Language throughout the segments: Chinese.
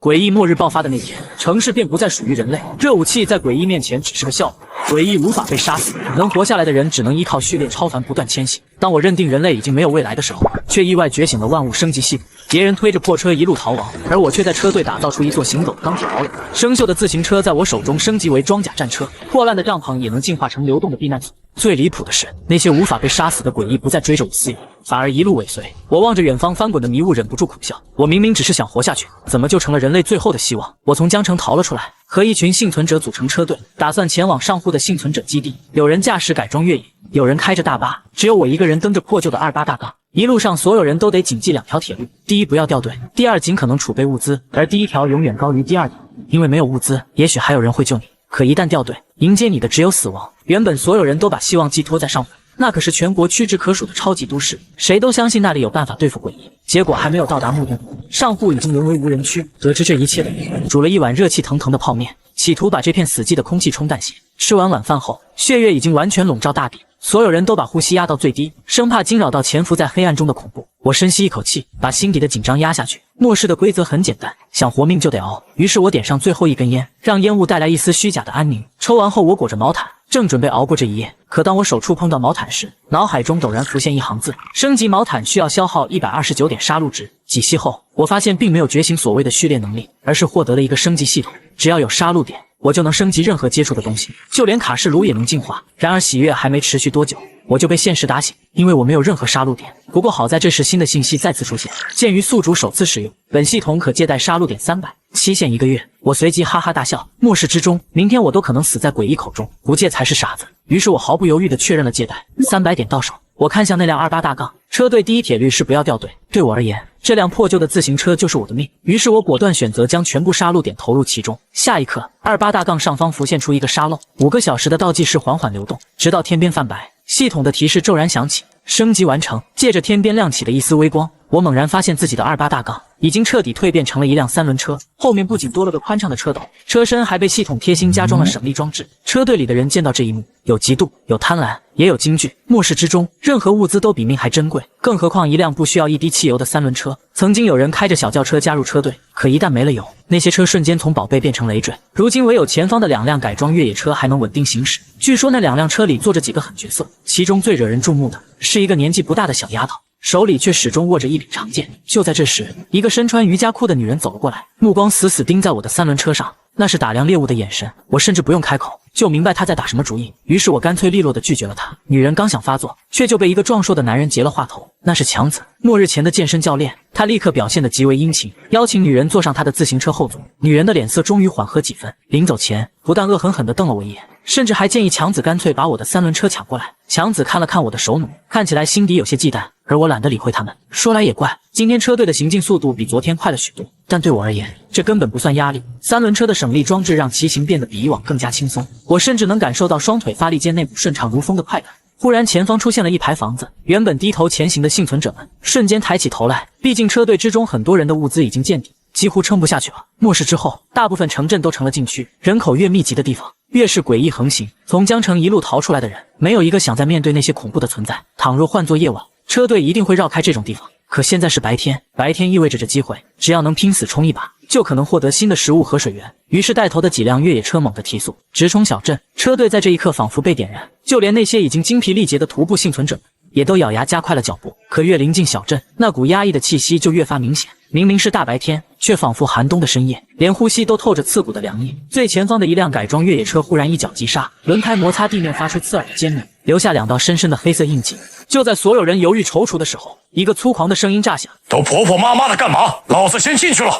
诡异末日爆发的那天，城市便不再属于人类，热武器在诡异面前只是个笑话。诡异无法被杀死，能活下来的人只能依靠序列超凡不断迁徙。当我认定人类已经没有未来的时候，却意外觉醒了万物升级系统。别人推着破车一路逃亡，而我却在车队打造出一座行走的钢铁堡垒。生锈的自行车在我手中升级为装甲战车，破烂的帐篷也能进化成流动的避难所。最离谱的是，那些无法被杀死的诡异不再追着我肆意，反而一路尾随。我望着远方翻滚的迷雾，忍不住苦笑。我明明只是想活下去，怎么就成了人类最后的希望？我从江城逃了出来，和一群幸存者组成车队，打算前往上户的幸存者基地。有人驾驶改装越野，有人开着大巴，只有我一个人蹬着破旧的28大杠。一路上所有人都得谨记2条铁律：第一，不要掉队；第二，尽可能储备物资。而第一条永远高于第二条，因为没有物资，也许还有人会救你，可一旦掉队，迎接你的只有死亡。原本所有人都把希望寄托在上户，那可是全国屈指可数的超级都市，谁都相信那里有办法对付诡异。结果还没有到达目的地，上户已经沦为无人区。得知这一切的我，煮了一碗热气腾腾的泡面，企图把这片死寂的空气冲淡些。吃完晚饭后，血月已经完全笼罩大地，所有人都把呼吸压到最低，生怕惊扰到潜伏在黑暗中的恐怖。我深吸一口气，把心底的紧张压下去。末世的规则很简单，想活命就得熬。于是我点上最后一根烟，让烟雾带来一丝虚假的安宁。抽完后，我裹着毛毯，正准备熬过这一夜。可当我手触碰到毛毯时，脑海中陡然浮现一行字：升级毛毯需要消耗129点杀戮值。几息后，我发现并没有觉醒所谓的序列能力，而是获得了一个升级系统。只要有杀戮点，我就能升级任何接触的东西，就连卡式炉也能进化。然而喜悦还没持续多久，我就被现实打醒，因为我没有任何杀戮点。不过好在这时新的信息再次出现：鉴于宿主首次使用，本系统可借贷杀戮点300，期限1个月。我随即哈哈大笑，末世之中，明天我都可能死在诡异口中，不借才是傻子。于是我毫不犹豫地确认了借贷，300点到手。我看向那辆28大杠，车队第一铁律是不要掉队。对我而言，这辆破旧的自行车就是我的命。于是我果断选择将全部杀戮点投入其中。下一刻，28大杠上方浮现出一个沙漏，5个小时的倒计时缓缓流动，直到天边泛白，系统的提示骤然响起，升级完成。借着天边亮起的一丝微光，我猛然发现自己的28大杠已经彻底蜕变成了一辆3轮车，后面不仅多了个宽敞的车斗，车身还被系统贴心加装了省力装置。车队里的人见到这一幕，有嫉妒，有贪婪，也有惊惧。末世之中，任何物资都比命还珍贵，更何况一辆不需要一滴汽油的3轮车。曾经有人开着小轿车加入车队，可一旦没了油，那些车瞬间从宝贝变成累赘。如今唯有前方的2辆改装越野车还能稳定行驶。据说那2辆车里坐着几个狠角色，其中最惹人注目的是一个年纪不大的小丫头，手里却始终握着一柄长剑。就在这时，一个身穿瑜伽裤的女人走了过来，目光死死盯在我的3轮车上，那是打量猎物的眼神。我甚至不用开口就明白她在打什么主意，于是我干脆利落地拒绝了她。女人刚想发作，却就被一个壮硕的男人截了话头。那是强子，末日前的健身教练。他立刻表现得极为殷勤，邀请女人坐上他的自行车后座。女人的脸色终于缓和几分，临走前不但恶狠狠地瞪了我一眼，甚至还建议强子干脆把我的3轮车抢过来。强子看了看我的手弩，看起来心底有些忌惮，而我懒得理会他们。说来也怪，今天车队的行进速度比昨天快了许多，但对我而言，这根本不算压力。3轮车的省力装置让骑行变得比以往更加轻松，我甚至能感受到双腿发力间内部顺畅如风的快感。忽然前方出现了一排房子，原本低头前行的幸存者们瞬间抬起头来，毕竟车队之中很多人的物资已经见底，几乎撑不下去了。末世之后，大部分城镇都成了禁区，人口越密集的地方越是诡异横行。从江城一路逃出来的人，没有一个想再面对那些恐怖的存在。倘若换作夜晚，车队一定会绕开这种地方。可现在是白天，白天意味着这机会，只要能拼死冲一把，就可能获得新的食物和水源。于是带头的几辆越野车猛地提速，直冲小镇。车队在这一刻仿佛被点燃，就连那些已经精疲力竭的徒步幸存者们也都咬牙加快了脚步。可越临近小镇，那股压抑的气息就越发明显。明明是大白天，却仿佛寒冬的深夜，连呼吸都透着刺骨的凉意。最前方的一辆改装越野车忽然一脚急刹，轮胎摩擦地面发出刺耳的尖鸣，留下2道深深的黑色印记。就在所有人犹豫踌躇的时候，一个粗狂的声音炸响：都婆婆妈妈的干嘛？老子先进去了。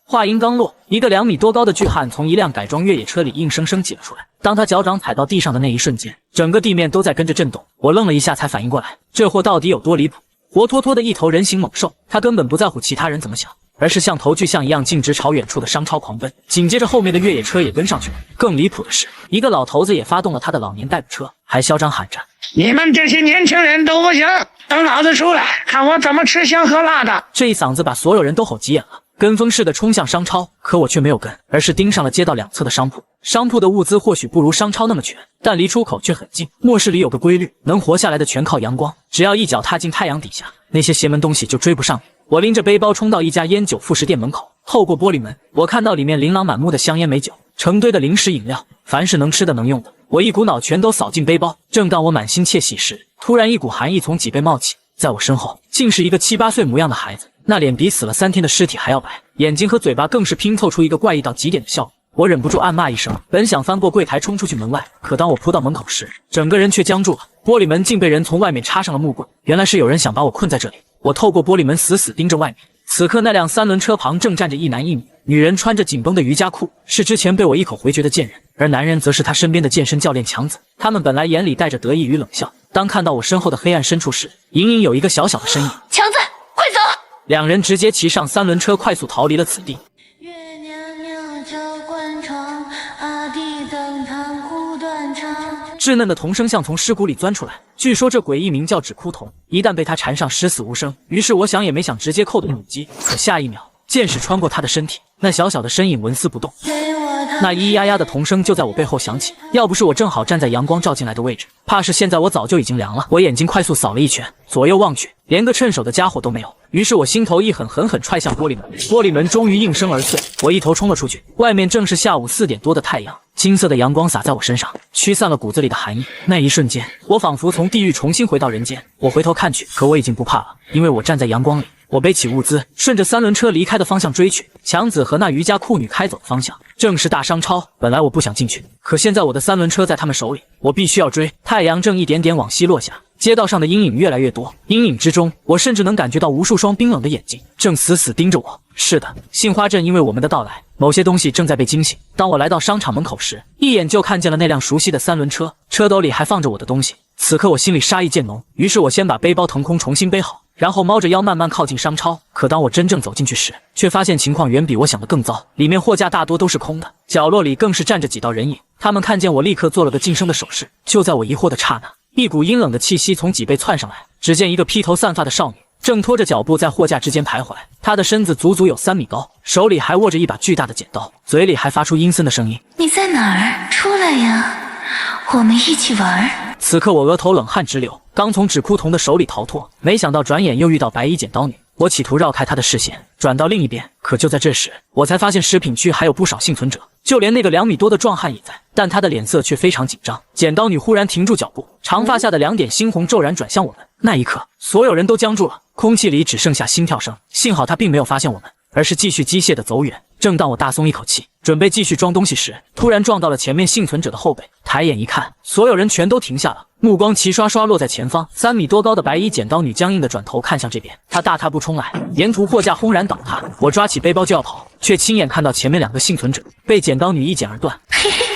话音刚落，一个2米多高的巨汉从一辆改装越野车里硬生生挤了出来。当他脚掌踩到地上的那一瞬间，整个地面都在跟着震动。我愣了一下才反应过来，这货到底有多离谱。活脱脱的一头人形猛兽，他根本不在乎其他人怎么想，而是像头巨象一样径直朝远处的商超狂奔。紧接着后面的越野车也跟上去了。更离谱的是，一个老头子也发动了他的老年代步车，还嚣张喊着：你们这些年轻人都不行，等老子出来，看我怎么吃香喝辣的！这一嗓子把所有人都吼急眼了，跟风似的冲向商超。可我却没有跟，而是盯上了街道2侧的商铺。商铺的物资或许不如商超那么全，但离出口却很近。末世里有个规律，能活下来的全靠阳光，只要一脚踏进太阳底下，那些邪门东西就追不上你。我拎着背包冲到一家烟酒副食店门口，透过玻璃门，我看到里面琳琅满目的香烟美酒，成堆的零食饮料，凡是能吃的能用的，我一股脑全都扫进背包。正当我满心窃喜时，突然一股寒意从脊背冒起，在我身后竟是一个7、8岁模样的孩子，那脸比死了3天的尸体还要白，眼睛和嘴巴更是拼凑出一个怪异到极点的笑容。我忍不住暗骂一声，本想翻过柜台冲出去门外，可当我扑到门口时，整个人却僵住了。玻璃门竟被人从外面插上了木棍，原来是有人想把我困在这里。我透过玻璃门死死盯着外面，此刻那辆3轮车旁正站着一男一女，女人穿着紧绷的瑜伽裤，是之前被我一口回绝的贱人，而男人则是他身边的健身教练强子。他们本来眼里带着得意与冷笑，当看到我身后的黑暗深处时，隐隐有一个小小的身影。强子，快走！两人直接骑上3轮车，快速逃离了此地。月娘娘教官场，阿弟登堂苦断肠。稚嫩的童声像从尸骨里钻出来，据说这诡异名叫纸枯童，一旦被他缠上，尸死无生。于是我想也没想，直接扣动母机，可下一秒，箭矢穿过他的身体，那小小的身影纹丝不动。那咿咿呀呀的童声就在我背后响起，要不是我正好站在阳光照进来的位置，怕是现在我早就已经凉了。我眼睛快速扫了一圈，左右望去，连个趁手的家伙都没有。于是我心头一狠，狠狠踹向玻璃门，玻璃门终于应声而碎，我一头冲了出去。外面正是下午4点多的太阳，金色的阳光洒在我身上，驱散了骨子里的寒意。那一瞬间，我仿佛从地狱重新回到人间。我回头看去，可我已经不怕了，因为我站在阳光里。我背起物资，顺着3轮车离开的方向追去。强子和那瑜伽裤女开走的方向正是大商超。本来我不想进去，可现在我的3轮车在他们手里，我必须要追。太阳正一点点往西落下，街道上的阴影越来越多，阴影之中，我甚至能感觉到无数双冰冷的眼睛正死死盯着我。是的，杏花镇因为我们的到来，某些东西正在被惊醒。当我来到商场门口时，一眼就看见了那辆熟悉的3轮车，车斗里还放着我的东西。此刻我心里杀意渐浓，于是我先把背包腾空重新背好，然后猫着腰慢慢靠近商超。可当我真正走进去时，却发现情况远比我想的更糟，里面货架大多都是空的，角落里更是站着几道人影。他们看见我立刻做了个噤声的手势。就在我疑惑的刹那，一股阴冷的气息从脊背窜上来，只见一个披头散发的少女正拖着脚步在货架之间徘徊，她的身子足足有3米高，手里还握着一把巨大的剪刀，嘴里还发出阴森的声音：你在哪儿？出来呀，我们一起玩。此刻我额头冷汗直流，刚从纸枯童的手里逃脱，没想到转眼又遇到白衣剪刀女。我企图绕开她的视线，转到另一边，可就在这时，我才发现食品区还有不少幸存者，就连那个2米多的壮汉也在，但他的脸色却非常紧张。剪刀女忽然停住脚步，长发下的2点猩红骤然转向我们。那一刻，所有人都僵住了，空气里只剩下心跳声。幸好他并没有发现我们，而是继续机械地走远。正当我大松一口气，准备继续装东西时，突然撞到了前面幸存者的后背。抬眼一看，所有人全都停下了，目光齐刷刷落在前方。3米多高的白衣剪刀女僵硬地转头看向这边，她大踏步冲来，沿途货架轰然倒塌。我抓起背包就要跑，却亲眼看到前面2个幸存者被剪刀女一剪而断。嘿嘿，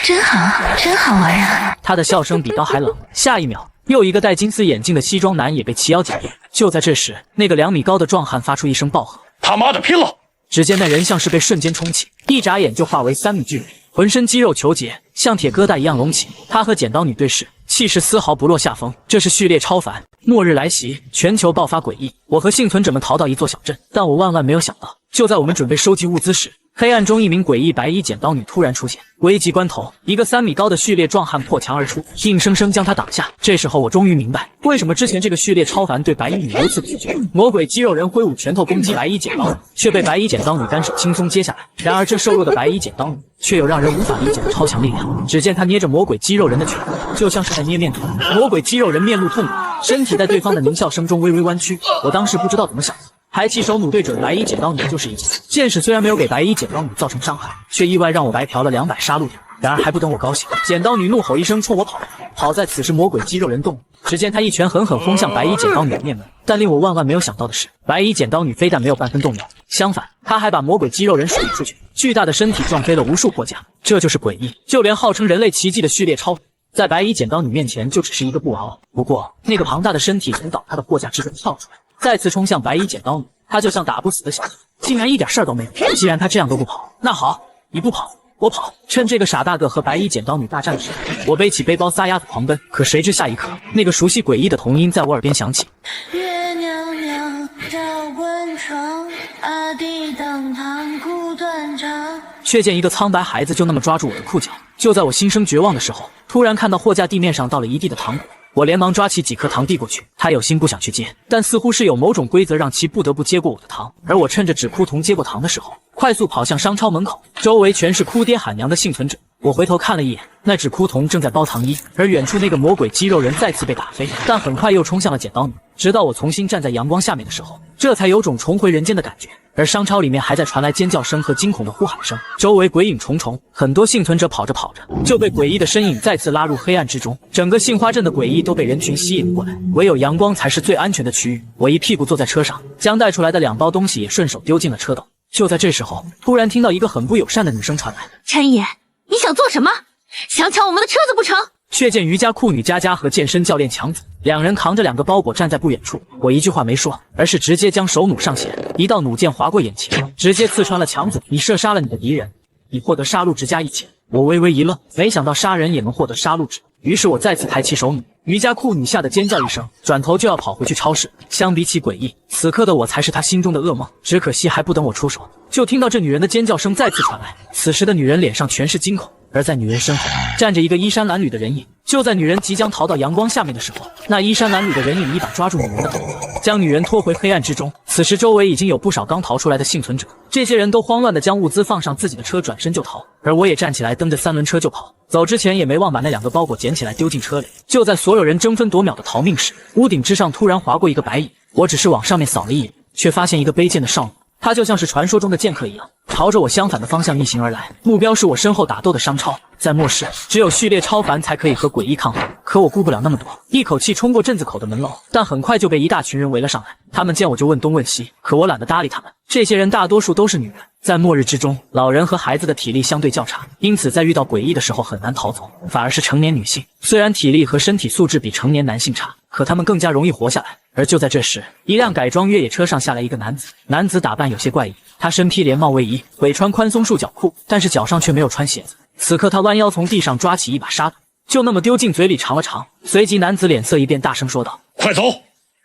真好，真好玩啊！她的笑声比刀还冷。下一秒，又一个戴金丝眼镜的西装男也被齐腰剪断。就在这时，那个2米高的壮汉发出一声暴喝：他妈的拼了！只见那人像是被瞬间冲起，一眨眼就化为3米巨人，浑身肌肉虬结，像铁疙瘩一样隆起。他和剪刀女对视，气势丝毫不落下风。这是序列超凡，末日来袭，全球爆发诡异。我和幸存者们逃到一座小镇，但我万万没有想到，就在我们准备收集物资时，黑暗中一名诡异白衣剪刀女突然出现。危急关头，一个3米高的序列壮汉破墙而出，硬生生将他挡下。这时候我终于明白，为什么之前这个序列超凡对白衣女如此拒绝。魔鬼肌肉人挥舞拳头攻击白衣剪刀女，却被白衣剪刀女单手轻松接下来。然而这瘦弱的白衣剪刀女却有让人无法理解的超强力量。只见她捏着魔鬼肌肉人的拳头，就像是在捏面团。魔鬼肌肉人面露痛苦，身体在对方的狞笑声中微微弯曲。我当时不知道怎么想的，还起手弩对准白衣剪刀女就是一剑。剑矢虽然没有给白衣剪刀女造成伤害，却意外让我白嫖了200杀戮点。然而还不等我高兴，剪刀女怒吼一声冲我跑来。好在此时魔鬼肌肉人动了，只见他一拳狠狠轰向白衣剪刀女的面门。但令我万万没有想到的是，白衣剪刀女非但没有半分动摇，相反，她还把魔鬼肌肉人甩了出去，巨大的身体撞飞了无数货架。这就是诡异，就连号称人类奇迹的序列超凡，在白衣剪刀女面前就只是一个布偶。不过那个庞大的身体从倒塌的货架之中跳出来，再次冲向白衣剪刀女，她就像打不死的小鸡，竟然一点事儿都没有。既然她这样都不跑，那好，你不跑我跑。趁这个傻大个和白衣剪刀女大战的时候，我背起背包撒丫子狂奔。可谁知下一刻，那个熟悉诡异的童音在我耳边响起：月娘娘教官场，阿弟登堂苦断肠。却见一个苍白孩子就那么抓住我的裤脚。就在我心生绝望的时候，突然看到货架地面上倒了一地的糖果，我连忙抓起几颗糖递过去，他有心不想去接，但似乎是有某种规则让其不得不接过我的糖。而我趁着纸哭童接过糖的时候，快速跑向商超门口，周围全是哭爹喊娘的幸存者。我回头看了一眼，那纸哭童正在包糖衣，而远处那个魔鬼肌肉人再次被打飞，但很快又冲向了剪刀女。直到我重新站在阳光下面的时候，这才有种重回人间的感觉。而商超里面还在传来尖叫声和惊恐的呼喊声，周围鬼影重重，很多幸存者跑着跑着就被诡异的身影再次拉入黑暗之中。整个杏花镇的诡异都被人群吸引了过来，唯有阳光才是最安全的区域。我一屁股坐在车上，将带出来的2包东西也顺手丢进了车斗。就在这时候，突然听到一个很不友善的女声传来：“陈爷，你想做什么？想抢我们的车子不成？”却见瑜伽裤女佳佳和健身教练强子两人扛着2个包裹站在不远处。我一句话没说，而是直接将手弩上弦，一道弩箭划过眼前，直接刺穿了强子。你射杀了你的敌人，你获得杀戮值加1000。我微微一愣，没想到杀人也能获得杀戮值。于是我再次抬起手弩，瑜伽裤女吓得尖叫一声，转头就要跑回去超市。相比起诡异，此刻的我才是她心中的噩梦。只可惜还不等我出手，就听到这女人的尖叫声再次传来。此时的女人脸上全是惊恐，而在女人身后站着一个衣衫褴褛的人影。就在女人即将逃到阳光下面的时候，那衣衫褴褛的人影一把抓住女人的头发，将女人拖回黑暗之中。此时周围已经有不少刚逃出来的幸存者，这些人都慌乱地将物资放上自己的车，转身就逃。而我也站起来蹬着3轮车就跑，走之前也没忘把那2个包裹捡起来丢进车里。就在所有人争分夺秒的逃命时，屋顶之上突然划过一个白影，我只是往上面扫了一眼，却发现一个卑贱的少女，她就像是传说中的剑客一样，朝着我相反的方向逆行而来，目标是我身后打斗的商超。在末世，只有序列超凡才可以和诡异抗衡，可我顾不了那么多，一口气冲过镇子口的门楼，但很快就被一大群人围了上来。他们见我就问东问西，可我懒得搭理他们。这些人大多数都是女人，在末日之中，老人和孩子的体力相对较差，因此在遇到诡异的时候很难逃走，反而是成年女性，虽然体力和身体素质比成年男性差，可他们更加容易活下来。而就在这时，一辆改装越野车上下来一个男子，男子打扮有些怪异，他身披连帽卫衣，尾穿宽松束脚裤，但是脚上却没有穿鞋子。此刻他弯腰从地上抓起一把沙土，就那么丢进嘴里尝了尝。随即男子脸色一变，大声说道：“快走，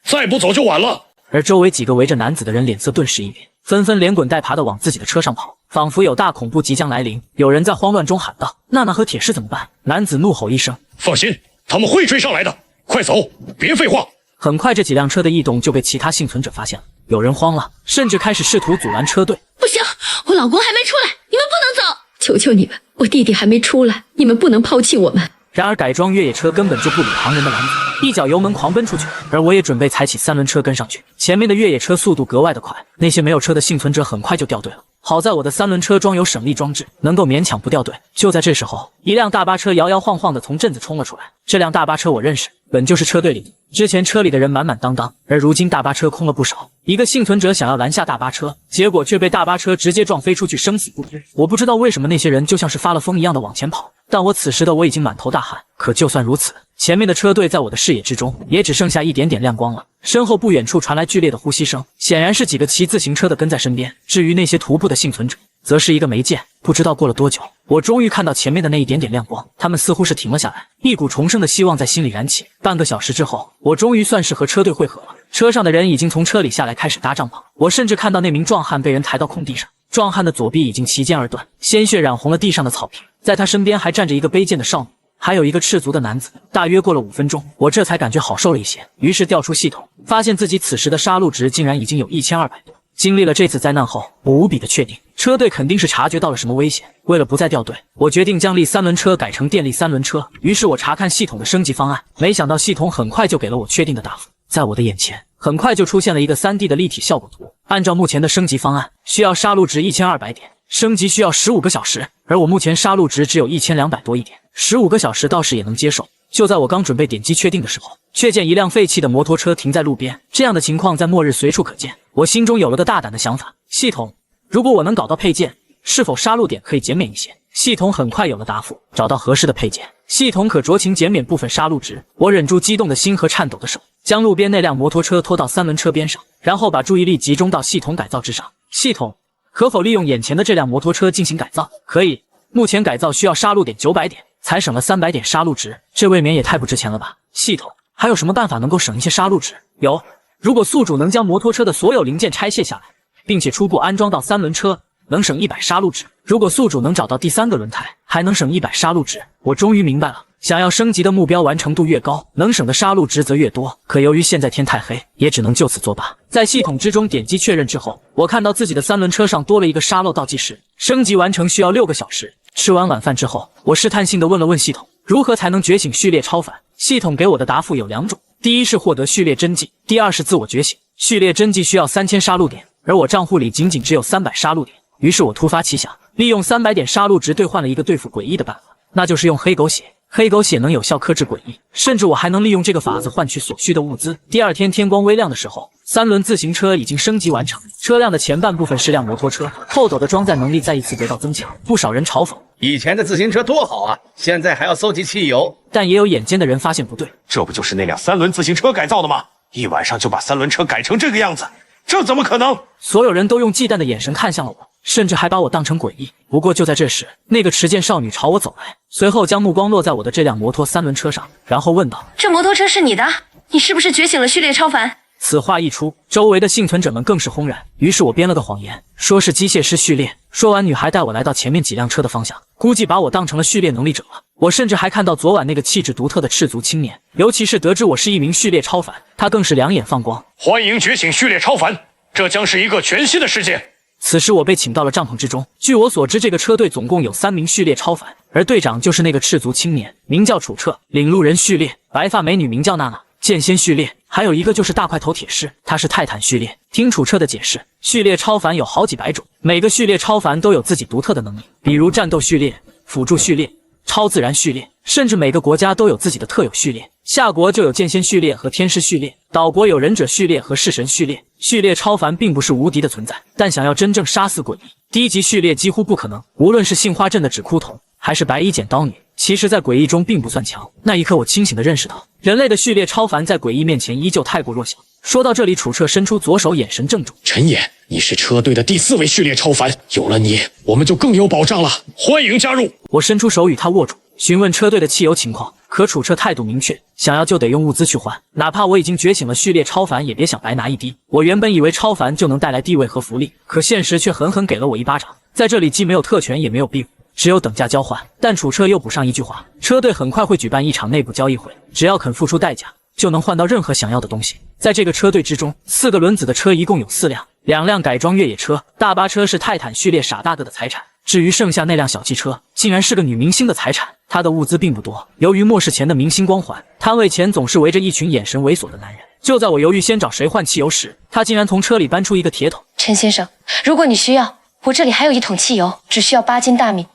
再不走就晚了。”而周围几个围着男子的人脸色顿时一变，纷纷连滚带爬的往自己的车上跑，仿佛有大恐怖即将来临。有人在慌乱中喊道：“娜娜和铁士怎么办？”男子怒吼一声：“放心，他们会追上来的，快走，别废话。”很快这几辆车的异动就被其他幸存者发现了，有人慌了，甚至开始试图阻拦车队。不行，我老公还没出来，你们不能走！求求你们，我弟弟还没出来，你们不能抛弃我们。然而改装越野车根本就不理旁人的拦阻，一脚油门狂奔出去，而我也准备踩起3轮车跟上去。前面的越野车速度格外的快，那些没有车的幸存者很快就掉队了。好在我的3轮车装有省力装置，能够勉强不掉队。就在这时候，一辆大巴车摇摇晃晃地从镇子冲了出来。这辆大巴车我认识，本就是车队里的。之前车里的人满满当当，而如今大巴车空了不少。一个幸存者想要拦下大巴车，结果却被大巴车直接撞飞出去，生死不知。我不知道为什么那些人就像是发了疯一样的往前跑，但我此时的我已经满头大汗。可就算如此，前面的车队在我的视野之中也只剩下一点点亮光了。身后不远处传来剧烈的呼吸声，显然是几个骑自行车的跟在身边。至于那些徒步的幸存者，则是一个没见。不知道过了多久，我终于看到前面的那一点点亮光，他们似乎是停了下来，一股重生的希望在心里燃起。半个小时之后，我终于算是和车队会合了。车上的人已经从车里下来，开始搭帐篷。我甚至看到那名壮汉被人抬到空地上，壮汉的左臂已经齐肩而断，鲜血染红了地上的草坪。在他身边还站着一个卑贱的少女，还有一个赤足的男子。大约过了5分钟，我这才感觉好受了一些，于是调出系统，发现自己此时的杀戮值竟然已经有1200多。经历了这次灾难后，我无比的确定，车队肯定是察觉到了什么危险。为了不再掉队，我决定将力3轮车改成电力3轮车。于是我查看系统的升级方案，没想到系统很快就给了我确定的答复。在我的眼前，很快就出现了一个3D 的立体效果图。按照目前的升级方案，需要杀戮值1200点，升级需要15个小时，而我目前杀戮值只有1200多一点，15个小时倒是也能接受。就在我刚准备点击确定的时候，却见一辆废弃的摩托车停在路边。这样的情况在末日随处可见。我心中有了个大胆的想法：系统，如果我能搞到配件，是否杀戮点可以减免一些？系统很快有了答复：找到合适的配件，系统可酌情减免部分杀戮值。我忍住激动的心和颤抖的手，将路边那辆摩托车拖到3轮车边上，然后把注意力集中到系统改造之上。系统，可否利用眼前的这辆摩托车进行改造？可以。目前改造需要杀戮点900点，才省了300点杀戮值，这未免也太不值钱了吧？系统，还有什么办法能够省一些杀戮值？有，如果宿主能将摩托车的所有零件拆卸下来，并且初步安装到3轮车，能省100杀戮值。如果宿主能找到第3个轮胎，还能省100杀戮值。我终于明白了，想要升级的目标完成度越高，能省的杀戮值则越多。可由于现在天太黑，也只能就此作罢。在系统之中点击确认之后，我看到自己的3轮车上多了一个沙漏倒计时，升级完成需要6个小时。吃完晚饭之后，我试探性地问了问系统，如何才能觉醒序列超凡？系统给我的答复有2种，第一是获得序列真迹，第二是自我觉醒。序列真迹需要3000杀戮点，而我账户里仅只有300杀戮点。于是我突发奇想，利用300点杀戮值兑换了一个对付诡异的办法，那就是用黑狗血。黑狗血能有效克制诡异，甚至我还能利用这个法子换取所需的物资。第二天天光微亮的时候，3轮自行车已经升级完成，车辆的前半部分是辆摩托车，后斗的装载能力再一次得到增强。不少人嘲讽，以前的自行车多好啊，现在还要搜集汽油。但也有眼尖的人发现不对，这不就是那辆3轮自行车改造的吗？一晚上就把3轮车改成这个样子，这怎么可能？所有人都用忌惮的眼神看向了我，甚至还把我当成诡异。不过就在这时，那个持剑少女朝我走来，随后将目光落在我的这辆摩托3轮车上，然后问道：“这摩托车是你的？你是不是觉醒了序列超凡？”此话一出，周围的幸存者们更是轰然。于是我编了个谎言，说是机械师序列。说完，女孩带我来到前面几辆车的方向，估计把我当成了序列能力者了。我甚至还看到昨晚那个气质独特的赤足青年，尤其是得知我是一名序列超凡，他更是两眼放光。欢迎觉醒序列超凡，这将是一个全新的世界。此时我被请到了帐篷之中。据我所知，这个车队总共有3名序列超凡，而队长就是那个赤足青年，名叫楚彻；领路人序列，白发美女名叫娜娜；剑仙序列，还有一个就是大块头铁士，他是泰坦序列。听楚彻的解释，序列超凡有好几百种，每个序列超凡都有自己独特的能力，比如战斗序列、辅助序列、超自然序列，甚至每个国家都有自己的特有序列。夏国就有剑仙序列和天师序列，岛国有忍者序列和弑神序列。序列超凡并不是无敌的存在，但想要真正杀死诡异，低级序列几乎不可能。无论是杏花镇的纸枯童，还是白衣剪刀女，其实在诡异中并不算强。那一刻，我清醒地认识到，人类的序列超凡在诡异面前依旧太过弱小。说到这里，楚彻伸出左手，眼神郑重：“陈野，你是车队的第4位序列超凡，有了你，我们就更有保障了。欢迎加入！”我伸出手与他握住，询问车队的汽油情况。可楚彻态度明确，想要就得用物资去换，哪怕我已经觉醒了序列超凡，也别想白拿一滴。我原本以为超凡就能带来地位和福利，可现实却狠狠给了我一巴掌。在这里既没有特权，也没有庇护，只有等价交换。但楚彻又补上一句话：车队很快会举办一场内部交易会，只要肯付出代价，就能换到任何想要的东西。在这个车队之中，4个轮子的车一共有4辆，2辆改装越野车，大巴车是泰坦序列傻大个的财产。至于剩下那辆小汽车，竟然是个女明星的财产。她的物资并不多，由于末世前的明星光环，摊位前总是围着一群眼神猥琐的男人。就在我犹豫先找谁换汽油时，她竟然从车里搬出一个铁桶。陈先生，如果你需要，我这里还有1桶汽油，只需要8斤大米，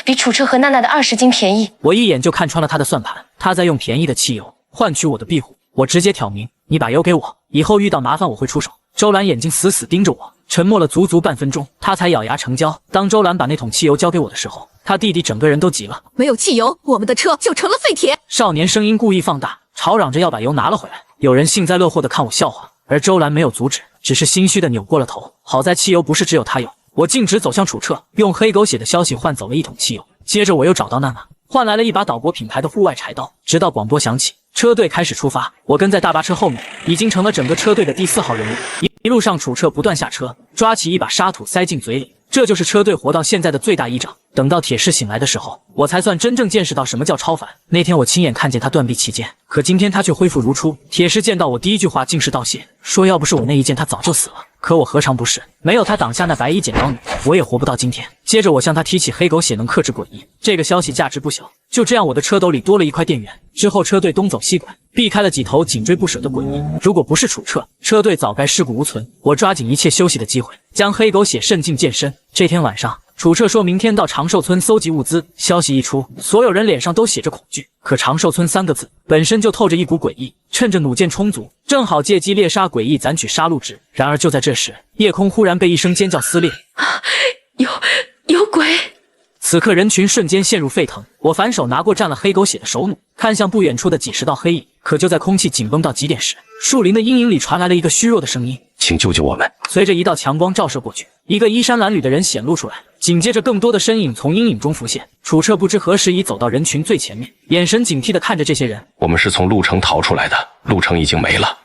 比楚彻和娜娜的20斤便宜。我一眼就看穿了她的算盘，她在用便宜的汽油换取我的庇护。我直接挑明，你把油给我，以后遇到麻烦我会出手。周兰眼睛死死盯着我，沉默了足足半分钟，他才咬牙成交。当周兰把那桶汽油交给我的时候，他弟弟整个人都急了。没有汽油，我们的车就成了废铁。少年声音故意放大，吵嚷着要把油拿了回来。有人幸灾乐祸的看我笑话，而周兰没有阻止，只是心虚的扭过了头。好在汽油不是只有他有，我径直走向楚彻，用黑狗血的消息换走了1桶汽油。接着我又找到娜娜，换来了一把岛国品牌的户外柴刀。直到广播响起，车队开始出发，我跟在大巴车后面，已经成了整个车队的第4号人物。一路上，楚彻不断下车，抓起一把沙土塞进嘴里，这就是车队活到现在的最大依仗。等到铁士醒来的时候，我才算真正见识到什么叫超凡。那天我亲眼看见他断臂弃剑，可今天他却恢复如初。铁士见到我第一句话竟是道谢，说要不是我那一剑，他早就死了。可我何尝不是？没有他挡下那白衣剪刀女，我也活不到今天。接着我向他提起黑狗血能克制诡异，这个消息价值不小。就这样，我的车斗里多了一块电源。之后车队东走西拐，避开了几头紧追不舍的诡异。如果不是楚彻，车队早该尸骨无存。我抓紧一切休息的机会，将黑狗血渗进剑身。这天晚上，楚彻说明天到长寿村搜集物资。消息一出，所有人脸上都写着恐惧。可长寿村3个字本身就透着一股诡异，趁着弩箭充足，正好借机猎杀诡异，攒取杀戮值。然而就在这时，夜空忽然被一声尖叫撕裂，有鬼！此刻人群瞬间陷入沸腾，我反手拿过蘸了黑狗血的手弩，看向不远处的几十道黑影。可就在空气紧绷到极点时，树林的阴影里传来了一个虚弱的声音：“请救救我们！”随着一道强光照射过去，一个衣衫褴褛的人显露出来，紧接着更多的身影从阴影中浮现。楚彻不知何时已走到人群最前面，眼神警惕地看着这些人：“我们是从路城逃出来的，路城已经没了。”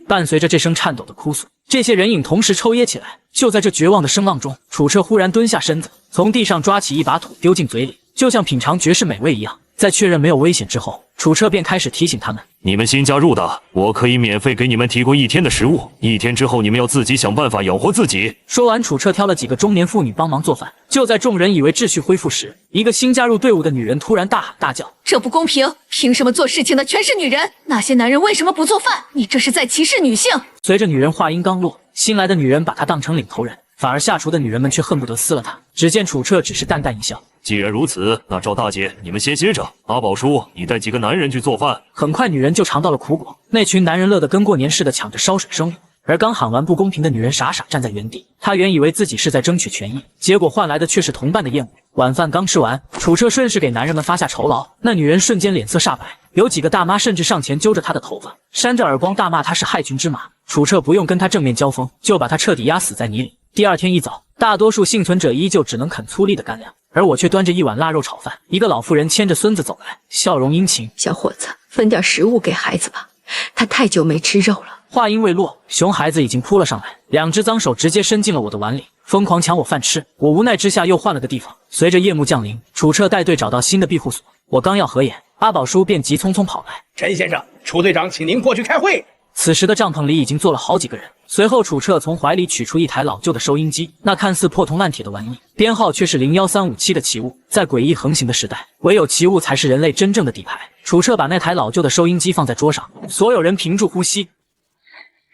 伴随着这声颤抖的哭诉，这些人影同时抽噎起来。就在这绝望的声浪中，楚彻忽然蹲下身子，从地上抓起一把土丢进嘴里，就像品尝绝世美味一样。在确认没有危险之后，楚彻便开始提醒他们：你们新加入的，我可以免费给你们提供1天的食物，1天之后你们要自己想办法养活自己。说完，楚彻挑了几个中年妇女帮忙做饭。就在众人以为秩序恢复时，一个新加入队伍的女人突然大喊大叫：这不公平！凭什么做事情的全是女人？那些男人为什么不做饭？你这是在歧视女性！随着女人话音刚落，新来的女人把她当成领头人，反而下厨的女人们却恨不得撕了她。只见楚彻只是淡淡一笑：既然如此，那赵大姐你们先歇着，阿宝叔你带几个男人去做饭。很快女人就尝到了苦果，那群男人乐得跟过年似的抢着烧水生火。而刚喊完不公平的女人傻傻站在原地，她原以为自己是在争取权益，结果换来的却是同伴的厌恶。晚饭刚吃完，楚彻顺势给男人们发下酬劳，那女人瞬间脸色煞白，有几个大妈甚至上前揪着她的头发，扇着耳光大骂她是害群之马。楚彻不用跟她正面交锋，就把她彻底压死在泥里。第二天一早，大多数幸存者依旧只能啃粗粝的干粮，而我却端着一碗腊肉炒饭。一个老妇人牵着孙子走来，笑容殷勤：小伙子，分点食物给孩子吧，他太久没吃肉了。话音未落，熊孩子已经扑了上来，2只脏手直接伸进了我的碗里，疯狂抢我饭吃。我无奈之下又换了个地方。随着夜幕降临，楚彻带队找到新的庇护所，我刚要合眼，阿宝叔便急匆匆跑来：陈先生，楚队长请您过去开会。此时的帐篷里已经坐了好几个人。随后楚彻从怀里取出一台老旧的收音机，那看似破铜烂铁的玩意，编号却是01357的奇物。在诡异横行的时代，唯有奇物才是人类真正的底牌。楚彻把那台老旧的收音机放在桌上，所有人屏住呼吸。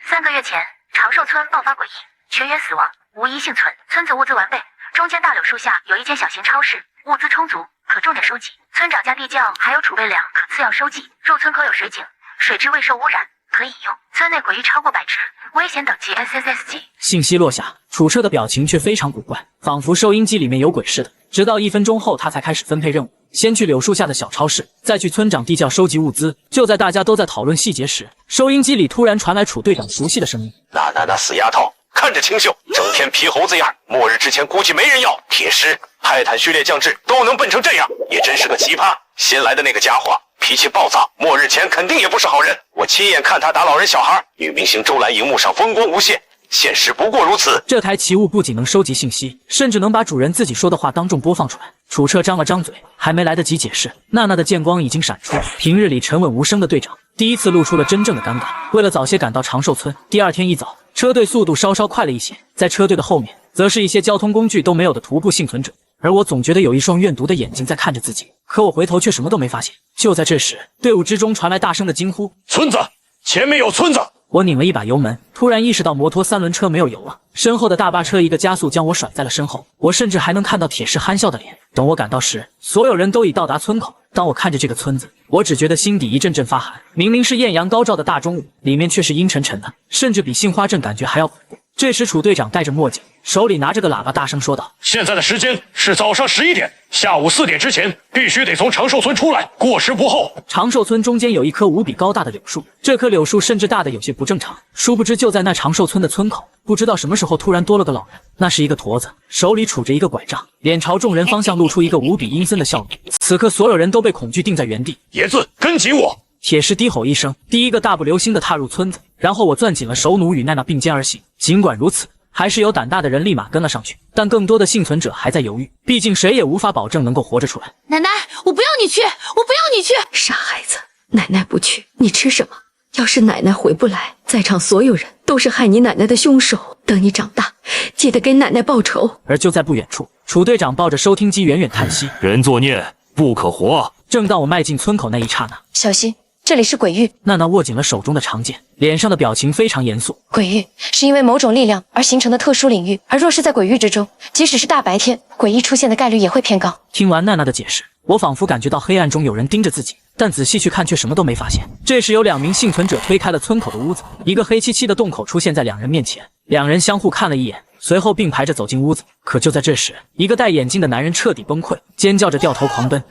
3个月前，长寿村爆发诡异，全员死亡，无一幸存。村子物资完备，中间大柳树下有一间小型超市，物资充足，可重点收集。村长家地窖还有储备粮，可次要收集。入村口有水井，水质未受污染，可饮用。村内诡异超过100只，危险等级 SSS 级。信息落下，楚彻的表情却非常古怪，仿佛收音机里面有鬼似的。直到1分钟后，他才开始分配任务。先去柳树下的小超市，再去村长地窖收集物资。就在大家都在讨论细节时，收音机里突然传来楚队长熟悉的声音：那死丫头，看着清秀，整天皮猴子样，末日之前估计没人要。铁狮、泰坦序列降智都能笨成这样，也真是个奇葩。新来的那个家伙脾气暴躁，末日前肯定也不是好人。我亲眼看他打老人小孩。女明星周兰荧幕上风光无限，现实不过如此。这台奇物不仅能收集信息，甚至能把主人自己说的话当众播放出来。楚彻张了张嘴，还没来得及解释，娜娜的剑光已经闪出。平日里沉稳无声的队长，第一次露出了真正的尴尬。为了早些赶到长寿村，第二天一早，车队速度稍稍快了一些。在车队的后面，则是一些交通工具都没有的徒步幸存者。而我总觉得有一双怨毒的眼睛在看着自己，可我回头却什么都没发现。就在这时，队伍之中传来大声的惊呼：村子，前面有村子！我拧了一把油门，突然意识到摩托3轮车没有油了，身后的大巴车一个加速将我甩在了身后。我甚至还能看到铁石憨笑的脸。等我赶到时，所有人都已到达村口。当我看着这个村子，我只觉得心底一阵阵发寒。明明是艳阳高照的大中午，里面却是阴沉沉的，甚至比杏花镇感觉还要恐怖。这时楚队长戴着墨镜，手里拿着个喇叭，大声说道：现在的时间是早上11点，下午4点之前必须得从长寿村出来，过时不候。长寿村中间有一棵无比高大的柳树，这棵柳树甚至大的有些不正常。殊不知就在那长寿村的村口，不知道什么时候突然多了个老人，那是一个驼子，手里杵着一个拐杖，脸朝众人方向露出一个无比阴森的笑容。此刻所有人都被恐惧定在原地。野子，跟紧我！铁石低吼一声，第一个大步流星地踏入村子，然后我攥紧了手弩，与娜娜并肩而行。尽管如此，还是有胆大的人立马跟了上去，但更多的幸存者还在犹豫，毕竟谁也无法保证能够活着出来。奶奶，我不要你去，我不要你去！傻孩子，奶奶不去，你吃什么？要是奶奶回不来，在场所有人都是害你奶奶的凶手。等你长大，记得给奶奶报仇。而就在不远处，楚队长抱着收听机远远叹息：人作孽，不可活。正当我迈进村口那一刹那，小心，这里是鬼域。娜娜握紧了手中的长剑，脸上的表情非常严肃。鬼域是因为某种力量而形成的特殊领域，而若是在鬼域之中，即使是大白天，诡异出现的概率也会偏高。听完娜娜的解释，我仿佛感觉到黑暗中有人盯着自己，但仔细去看却什么都没发现。这时有2名幸存者推开了村口的屋子，一个黑漆漆的洞口出现在2人面前，2人相互看了一眼，随后并排着走进屋子。可就在这时，一个戴眼镜的男人彻底崩溃，尖叫着掉头狂奔。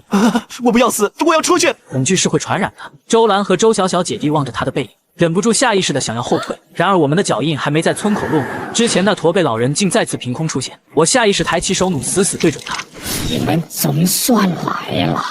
我不要死，我要出去！恐惧是会传染的。周兰和周小小姐弟望着他的背影，忍不住下意识的想要后退。然而我们的脚印还没在村口落过，之前那驼背老人竟再次凭空出现。我下意识抬起手弩，死死对准他。你们总算来了。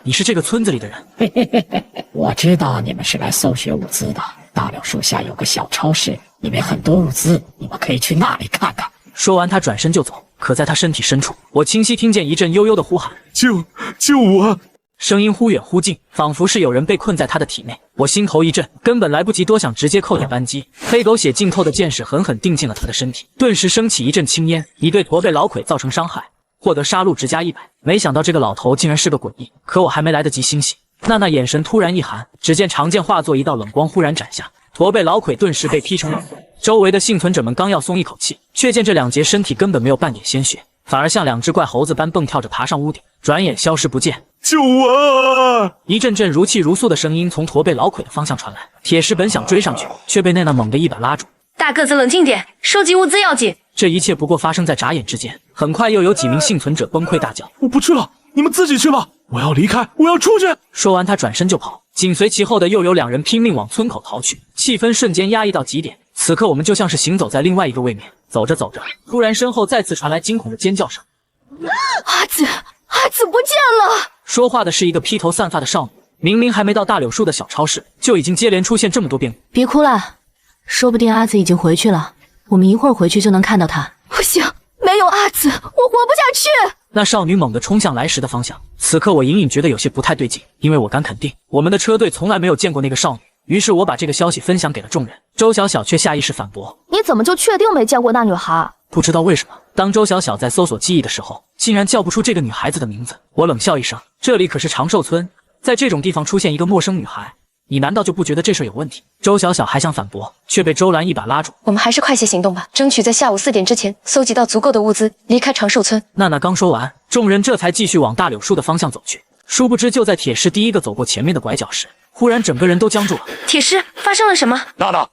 你是这个村子里的人？我知道你们是来搜寻物资的。大柳树下有个小超市，里面很多物资，你们可以去那里看看。说完，他转身就走。可在他身体深处，我清晰听见一阵悠悠的呼喊：救我！声音忽远忽近，仿佛是有人被困在他的体内。我心头一震，根本来不及多想，直接扣点扳机，黑狗血浸透的剑矢狠狠钉进了他的身体，顿时升起一阵青烟。你对驼背老鬼造成伤害，获得杀戮值加100。没想到这个老头竟然是个诡异，可我还没来得及欣喜，娜娜眼神突然一寒，只见长剑化作一道冷光忽然斩下，驼背老鬼顿时被劈成两段。周围的幸存者们刚要松一口气，却见这两截身体根本没有半点鲜血，反而像两只怪猴子般蹦跳着爬上屋顶，转眼消失不见。救我啊！一阵阵如泣如诉的声音从驼背老鬼的方向传来，铁石本想追上去，却被奈娜猛地一把拉住。大个子冷静点，收集物资要紧。这一切不过发生在眨眼之间，很快又有几名幸存者崩溃大叫：我不去了，你们自己去吧，我要离开，我要出去。说完他转身就跑，紧随其后的又有2人拼命往村口逃去，气氛瞬间压抑到极点。此刻我们就像是行走在另外一个位面，走着走着，突然身后再次传来惊恐的尖叫声。阿紫不见了！说话的是一个披头散发的少女，明明还没到大柳树的小超市，就已经接连出现这么多变故。别哭了，说不定阿紫已经回去了，我们一会儿回去就能看到她。不行，没有阿紫，我活不下去！那少女猛地冲向来时的方向，此刻我隐隐觉得有些不太对劲，因为我敢肯定，我们的车队从来没有见过那个少女。于是我把这个消息分享给了众人，周小小却下意识反驳：你怎么就确定没见过那女孩？不知道为什么，当周小小在搜索记忆的时候，竟然叫不出这个女孩子的名字。我冷笑一声，这里可是长寿村，在这种地方出现一个陌生女孩，你难道就不觉得这事有问题？周小小还想反驳，却被周兰一把拉住。我们还是快些行动吧，争取在下午4点之前搜集到足够的物资，离开长寿村。娜娜刚说完，众人这才继续往大柳树的方向走去。殊不知，就在铁狮第一个走过前面的拐角时，忽然整个人都僵住了。铁狮，发生了什么？娜娜，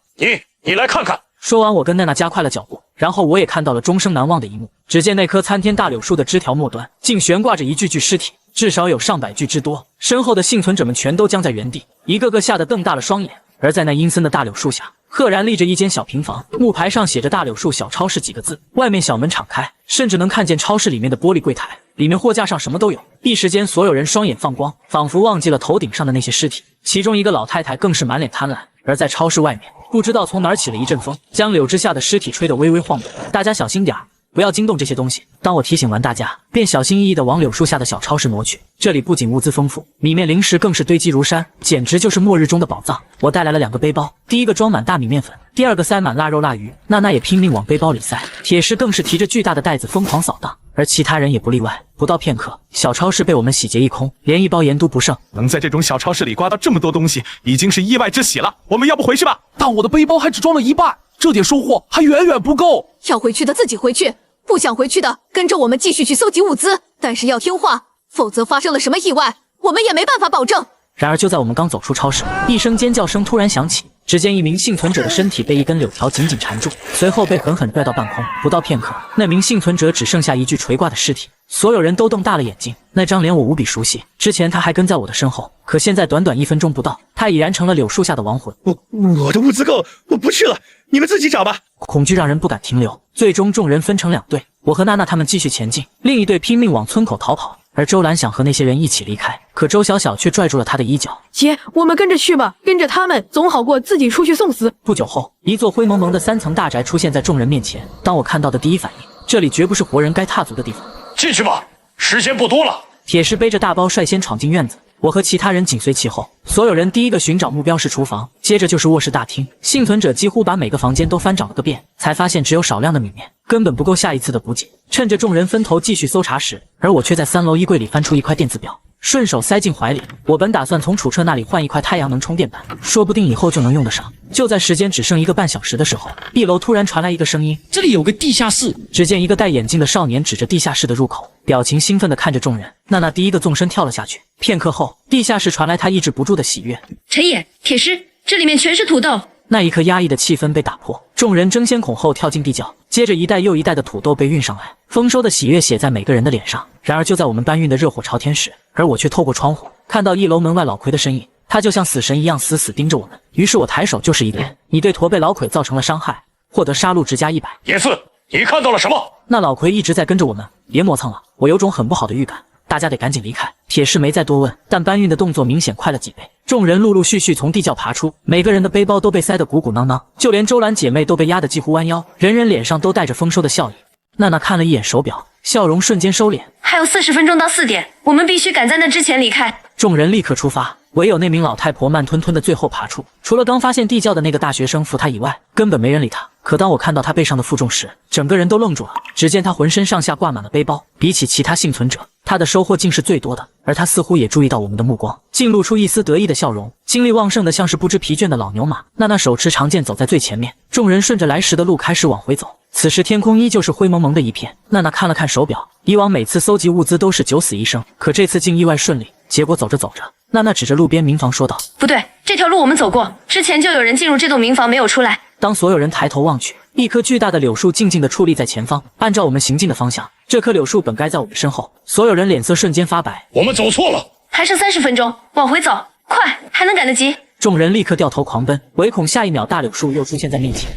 你来看看。说完，我跟娜娜加快了脚步，然后我也看到了终生难忘的一幕。只见那棵参天大柳树的枝条末端，竟悬挂着一具具尸体，至少有上百具之多。身后的幸存者们全都僵在原地，一个个吓得瞪大了双眼。而在那阴森的大柳树下，赫然立着一间小平房，木牌上写着大柳树小超市几个字，外面小门敞开，甚至能看见超市里面的玻璃柜台，里面货架上什么都有。一时间，所有人双眼放光，仿佛忘记了头顶上的那些尸体。其中一个老太太更是满脸贪婪。而在超市外面，不知道从哪儿起了一阵风，将柳枝下的尸体吹得微微晃动。大家小心点儿，不要惊动这些东西。当我提醒完大家，便小心翼翼地往柳树下的小超市挪去。这里不仅物资丰富，米面零食更是堆积如山，简直就是末日中的宝藏。我带来了2个背包，第一个装满大米面粉，第二个塞满腊肉腊鱼。娜娜也拼命往背包里塞，铁石更是提着巨大的袋子疯狂扫荡，而其他人也不例外。不到片刻，小超市被我们洗劫一空，连一包盐都不剩。能在这种小超市里刮到这么多东西，已经是意外之喜了。我们要不回去吧？但我的背包还只装了一半，这点收获还远远不够。要回去的自己回去，不想回去的跟着我们继续去搜集物资，但是要听话，否则发生了什么意外，我们也没办法保证。然而就在我们刚走出超市，一声尖叫声突然响起，只见一名幸存者的身体被一根柳条紧紧缠住，随后被狠狠拽到半空。不到片刻，那名幸存者只剩下一具垂挂的尸体。所有人都瞪大了眼睛，那张脸我无比熟悉，之前他还跟在我的身后，可现在短短1分钟不到，他已然成了柳树下的亡魂。我的物资够，我不去了，你们自己找吧。恐惧让人不敢停留，最终众人分成2队，我和娜娜他们继续前进，另一队拼命往村口逃跑。而周兰想和那些人一起离开，可周小小却拽住了她的衣角。姐，我们跟着去吧，跟着他们总好过自己出去送死。不久后，一座灰蒙蒙的3层大宅出现在众人面前。当我看到的第一反应，这里绝不是活人该踏足的地方。进去吧，时间不多了。铁石背着大包率先闯进院子，我和其他人紧随其后。所有人第一个寻找目标是厨房，接着就是卧室大厅。幸存者几乎把每个房间都翻找了个遍，才发现只有少量的米面，根本不够下一次的补给。趁着众人分头继续搜查时，而我却在3楼衣柜里翻出一块电子表，顺手塞进怀里。我本打算从楚彻那里换一块太阳能充电板，说不定以后就能用得上。就在时间只剩1个半小时的时候，1楼突然传来一个声音：这里有个地下室。只见一个戴眼镜的少年指着地下室的入口，表情兴奋地看着众人。娜娜第一个纵身跳了下去。片刻后，地下室传来他抑制不住的喜悦。陈野，铁狮，这里面全是土豆。那一刻压抑的气氛被打破，众人争先恐后跳进地窖，接着一袋又一袋的土豆被运上来，丰收的喜悦写在每个人的脸上。然而就在我们搬运的热火朝天时，而我却透过窗户看到1楼门外老奎的身影，他就像死神一样死死盯着我们。于是我抬手就是一点，你对驼背老奎造成了伤害，获得杀戮值加100。野四，你看到了什么？那老奎一直在跟着我们，别磨蹭了，我有种很不好的预感。大家得赶紧离开。铁士没再多问，但搬运的动作明显快了几倍。众人陆陆续续从地窖爬出，每个人的背包都被塞得鼓鼓囊囊，就连周兰姐妹都被压得几乎弯腰，人人脸上都带着丰收的笑意。娜娜看了一眼手表，笑容瞬间收敛。还有40分钟到4点，我们必须赶在那之前离开。众人立刻出发，唯有那名老太婆慢吞吞的最后爬出。除了刚发现地窖的那个大学生扶她以外，根本没人理她。可当我看到她背上的负重时，整个人都愣住了。只见她浑身上下挂满了背包，比起其他幸存者，她的收获竟是最多的。而她似乎也注意到我们的目光，竟露出一丝得意的笑容，精力旺盛的像是不知疲倦的老牛马。娜娜手持长剑走在最前面，众人顺着来时的路开始往回走。此时天空依旧是灰蒙蒙的一片。娜娜看了看手表，以往每次搜集物资都是9死1生，可这次竟意外顺利。结果走着走着，娜娜指着路边民房说道：“不对，这条路我们走过，之前就有人进入这栋民房没有出来。”当所有人抬头望去，一棵巨大的柳树静静地矗立在前方，按照我们行进的方向，这棵柳树本该在我们身后。所有人脸色瞬间发白。我们走错了，还剩30分钟，往回走，快，还能赶得及。众人立刻掉头狂奔，唯恐下一秒大柳树又出现在面前。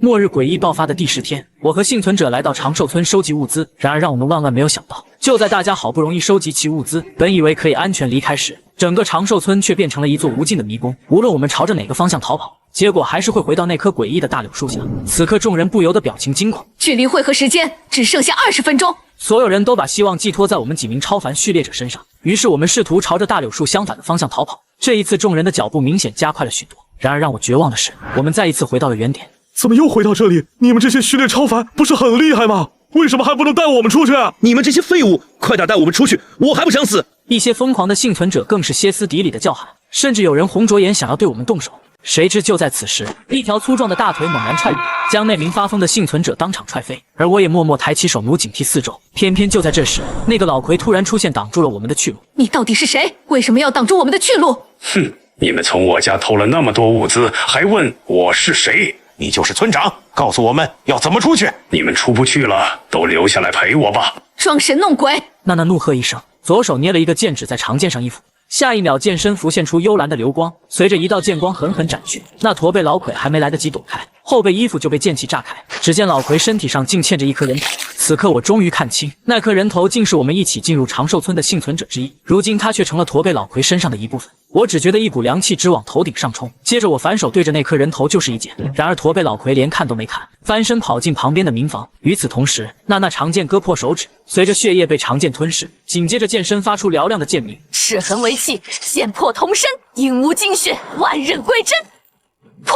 末日诡异爆发的第10天，我和幸存者来到长寿村收集物资。然而让我们万万没有想到，就在大家好不容易收集齐物资，本以为可以安全离开时，整个长寿村却变成了一座无尽的迷宫。无论我们朝着哪个方向逃跑，结果还是会回到那棵诡异的大柳树下。此刻众人不由得表情惊恐，距离汇合时间只剩下20分钟。所有人都把希望寄托在我们几名超凡序列者身上，于是我们试图朝着大柳树相反的方向逃跑。这一次众人的脚步明显加快了许多。然而让我绝望的是，我们再一次回到了原点。怎么又回到这里？你们这些序列超凡不是很厉害吗？为什么还不能带我们出去？你们这些废物，快点带我们出去，我还不想死！一些疯狂的幸存者更是歇斯底里的叫喊，甚至有人红着眼想要对我们动手。谁知就在此时，一条粗壮的大腿猛然踹过，将那名发疯的幸存者当场踹飞。而我也默默抬起手弩警惕四周。偏偏就在这时，那个老魁突然出现，挡住了我们的去路。你到底是谁？为什么要挡住我们的去路？哼，你们从我家偷了那么多物资，还问我是谁？你就是村长，告诉我们要怎么出去。你们出不去了，都留下来陪我吧。装神弄鬼！娜娜怒喝一声，左手捏了一个剑指在长剑上一抚，下一秒剑身浮现出幽蓝的流光，随着一道剑光狠狠斩去。那驼背老魁还没来得及躲开，后背衣服就被剑气炸开。只见老魁身体上竟嵌着一颗人头。此刻我终于看清，那颗人头竟是我们一起进入长寿村的幸存者之一。如今他却成了驼背老魁身上的一部分。我只觉得一股凉气直往头顶上冲，接着我反手对着那颗人头就是一剑。然而驼背老魁连看都没看，翻身跑进旁边的民房。与此同时，娜娜长剑割破手指，随着血液被长剑吞噬，紧接着剑身发出嘹亮的剑鸣：赤痕为器，剑破铜身，阴无精血，万仞归真。破！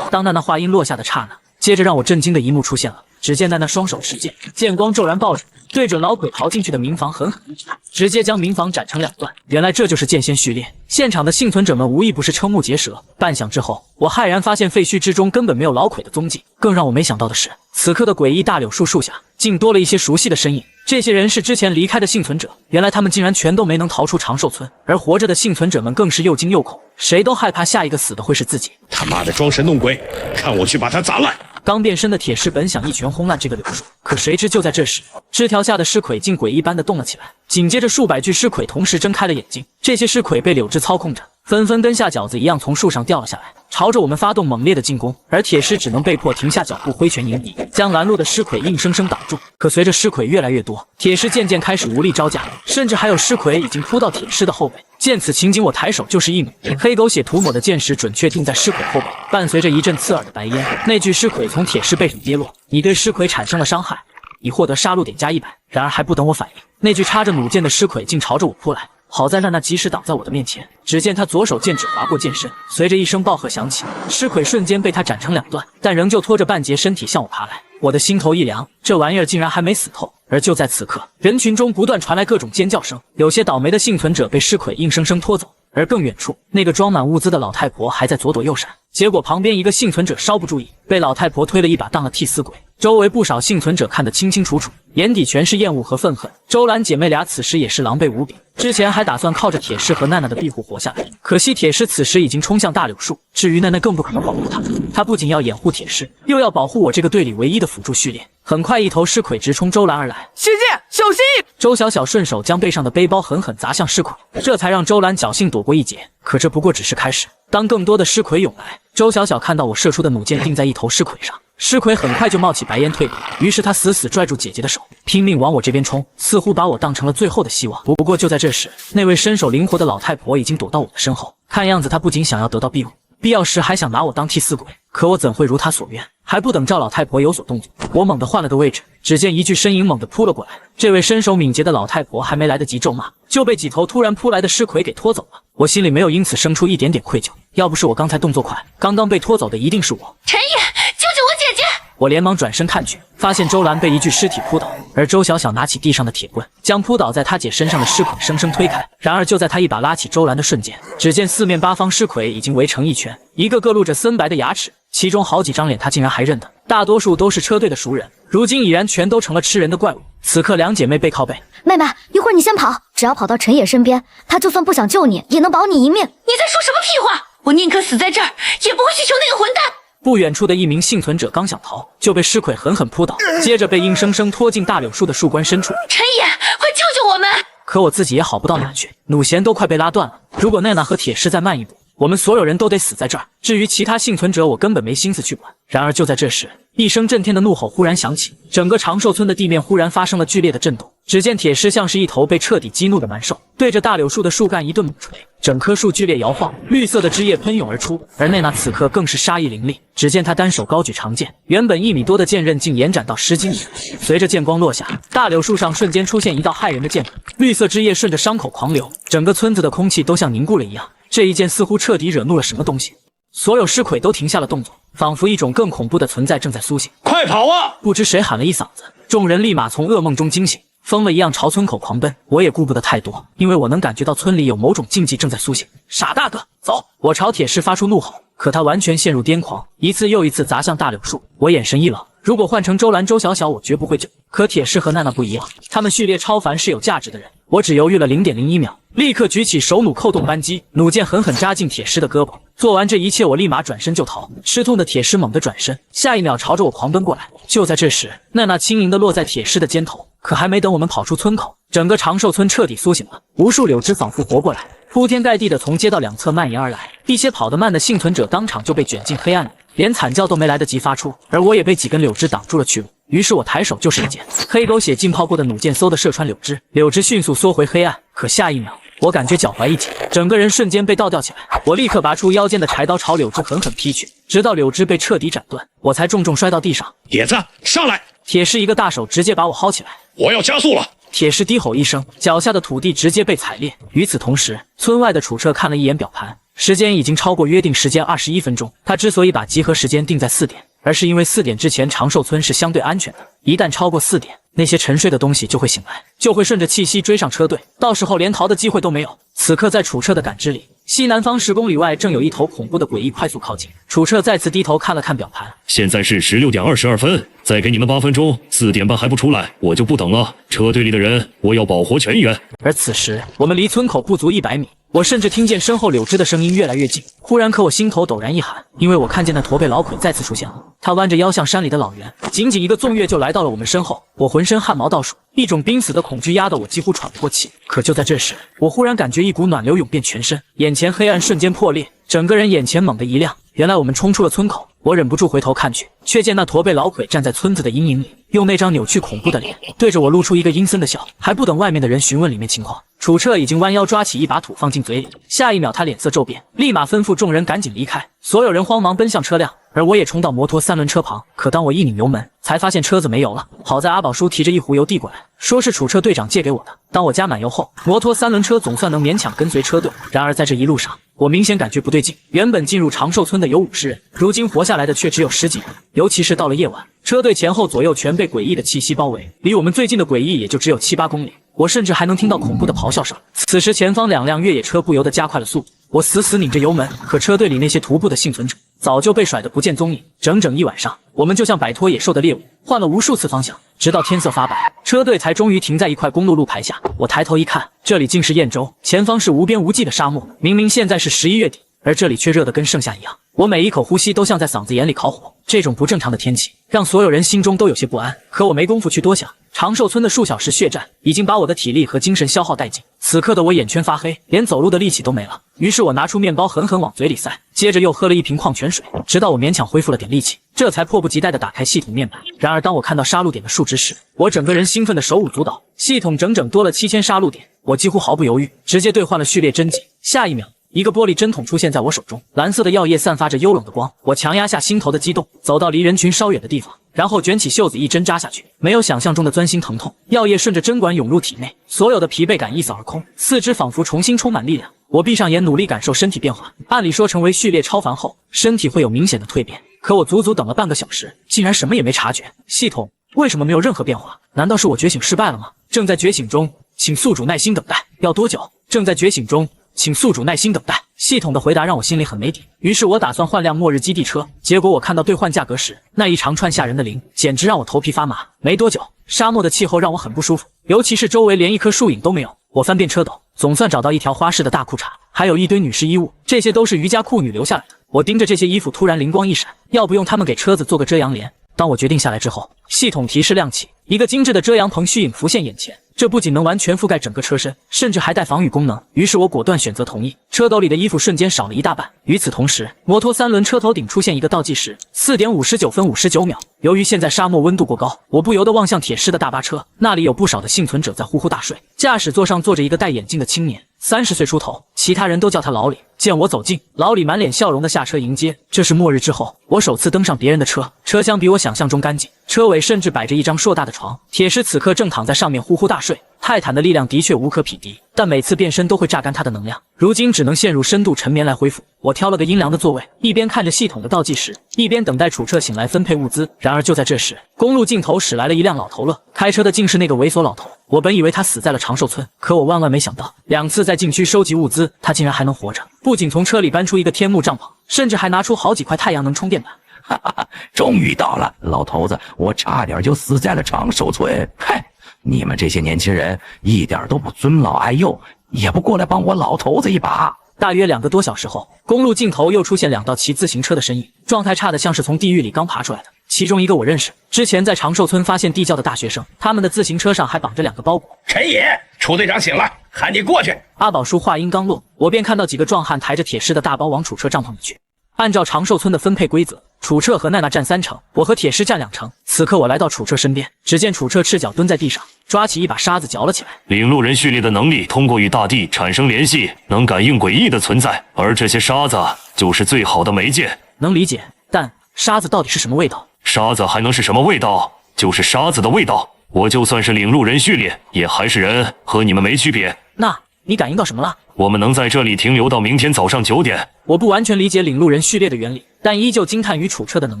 当娜娜话音落下的刹那，接着让我震惊的一幕出现了。只见娜娜双手持剑，剑光骤然爆着，对准老魁逃进去的民房狠狠一斩，直接将民房斩成2段。原来这就是剑仙序列。现场的幸存者们无一不是瞠目结舌。半晌之后，我骇然发现废墟之中根本没有老魁的踪迹。更让我没想到的是，此刻的诡异大柳树树下竟多了一些熟悉的身影。这些人是之前离开的幸存者，原来他们竟然全都没能逃出长寿村，而活着的幸存者们更是又惊又恐，谁都害怕下一个死的会是自己。他妈的装神弄鬼，看我去把他砸烂！刚变身的铁狮本想一拳轰烂这个柳树，可谁知就在这时，枝条下的尸魁竟鬼一般的动了起来。紧接着数百具尸魁同时睁开了眼睛，这些尸魁被柳枝操控着，纷纷跟下饺子一样从树上掉了下来，朝着我们发动猛烈的进攻。而铁狮只能被迫停下脚步，挥拳迎敌，将拦路的尸魁硬生生挡住。可随着尸魁越来越多，铁狮渐渐开始无力招架，甚至还有尸魁已经扑到铁狮的后背。见此情景，我抬手就是一弩，黑狗血涂抹的箭矢准确定在尸魁后背，伴随着一阵刺耳的白烟，那具尸魁从铁狮背上跌落。你对尸魁产生了伤害，已获得杀戮点加100。然而还不等我反应，那具插着弩箭的尸魁竟朝着我扑来。好在娜娜及时挡在我的面前，只见他左手剑指划过剑身，随着一声爆喝响起，尸魁瞬间被他斩成2段，但仍旧拖着半截身体向我爬来。我的心头一凉，这玩意儿竟然还没死透。而就在此刻，人群中不断传来各种尖叫声，有些倒霉的幸存者被尸魁硬生生拖走。而更远处，那个装满物资的老太婆还在左躲右闪，结果旁边一个幸存者稍不注意，被老太婆推了一把当了替死鬼。周围不少幸存者看得清清楚楚，眼底全是厌恶和愤恨。周兰姐妹俩此时也是狼狈无比，之前还打算靠着铁狮和娜娜的庇护活下来，可惜铁狮此时已经冲向大柳树，至于娜娜更不可能保护她。她不仅要掩护铁狮，又要保护我这个队里唯一的辅助序列。很快，一头尸魁直冲周兰而来，学姐小心！周小小顺手将背上的背包狠狠砸向尸魁，这才让周兰侥幸躲过一劫。可这不过只是开始，当更多的尸魁涌来，周小小看到我射出的弩箭定在一头尸魁上，尸魁很快就冒起白烟退避，于是他死死拽住姐姐的手，拼命往我这边冲，似乎把我当成了最后的希望。不过就在这时，那位身手灵活的老太婆已经躲到我的身后，看样子她不仅想要得到庇护，必要时还想拿我当替死鬼。可我怎会如他所愿？还不等赵老太婆有所动作，我猛地换了个位置，只见一具身影猛地扑了过来。这位身手敏捷的老太婆还没来得及咒骂，就被几头突然扑来的尸魁给拖走了。我心里没有因此生出一点点愧疚，要不是我刚才动作快，刚刚被拖走的一定是我。陈野，救救我姐姐！我连忙转身看去，发现周兰被一具尸体扑倒，而周小小拿起地上的铁棍，将扑倒在她姐身上的尸魁生生推开。然而就在她一把拉起周兰的瞬间，只见四面八方尸魁已经围成一圈，一个个露着森白的牙齿，其中好几张脸她竟然还认得，大多数都是车队的熟人，如今已然全都成了吃人的怪物。此刻两姐妹背靠背，妹妹，一会儿你先跑，只要跑到陈野身边，他就算不想救你，也能保你一命。你在说什么屁话？我宁可死在这儿，也不会去救那个混蛋。不远处的一名幸存者刚想逃，就被尸魁狠狠扑倒，接着被硬生生拖进大柳树的树冠深处。陈野，快救救我们！可我自己也好不到哪去，弩弦都快被拉断了。如果奈娜和铁狮再慢一步，我们所有人都得死在这儿。至于其他幸存者，我根本没心思去管。然而就在这时，一声震天的怒吼忽然响起，整个长寿村的地面忽然发生了剧烈的震动。只见铁狮像是一头被彻底激怒的蛮兽，对着大柳树的树干一顿猛锤，整棵树剧烈摇晃，绿色的枝叶喷涌而出。而奈娜此刻更是杀意凌厉，只见她单手高举长剑，原本1米多的剑刃竟延展到10几米。随着剑光落下，大柳树上瞬间出现一道骇人的剑痕，绿色枝叶顺着伤口狂流，整个村子的空气都像凝固了一样。这一剑似乎彻底惹怒了什么东西，所有尸魁都停下了动作，仿佛一种更恐怖的存在正在苏醒。快跑啊！不知谁喊了一嗓子，众人立马从噩梦中惊醒，疯了一样朝村口狂奔。我也顾不得太多，因为我能感觉到村里有某种禁忌正在苏醒。傻大个，走！我朝铁狮发出怒吼，可他完全陷入癫狂，一次又一次砸向大柳树。我眼神一冷，如果换成周兰、周小小，我绝不会救。可铁狮和娜娜不一样，他们序列超凡，是有价值的人。我只犹豫了0.01秒，立刻举起手弩扣动扳机，弩箭狠狠扎进铁狮的胳膊。做完这一切，我立马转身就逃。吃痛的铁狮猛地转身，下一秒朝着我狂奔过来。就在这时，娜娜轻盈地落在铁狮的肩头。可还没等我们跑出村口，整个长寿村彻底苏醒了，无数柳枝仿佛活过来，铺天盖地的从街道两侧蔓延而来。一些跑得慢的幸存者当场就被卷进黑暗里，连惨叫都没来得及发出，而我也被几根柳枝挡住了去路。于是我抬手就是一箭，黑狗血浸泡过的弩箭嗖地射穿柳枝，柳枝迅速缩回黑暗。可下一秒，我感觉脚踝一紧，整个人瞬间被倒吊起来。我立刻拔出腰间的柴刀，朝柳枝狠狠劈去，直到柳枝被彻底斩断，我才重重摔到地上。野子，上来！铁狮一个大手直接把我薅起来，我要加速了！铁狮低吼一声，脚下的土地直接被踩裂。与此同时，村外的楚彻看了一眼表盘，时间已经超过约定时间21分钟。他之所以把集合时间定在4点，而是因为4点之前长寿村是相对安全的，一旦超过4点，那些沉睡的东西就会醒来，就会顺着气息追上车队，到时候连逃的机会都没有。此刻在楚彻的感知里，西南方10公里外正有一头恐怖的诡异快速靠近。楚彻再次低头看了看表盘，现在是16点22分，再给你们8分钟，4点半还不出来，我就不等了。车队里的人，我要保活全员。而此时，我们离村口不足100米。我甚至听见身后柳枝的声音越来越近，忽然可我心头陡然一寒，因为我看见那驼背老鬼再次出现了。他弯着腰向山里的老猿，仅仅一个纵跃就来到了我们身后。我浑身汗毛倒竖，一种濒死的恐惧压得我几乎喘不过气。可就在这时，我忽然感觉一股暖流涌遍全身，眼前黑暗瞬间破裂，整个人眼前猛地一亮。原来我们冲出了村口，我忍不住回头看去，却见那驼背老鬼站在村子的阴影里，用那张扭曲恐怖的脸对着我露出一个阴森的笑。还不等外面的人询问里面情况，楚彻已经弯腰抓起一把土放进嘴里，下一秒他脸色骤变，立马吩咐众人赶紧离开。所有人慌忙奔向车辆，而我也冲到摩托3轮车旁。可当我一拧油门，才发现车子没油了。好在阿宝叔提着一壶油递过来，说是楚彻队长借给我的。当我加满油后，摩托3轮车总算能勉强跟随车队。然而在这一路上，我明显感觉不对劲。原本进入长寿村的有50人，如今活下来的却只有10几人。尤其是到了夜晚，车队前后左右全被诡异的气息包围，离我们最近的诡异也就只有7、8公里。我甚至还能听到恐怖的咆哮声。此时前方2辆越野车不由得加快了速度，我死死拧着油门，可车队里那些徒步的幸存者早就被甩得不见踪影。整整一晚上，我们就像摆脱野兽的猎物，换了无数次方向，直到天色发白，车队才终于停在一块公路路牌下。我抬头一看，这里竟是燕州，前方是无边无际的沙漠。明明现在是11月底，而这里却热得跟盛夏一样，我每一口呼吸都像在嗓子眼里烤火。这种不正常的天气让所有人心中都有些不安，可我没工夫去多想。长寿村的数小时血战已经把我的体力和精神消耗殆尽，此刻的我眼圈发黑，连走路的力气都没了。于是我拿出面包狠狠往嘴里塞，接着又喝了一瓶矿泉水，直到我勉强恢复了点力气，这才迫不及待地打开系统面板。然而当我看到杀戮点的数值时，我整个人兴奋的手舞足蹈。系统整整多了7000杀戮点，我几乎毫不犹豫直接兑换了序列真迹。下一秒一个玻璃针筒出现在我手中，蓝色的药液散发着幽冷的光。我强压下心头的激动，走到离人群稍远的地方，然后卷起袖子一针扎下去。没有想象中的钻心疼痛，药液顺着针管涌入体内，所有的疲惫感一扫而空，四肢仿佛重新充满力量。我闭上眼，努力感受身体变化。按理说，成为序列超凡后，身体会有明显的蜕变，可我足足等了半个小时，竟然什么也没察觉。系统为什么没有任何变化？难道是我觉醒失败了吗？正在觉醒中，请宿主耐心等待。要多久？正在觉醒中，请宿主耐心等待。系统的回答让我心里很没底，于是我打算换辆末日基地车。结果我看到兑换价格时，那一长串吓人的零，简直让我头皮发麻。没多久，沙漠的气候让我很不舒服，尤其是周围连一棵树影都没有。我翻遍车斗，总算找到一条花式的大裤衩，还有一堆女士衣物，这些都是瑜伽裤女留下来的。我盯着这些衣服，突然灵光一闪，要不用它们给车子做个遮阳帘？当我决定下来之后，系统提示亮起，一个精致的遮阳棚虚影浮现眼前。这不仅能完全覆盖整个车身，甚至还带防雨功能。于是我果断选择同意。车斗里的衣服瞬间少了一大半。与此同时，摩托三轮车头顶出现一个倒计时，4点59分59秒。由于现在沙漠温度过高，我不由得望向铁狮的大巴车，那里有不少的幸存者在呼呼大睡。驾驶座上坐着一个戴眼镜的青年，30岁出头，其他人都叫他老李。见我走近，老李满脸笑容的下车迎接。这是末日之后，我首次登上别人的车，车厢比我想象中干净，车尾甚至摆着一张硕大的床，铁狮此刻正躺在上面呼呼大睡。泰坦的力量的确无可匹敌，但每次变身都会榨干他的能量，如今只能陷入深度沉眠来恢复。我挑了个阴凉的座位，一边看着系统的倒计时，一边等待楚彻醒来分配物资。然而就在这时，公路尽头驶来了一辆老头乐，开车的竟是那个猥琐老头。我本以为他死在了长寿村，可我万万没想到，2次在禁区收集物资，他竟然还能活着。不仅从车里搬出一个天幕帐篷，甚至还拿出好几块太阳能充电板。哈哈，终于到了，老头子，我差点就死在了长寿村。嗨，你们这些年轻人一点都不尊老爱幼，也不过来帮我老头子一把。大约2个多小时后，公路尽头又出现2道骑自行车的身影，状态差的像是从地狱里刚爬出来的。其中一个我认识，之前在长寿村发现地窖的大学生，他们的自行车上还绑着2个包裹。陈野，楚队长醒了，喊你过去。阿宝叔话音刚落，我便看到几个壮汉抬着铁狮的大包往楚彻帐篷里去。按照长寿村的分配规则，楚彻和奈娜占3成，我和铁狮占2成。此刻我来到楚彻身边，只见楚彻赤脚蹲在地上，抓起一把沙子嚼了起来。领路人序列的能力通过与大地产生联系，能感应诡异的存在，而这些沙子就是最好的媒介。能理解，但沙子到底是什么味道？沙子还能是什么味道？就是沙子的味道。我就算是领路人序列，也还是人，和你们没区别。那你感应到什么了？我们能在这里停留到明天早上9点。我不完全理解领路人序列的原理，但依旧惊叹于楚彻的能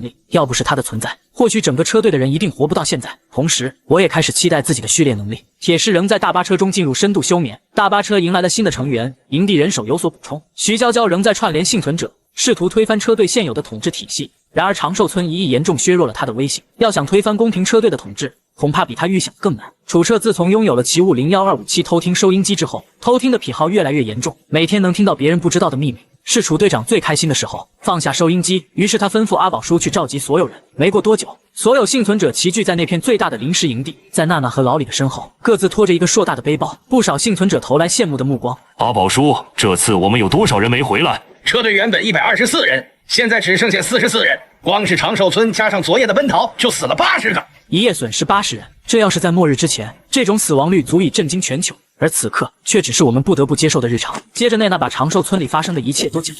力。要不是他的存在，或许整个车队的人一定活不到现在。同时，我也开始期待自己的序列能力。铁狮仍在大巴车中进入深度休眠，大巴车迎来了新的成员，营地人手有所补充。徐娇娇仍在串联幸存者，试图推翻车队现有的统治体系。然而长寿村一役严重削弱了他的威信，要想推翻宫廷车队的统治，恐怕比他预想更难。楚彻自从拥有了奇物012武器偷听收音机之后，偷听的癖好越来越严重，每天能听到别人不知道的秘密，是楚队长最开心的时候。放下收音机，于是他吩咐阿宝叔去召集所有人。没过多久，所有幸存者齐聚在那片最大的临时营地，在娜娜和老李的身后，各自拖着一个硕大的背包，不少幸存者投来羡慕的目光。阿宝叔，这次我们有多少人没回来？车队原本124人，现在只剩下44人，光是长寿村加上昨夜的奔逃，就死了80个。一夜损失80人，这要是在末日之前，这种死亡率足以震惊全球。而此刻却只是我们不得不接受的日常。接着奈娜把长寿村里发生的一切都讲。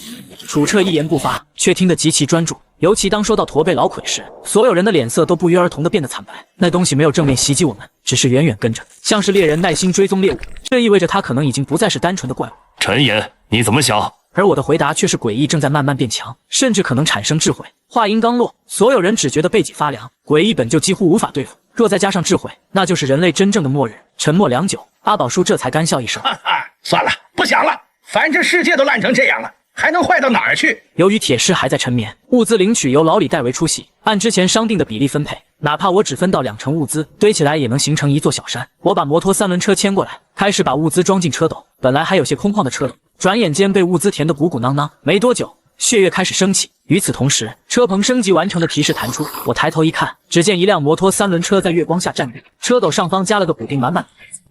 楚彻一言不发，却听得极其专注。尤其当说到驼背老魁时，所有人的脸色都不约而同地变得惨白。那东西没有正面袭击我们，只是远远跟着，像是猎人耐心追踪猎物。这意味着他可能已经不再是单纯的怪物。陈岩，你怎么想？而我的回答却是诡异正在慢慢变强，甚至可能产生智慧。话音刚落，所有人只觉得背脊发凉。诡异本就几乎无法对付，若再加上智慧，那就是人类真正的末日。沉默良久，阿宝叔这才干笑一声：哈哈，算了，不想了，反正世界都烂成这样了，还能坏到哪儿去？由于铁狮还在沉眠，物资领取由老李代为出席，按之前商定的比例分配，哪怕我只分到2成物资，堆起来也能形成一座小山。我把摩托3轮车牵过来，开始把物资装进车斗。本来还有些空旷的车斗，转眼间被物资填得鼓鼓囊囊。没多久，血液开始升起。与此同时，车棚升级完成的提示弹出，我抬头一看，只见一辆摩托3轮车在月光下站立，车斗上方加了个补丁满满，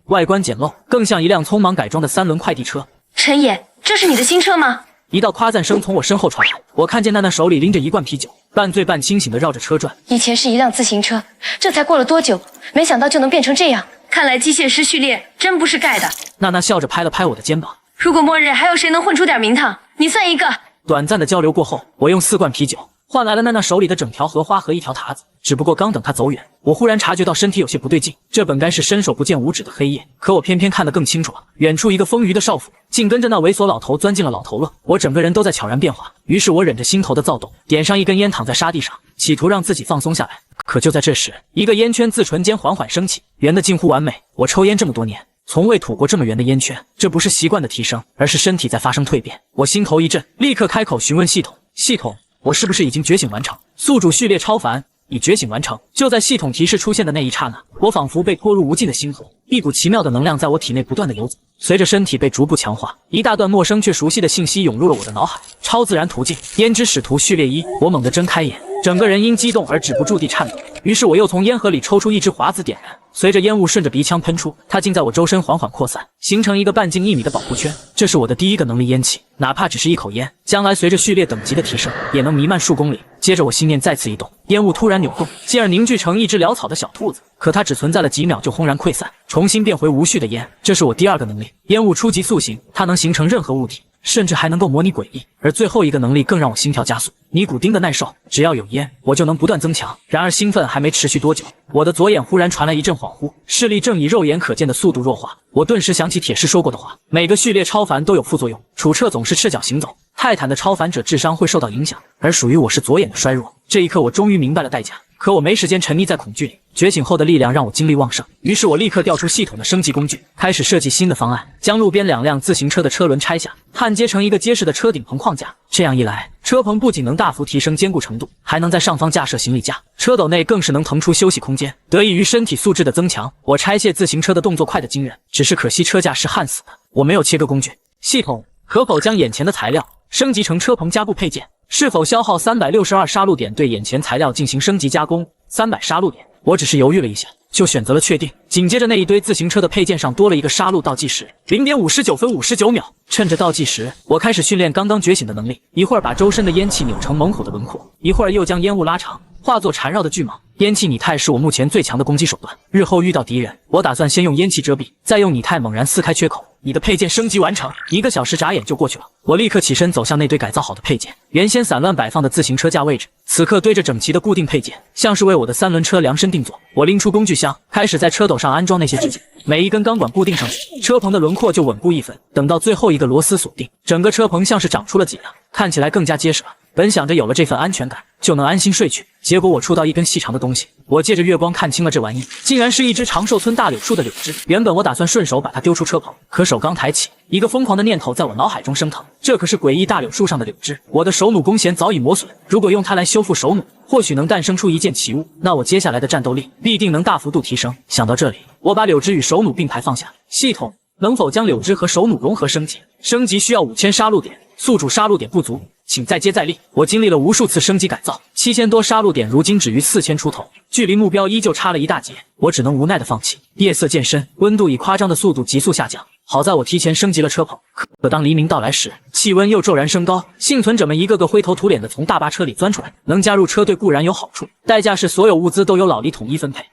外观简陋，更像一辆匆忙改装的3轮快递车。陈野，这是你的新车吗？一道夸赞声从我身后传来，我看见娜娜手里拎着一罐啤酒，半醉半清醒地绕着车转。以前是一辆自行车，这才过了多久，没想到就能变成这样。看来机械师序列真不是盖的。娜娜笑着拍了拍我的肩膀。如果末日还有谁能混出点名堂，你算一个。短暂的交流过后，我用4罐啤酒换来了娜娜手里的整条荷花和一条塔子。只不过刚等她走远，我忽然察觉到身体有些不对劲。这本该是伸手不见五指的黑夜，可我偏偏看得更清楚了。远处一个丰腴的少妇，竟跟着那猥琐老头钻进了老头乐。我整个人都在悄然变化，于是我忍着心头的躁动，点上一根烟，躺在沙地上，企图让自己放松下来。可就在这时，一个烟圈自唇间缓缓升起，圆得近乎完美。我抽烟这么多年，从未吐过这么圆的烟圈，这不是习惯的提升，而是身体在发生蜕变。我心头一震，立刻开口询问系统：系统，我是不是已经觉醒完成？宿主序列超凡，已觉醒完成。就在系统提示出现的那一刹那，我仿佛被拖入无尽的星河，一股奇妙的能量在我体内不断的游走。随着身体被逐步强化，一大段陌生却熟悉的信息涌入了我的脑海。超自然途径，胭脂使徒序列1。我猛地睁开眼，整个人因激动而止不住地颤抖。于是我又从烟盒里抽出一支华子点燃，随着烟雾顺着鼻腔喷出，它竟在我周身缓缓扩散，形成一个半径1米的保护圈。这是我的第一个能力烟气，哪怕只是一口烟，将来随着序列等级的提升，也能弥漫数公里。接着我心念再次一动，烟雾突然扭动，进而凝聚成一只潦草的小兔子。可它只存在了几秒就轰然溃散，重新变回无序的烟。这是我第2个能力，烟雾初级塑形，它能形成任何物体，甚至还能够模拟诡异。而最后一个能力更让我心跳加速，尼古丁的耐受，只要有烟，我就能不断增强。然而兴奋还没持续多久，我的左眼忽然传来一阵恍惚，视力正以肉眼可见的速度弱化。我顿时想起铁狮说过的话，每个序列超凡都有副作用。楚彻总是赤脚行走，泰坦的超凡者智商会受到影响，而属于我是左眼的衰弱。这一刻我终于明白了代价，可我没时间沉溺在恐惧里。觉醒后的力量让我精力旺盛，于是我立刻调出系统的升级工具，开始设计新的方案，将路边2辆自行车的车轮拆下，焊接成一个结实的车顶棚框架。这样一来，车棚不仅能大幅提升坚固程度，还能在上方架设行李架，车斗内更是能腾出休息空间。得益于身体素质的增强，我拆卸自行车的动作快得惊人，只是可惜车架是焊死的，我没有切割工具。系统可否将眼前的材料升级成车棚加固配件？是否消耗362杀戮点对眼前材料进行升级加工？300杀戮点。我只是犹豫了一下，就选择了确定。紧接着那一堆自行车的配件上多了一个杀戮倒计时，0点59分59秒。趁着倒计时，我开始训练刚刚觉醒的能力，一会儿把周身的烟气扭成猛虎的轮廓，一会儿又将烟雾拉长，化作缠绕的巨蟒。烟气拟态是我目前最强的攻击手段，日后遇到敌人，我打算先用烟气遮蔽，再用拟态猛然撕开缺口。你的配件升级完成，1个小时眨眼就过去了。我立刻起身走向那堆改造好的配件，原先散乱摆放的自行车架位置，此刻堆着整齐的固定配件，像是为我的3轮车量身定做。我拎出工具箱，开始在车斗上安装那些支架，每一根钢管固定上去，车棚的轮廓就稳固1分。等到最后一个螺丝锁定，整个车棚像是长出了脊梁，看起来更加结实了。本想着有了这份安全感就能安心睡去，结果我触到一根细长的东西，我借着月光看清了这玩意，竟然是一只长寿村大柳树的柳枝。原本我打算顺手把它丢出车棚，可手刚抬起，一个疯狂的念头在我脑海中升腾，这可是诡异大柳树上的柳枝，我的手弩弓弦早已磨损，如果用它来修复手弩，或许能诞生出一件奇物，那我接下来的战斗力必定能大幅度提升。想到这里，我把柳枝与手弩并排放下。系统能否将柳枝和手弩融合升级？升级需要5000杀戮点，宿主杀戮点不足，请再接再厉。我经历了无数次升级改造，7000多杀戮点如今止于4000出头，距离目标依旧差了一大截，我只能无奈的放弃。夜色渐深，温度以夸张的速度急速下降。好在我提前升级了车棚，可当黎明到来时，气温又骤然升高，幸存者们一个个灰头土脸的从大巴车里钻出来。能加入车队固然有好处，代价是所有物资都由老黎统一分配。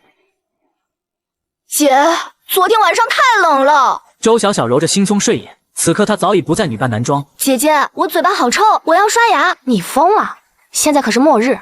姐，昨天晚上太冷了。周小小揉着惺忪睡眼，此刻她早已不再女扮男装。姐姐，我嘴巴好臭，我要刷牙。你疯了？现在可是末日，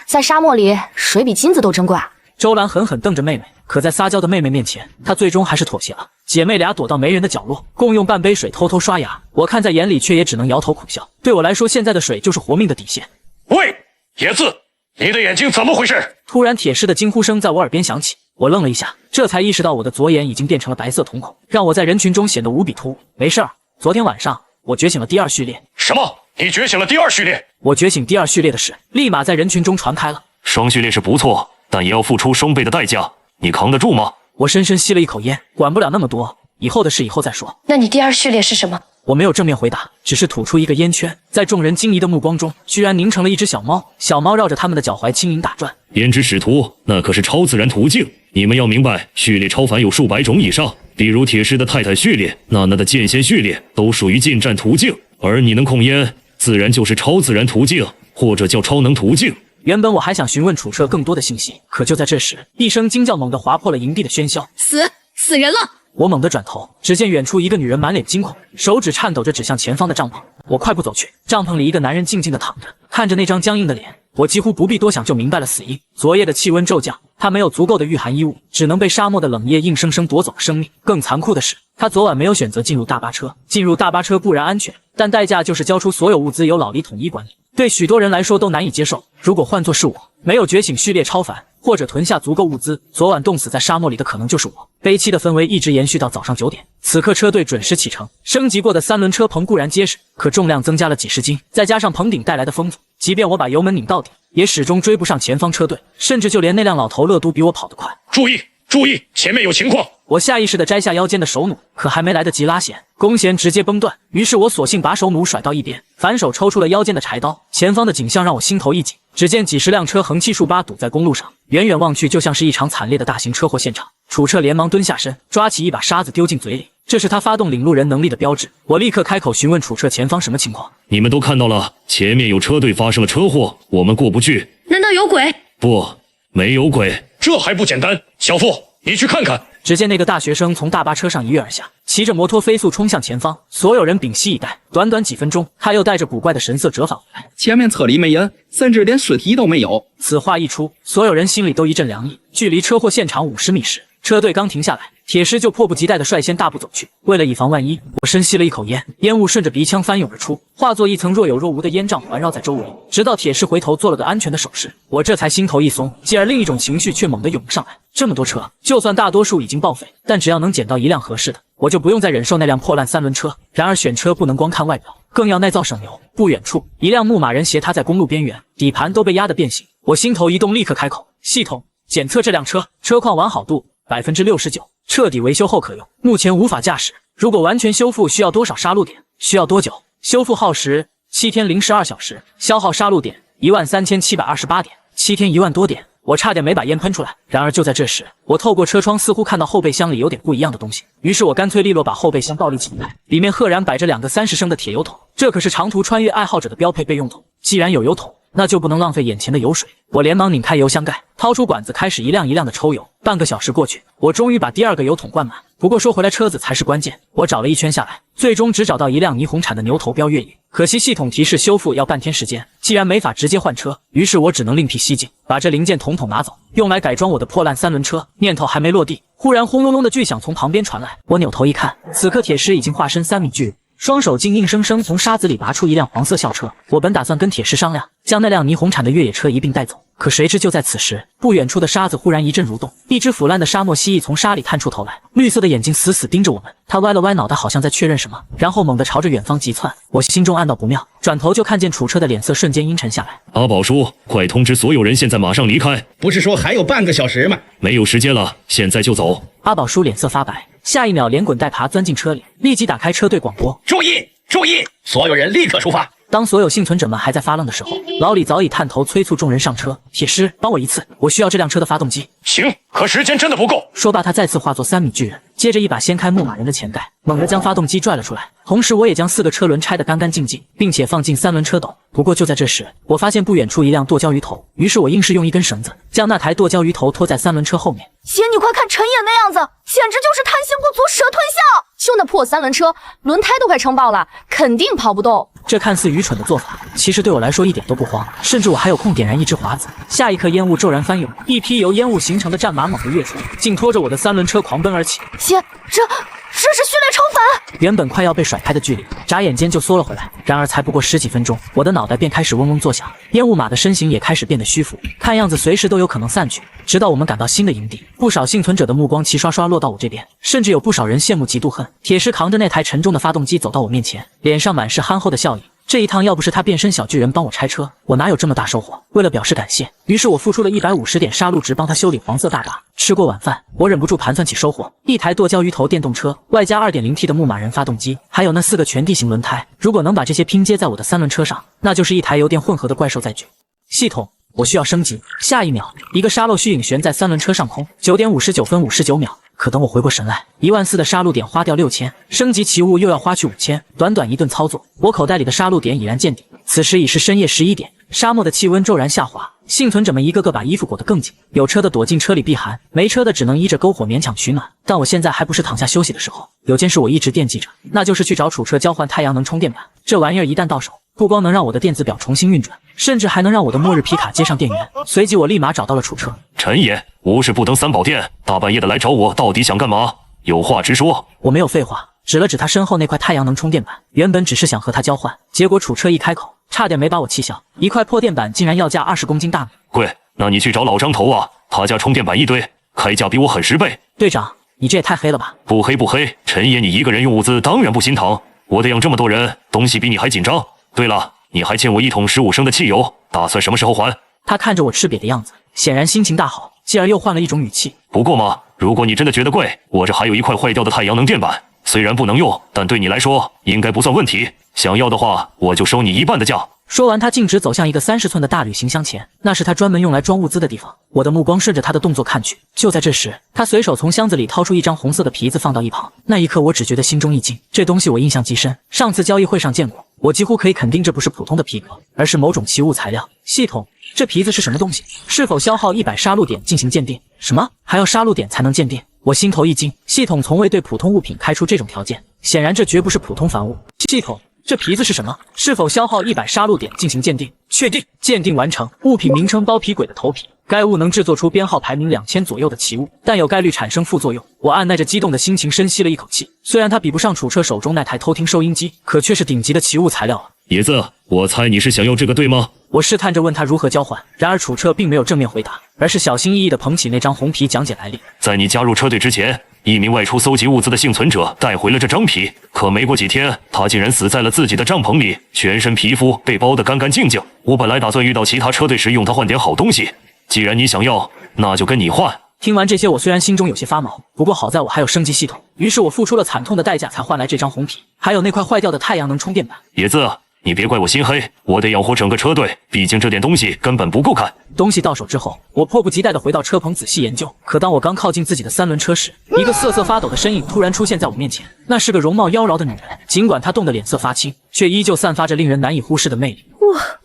在沙漠里水比金子都珍贵。周兰狠狠瞪着妹妹，可在撒娇的妹妹面前，她最终还是妥协了。姐妹俩躲到没人的角落，共用半杯水偷偷刷牙。我看在眼里，却也只能摇头苦笑。对我来说，现在的水就是活命的底线。喂，野子，你的眼睛怎么回事？突然铁狮的惊呼声在我耳边响起，我愣了一下，这才意识到我的左眼已经变成了白色瞳孔，让我在人群中显得无比突兀。没事儿，昨天晚上我觉醒了第2序列。什么？你觉醒了第2序列？我觉醒第2序列的事，立马在人群中传开了。双序列是不错，但也要付出双倍的代价，你扛得住吗？我深深吸了一口烟，管不了那么多，以后的事以后再说。那你第2序列是什么？我没有正面回答，只是吐出一个烟圈，在众人惊疑的目光中，居然凝成了一只小猫。小猫绕着他们的脚踝轻盈打转。胭脂使徒，那可是超自然途径，你们要明白，序列超凡有数百种以上，比如铁狮的泰坦序列，娜娜的剑仙序列，都属于近战途径，而你能控烟，自然就是超自然途径，或者叫超能途径。原本我还想询问楚彻更多的信息，可就在这时，一声惊叫猛地划破了营地的喧嚣。死人了！我猛地转头，只见远处一个女人满脸惊恐，手指颤抖着指向前方的帐篷。我快步走去，帐篷里一个男人静静地躺着，看着那张僵硬的脸，我几乎不必多想就明白了死因。昨夜的气温骤降，他没有足够的御寒衣物，只能被沙漠的冷夜硬生生夺走了生命。更残酷的是，他昨晚没有选择进入大巴车。进入大巴车固然安全，但代价就是交出所有物资由老黎统一管理，对许多人来说都难以接受。如果换作是我，没有觉醒序列超凡，或者囤下足够物资，昨晚冻死在沙漠里的可能就是我。悲凄的氛围一直延续到早上9点。此刻车队准时启程，升级过的3轮车棚固然结实，可重量增加了几十斤，再加上棚顶带来的风阻，即便我把油门拧到底，也始终追不上前方车队，甚至就连那辆老头乐都比我跑得快。注意，注意，前面有情况！我下意识地摘下腰间的手弩，可还没来得及拉弦，弓弦直接崩断。于是我索性把手弩甩到一边，反手抽出了腰间的柴刀。前方的景象让我心头一紧，只见几十辆车横七竖八堵在公路上，远远望去就像是一场惨烈的大型车祸现场。楚彻连忙蹲下身，抓起一把沙子丢进嘴里，这是他发动领路人能力的标志。我立刻开口询问楚彻前方什么情况。你们都看到了，前面有车队发生了车祸，我们过不去。难道有鬼？不，没有鬼。这还不简单？小付，你去看看。只见那个大学生从大巴车上一跃而下，骑着摩托飞速冲向前方，所有人屏息以待。短短几分钟，他又带着古怪的神色折返回来。前面车里没人，甚至连尸体都没有。此话一出，所有人心里都一阵凉意。距离车祸现场50米时，车队刚停下来，铁狮就迫不及待地率先大步走去。为了以防万一，我深吸了一口烟，烟雾顺着鼻腔翻涌而出，化作一层若有若无的烟障环绕在周围，直到铁狮回头做了个安全的手势，我这才心头一松。继而另一种情绪却猛地涌上来，这么多车，就算大多数已经报废，但只要能捡到一辆合适的，我就不用再忍受那辆破烂3轮车。然而选车不能光看外表，更要耐造省油。不远处，一辆牧马人斜塌在公路边缘，底盘都被压得变形。我心头一动，立刻开口：系统检测这辆车，车况完好度69%，彻底维修后可用，目前无法驾驶。如果完全修复需要多少杀戮点？需要多久？修复耗时7天零12小时，消耗杀戮点13728点，7天1万多点。我差点没把烟喷出来。然而就在这时，我透过车窗似乎看到后备箱里有点不一样的东西，于是我干脆利落把后备箱倒立起来，里面赫然摆着2个30升的铁油桶，这可是长途穿越爱好者的标配备用桶。既然有油桶，那就不能浪费眼前的油水。我连忙拧开油箱盖，掏出管子，开始一辆一辆的抽油。半个小时过去，我终于把第2个油桶灌满。不过说回来，车子才是关键。我找了一圈下来，最终只找到一辆霓虹产的牛头标越野，可惜系统提示修复要半天时间。既然没法直接换车，于是我只能另辟蹊径，把这零件统统拿走，用来改装我的破烂3轮车。念头还没落地，忽然轰隆隆的巨响从旁边传来。我扭头一看，此刻铁狮已经化身3米巨人，双手竟硬生生从沙子里拔出一辆黄色校车。我本打算跟铁狮商量，将那辆霓虹产的越野车一并带走，可谁知就在此时，不远处的沙子忽然一阵蠕动，一只腐烂的沙漠蜥蜴从沙里探出头来，绿色的眼睛死死盯着我们。它歪了歪脑袋，好像在确认什么，然后猛地朝着远方急窜。我心中暗道不妙，转头就看见楚车的脸色瞬间阴沉下来。阿宝叔，快通知所有人，现在马上离开。不是说还有半个小时吗？没有时间了，现在就走。阿宝叔脸色发白，下一秒连滚带爬钻进车里，立即打开车队广播：注意，注意，所有人立刻出发。当所有幸存者们还在发愣的时候，老李早已探头催促众人上车。铁狮，帮我一次，我需要这辆车的发动机。行，可时间真的不够。说罢，他再次化作3米巨人，接着一把掀开牧马人的前盖，猛地将发动机拽了出来。同时，我也将4个车轮拆得干干净净，并且放进3轮车斗。不过就在这时，我发现不远处一辆剁椒鱼头，于是我硬是用一根绳子将那台剁椒鱼头拖在3轮车后面。姐，你快看陈野那样子，简直就是弹性不足蛇吞象！就那破3轮车，轮胎都快撑爆了，肯定跑不动。这看似愚蠢的做法，其实对我来说一点都不慌，甚至我还有空点燃一支华子。下一刻，烟雾骤然翻涌，一批由烟雾形成的战马猛地跃出，竟拖着我的3轮车狂奔而起。姐，这是序列超凡！原本快要被甩开的距离，眨眼间就缩了回来。然而才不过10几分钟，我的脑袋便开始嗡嗡作响，烟雾马的身形也开始变得虚浮，看样子随时都有可能散去。直到我们赶到新的营地，不少幸存者的目光齐刷刷落到我这边，甚至有不少人羡慕嫉妒恨。铁狮扛着那台沉重的发动机走到我面前，脸上满是憨厚的笑意。这一趟要不是他变身小巨人帮我拆车，我哪有这么大收获？为了表示感谢，于是我付出了150点杀戮值帮他修理黄色大巴。吃过晚饭，我忍不住盘算起收获：一台剁椒鱼头电动车，外加 2.0T 的牧马人发动机，还有那4个全地形轮胎。如果能把这些拼接在我的3轮车上，那就是一台油电混合的怪兽载具。系统，我需要升级。下一秒，一个沙漏虚影悬在3轮车上空。9点59分59秒。可等我回过神来，14000的杀戮点花掉6000，升级奇物又要花去5000。短短一顿操作，我口袋里的杀戮点已然见底。此时已是深夜11点，沙漠的气温骤然下滑，幸存者们一个个把衣服裹得更紧，有车的躲进车里避寒，没车的只能依着篝火勉强取暖。但我现在还不是躺下休息的时候，有件事我一直惦记着，那就是去找楚彻交换太阳能充电板。这玩意儿一旦到手，不光能让我的电子表重新运转，甚至还能让我的末日皮卡接上电源。随即我立马找到了楚彻。陈爷，无事不登三宝殿，大半夜的来找我，到底想干嘛？有话直说。我没有废话，指了指他身后那块太阳能充电板。原本只是想和他交换，结果楚彻一开口，差点没把我气笑。一块破电板竟然要价20公斤大米，贵。那你去找老张头啊，他家充电板一堆，开价比我狠10倍。队长，你这也太黑了吧？不黑不黑，陈爷你一个人用物资当然不心疼，我得养这么多人，东西比你还紧张。对了，你还欠我1桶15升的汽油，打算什么时候还？他看着我吃瘪的样子，显然心情大好，继而又换了一种语气。不过嘛，如果你真的觉得贵，我这还有一块坏掉的太阳能电板，虽然不能用，但对你来说应该不算问题。想要的话，我就收你1半的价。说完，他径直走向一个30寸的大铝行箱前，那是他专门用来装物资的地方。我的目光顺着他的动作看去，就在这时，他随手从箱子里掏出一张红色的皮子放到一旁。那一刻，我只觉得心中一惊，这东西我印象极深，上次交易会上见过。我几乎可以肯定，这不是普通的皮革，而是某种奇物材料。系统，这皮子是什么东西？是否消耗100杀戮点进行鉴定？什么？还要杀戮点才能鉴定？我心头一惊，系统从未对普通物品开出这种条件，显然这绝不是普通凡物。系统，这皮子是什么？是否消耗100杀戮点进行鉴定？确定，鉴定完成。物品名称：包皮鬼的头皮。该物能制作出编号排名2000左右的奇物，但有概率产生副作用。我按耐着激动的心情深吸了一口气。虽然它比不上楚彻手中那台偷听收音机，可却是顶级的奇物材料啊！爷子，我猜你是想要这个对吗？我试探着问他如何交换，然而楚彻并没有正面回答，而是小心翼翼地捧起那张红皮讲解来历。在你加入车队之前，一名外出搜集物资的幸存者带回了这张皮，可没过几天，他竟然死在了自己的帐篷里，全身皮肤被包得干干净净。我本来打算遇到其他车队时用它换点好东西，既然你想要，那就跟你换。听完这些，我虽然心中有些发毛，不过好在我还有升级系统，于是我付出了惨痛的代价才换来这张红皮，还有那块坏掉的太阳能充电板。爷子，你别怪我心黑，我得养活整个车队，毕竟这点东西根本不够看。东西到手之后，我迫不及待地回到车棚仔细研究。可当我刚靠近自己的3轮车时，一个瑟瑟发抖的身影突然出现在我面前。那是个容貌妖娆的女人，尽管她冻得脸色发青，却依旧散发着令人难以忽视的魅力。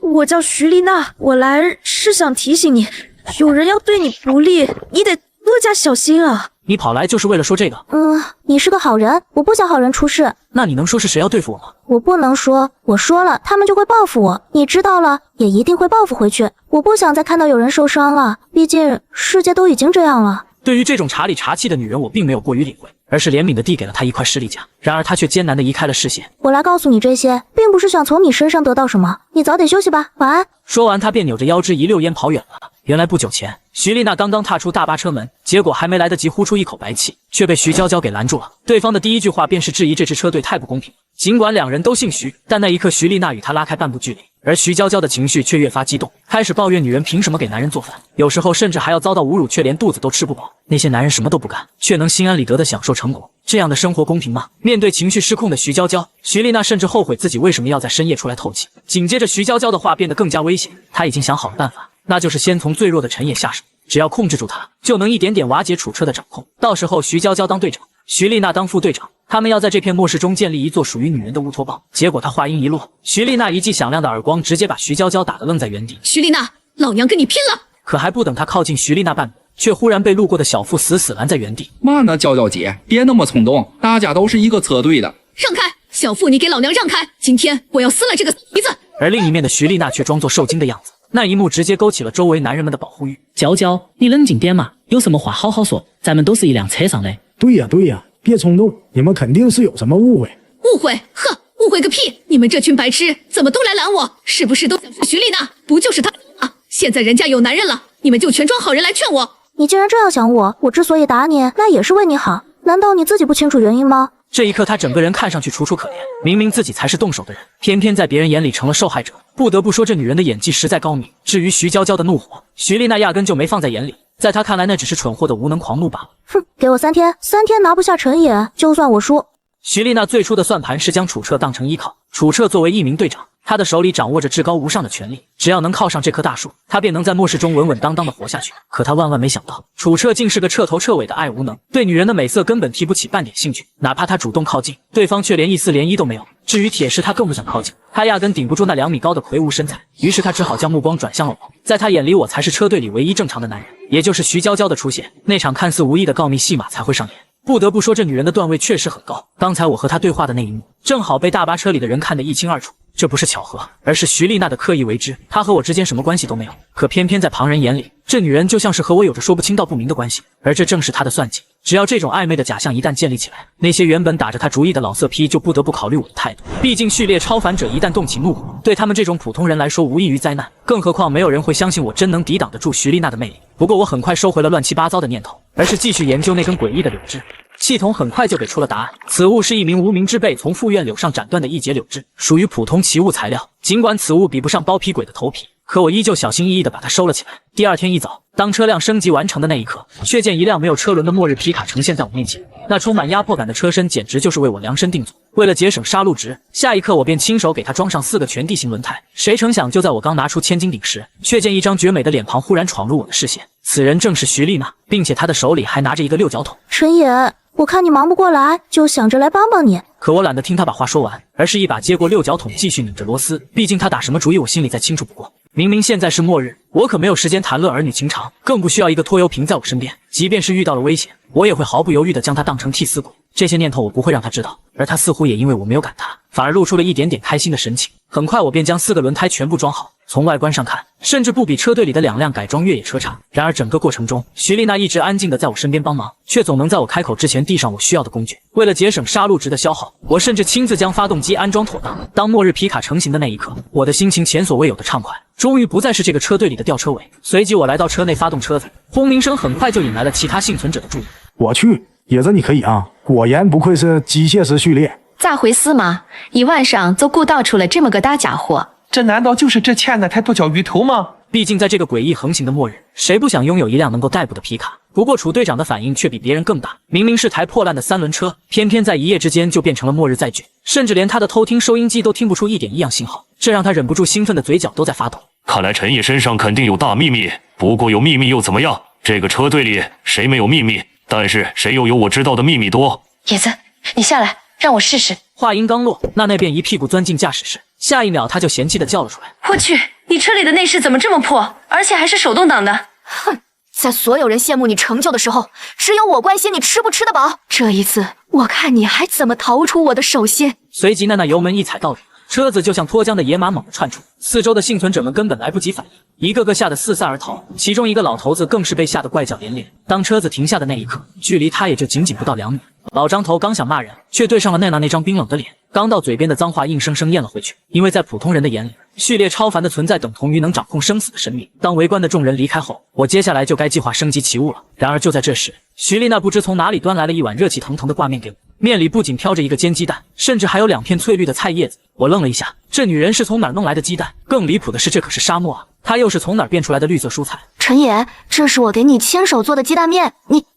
我叫徐丽娜，我来是想提醒你，有人要对你不利，你得多加小心啊。你跑来就是为了说这个？你是个好人，我不想好人出事。那你能说是谁要对付我吗？我不能说，我说了他们就会报复我，你知道了也一定会报复回去。我不想再看到有人受伤了，毕竟世界都已经这样了。对于这种茶里茶气的女人，我并没有过于理会，而是怜悯地递给了她一块士力架。然而她却艰难地移开了视线。我来告诉你这些，并不是想从你身上得到什么，你早点休息吧，晚安。说完，她便扭着腰肢一溜烟跑远了。原来不久前，徐丽娜刚刚踏出大巴车门，结果还没来得及呼出一口白气，却被徐娇娇给拦住了。对方的第一句话便是质疑这支车队太不公平。尽管两人都姓徐，但那一刻徐丽娜与他拉开半步距离，而徐娇娇的情绪却越发激动，开始抱怨女人凭什么给男人做饭，有时候甚至还要遭到侮辱，却连肚子都吃不饱。那些男人什么都不干，却能心安理得地享受成果，这样的生活公平吗？面对情绪失控的徐娇娇，徐丽娜甚至后悔自己为什么要在深夜出来透气。紧接着徐娇娇的话变得更加危险，她已经想好了办法，那就是先从最弱的陈野下手，只要控制住他，就能一点点瓦解楚车的掌控。到时候徐娇娇当队长，徐丽娜当副队长，他们要在这片末世中建立一座属于女人的乌托邦。结果他话音一落，徐丽娜一记响亮的耳光直接把徐娇娇打得愣在原地。徐丽娜，老娘跟你拼了！可还不等他靠近徐丽娜半步，却忽然被路过的小妇死死拦在原地。嘛呢，娇娇姐，别那么冲动，大家都是一个车队的。让开，小妇，你给老娘让开！今天我要撕了这个鼻子！而另一面的徐丽娜却装作受惊的样子。那一幕直接勾起了周围男人们的保护欲。娇娇，你冷静点嘛，有什么话好好说，咱们都是一辆车上的。对呀，别冲动，你们肯定是有什么误会。误会？哼，误会个屁！你们这群白痴怎么都来拦我？是不是都想是徐丽娜？不就是她啊？现在人家有男人了，你们就全装好人来劝我。你既然这样想我之所以打你，那也是为你好，难道你自己不清楚原因吗？这一刻，他整个人看上去楚楚可怜，明明自己才是动手的人，偏偏在别人眼里成了受害者。不得不说，这女人的演技实在高明。至于徐娇娇的怒火，徐丽娜压根就没放在眼里，在她看来，那只是蠢货的无能狂怒罢了。哼，给我3天，3天拿不下陈野，就算我输。徐丽娜最初的算盘是将楚彻当成依靠，楚彻作为一名队长，他的手里掌握着至高无上的权力，只要能靠上这棵大树，他便能在末世中稳稳当当的活下去。可他万万没想到，楚彻竟是个彻头彻尾的爱无能，对女人的美色根本提不起半点兴趣，哪怕他主动靠近，对方却连一丝涟漪都没有。至于铁狮，他更不想靠近，他压根顶不住那2米高的魁梧身材，于是他只好将目光转向了我。在他眼里，我才是车队里唯一正常的男人，也就是徐娇娇的出现，那场看似无意的告密戏码才会上演。不得不说，这女人的段位确实很高。刚才我和她对话的那一幕，正好被大巴车里的人看得一清二楚。这不是巧合，而是徐丽娜的刻意为之。她和我之间什么关系都没有，可偏偏在旁人眼里，这女人就像是和我有着说不清道不明的关系。而这正是她的算计。只要这种暧昧的假象一旦建立起来，那些原本打着她主意的老色批就不得不考虑我的态度。毕竟序列超凡者一旦动起怒火，对他们这种普通人来说无异于灾难。更何况没有人会相信我真能抵挡得住徐丽娜的魅力。不过我很快收回了乱七八糟的念头，而是继续研究那根诡异的柳枝。系统很快就给出了答案，此物是一名无名之辈从富苑柳上斩断的一节柳枝，属于普通奇物材料。尽管此物比不上包皮鬼的头皮，可我依旧小心翼翼地把它收了起来。第二天一早，当车辆升级完成的那一刻，却见一辆没有车轮的末日皮卡呈现在我面前。那充满压迫感的车身简直就是为我量身定做。为了节省杀戮值，下一刻我便亲手给它装上4个全地形轮胎。谁成想，就在我刚拿出千斤顶时，却见一张绝美的脸庞忽然闯入我的视线。此人正是徐丽娜，并且她的手里还拿着一个6角桶。陈野，我看你忙不过来，就想着来帮帮你。可我懒得听他把话说完，而是一把接过6角桶，继续拧着螺丝。毕竟他打什么主意，我心里再清楚不过。明明现在是末日，我可没有时间谈论儿女情长，更不需要一个拖油瓶在我身边。即便是遇到了危险，我也会毫不犹豫地将他当成替死鬼。这些念头我不会让他知道，而他似乎也因为我没有赶他，反而露出了一点点开心的神情。很快我便将4个轮胎全部装好，从外观上看，甚至不比车队里的2辆改装越野车差。然而整个过程中，徐丽娜一直安静地在我身边帮忙，却总能在我开口之前递上我需要的工具。为了节省杀戮值的消耗，我甚至亲自将发动机安装妥当。当末日皮卡成型的那一刻，我的心情前所未有的畅快，终于不再是这个车队里的吊车尾。随即我来到车内发动车子，轰鸣声很快就引来了其他幸存者的注意。我去，野子你可以啊，果然不愧是机械师序列。咋回事嘛？1晚上就鼓捣出了这么个大家伙。这难道就是之前那台独角鱼头吗？毕竟在这个诡异横行的末日，谁不想拥有一辆能够代步的皮卡？不过楚队长的反应却比别人更大，明明是台破烂的3轮车，偏偏在一夜之间就变成了末日载具，甚至连他的偷听收音机都听不出一点异样信号，这让他忍不住兴奋的嘴角都在发抖。看来陈野身上肯定有大秘密，不过有秘密又怎么样？这个车队里谁没有秘密？但是谁又有我知道的秘密多？野子，你下来，让我试试。话音刚落，娜娜便一屁股钻进驾驶室，下一秒她就嫌弃地叫了出来：我去，你车里的内饰怎么这么破，而且还是手动挡的？哼，在所有人羡慕你成就的时候，只有我关心你吃不吃得饱。这一次，我看你还怎么逃出我的手心。随即娜娜油门一踩到底，车子就像脱缰的野马猛地窜出，四周的幸存者们根本来不及反应，一个个吓得四散而逃，其中一个老头子更是被吓得怪叫连连。当车子停下的那一刻，距离他也就仅仅不到2米。老张头刚想骂人，却对上了奈娜那张冰冷的脸，刚到嘴边的脏话硬生生咽了回去。因为在普通人的眼里，序列超凡的存在等同于能掌控生死的神明。当围观的众人离开后，我接下来就该计划升级奇物了。然而就在这时，徐丽娜不知从哪里端来了一碗热气腾腾的挂面给我，面里不仅飘着一个煎鸡蛋，甚至还有2片翠绿的菜叶子。我愣了一下，这女人是从哪儿弄来的鸡蛋？更离谱的是，这可是沙漠啊，她又是从哪儿变出来的绿色蔬菜？陈野，这是我给你亲手做的鸡蛋面，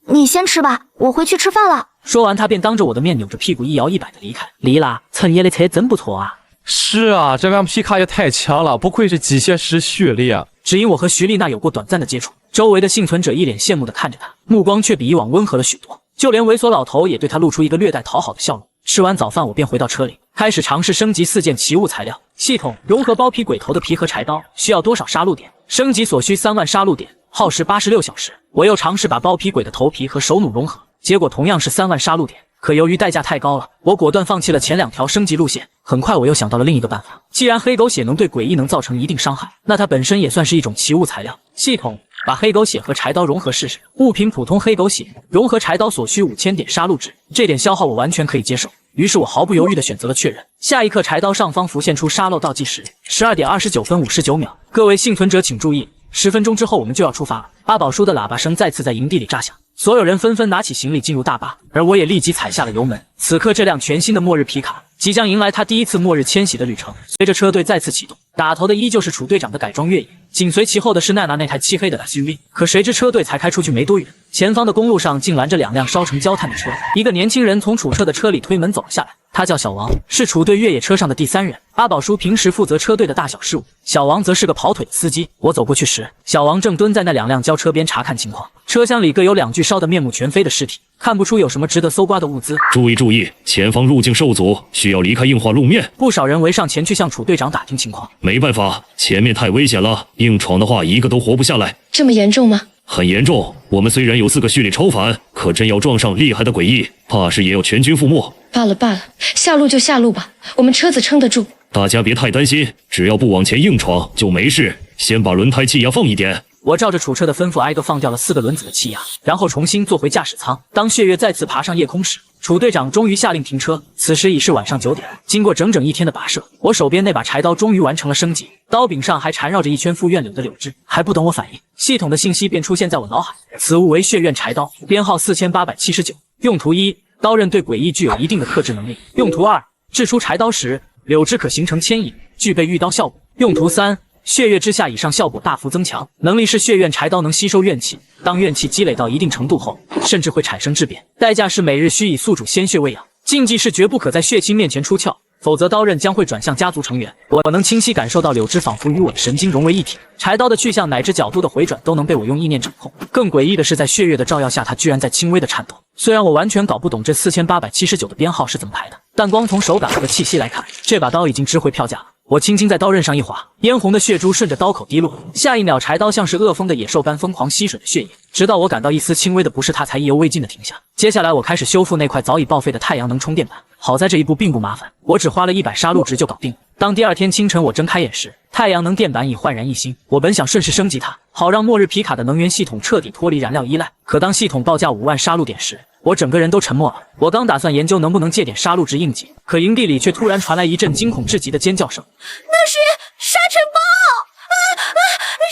你先吃吧，我回去吃饭了。说完，他便当着我的面扭着屁股一摇一摆的离开。丽娜，陈野的车真不错啊。是啊，这辆皮卡也太强了，不愧是机械师序列。只因我和徐丽娜有过短暂的接触，周围的幸存者一脸羡慕地看着他，目光却比以往温和了许多，就连猥琐老头也对他露出一个略带讨好的笑容。吃完早饭，我便回到车里，开始尝试升级4件奇物材料。系统融合包皮鬼头的皮和柴刀，需要多少杀戮点？升级所需3万杀戮点，耗时86小时。我又尝试把包皮鬼的头皮和手弩融合，结果同样是3万杀戮点。可由于代价太高了，我果断放弃了前2条升级路线。很快我又想到了另一个办法，既然黑狗血能对诡异能造成一定伤害，那它本身也算是一种奇物材料。系统把黑狗血和柴刀融合试试。物品普通黑狗血融合柴刀所需5000点杀戮值，这点消耗我完全可以接受。于是我毫不犹豫地选择了确认。下一刻，柴刀上方浮现出杀戮倒计时，12点29分59秒。各位幸存者请注意，10分钟之后我们就要出发了。八宝叔的喇叭声再次在营地里炸响，所有人纷纷拿起行李进入大巴，而我也立即踩下了油门。此刻，这辆全新的末日皮卡即将迎来他第一次末日迁徙的旅程。随着车队再次启动，打头的依旧是楚队长的改装越野，紧随其后的是奈娜那台漆黑的 SUV。可谁知车队才开出去没多远，前方的公路上竟拦着2辆烧成焦炭的车，一个年轻人从楚车的车里推门走了下来。他叫小王，是楚队越野车上的第3人。阿宝叔平时负责车队的大小事务，小王则是个跑腿的司机。我走过去时，小王正蹲在那2辆轿车边查看情况，车厢里各有2具烧得面目全非的尸体，看不出有什么值得搜刮的物资。注意注意，前方路径受阻，需要离开硬化路面。不少人围上前去向楚队长打听情况。没办法，前面太危险了，硬闯的话一个都活不下来。这么严重吗？很严重，我们虽然有4个序列超凡，可真要撞上厉害的诡异，怕是也要全军覆没。罢了罢了，下路就下路吧，我们车子撑得住。大家别太担心，只要不往前硬闯就没事。先把轮胎气压放一点。我照着楚车的吩咐挨个放掉了4个轮子的气压，然后重新坐回驾驶舱。当血月再次爬上夜空时，楚队长终于下令停车。此时已是晚上9点，经过整整1天的跋涉，我手边那把柴刀终于完成了升级，刀柄上还缠绕着一圈副院柳的柳枝。还不等我反应，系统的信息便出现在我脑海：此物为血院柴刀，编号4879，用途1，刀刃对诡异具有一定的克制能力；用途2，掷出柴刀时，柳枝可形成牵引，具备御刀效果；用途3，血月之下以上效果大幅增强，能力是血院柴刀能吸收怨气，当怨气积累到一定程度后，甚至会产生质变。代价是每日需以宿主鲜血喂养，禁忌是绝不可在血亲面前出鞘，否则刀刃将会转向家族成员。我能清晰感受到柳枝仿佛与我的神经融为一体，柴刀的去向乃至角度的回转都能被我用意念掌控。更诡异的是，在血月的照耀下，它居然在轻微的颤抖。虽然我完全搞不懂这4879的编号是怎么排的，但光从手感和气息来看，这把刀已经值回票价了。我轻轻在刀刃上一划，嫣红的血珠顺着刀口滴落，下一秒柴刀像是恶风的野兽般疯狂吸吮着血液，直到我感到一丝轻微的不适，它才意犹未尽的停下。接下来我开始修复那块早已报废的太阳能充电板，好在这一步并不麻烦，我只花了100杀戮值就搞定。当第2天清晨我睁开眼时，太阳能电板已焕然一新。我本想顺势升级它，好让末日皮卡的能源系统彻底脱离燃料依赖，可当系统报价5万杀戮点时，我整个人都沉默了。我刚打算研究能不能借点杀戮值应急，可营地里却突然传来一阵惊恐至极的尖叫声。那是沙尘暴！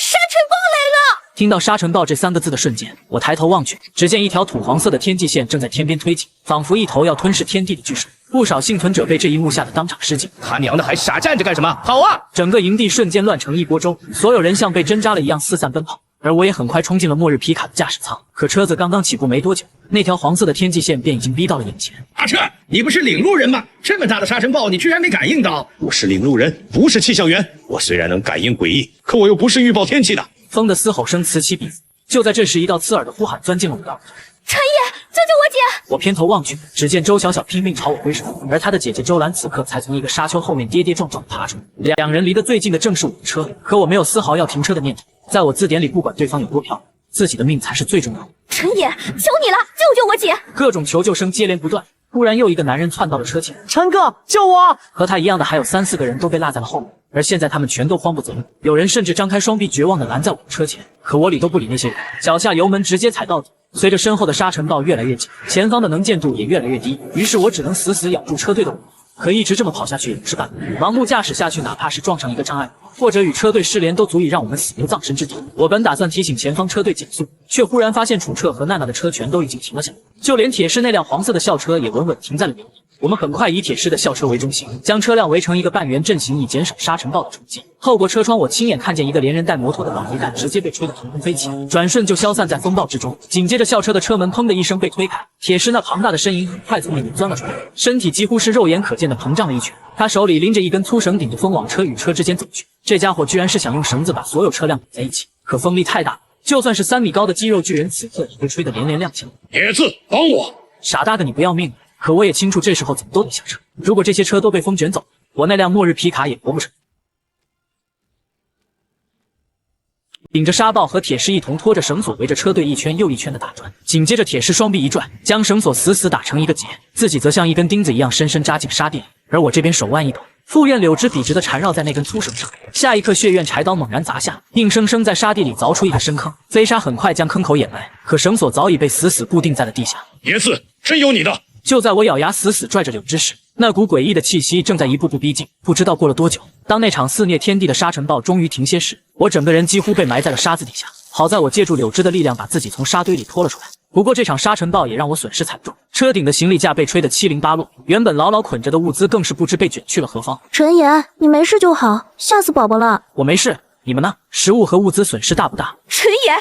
沙尘暴来了！听到沙尘暴这3个字的瞬间，我抬头望去，只见一条土黄色的天际线正在天边推进，仿佛一头要吞噬天地的巨兽。不少幸存者被这一幕吓得当场失禁。他娘的还傻站着干什么？跑啊！整个营地瞬间乱成一锅粥，所有人像被针扎了一样四散奔跑。而我也很快冲进了末日皮卡的驾驶舱，可车子刚刚起步没多久，那条黄色的天际线便已经逼到了眼前。阿彻，你不是领路人吗？这么大的沙尘暴，你居然没感应到？我是领路人，不是气象员。我虽然能感应诡异，可我又不是预报天气的。风的嘶吼声此起彼伏。就在这时，一道刺耳的呼喊钻进了我的耳朵。陈野，救救我姐！我偏头望去，只见周小小拼命朝我挥手，而她的姐姐周兰此刻才从一个沙丘后面跌跌撞撞地爬出来。2人离得最近的正是我的车，可我没有丝毫要停车的念头。在我字典里，不管对方有多漂亮，自己的命才是最重要的。陈野，求你了，救救我姐！各种求救声接连不断。突然，又一个男人窜到了车前。陈哥，救我！和他一样的还有3、4个人都被落在了后面，而现在他们全都慌不择路，有人甚至张开双臂绝望地拦在我的车前。可我理都不理那些人，脚下油门直接踩到底。随着身后的沙尘暴越来越近，前方的能见度也越来越低，于是我只能死死咬住车队的尾。可一直这么跑下去也不是办法，盲目驾驶下去，哪怕是撞上一个障碍或者与车队失联，都足以让我们死无葬身之地。我本打算提醒前方车队减速，却忽然发现楚澈和娜娜的车全都已经停了下来，就连铁狮那辆黄色的校车也稳稳停在了原地。我们很快以铁狮的校车为中心，将车辆围成一个半圆阵型，以减少沙尘暴的冲击。透过车窗，我亲眼看见一个连人带摩托的挡泥弹直接被吹得腾空飞起，转瞬就消散在风暴之中。紧接着，校车的车门砰的一声被推开，铁狮那庞大的身影很快从里面钻了出来，身体几乎是肉眼可见的膨胀了一圈。他手里拎着一根粗绳，顶着风往车与车之间走去。这家伙居然是想用绳子把所有车辆绑在一起，可风力太大，就算是3米高的肌肉巨人，此刻也被吹得连连踉跄。铁子，帮我！傻大个，你不要命了！可我也清楚，这时候怎么都得下车。如果这些车都被风卷走，我那辆末日皮卡也活不成。顶着沙暴和铁狮一同拖着绳索围着车队一圈又一圈的打转，紧接着铁狮双臂一转，将绳索死死打成一个结，自己则像一根钉子一样深深扎进沙地里。而我这边手腕一抖，复院柳枝笔直地缠绕在那根粗绳上，下一刻血院柴刀猛然砸下，硬生生在沙地里凿出一个深坑，飞沙很快将坑口掩埋，可绳索早已被死死固定在了地下。爷子，真有你的！就在我咬牙死死拽着柳枝时，那股诡异的气息正在一步步逼近。不知道过了多久，当那场肆虐天地的沙尘暴终于停歇时，我整个人几乎被埋在了沙子底下。好在我借助柳枝的力量把自己从沙堆里拖了出来。不过这场沙尘暴也让我损失惨重，车顶的行李架被吹得七零八落，原本牢牢捆着的物资更是不知被卷去了何方。陈岩，你没事就好，吓死宝宝了。我没事，你们呢？食物和物资损失大不大？陈岩，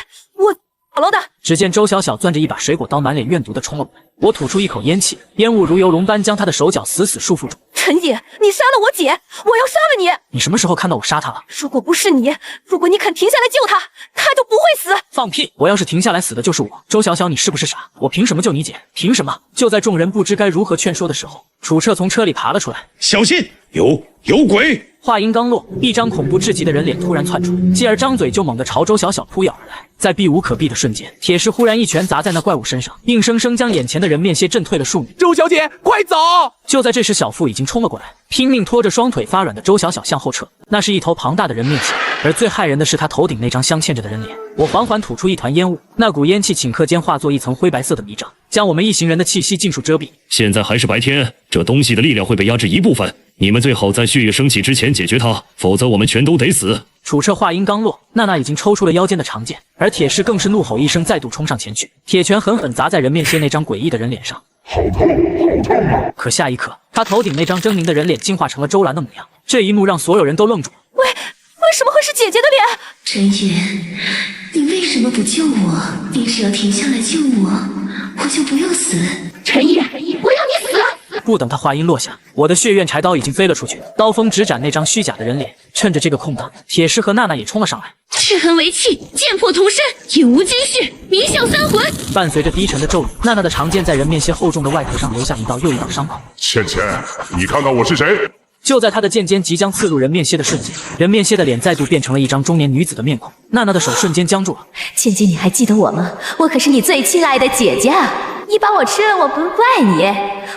楼的。只见周小小攥着一把水果刀，满脸怨毒的冲了过来。我吐出一口烟气，烟雾如游龙般将他的手脚死死束缚住。陈野，你杀了我姐，我要杀了你！你什么时候看到我杀他了？如果不是你，如果你肯停下来救他，他就不会死。放屁！我要是停下来，死的就是我。周小小，你是不是傻？我凭什么救你姐？凭什么？就在众人不知该如何劝说的时候，楚彻从车里爬了出来。小心，有鬼！话音刚落，一张恐怖至极的人脸突然窜出，继而张嘴就猛地朝周小小扑咬而来。在避无可避的瞬间，铁石忽然一拳砸在那怪物身上，硬生生将眼前的人面蝎震退了数米。周小姐，快走！就在这时，小腹已经冲了过来，拼命拖着双腿发软的周小小向后撤。那是一头庞大的人面蝎，而最骇人的是他头顶那张镶嵌着的人脸。我缓缓吐出一团烟雾，那股烟气顷刻间化作一层灰白色的迷障，将我们一行人的气息尽数遮蔽。现在还是白天，这东西的力量会被压制一部分，你们最好在血液升起之前解决它，否则我们全都得死。楚彻话音刚落，娜娜已经抽出了腰间的长剑，而铁石更是怒吼一声，再度冲上前去，铁拳狠狠砸在人面蝎那张诡异的人脸上。好痛，好痛啊！可下一刻，他头顶那张狰狞的人脸进化成了周兰的模样，这一幕让所有人都愣住。为什么会是姐姐的脸？陈野，你为什么不救我？你只要停下来救我，我就不用死。陈野，我要你死！不等他话音落下，我的血怨柴刀已经飞了出去，刀锋直斩那张虚假的人脸。趁着这个空档，铁石和娜娜也冲了上来。赤痕为气，剑破铜身，引无金续，迷啸三魂。伴随着低沉的咒语，娜娜的长剑在人面蝎厚重的外壳上留下一道又一道伤口。倩倩，你看看我是谁？就在他的剑尖即将刺入人面蝎的瞬间，人面蝎的脸再度变成了一张中年女子的面孔。娜娜的手瞬间僵住了。倩倩，你还记得我吗？我可是你最亲爱的姐姐啊！你把我吃了，我不怪你。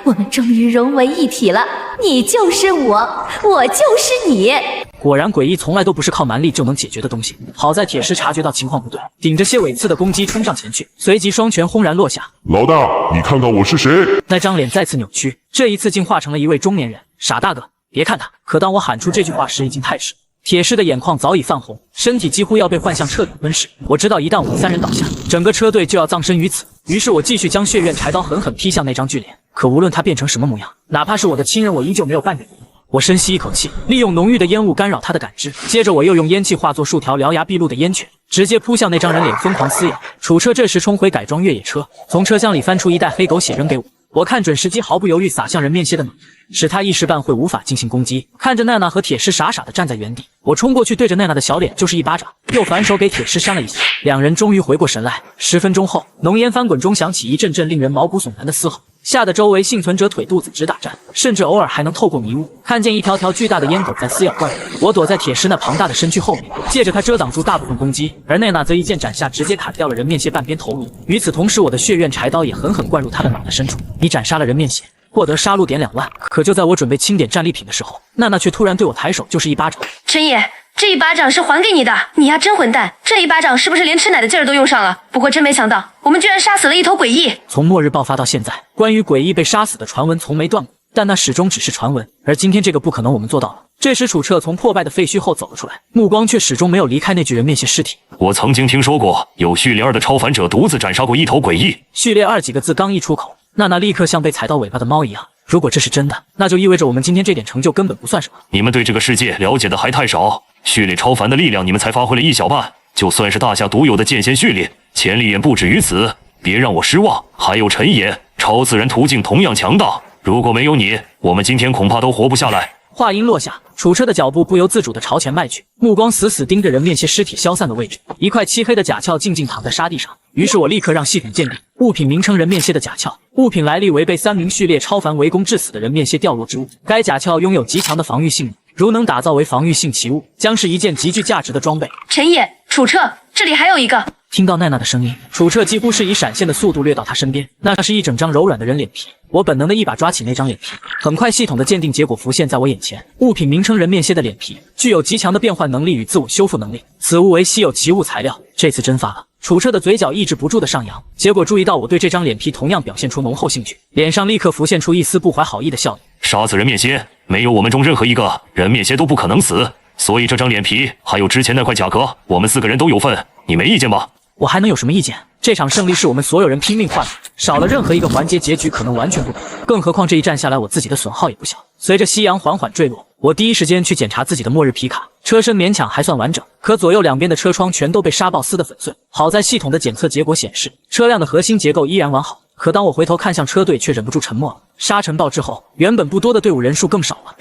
我们终于融为一体了，你就是我，我就是你。果然，诡异从来都不是靠蛮力就能解决的东西。好在铁石察觉到情况不对，顶着蝎尾刺的攻击冲上前去，随即双拳轰然落下。老大，你看看我是谁？那张脸再次扭曲，这一次竟化成了一位中年人。傻大个，别看他！可当我喊出这句话时，已经太迟。铁石的眼眶早已泛红，身体几乎要被幻象彻底吞噬。我知道，一旦我们三人倒下，整个车队就要葬身于此。于是我继续将血怨柴刀狠狠劈向那张巨脸。可无论他变成什么模样，哪怕是我的亲人，我依旧没有半点疑惑。我深吸一口气，利用浓郁的烟雾干扰他的感知，接着我又用烟气化作数条獠牙毕露的烟犬，直接扑向那张人脸，疯狂撕咬。楚车这时冲回改装越野车，从车厢里翻出一袋黑狗血扔给我。我看准时机，毫不犹豫撒向人面蝎的脑袋，使他一时半会无法进行攻击。看着娜娜和铁石傻傻的站在原地，我冲过去对着娜娜的小脸就是一巴掌，又反手给铁石扇了一下。两人终于回过神来。10分钟后，浓烟翻滚中响起一阵阵令人毛骨悚然的嘶吼，吓得周围幸存者腿肚子直打颤，甚至偶尔还能透过迷雾看见一条条巨大的烟狗在撕咬怪物。我躲在铁石那庞大的身躯后面，借着它遮挡住大部分攻击，而娜娜则一剑斩下，直接砍掉了人面蝎半边头颅。与此同时，我的血怨柴刀也狠狠灌入他的脑袋深处。你斩杀了人面蝎，获得杀戮点2万。可就在我准备清点战利品的时候，娜娜却突然对我抬手就是一巴掌。陈野，这一巴掌是还给你的，你呀真混蛋！这一巴掌是不是连吃奶的劲儿都用上了？不过真没想到，我们居然杀死了一头诡异。从末日爆发到现在，关于诡异被杀死的传闻从没断过，但那始终只是传闻。而今天这个不可能，我们做到了。这时楚彻从破败的废墟后走了出来，目光却始终没有离开那具人面蝎尸体。我曾经听说过，有序列2的超凡者独自斩杀过一头诡异。序列2几个字刚一出口，娜娜立刻像被踩到尾巴的猫一样。如果这是真的，那就意味着我们今天这点成就根本不算什么。你们对这个世界了解的还太少，序列超凡的力量你们才发挥了1小半，就算是大夏独有的剑仙序列，潜力也不止于此。别让我失望。还有陈野，超自然途径同样强大，如果没有你，我们今天恐怕都活不下来。话音落下，楚车的脚步不由自主地朝前迈去，目光死死盯着人面蝎尸体消散的位置。一块漆黑的甲壳静静躺在沙地上，于是我立刻让系统鉴定物品名称：人面蝎的甲壳，物品来历为被3名序列超凡围攻致死的人面蝎掉落之物。该甲壳拥有极强的防御性能，如能打造为防御性奇物，将是一件极具价值的装备。陈野，楚彻，这里还有一个。听到奈娜的声音，楚彻几乎是以闪现的速度掠到她身边，那是一整张柔软的人脸皮。我本能的一把抓起那张脸皮，很快系统的鉴定结果浮现在我眼前。物品名称：人面蝎的脸皮，具有极强的变换能力与自我修复能力，此物为稀有奇物材料。这次真发了。楚彻的嘴角抑制不住的上扬，结果注意到我对这张脸皮同样表现出浓厚兴趣，脸上立刻浮现出一丝不怀好意的笑意。杀死人面蝎，没有我们中任何一个人面蝎都不可能死，所以这张脸皮还有之前那块甲壳，我们4个人都有份，你没意见吧？我还能有什么意见？这场胜利是我们所有人拼命换来的，少了任何一个环节，结局可能完全不同。更何况这一战下来，我自己的损耗也不小。随着夕阳缓缓坠落，我第一时间去检查自己的末日皮卡，车身勉强还算完整，可左右两边的车窗全都被沙暴撕得粉碎。好在系统的检测结果显示，车辆的核心结构依然完好。可当我回头看向车队，却忍不住沉默了。沙尘暴之后，原本不多的队伍人数更少了。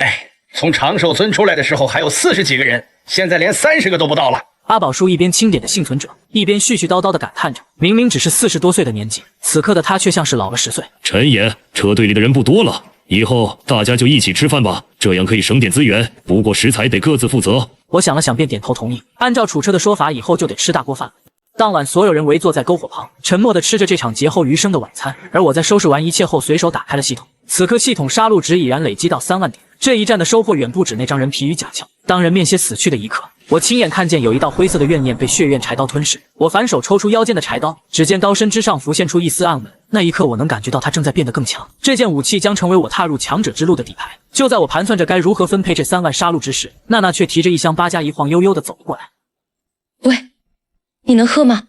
从长寿村出来的时候还有40几个人，现在连30个都不到了。阿宝叔一边清点着幸存者，一边絮絮叨叨地感叹着，明明只是40多岁的年纪，此刻的他却像是老了10岁。陈爷，车队里的人不多了，以后大家就一起吃饭吧，这样可以省点资源，不过食材得各自负责。我想了想便点头同意。按照楚车的说法，以后就得吃大锅饭了。当晚，所有人围坐在篝火旁，沉默地吃着这场劫后余生的晚餐。而我在收拾完一切后，随手打开了系统。此刻系统杀戮值已然累积到3万点。这一战的收获远不止那张人皮与甲壳。当人面蝎死去的一刻，我亲眼看见有一道灰色的怨念被血怨柴刀吞噬。我反手抽出腰间的柴刀，只见刀身之上浮现出一丝暗纹。那一刻，我能感觉到它正在变得更强。这件武器将成为我踏入强者之路的底牌。就在我盘算着该如何分配这3万杀戮之时，娜娜却提着一箱8+一晃悠悠地走了过来。喂，你能喝吗？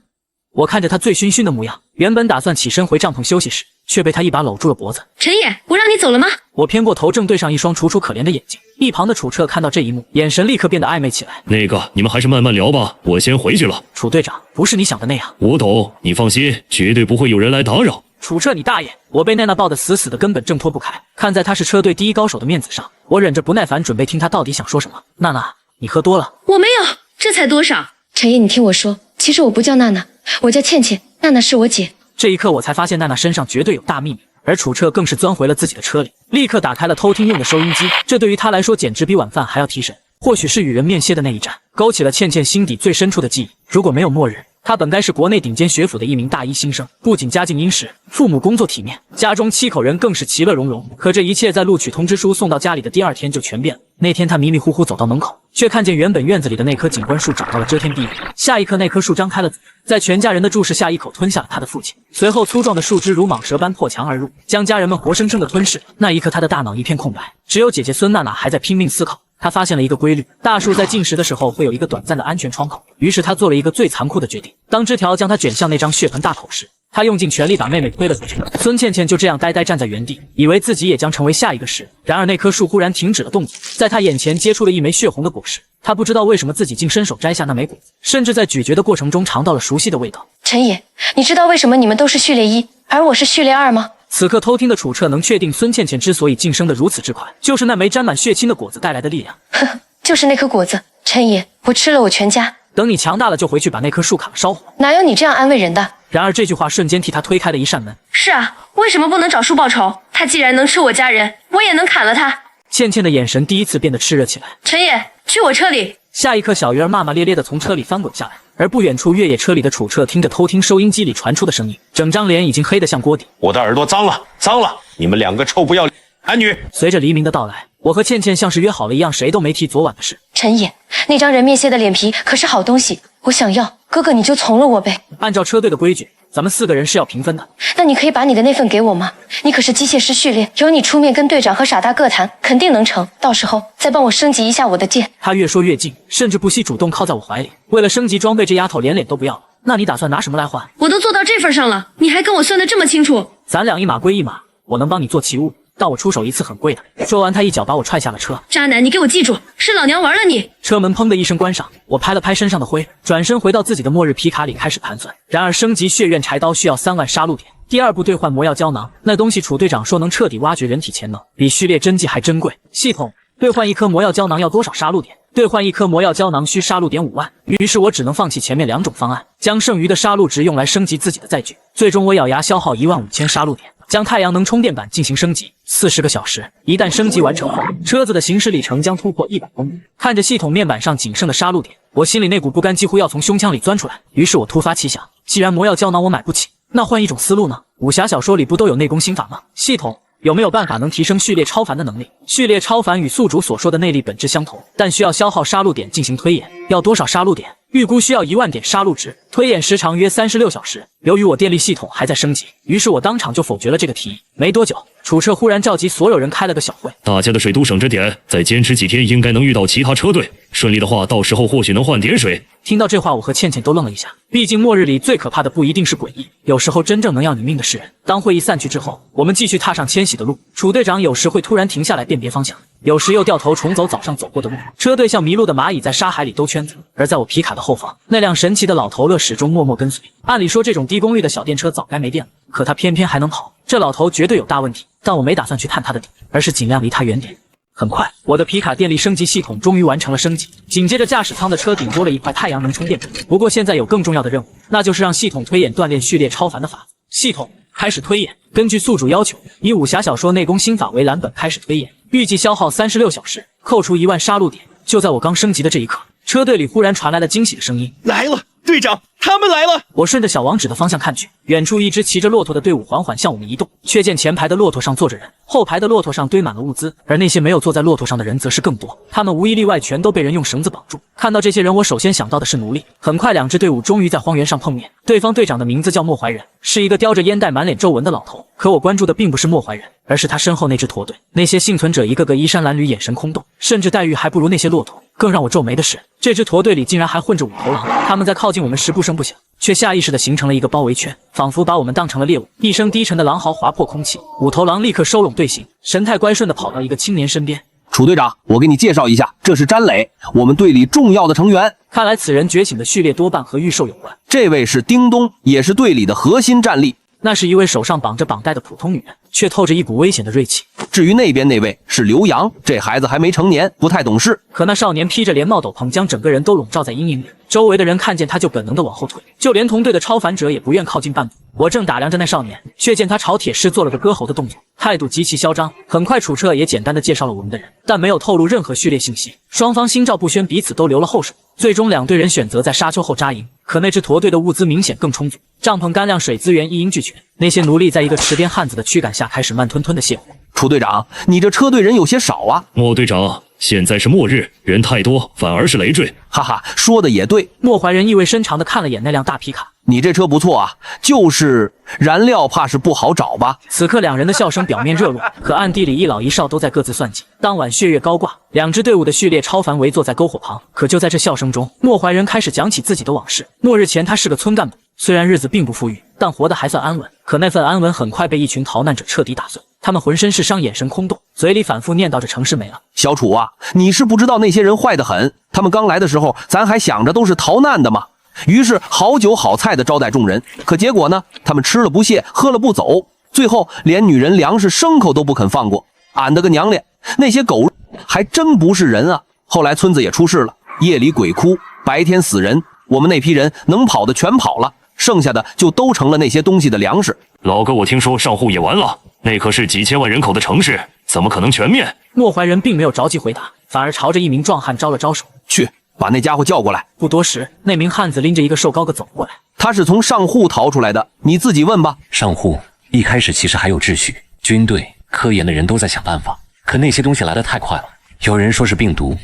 我看着他醉醺醺的模样，原本打算起身回帐篷休息时，却被他一把搂住了脖子。陈野，我让你走了吗？我偏过头，正对上一双楚楚可怜的眼睛。一旁的楚彻看到这一幕，眼神立刻变得暧昧起来。那个，你们还是慢慢聊吧，我先回去了。楚队长，不是你想的那样。我懂，你放心，绝对不会有人来打扰。楚彻，你大爷！我被奈娜抱得死死的，根本挣脱不开。看在他是车队第一高手的面子上，我忍着不耐烦，准备听他到底想说什么。娜娜，你喝多了。我没有，这才多少？陈野，你听我说，其实我不叫娜娜，我叫倩倩，娜娜是我姐。这一刻，我才发现娜娜身上绝对有大秘密。而楚彻更是钻回了自己的车里，立刻打开了偷听用的收音机。这对于他来说简直比晚饭还要提神。或许是与人面蝎的那一战，勾起了倩倩心底最深处的记忆。如果没有末日，他本该是国内顶尖学府的一名大一新生，不仅家境殷实，父母工作体面，家中7口人更是其乐融融。可这一切在录取通知书送到家里的第2天就全变了。那天他迷迷糊糊走到门口，却看见原本院子里的那棵景观树长到了遮天蔽日。下一刻，那棵树张开了嘴，在全家人的注视下，一口吞下了他的父亲。随后，粗壮的树枝如蟒蛇般破墙而入，将家人们活生生的吞噬。那一刻，他的大脑一片空白，只有姐姐孙娜娜还在拼命思考。他发现了一个规律，大树在进食的时候会有一个短暂的安全窗口。于是他做了一个最残酷的决定，当枝条将他卷向那张血盆大口时，他用尽全力把妹妹推了出去。孙倩倩就这样呆呆站在原地，以为自己也将成为下一个食。然而那棵树忽然停止了动静，在他眼前结出了一枚血红的果实。他不知道为什么自己竟伸手摘下那枚果子，甚至在咀嚼的过程中尝到了熟悉的味道。陈野，你知道为什么你们都是序列1，而我是序列2吗？此刻偷听的楚彻能确定，孙倩倩之所以晋升得如此之快，就是那枚沾满血清的果子带来的力量。呵呵，就是那颗果子。陈野，我吃了我全家。等你强大了就回去把那棵树砍了烧火。哪有你这样安慰人的？然而这句话瞬间替他推开了一扇门。是啊，为什么不能找树报仇？他既然能吃我家人，我也能砍了他。倩倩的眼神第一次变得炽热起来。陈野，去我车里。下一刻，小鱼儿骂骂咧咧地从车里翻滚下来，而不远处越野车里的楚彻听着偷听收音机里传出的声音，整张脸已经黑得像锅底。我的耳朵脏了，脏了！你们2个臭不要脸男女！随着黎明的到来，我和倩倩像是约好了一样，谁都没提昨晚的事。陈野，那张人面蝎的脸皮可是好东西，我想要，哥哥你就从了我呗。按照车队的规矩，咱们4个人是要平分的。那你可以把你的那份给我吗？你可是机械师序列，由你出面跟队长和傻大个谈，肯定能成。到时候再帮我升级一下我的剑。他越说越近，甚至不惜主动靠在我怀里。为了升级装备，这丫头连脸都不要了。那你打算拿什么来换？我都做到这份上了，你还跟我算得这么清楚？咱俩一码归一码，我能帮你做奇物，但我出手一次很贵的。说完，他一脚把我踹下了车。渣男，你给我记住，是老娘玩了你！车门砰的一声关上，我拍了拍身上的灰，转身回到自己的末日皮卡里开始盘算。然而升级血怨柴刀需要3万杀戮点，第2步兑换魔药胶囊，那东西楚队长说能彻底挖掘人体潜能，比序列真迹还珍贵。系统，兑换1颗魔药胶囊要多少杀戮点？兑换1颗魔药胶囊需杀戮点5万。于是我只能放弃前面2种方案，将剩余的杀戮值用来升级自己的载具。最终我咬牙消耗15000杀戮点，将太阳能充电板进行升级，40个小时。一旦升级完成后，车子的行驶里程将突破100公里。看着系统面板上仅剩的杀戮点，我心里那股不甘几乎要从胸腔里钻出来。于是我突发奇想，既然魔药胶囊我买不起，那换一种思路呢？武侠小说里不都有内功心法吗？系统，有没有办法能提升序列超凡的能力？序列超凡与宿主所说的内力本质相同，但需要消耗杀戮点进行推演。要多少杀戮点？预估需要1万点杀戮值，推演时长约36小时。由于我电力系统还在升级，于是我当场就否决了这个提议。没多久，楚彻忽然召集所有人开了个小会。大家的水都省着点，再坚持几天应该能遇到其他车队。顺利的话，到时候或许能换点水。听到这话，我和倩倩都愣了一下。毕竟末日里最可怕的不一定是诡异，有时候真正能要你命的是人。当会议散去之后，我们继续踏上迁徙的路。楚队长有时会突然停下来辨别方向，有时又掉头重走早上走过的路。车队像迷路的蚂蚁在沙海里兜圈子，而在我皮卡的后方，那辆神奇的老头乐始终默默跟随。按理说这种低功率的小电车早该没电了，可他偏偏还能跑，这老头绝对有大问题。但我没打算去探他的底，而是尽量离他远点。很快，我的皮卡电力升级系统终于完成了升级，紧接着驾驶舱的车顶多了一块太阳能充电板。不过现在有更重要的任务，那就是让系统推演锻炼序列超凡的法子。系统开始推演，根据宿主要求，以武侠小说内功心法为蓝本开始推演，预计消耗36小时，扣除1万杀戮点。就在我刚升级的这一刻，车队里忽然传来了惊喜的声音：“来了，队长，他们来了！”我顺着小王指的方向看去，远处一支骑着骆驼的队伍缓缓向我们移动，却见前排的骆驼上坐着人，后排的骆驼上堆满了物资，而那些没有坐在骆驼上的人则是更多，他们无一例外全都被人用绳子绑住。看到这些人，我首先想到的是奴隶。很快，两支队伍终于在荒原上碰面。对方队长的名字叫莫怀仁，是一个叼着烟袋、满脸皱纹的老头。可我关注的并不是莫怀仁，而是他身后那支驼队。那些幸存者一个个衣衫褴褛，眼神空洞，甚至待遇还不如那些骆驼。更让我皱眉的是，这支驼队里竟然还混着五头狼。他们在靠近我们时不声不响，却下意识地形成了一个包围圈，仿佛把我们当成了猎物。一声低沉的狼嚎划破空气，五头狼立刻收拢队形，神态乖顺地跑到一个青年身边。楚队长，我给你介绍一下，这是詹磊，我们队里重要的成员。看来此人觉醒的序列多半和御兽有关。这位是叮咚，也是队里的核心战力。那是一位手上绑着绑带的普通女人，却透着一股危险的锐气。至于那边那位是刘洋，这孩子还没成年，不太懂事。可那少年披着连帽斗篷，将整个人都笼罩在阴影里，周围的人看见他就本能地往后退，就连同队的超凡者也不愿靠近半步。我正打量着那少年，却见他朝铁狮做了个割喉的动作，态度极其嚣张。很快，楚彻也简单地介绍了我们的人，但没有透露任何序列信息。双方心照不宣，彼此都留了后手。最终，两队人选择在沙丘后扎营。可那支驼队的物资明显更充足，帐篷、干粮、水资源一应俱全。那些奴隶在一个池边汉子的驱赶下，开始慢吞吞地卸货。楚队长，你这车队人有些少啊。莫队长，现在是末日，人太多反而是累赘。哈哈，说的也对。莫怀仁意味深长地看了眼那辆大皮卡。你这车不错啊，就是燃料怕是不好找吧？此刻两人的笑声表面热络，可暗地里一老一少都在各自算计。当晚血月高挂，两支队伍的序列超凡围坐在篝火旁。可就在这笑声中，莫怀仁开始讲起自己的往事。末日前他是个村干部，虽然日子并不富裕，但活得还算安稳。可那份安稳很快被一群逃难者彻底打碎，他们浑身是伤，眼神空洞，嘴里反复念叨着城市没了。小楚啊，你是不知道那些人坏得很，他们刚来的时候咱还想着都是逃难的嘛。于是好酒好菜的招待众人，可结果呢，他们吃了不谢，喝了不走，最后连女人、粮食、牲口都不肯放过。俺的个娘嘞，那些狗还真不是人啊！后来村子也出事了，夜里鬼哭，白天死人，我们那批人能跑的全跑了，剩下的就都成了那些东西的粮食。老哥，我听说上户也完了，那可是几千万人口的城市，怎么可能全灭？莫怀仁并没有着急回答，反而朝着一名壮汉招了招手，去把那家伙叫过来。不多时，那名汉子拎着一个瘦高个走过来。他是从上户逃出来的，你自己问吧。上户一开始其实还有秩序，军队、科研的人都在想办法，可那些东西来得太快了。有人说是病毒，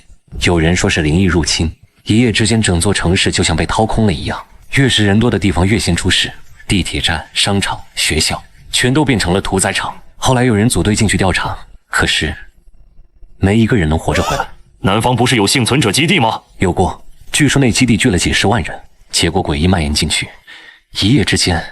有人说是灵异入侵，一夜之间整座城市就像被掏空了一样。越是人多的地方越先出事，地铁站、商场、学校全都变成了屠宰场。后来有人组队进去调查，可是没一个人能活着回来。南方不是有幸存者基地吗？有过，据说那基地聚了几10万人，结果诡异蔓延进去，一夜之间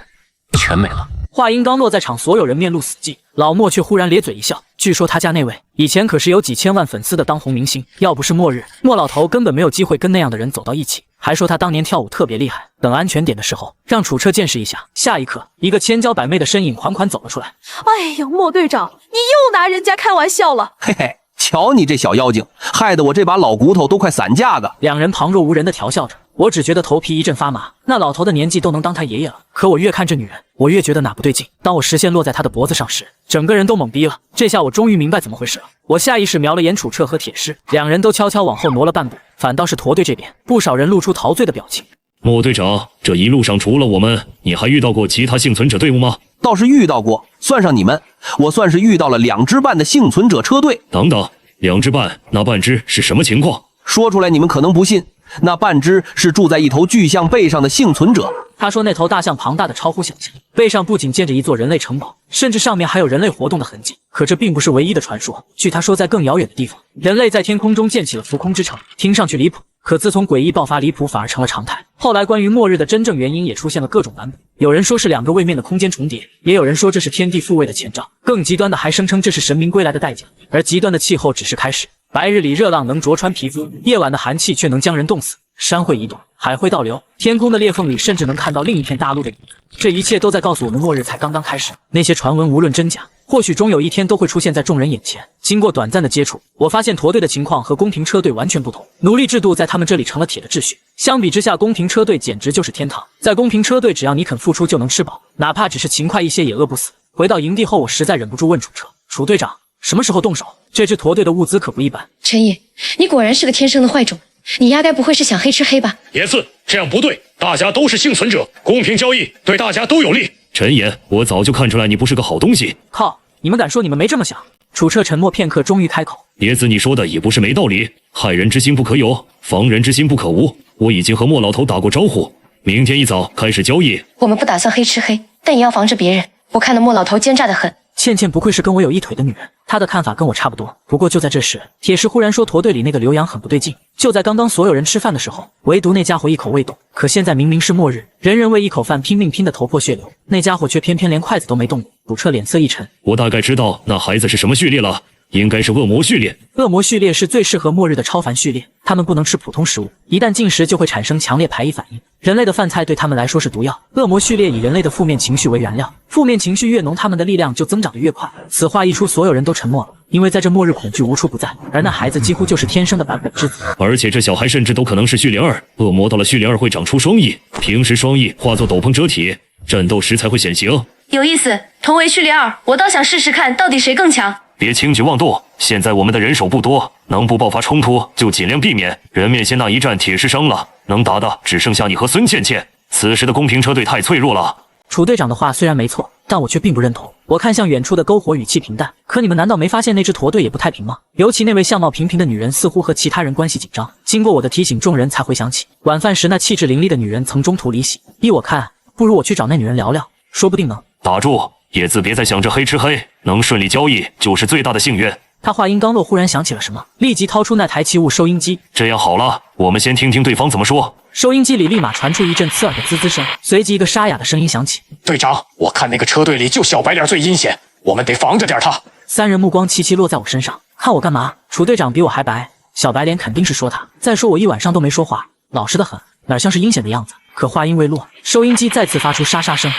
全没了。话音刚落，在场所有人面露死寂，老莫却忽然咧嘴一笑。据说他家那位以前可是有几千万粉丝的当红明星，要不是末日，莫老头根本没有机会跟那样的人走到一起。还说他当年跳舞特别厉害，等安全点的时候让楚车见识一下。下一刻，一个千娇百媚的身影款款走了出来。哎呀，莫队长，你又拿人家开玩笑了。嘿嘿，瞧你这小妖精，害得我这把老骨头都快散架了。两人旁若无人地调笑着，我只觉得头皮一阵发麻。那老头的年纪都能当他爷爷了，可我越看这女人，我越觉得哪不对劲。当我视线落在她的脖子上时，整个人都懵逼了。这下我终于明白怎么回事了。我下意识瞄了眼楚彻和铁狮，两人都悄悄往后挪了半步，反倒是驼队这边，不少人露出陶醉的表情。莫队长，这一路上除了我们，你还遇到过其他幸存者队伍吗？倒是遇到过，算上你们，我算是遇到了2支半的幸存者车队。等等，2支半，那半支是什么情况？说出来你们可能不信，那半只是住在一头巨象背上的幸存者，他说那头大象庞大的超乎想象，背上不仅建着一座人类城堡，甚至上面还有人类活动的痕迹。可这并不是唯一的传说，据他说，在更遥远的地方，人类在天空中建起了浮空之城，听上去离谱。可自从诡异爆发，离谱反而成了常态。后来关于末日的真正原因也出现了各种版本，有人说是2个位面的空间重叠，也有人说这是天地复位的前兆，更极端的还声称这是神明归来的代价。而极端的气候只是开始，白日里热浪能灼穿皮肤，夜晚的寒气却能将人冻死。山会移动，海会倒流，天空的裂缝里甚至能看到另一片大陆的影子。这一切都在告诉我们，末日才刚刚开始。那些传闻无论真假，或许终有一天都会出现在众人眼前。经过短暂的接触，我发现驼队的情况和公平车队完全不同，奴隶制度在他们这里成了铁的秩序。相比之下，公平车队简直就是天堂。在公平车队，只要你肯付出就能吃饱，哪怕只是勤快一些也饿不死。回到营地后，我实在忍不住问楚车：“楚队长，什么时候动手？这支驼队的物资可不一般。”陈野，你果然是个天生的坏种。你压根不会是想黑吃黑吧？野次，这样不对，大家都是幸存者，公平交易对大家都有利。陈岩，我早就看出来你不是个好东西。靠，你们敢说你们没这么想？楚彻沉默片刻，终于开口：“野子，你说的也不是没道理，害人之心不可有，防人之心不可无。我已经和莫老头打过招呼，明天一早开始交易。我们不打算黑吃黑，但也要防着别人。我看那莫老头奸诈得很。”倩倩不愧是跟我有一腿的女人，她的看法跟我差不多。不过就在这时，铁石忽然说驼队里那个刘洋很不对劲。就在刚刚所有人吃饭的时候，唯独那家伙一口未动。可现在明明是末日，人人为一口饭拼命拼得头破血流，那家伙却偏偏连筷子都没动过。楚彻脸色一沉：“我大概知道那孩子是什么序列了，应该是恶魔序列。恶魔序列是最适合末日的超凡序列，他们不能吃普通食物，一旦进食就会产生强烈排异反应。人类的饭菜对他们来说是毒药。恶魔序列以人类的负面情绪为原料，负面情绪越浓，他们的力量就增长得越快。”此话一出，所有人都沉默了，因为在这末日恐惧无处不在，而那孩子几乎就是天生的版本之子。而且这小孩甚至都可能是序列2，恶魔到了序列2会长出双翼，平时双翼化作斗篷遮体，战斗时才会显形。有意思，同为序列2，我倒想试试看到底谁更强。别轻举妄动，现在我们的人手不多，能不爆发冲突就尽量避免。人面仙那一战铁石伤了，能打的只剩下你和孙倩倩。此时的公平车队太脆弱了。楚队长的话虽然没错，但我却并不认同。我看向远处的篝火，语气平淡。可你们难道没发现那支驼队也不太平吗？尤其那位相貌平平的女人，似乎和其他人关系紧张。经过我的提醒，众人才回想起晚饭时那气质凌厉的女人曾中途离席。依我看，不如我去找那女人聊聊，说不定能……打住，野子，别再想着黑吃黑，能顺利交易就是最大的幸运。他话音刚落，忽然想起了什么，立即掏出那台器物收音机。这样好了，我们先听听对方怎么说。收音机里立马传出一阵刺耳的滋滋声，随即一个沙哑的声音响起：“队长，我看那个车队里就小白脸最阴险，我们得防着点他。”三人目光齐齐落在我身上，看我干嘛？楚队长比我还白，小白脸肯定是说他。再说我一晚上都没说话，老实得很，哪像是阴险的样子？可话音未落，收音机再次发出沙沙声。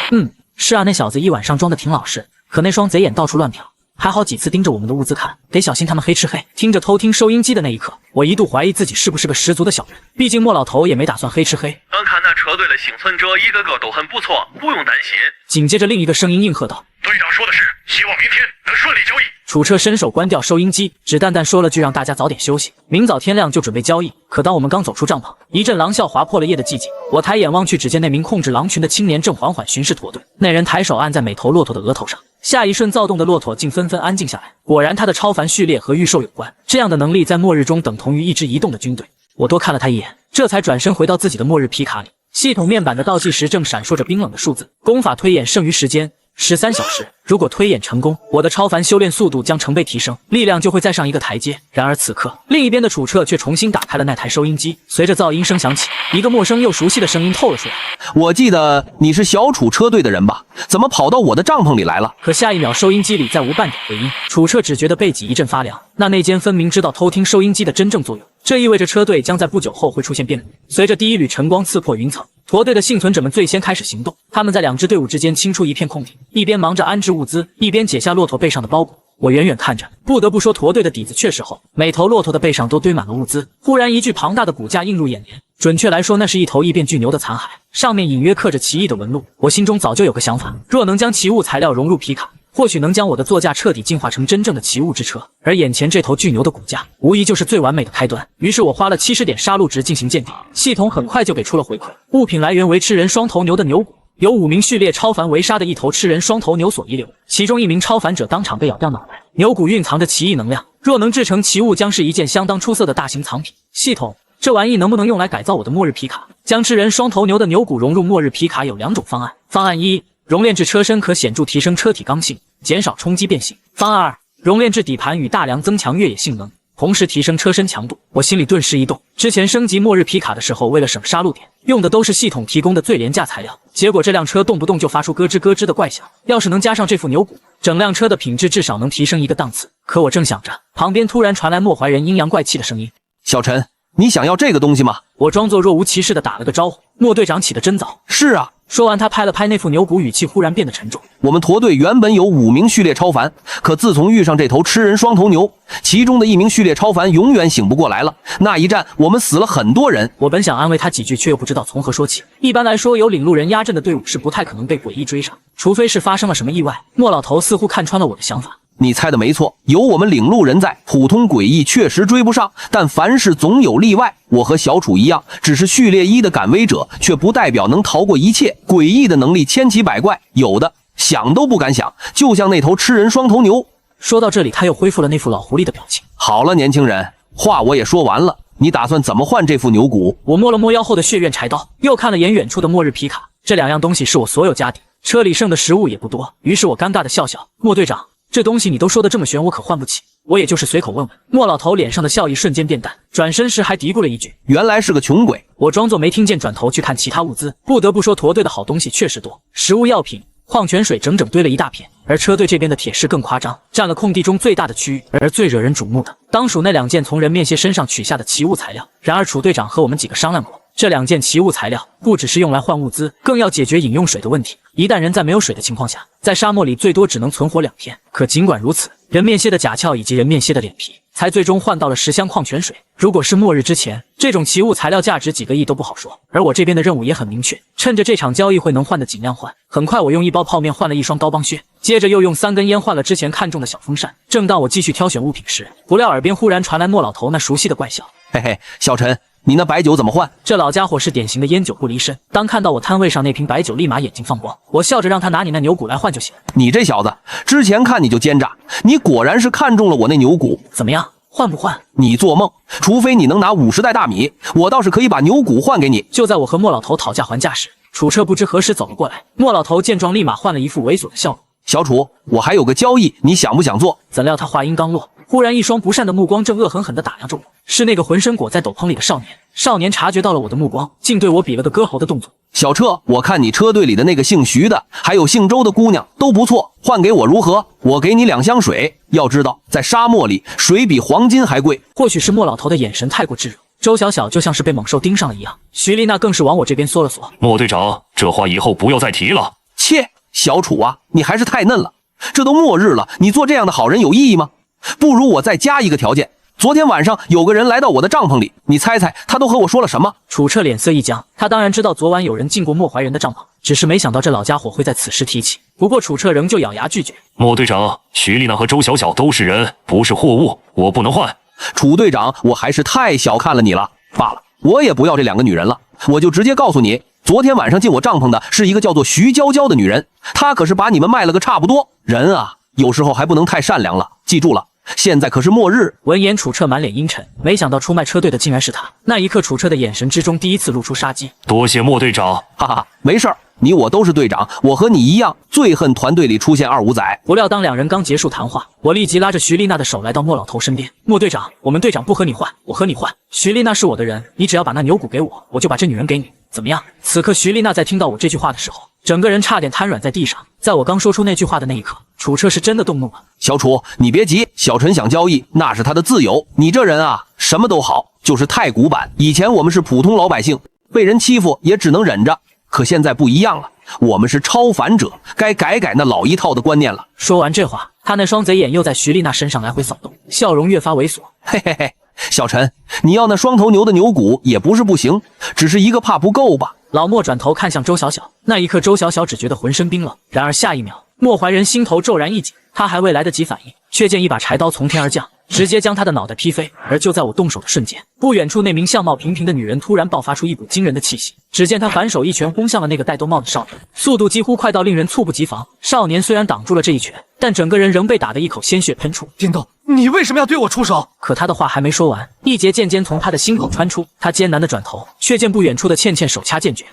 是啊，那小子一晚上装的挺老实，可那双贼眼到处乱瞟，还好几次盯着我们的物资看，得小心他们黑吃黑。听着偷听收音机的那一刻，我一度怀疑自己是不是个十足的小人，毕竟莫老头也没打算黑吃黑。单看那车队的幸存者，一个个都很不错，不用担心。紧接着另一个声音应和道：“队长说的是，希望明天能顺利交易。”楚车伸手关掉收音机，只淡淡说了句让大家早点休息，明早天亮就准备交易。可当我们刚走出帐篷，一阵狼啸划破了夜的寂静。我抬眼望去，只见那名控制狼群的青年正缓缓巡视驼队。那人抬手按在每头骆驼的额头上，下一瞬躁动的骆驼竟纷纷安静下来。果然他的超凡序列和御兽有关，这样的能力在末日中等同于一支移动的军队。我多看了他一眼，这才转身回到自己的末日皮卡里。系统面板的倒计时正闪烁着冰冷的数字，功法推演剩余时间13小时。如果推演成功，我的超凡修炼速度将成倍提升，力量就会再上一个台阶。然而此刻，另一边的楚彻却重新打开了那台收音机，随着噪音声响起，一个陌生又熟悉的声音透了出来：“我记得你是小楚车队的人吧？怎么跑到我的帐篷里来了？”可下一秒，收音机里再无半点回音。楚彻只觉得背脊一阵发凉，那内奸分明知道偷听收音机的真正作用，这意味着车队将在不久后会出现变故。随着第一缕晨光刺破云层，驼队的幸存者们最先开始行动。他们在两支队伍之间清出一片空地，一边忙着安置物资，一边解下骆驼背上的包裹。我远远看着，不得不说驼队的底子确实厚，每头骆驼的背上都堆满了物资。忽然一具庞大的骨架映入眼帘，准确来说，那是一头异变巨牛的残骸，上面隐约刻着奇异的纹路。我心中早就有个想法，若能将奇物材料融入皮卡，或许能将我的座驾彻底进化成真正的奇物之车。而眼前这头巨牛的骨架，无疑就是最完美的开端。于是我花了70点杀戮值进行鉴定，系统很快就给出了回馈，物品来源为吃人双头牛的牛骨。由5名序列超凡围杀的一头吃人双头牛所遗留，其中1名超凡者当场被咬掉脑袋。牛骨蕴藏着奇异能量，若能制成奇物，将是一件相当出色的大型藏品。系统，这玩意能不能用来改造我的末日皮卡？将吃人双头牛的牛骨融入末日皮卡有2种方案。方案1，熔炼至车身可显著提升车体刚性，减少冲击变形。方案2，熔炼至底盘与大梁增强越野性能，同时提升车身强度。我心里顿时一动，之前升级末日皮卡的时候，为了省杀戮点，用的都是系统提供的最廉价材料，结果这辆车动不动就发出咯吱咯吱的怪响。要是能加上这副牛骨，整辆车的品质至少能提升一个档次。可我正想着，旁边突然传来莫怀人阴阳怪气的声音：“小陈，你想要这个东西吗？”我装作若无其事的打了个招呼：“莫队长起得真早。”“是啊。”说完，他拍了拍那副牛骨，语气忽然变得沉重。我们驼队原本有5名序列超凡，可自从遇上这头吃人双头牛，其中的1名序列超凡永远醒不过来了。那一战，我们死了很多人。我本想安慰他几句，却又不知道从何说起。一般来说，有领路人压阵的队伍是不太可能被诡异追上，除非是发生了什么意外。莫老头似乎看穿了我的想法。你猜的没错，有我们领路人在，普通诡异确实追不上，但凡事总有例外。我和小楚一样，只是序列1的敢威者，却不代表能逃过一切。诡异的能力千奇百怪，有的想都不敢想，就像那头吃人双头牛。说到这里，他又恢复了那副老狐狸的表情。好了，年轻人，话我也说完了，你打算怎么换这副牛骨？我摸了摸腰后的血怨柴刀，又看了眼远处的末日皮卡，这2样东西是我所有家底，车里剩的食物也不多。于是我尴尬的笑笑：“莫队长，这东西你都说的这么玄，我可换不起。”我也就是随口问问。莫老头脸上的笑意瞬间变淡，转身时还嘀咕了一句：“原来是个穷鬼。”我装作没听见，转头去看其他物资。不得不说，驼队的好东西确实多，食物、药品、矿泉水整整堆了一大片。而车队这边的铁士更夸张，占了空地中最大的区域。而最惹人瞩目的，当属那2件从人面蟹身上取下的奇物材料。然而楚队长和我们几个商量过，这2件奇物材料不只是用来换物资，更要解决饮用水的问题。一旦人在没有水的情况下，在沙漠里最多只能存活2天。可尽管如此，人面蟹的甲壳以及人面蟹的脸皮，才最终换到了10箱矿泉水。如果是末日之前，这种奇物材料价值几个亿都不好说。而我这边的任务也很明确，趁着这场交易会能换的尽量换。很快，我用1包泡面换了1双刀帮靴，接着又用3根烟换了之前看中的小风扇。正当我继续挑选物品时，不料耳边忽然传来莫老头那熟悉的怪笑：“嘿嘿，小陈，你那白酒怎么换？”这老家伙是典型的烟酒不离身，当看到我摊位上那瓶白酒，立马眼睛放光。我笑着让他拿你那牛骨来换就行。你这小子，之前看你就奸诈，你果然是看中了我那牛骨。怎么样，换不换？你做梦！除非你能拿50袋大米，我倒是可以把牛骨换给你。就在我和莫老头讨价还价时，楚彻不知何时走了过来。莫老头见状，立马换了一副猥琐的笑容：“小楚，我还有个交易，你想不想做？”怎料他话音刚落，忽然一双不善的目光正恶狠狠地打量着我。是那个浑身裹在斗篷里的少年。少年察觉到了我的目光，竟对我比了个割喉的动作。小彻，我看你车队里的那个姓徐的，还有姓周的姑娘都不错，换给我如何？我给你2箱水。要知道，在沙漠里，水比黄金还贵。或许是莫老头的眼神太过炙热，周小小就像是被猛兽盯上了一样。徐丽娜更是往我这边缩了缩。莫队长，这话以后不要再提了。切，小楚啊，你还是太嫩了。这都末日了，你做这样的好人有意义吗？不如我再加一个条件。昨天晚上有个人来到我的帐篷里，你猜猜他都和我说了什么？楚彻脸色一僵，他当然知道昨晚有人进过莫怀人的帐篷，只是没想到这老家伙会在此时提起。不过楚彻仍旧咬牙拒绝。莫队长，徐丽娜和周小小都是人，不是货物，我不能换。楚队长，我还是太小看了你了。罢了，我也不要这2个女人了，我就直接告诉你，昨天晚上进我帐篷的是一个叫做徐娇娇的女人，她可是把你们卖了个差不多。人啊，有时候还不能太善良了，记住了。现在可是末日。闻言，楚彻满脸阴沉，没想到出卖车队的竟然是他。那一刻，楚彻的眼神之中第一次露出杀机。多谢莫队长，哈哈，没事儿，你我都是队长，我和你一样，最恨团队里出现2五仔。不料当2人刚结束谈话，我立即拉着徐丽娜的手来到莫老头身边。莫队长，我们队长不和你换，我和你换。徐丽娜是我的人，你只要把那牛骨给我，我就把这女人给你，怎么样？此刻徐丽娜在听到我这句话的时候，整个人差点瘫软在地上。在我刚说出那句话的那一刻，楚彻是真的动怒了。小楚，你别急，小陈想交易，那是他的自由。你这人啊，什么都好，就是太古板。以前我们是普通老百姓，被人欺负也只能忍着，可现在不一样了，我们是超凡者，该改改那老一套的观念了。说完这话，他那双贼眼又在徐丽娜身上来回扫动，笑容越发猥琐。嘿嘿嘿，小陈，你要那双头牛的牛骨也不是不行，只是一个怕不够吧。老莫转头看向周小小，那一刻周小小只觉得浑身冰冷。然而下一秒，莫怀人心头骤然一紧，他还未来得及反应，却见一把柴刀从天而降，直接将他的脑袋劈飞。而就在我动手的瞬间，不远处那名相貌平平的女人突然爆发出一股惊人的气息，只见她反手一拳轰向了那个戴兜帽的少年，速度几乎快到令人猝不及防。少年虽然挡住了这一拳，但整个人仍被打得一口鲜血喷出。叮咚，你为什么要对我出手？可他的话还没说完，一节剑尖从他的心口穿出，他艰难的转头，却见不远处的倩倩手掐剑诀。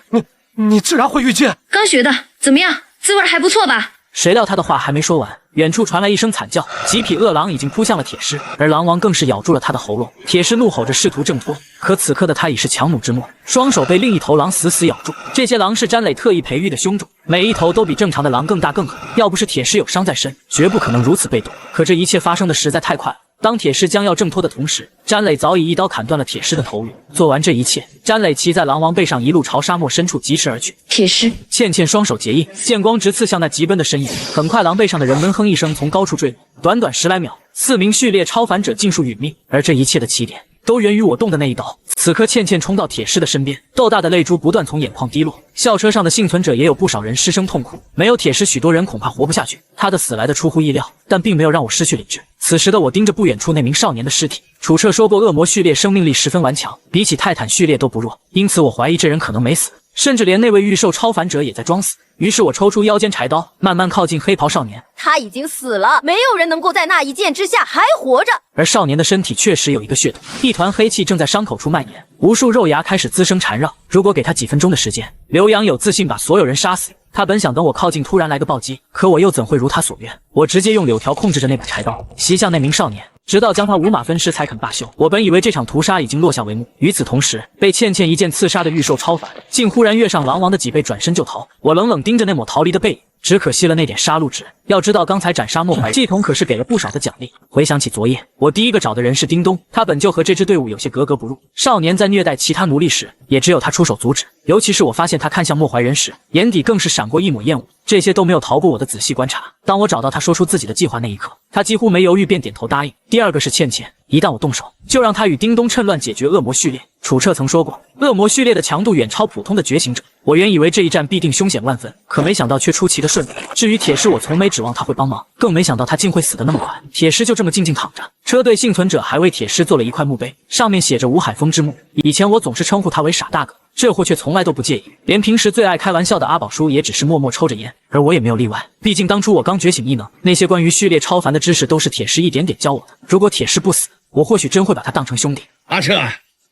你自然会御剑，刚学的，怎么样？滋味还不错吧？谁料他的话还没说完，远处传来一声惨叫，几匹恶狼已经扑向了铁狮，而狼王更是咬住了他的喉咙。铁狮怒吼着试图挣脱，可此刻的他已是强弩之末，双手被另一头狼死死咬住。这些狼是詹磊特意培育的凶种，每一头都比正常的狼更大更狠，要不是铁狮有伤在身，绝不可能如此被动。可这一切发生的实在太快了。当铁狮将要挣脱的同时，詹磊早已一刀砍断了铁狮的头颅。做完这一切，詹磊骑在狼王背上，一路朝沙漠深处疾驰而去。铁狮，倩倩双手结印，剑光直刺向那疾奔的身影。很快，狼背上的人闷哼一声，从高处坠落。短短10来秒，4名序列超凡者尽数殒命。而这一切的起点，都源于我动的那一刀。此刻，倩倩冲到铁狮的身边，豆大的泪珠不断从眼眶滴落。校车上的幸存者也有不少人失声痛哭。没有铁狮，许多人恐怕活不下去。他的死来的出乎意料，但并没有让我失去理智。此时的我盯着不远处那名少年的尸体。楚彻说过，恶魔序列生命力十分顽强，比起泰坦序列都不弱，因此我怀疑这人可能没死，甚至连那位预兽超凡者也在装死。于是我抽出腰间柴刀，慢慢靠近黑袍少年。他已经死了，没有人能够在那一剑之下还活着。而少年的身体确实有一个血洞，一团黑气正在伤口处蔓延，无数肉芽开始滋生缠绕。如果给他几分钟的时间，刘洋有自信把所有人杀死。他本想等我靠近突然来个暴击，可我又怎会如他所愿？我直接用柳条控制着那把柴刀，袭向那名少年，直到将他五马分尸才肯罢休。我本以为这场屠杀已经落下帷幕，与此同时，被倩倩一剑刺杀的御兽超凡，竟忽然跃上狼王的脊背，转身就逃。我冷冷盯着那抹逃离的背影，只可惜了那点杀戮值。要知道，刚才斩杀莫怀系统可是给了不少的奖励。回想起昨夜，我第一个找的人是叮咚，他本就和这支队伍有些格格不入。少年在虐待其他奴隶时，也只有他出手阻止。尤其是我发现他看向莫怀人时，眼底更是闪过一抹厌恶。这些都没有逃过我的仔细观察。当我找到他说出自己的计划那一刻，他几乎没犹豫便点头答应。第二个是倩倩，一旦我动手，就让他与叮咚趁乱解决恶魔序列。楚彻曾说过，恶魔序列的强度远超普通的觉醒者。我原以为这一战必定凶险万分，可没想到却出奇的顺利。至于铁狮，我从没指望他会帮忙，更没想到他竟会死得那么快。铁狮就这么静静躺着，车队幸存者还为铁狮做了一块墓碑，上面写着吴海峰之墓。以前我总是称呼他为傻大哥，这货却从来都不介意，连平时最爱开玩笑的阿宝叔也只是默默抽着烟，而我也没有例外。毕竟当初我刚觉醒异能，那些关于序列超凡的知识都是铁狮一点点教我的。如果铁狮不死，我或许真会把他当成兄弟。阿彻，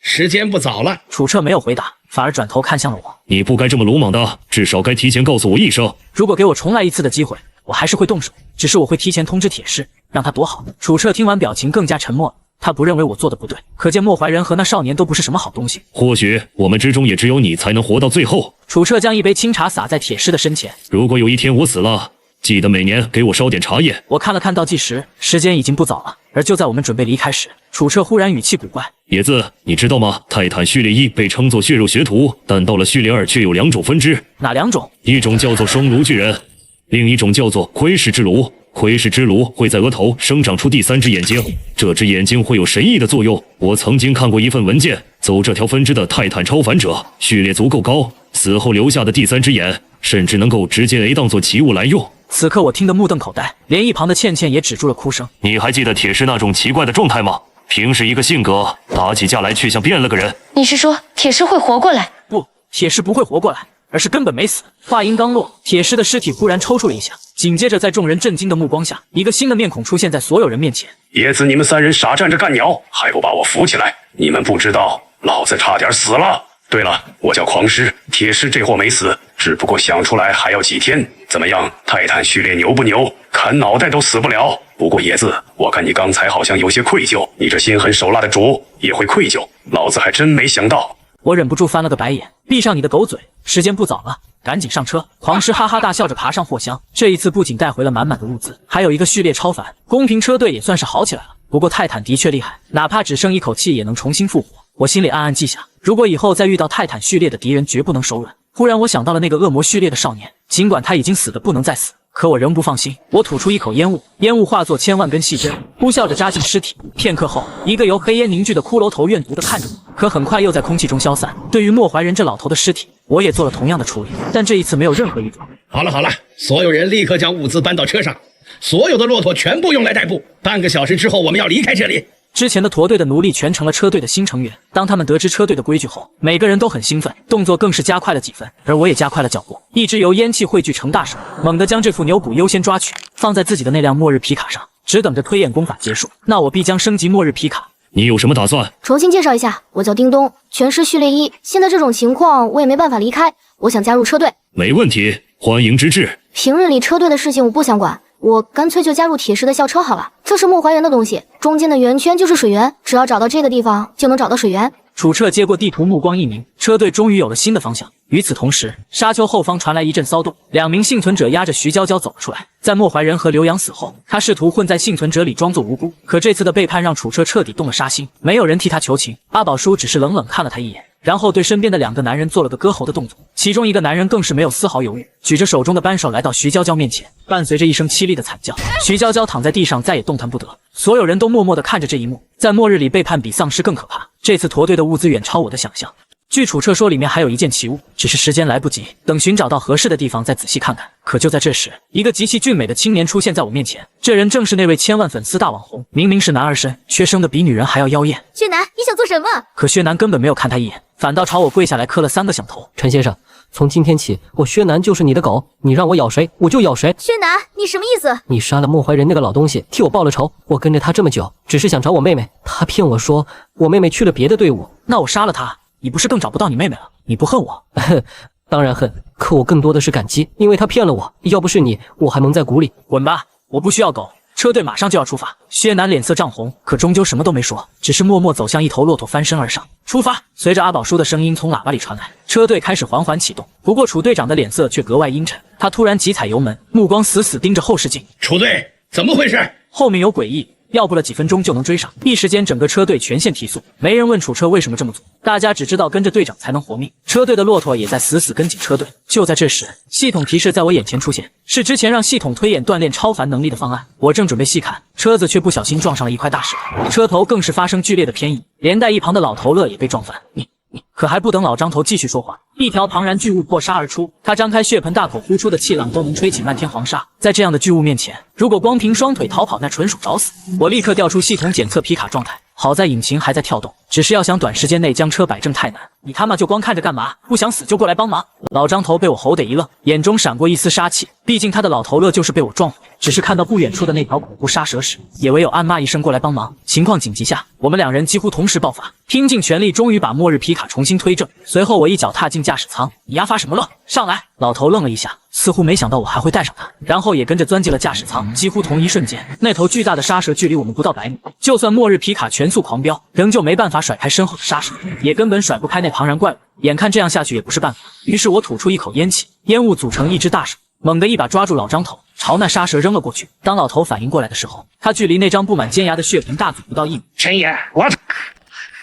时间不早了。楚彻没有回答，反而转头看向了我。你不该这么鲁莽的，至少该提前告诉我一声。如果给我重来一次的机会，我还是会动手，只是我会提前通知铁狮，让他躲好。楚彻听完表情更加沉默了。他不认为我做的不对，可见莫怀人和那少年都不是什么好东西。或许我们之中也只有你才能活到最后。楚彻将一杯清茶洒在铁狮的身前。如果有一天我死了，记得每年给我烧点茶叶。我看了看倒计时，时间已经不早了。而就在我们准备离开时，楚彻忽然语气古怪：“野子，你知道吗？泰坦序列1被称作血肉学徒，但到了序列2却有2种分支。哪2种？一种叫做双颅巨人，另一种叫做窥视之颅。窥视之颅会在额头生长出第3只眼睛，这只眼睛会有神异的作用。我曾经看过一份文件，走这条分支的泰坦超凡者，序列足够高，死后留下的第3只眼，甚至能够直接当作奇物来用。”此刻我听得目瞪口呆，连一旁的倩倩也止住了哭声。你还记得铁狮那种奇怪的状态吗？平时一个性格，打起架来却像变了个人。你是说铁狮会活过来？不，铁狮不会活过来，而是根本没死。话音刚落，铁狮的尸体忽然抽搐了一下，紧接着在众人震惊的目光下，一个新的面孔出现在所有人面前。野子，你们3人傻站着干鸟，还不把我扶起来？你们不知道，老子差点死了。对了，我叫狂狮，铁狮这货没死，只不过想出来还要几天。怎么样，泰坦序列牛不牛？砍脑袋都死不了。不过野子，我看你刚才好像有些愧疚，你这心狠手辣的主也会愧疚，老子还真没想到。我忍不住翻了个白眼，闭上你的狗嘴，时间不早了，赶紧上车。狂狮哈哈大笑着爬上货箱，这一次不仅带回了满满的物资，还有一个序列超凡，公平车队也算是好起来了。不过泰坦的确厉害，哪怕只剩一口气也能重新复活。我心里暗暗记下，如果以后再遇到泰坦序列的敌人，绝不能手软。忽然我想到了那个恶魔序列的少年，尽管他已经死得不能再死，可我仍不放心。我吐出一口烟雾，烟雾化作千万根细针，呼啸着扎进尸体。片刻后，一个由黑烟凝聚的骷髅头怨毒地看着我，可很快又在空气中消散。对于莫怀人这老头的尸体，我也做了同样的处理，但这一次没有任何异状。好了，所有人立刻将物资搬到车上。所有的骆驼全部用来代步。半个小时之后，我们要离开这里。之前的驼队的奴隶全成了车队的新成员。当他们得知车队的规矩后，每个人都很兴奋，动作更是加快了几分。而我也加快了脚步，一直由烟气汇聚成大手，猛地将这副牛骨优先抓取，放在自己的那辆末日皮卡上，只等着推演功法结束。那我必将升级末日皮卡。你有什么打算？重新介绍一下，我叫叮咚，全师序列1。现在这种情况，我也没办法离开，我想加入车队。没问题，欢迎之至。平日里车队的事情我不想管，我干脆就加入铁石的校车好了。这是莫怀人的东西，中间的圆圈就是水源，只要找到这个地方，就能找到水源。楚彻接过地图，目光一凝，车队终于有了新的方向。与此同时，沙丘后方传来一阵骚动，2名幸存者押着徐娇娇走了出来。在莫怀人和刘洋死后，他试图混在幸存者里装作无辜，可这次的背叛让楚彻彻底动了杀心，没有人替他求情。阿宝叔只是冷冷看了他一眼，然后对身边的2个男人做了个割喉的动作，其中一个男人更是没有丝毫犹豫，举着手中的扳手来到徐娇娇面前，伴随着一声凄厉的惨叫，徐娇娇躺在地上再也动弹不得。所有人都默默地看着这一幕，在末日里背叛比丧尸更可怕。这次驼队的物资远超我的想象。据楚彻说，里面还有一件奇物，只是时间来不及，等寻找到合适的地方再仔细看看。可就在这时，一个极其俊美的青年出现在我面前，这人正是那位千万粉丝大网红，明明是男儿身，却生得比女人还要妖艳。薛南，你想做什么？可薛南根本没有看他一眼，反倒朝我跪下来磕了3个响头。陈先生，从今天起，我薛南就是你的狗，你让我咬谁，我就咬谁。薛南，你什么意思？你杀了莫怀人那个老东西，替我报了仇。我跟着他这么久，只是想找我妹妹，他骗我说我妹妹去了别的队伍。那我杀了他，你不是更找不到你妹妹了？你不恨我？当然恨，可我更多的是感激，因为他骗了我，要不是你，我还蒙在鼓里。滚吧，我不需要狗。车队马上就要出发。薛南脸色涨红，可终究什么都没说，只是默默走向一头骆驼，翻身而上。出发！随着阿宝叔的声音从喇叭里传来，车队开始缓缓启动。不过楚队长的脸色却格外阴沉，他突然急踩油门，目光死死盯着后视镜。楚队，怎么回事？后面有诡异。要不了几分钟就能追上，一时间整个车队全线提速。没人问楚车为什么这么做，大家只知道跟着队长才能活命。车队的骆驼也在死死跟紧车队。就在这时，系统提示在我眼前出现，是之前让系统推演锻炼超凡能力的方案。我正准备细看，车子却不小心撞上了一块大石头，车头更是发生剧烈的偏移，连带一旁的老头乐也被撞翻。可还不等老张头继续说话，一条庞然巨物破沙而出，他张开血盆大口呼出的气浪都能吹起漫天黄沙。在这样的巨物面前，如果光凭双腿逃跑，那纯属找死。我立刻调出系统检测皮卡状态，好在引擎还在跳动，只是要想短时间内将车摆正太难。你他妈就光看着干嘛？不想死就过来帮忙！老张头被我吼得一愣，眼中闪过一丝杀气，毕竟他的老头乐就是被我撞毁。只是看到不远处的那条恐怖杀蛇时，也唯有暗骂一声过来帮忙。情况紧急下，我们2人几乎同时爆发，拼尽全力，终于把末日皮卡重新推正。随后我一脚踏进驾驶舱，你丫发什么愣？上来！老头愣了一下，似乎没想到我还会带上他，然后也跟着钻进了驾驶舱。几乎同一瞬间，那头巨大的沙蛇距离我们不到100米，就算末日皮卡全速狂飙，仍旧没办法甩开身后的沙蛇，也根本甩不开那庞然怪物。眼看这样下去也不是办法，于是我吐出一口烟气，烟雾组成一只大手，猛地一把抓住老张头，朝那沙蛇扔了过去。当老头反应过来的时候，他距离那张布满尖牙的血盆大嘴不到1米。陈爷，我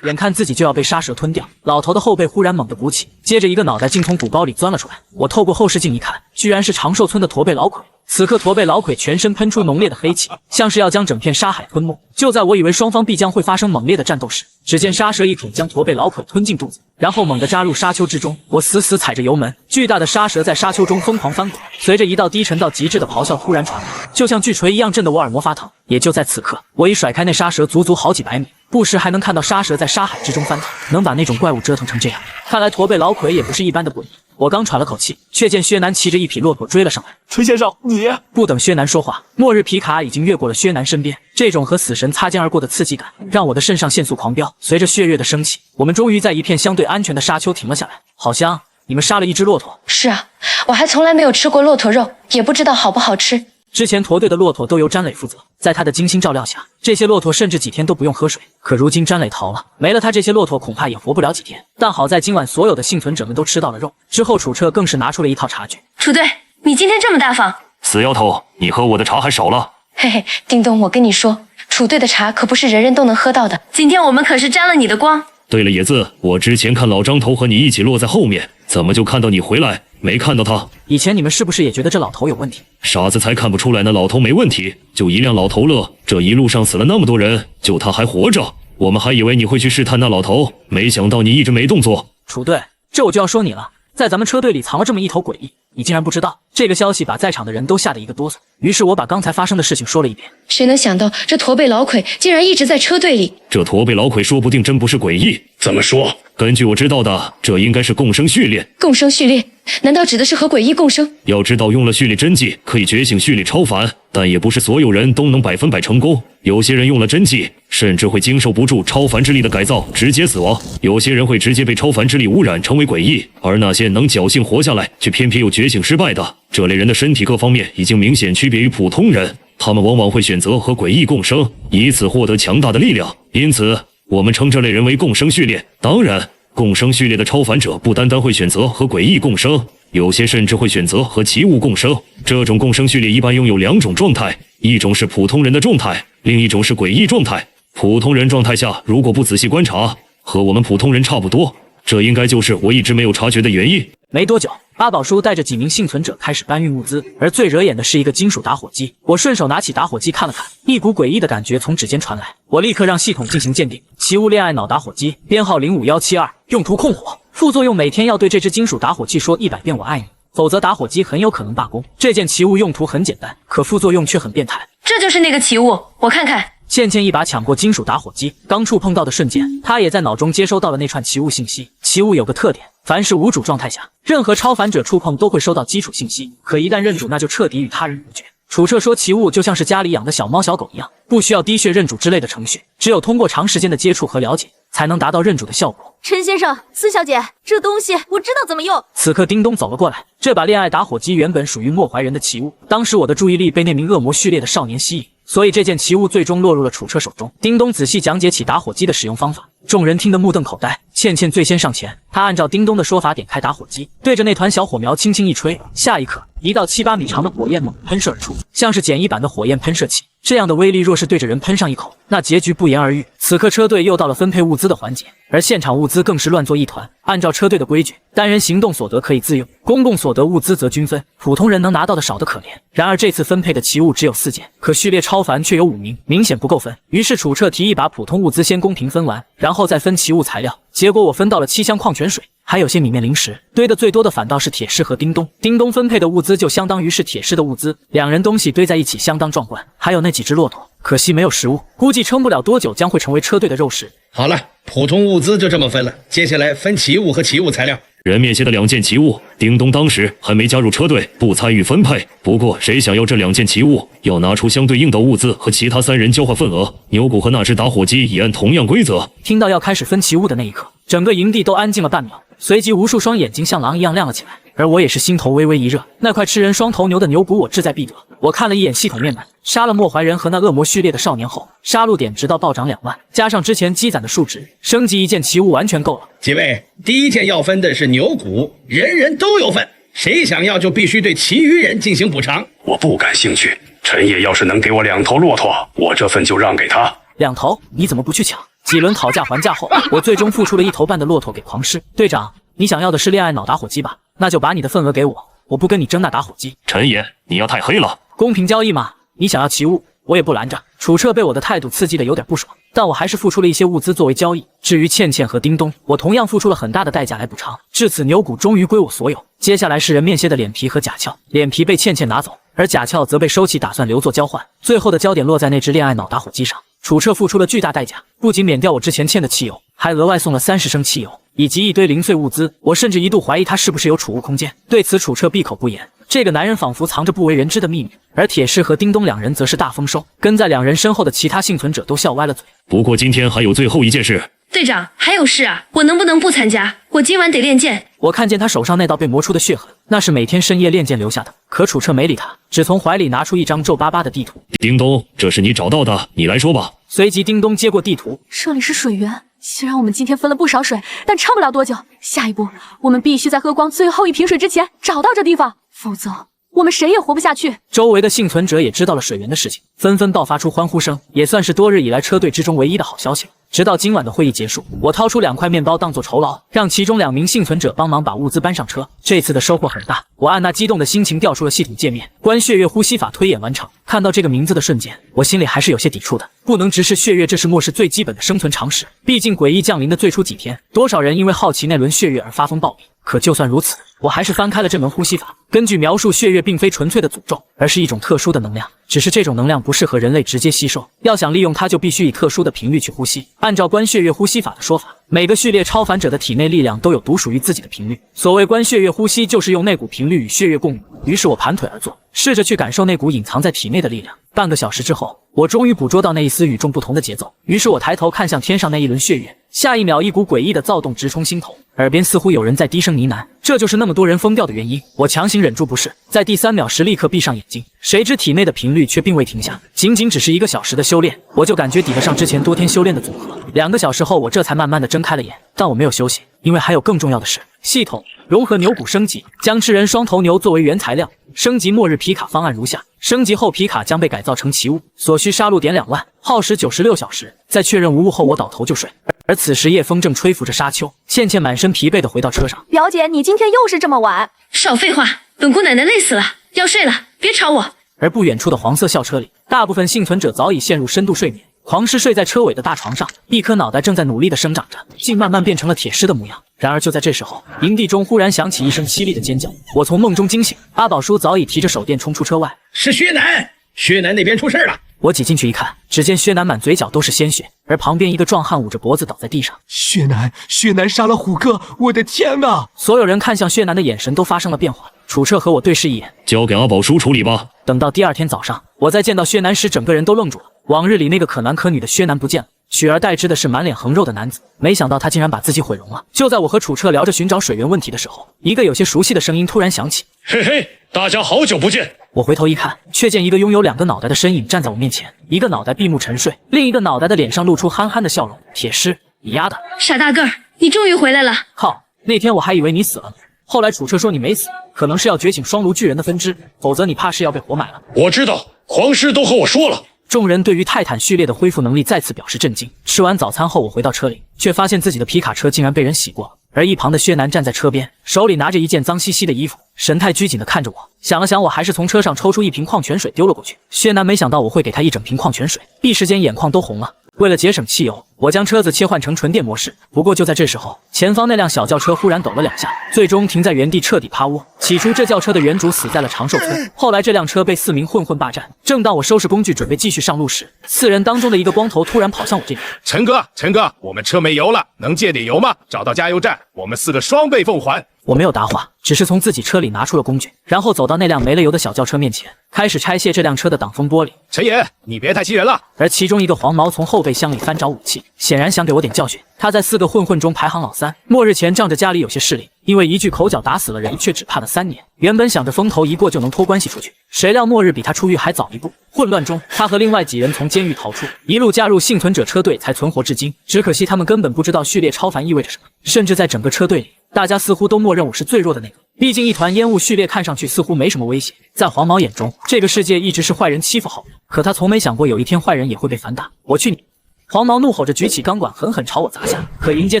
眼看自己就要被沙蛇吞掉，老头的后背忽然猛地鼓起，接着一个脑袋竟从鼓包里钻了出来。我透过后视镜一看，居然是长寿村的驼背老鬼。此刻驼背老鬼全身喷出浓烈的黑气，像是要将整片沙海吞没。就在我以为双方必将会发生猛烈的战斗时，只见沙蛇一口将驼背老鬼吞进肚子，然后猛地扎入沙丘之中。我死死踩着油门，巨大的沙蛇在沙丘中疯狂翻滚，随着一道低沉到极致的咆哮突然传来，就像巨锤一样震得我耳膜发疼。也就在此刻，我一甩开那沙蛇足足好几百米，不时还能看到沙蛇在沙海之中翻腾，能把那种怪物折腾成这样，看来驼背老鬼也不是一般的诡异。我刚喘了口气，却见薛南骑着一匹骆驼追了上来。崔先生，你……不等薛南说话，末日皮卡已经越过了薛南身边。这种和死神擦肩而过的刺激感，让我的肾上腺素狂飙。随着血液的升起，我们终于在一片相对安全的沙丘停了下来。好香！你们杀了一只骆驼？是啊，我还从来没有吃过骆驼肉，也不知道好不好吃。之前驼队的骆驼都由詹磊负责，在他的精心照料下，这些骆驼甚至几天都不用喝水。可如今詹磊逃了，没了他，这些骆驼恐怕也活不了几天。但好在今晚所有的幸存者们都吃到了肉。之后楚彻更是拿出了一套茶具。楚队，你今天这么大方。死丫头，你喝我的茶还少了。嘿嘿，叮咚，我跟你说，楚队的茶可不是人人都能喝到的。今天我们可是沾了你的光。对了，野子，我之前看老张头和你一起落在后面，怎么就看到你回来，没看到他？以前你们是不是也觉得这老头有问题？傻子才看不出来那老头没问题，就一辆老头乐，这一路上死了那么多人，就他还活着，我们还以为你会去试探那老头，没想到你一直没动作。楚队，这我就要说你了。在咱们车队里藏了这么一头诡异，你竟然不知道？这个消息把在场的人都吓得一个哆嗦。于是我把刚才发生的事情说了一遍。谁能想到这驼背老鬼竟然一直在车队里？这驼背老鬼说不定真不是诡异。怎么说？根据我知道的，这应该是共生序列。共生序列？难道指的是和诡异共生？要知道，用了序列真迹可以觉醒序列超凡，但也不是所有人都能100%成功。有些人用了真迹，甚至会经受不住超凡之力的改造，直接死亡；有些人会直接被超凡之力污染，成为诡异。而那些能侥幸活下来，却偏偏又觉醒失败的，这类人的身体各方面已经明显区别于普通人，他们往往会选择和诡异共生，以此获得强大的力量。因此，我们称这类人为共生序列。当然，共生序列的超凡者不单单会选择和诡异共生，有些甚至会选择和奇物共生。这种共生序列一般拥有2种状态，一种是普通人的状态，另一种是诡异状态。普通人状态下，如果不仔细观察，和我们普通人差不多，这应该就是我一直没有察觉的原因。没多久，阿宝叔带着几名幸存者开始搬运物资，而最惹眼的是一个金属打火机。我顺手拿起打火机看了看，一股诡异的感觉从指尖传来，我立刻让系统进行鉴定。奇物恋爱脑打火机，编号05172，用途控火，副作用每天要对这只金属打火机说100遍我爱你，否则打火机很有可能罢工。这件奇物用途很简单，可副作用却很变态。这就是那个奇物，我看看。倩倩一把抢过金属打火机，刚触碰到的瞬间，她也在脑中接收到了那串奇物信息。奇物有个特点，凡是无主状态下，任何超凡者触碰都会收到基础信息，可一旦认主，那就彻底与他人隔绝。楚彻说，奇物就像是家里养的小猫小狗一样，不需要滴血认主之类的程序，只有通过长时间的接触和了解，才能达到认主的效果。陈先生，司小姐，这东西我知道怎么用。此刻叮咚走了过来，这把恋爱打火机原本属于莫怀人的奇物，当时我的注意力被那名恶魔序列的少年吸引，所以这件奇物最终落入了楚彻手中。叮咚仔细讲解起打火机的使用方法，众人听得目瞪口呆。倩倩最先上前，她按照叮咚的说法点开打火机，对着那团小火苗轻轻一吹，下一刻，一道7、8米长的火焰猛喷射而出，像是简易版的火焰喷射器。这样的威力若是对着人喷上一口，那结局不言而喻。此刻车队又到了分配物资的环节，而现场物资更是乱作一团。按照车队的规矩，单人行动所得可以自用，公共所得物资则均分，普通人能拿到的少得可怜。然而这次分配的奇物只有4件，可序列超凡却有5名，明显不够分。于是楚彻提议把普通物资先公平分完，然后再分奇物材料。结果我分到了7箱矿泉水，还有些米面零食，堆得最多的反倒是铁狮和叮咚。叮咚分配的物资就相当于是铁狮的物资，两人东西堆在一起相当壮观。还有那几只骆驼，可惜没有食物，估计撑不了多久将会成为车队的肉食。好了，普通物资就这么分了，接下来分奇物和奇物材料。人面蟹的2件奇物，叮咚当时还没加入车队，不参与分配。不过谁想要这2件奇物，要拿出相对应的物资和其他3人交换份额。牛骨和那只打火机也按同样规则。听到要开始分奇物的那一刻，整个营地都安静了半秒，随即无数双眼睛像狼一样亮了起来，而我也是心头微微一热。那块吃人双头牛的牛骨我志在必得。我看了一眼系统面板，杀了莫怀人和那恶魔序列的少年后，杀戮点直到暴涨2万，加上之前积攒的数值，升级一件奇物完全够了。几位，第1件要分的是牛骨，人人都有份，谁想要就必须对其余人进行补偿。我不感兴趣，陈野要是能给我2头骆驼，我这份就让给他。2头？你怎么不去抢？几轮讨价还价后，我最终付出了1头半的骆驼给狂狮队长。你想要的是恋爱脑打火机吧？那就把你的份额给我，我不跟你争那打火机。陈野，你要太黑了。公平交易嘛，你想要奇物，我也不拦着。楚彻被我的态度刺激的有点不爽，但我还是付出了一些物资作为交易。至于倩倩和叮咚，我同样付出了很大的代价来补偿。至此，牛骨终于归我所有。接下来是人面蝎的脸皮和甲壳，脸皮被倩倩拿走，而甲壳则被收起，打算留作交换。最后的焦点落在那只恋爱脑打火机上。楚彻付出了巨大代价，不仅免掉我之前欠的汽油，还额外送了30升汽油以及一堆零碎物资。我甚至一度怀疑他是不是有储物空间。对此，楚彻闭口不言。这个男人仿佛藏着不为人知的秘密，而铁狮和叮咚2人则是大丰收。跟在2人身后的其他幸存者都笑歪了嘴。不过今天还有最后一件事。队长，还有事啊？我能不能不参加？我今晚得练剑。我看见他手上那道被磨出的血痕，那是每天深夜练剑留下的。可楚彻没理他，只从怀里拿出一张皱巴巴的地图。叮咚，这是你找到的，你来说吧。随即叮咚接过地图，这里是水源，虽然我们今天分了不少水，但撑不了多久。下一步，我们必须在喝光最后一瓶水之前找到这地方，否则我们谁也活不下去。周围的幸存者也知道了水源的事情，纷纷爆发出欢呼声，也算是多日以来车队之中唯一的好消息了。直到今晚的会议结束，我掏出2块面包当作酬劳，让其中2名幸存者帮忙把物资搬上车。这次的收获很大，我按那激动的心情调出了系统界面，观血月呼吸法推演完成。看到这个名字的瞬间，我心里还是有些抵触的。不能直视血月，这是末世最基本的生存常识。毕竟诡异降临的最初几天，多少人因为好奇那轮血月而发疯暴毙。可就算如此，我还是翻开了这门呼吸法。根据描述，血液并非纯粹的诅咒，而是一种特殊的能量。只是这种能量不适合人类直接吸收，要想利用它，就必须以特殊的频率去呼吸。按照观血月呼吸法的说法，每个序列超凡者的体内力量都有独属于自己的频率。所谓观血月呼吸，就是用那股频率与血液共舞。于是我盘腿而坐，试着去感受那股隐藏在体内的力量。半个小时之后，我终于捕捉到那一丝与众不同的节奏。于是我抬头看向天上那一轮血月，下一秒，一股诡异的躁动直冲心头，耳边似乎有人在低声呢喃，这就是那么多人疯掉的原因。我强行忍住不适，在第3秒时立刻闭上眼睛，谁知体内的频率却并未停下。仅仅只是1个小时的修炼，我就感觉抵得上之前多天修炼的组合。2个小时后，我这才慢慢的睁开了眼，但我没有休息，因为还有更重要的事。系统融合牛骨升级，将吃人双头牛作为原材料，升级末日皮卡方案如下：升级后皮卡将被改造成奇物，所需杀戮点2万，耗时96小时。在确认无误后，我倒头就睡。而此时叶枫正吹拂着沙丘，倩倩满身疲惫地回到车上。表姐，你今天又是这么晚？少废话，本姑奶奶累死了，要睡了，别吵我。而不远处的黄色校车里，大部分幸存者早已陷入深度睡眠，狂狮睡在车尾的大床上，一颗脑袋正在努力地生长着，竟慢慢变成了铁狮的模样。然而就在这时候，营地中忽然响起一声凄厉的尖叫，我从梦中惊醒，阿宝叔早已提着手电冲出车外。是薛南，薛南那边出事了。我挤进去一看，只见薛南满嘴角都是鲜血，而旁边一个壮汉捂着脖子倒在地上。薛南杀了虎哥，我的天哪！所有人看向薛南的眼神都发生了变化。楚彻和我对视一眼，交给阿宝叔处理吧。等到第2天早上，我再见到薛南时，整个人都愣住了。往日里那个可男可女的薛南不见了，取而代之的是满脸横肉的男子。没想到他竟然把自己毁容了。就在我和楚彻聊着寻找水源问题的时候，一个有些熟悉的声音突然响起：嘿嘿，大家好久不见。我回头一看，却见一个拥有2个脑袋的身影站在我面前，一个脑袋闭目沉睡，另一个脑袋的脸上露出憨憨的笑容。铁狮，你丫的！傻大个儿，你终于回来了！靠，那天我还以为你死了呢。后来楚彻说你没死，可能是要觉醒双炉巨人的分支，否则你怕是要被活埋了。我知道，黄狮都和我说了。众人对于泰坦序列的恢复能力再次表示震惊。吃完早餐后，我回到车里，却发现自己的皮卡车竟然被人洗过了。而一旁的薛南站在车边，手里拿着一件脏兮兮的衣服，神态拘谨地看着我。想了想，我还是从车上抽出1瓶矿泉水丢了过去。薛南没想到我会给他1整瓶矿泉水，一时间眼眶都红了。为了节省汽油，我将车子切换成纯电模式。不过就在这时候，前方那辆小轿车忽然抖了2下，最终停在原地彻底趴窝。起初这轿车的原主死在了长寿村，后来这辆车被4名混混霸占。正当我收拾工具准备继续上路时，4人当中的一个光头突然跑向我这边。陈哥，我们车没油了，能借点油吗？找到加油站，我们4个双倍奉还。我没有答话，只是从自己车里拿出了工具，然后走到那辆没了油的小轿车面前，开始拆卸这辆车的挡风玻璃。陈爷，你别太欺人了。而其中一个黄毛从后备箱里翻找武器，显然想给我点教训。他在4个混混中排行老3，末日前仗着家里有些势力，因为一句口角打死了人，却只判了3年。原本想着风头一过就能托关系出去，谁料末日比他出狱还早一步。混乱中，他和另外几人从监狱逃出，一路加入幸存者车队，才存活至今。只可惜他们根本不知道序列超凡意味着什么，甚至在整个车队里，大家似乎都默认我是最弱的那个。毕竟一团烟雾序列看上去似乎没什么威胁，在黄毛眼中，这个世界一直是坏人欺负好人，可他从没想过有一天坏人也会被反打。我去你！黄毛怒吼着举起钢管，狠狠朝我砸下，可迎接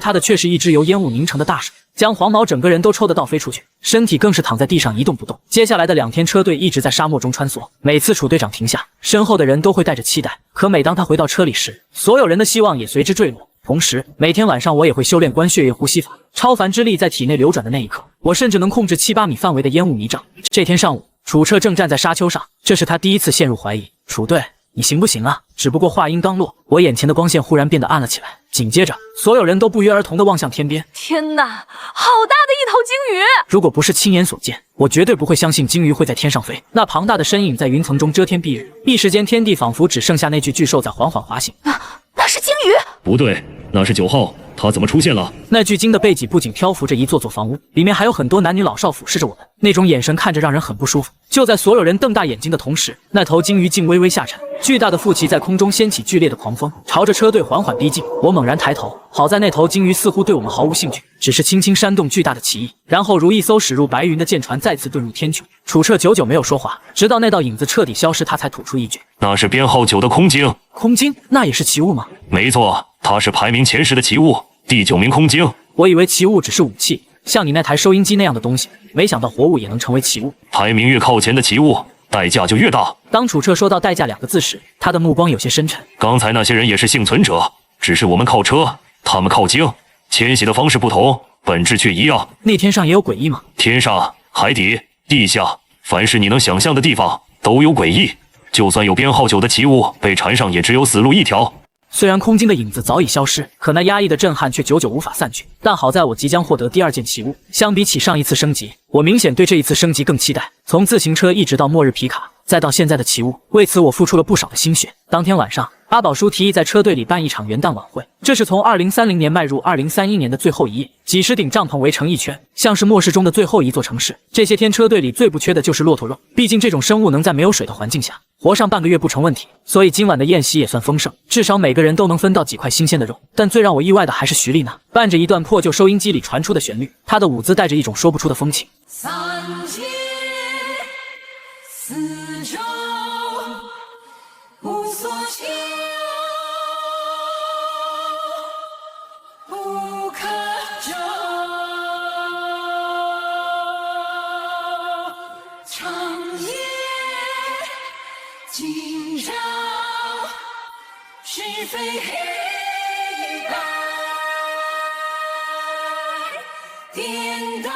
他的却是一只由烟雾凝成的大手，将黄毛整个人都抽得倒飞出去，身体更是躺在地上一动不动。接下来的2天，车队一直在沙漠中穿梭，每次楚队长停下，身后的人都会带着期待，可每当他回到车里时，所有人的希望也随之坠落。同时，每天晚上我也会修炼观血液呼吸法，超凡之力在体内流转的那一刻，我甚至能控制7、8米范围的烟雾迷障。这天上午，楚彻正站在沙丘上，这是他第一次陷入怀疑。楚队，你行不行啊？只不过话音刚落，我眼前的光线忽然变得暗了起来，紧接着，所有人都不约而同地望向天边。天哪，好大的一头鲸鱼！如果不是亲眼所见，我绝对不会相信鲸鱼会在天上飞。那庞大的身影在云层中遮天蔽日，一时间天地仿佛只剩下那具巨兽在缓缓滑行。那是鲸鱼？不对，那是9号，他怎么出现了？那巨鲸的背脊不仅漂浮着一座座房屋，里面还有很多男女老少俯视着我们，那种眼神看着让人很不舒服。就在所有人瞪大眼睛的同时，那头鲸鱼竟微微下沉，巨大的腹鳍在空中掀起剧烈的狂风，朝着车队缓缓逼近。我猛然抬头，好在那头鲸鱼似乎对我们毫无兴趣，只是轻轻扇动巨大的鳍翼，然后如一艘驶入白云的舰船再次遁入天穹。楚彻久久没有说话，直到那道影子彻底消失，他才吐出一句：那是编号9的空鲸。空鲸？那也是奇物吗？没错，它是排名前10的奇物，第9名空鲸。我以为奇物只是武器，像你那台收音机那样的东西，没想到活物也能成为奇物。排名越靠前的奇物，代价就越大。当楚彻说到代价2个字时，他的目光有些深沉。刚才那些人也是幸存者，只是我们靠车，他们靠鲸，迁徙的方式不同，本质却一样。那天上也有诡异吗？天上、海底、地下，凡是你能想象的地方都有诡异。就算有编号9的奇物被缠上，也只有死路一条。虽然空晶的影子早已消失，可那压抑的震撼却久久无法散去。但好在我即将获得第2件奇物，相比起上一次升级，我明显对这一次升级更期待。从自行车一直到末日皮卡，再到现在的奇物，为此我付出了不少的心血。当天晚上，阿宝叔提议在车队里办一场元旦晚会，这是从2030年迈入2031年的最后一夜。几十顶帐篷围成一圈，像是末世中的最后一座城市。这些天车队里最不缺的就是骆驼肉，毕竟这种生物能在没有水的环境下活上半个月不成问题。所以今晚的宴席也算丰盛，至少每个人都能分到几块新鲜的肉。但最让我意外的还是徐丽娜，伴着一段破旧收音机里传出的旋律，她的舞姿带着一种说不出的风情。三界四周无所求，不可救，长夜今朝，是非黑白颠倒。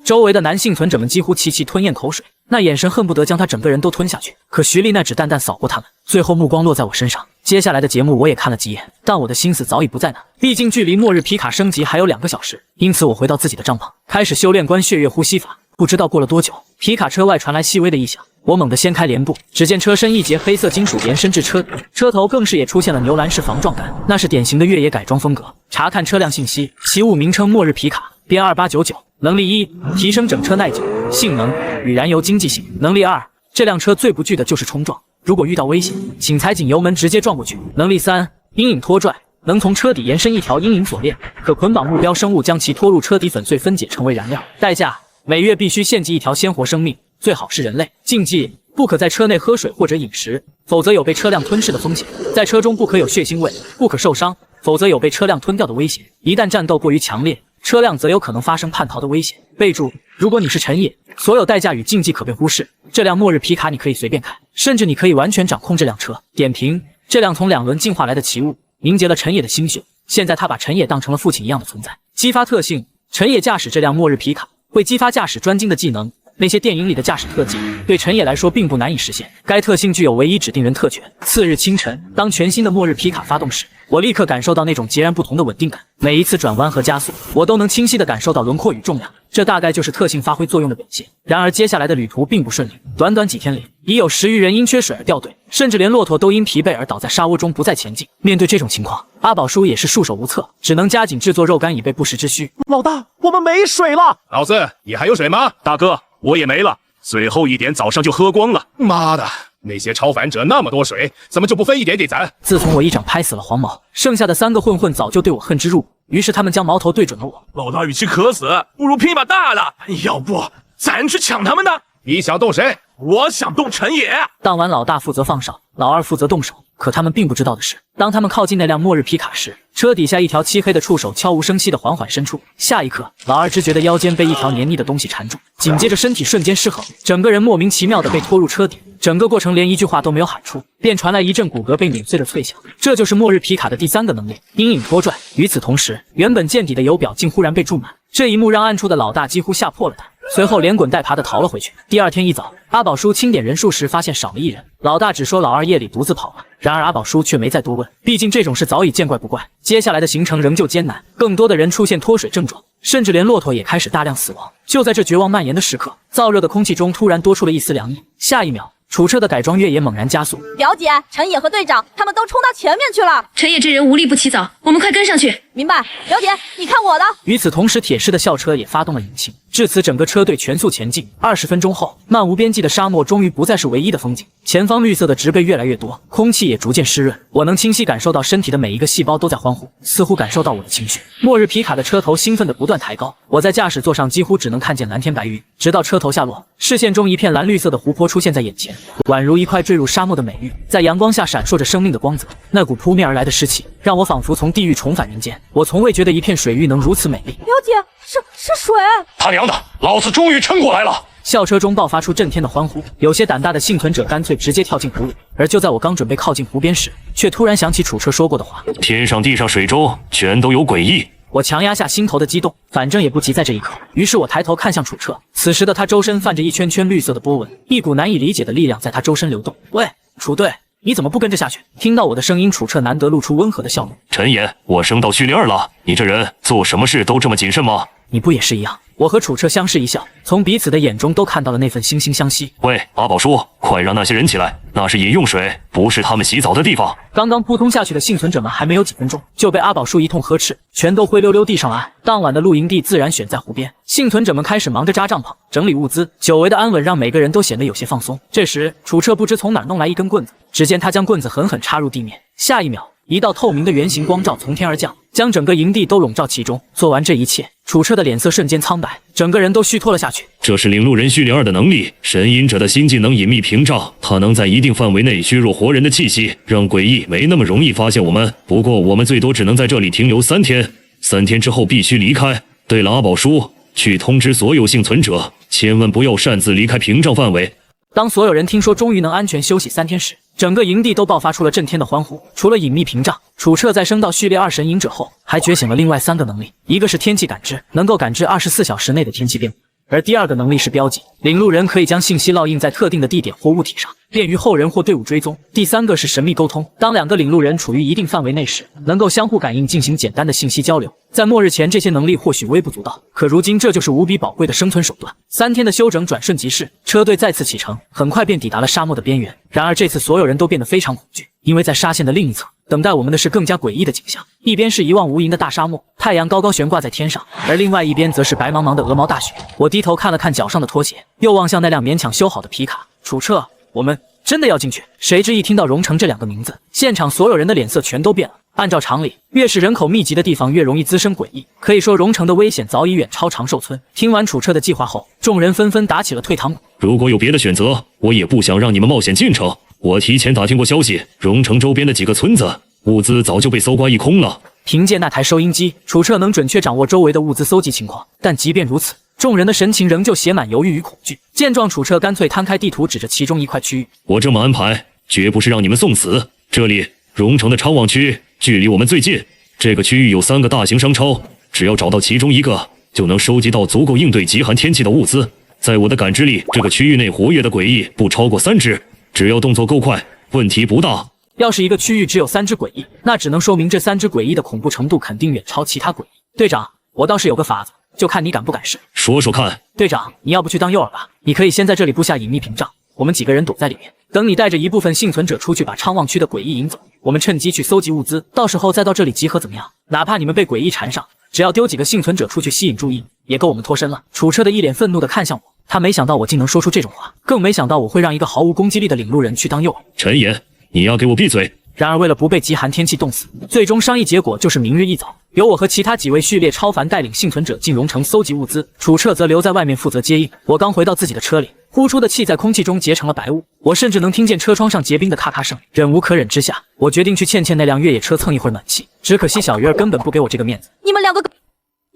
周围的男幸存者们几乎齐齐吞咽口水，那眼神恨不得将他整个人都吞下去。可徐丽娜只淡淡扫过他们，最后目光落在我身上。接下来的节目我也看了几眼，但我的心思早已不在那。毕竟距离末日皮卡升级还有2个小时，因此我回到自己的帐篷，开始修炼观血月呼吸法。不知道过了多久，皮卡车外传来细微的异响，我猛地掀开帘布，只见车身一截黑色金属延伸至车底，车头更是也出现了牛栏式防撞杆，那是典型的越野改装风格。查看车辆信息，其物名称末日皮卡，编2899，能力1，提升整车耐久，性能与燃油经济性。能力2，这辆车最不惧的就是冲撞，如果遇到危险，请踩紧油门直接撞过去。能力3，阴影拖拽，能从车底延伸一条阴影锁链，可捆绑目标生物将其拖入车底粉碎分解成为燃料。代价：每月必须献祭一条鲜活生命，最好是人类。禁忌：不可在车内喝水或者饮食，否则有被车辆吞噬的风险。在车中不可有血腥味，不可受伤，否则有被车辆吞掉的危险。一旦战斗过于强烈，车辆则有可能发生叛逃的危险。备注：如果你是陈野，所有代价与禁忌可被忽视。这辆末日皮卡你可以随便开，甚至你可以完全掌控这辆车。点评：这辆从2轮进化来的奇物，凝结了陈野的心血。现在他把陈野当成了父亲一样的存在。激发特性：陈野驾驶这辆末日皮卡会激发驾驶专精的技能，那些电影里的驾驶特技对陈野来说并不难以实现。该特性具有唯一指定人特权。次日清晨，当全新的末日皮卡发动时，我立刻感受到那种截然不同的稳定感。每一次转弯和加速，我都能清晰地感受到轮廓与重量，这大概就是特性发挥作用的表现。然而接下来的旅途并不顺利，短短几天里，已有10余人因缺水而掉队，甚至连骆驼都因疲惫而倒在沙窝中不再前进。面对这种情况，阿宝叔也是束手无策，只能加紧制作肉干以备不时之需。老大，我们没水了。老四，你还有水吗？大哥，我也没了，最后一点早上就喝光了。妈的，那些超凡者那么多水，怎么就不分一点给咱？自从我一掌拍死了黄毛，剩下的3个混混早就对我恨之入骨，于是他们将矛头对准了我。老大与其渴死，不如拼把大的。要不咱去抢他们呢？你想动谁？我想动陈野。当晚老大负责放哨，老二负责动手。可他们并不知道的是，当他们靠近那辆末日皮卡时，车底下一条漆黑的触手悄无声息地缓缓伸出。下一刻，老二只觉得腰间被一条黏腻的东西缠住，紧接着身体瞬间失衡，整个人莫名其妙地被拖入车底。整个过程连一句话都没有喊出，便传来一阵骨骼被碾碎的脆响。这就是末日皮卡的第3个能力——阴影拖拽。与此同时，原本见底的油表竟忽然被注满，这一幕让暗处的老大几乎吓破了胆。随后连滚带爬地逃了回去。第2天一早，阿宝叔清点人数时发现少了1人，老大只说老二夜里独自跑了，然而阿宝叔却没再多问，毕竟这种事早已见怪不怪。接下来的行程仍旧艰难，更多的人出现脱水症状，甚至连骆驼也开始大量死亡。就在这绝望蔓延的时刻，燥热的空气中突然多出了一丝凉意，下一秒，楚车的改装越野猛然加速。表姐，陈野和队长他们都冲到前面去了。陈野这人无利不起早，我们快跟上去。明白，表姐，你看我的。与此同时，铁狮的校车也发动了引擎，至此整个车队全速前进。20分钟后，漫无边际的沙漠终于不再是唯一的风景，前方绿色的植被越来越多，空气也逐渐湿润。我能清晰感受到身体的每一个细胞都在欢呼，似乎感受到我的情绪。末日皮卡的车头兴奋地不断抬高，我在驾驶座上几乎只能看见蓝天白云，直到车头下落，视线中一片蓝绿色的湖泊出现在眼前，宛如一块坠入沙漠的美玉，在阳光下闪烁着生命的光泽。那股扑面而来的湿气，让我仿佛从地狱重返人间。我从未觉得一片水域能如此美丽。表姐，是水！他娘的，老子终于撑过来了！校车中爆发出震天的欢呼，有些胆大的幸存者干脆直接跳进湖里。而就在我刚准备靠近湖边时，却突然想起楚车说过的话：天上地上水中全都有诡异，我强压下心头的激动，反正也不急在这一刻。于是我抬头看向楚彻，此时的他周身泛着一圈圈绿色的波纹，一股难以理解的力量在他周身流动。喂，楚队，你怎么不跟着下去？听到我的声音，楚彻难得露出温和的笑容。陈岩，我升到序列2了，你这人做什么事都这么谨慎吗？你不也是一样？我和楚彻相视一笑，从彼此的眼中都看到了那份惺惺相惜。喂，阿宝叔，快让那些人起来，那是饮用水，不是他们洗澡的地方。刚刚扑通下去的幸存者们还没有几分钟，就被阿宝叔一通呵斥，全都灰溜溜地上了岸。当晚的露营地自然选在湖边，幸存者们开始忙着扎帐篷、整理物资，久违的安稳让每个人都显得有些放松。这时，楚彻不知从哪儿弄来一根棍子，只见他将棍子狠狠插入地面，下一秒，一道透明的圆形光照从天而降，将整个营地都笼罩其中。做完这一切，楚彻的脸色瞬间苍白，整个人都虚脱了下去。这是领路人序列2的能力，神隐者的新技能隐秘屏障，它能在一定范围内削弱活人的气息，让诡异没那么容易发现我们。不过我们最多只能在这里停留3天，3天之后必须离开。对了，阿宝叔，去通知所有幸存者，千万不要擅自离开屏障范围。当所有人听说终于能安全休息3天时，整个营地都爆发出了震天的欢呼。除了隐秘屏障，楚彻在升到序列2神隐者后，还觉醒了另外3个能力，一个是天气感知，能够感知24小时内的天气变化，而第2个能力是标记，领路人可以将信息烙印在特定的地点或物体上，便于后人或队伍追踪。第3个是神秘沟通，当2个领路人处于一定范围内时，能够相互感应进行简单的信息交流。在末日前，这些能力或许微不足道，可如今这就是无比宝贵的生存手段。3天的休整转瞬即逝，车队再次启程，很快便抵达了沙漠的边缘。然而这次所有人都变得非常恐惧，因为在沙线的另一侧，等待我们的是更加诡异的景象。一边是一望无垠的大沙漠，太阳高高悬挂在天上，而另外一边则是白茫茫的鹅毛大雪。我低头看了看脚上的拖鞋，又望向那辆勉强修好的皮卡。楚彻，我们真的要进去？谁知一听到荣城这2个名字，现场所有人的脸色全都变了。按照常理，越是人口密集的地方越容易滋生诡异，可以说荣城的危险早已远超长寿村。听完楚彻的计划后，众人纷纷打起了退堂鼓。如果有别的选择，我也不想让你们冒险进城。我提前打听过消息，荣城周边的几个村子物资早就被搜刮一空了。凭借那台收音机，楚彻能准确掌握周围的物资搜集情况，但即便如此，众人的神情仍旧写满犹豫与恐惧。见状，楚彻干脆摊开地图，指着其中一块区域：我这么安排，绝不是让你们送死。这里，荣城的昌旺区距离我们最近，这个区域有3个大型商超，只要找到其中一个，就能收集到足够应对极寒天气的物资。在我的感知里，这个区域内活跃的诡异不超过3只，只要动作够快，问题不大。要是一个区域只有3只诡异，那只能说明这3只诡异的恐怖程度肯定远超其他诡异。队长，我倒是有个法子，就看你敢不敢试。说说看。队长，你要不去当诱饵吧？你可以先在这里布下隐秘屏障，我们几个人躲在里面，等你带着一部分幸存者出去把昌旺区的诡异引走，我们趁机去搜集物资，到时候再到这里集合，怎么样？哪怕你们被诡异缠上，只要丢几个幸存者出去吸引注意，也够我们脱身了。楚彻的一脸愤怒地看向我，他没想到我竟能说出这种话，更没想到我会让一个毫无攻击力的领路人去当诱饵。陈岩，你要给我闭嘴！然而为了不被极寒天气冻死，最终商议结果就是明日一早，由我和其他几位序列超凡带领幸存者进荣城搜集物资，楚彻则留在外面负责接应。我刚回到自己的车里，呼出的气在空气中结成了白雾，我甚至能听见车窗上结冰的咔咔声。忍无可忍之下，我决定去倩倩那辆越野车蹭一会儿暖气。只可惜小鱼儿根本不给我这个面子。你们2个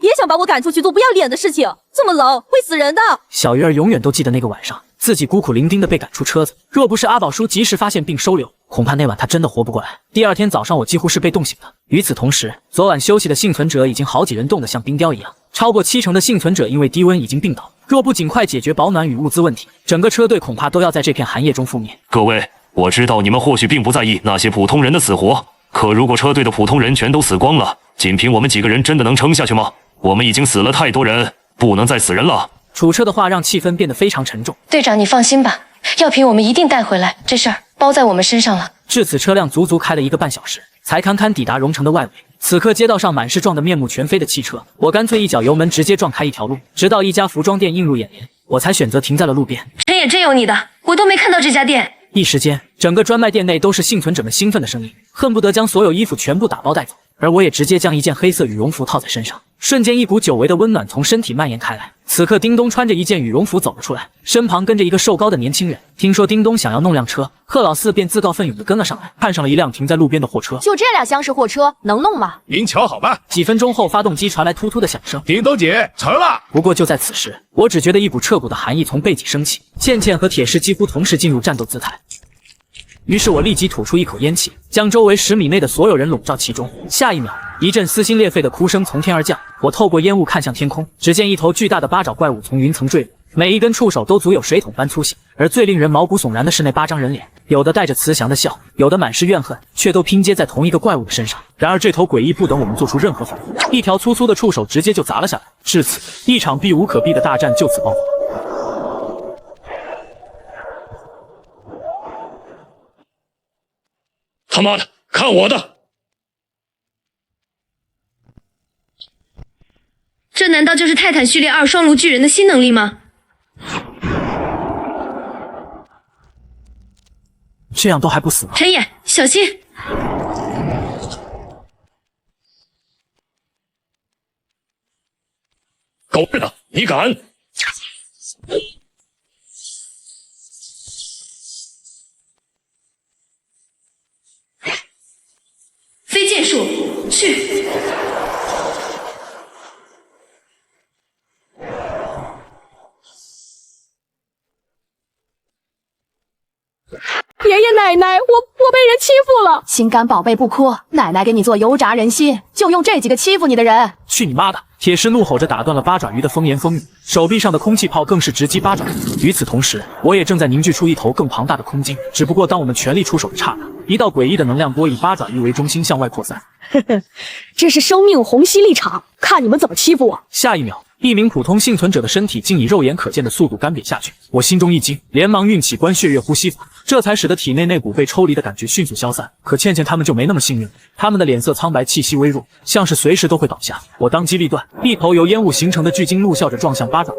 别想把我赶出去做不要脸的事情，这么冷会死人的。小鱼儿永远都记得那个晚上，自己孤苦伶仃的被赶出车子，若不是阿宝叔及时发现并收留，恐怕那晚他真的活不过来。第2天早上，我几乎是被冻醒的。与此同时，昨晚休息的幸存者已经好几人冻得像冰雕一样，超过70%的幸存者因为低温已经病倒。若不尽快解决保暖与物资问题，整个车队恐怕都要在这片寒夜中覆灭。各位，我知道你们或许并不在意那些普通人的死活，可如果车队的普通人全都死光了，仅凭我们几个人真的能撑下去吗？我们已经死了太多人，不能再死人了。楚彻的话让气氛变得非常沉重。队长，你放心吧，药品我们一定带回来，这事儿包在我们身上了。至此，车辆足足开了1个半小时，才堪堪抵达荣城的外围。此刻街道上满是撞得面目全非的汽车，我干脆一脚油门直接撞开一条路，直到一家服装店映入眼帘，我才选择停在了路边。陈也真有你的，我都没看到这家店。一时间，整个专卖店内都是幸存者们兴奋的声音，恨不得将所有衣服全部打包带走。而我也直接将一件黑色羽绒服套在身上，瞬间一股久违的温暖从身体蔓延开来。此刻，叮咚穿着一件羽绒服走了出来，身旁跟着一个瘦高的年轻人。听说叮咚想要弄辆车，贺老四便自告奋勇地跟了上来，看上了一辆停在路边的货车。就这俩厢式货车能弄吗？您瞧好吧。几分钟后，发动机传来突突的响声，叮咚姐成了。不过就在此时，我只觉得一股彻骨的寒意从背脊升起，倩倩和铁狮几乎同时进入战斗姿态。于是我立即吐出一口烟气，将周围10米内的所有人笼罩其中。下一秒，一阵撕心裂肺的哭声从天而降。我透过烟雾看向天空，只见一头巨大的八爪怪物从云层坠落，每一根触手都足有水桶般粗细。而最令人毛骨悚然的是那8张人脸，有的带着慈祥的笑，有的满是怨恨，却都拼接在同一个怪物的身上。然而这头诡异不等我们做出任何反应，一条粗粗的触手直接就砸了下来。至此，一场避无可避的大战就此爆发。他妈的，看我的！这难道就是泰坦序列2双炉巨人的新能力吗？这样都还不死吗？陈野，小心！狗日的，你敢！飞剑术，去！爷爷奶奶，我被人欺负了！心肝宝贝不哭，奶奶给你做油炸人心，就用这几个欺负你的人。去你妈的！铁狮怒吼着打断了八爪鱼的风言风语，手臂上的空气炮更是直击八爪鱼。与此同时，我也正在凝聚出一头更庞大的空鲸。只不过当我们全力出手的刹那，一道诡异的能量波以八爪鱼为中心向外扩散。呵呵，这是生命虹吸力场，看你们怎么欺负我！下一秒，一名普通幸存者的身体竟以肉眼可见的速度干瘪下去。我心中一惊，连忙运起观血月呼吸法，这才使得体内那股被抽离的感觉迅速消散。可倩倩他们就没那么幸运，他们的脸色苍白，气息微弱，像是随时都会倒下。我当机立断，一头由烟雾形成的巨鲸怒笑着撞向八爪鱼。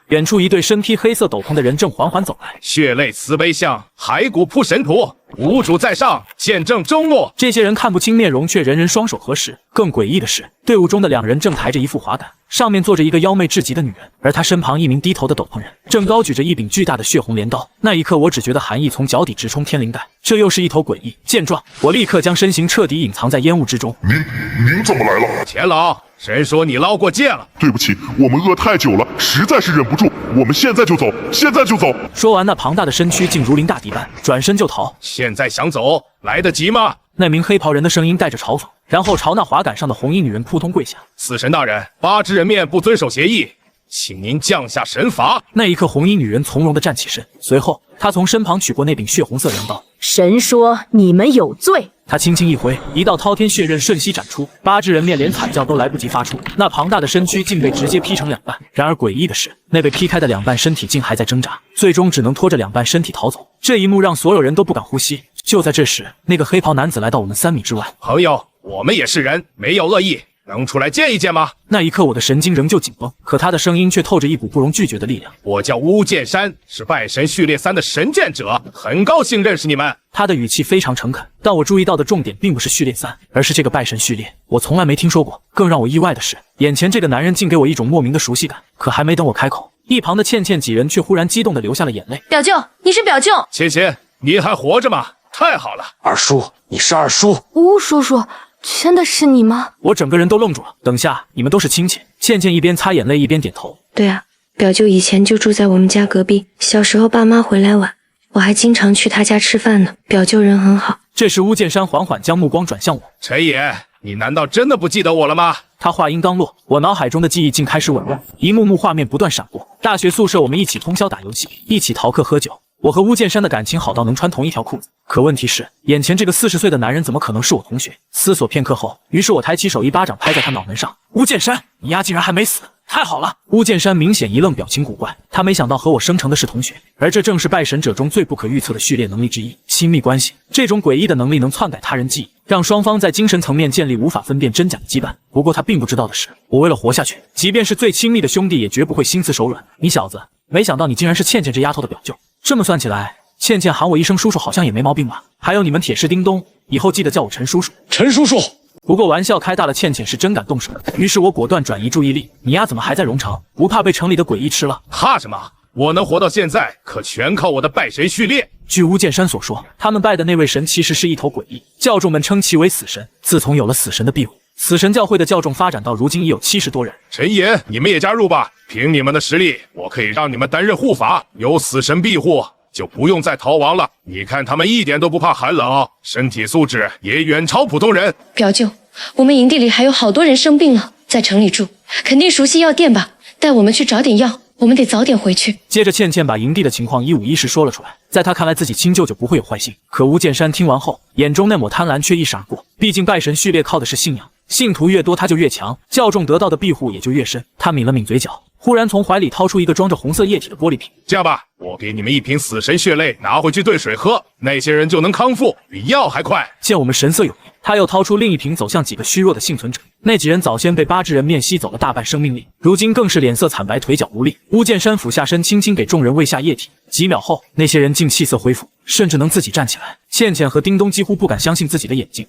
远处一对身披黑色斗篷的人正缓缓走来，血泪慈悲像，骸骨铺神土，无主在上，见证终末。这些人看不清面容，却人人双手合十。更诡异的是，队伍中的2人正抬着一副滑杆，上面坐着一个妖媚至极的女人，而她身旁一名低头的斗篷人正高举着一柄巨大的血红镰刀。那一刻，我只觉得寒意从脚底直冲天灵盖，这又是一头诡异。见状，我立刻将身形彻底隐藏在烟雾之中。您怎么来了？钱老，神说你捞过界了。对不起，我们饿太久了，实在是忍不住，我们现在就走，现在就走。说完，那庞大的身躯竟如临大敌般，转身就逃。现在想走，来得及吗？那名黑袍人的声音带着嘲讽，然后朝那滑杆上的红衣女人扑通跪下。死神大人，8只人面不遵守协议，请您降下神罚。那一刻，红衣女人从容地站起身，随后她从身旁取过那柄血红色镰刀。神说你们有罪。他轻轻一挥，一道滔天血刃瞬息斩出，8只人面连惨叫都来不及发出，那庞大的身躯竟被直接劈成2半。然而诡异的是，那被劈开的2半身体竟还在挣扎，最终只能拖着2半身体逃走。这一幕让所有人都不敢呼吸。就在这时，那个黑袍男子来到我们3米之外。朋友，我们也是人，没有恶意，能出来见一见吗？那一刻，我的神经仍旧紧绷，可他的声音却透着一股不容拒绝的力量。我叫巫剑山，是拜神序列3的神剑者，很高兴认识你们。他的语气非常诚恳，但我注意到的重点并不是序列3，而是这个拜神序列，我从来没听说过。更让我意外的是，眼前这个男人竟给我一种莫名的熟悉感。可还没等我开口，一旁的倩倩几人却忽然激动地流下了眼泪。表舅，你是表舅？倩倩，你还活着吗？太好了，二叔，你是二叔。吴叔叔，真的是你吗？我整个人都愣住了。等下，你们都是亲戚？倩倩一边擦眼泪一边点头。对啊，表舅以前就住在我们家隔壁，小时候爸妈回来晚，我还经常去他家吃饭呢。表舅人很好。这时，巫剑山缓缓将目光转向我。陈野，你难道真的不记得我了吗？他话音刚落，我脑海中的记忆竟开始紊乱，一幕幕画面不断闪过。大学宿舍，我们一起通宵打游戏，一起逃课喝酒。我和巫剑山的感情好到能穿同一条裤子，可问题是，眼前这个40岁的男人怎么可能是我同学？思索片刻后，于是我抬起手，一巴掌拍在他脑门上。巫剑山，你丫竟然还没死！太好了！巫剑山明显一愣，表情古怪。他没想到和我生成的是同学，而这正是拜神者中最不可预测的序列能力之一——亲密关系。这种诡异的能力能篡改他人记忆，让双方在精神层面建立无法分辨真假的羁绊。不过他并不知道的是，我为了活下去，即便是最亲密的兄弟，也绝不会心慈手软。你小子，没想到你竟然是倩倩这丫头的表舅。这么算起来，倩倩喊我一声叔叔好像也没毛病吧？还有你们铁石叮咚，以后记得叫我陈叔叔。陈叔叔。不过玩笑开大了，倩倩是真敢动手，于是我果断转移注意力。你丫怎么还在荣城？不怕被城里的诡异吃了？怕什么？我能活到现在，可全靠我的拜神序列。据巫剑山所说，他们拜的那位神其实是一头诡异，教众们称其为死神。自从有了死神的庇护，死神教会的教众发展到如今已有70多人。陈爷，你们也加入吧！凭你们的实力，我可以让你们担任护法，有死神庇护，就不用再逃亡了。你看他们一点都不怕寒冷，身体素质也远超普通人。表舅，我们营地里还有好多人生病了，在城里住，肯定熟悉药店吧？带我们去找点药，我们得早点回去。接着，倩倩把营地的情况一五一十说了出来。在她看来，自己亲舅舅不会有坏心。可吴剑山听完后，眼中那抹贪婪却一闪而过。毕竟拜神序列靠的是信仰，信徒越多他就越强，教众得到的庇护也就越深。他抿了抿嘴角，忽然从怀里掏出一个装着红色液体的玻璃瓶。这样吧，我给你们一瓶死神血泪，拿回去兑水喝，那些人就能康复，比药还快。见我们神色有异，他又掏出另一瓶，走向几个虚弱的幸存者。那几人早先被八只人面吸走了大半生命力，如今更是脸色惨白，腿脚无力。乌剑山俯下身，轻轻给众人喂下液体。几秒后，那些人竟气色恢复，甚至能自己站起来。倩倩和叮咚几乎不敢相信自己的眼睛，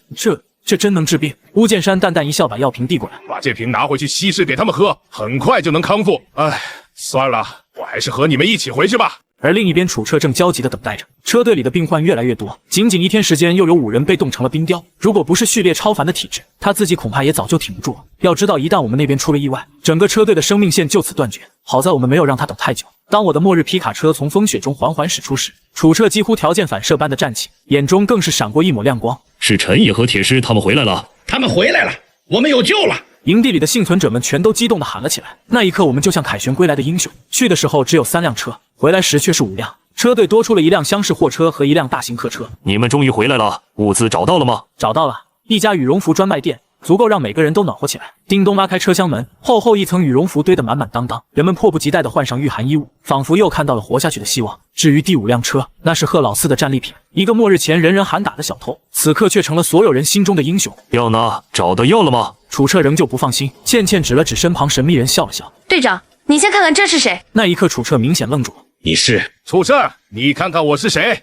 这真能治病？乌剑山淡淡一笑，把药瓶递过来，把这瓶拿回去稀释给他们喝，很快就能康复。哎，算了，我还是和你们一起回去吧。而另一边，楚彻正焦急地等待着。车队里的病患越来越多，仅仅1天时间，又有5人被冻成了冰雕。如果不是序列超凡的体质，他自己恐怕也早就挺不住了。要知道，一旦我们那边出了意外，整个车队的生命线就此断绝。好在我们没有让他等太久。当我的末日皮卡车从风雪中缓缓驶出时，楚彻几乎条件反射般的站起，眼中更是闪过一抹亮光。是陈野和铁狮他们回来了，他们回来了，我们有救了！营地里的幸存者们全都激动地喊了起来。那一刻，我们就像凯旋归来的英雄。去的时候只有3辆车，回来时却是5辆。车队多出了1辆厢式货车和1辆大型客车。你们终于回来了，物资找到了吗？找到了，一家羽绒服专卖店，足够让每个人都暖和起来。叮咚拉开车厢门，厚厚一层羽绒服堆得满满当当，人们迫不及待地换上御寒衣物，仿佛又看到了活下去的希望。至于第5辆车，那是贺老四的战利品，一个末日前人人喊打的小偷，此刻却成了所有人心中的英雄。药呢？找到药了吗？楚彻仍旧不放心，倩倩指了指身旁神秘人，笑了笑。队长，你先看看这是谁？那一刻，楚彻明显愣住了。你是楚彻？你看看我是谁？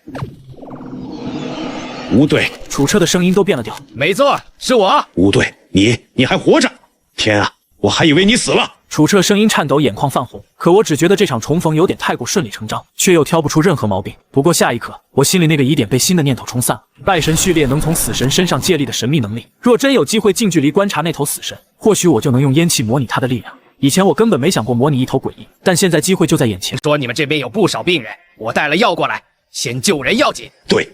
吴队，楚彻的声音都变了调。没错，是我。吴队，你还活着？天啊，我还以为你死了。楚彻声音颤抖，眼眶泛红。可我只觉得这场重逢有点太过顺理成章，却又挑不出任何毛病。不过下一刻，我心里那个疑点被新的念头冲散了。拜神序列能从死神身上借力的神秘能力，若真有机会近距离观察那头死神，或许我就能用烟气模拟他的力量。以前我根本没想过模拟一头诡异，但现在机会就在眼前。说你们这边有不少病人，我带了药过来，先救人要紧。对，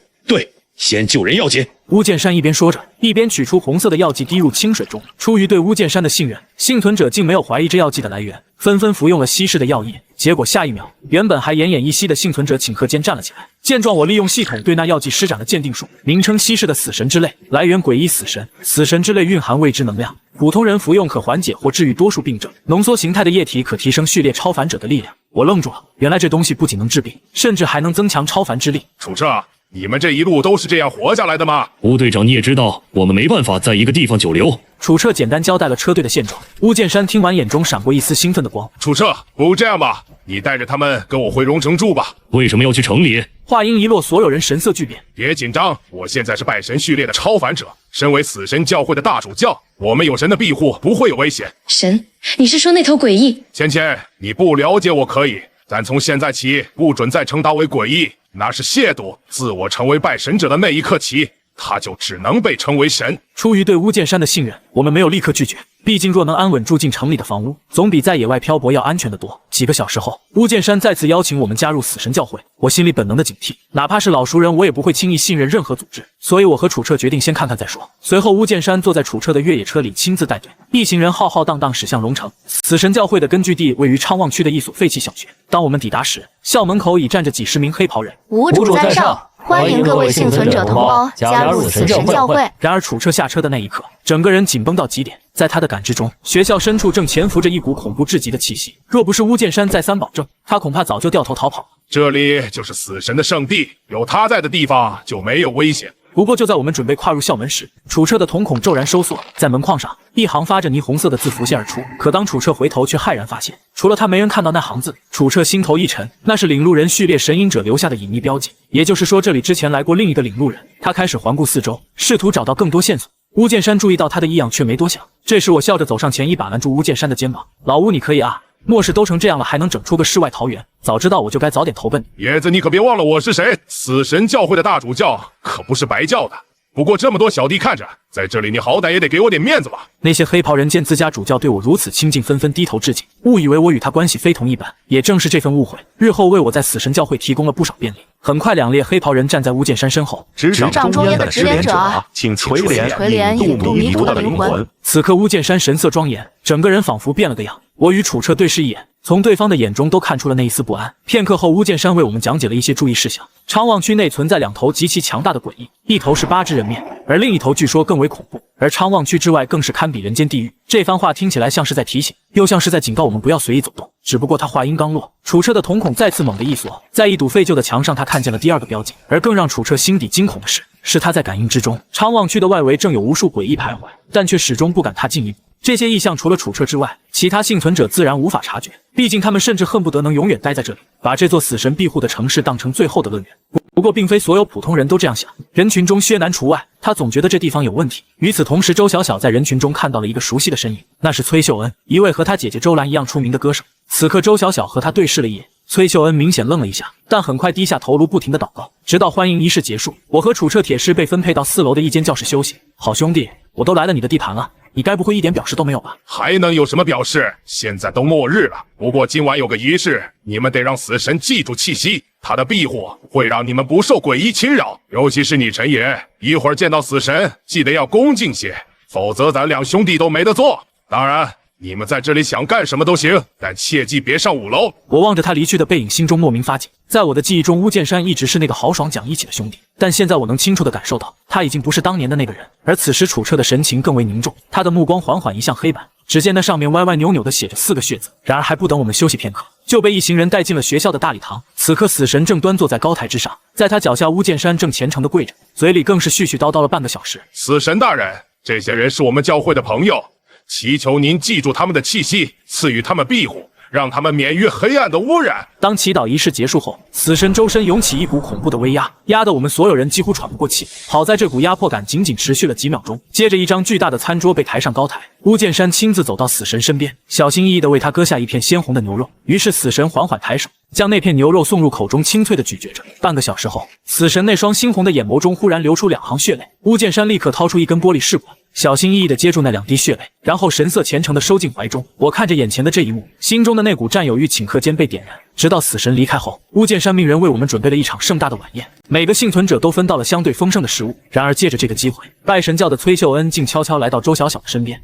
先救人要紧。乌剑山一边说着，一边取出红色的药剂滴入清水中。出于对乌剑山的信任，幸存者竟没有怀疑这药剂的来源，纷纷服用了稀释的药液。结果下一秒，原本还奄奄一息的幸存者顷刻间站了起来。见状，我利用系统对那药剂施展了鉴定术，名称稀释的死神之泪，来源诡异死神。死神之泪蕴含未知能量，普通人服用可缓解或治愈多数病症。浓缩形态的液体可提升序列超凡者的力量。我愣住了，原来这东西不仅能治病，甚至还能增强超凡之力。楚彻，你们这一路都是这样活下来的吗？吴队长，你也知道，我们没办法在一个地方久留。楚彻简单交代了车队的现状。乌剑山听完，眼中闪过一丝兴奋的光。楚彻，不如这样吧，你带着他们跟我回荣城住吧。为什么要去城里？话音一落，所有人神色巨变。别紧张，我现在是拜神序列的超凡者，身为死神教会的大主教，我们有神的庇护，不会有危险。神？你是说那头诡异？芊芊，你不了解我可以，但从现在起不准再称他为诡异，那是亵渎。自我成为拜神者的那一刻起，他就只能被称为神。出于对乌剑山的信任，我们没有立刻拒绝。毕竟若能安稳住进城里的房屋，总比在野外漂泊要安全得多。几个小时后，乌剑山再次邀请我们加入死神教会，我心里本能的警惕，哪怕是老熟人，我也不会轻易信任任何组织。所以我和楚彻决定先看看再说。随后，乌剑山坐在楚彻的越野车里亲自带队，一行人浩浩荡荡驶向龙城。死神教会的根据地位于昌旺区的一所废弃小学。当我们抵达时，校门口已站着几十名黑袍人。无主在上，欢迎各位幸存者同胞加入死神教会。然而楚彻下车的那一刻，整个人紧绷到极点。在他的感知中，学校深处正潜伏着一股恐怖至极的气息。若不是乌剑山再三保证，他恐怕早就掉头逃跑。这里就是死神的圣地，有他在的地方就没有危险。不过就在我们准备跨入校门时，楚彻的瞳孔骤然收缩，在门框上一行发着霓虹色的字浮现而出。可当楚彻回头，却骇然发现，除了他没人看到那行字。楚彻心头一沉，那是领路人序列神隐者留下的隐匿标记，也就是说这里之前来过另一个领路人。他开始环顾四周，试图找到更多线索。乌剑山注意到他的异样，却没多想。这时我笑着走上前，一把拦住乌剑山的肩膀：“老乌，你可以啊！末世都成这样了，还能整出个世外桃源？早知道我就该早点投奔你。”野子，你可别忘了我是谁！死神教会的大主教，可不是白叫的。不过这么多小弟看着，在这里你好歹也得给我点面子吧。那些黑袍人见自家主教对我如此亲近，纷纷低头致敬，误以为我与他关系非同一般。也正是这份误会，日后为我在死神教会提供了不少便利。很快，2列黑袍人站在巫剑山身后，执掌中烟的指点者，请垂帘引渡迷途的灵魂。此刻，巫剑山神色庄严，整个人仿佛变了个样。我与楚彻对视一眼，从对方的眼中都看出了那一丝不安。片刻后，巫剑山为我们讲解了一些注意事项。长望区内存在2头极其强大的诡异，一头是8只人面，而另一头据说更为恐怖。而长望区之外更是堪比人间地狱。这番话听起来像是在提醒，又像是在警告我们不要随意走动。只不过他话音刚落，楚彻的瞳孔再次猛地一缩，在一堵废旧的墙上，他看见了第2个标记。而更让楚彻心底惊恐的是他在感应之中，长望区的外围正有无数诡异徘徊，但却始终不敢踏进一步。这些异象除了楚彻之外，其他幸存者自然无法察觉，毕竟他们甚至恨不得能永远待在这里，把这座死神庇护的城市当成最后的乐园。不过并非所有普通人都这样想，人群中薛南除外，他总觉得这地方有问题。与此同时，周小小在人群中看到了一个熟悉的身影，那是崔秀恩，一位和她姐姐周兰一样出名的歌手。此刻周小小和他对视了一眼，崔秀恩明显愣了一下，但很快低下头颅，不停地祷告，直到欢迎仪式结束，我和楚彻铁士被分配到4楼的一间教室休息。好兄弟，我都来了你的地盘了，你该不会一点表示都没有吧？还能有什么表示？现在都末日了。不过今晚有个仪式，你们得让死神记住气息，他的庇护会让你们不受诡异侵扰。尤其是你陈爷，一会儿见到死神，记得要恭敬些，否则咱2兄弟都没得做。当然，你们在这里想干什么都行，但切记别上5楼。我望着他离去的背影，心中莫名发紧。在我的记忆中，巫剑山一直是那个豪爽讲义气的兄弟，但现在我能清楚地感受到，他已经不是当年的那个人。而此时楚彻的神情更为凝重，他的目光缓缓移向黑板，只见那上面歪歪扭扭地写着4个血字。然而还不等我们休息片刻，就被一行人带进了学校的大礼堂。此刻死神正端坐在高台之上，在他脚下巫剑山正虔诚地跪着，嘴里更是絮絮叨叨了半个小时。死神大人，这些人是我们教会的朋友，祈求您记住他们的气息，赐予他们庇护，让他们免于黑暗的污染。当祈祷仪式结束后，死神周身涌起一股恐怖的威压，压得我们所有人几乎喘不过气。好在这股压迫感仅仅持续了几秒钟，接着一张巨大的餐桌被抬上高台，巫剑山亲自走到死神身边，小心翼翼地为他割下一片鲜红的牛肉。于是死神缓缓抬手，将那片牛肉送入口中，清脆地咀嚼着。半个小时后，死神那双猩红的眼眸中忽然流出2行血泪，巫剑山立刻掏出一根玻璃试管，小心翼翼地接住那2滴血泪，然后神色虔诚地收进怀中。我看着眼前的这一幕，心中的那股战友欲顷刻间被点燃。直到死神离开后，巫剑山命人为我们准备了一场盛大的晚宴，每个幸存者都分到了相对丰盛的食物。然而借着这个机会，拜神教的崔秀恩竟悄悄来到周小小的身边。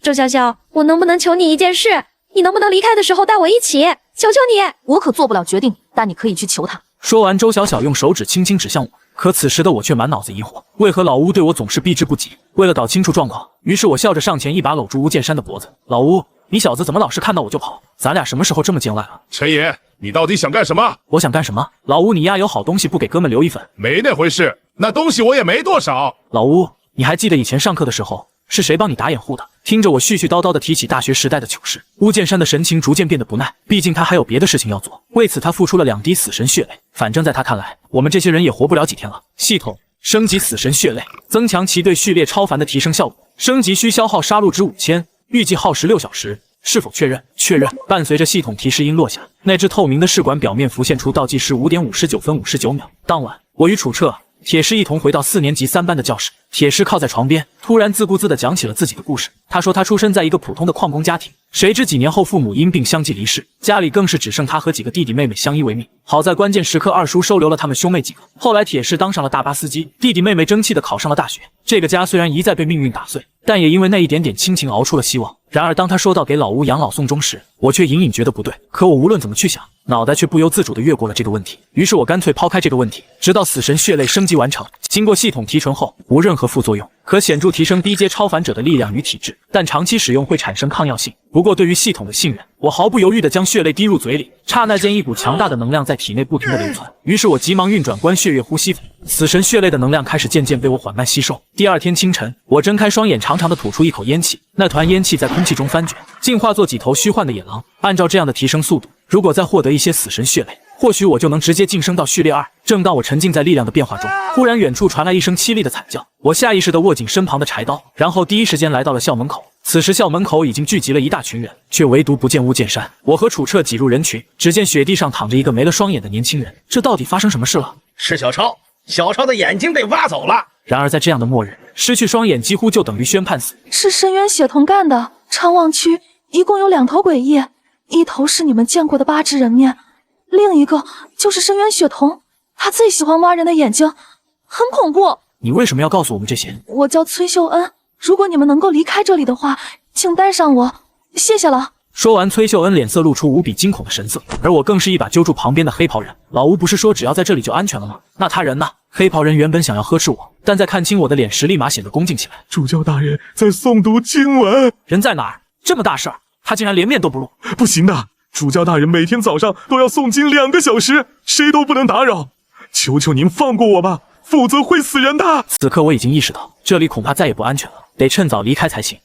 周小小，我能不能求你一件事？你能不能离开的时候带我一起？求求你！我可做不了决定，但你可以去求他。说完，周小小用手指轻轻指向我。可此时的我却满脑子疑惑，为何老巫对我总是避之不及？为了搞清楚状况，于是我笑着上前，一把搂住巫剑山的脖子。老巫，你小子怎么老是看到我就跑？咱俩什么时候这么见外了？陈爷，你到底想干什么？我想干什么？老巫，你丫有好东西不给哥们留一份？没那回事，那东西我也没多少。老巫，你还记得以前上课的时候是谁帮你打掩护的？听着我絮絮叨叨地提起大学时代的糗事，巫剑山的神情逐渐变得不耐，毕竟他还有别的事情要做。为此他付出了2滴死神血泪，反正在他看来，我们这些人也活不了几天了。系统升级死神血泪，增强其对序列超凡的提升效果，升级需消耗杀戮值5000，预计耗时6小时，是否确认？确认。伴随着系统提示音落下，那只透明的试管表面浮现出倒计时5点59分59秒。当晚，我与楚彻、铁狮一同回到4年级3班的教室。铁狮靠在床边，突然自顾自地讲起了自己的故事。他说他出生在一个普通的矿工家庭，谁知几年后父母因病相继离世，家里更是只剩他和几个弟弟妹妹相依为命。好在关键时刻二叔收留了他们兄妹几个。后来铁狮当上了大巴司机，弟弟妹妹争气地考上了大学。这个家虽然一再被命运打碎，但也因为那一点点亲情熬出了希望。然而当他说到给老吴养老送终时，我却隐隐觉得不对。可我无论怎么去想，脑袋却不由自主地越过了这个问题。于是我干脆抛开这个问题，直到死神血泪升级完成，经过系统提纯后无任何副作用，可显著提升低阶超凡者的力量与体质，但长期使用会产生抗药性。不过对于系统的信任，我毫不犹豫地将血泪滴入嘴里，刹那间一股强大的能量在体内不停地流窜。于是我急忙运转观血月呼吸法，死神血泪的能量开始渐渐被我缓慢吸收。第二天清晨，我睁开双眼，长长的吐出一口烟气，那团烟气在空气中翻卷，进化作几头虚幻的野狼。按照这样的提升速度，如果再获得一些死神血泪，或许我就能直接晋升到序列2。正当我沉浸在力量的变化中，忽然远处传来一声凄厉的惨叫。我下意识地握紧身旁的柴刀，然后第一时间来到了校门口。此时校门口已经聚集了一大群人，却唯独不见巫剑山。我和楚彻挤入人群，只见雪地上躺着一个没了双眼的年轻人。这到底发生什么事了？是小超，小超的眼睛被挖走了。然而在这样的末日，失去双眼几乎就等于宣判死。是深渊血童干的。长望区一共有2头诡异，一头是你们见过的8只人面，另一个就是深渊血童，他最喜欢挖人的眼睛，很恐怖。你为什么要告诉我们这些？我叫崔秀恩，如果你们能够离开这里的话，请带上我，谢谢了。说完，崔秀恩脸色露出无比惊恐的神色，而我更是一把揪住旁边的黑袍人。老吴不是说只要在这里就安全了吗？那他人呢？黑袍人原本想要呵斥我，但在看清我的脸时，立马显得恭敬起来。主教大人在诵读经文。人在哪儿？这么大事儿，他竟然连面都不露。不行的，主教大人每天早上都要诵经2个小时，谁都不能打扰。求求您放过我吧，否则会死人的。此刻我已经意识到，这里恐怕再也不安全了，得趁早离开才行。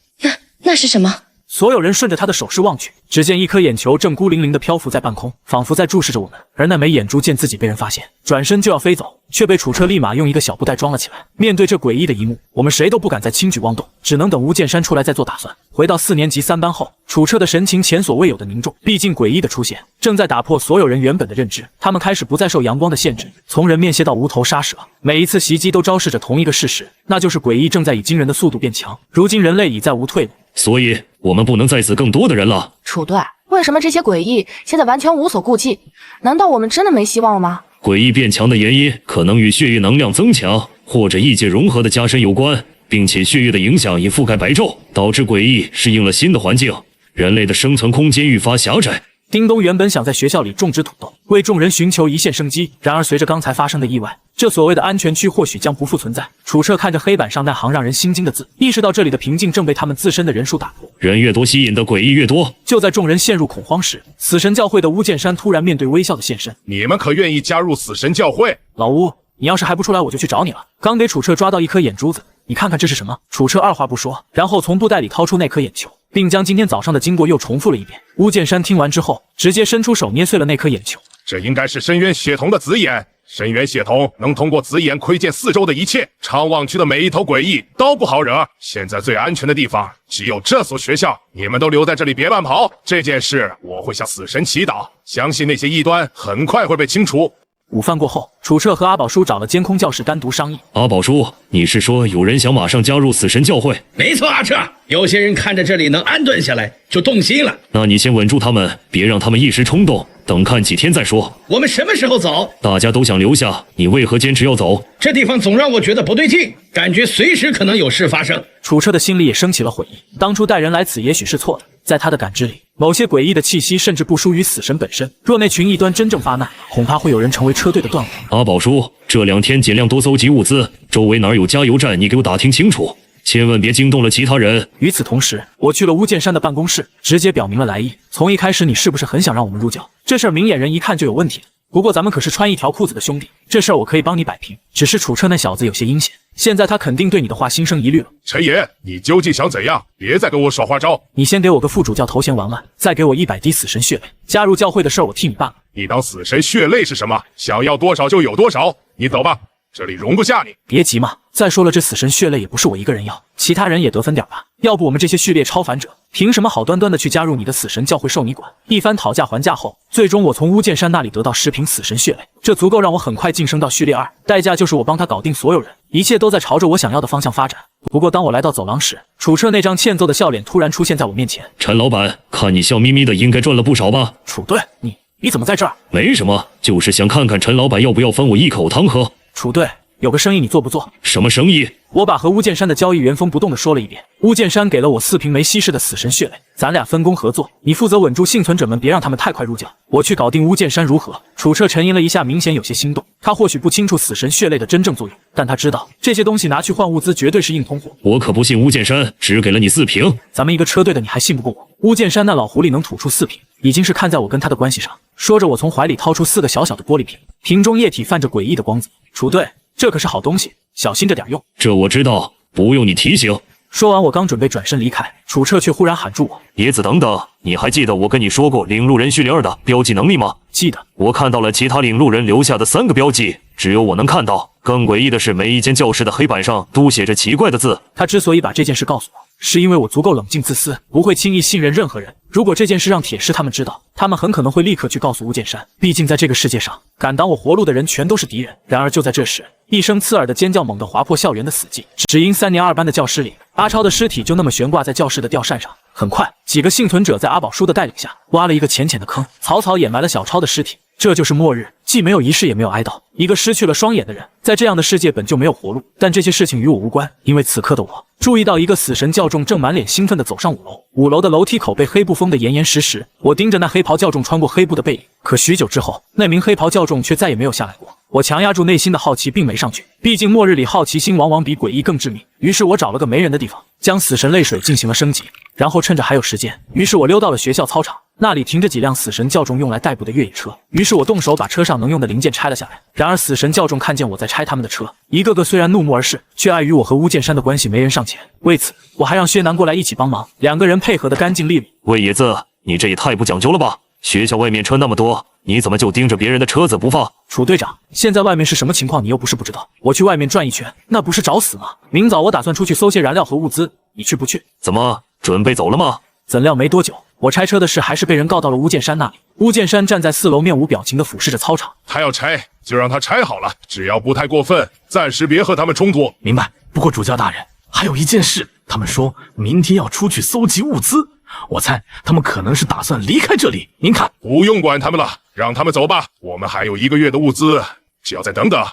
那是什么？所有人顺着他的手势望去，只见一颗眼球正孤零零地漂浮在半空，仿佛在注视着我们。而那枚眼珠见自己被人发现，转身就要飞走，却被楚彻立马用一个小布袋装了起来。面对这诡异的一幕，我们谁都不敢再轻举妄动，只能等吴剑山出来再做打算。回到4年级3班后，楚彻的神情前所未有的凝重，毕竟诡异的出现正在打破所有人原本的认知，他们开始不再受阳光的限制，从人面蝎到无头杀蛇，每一次袭击都昭示着同一个事实，那就是诡异正在以惊人的速度变强。如今人类已再无退路，所以我们不能再死更多的人了。楚队，为什么这些诡异现在完全无所顾忌？难道我们真的没希望了吗？诡异变强的原因可能与血液能量增强或者异界融合的加深有关，并且血液的影响已覆盖白昼，导致诡异适应了新的环境，人类的生存空间愈发狭窄。叮咚原本想在学校里种植土豆，为众人寻求一线生机，然而随着刚才发生的意外，这所谓的安全区或许将不复存在。楚彻看着黑板上那行让人心惊的字，意识到这里的平静正被他们自身的人数打破。人越多，吸引的诡异越多。就在众人陷入恐慌时，死神教会的巫剑山突然面对微笑的现身。你们可愿意加入死神教会？老巫，你要是还不出来，我就去找你了。刚给楚彻抓到一颗眼珠子，你看看这是什么？楚彻二话不说，然后从布袋里掏出那颗眼球，并将今天早上的经过又重复了一遍。巫剑山听完之后，直接伸出手捏碎了那颗眼球。这应该是深渊血童的紫眼。深渊血童能通过紫眼窥见4周的一切，长望区的每一头诡异都不好惹。现在最安全的地方只有这所学校，你们都留在这里，别乱跑。这件事我会向死神祈祷，相信那些异端很快会被清除。午饭过后，楚彻和阿宝叔找了监控教室单独商议。阿宝叔，你是说有人想马上加入死神教会？没错，阿彻，有些人看着这里能安顿下来，就动心了。那你先稳住他们，别让他们一时冲动，等看几天再说。我们什么时候走？大家都想留下，你为何坚持要走？这地方总让我觉得不对劲，感觉随时可能有事发生。楚彻的心里也升起了悔意，当初带人来此也许是错的，在他的感知里，某些诡异的气息甚至不输于死神本身。若那群异端真正发难，恐怕会有人成为车队的断尾。阿宝叔，这2天尽量多搜集物资，周围哪儿有加油站，你给我打听清楚，千万别惊动了其他人。与此同时，我去了巫剑山的办公室，直接表明了来意。从一开始，你是不是很想让我们入教？这事儿明眼人一看就有问题。不过咱们可是穿一条裤子的兄弟，这事儿我可以帮你摆平。只是楚彻那小子有些阴险，现在他肯定对你的话心生疑虑了。陈爷，你究竟想怎样？别再跟我耍花招！你先给我个副主教头衔玩玩，再给我100滴死神血泪。加入教会的事儿我替你办了。你当死神血泪是什么？想要多少就有多少。你走吧，这里容不下你。别急嘛，再说了，这死神血泪也不是我一个人要，其他人也得分点吧。要不我们这些序列超凡者，凭什么好端端的去加入你的死神教会受你管？一番讨价还价后，最终我从巫剑山那里得到10瓶死神血泪，这足够让我很快晋升到序列2，代价就是我帮他搞定所有人，一切都在朝着我想要的方向发展。不过当我来到走廊时，楚彻那张欠揍的笑脸突然出现在我面前。陈老板，看你笑眯眯的，应该赚了不少吧？楚队，你怎么在这儿？没什么，就是想看看陈老板要不要分我一口汤喝。楚队，有个生意你做不做？什么生意？我把和巫剑山的交易原封不动地说了一遍。巫剑山给了我4瓶没稀释的死神血泪，咱俩分工合作，你负责稳住幸存者们，别让他们太快入教，我去搞定巫剑山如何？楚彻沉吟了一下，明显有些心动。他或许不清楚死神血泪的真正作用，但他知道这些东西拿去换物资绝对是硬通货。我可不信巫剑山只给了你4瓶，咱们一个车队的你还信不过我？巫剑山那老狐狸能吐出4瓶，已经是看在我跟他的关系上。说着，我从怀里掏出4个小小的玻璃瓶，瓶中液体泛着诡异的光泽。楚队，这可是好东西，小心着点用。这我知道，不用你提醒。说完，我刚准备转身离开，楚彻却忽然喊住我：“野子，等等！你还记得我跟你说过领路人序列2的标记能力吗？”记得。我看到了其他领路人留下的3个标记，只有我能看到。更诡异的是，每一间教室的黑板上都写着奇怪的字。他之所以把这件事告诉我，是因为我足够冷静自私，不会轻易信任任何人。如果这件事让铁狮他们知道，他们很可能会立刻去告诉巫剑山。毕竟在这个世界上，敢挡我活路的人全都是敌人。然而就在这时，一声刺耳的尖叫猛地划破校园的死寂，只因3年2班的教室里，阿超的尸体就那么悬挂在教室的吊扇上。很快，几个幸存者在阿宝叔的带领下，挖了一个浅浅的坑，草草掩埋了小超的尸体。这就是末日，既没有仪式，也没有哀悼。一个失去了双眼的人，在这样的世界本就没有活路。但这些事情与我无关，因为此刻的我注意到一个死神教众正满脸兴奋地走上5楼。5楼的楼梯口被黑布封得严严实实，我盯着那黑袍教众穿过黑布的背影。可许久之后，那名黑袍教众却再也没有下来过。我强压住内心的好奇，并没上去，毕竟末日里好奇心往往比诡异更致命。于是我找了个没人的地方，将死神泪水进行了升级，然后趁着还有时间，于是我溜到了学校操场。那里停着几辆死神教众用来代步的越野车，于是我动手把车上能用的零件拆了下来。然而死神教众看见我在拆他们的车，一个个虽然怒目而视，却碍于我和巫剑山的关系，没人上前。为此，我还让薛南过来一起帮忙，2个人配合得干净利落。魏野子，你这也太不讲究了吧！学校外面车那么多，你怎么就盯着别人的车子不放？楚队长，现在外面是什么情况，你又不是不知道。我去外面转一圈，那不是找死吗？明早我打算出去搜些燃料和物资，你去不去？怎么准备走了吗？怎料没多久，我拆车的事还是被人告到了巫剑山那里。巫剑山站在4楼，面无表情地俯视着操场。他要拆就让他拆好了，只要不太过分，暂时别和他们冲突。明白。不过主教大人，还有一件事，他们说明天要出去搜集物资，我猜他们可能是打算离开这里。您看，不用管他们了，让他们走吧。我们还有1个月的物资，只要再等等。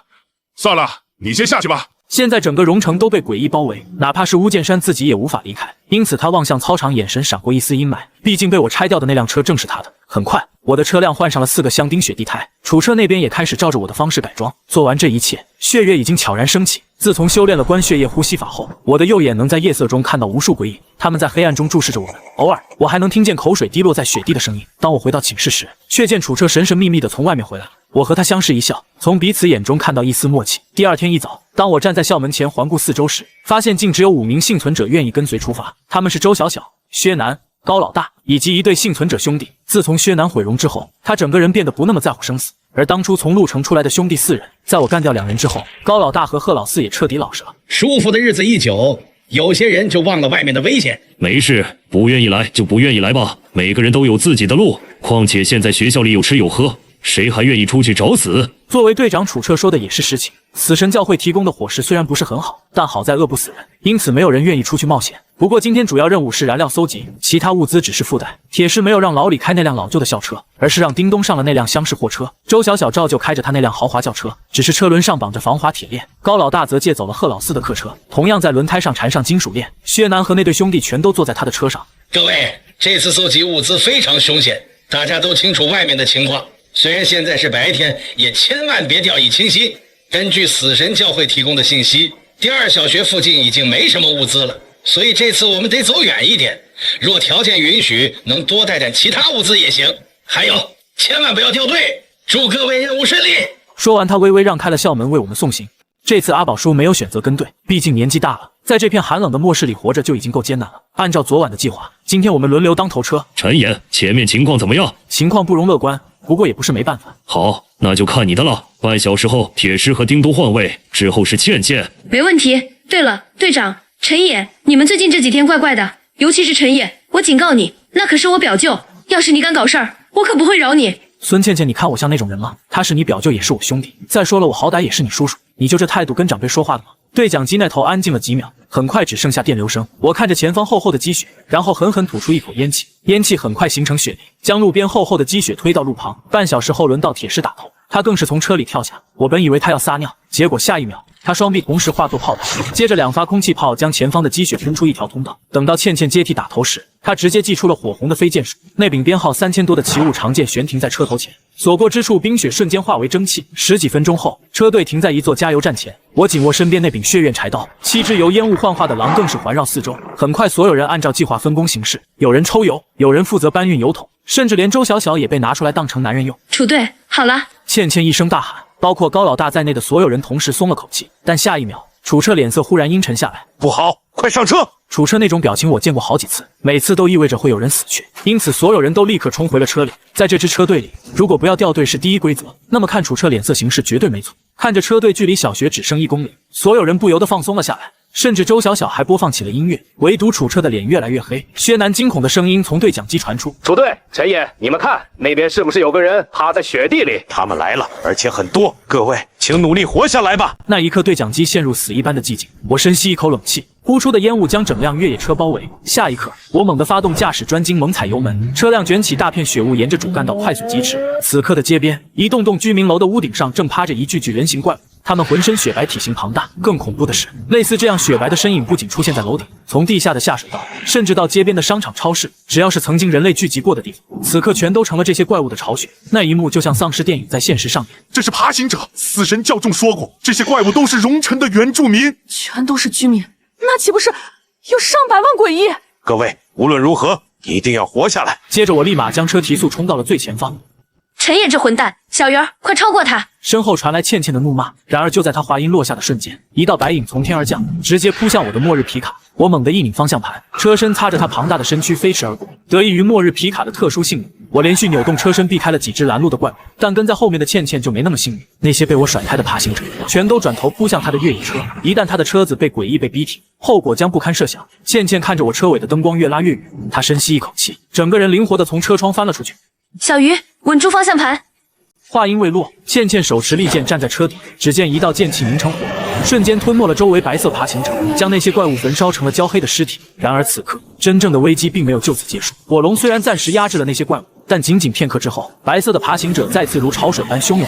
算了，你先下去吧。现在整个荣城都被诡异包围，哪怕是巫剑山自己也无法离开，因此他望向操场，眼神闪过一丝阴霾。毕竟被我拆掉的那辆车正是他的。很快，我的车辆换上了4个香丁雪地胎，楚车那边也开始照着我的方式改装。做完这一切，血月已经悄然升起。自从修炼了观血液呼吸法后，我的右眼能在夜色中看到无数鬼影，他们在黑暗中注视着我们。偶尔，我还能听见口水滴落在雪地的声音。当我回到寝室时，却见楚车神神秘秘地从外面回来了。我和他相视一笑，从彼此眼中看到一丝默契。第2天一早，当我站在校门前环顾四周时，发现竟只有5名幸存者愿意跟随出发。他们是周小小、薛南、高老大以及一对幸存者兄弟。自从薛南毁容之后，他整个人变得不那么在乎生死。而当初从鹿城出来的兄弟4人，在我干掉2人之后，高老大和贺老四也彻底老实了。舒服的日子一久，有些人就忘了外面的危险。没事，不愿意来就不愿意来吧，每个人都有自己的路。况且现在学校里有吃有喝，谁还愿意出去找死？作为队长，楚彻说的也是实情。死神教会提供的伙食虽然不是很好，但好在饿不死人，因此没有人愿意出去冒险。不过今天主要任务是燃料搜集，其他物资只是附带。铁石没有让老李开那辆老旧的校车，而是让叮咚上了那辆厢式货车。周小小照旧开着他那辆豪华轿车，只是车轮上绑着防滑铁链。高老大则借走了贺老四的客车，同样在轮胎上缠上金属链。薛南和那对兄弟全都坐在他的车上。各位，这次搜集物资非常凶险，大家都清楚外面的情况。虽然现在是白天，也千万别掉以轻心。根据死神教会提供的信息，第2小学附近已经没什么物资了，所以这次我们得走远一点。若条件允许，能多带点其他物资也行。还有，千万不要掉队。祝各位任务顺利。说完，他微微让开了校门为我们送行。这次阿宝叔没有选择跟队，毕竟年纪大了，在这片寒冷的末世里活着就已经够艰难了。按照昨晚的计划，今天我们轮流当头车。陈岩，前面情况怎么样？情况不容乐观，不过也不是没办法。好，那就看你的了。半小时后，铁石和叮咚换位，之后是倩倩。没问题。对了，队长，陈野，你们最近这几天怪怪的，尤其是陈野，我警告你，那可是我表舅，要是你敢搞事儿，我可不会饶你。孙倩倩，你看我像那种人吗？他是你表舅，也是我兄弟。再说了，我好歹也是你叔叔，你就这态度跟长辈说话的吗？对讲机那头安静了几秒，很快只剩下电流声。我看着前方厚厚的积雪，然后狠狠吐出一口烟气，烟气很快形成雪泥，将路边厚厚的积雪推到路旁。半小时后，轮到铁石打头，他更是从车里跳下。我本以为他要撒尿，结果下一秒，他双臂同时化作炮弹，接着2发空气炮将前方的积雪喷出一条通道。等到倩倩接替打头时，他直接祭出了火红的飞剑术，那柄编号3000多的奇物长剑悬停在车头前，所过之处冰雪瞬间化为蒸汽。10几分钟后，车队停在一座加油站前，我紧握身边那柄血焰柴刀，7只由烟雾幻化的狼更是环绕四周。很快，所有人按照计划分工行事，有人抽油，有人负责搬运油桶，甚至连周小小也被拿出来当成男人用。楚队，好了！倩倩一声大喊，包括高老大在内的所有人同时松了口气。但下一秒，楚彻脸色忽然阴沉下来。不好，快上车！楚彻那种表情我见过好几次，每次都意味着会有人死去，因此所有人都立刻冲回了车里。在这支车队里，如果不要掉队是第一规则，那么看楚彻脸色行事绝对没错。看着车队距离小学只剩1公里，所有人不由得放松了下来。甚至周小小还播放起了音乐，唯独楚彻的脸越来越黑。薛南惊恐的声音从对讲机传出：“楚队，陈爷，你们看那边是不是有个人趴在雪地里？他们来了，而且很多。各位，请努力活下来吧。”那一刻，对讲机陷入死一般的寂静。我深吸一口冷气，呼出的烟雾将整辆越野车包围。下一刻，我猛地发动驾驶专精，猛踩油门，车辆卷起大片雪雾，沿着主干道快速疾驰。此刻的街边，一栋栋居民楼的屋顶上正趴着一具具人形怪物。他们浑身雪白，体型庞大。更恐怖的是，类似这样雪白的身影不仅出现在楼顶，从地下的下水道，甚至到街边的商场、超市，只要是曾经人类聚集过的地方，此刻全都成了这些怪物的巢穴。那一幕就像丧尸电影在现实上演。这是爬行者，死神教众说过，这些怪物都是荣城的原住民，全都是居民，那岂不是有上百万诡异？各位，无论如何，一定要活下来。接着，我立马将车提速冲到了最前方。陈野这混蛋，小鱼儿，快超过他！身后传来倩倩的怒骂。然而就在他话音落下的瞬间，一道白影从天而降，直接扑向我的末日皮卡。我猛地一拧方向盘，车身擦着他庞大的身躯飞驰而过。得益于末日皮卡的特殊性能，我连续扭动车身避开了几只拦路的怪物。但跟在后面的倩倩就没那么幸运，那些被我甩开的爬行者全都转头扑向他的越野车。一旦他的车子被诡异被逼停，后果将不堪设想。倩倩看着我车尾的灯光越拉越远，她深吸一口气，整个人灵活地从车窗翻了出去。小鱼，稳住方向盘！话音未落，倩倩手持利剑站在车底，只见一道剑气凝成火，瞬间吞没了周围白色爬行者，将那些怪物焚烧成了焦黑的尸体。然而此刻，真正的危机并没有就此结束。火龙虽然暂时压制了那些怪物，但仅仅片刻之后，白色的爬行者再次如潮水般汹涌。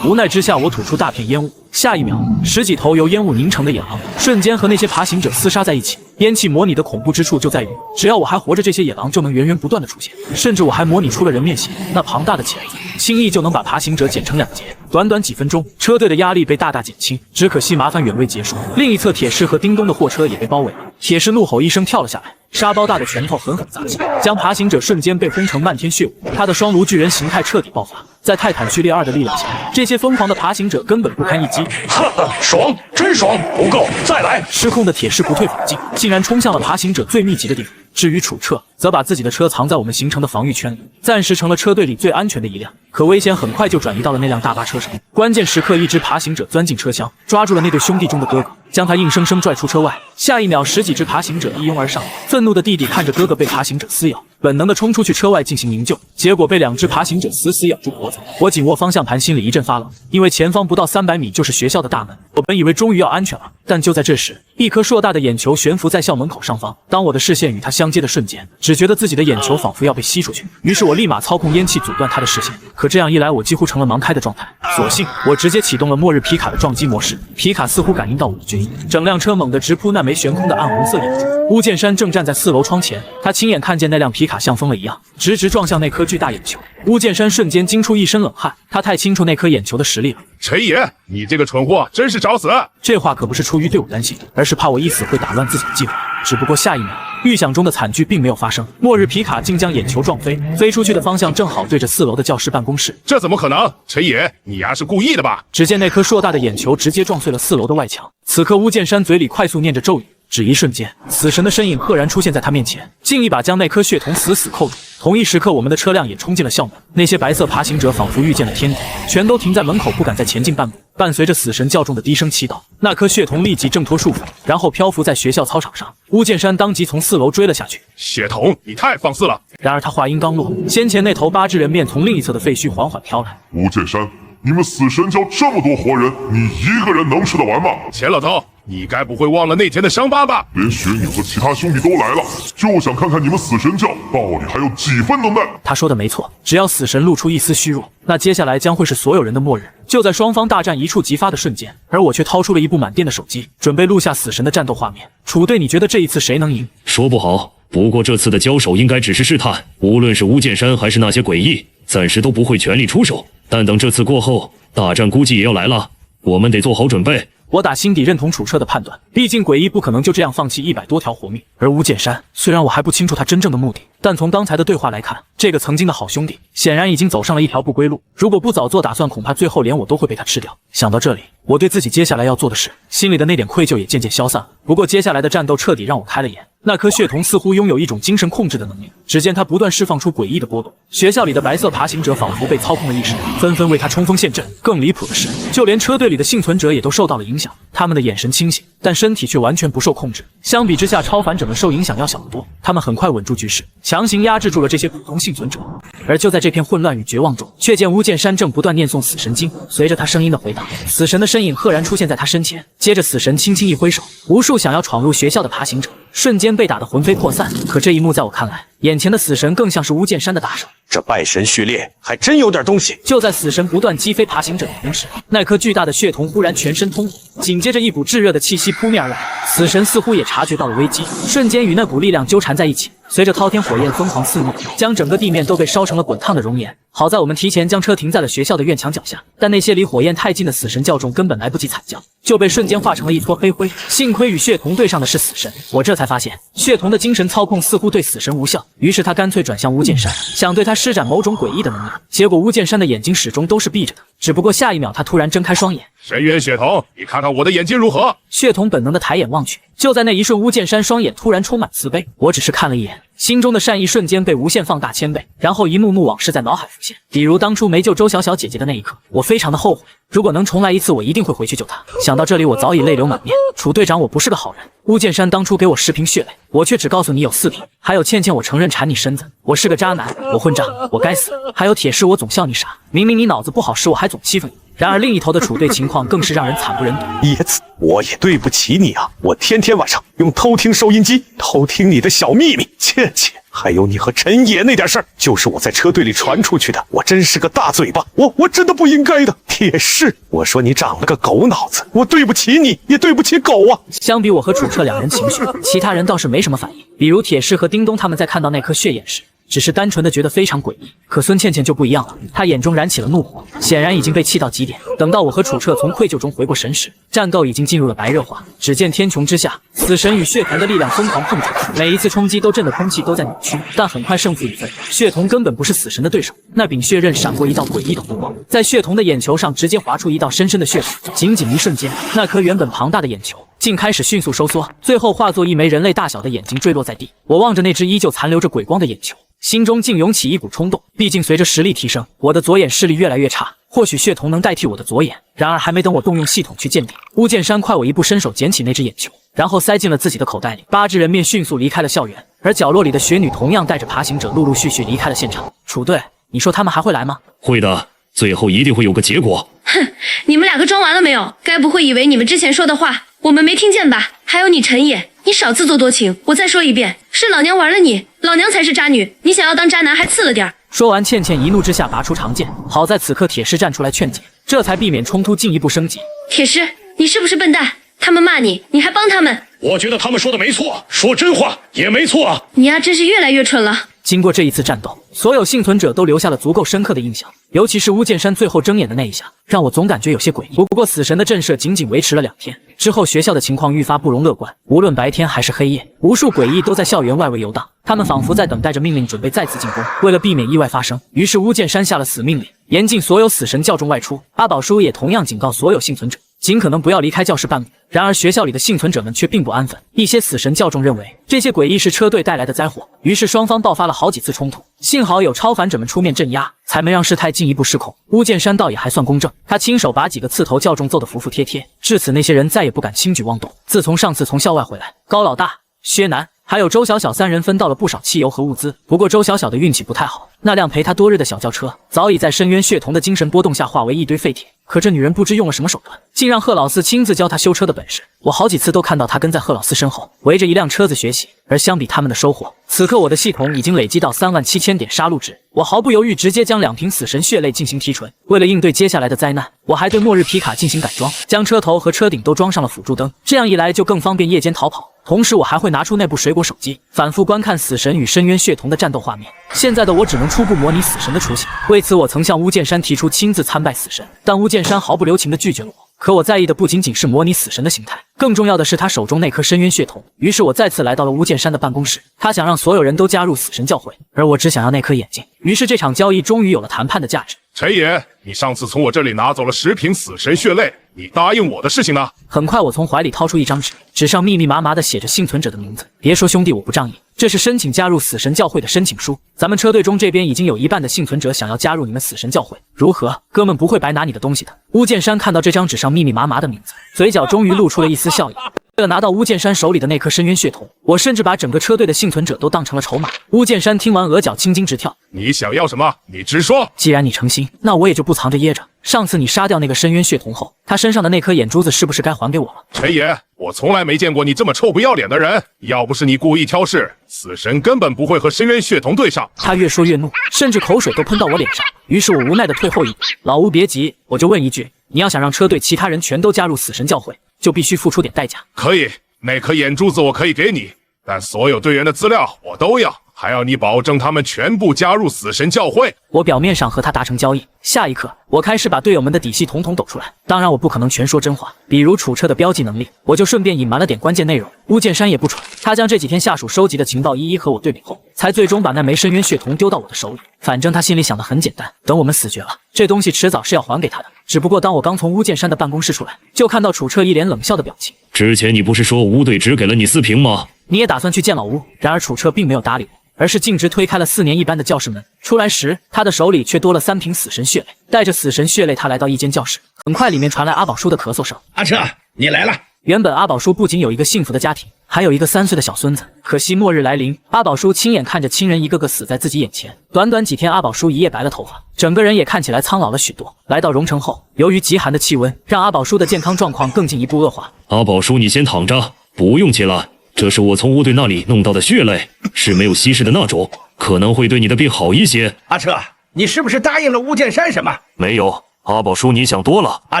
无奈之下，我吐出大片烟雾，下一秒，十几头由烟雾凝成的野狼瞬间和那些爬行者厮杀在一起。烟气模拟的恐怖之处就在于，只要我还活着，这些野狼就能源源不断的出现，甚至我还模拟出了人面血，那庞大的钳子轻易就能把爬行者剪成两截。短短几分钟，车队的压力被大大减轻。只可惜麻烦远未结束，另一侧铁狮和叮咚的货车也被包围了。铁狮怒吼一声跳了下来，沙包大的拳头狠狠砸击，将爬行者瞬间被轰成漫天血雾。他的双炉巨人形态彻底爆发，在泰坦序列2的力量下，这些疯狂的爬行者根本不堪一击。哈哈，爽，真爽！不够，再来！失控的铁狮不退反进，竟然冲向了爬行者最密集的地方。至于楚彻，则把自己的车藏在我们形成的防御圈里，暂时成了车队里最安全的一辆。可危险很快就转移到了那辆大巴车上。关键时刻，一只爬行者钻进车厢，抓住了那对兄弟中的哥哥，将他硬生生拽出车外。下一秒，十几只爬行者一拥而上。愤怒的弟弟看着哥哥被爬行者撕咬，本能的冲出去车外进行营救，结果被2只爬行者死死咬住脖子。我紧握方向盘，心里一阵发冷，因为前方不到300米就是学校的大门。我本以为终于要安全了，但就在这时，一颗硕大的眼球悬浮在校门口上方。当我的视线与它相接的瞬间，只觉得自己的眼球仿佛要被吸出去。于是我立马操控烟气阻断他的视线。可这样一来，我几乎成了盲开的状态。索性我直接启动了末日皮卡的撞击模式。皮卡似乎感应到我的决意，整辆车猛地直扑那枚悬空的暗红色眼珠。巫剑山正站在4楼窗前，他亲眼看见那辆皮卡像疯了一样，直直撞向那颗巨大眼球。巫剑山瞬间惊出一身冷汗，他太清楚那颗眼球的实力了。陈爷，你这个蠢货真是找死！这话可不是出于对我担心，而是怕我一死会打乱自己的计划。只不过下一秒，预想中的惨剧并没有发生，末日皮卡竟将眼球撞飞，飞出去的方向正好对着4楼的教师办公室。这怎么可能？陈爷，你丫是故意的吧？只见那颗硕大的眼球直接撞碎了4楼的外墙。此刻，巫剑山嘴里快速念着咒语。只一瞬间，死神的身影赫然出现在他面前，竟一把将那颗血瞳死死扣住。同一时刻，我们的车辆也冲进了校门。那些白色爬行者仿佛遇见了天敌，全都停在门口，不敢再前进半步。伴随着死神教众的低声祈祷，那颗血瞳立即挣脱束缚，然后漂浮在学校操场上。巫剑山当即从4楼追了下去。血瞳，你太放肆了！然而他话音刚落，先前那头8只人便从另一侧的废墟缓缓飘来。巫剑山，你们死神教这么多活人，你一个人能吃得完吗？钱老头，你该不会忘了那天的伤疤吧？连雪女和其他兄弟都来了，就想看看你们死神教到底还有几分能耐。他说的没错，只要死神露出一丝虚弱，那接下来将会是所有人的末日。就在双方大战一触即发的瞬间，而我却掏出了一部满电的手机，准备录下死神的战斗画面。楚队，你觉得这一次谁能赢？说不好，不过这次的交手应该只是试探，无论是巫剑山还是那些诡异，暂时都不会全力出手。但等这次过后，大战估计也要来了，我们得做好准备。我打心底认同楚彻的判断，毕竟诡异不可能就这样放弃100多条活命。而巫剑山，虽然我还不清楚他真正的目的，但从刚才的对话来看，这个曾经的好兄弟显然已经走上了一条不归路。如果不早做打算，恐怕最后连我都会被他吃掉。想到这里，我对自己接下来要做的事，心里的那点愧疚也渐渐消散。不过接下来的战斗彻底让我开了眼。那颗血瞳似乎拥有一种精神控制的能力，只见它不断释放出诡异的波动。学校里的白色爬行者仿佛被操控了意识，纷纷为它冲锋陷阵。更离谱的是，就连车队里的幸存者也都受到了影响，他们的眼神清醒，但身体却完全不受控制。相比之下，超凡者们受影响要小得多，他们很快稳住局势，强行压制住了这些普通幸存者。而就在这片混乱与绝望中，却见巫剑山正不断念诵死神经。随着他声音的回答，死神的身影赫然出现在他身前。接着，死神轻轻一挥手，无数想要闯入学校的爬行者瞬间被打得魂飞魄散。可这一幕在我看来，眼前的死神更像是巫剑山的打手。这拜神序列还真有点东西。就在死神不断击飞爬行者的同时，那颗巨大的血瞳忽然全身通红，紧接着一股炙热的气息扑面而来。死神似乎也察觉到了危机，瞬间与那股力量纠缠在一起。随着滔天火焰疯狂肆虐，将整个地面都被烧成了滚烫的熔岩。好在我们提前将车停在了学校的院墙脚下，但那些离火焰太近的死神教众根本来不及惨叫，就被瞬间化成了一坨黑灰。幸亏与血瞳对上的是死神，我这才发现血瞳的精神操控似乎对死神无效，于是他干脆转向巫剑山，想对他施展某种诡异的能力。结果巫剑山的眼睛始终都是闭着的，只不过下一秒他突然睁开双眼。深渊血瞳，你看看我的眼睛如何？血瞳本能的抬眼望去，就在那一瞬，巫剑山双眼突然充满慈悲。我只是看了一眼，心中的善意瞬间被无限放大1000倍，然后一幕幕往事在脑海浮现，比如当初没救周小小姐姐的那一刻，我非常的后悔。如果能重来一次，我一定会回去救她。想到这里，我早已泪流满面。楚队长，我不是个好人。巫剑山当初给我10瓶血泪，我却只告诉你有4瓶。还有倩倩，我承认缠你身子，我是个渣男，我混账，我该死。还有铁狮，我总笑你傻，明明你脑子不好使，我还总欺负你。然而另一头的楚队情况更是让人惨不忍睹。叶子，我也对不起你啊！我天天晚上用偷听收音机偷听你的小秘密，倩倩，还有你和陈野那点事儿，就是我在车队里传出去的。我真是个大嘴巴，我真的不应该的。铁士，我说你长了个狗脑子，我对不起你，也对不起狗啊！相比我和楚彻两人情绪，其他人倒是没什么反应，比如铁士和叮咚他们在看到那颗血眼时，只是单纯的觉得非常诡异。可孙倩倩就不一样了，她眼中燃起了怒火，显然已经被气到极点。等到我和楚彻从愧疚中回过神时，战斗已经进入了白热化。只见天穹之下，死神与血瞳的力量疯狂碰撞，每一次冲击都震得空气都在扭曲，但很快胜负已分。血瞳根本不是死神的对手，那柄血刃闪过一道诡异的弧光，在血瞳的眼球上直接划出一道深深的血痕。仅仅一瞬间，那颗原本庞大的眼球竟开始迅速收缩，最后化作一枚人类大小的眼睛坠落在地。我望着那只依旧残留着鬼光的眼球，心中竟涌起一股冲动。毕竟随着实力提升，我的左眼视力越来越差，或许血瞳能代替我的左眼。然而还没等我动用系统去鉴定，巫剑山快我一步伸手捡起那只眼球，然后塞进了自己的口袋里。8只人面迅速离开了校园，而角落里的雪女同样带着爬行者陆陆续续离开了现场。楚队，你说他们还会来吗？会的，最后一定会有个结果。哼，你们两个装完了没有？该不会以为你们之前说的话我们没听见吧？还有你陈野，你少自作多情。我再说一遍，是老娘玩了你，老娘才是渣女，你想要当渣男还次了点儿。说完，倩倩一怒之下拔出长剑，好在此刻铁狮站出来劝解，这才避免冲突进一步升级。铁狮，你是不是笨蛋？他们骂你，你还帮他们？我觉得他们说的没错，说真话也没错啊。你呀，真是越来越蠢了。经过这一次战斗，所有幸存者都留下了足够深刻的印象，尤其是巫剑山最后睁眼的那一下，让我总感觉有些诡异。不过死神的震慑仅仅维持了2天，之后学校的情况愈发不容乐观，无论白天还是黑夜，无数诡异都在校园外围游荡，他们仿佛在等待着命令，准备再次进攻。为了避免意外发生，于是巫剑山下了死命令，严禁所有死神教众外出。阿宝叔也同样警告所有幸存者，尽可能不要离开教室半步。然而学校里的幸存者们却并不安分，一些死神教众认为这些诡异是车队带来的灾祸，于是双方爆发了好几次冲突。幸好有超凡者们出面镇压，才没让事态进一步失控。巫剑山倒也还算公正，他亲手把几个刺头教众揍得服服帖帖，至此那些人再也不敢轻举妄动。自从上次从校外回来，高老大、薛南还有周小小3人分到了不少汽油和物资。不过周小小的运气不太好，那辆陪他多日的小轿车早已在深渊血瞳的精神波动下化为一堆废铁。可这女人不知用了什么手段，竟让贺老四亲自教她修车的本事。我好几次都看到她跟在贺老四身后，围着一辆车子学习。而相比他们的收获，此刻我的系统已经累积到37000点杀戮值。我毫不犹豫直接将2瓶死神血泪进行提纯。为了应对接下来的灾难，我还对末日皮卡进行改装，将车头和车顶都装上了辅助灯，这样一来就更方便夜间逃跑。同时我还会拿出那部水果手机，反复观看死神与深渊血瞳的战斗画面。现在的我只能初步模拟死神的雏形，为此我曾向巫剑山提出亲自参拜死神，但巫剑山毫不留情地拒绝了我。可我在意的不仅仅是模拟死神的形态，更重要的是他手中那颗深渊血瞳。于是我再次来到了巫剑山的办公室，他想让所有人都加入死神教会，而我只想要那颗眼睛。于是这场交易终于有了谈判的价值。陈野，你上次从我这里拿走了10瓶死神血泪，你答应我的事情呢？很快，我从怀里掏出一张纸，纸上密密麻麻的写着幸存者的名字。别说兄弟，我不仗义，这是申请加入死神教会的申请书。咱们车队中这边已经有一半的幸存者想要加入你们死神教会，如何？哥们不会白拿你的东西的。巫剑山看到这张纸上密密麻麻的名字，嘴角终于露出了一丝笑意。为了拿到巫剑山手里的那颗深渊血瞳，我甚至把整个车队的幸存者都当成了筹码。巫剑山听完，额角青筋直跳。你想要什么？你直说。既然你诚心，那我也就不藏着掖着。上次你杀掉那个深渊血瞳后，他身上的那颗眼珠子是不是该还给我了？陈爷，我从来没见过你这么臭不要脸的人。要不是你故意挑事，死神根本不会和深渊血瞳对上。他越说越怒，甚至口水都喷到我脸上。于是我无奈的退后一步。老吴别急，我就问一句，你要想让车队其他人全都加入死神教会，就必须付出点代价。可以，那颗眼珠子我可以给你，但所有队员的资料我都要，还要你保证他们全部加入死神教会。我表面上和他达成交易，下一刻我开始把队友们的底细统统抖出来。当然我不可能全说真话，比如楚车的标记能力，我就顺便隐瞒了点关键内容。巫剑山也不蠢，他将这几天下属收集的情报一一和我对比后，才最终把那枚深渊血瞳丢到我的手里。反正他心里想的很简单，等我们死绝了，这东西迟早是要还给他的。只不过当我刚从巫剑山的办公室出来，就看到楚车一脸冷笑的表情。之前你不是说吴队只给了你4瓶吗？你也打算去见老吴？然而楚车并没有搭理我，而是径直推开了4年一班的教室门。出来时，他的手里却多了3瓶死神血泪。带着死神血泪，他来到一间教室。很快，里面传来阿宝叔的咳嗽声。阿彻，你来了。原本阿宝叔不仅有一个幸福的家庭，还有一个3岁的小孙子。可惜末日来临，阿宝叔亲眼看着亲人一个个死在自己眼前。短短几天，阿宝叔一夜白了头发，整个人也看起来苍老了许多。来到荣城后，由于极寒的气温，让阿宝叔的健康状况更进一步恶化。阿宝叔，你先躺着，不用起来。这是我从吴队那里弄到的血泪，是没有稀释的那种，可能会对你的病好一些。阿彻，你是不是答应了巫剑山什么？没有，阿宝叔，你想多了。阿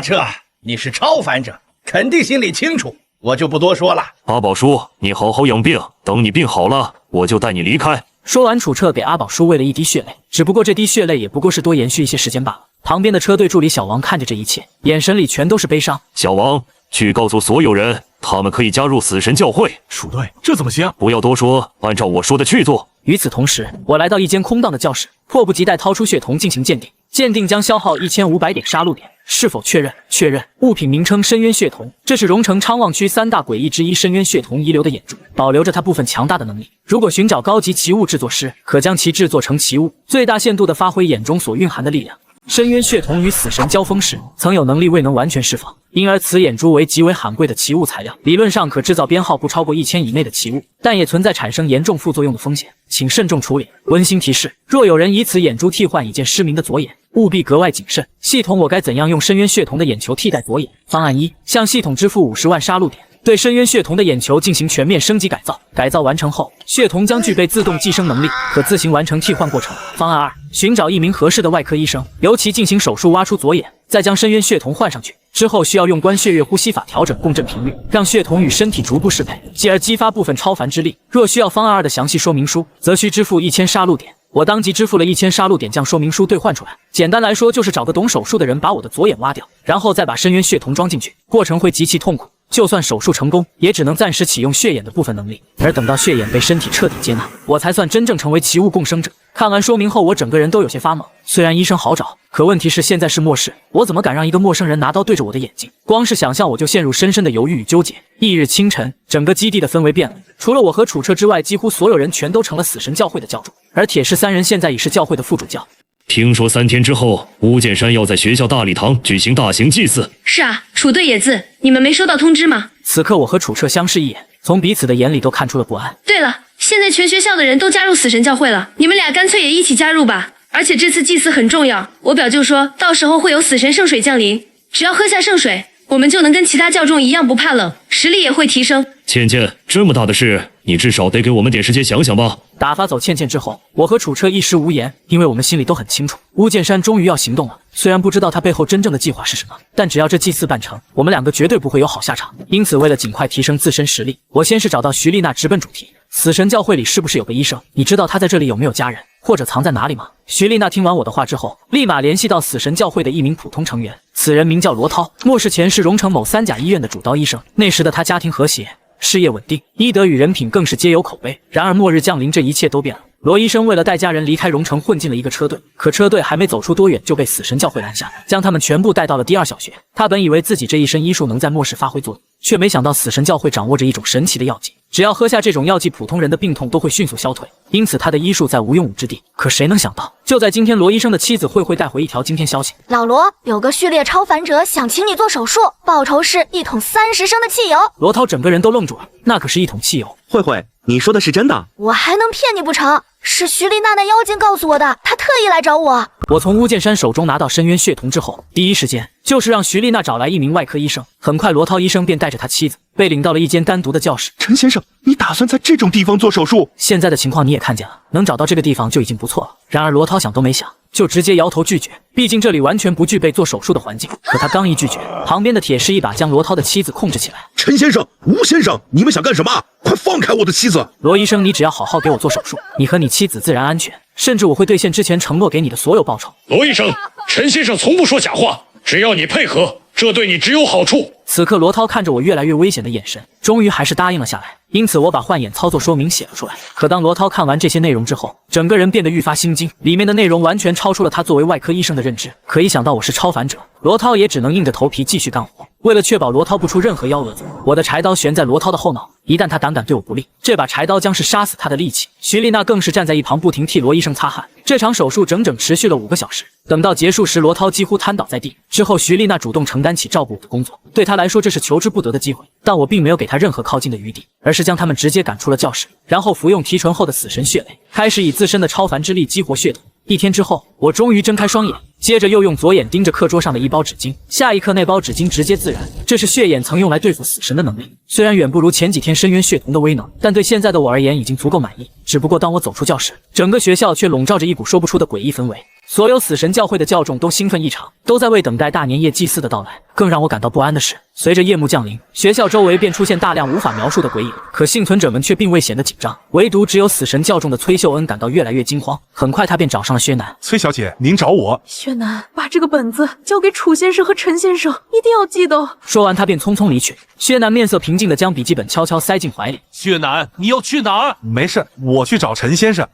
彻，你是超凡者，肯定心里清楚，我就不多说了。阿宝叔，你好好养病，等你病好了，我就带你离开。说完，楚彻给阿宝叔喂了一滴血泪，只不过这滴血泪也不过是多延续一些时间罢了。旁边的车队助理小王看着这一切，眼神里全都是悲伤。小王，去告诉所有人，他们可以加入死神教会。鼠队，这怎么行？不要多说，按照我说的去做。与此同时，我来到一间空荡的教室，迫不及待掏出血瞳进行鉴定。鉴定将消耗1500点杀戮点，是否确认？确认。物品名称：深渊血瞳，这是荣城昌旺区3大诡异之一深渊血瞳遗留的眼珠，保留着它部分强大的能力。如果寻找高级奇物制作师，可将其制作成奇物，最大限度地发挥眼中所蕴含的力量。深渊血瞳与死神交锋时，曾有能力未能完全释放，因而此眼珠为极为罕贵的奇物材料，理论上可制造编号不超过1000以内的奇物，但也存在产生严重副作用的风险，请慎重处理。温馨提示：若有人以此眼珠替换已见失明的左眼，务必格外谨慎。系统，我该怎样用深渊血瞳的眼球替代左眼？方案1：向系统支付50万杀戮点，对深渊血瞳的眼球进行全面升级改造。改造完成后，血瞳将具备自动寄生能力，可自行完成替换过程。方案2：寻找一名合适的外科医生，由其进行手术挖出左眼，再将深渊血瞳换上去。之后需要用关血月呼吸法调整共振频率，让血瞳与身体逐步适配，继而激发部分超凡之力。若需要方案2的详细说明书，则需支付1000杀戮点。我当即支付了1000杀戮点，将说明书兑换出来。简单来说，就是找个懂手术的人把我的左眼挖掉，然后再把深渊血瞳装进去，过程会极其痛苦。就算手术成功，也只能暂时启用血眼的部分能力，而等到血眼被身体彻底接纳，我才算真正成为奇物共生者。看完说明后，我整个人都有些发懵。虽然医生好找，可问题是现在是末世，我怎么敢让一个陌生人拿刀对着我的眼睛？光是想象我就陷入深深的犹豫与纠结。翌日清晨，整个基地的氛围变了，除了我和楚彻之外，几乎所有人全都成了死神教会的教主，而铁狮3人现在已是教会的副主教。听说3天之后，巫剑山要在学校大礼堂举行大型祭祀。是啊，楚队野字，你们没收到通知吗？此刻我和楚彻相视一眼，从彼此的眼里都看出了不安。对了，现在全学校的人都加入死神教会了，你们俩干脆也一起加入吧。而且这次祭祀很重要，我表舅说到时候会有死神圣水降临，只要喝下圣水，我们就能跟其他教众一样不怕冷，实力也会提升。倩倩，这么大的事，你至少得给我们点时间想想吧。打发走倩倩之后，我和楚彻一时无言，因为我们心里都很清楚，巫剑山终于要行动了。虽然不知道他背后真正的计划是什么，但只要这祭祀办成，我们两个绝对不会有好下场。因此，为了尽快提升自身实力，我先是找到徐丽娜，直奔主题。死神教会里是不是有个医生？你知道他在这里有没有家人，或者藏在哪里吗？徐丽娜听完我的话之后，立马联系到死神教会的一名普通成员，此人名叫罗涛，末世前是荣城某3甲医院的主刀医生。那时的他家庭和谐，事业稳定，医德与人品更是皆有口碑。然而末日降临，这一切都变了。罗医生为了带家人离开荣城，混进了一个车队，可车队还没走出多远，就被死神教会拦下，将他们全部带到了第二小学。他本以为自己这一身医术能在末世发挥作用，却没想到死神教会掌握着一种神奇的药剂，只要喝下这种药剂，普通人的病痛都会迅速消退，因此他的医术在无用武之地。可谁能想到，就在今天，罗医生的妻子慧带回一条惊天消息：老罗，有个序列超凡者想请你做手术，报酬是1桶30升的汽油。罗涛整个人都愣住了，那可是1桶汽油。慧，你说的是真的？我还能骗你不成？是徐丽娜那妖精告诉我的，她特意来找我。我从巫剑山手中拿到深渊血瞳之后，第一时间就是让徐丽娜找来一名外科医生。很快，罗涛医生便带着他妻子被领到了一间单独的教室。陈先生，你打算在这种地方做手术？现在的情况你也看见了，能找到这个地方就已经不错了。然而罗涛想都没想，就直接摇头拒绝，毕竟这里完全不具备做手术的环境。可他刚一拒绝，旁边的铁士一把将罗涛的妻子控制起来。陈先生，吴先生，你们想干什么？快放开我的妻子！罗医生，你只要好好给我做手术，你和你妻子自然安全，甚至我会兑现之前承诺给你的所有报酬。罗医生，陈先生从不说假话，只要你配合，这对你只有好处。此刻罗涛看着我越来越危险的眼神，终于还是答应了下来。因此我把幻眼操作说明写了出来。可当罗涛看完这些内容之后，整个人变得愈发心惊，里面的内容完全超出了他作为外科医生的认知。可一想到我是超凡者，罗涛也只能硬着头皮继续干活。为了确保罗涛不出任何幺蛾子，我的柴刀悬在罗涛的后脑，一旦他胆敢对我不利，这把柴刀将是杀死他的利器。徐丽娜更是站在一旁不停替罗医生擦汗。这场手术整整持续了5个小时，等到结束时，罗涛几乎瘫倒在地。之后徐丽娜主动承担起照顾我的工作，对他来说这是求之不得的机会，但我并没有给他任何靠近的余地，而是将他们直接赶出了教室，然后服用提纯后的死神血泪，开始以自身的超凡之力激活血统。1天之后，我终于睁开双眼，接着又用左眼盯着课桌上的一包纸巾，下一刻那包纸巾直接自燃，这是血眼曾用来对付死神的能力。虽然远不如前几天深渊血瞳的威能，但对现在的我而言已经足够满意。只不过当我走出教室，整个学校却笼罩着一股说不出的诡异氛围。所有死神教会的教众都兴奋异常，都在为等待大年夜祭祀的到来。更让我感到不安的是，随着夜幕降临，学校周围便出现大量无法描述的鬼影，可幸存者们却并未显得紧张，唯独只有死神教众的崔秀恩感到越来越惊慌。很快他便找上了薛南。崔小姐，您找我。薛南，把这个本子交给楚先生和陈先生，一定要记得。说完他便匆匆离去。薛南面色平静地将笔记本悄悄塞进怀里。薛南，你要去哪儿？没事，我去找陈先生。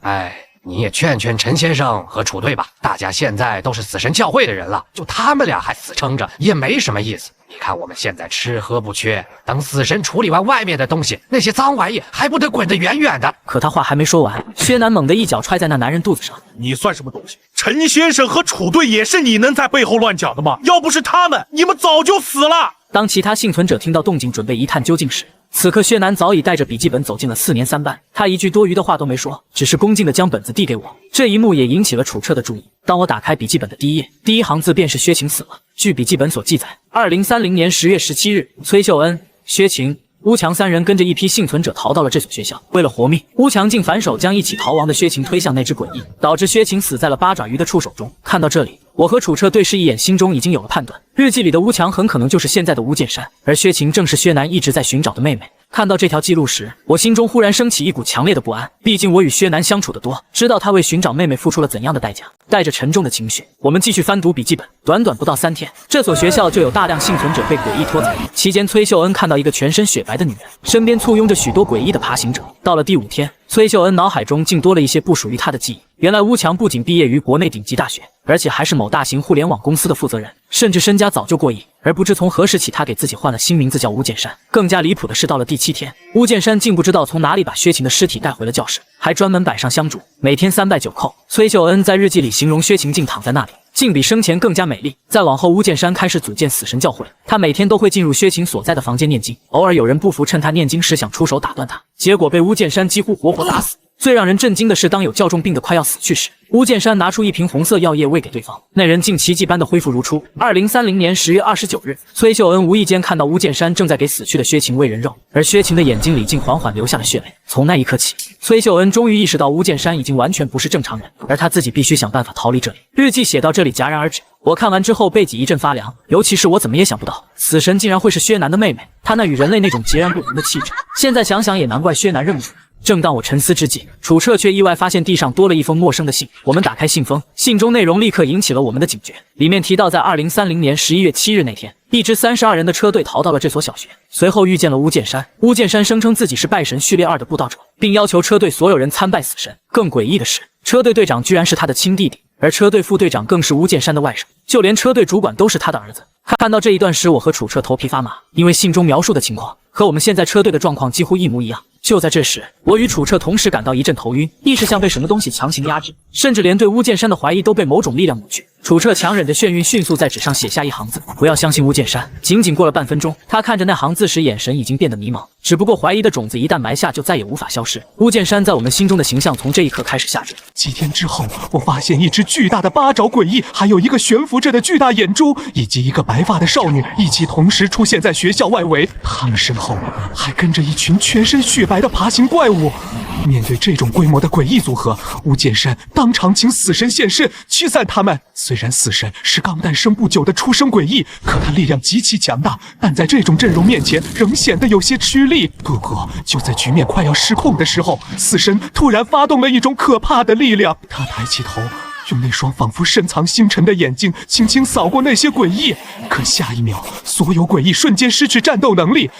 你也劝劝陈先生和楚队吧，大家现在都是死神教会的人了，就他们俩还死撑着，也没什么意思。你看我们现在吃喝不缺，等死神处理完外面的东西，那些脏玩意还不得滚得远远的。可他话还没说完，薛南猛地一脚踹在那男人肚子上。你算什么东西？陈先生和楚队也是你能在背后乱讲的吗？要不是他们，你们早就死了。当其他幸存者听到动静准备一探究竟时，此刻薛南早已带着笔记本走进了4年3班，他一句多余的话都没说，只是恭敬地将本子递给我。这一幕也引起了楚彻的注意。当我打开笔记本的第一页，第一行字便是薛晴死了。据笔记本所记载，2030年10月17日，崔秀恩、薛晴、乌强3人跟着一批幸存者逃到了这所学校。为了活命，乌强竟反手将一起逃亡的薛晴推向那只诡异，导致薛晴死在了八爪鱼的触手中。看到这里，我和楚彻对视一眼，心中已经有了判断。日记里的乌强很可能就是现在的乌剑山，而薛晴正是薛南一直在寻找的妹妹。看到这条记录时，我心中忽然升起一股强烈的不安。毕竟我与薛南相处得多，知道他为寻找妹妹付出了怎样的代价。带着沉重的情绪，我们继续翻读笔记本。短短不到3天，这所学校就有大量幸存者被诡异拖走。期间，崔秀恩看到一个全身雪白的女人，身边簇拥着许多诡异的爬行者。到了第5天，崔秀恩脑海中竟多了一些不属于她的记忆。原来乌强不仅毕业于国内顶级大学，而且还是某大型互联网公司的负责人，甚至身家早就过亿。而不知从何时起，他给自己换了新名字，叫乌剑山。更加离谱的是，到了第7天，乌剑山竟不知道从哪里把薛晴的尸体带回了教室，还专门摆上香烛，每天3拜9叩。崔秀恩在日记里形容薛晴竟躺在那里，竟比生前更加美丽。再往后，乌剑山开始组建死神教会，他每天都会进入薛晴所在的房间念经，偶尔有人不服，趁他念经时想出手打断他，结果被乌剑山几乎活活打死。最让人震惊的是，当有较重病的快要死去时，乌剑山拿出一瓶红色药液喂给对方，那人竟奇迹般的恢复如初。2030年10月29日，崔秀恩无意间看到乌剑山正在给死去的薛晴喂人肉，而薛晴的眼睛里竟缓缓流下了血泪。从那一刻起，崔秀恩终于意识到乌剑山已经完全不是正常人，而他自己必须想办法逃离这里。日记写到这里戛然而止。我看完之后背脊一阵发凉，尤其是我怎么也想不到，死神竟然会是薛南的妹妹，她那与人类那种截然不同的气质，现在想想也难怪薛南认不出。正当我沉思之际，楚彻却意外发现地上多了一封陌生的信。我们打开信封，信中内容立刻引起了我们的警觉。里面提到，在2030年11月7日那天，一支32人的车队逃到了这所小学，随后遇见了巫剑山。巫剑山声称自己是拜神序列2的布道者，并要求车队所有人参拜死神。更诡异的是，车队队长居然是他的亲弟弟，而车队副队长更是巫剑山的外甥，就连车队主管都是他的儿子。看到这一段时，我和楚彻头皮发麻，因为信中描述的情况和我们现在车队的状况几乎一模一样。就在这时，我与楚彻同时感到一阵头晕，意识像被什么东西强行压制，甚至连对巫剑山的怀疑都被某种力量抹去。楚彻强忍着眩晕，迅速在纸上写下一行字：不要相信巫剑山。仅仅过了半分钟，他看着那行字时，眼神已经变得迷茫。只不过怀疑的种子一旦埋下，就再也无法消失。巫剑山在我们心中的形象从这一刻开始下坠。几天之后，我发现一只巨大的八爪诡异，还有一个悬浮着的巨大眼珠，以及一个白发的少女一起同时出现在学校外围。他们身后还跟着一群全身雪白的爬行怪物。面对这种规模的诡异组合，巫剑山当场请死神现身驱散他们。虽然死神是刚诞生不久的出生诡异，可他力量极其强大，但在这种阵容面前仍显得有些吃力。不过就在局面快要失控的时候，死神突然发动了一种可怕的力量。他抬起头，用那双仿佛深藏星辰的眼睛轻轻扫过那些诡异，可下一秒，所有诡异瞬间失去战斗能力。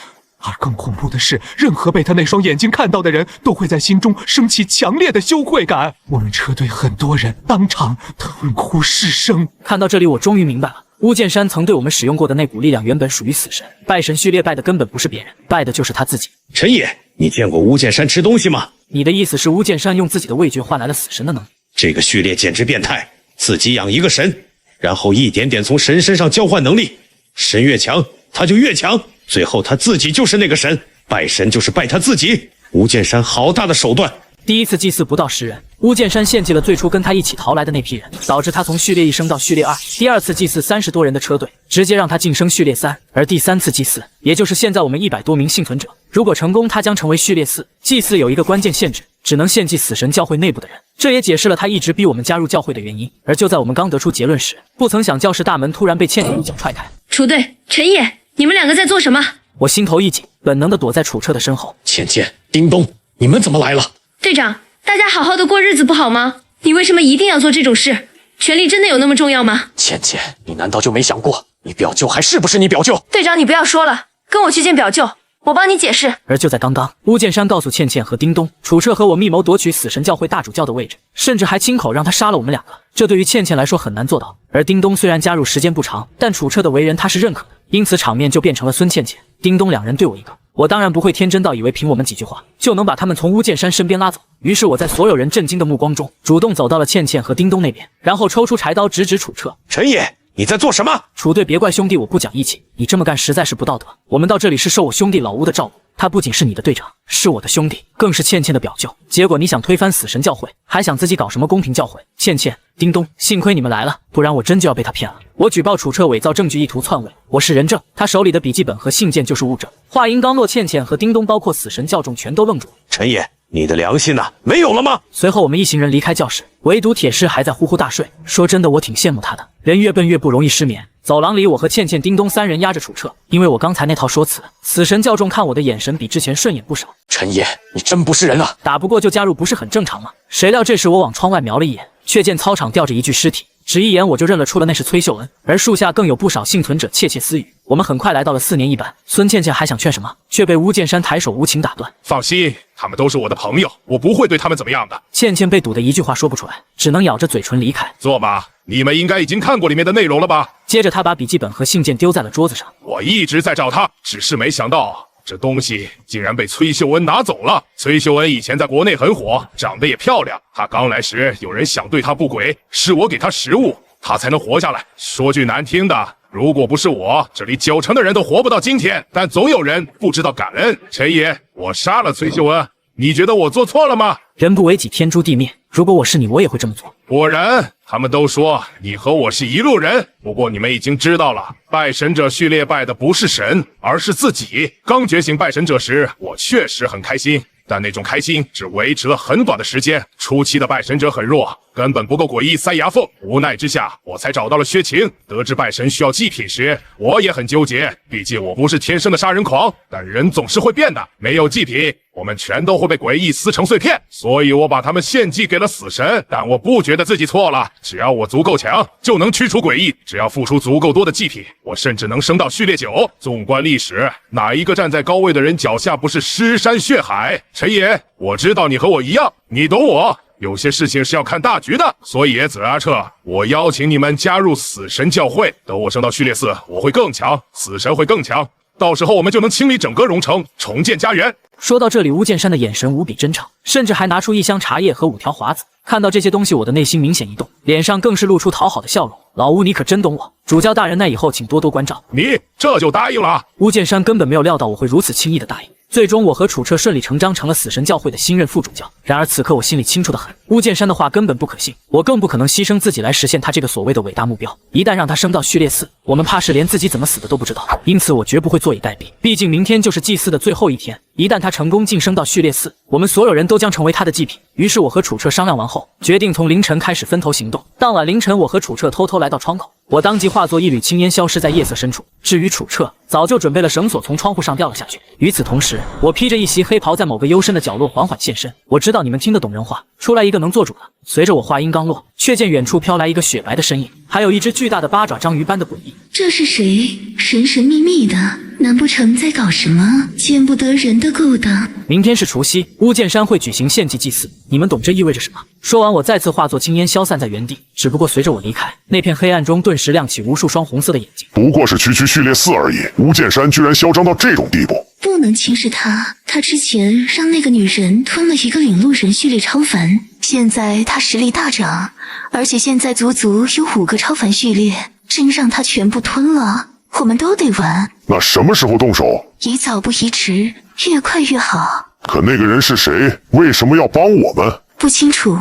而更恐怖的是，任何被他那双眼睛看到的人都会在心中升起强烈的羞愧感。我们车队很多人当场痛哭失声。看到这里，我终于明白了，巫剑山曾对我们使用过的那股力量原本属于死神，拜神序列拜的根本不是别人，拜的就是他自己。陈野，你见过巫剑山吃东西吗？你的意思是巫剑山用自己的味觉换来了死神的能力？这个序列简直变态，自己养一个神，然后一点点从神身上交换能力，神越强他就越强，最后他自己就是那个神，拜神就是拜他自己。巫剑山好大的手段！第一次祭祀不到10人，巫剑山献祭了最初跟他一起逃来的那批人，导致他从序列1升到序列2。第二次祭祀30多人的车队，直接让他晋升序列3。而第三次祭祀，也就是现在我们100多名幸存者，如果成功，他将成为序列4。祭祀有一个关键限制，只能献祭死神教会内部的人，这也解释了他一直逼我们加入教会的原因。而就在我们刚得出结论时，不曾想教室大门突然被倩倩一脚踹开。楚队，陈野，你们两个在做什么？我心头一紧，本能地躲在楚彻的身后。倩倩、叮咚，你们怎么来了？队长，大家好好的过日子不好吗？你为什么一定要做这种事？权力真的有那么重要吗？倩倩，你难道就没想过，你表舅还是不是你表舅？队长，你不要说了，跟我去见表舅，我帮你解释。而就在刚刚，巫剑山告诉倩倩和叮咚，楚彻和我密谋夺取死神教会大主教的位置，甚至还亲口让他杀了我们两个。这对于倩倩来说很难做到，而叮咚虽然加入时间不长，但楚彻的为人他是认可的，因此场面就变成了孙倩倩、叮咚两人对我一个。我当然不会天真到以为凭我们几句话就能把他们从巫剑山身边拉走，于是我在所有人震惊的目光中，主动走到了倩倩和叮咚那边，然后抽出柴刀直指楚彻。陈野，你在做什么？楚队，别怪兄弟我不讲义气，你这么干实在是不道德。我们到这里是受我兄弟老巫的照顾，他不仅是你的队长，是我的兄弟，更是倩倩的表舅。结果你想推翻死神教会，还想自己搞什么公平教会？倩倩、叮咚，幸亏你们来了，不然我真就要被他骗了。我举报楚彻伪造证据，意图篡位，我是人证，他手里的笔记本和信件就是物证。话音刚落，倩倩和叮咚，包括死神教众全都愣住了。陈野，你的良心呢？没有了吗？随后我们一行人离开教室，唯独铁狮还在呼呼大睡。说真的，我挺羡慕他的，人越笨越不容易失眠。走廊里，我和倩倩、叮咚三人压着楚彻，因为我刚才那套说辞，死神教众看我的眼神比之前顺眼不少。陈野，你真不是人啊！打不过就加入，不是很正常吗？谁料这时我往窗外瞄了一眼，却见操场吊着一具尸体，只一眼我就认了出了那是崔秀恩，而树下更有不少幸存者窃窃私语。我们很快来到了4年1班，孙倩倩还想劝什么，却被巫剑山抬手无情打断。放心，他们都是我的朋友，我不会对他们怎么样的。倩倩被堵得一句话说不出来，只能咬着嘴唇离开。坐吧，你们应该已经看过里面的内容了吧？接着他把笔记本和信件丢在了桌子上。我一直在找他，只是没想到这东西竟然被崔秀恩拿走了。崔秀恩以前在国内很火，长得也漂亮。她刚来时有人想对她不轨，是我给她食物，她才能活下来。说句难听的，如果不是我，这里90%的人都活不到今天。但总有人不知道感恩。陈爷，我杀了崔秀恩，你觉得我做错了吗？人不为己，天诛地灭。如果我是你，我也会这么做。果然，他们都说你和我是一路人。不过你们已经知道了，拜神者序列拜的不是神，而是自己。刚觉醒拜神者时，我确实很开心，但那种开心只维持了很短的时间。初期的拜神者很弱，根本不够诡异塞牙缝。无奈之下，我才找到了薛晴。得知拜神需要祭品时，我也很纠结。毕竟我不是天生的杀人狂，但人总是会变的。没有祭品，我们全都会被诡异撕成碎片。所以我把他们献祭给了死神。但我不觉得自己错了，只要我足够强，就能驱除诡异。只要付出足够多的祭品，我甚至能升到序列9。纵观历史，哪一个站在高位的人脚下不是尸山血海？陈爷，我知道你和我一样，你懂我。有些事情是要看大局的，所以野子阿彻，我邀请你们加入死神教会。等我升到序列4，我会更强，死神会更强，到时候我们就能清理整个荣城，重建家园。说到这里，巫剑山的眼神无比真诚，甚至还拿出1箱茶叶和5条华子。看到这些东西，我的内心明显一动，脸上更是露出讨好的笑容。老巫，你可真懂我，主教大人，那以后请多多关照。你这就答应了？巫剑山根本没有料到我会如此轻易的答应。最终，我和楚彻顺理成章成了死神教会的新任副主教。然而此刻我心里清楚得很，巫剑山的话根本不可信，我更不可能牺牲自己来实现他这个所谓的伟大目标。一旦让他升到序列4，我们怕是连自己怎么死的都不知道。因此我绝不会坐以待毙，毕竟明天就是祭祀的最后一天。一旦他成功晋升到序列4，我们所有人都将成为他的祭品。于是我和楚彻商量完后，决定从凌晨开始分头行动。当晚凌晨，我和楚彻偷偷来到窗口，我当即化作一缕青烟消失在夜色深处。至于楚彻，早就准备了绳索，从窗户上掉了下去。与此同时，我披着一袭黑袍，在某个幽深的角落缓缓现身。我知道你们听得懂人话，出来一个能做主的。随着我话音刚落，却见远处飘来一个雪白的身影，还有一只巨大的8爪章鱼般的诡异。这是谁？神神秘秘的，难不成在搞什么见不得人的勾当？明天是除夕，巫剑山会举行献祭祭祀，你们懂这意味着什么？说完，我再次化作青烟消散在原地。只不过随着我离开，那片黑暗中顿时亮起无数双红色的眼睛。不过是区序列4而已，巫剑山居然嚣张到这种地步。不能轻视他，他之前让那个女人吞了一个领路人序列超凡，现在他实力大涨，而且现在足足有5个超凡序列，真让他全部吞了，我们都得完。那什么时候动手？宜早不宜迟，越快越好。可那个人是谁？为什么要帮我们？不清楚，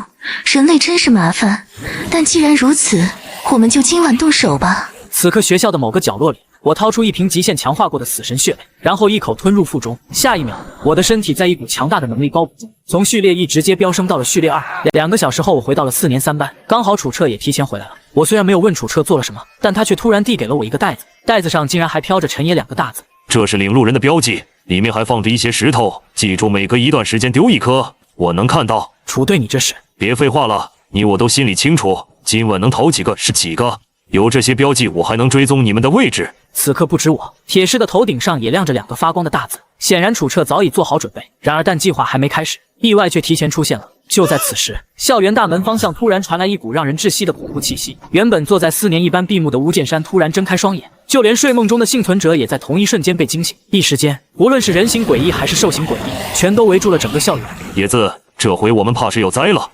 人类真是麻烦。但既然如此，我们就今晚动手吧。此刻学校的某个角落里，我掏出一瓶极限强化过的死神血泪，然后一口吞入腹中。下一秒，我的身体在一股强大的能力包裹中，从序列1直接飙升到了序列2。2个小时后，我回到了4年3班，刚好楚彻也提前回来了。我虽然没有问楚彻做了什么，但他却突然递给了我一个袋子，袋子上竟然还飘着陈野2个大字。这是领路人的标记，里面还放着一些石头，记住每隔一段时间丢1颗。我能看到。楚队，你这是……别废话了，你我都心里清楚，今晚能逃几个是几个。有这些标记，我还能追踪你们的位置。此刻不止我，铁狮的头顶上也亮着2个发光的大字，显然楚彻早已做好准备。然而，但计划还没开始，意外却提前出现了。就在此时，校园大门方向突然传来一股让人窒息的恐怖气息。原本坐在4年1班闭目的巫剑山突然睁开双眼，就连睡梦中的幸存者也在同一瞬间被惊醒。一时间，无论是人形诡异还是兽形诡异，全都围住了整个校园。野子，这回我们怕是有灾了。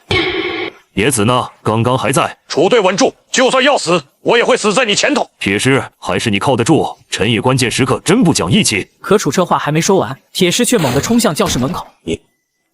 野子呢？刚刚还在。楚队稳住，就算要死，我也会死在你前头。铁狮，还是你靠得住。陈野关键时刻真不讲义气。可楚彻话还没说完，铁狮却猛地冲向教室门口。你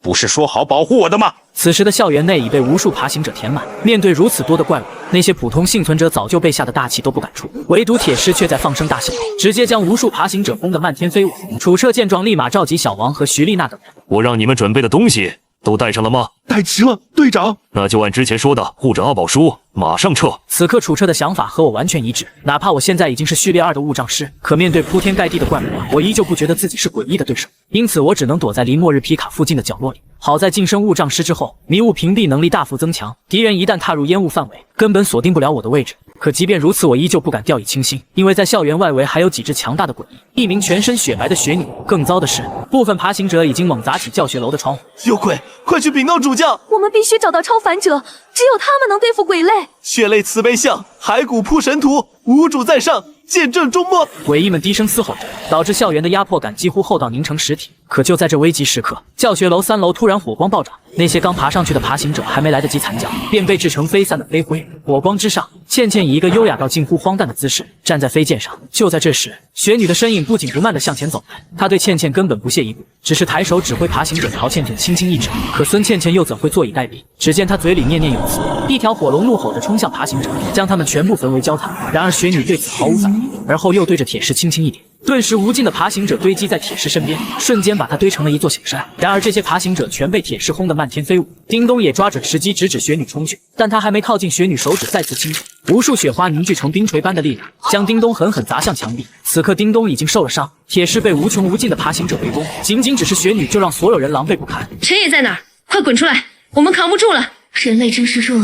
不是说好保护我的吗？此时的校园内已被无数爬行者填满，面对如此多的怪物，那些普通幸存者早就被吓得大气都不敢出，唯独铁狮却在放声大笑，直接将无数爬行者轰得漫天飞舞。楚彻见状，立马召集小王和徐丽娜等人。我让你们准备的东西都带上了吗？带齐了，队长。那就按之前说的护着阿宝叔，马上撤。此刻楚彻的想法和我完全一致，哪怕我现在已经是序列2的雾障师，可面对铺天盖地的怪物，我依旧不觉得自己是诡异的对手。因此我只能躲在离末日皮卡附近的角落里。好在晋升雾障师之后，迷雾屏蔽能力大幅增强，敌人一旦踏入烟雾范围，根本锁定不了我的位置。可即便如此，我依旧不敢掉以轻心，因为在校园外围还有几只强大的诡异，一名全身雪白的雪女。更糟的是，部分爬行者已经猛砸起教学楼的窗户。有鬼，快去禀告主教！我们必须找到超凡者，只有他们能对付鬼类。血泪慈悲像，骸骨铺神图，无主在上，见证终末。诡异们低声嘶吼着，导致校园的压迫感几乎厚到凝成实体。可就在这危急时刻，教学楼3楼突然火光暴涨，那些刚爬上去的爬行者还没来得及惨叫，便被制成飞散的飞灰。火光之上，倩倩以一个优雅到近乎荒诞的姿势站在飞剑上。就在这时，雪女的身影不紧不慢地向前走来，她对倩倩根本不屑一顾，只是抬手指挥爬行者朝倩倩轻轻一指。可孙倩倩又怎会坐以待毙？只见她嘴里念念有词，一条火龙怒吼着冲向爬行者，将他们全部焚为焦炭。然而雪女对此毫无反应，而后又对着铁狮轻轻一点。顿时无尽的爬行者堆积在铁狮身边，瞬间把他堆成了一座小山。然而这些爬行者全被铁狮轰得漫天飞舞。叮咚也抓准时机直指雪女冲去，但他还没靠近雪女，手指再次轻触，无数雪花凝聚成冰锤般的力量，将叮咚狠狠砸向墙壁。此刻叮咚已经受了伤，铁狮被无穷无尽的爬行者围攻，仅仅只是雪女就让所有人狼狈不堪。陈野在哪儿？快滚出来！我们扛不住了。人类真是弱，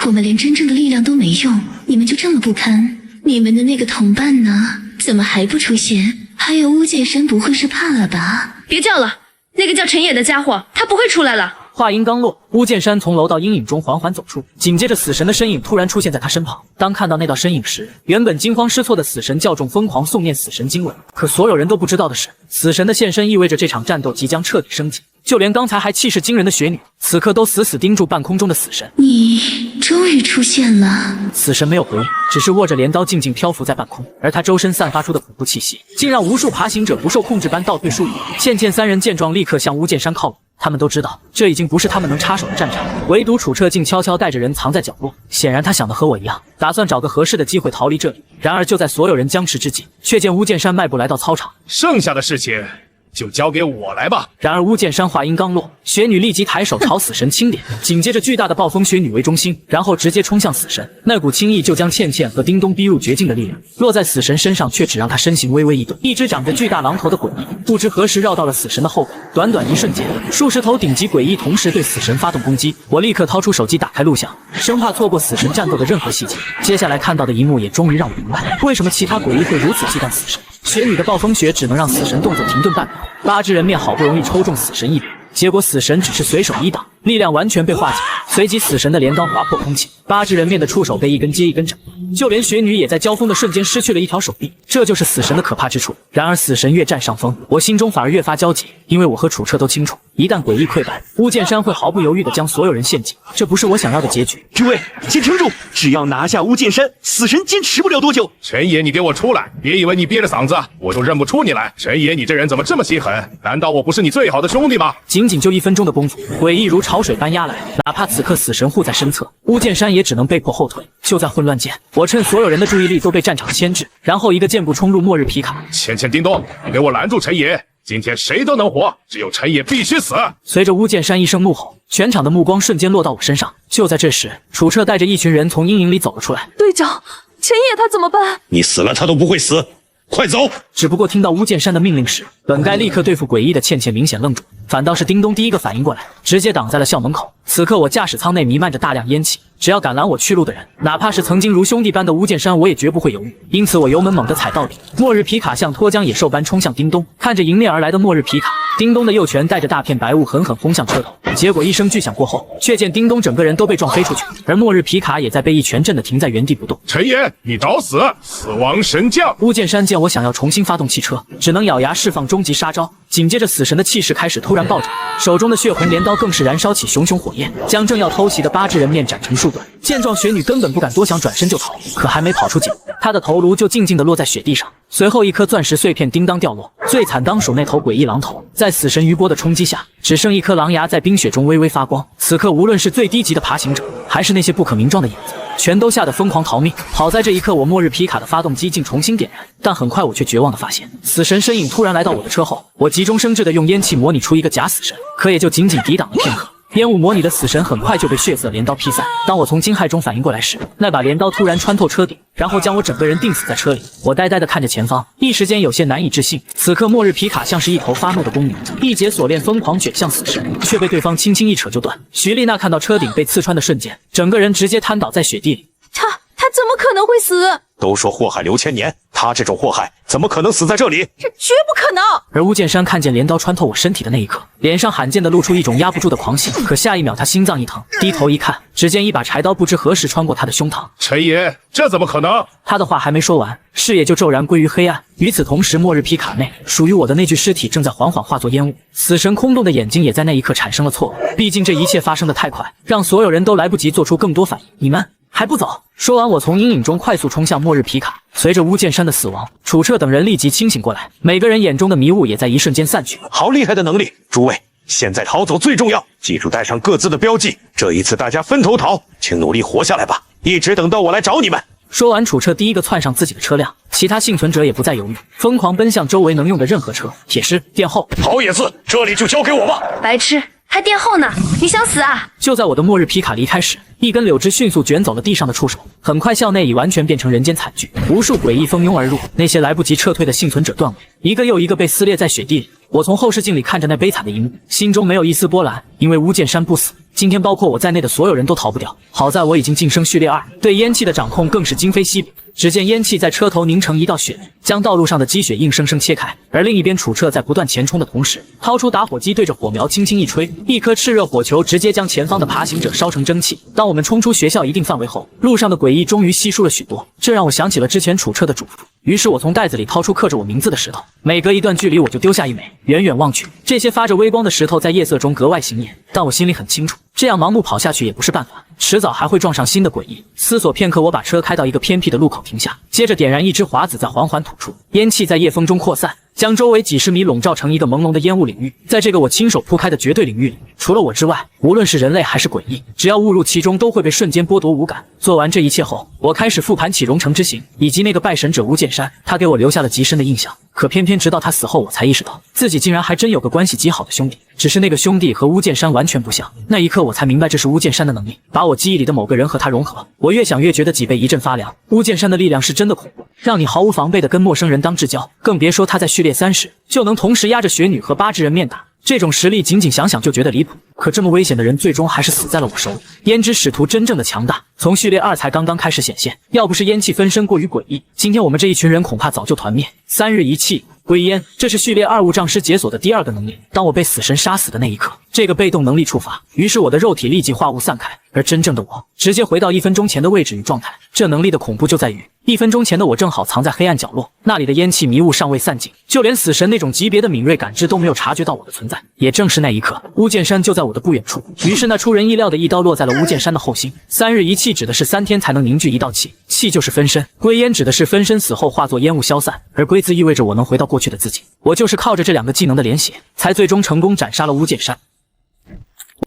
我们连真正的力量都没用，你们就这么不堪？你们的那个同伴呢？怎么还不出现？还有巫界山不会是怕了吧？别叫了，那个叫陈野的家伙，他不会出来了。话音刚落，巫剑山从楼道阴影中缓缓走出，紧接着死神的身影突然出现在他身旁。当看到那道身影时，原本惊慌失措的死神教众疯狂诵念死神经文。可所有人都不知道的是，死神的现身意味着这场战斗即将彻底升级。就连刚才还气势惊人的雪女，此刻都死死盯住半空中的死神。你终于出现了。死神没有回应，只是握着镰刀静静漂浮在半空，而他周身散发出的恐怖气息，竟让无数爬行者不受控制般倒退数米。倩倩三人见状，立刻向巫剑山靠拢。他们都知道，这已经不是他们能插手的战场，唯独楚彻竟悄悄带着人藏在角落。显然他想的和我一样，打算找个合适的机会逃离这里。然而就在所有人僵持之际，却见巫剑山迈步来到操场。剩下的事情就交给我来吧。然而巫剑山话音刚落，雪女立即抬手朝死神轻点，紧接着巨大的暴风雪女为中心，然后直接冲向死神。那股轻易就将倩倩和叮咚逼入绝境的力量，落在死神身上，却只让他身形微微一顿。一只长着巨大狼头的诡异，不知何时绕到了死神的后背。短短一瞬间，数十头顶级诡异同时对死神发动攻击。我立刻掏出手机打开录像，生怕错过死神战斗的任何细节。接下来看到的一幕也终于让我明白，为什么其他诡异会如此忌惮死神。雪女的暴风雪只能让死神动作停顿半秒。八只人面好不容易抽中死神一柄，结果死神只是随手一挡，力量完全被化解。随即死神的镰刀划破空气，八只人面的触手被一根接一根斩，就连雪女也在交锋的瞬间失去了一条手臂。这就是死神的可怕之处。然而死神越占上风，我心中反而越发焦急，因为我和楚彻都清楚，一旦诡异溃败，巫剑山会毫不犹豫地将所有人献祭，这不是我想要的结局。诸位，先撑住，只要拿下巫剑山，死神坚持不了多久。陈爷，你给我出来！别以为你憋着嗓子，我就认不出你来。陈爷，你这人怎么这么心狠？难道我不是你最好的兄弟吗？仅仅就1分钟的功夫，诡异如潮水般压来，哪怕此刻死神护在身侧，巫剑山也只能被迫后退。就在混乱间，我趁所有人的注意力都被战场牵制，然后一个箭步冲入末日皮卡。倩倩、叮咚，给我拦住陈爷！今天谁都能活，只有陈爷必须死！随着巫剑山一声怒吼，全场的目光瞬间落到我身上。就在这时，楚彻带着一群人从阴影里走了出来。队长，陈野他怎么办？你死了他都不会死，快走！只不过听到巫剑山的命令时，本该立刻对付诡异的倩倩明显愣住，反倒是叮咚第一个反应过来，直接挡在了校门口。此刻我驾驶舱内弥漫着大量烟气，只要敢拦我去路的人，哪怕是曾经如兄弟般的巫剑山，我也绝不会犹豫。因此我油门猛地踩到底，末日皮卡像脱缰野兽般冲向叮咚。看着迎面而来的末日皮卡，叮咚的右拳带着大片白雾狠狠轰向车头，结果一声巨响过后，却见叮咚整个人都被撞飞出去，而末日皮卡也在被一拳震得停在原地不动。陈爷，你找死！死亡神将！巫剑山见我想要重新发动汽车，只能咬牙释放终极杀招。紧接着死神的气势开始突然暴涨，手中的血红镰刀更是燃烧起熊熊火焰，将正要偷袭的八只人面斩成数段。见状，雪女根本不敢多想，转身就逃。可还没跑出几步，她的头颅就静静地落在雪地上，随后一颗钻石碎片叮当掉落。最惨当属那头诡异狼头，在死神余波的冲击下，只剩一颗狼牙在冰雪中微微发光。此刻无论是最低级的爬行者，还是那些不可名状的影子，全都吓得疯狂逃命。好在这一刻，我末日皮卡的发动机竟重新点燃，但很快我却绝望地发现，死神身影突然来到我的车后。我急中生智地用烟气模拟出一个假死神，可也就仅仅抵挡了片刻。烟雾模拟的死神很快就被血色镰刀劈散。当我从惊骇中反应过来时，那把镰刀突然穿透车顶，然后将我整个人钉死在车里。我呆呆地看着前方，一时间有些难以置信。此刻末日皮卡像是一头发怒的公牛，一解锁链疯狂卷向死神，却被对方轻轻一扯就断。徐丽娜看到车顶被刺穿的瞬间，整个人直接瘫倒在雪地里。他怎么可能会死？都说祸害留千年，他这种祸害怎么可能死在这里？这绝不可能！而巫剑山看见镰刀穿透我身体的那一刻，脸上罕见的露出一种压不住的狂喜。可下一秒他心脏一疼，低头一看，只见一把柴刀不知何时穿过他的胸膛。陈爷，这怎么可能？他的话还没说完，视野就骤然归于黑暗。与此同时，末日皮卡内属于我的那具尸体正在缓缓化作烟雾。死神空洞的眼睛也在那一刻产生了错愕，毕竟这一切发生的太快，让所有人都来不及做出更多反应。你们还不走？说完，我从阴影中快速冲向末日皮卡。随着巫剑山的死亡，楚彻等人立即清醒过来，每个人眼中的迷雾也在一瞬间散去。好厉害的能力！诸位，现在逃走最重要，记住带上各自的标记。这一次大家分头逃，请努力活下来吧，一直等到我来找你们。说完，楚彻第一个窜上自己的车辆，其他幸存者也不再犹豫，疯狂奔向周围能用的任何车。铁狮殿后，好野子，这里就交给我吧。白痴，还殿后呢？你想死啊？就在我的末日皮卡离开时，一根柳枝迅速卷走了地上的触手，很快校内已完全变成人间惨剧，无数诡异蜂拥而入，那些来不及撤退的幸存者断尾，一个又一个被撕裂在雪地里。我从后视镜里看着那悲惨的一幕，心中没有一丝波澜，因为巫剑山不死，今天包括我在内的所有人都逃不掉。好在我已经晋升序列2，对烟气的掌控更是今非昔比。只见烟气在车头凝成一道血纹，将道路上的积雪硬生生切开。而另一边，楚彻在不断前冲的同时，掏出打火机对着火苗轻轻一吹，一颗炽热火球直接将前方的爬行者烧成蒸汽。当我们冲出学校一定范围后，路上的诡异终于稀疏了许多，这让我想起了之前楚彻的嘱咐。于是我从袋子里掏出刻着我名字的石头，每隔一段距离我就丢下一枚。远远望去，这些发着微光的石头在夜色中格外显眼，但我心里很清楚，这样盲目跑下去也不是办法，迟早还会撞上新的诡异。思索片刻，我把车开到一个偏僻的路口停下，接着点燃一支华子，再缓缓吐出，烟气在夜风中扩散，将周围几十米笼罩成一个朦胧的烟雾领域。在这个我亲手铺开的绝对领域里，除了我之外，无论是人类还是诡异，只要误入其中，都会被瞬间剥夺五感。做完这一切后，我开始复盘起荣城之行以及那个拜神者巫剑山，他给我留下了极深的印象。可偏偏直到他死后，我才意识到自己竟然还真有个关系极好的兄弟，只是那个兄弟和巫剑山完全不像。那一刻我才明白，这是巫剑山的能力，把我记忆里的某个人和他融合。我越想越觉得脊背一阵发凉，巫剑山的力量是真的恐怖，让你毫无防备的跟陌生人当至交，更别说他在序列3时就能同时压着雪女和8只人面打，这种实力仅仅想想就觉得离谱。可这么危险的人最终还是死在了我手里。胭脂使徒真正的强大，从序列2才刚刚开始显现，要不是烟气分身过于诡异，今天我们这一群人恐怕早就团灭。3日一气归烟，这是序列2物障师解锁的第2个能力。当我被死神杀死的那一刻，这个被动能力触发，于是我的肉体立即化物散开，而真正的我直接回到1分钟前的位置与状态。这能力的恐怖就在于1分钟前的我正好藏在黑暗角落，那里的烟气迷雾尚未散尽，就连死神那种级别的敏锐感知都没有察觉到我的存在。也正是那一刻，巫剑山就在我的不远处，于是那出人意料的一刀落在了巫剑山的后心。3日一气指的是3天才能凝聚一道气，气就是分身，归烟指的是分身死后化作烟雾消散，而归字意味着我能回到过去的自己。我就是靠着这2个技能的连写，才最终成功斩杀了巫剑山。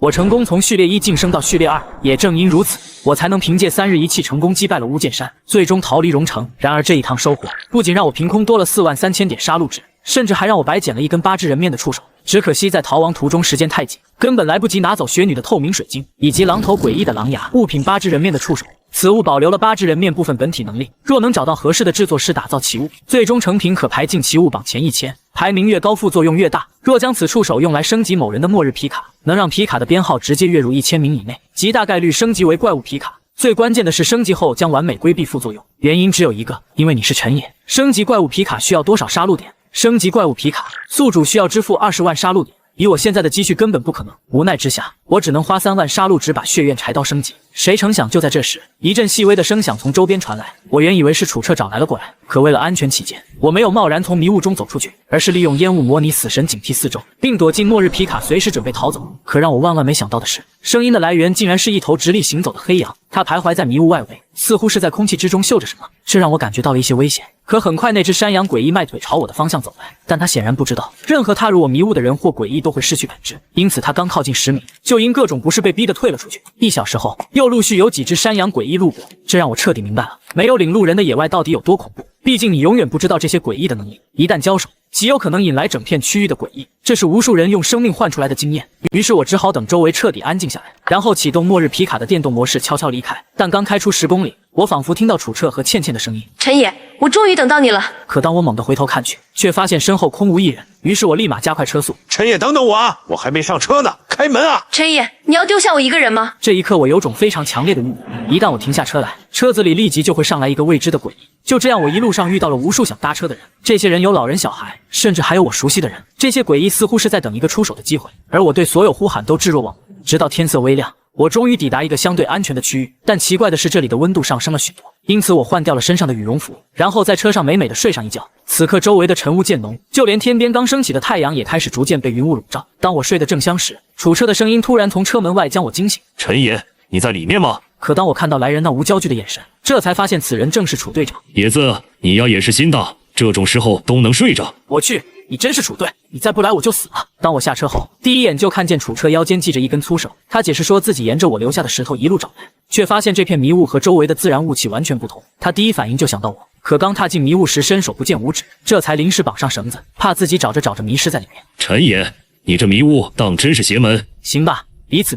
我成功从序列1晋升到序列2，也正因如此，我才能凭借3日一气成功击败了巫剑山，最终逃离荣城。然而这一趟收获不仅让我凭空多了43000点杀戮值，甚至还让我白捡了一根8只人面的触手。只可惜在逃亡途中时间太紧，根本来不及拿走雪女的透明水晶以及狼头诡异的狼牙物品8只人面的触手。此物保留了8只人面部分本体能力，若能找到合适的制作师打造其物，最终成品可排进其物榜前1000，排名越高副作用越大。若将此触手用来升级某人的末日皮卡，能让皮卡的编号直接跃入1000名以内，极大概率升级为怪物皮卡。最关键的是升级后将完美规避副作用，原因只有一个，因为你是陈野。升级怪物皮卡需要多少杀戮点？升级怪物皮卡，宿主需要支付20万杀戮点，以我现在的积蓄根本不可能。无奈之下，我只能花3万杀戮值把血怨柴刀升级。谁成想就在这时，一阵细微的声响从周边传来，我原以为是楚彻找来了过来，可为了安全起见，我没有贸然从迷雾中走出去，而是利用烟雾模拟死神警惕四周，并躲进末日皮卡随时准备逃走。可让我万万没想到的是，声音的来源竟然是一头直立行走的黑羊，它徘徊在迷雾外围，似乎是在空气之中嗅着什么，这让我感觉到了一些危险。可很快那只山羊诡异迈腿朝我的方向走来，但它显然不知道，任何踏入我迷雾的人或诡异都会失去感知，因此它刚靠近10米，就因各种不适被逼得退了出去。1小时后，又陆续有几只山羊诡异路过，这让我彻底明白了，没有领路人的野外到底有多恐怖。毕竟你永远不知道这些诡异的能力，一旦交手，极有可能引来整片区域的诡异，这是无数人用生命换出来的经验。于是我只好等周围彻底安静下来，然后启动末日皮卡的电动模式，悄悄离开。但刚开出10公里，我仿佛听到楚彻和倩倩的声音：“陈野，我终于等到你了。”可当我猛地回头看去，却发现身后空无一人。于是我立马加快车速。陈野，等等我啊！我还没上车呢，开门啊！陈野，你要丢下我一个人吗？这一刻我有种非常强烈的预感，一旦我停下车来，车子里立即就会上来一个未知的诡异。就这样，我一路上遇到了无数想搭车的人，这些人有老人小孩，甚至还有我熟悉的人。这些诡异似乎是在等一个出手的机会，而我对所有呼喊都置若罔闻。直到天色微亮，我终于抵达一个相对安全的区域，但奇怪的是这里的温度上升了许多，因此我换掉了身上的羽绒服，然后在车上美美的睡上一觉。此刻周围的晨雾渐浓，就连天边刚升起的太阳也开始逐渐被云雾笼罩。当我睡得正香时，楚车的声音突然从车门外将我惊醒：“陈野，你在里面吗？”可当我看到来人那无焦距的眼神，这才发现此人正是楚队长。野子，你呀也是心大，这种时候都能睡着。我去，你真是楚队，你再不来我就死了。当我下车后，第一眼就看见楚车腰间系着一根粗绳，他解释说自己沿着我留下的石头一路找来，却发现这片迷雾和周围的自然雾气完全不同。他第一反应就想到我，可刚踏进迷雾时伸手不见五指，这才临时绑上绳子，怕自己找着找着迷失在里面。陈野，你这迷雾当真是邪门？行吧，彼此，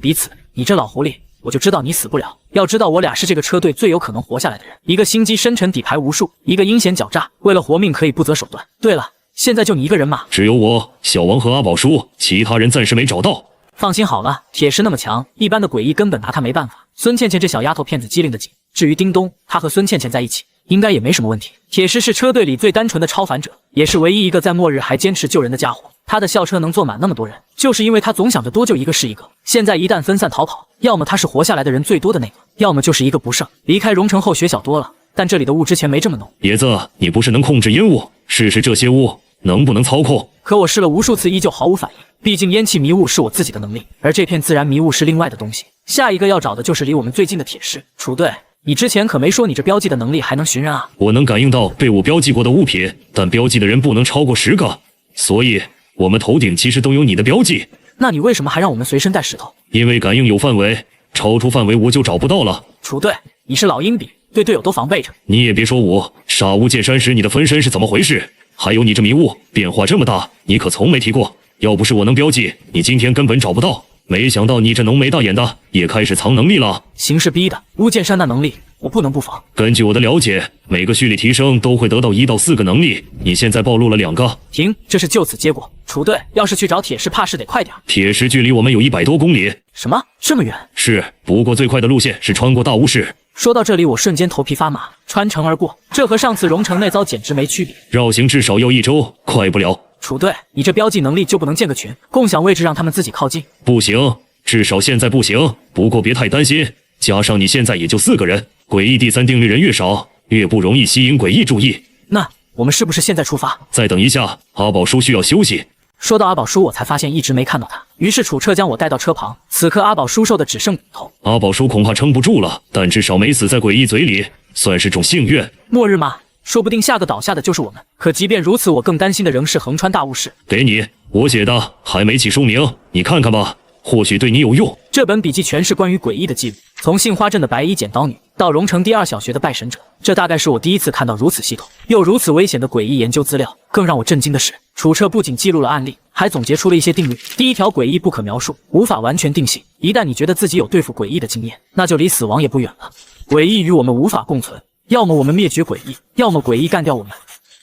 你这老狐狸，我就知道你死不了。要知道我俩是这个车队最有可能活下来的人，一个心机深沉底牌无数，一个阴险狡诈，为了活命可以不择手段。对了，现在就你一个人吗？只有我、小王和阿宝叔，其他人暂时没找到。放心好了，铁石那么强，一般的诡异根本拿他没办法。孙倩倩这小丫头片子机灵得紧，至于叮咚，她和孙倩倩在一起，应该也没什么问题。铁石是车队里最单纯的超凡者，也是唯一一个在末日还坚持救人的家伙。他的校车能坐满那么多人，就是因为他总想着多救一个是一个。现在一旦分散逃跑，要么他是活下来的人最多的那个，要么就是一个不剩。离开荣城后血小多了，但这里的雾之前没这么浓。野子，你不是能控制烟雾，试试这些雾能不能操控？可我试了无数次，依旧毫无反应。毕竟烟气迷雾是我自己的能力，而这片自然迷雾是另外的东西。下一个要找的就是离我们最近的铁石。楚队，你之前可没说你这标记的能力还能寻人啊？我能感应到被我标记过的物品，但标记的人不能超过10个，所以我们头顶其实都有你的标记。那你为什么还让我们随身带石头？因为感应有范围，超出范围我就找不到了。楚队，你是老鹰比，对队友都防备着。你也别说我，杀无剑山时你的分身是怎么回事？还有你这迷雾变化这么大，你可从没提过。要不是我能标记，你今天根本找不到。没想到你这浓眉大眼的也开始藏能力了。形势逼的，巫剑山那能力我不能不防。根据我的了解，每个序列提升都会得到1到4个能力，你现在暴露了2个。停，这是就此结果。楚队，要是去找铁石，怕是得快点。铁石距离我们有100多公里。什么？这么远？是，不过最快的路线是穿过大巫市。说到这里，我瞬间头皮发麻。穿城而过，这和上次荣城那遭简直没区别。绕行至少要1周，快不了。楚队，你这标记能力就不能建个群，共享位置让他们自己靠近？不行，至少现在不行。不过别太担心，加上你现在也就4个人，诡异第3定律人越少，越不容易吸引诡异注意。那我们是不是现在出发？再等一下，阿宝叔需要休息。说到阿宝叔，我才发现一直没看到他。于是楚彻将我带到车旁，此刻阿宝叔瘦的只剩骨头。阿宝叔恐怕撑不住了，但至少没死在诡异嘴里，算是种幸运。末日吗？说不定下个倒下的就是我们。可即便如此，我更担心的仍是横穿大雾市。给你，我写的，还没起书名，你看看吧，或许对你有用。这本笔记全是关于诡异的记录，从杏花镇的白衣剪刀女到荣城第2小学的拜神者，这大概是我第一次看到如此系统又如此危险的诡异研究资料。更让我震惊的是，楚彻不仅记录了案例，还总结出了一些定律。第一条，诡异不可描述，无法完全定性。一旦你觉得自己有对付诡异的经验，那就离死亡也不远了。诡异与我们无法共存，要么我们灭绝诡异，要么诡异干掉我们。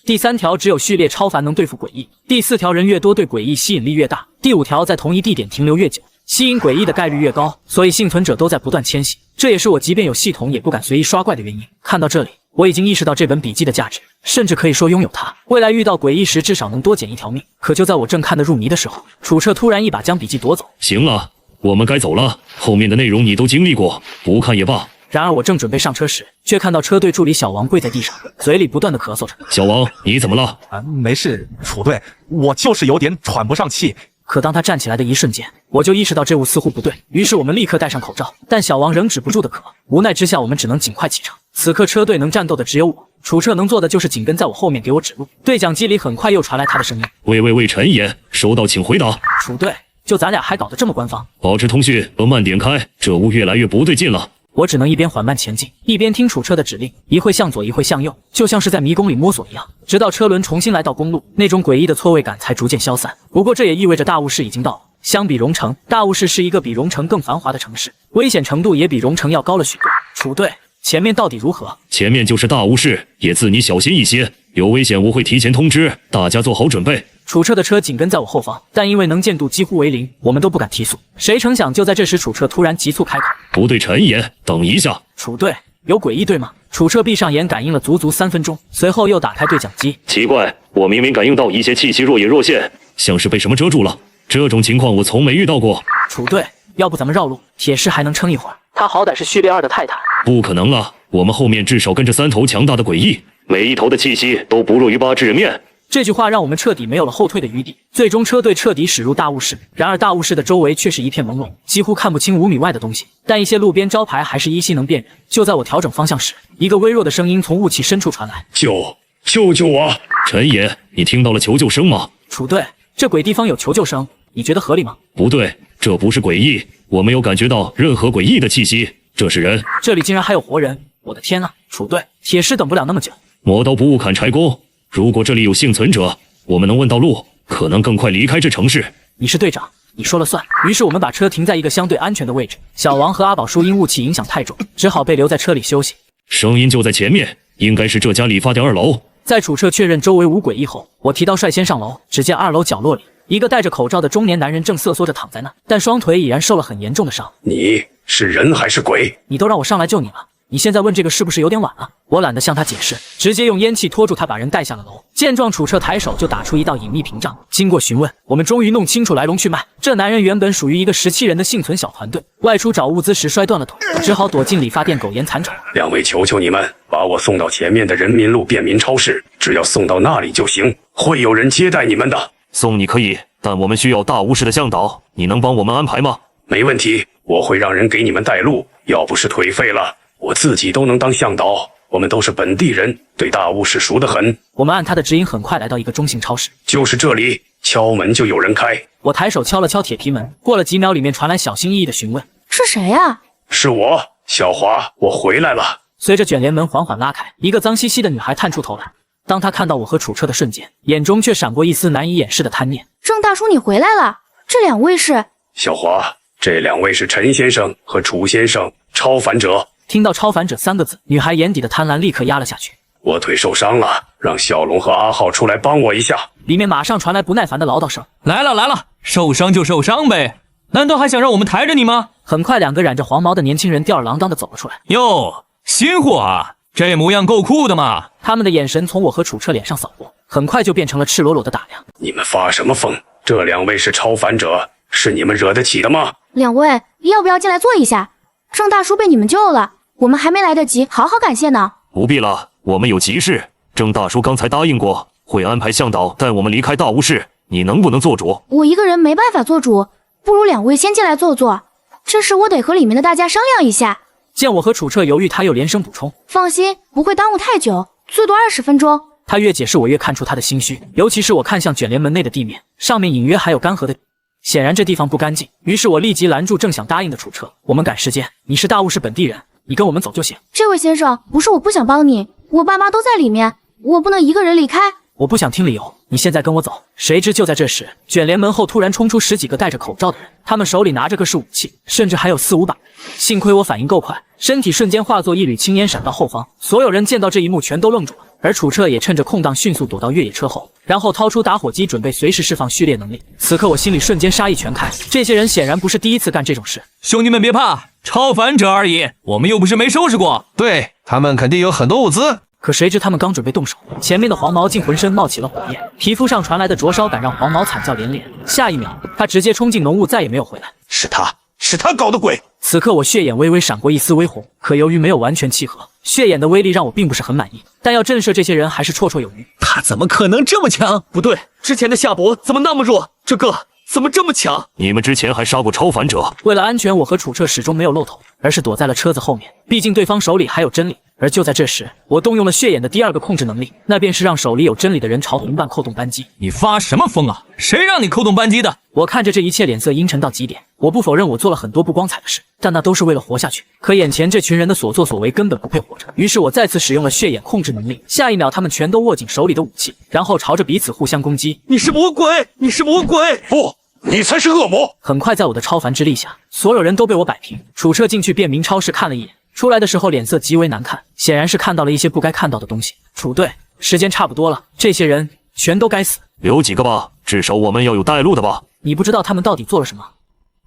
第3条，只有序列超凡能对付诡异。第4条，人越多对诡异吸引力越大。第5条，在同一地点停留越久，吸引诡异的概率越高。所以幸存者都在不断迁徙，这也是我即便有系统也不敢随意刷怪的原因。看到这里，我已经意识到这本笔记的价值，甚至可以说拥有它。未来遇到诡异时，至少能多捡1条命。可就在我正看得入迷的时候，楚彻突然一把将笔记夺走。行了，我们该走了，后面的内容你都经历过，不看也罢。然而我正准备上车时，却看到车队助理小王跪在地上，嘴里不断的咳嗽着。小王，你怎么了？没事，楚队，我就是有点喘不上气。可当他站起来的一瞬间，我就意识到这物似乎不对，于是我们立刻戴上口罩。但小王仍止不住的咳，无奈之下，我们只能尽快启程。此刻车队能战斗的只有我，楚彻能做的就是紧跟在我后面给我指路。对讲机里很快又传来他的声音：喂，陈岩，收到，请回答。楚队，就咱俩还搞得这么官方？保持通讯和慢点开，这屋越来越不对劲了。我只能一边缓慢前进，一边听楚彻的指令，一会向左，一会向右，就像是在迷宫里摸索一样，直到车轮重新来到公路，那种诡异的错位感才逐渐消散。不过这也意味着大雾市已经到了。相比荣城，大雾市是一个比荣城更繁华的城市，危险程度也比荣城要高了许多。楚队，前面到底如何？前面就是大雾市，也自你小心一些，有危险我会提前通知，大家做好准备。楚彻的车紧跟在我后方，但因为能见度几乎为0，我们都不敢提速。谁成想就在这时，楚彻突然急促开口：不对，陈岩，等一下。楚队，有诡异对吗？楚彻闭上眼感应了足足3分钟，随后又打开对讲机。奇怪，我明明感应到一些气息若隐若现，像是被什么遮住了，这种情况我从没遇到过。楚队，要不咱们绕路，铁石还能撑一会儿。他好歹是序列2的泰坦。不可能了，我们后面至少跟着3头强大的诡异，每一头的气息都不弱于8只人面。这句话让我们彻底没有了后退的余地，最终车队彻底驶入大雾市。然而大雾市的周围却是一片朦胧，几乎看不清5米外的东西，但一些路边招牌还是依稀能辨认。就在我调整方向时，一个微弱的声音从雾气深处传来：救救我！陈爷，你听到了求救声吗？楚队，这鬼地方有求救声，你觉得合理吗？不对，这不是诡异，我没有感觉到任何诡异的气息，这是人。这里竟然还有活人！我的天啊，楚队，铁尸等不了那么久。磨刀不误砍柴工，如果这里有幸存者，我们能问到路，可能更快离开这城市。你是队长，你说了算。于是我们把车停在一个相对安全的位置。小王和阿宝叔因雾气影响太重，只好被留在车里休息。声音就在前面，应该是这家理发店2楼。在楚彻确认周围无诡异后，我提刀率先上楼。只见2楼角落里，一个戴着口罩的中年男人正瑟缩着躺在那，但双腿已然受了很严重的伤。你是人还是鬼？你都让我上来救你了，你现在问这个是不是有点晚了？我懒得向他解释，直接用烟气拖住他，把人带下了楼。见状，楚彻抬手就打出一道隐秘屏障。经过询问，我们终于弄清楚来龙去脉。这男人原本属于一个17人的幸存小团队，外出找物资时摔断了腿，只好躲进理发店苟延残喘。2位，求求你们，把我送到前面的人民路便民超市，只要送到那里就行，会有人接待你们的。送你可以，但我们需要大巫师的向导，你能帮我们安排吗？没问题，我会让人给你们带路。要不是腿废了，我自己都能当向导。我们都是本地人，对大巫师熟得很。我们按他的指引，很快来到一个中型超市，就是这里。敲门就有人开。我抬手敲了敲铁皮门，过了几秒，里面传来小心翼翼的询问：“是谁呀？”“是我，小华，我回来了。”随着卷帘门缓缓拉开，一个脏兮兮的女孩探出头来。当她看到我和楚彻的瞬间，眼中却闪过一丝难以掩饰的贪念。郑大叔，你回来了。这2位是？小华，这2位是陈先生和楚先生，超凡者。听到超凡者3个字，女孩眼底的贪婪立刻压了下去。我腿受伤了，让小龙和阿浩出来帮我一下。里面马上传来不耐烦的唠叨声：“来了来了，受伤就受伤呗，难道还想让我们抬着你吗？”很快，2个染着黄毛的年轻人吊儿郎当的走了出来。哟，新货啊，这模样够酷的嘛！他们的眼神从我和楚彻脸上扫过，很快就变成了赤裸裸的打量。你们发什么疯？这2位是超凡者，是你们惹得起的吗？2位，要不要进来坐一下？郑大叔被你们救了，我们还没来得及好好感谢呢。不必了，我们有急事。郑大叔刚才答应过，会安排向导带我们离开大巫市，你能不能做主？我一个人没办法做主，不如2位先进来坐坐。这事我得和里面的大家商量一下。见我和楚彻犹豫，他又连声补充：“放心，不会耽误太久，最多20分钟。”他越解释，我越看出他的心虚，尤其是我看向卷帘门内的地面，上面隐约还有干涸的，显然这地方不干净。于是我立即拦住正想答应的楚彻：“我们赶时间，你是大巫市本地人，你跟我们走就行。”这位先生，不是我不想帮你，我爸妈都在里面，我不能一个人离开。我不想听理由，你现在跟我走。谁知就在这时，卷帘门后突然冲出10几个戴着口罩的人，他们手里拿着各式武器，甚至还有4、5把。幸亏我反应够快，身体瞬间化作一缕青烟闪到后方。所有人见到这一幕全都愣住了，而楚彻也趁着空档迅速躲到越野车后，然后掏出打火机准备随时释放序列能力。此刻我心里瞬间杀意全开，这些人显然不是第一次干这种事。兄弟们别怕，超凡者而已，我们又不是没收拾过。对，他们肯定有很多物资。可谁知他们刚准备动手，前面的黄毛竟浑身冒起了火焰，皮肤上传来的灼烧感让黄毛惨叫连连。下一秒，他直接冲进浓雾，再也没有回来。是他搞的鬼！此刻我血眼微微闪过一丝微红，可由于没有完全契合，血眼的威力让我并不是很满意。但要震慑这些人还是绰绰有余。他怎么可能这么强？不对，之前的夏伯怎么那么弱？这个怎么这么强？你们之前还杀过超凡者。为了安全，我和楚彻始终没有露头，而是躲在了车子后面。毕竟对方手里还有真理。而就在这时，我动用了血眼的第2个控制能力，那便是让手里有真理的人朝同伴扣动扳机。你发什么疯啊？谁让你扣动扳机的？我看着这一切，脸色阴沉到极点。我不否认我做了很多不光彩的事，但那都是为了活下去。可眼前这群人的所作所为根本不配活着。于是我再次使用了血眼控制能力，下一秒他们全都握紧手里的武器，然后朝着彼此互相攻击。你是魔鬼！你是魔鬼！不，你才是恶魔！很快，在我的超凡之力下，所有人都被我摆平。楚彻进去便民超市看了一眼，出来的时候脸色极为难看，显然是看到了一些不该看到的东西。楚队，时间差不多了，这些人全都该死。留几个吧，至少我们要有带路的吧。你不知道他们到底做了什么？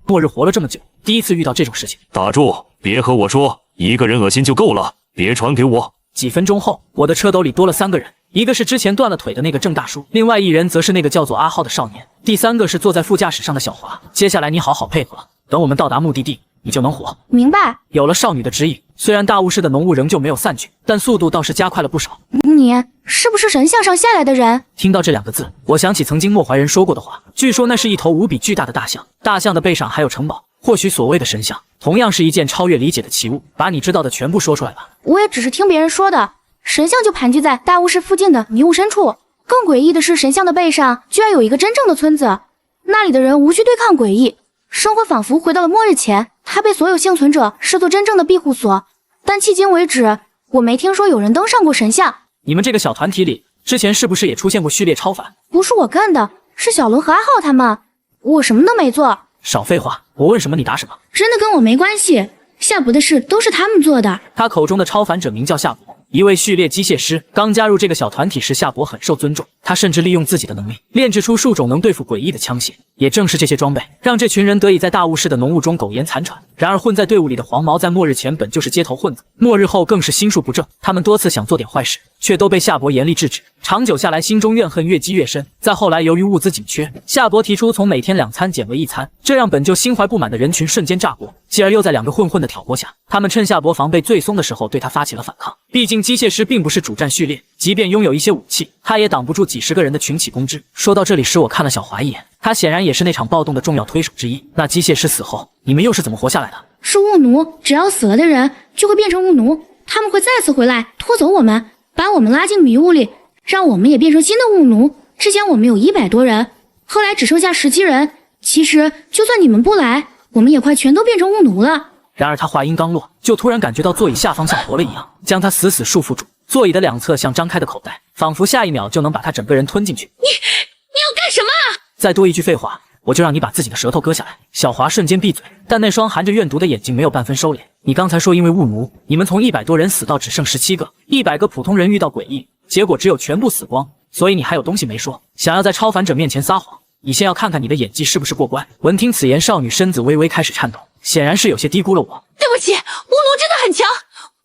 末日活了这么久，第一次遇到这种事情。打住，别和我说，一个人恶心就够了，别传给我。几分钟后，我的车斗里多了3个人，一个是之前断了腿的那个郑大叔，另外1人则是那个叫做阿浩的少年，第3个是坐在副驾驶上的小华。接下来你好好配合，等我们到达目的地，你就能活。明白。有了少女的指引，虽然大巫师的浓雾仍旧没有散去，但速度倒是加快了不少。你是不是神像上下来的人？听到这2个字，我想起曾经莫怀人说过的话，据说那是一头无比巨大的大象，大象的背上还有城堡。或许所谓的神像，同样是一件超越理解的奇物。把你知道的全部说出来吧。我也只是听别人说的，神像就盘踞在大巫市附近的迷雾深处，更诡异的是，神像的背上居然有一个真正的村子，那里的人无需对抗诡异，生活仿佛回到了末日前，它被所有幸存者视作真正的庇护所。但迄今为止，我没听说有人登上过神像。你们这个小团体里，之前是不是也出现过序列超凡？不是我干的，是小龙和阿浩他们，我什么都没做。少废话，我问什么你答什么。真的跟我没关系，夏伯的事都是他们做的。他口中的超凡者名叫夏伯，一位序列机械师。刚加入这个小团体时，夏伯很受尊重，他甚至利用自己的能力炼制出数种能对付诡异的枪械。也正是这些装备，让这群人得以在大雾市的浓雾中苟延残喘。然而混在队伍里的黄毛在末日前本就是街头混子，末日后更是心术不正。他们多次想做点坏事，却都被夏伯严厉制止。长久下来，心中怨恨越积越深。再后来，由于物资紧缺，夏伯提出从每天2餐减为1餐，这让本就心怀不满的人群瞬间炸锅。继而又在2个混混的挑拨下，他们趁夏伯防备最松的时候对他发起了反抗。毕竟机械师并不是主战序列，即便拥有一些武器，他也挡不住几十个人的群起攻之。说到这里时，我看了小华一眼，他显然也是那场暴动的重要推手之一。那机械师死后，你们又是怎么活下来的？是巫奴，只要死了的人就会变成巫奴，他们会再次回来拖走我们，把我们拉进迷雾里，让我们也变成新的巫奴。之前我们有100多人，后来只剩下17人。其实就算你们不来，我们也快全都变成巫奴了。然而他话音刚落，就突然感觉到座椅下方像活了一样，将他死死束缚住。座椅的2侧像张开的口袋，仿佛下一秒就能把他整个人吞进去。你要干什么？再多一句废话，我就让你把自己的舌头割下来。小华瞬间闭嘴，但那双含着怨毒的眼睛没有半分收敛。你刚才说因为巫奴，你们从100多人死到只剩17个，100个普通人遇到诡异，结果只有全部死光，所以你还有东西没说，想要在超凡者面前撒谎。你先要看看你的演技是不是过关。闻听此言，少女身子微微开始颤抖，显然是有些低估了我。对不起，巫奴真的很强，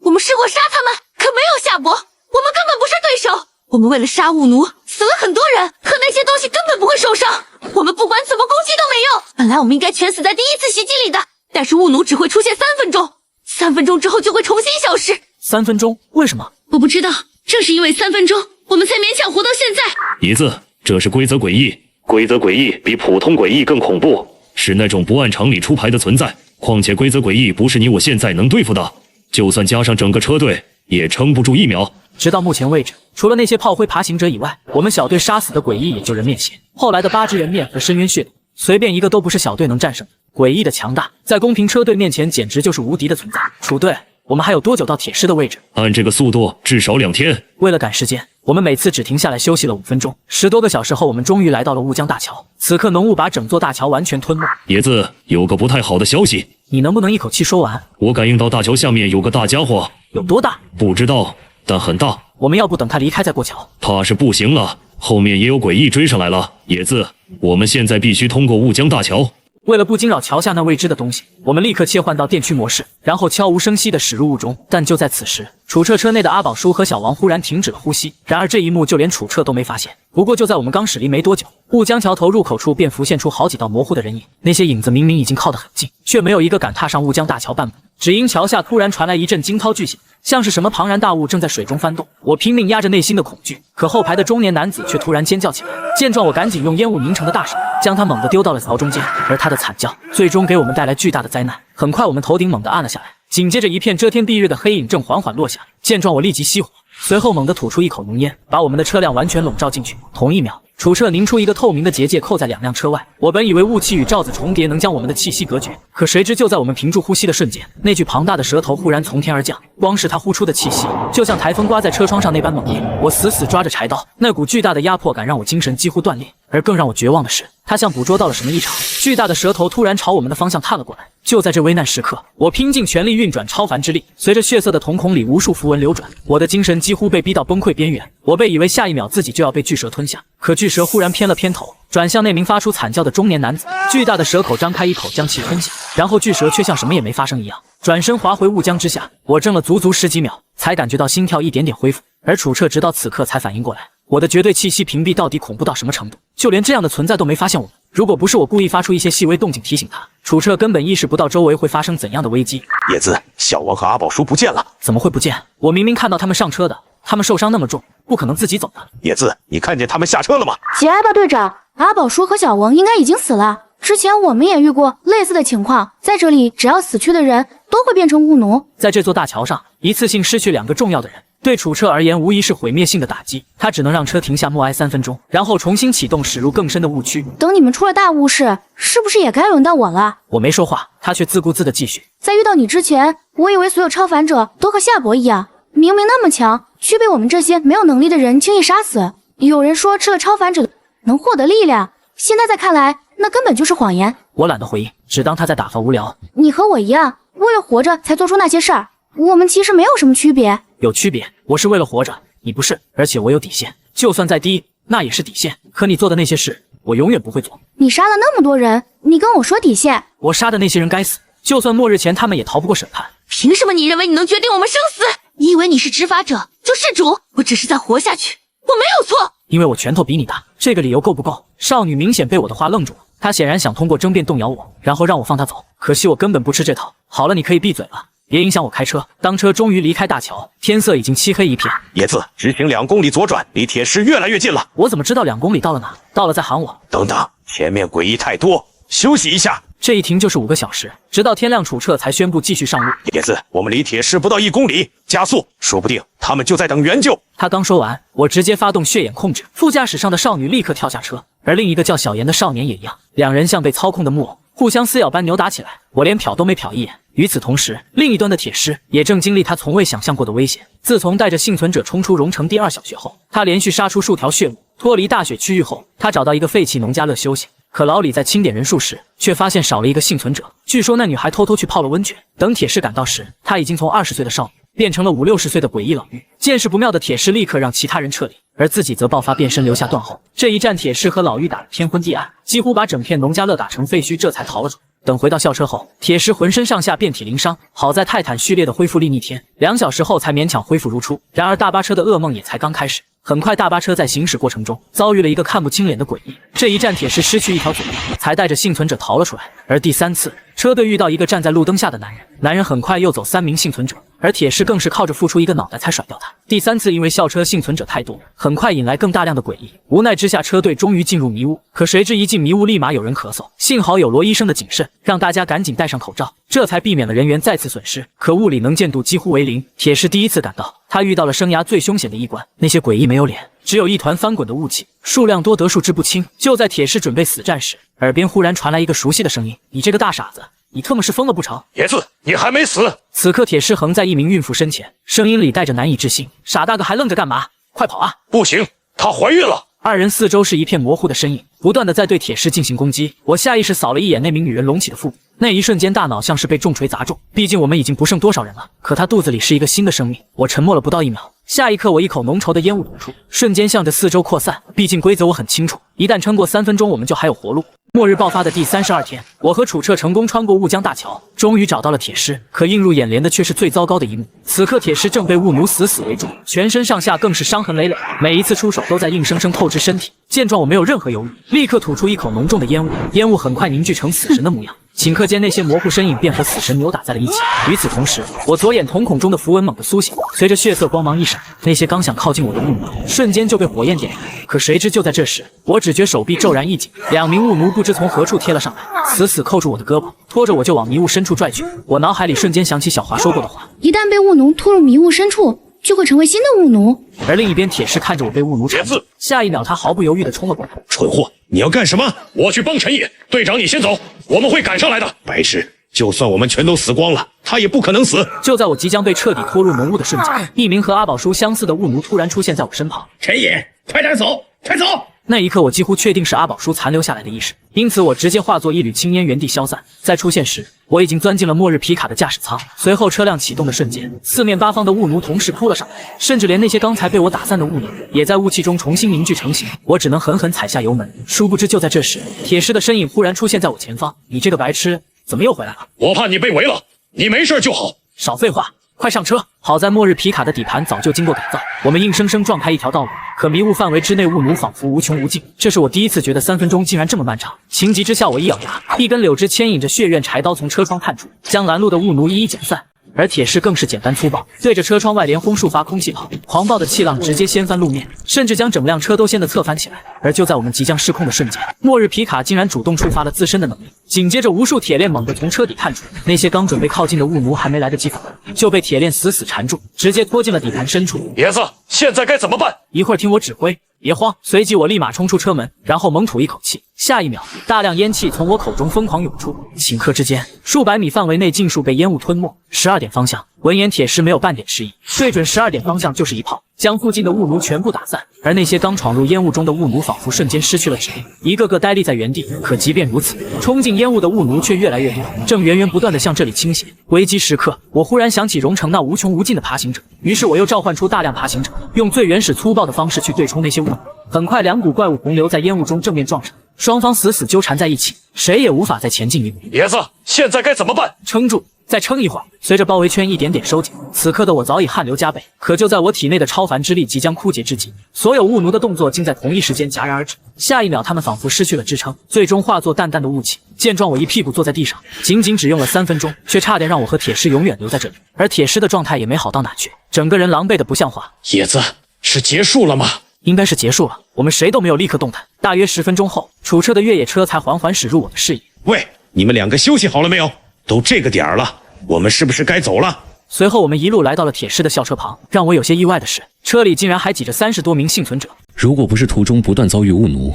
我们试过杀他们，可没有夏伯，我们根本不是对手。我们为了杀巫奴死了很多人，可那些东西根本不会受伤，我们不管怎么攻击都没用。本来我们应该全死在第一次袭击里的，但是巫奴只会出现3分钟，3分钟之后就会重新消失。3分钟？为什么？我不知道，正是因为3分钟，我们才勉强活到现在。椅子，这是规则诡异，规则诡异比普通诡异更恐怖，是那种不按常理出牌的存在。况且规则诡异不是你我现在能对付的，就算加上整个车队，也撑不住1秒。直到目前为止，除了那些炮灰爬行者以外，我们小队杀死的诡异也就人面蝎，后来的8只人面和深渊血统，随便一个都不是小队能战胜的。诡异的强大，在公平车队面前简直就是无敌的存在。楚队，我们还有多久到铁狮的位置？按这个速度，至少2天。为了赶时间，我们每次只停下来休息了5分钟。10多个小时后，我们终于来到了乌江大桥。此刻浓雾把整座大桥完全吞没。野子，有个不太好的消息，你能不能一口气说完？我感应到大桥下面有个大家伙。有多大？不知道，但很大。我们要不等他离开再过桥？怕是不行了，后面也有诡异追上来了。野子，我们现在必须通过乌江大桥。为了不惊扰桥下那未知的东西，我们立刻切换到电驱模式，然后悄无声息地驶入雾中。但就在此时，楚彻车内的阿宝叔和小王忽然停止了呼吸。然而这一幕就连楚彻都没发现。不过就在我们刚驶离没多久，雾江桥头入口处便浮现出好几道模糊的人影。那些影子明明已经靠得很近，却没有一个敢踏上雾江大桥半步。只因桥下突然传来一阵惊涛巨响，像是什么庞然大物正在水中翻动。我拼命压着内心的恐惧，可后排的中年男子却突然尖叫起来。见状，我赶紧用烟雾凝成的大手将他猛地丢到了槽中间，而他的惨叫最终给我们带来巨大的灾难。很快，我们头顶猛地暗了下来，紧接着一片遮天蔽日的黑影正缓缓落下。见状，我立即熄火，随后猛地吐出一口浓烟，把我们的车辆完全笼罩进去。同一秒，楚彻凝出一个透明的结界扣在2辆车外。我本以为雾气与罩子重叠能将我们的气息隔绝，可谁知就在我们屏住呼吸的瞬间，那具庞大的蛇头忽然从天而降。光是它呼出的气息，就像台风刮在车窗上那般猛烈。我死死抓着柴刀，那股巨大的压迫感让我精神几乎断裂。而更让我绝望的是，它像捕捉到了什么异常，巨大的蛇头突然朝我们的方向探了过来。就在这危难时刻，我拼尽全力运转超凡之力，随着血色的瞳孔里无数符文流转，我的精神几乎被逼到崩溃边缘。我被以为下一秒自己就要被巨蛇吞下，可巨蛇忽然偏了偏头，转向那名发出惨叫的中年男子，巨大的蛇口张开一口将其吞下，然后巨蛇却像什么也没发生一样，转身滑回雾江之下。我怔了足足10几秒，才感觉到心跳一点点恢复，而楚彻直到此刻才反应过来，我的绝对气息屏蔽到底恐怖到什么程度，就连这样的存在都没发现我们。如果不是我故意发出一些细微动静提醒他，楚彻根本意识不到周围会发生怎样的危机。野子，小王和阿宝叔不见了。怎么会不见？我明明看到他们上车的，他们受伤那么重，不可能自己走的。野子，你看见他们下车了吗？节哀吧，队长。阿宝叔和小王应该已经死了。之前我们也遇过类似的情况，在这里只要死去的人都会变成巫奴。在这座大桥上，一次性失去2个重要的人，对楚彻而言无疑是毁灭性的打击。他只能让车停下默哀3分钟，然后重新启动，驶入更深的误区。等你们出了大雾时，是不是也该轮到我了？我没说话，他却自顾自地继续。在遇到你之前，我以为所有超凡者都和夏伯一样，明明那么强，却被我们这些没有能力的人轻易杀死。有人说吃了超凡者能获得力量，现在看来，那根本就是谎言。我懒得回应，只当他在打发无聊。你和我一样，为了活着才做出那些事儿，我们其实没有什么区别。有区别，我是为了活着，你不是，而且我有底线，就算再低，那也是底线。可你做的那些事，我永远不会做。你杀了那么多人，你跟我说底线？我杀的那些人该死，就算末日前他们也逃不过审判。凭什么你认为你能决定我们生死？你以为你是执法者就是主？我只是在活下去，我没有错。因为我拳头比你大，这个理由够不够？少女明显被我的话愣住了，她显然想通过争辩动摇我，然后让我放她走。可惜我根本不吃这套。好了，你可以闭嘴了，别影响我开车。当车终于离开大桥，天色已经漆黑一片。野子，直行2公里左转，离铁石越来越近了。我怎么知道2公里到了哪？到了再喊我。等等，前面诡异太多，休息一下。这一停就是5个小时，直到天亮，楚彻才宣布继续上路。野子，我们离铁石不到1公里，加速，说不定他们就在等援救。他刚说完，我直接发动血眼控制，副驾驶上的少女立刻跳下车，而另一个叫小妍的少年也一样，两人像被操控的木偶，互相撕咬般扭打起来，我连瞟都没瞟一眼。与此同时，另一端的铁狮也正经历他从未想象过的危险。自从带着幸存者冲出荣城第2小学后，他连续杀出数条血路。脱离大雪区域后，他找到一个废弃农家乐休息。可老李在清点人数时，却发现少了一个幸存者。据说那女孩偷偷去泡了温泉。等铁狮赶到时，她已经从20岁的少女变成了50、60岁的诡异老妪。见势不妙的铁狮立刻让其他人撤离，而自己则爆发变身，留下断后。这一战，铁狮和老妪打得天昏地暗，几乎把整片农家乐打成废墟，这才逃了出来。等回到校车后，铁狮浑身上下遍体鳞伤，好在泰坦序列的恢复力逆天，2小时后才勉强恢复如初。然而大巴车的噩梦也才刚开始。很快，大巴车在行驶过程中遭遇了一个看不清脸的诡异。这一战，铁狮失去一条左臂，才带着幸存者逃了出来。而第3次，车队遇到一个站在路灯下的男人，男人很快又走3名幸存者，而铁狮更是靠着付出一个脑袋才甩掉他。第3次，因为校车幸存者太多，很快引来更大量的诡异。无奈之下，车队终于进入迷雾。可谁知一进迷雾，立马有人咳嗽，幸好有罗医生的谨慎，让大家赶紧戴上口罩，这才避免了人员再次损失。可雾里能见度几乎为0，铁狮第1次赶到。他遇到了生涯最凶险的一关，那些诡异没有脸，只有一团翻滚的雾气，数量多得数之不清。就在铁狮准备死战时，耳边忽然传来一个熟悉的声音：“你这个大傻子，你特么是疯了不成？”野子，你还没死！此刻铁狮横在一名孕妇身前，声音里带着难以置信：“傻大个还愣着干嘛？快跑啊！”不行，她怀孕了。2人四周是一片模糊的身影，不断的在对铁狮进行攻击。我下意识扫了一眼那名女人隆起的腹部，那一瞬间大脑像是被重锤砸中。毕竟我们已经不剩多少人了，可她肚子里是一个新的生命。我沉默了不到1秒，下一刻我一口浓稠的烟雾吐出，瞬间向着四周扩散。毕竟规则我很清楚，一旦撑过3分钟，我们就还有活路。末日爆发的第32天，我和楚彻成功穿过雾江大桥，终于找到了铁狮。可映入眼帘的却是最糟糕的一幕。此刻铁狮正被雾奴死死围住，全身上下更是伤痕累累，每一次出手都在硬生生透支身体。见状我没有任何犹豫，立刻吐出一口浓重的烟雾，烟雾很快凝聚成死神的模样。顷刻间，那些模糊身影便和死神扭打在了一起。与此同时，我左眼瞳孔中的符文猛地苏醒，随着血色光芒一闪，那些刚想靠近我的雾奴瞬间就被火焰点燃。可谁知就在这时，我只觉手臂骤然一紧，2名雾奴不知从何处贴了上来，死死扣住我的胳膊，拖着我就往迷雾深处拽去。我脑海里瞬间想起小华说过的话：一旦被雾奴拖入迷雾深处，就会成为新的雾奴。而另一边，铁狮看着我被雾奴缠住，下一秒他毫不犹豫地冲了过来。蠢货，你要干什么？我去帮陈野。队长，你先走，我们会赶上来的。白痴，就算我们全都死光了，他也不可能死。就在我即将被彻底拖入浓雾的瞬间，一名和阿宝叔相似的雾奴突然出现在我身旁。陈野，快点走，快走！那一刻，我几乎确定是阿宝叔残留下来的意识，因此我直接化作一缕青烟原地消散。在出现时，我已经钻进了末日皮卡的驾驶舱。随后车辆启动的瞬间，四面八方的雾奴同时扑了上来，甚至连那些刚才被我打散的雾奴也在雾气中重新凝聚成型。我只能狠狠踩下油门。殊不知就在这时，铁狮的身影忽然出现在我前方。你这个白痴，怎么又回来了？我怕你被围了，你没事就好。少废话，快上车！好在末日皮卡的底盘早就经过改造，我们硬生生撞开一条道路。可迷雾范围之内，雾奴仿佛无穷无尽。这是我第一次觉得3分钟竟然这么漫长。情急之下，我一咬牙，一根柳枝牵引着血怨柴刀从车窗探出，将拦路的雾奴一一剪散。而铁狮更是简单粗暴，对着车窗外连轰数发空气炮，狂暴的气浪直接掀翻路面，甚至将整辆车都掀得侧翻起来。而就在我们即将失控的瞬间，末日皮卡竟然主动触发了自身的能力，紧接着无数铁链猛地从车底探出，那些刚准备靠近的雾奴还没来得及反应，就被铁链死死缠住，直接拖进了底盘深处。爷子，现在该怎么办？一会儿听我指挥。别慌，随即我立马冲出车门，然后猛吐一口气。下一秒，大量烟气从我口中疯狂涌出，顷刻之间，数百米范围内尽数被烟雾吞没。12点方向，闻言铁狮没有半点迟疑，对准12点方向就是一炮，将附近的雾奴全部打散。而那些刚闯入烟雾中的雾奴仿佛瞬间失去了指令，一个个呆立在原地。可即便如此，冲进烟雾的雾奴却越来越多，正源源不断地向这里倾斜。危机时刻，我忽然想起荣城那无穷无尽的爬行者，于是我又召唤出大量爬行者，用最原始粗暴的方式去对冲那些雾奴。很快，两股怪物洪流在烟雾中正面撞上，双方死死纠缠在一起，谁也无法再前进一步。爷子，现在该怎么办？撑住，再撑一会儿。随着包围圈一点点收紧，此刻的我早已汗流浃背。可就在我体内的超凡之力即将枯竭之际，所有雾奴的动作竟在同一时间戛然而止。下一秒，他们仿佛失去了支撑，最终化作淡淡的雾气。见状，我一屁股坐在地上，仅仅只用了3分钟，却差点让我和铁狮永远留在这里。而铁狮的状态也没好到哪去，整个人狼狈的不像话。爷子，是结束了吗？应该是结束了，我们谁都没有立刻动弹。大约10分钟后，楚车的越野车才缓缓驶入我的视野。喂，你们2个休息好了没有？都这个点儿了，我们是不是该走了？随后我们一路来到了铁狮的校车旁，让我有些意外的是，车里竟然还挤着30多名幸存者。如果不是途中不断遭遇雾奴，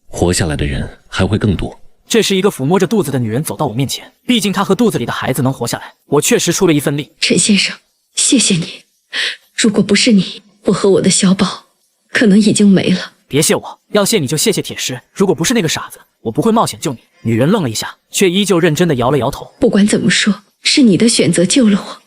活下来的人还会更多。这时，一个抚摸着肚子的女人走到我面前，毕竟她和肚子里的孩子能活下来，我确实出了一份力。陈先生，谢谢你，如果不是你，我和我的小宝可能已经没了。别谢我，要谢你就谢谢铁狮，如果不是那个傻子，我不会冒险救你。女人愣了一下，却依旧认真地摇了摇头。不管怎么说，是你的选择救了我，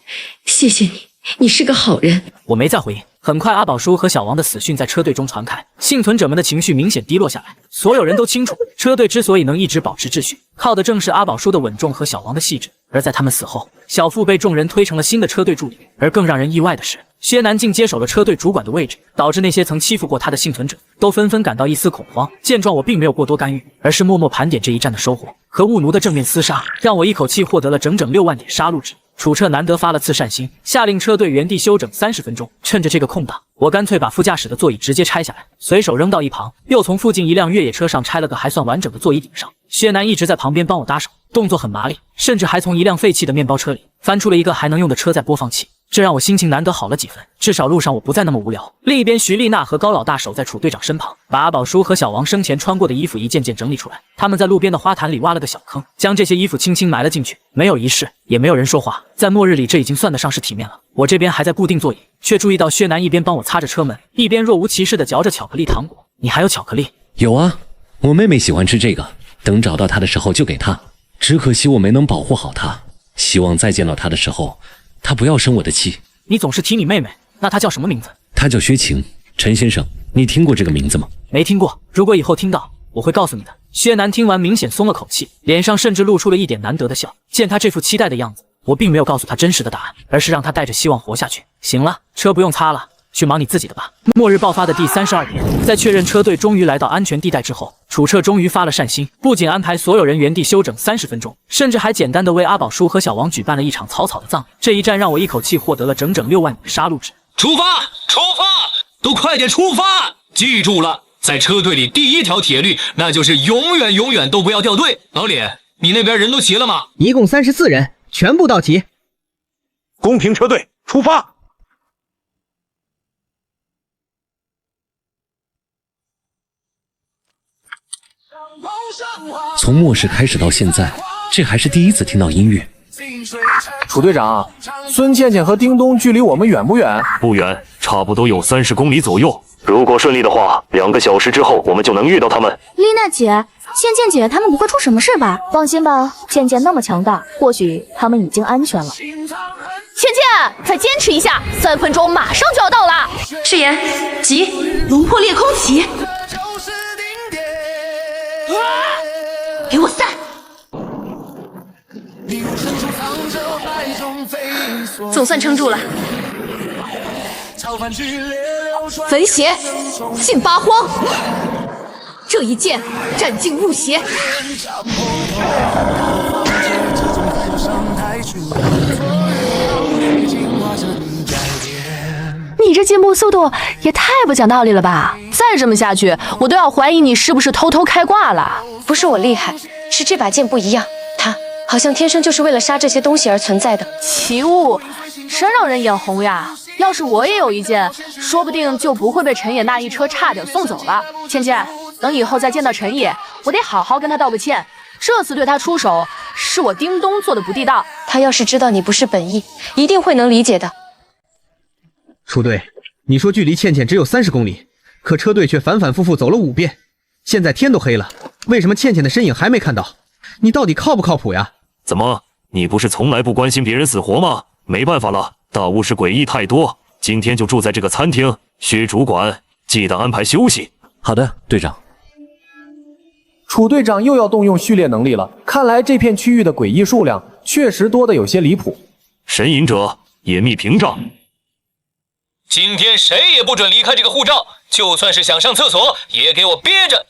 谢谢你，你是个好人。我没再回应。很快，阿宝叔和小王的死讯在车队中传开，幸存者们的情绪明显低落下来。所有人都清楚，车队之所以能一直保持秩序，靠的正是阿宝叔的稳重和小王的细致。而在他们死后，小付被众人推成了新的车队助理。而更让人意外的是，薛南竟接手了车队主管的位置，导致那些曾欺负过他的幸存者都纷纷感到一丝恐慌。见状，我并没有过多干预，而是默默盘点这一战的收获。和雾奴的正面厮杀，让我一口气获得了整整6万点杀戮值。楚彻难得发了次善心，下令车队原地休整30分钟。趁着这个空档，我干脆把副驾驶的座椅直接拆下来，随手扔到一旁，又从附近一辆越野车上拆了个还算完整的座椅顶上。薛南一直在旁边帮我搭手，动作很麻利，甚至还从一辆废弃的面包车里翻出了一个还能用的车载播放器，这让我心情难得好了几分，至少路上我不再那么无聊。另一边，徐丽娜和高老大守在楚队长身旁，把阿宝叔和小王生前穿过的衣服一件件整理出来。他们在路边的花坛里挖了个小坑，将这些衣服轻轻埋了进去，没有仪式，也没有人说话。在末日里，这已经算得上是体面了。我这边还在固定座椅，却注意到薛南一边帮我擦着车门，一边若无其事地嚼着巧克力糖果。你还有巧克力？有啊，我妹妹喜欢吃这个，等找到她的时候就给她。只可惜我没能保护好她，希望再见到她的时候，她不要生我的气。你总是提你妹妹，那她叫什么名字？她叫薛晴。陈先生，你听过这个名字吗？没听过，如果以后听到，我会告诉你的。薛南听完明显松了口气，脸上甚至露出了一点难得的笑。见他这副期待的样子，我并没有告诉他真实的答案，而是让他带着希望活下去。行了，车不用擦了，去忙你自己的吧。末日爆发的第32天，在确认车队终于来到安全地带之后，楚彻终于发了善心，不仅安排所有人原地休整30分钟，甚至还简单的为阿宝叔和小王举办了一场草草的葬礼。这一战让我一口气获得了整整6万点杀戮值。出发，出发，都快点出发！记住了，在车队里第1条铁律，那就是永远都不要掉队。老李，你那边人都齐了吗？一共34人，全部到齐。公平车队出发。从末世开始到现在，这还是第一次听到音乐。楚队长，孙倩倩和叮咚距离我们远不远？不远，差不多有30公里左右。如果顺利的话，2个小时之后我们就能遇到他们。丽娜姐、倩倩姐，他们不会出什么事吧？放心吧，倩倩那么强大，或许他们已经安全了。倩倩，再坚持一下，3分钟马上就要到了。誓言，急，龙破裂空起，给我散！总算撑住了。焚邪，尽八荒，这一剑斩尽雾邪。你这进步速度也太不讲道理了吧！再这么下去，我都要怀疑你是不是偷偷开挂了。不是我厉害，是这把剑不一样，它好像天生就是为了杀这些东西而存在的。奇物，真让人眼红呀！要是我也有一件，说不定就不会被陈野那一车差点送走了。倩倩，等以后再见到陈野，我得好好跟他道个歉。这次对他出手，是我叮咚做的不地道。他要是知道你不是本意，一定会能理解的。楚队，你说距离倩倩只有30公里，可车队却反反复复走了5遍。现在天都黑了，为什么倩倩的身影还没看到？你到底靠不靠谱呀？怎么，你不是从来不关心别人死活吗？没办法了，大巫师诡异太多，今天就住在这个餐厅。薛主管，记得安排休息。好的，队长。楚队长又要动用序列能力了，看来这片区域的诡异数量确实多得有些离谱。神隐者，隐秘屏障。今天谁也不准离开这个护罩，就算是想上厕所，也给我憋着。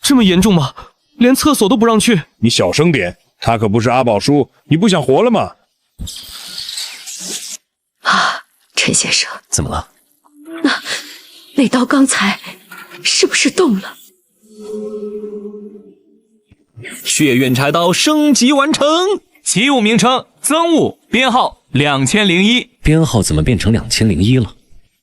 这么严重吗？连厕所都不让去？你小声点，他可不是阿宝叔，你不想活了吗？啊，陈先生，怎么了？那刀刚才是不是动了？血怨柴刀升级完成，奇物名称增物，编号2001。编号怎么变成2001了？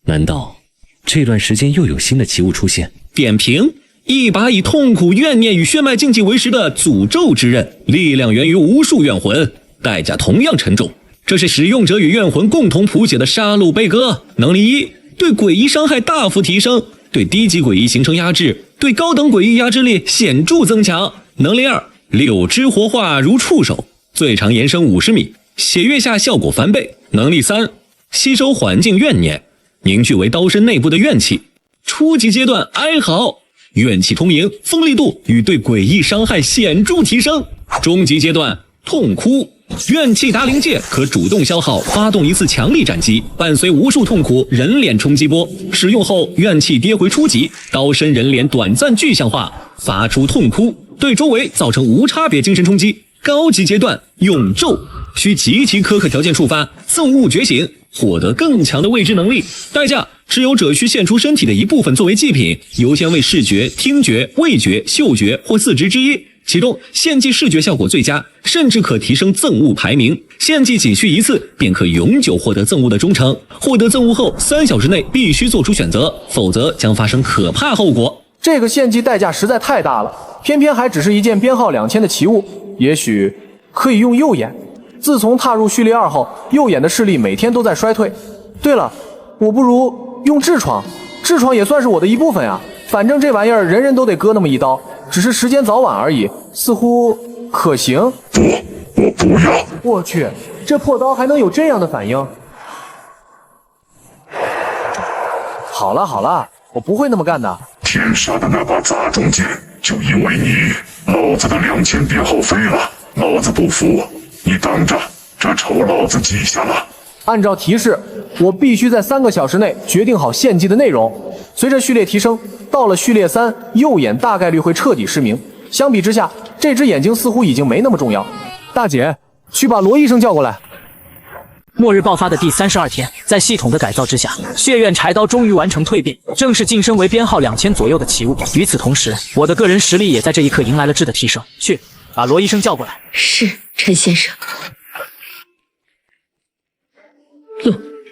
难道这段时间又有新的奇物出现？点评：一把以痛苦、怨念与血脉禁忌为食的诅咒之刃，力量源于无数怨魂，代价同样沉重。这是使用者与怨魂共同谱写的杀戮悲歌。能力1，对诡异伤害大幅提升，对低级诡异形成压制，对高等诡异压制力显著增强。能力2，柳枝活化如触手，最长延伸50米，血月下效果翻倍。能力3，吸收环境怨念，凝聚为刀身内部的怨气。初级阶段哀嚎，怨气充盈，锋利度与对诡异伤害显著提升。中级阶段痛哭，怨气达临界，可主动消耗，发动一次强力斩击，伴随无数痛苦人脸冲击波。使用后怨气跌回初级，刀身人脸短暂具象化，发出痛哭，对周围造成无差别精神冲击。高级阶段永咒，需极其苛刻条件触发，憎恶觉醒，获得更强的未知能力。代价，持有者需献出身体的一部分作为祭品，优先为视觉、听觉、味觉、嗅觉或4肢之一。其中献祭视觉效果最佳，甚至可提升憎恶排名。献祭仅需1次，便可永久获得憎恶的忠诚。获得憎恶后3小时内必须做出选择，否则将发生可怕后果。这个献祭代价实在太大了，偏偏还只是一件编号2000的奇物。也许可以用右眼。自从踏入序列2后，右眼的视力每天都在衰退。对了，我不如用痔疮，痔疮也算是我的一部分呀。反正这玩意儿人人都得割那么一刀，只是时间早晚而已，似乎可行。我不要！我去，这破刀还能有这样的反应？好了好了，我不会那么干的。天杀的那把杂种剑，就因为你，老子的2000编号飞了，老子不服！你等着，这仇老子记下了。按照提示，我必须在3个小时内决定好献祭的内容。随着序列提升，到了序列3，右眼大概率会彻底失明。相比之下，这只眼睛似乎已经没那么重要。大姐，去把罗医生叫过来。末日爆发的第32天，在系统的改造之下，血怨柴刀终于完成蜕变，正式晋升为编号2000左右的奇物。与此同时，我的个人实力也在这一刻迎来了质的提升。去，把罗医生叫过来。是，陈先生。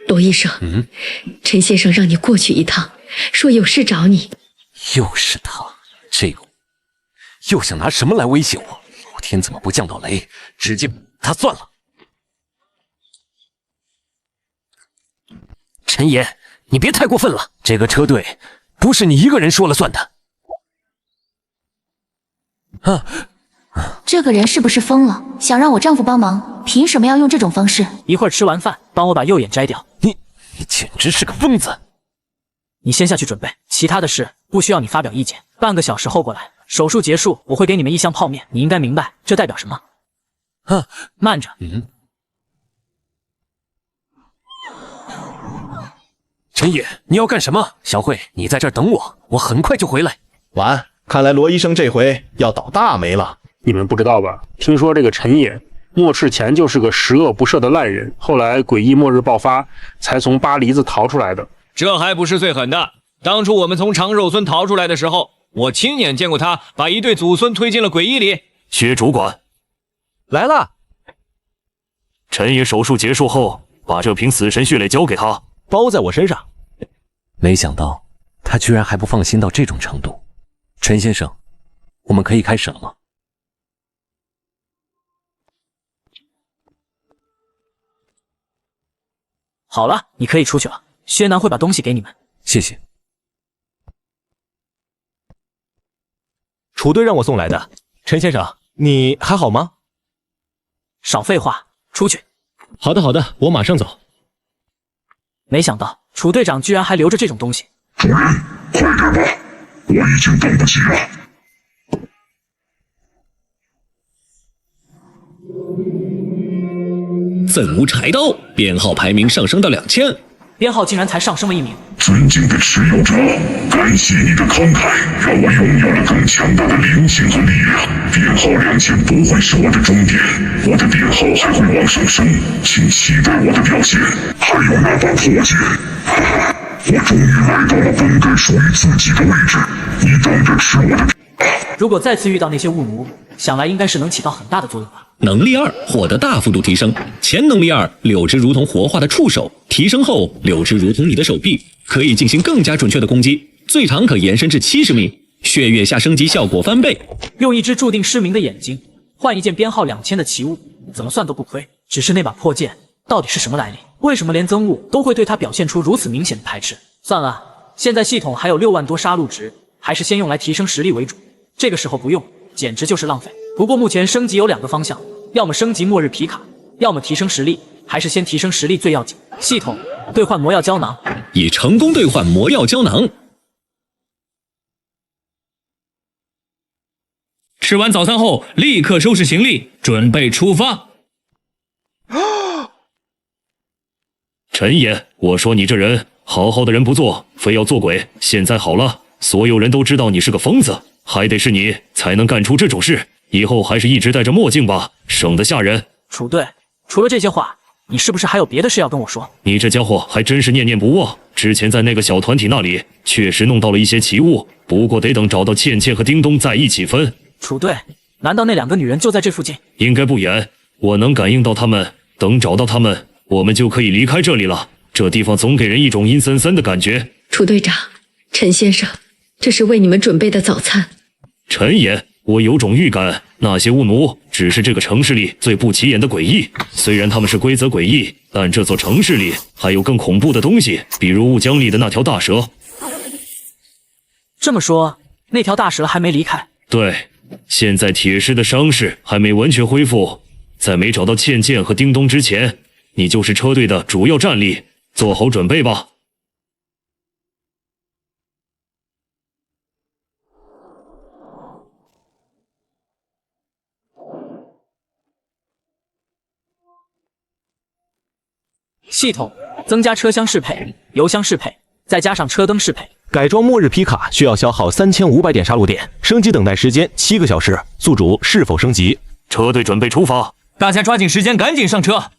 罗医生，陈先生让你过去一趟，说有事找你。又是他，这个又想拿什么来威胁我？老天怎么不降到雷，直接他算了。陈爷，你别太过分了，这个车队不是你一个人说了算的。这个人是不是疯了？想让我丈夫帮忙，凭什么要用这种方式？一会儿吃完饭，帮我把右眼摘掉。你简直是个疯子！你先下去准备，其他的事不需要你发表意见。半个小时后过来，手术结束，我会给你们1箱泡面。你应该明白这代表什么。慢着。陈野，你要干什么？小慧，你在这儿等我，我很快就回来。完，看来罗医生这回要倒大霉了。你们不知道吧？听说这个陈野末世前就是个十恶不赦的烂人，后来诡异末日爆发，才从巴黎子逃出来的。这还不是最狠的，当初我们从长肉村逃出来的时候，我亲眼见过他把一对祖孙推进了诡异里。薛主管来了。陈爷手术结束后，把这瓶死神血泪交给他，包在我身上。没想到他居然还不放心到这种程度。陈先生，我们可以开始了吗？好了，你可以出去了。薛南会把东西给你们。谢谢。楚队让我送来的。陈先生，你还好吗？少废话，出去。好的，好的，我马上走。没想到楚队长居然还留着这种东西。主人，快点吧，我已经等不及了。怎无柴刀，编号排名上升到2000，编号竟然才上升了1名。尊敬的持有者，感谢你的慷慨，让我拥有了更强大的灵性和力量。编号2000不会是我的终点，我的编号还会往上升，请期待我的表现。还有那把破剑，我终于来到了本该属于自己的位置，你等着吃我的。如果再次遇到那些雾奴，想来应该是能起到很大的作用吧。能力2获得大幅度提升，前能力2柳枝如同活化的触手，提升后柳枝如同你的手臂，可以进行更加准确的攻击，最长可延伸至70米，血月下升级效果翻倍。用一只注定失明的眼睛换一件编号2000的奇物，怎么算都不亏。只是那把破剑到底是什么来历？为什么连憎恶都会对它表现出如此明显的排斥？算了，现在系统还有6万多杀戮值，还是先用来提升实力为主。这个时候不用，简直就是浪费。不过目前升级有2个方向，要么升级末日皮卡，要么提升实力，还是先提升实力最要紧。系统兑换魔药胶囊，已成功兑换魔药胶囊。吃完早餐后，立刻收拾行李，准备出发。陈爷，我说你这人好好的人不做，非要做鬼。现在好了，所有人都知道你是个疯子，还得是你才能干出这种事。以后还是一直戴着墨镜吧，省得吓人。楚队，除了这些话，你是不是还有别的事要跟我说？你这家伙还真是念念不忘。之前在那个小团体那里确实弄到了一些奇物，不过得等找到倩倩和叮咚再一起分。楚队，难道那2个女人就在这附近？应该不远，我能感应到她们。等找到她们，我们就可以离开这里了。这地方总给人一种阴森森的感觉。楚队长，陈先生，这是为你们准备的早餐。陈爷，我有种预感，那些巫奴只是这个城市里最不起眼的诡异。虽然他们是规则诡异，但这座城市里还有更恐怖的东西，比如雾江里的那条大蛇。这么说，那条大蛇还没离开？对，现在铁狮的伤势还没完全恢复，在没找到倩倩和叮咚之前，你就是车队的主要战力，做好准备吧。系统增加车厢适配、油箱适配，再加上车灯适配。改装末日皮卡需要消耗3500点杀戮点，升级等待时间7个小时。宿主是否升级？车队准备出发，大家抓紧时间，赶紧上车。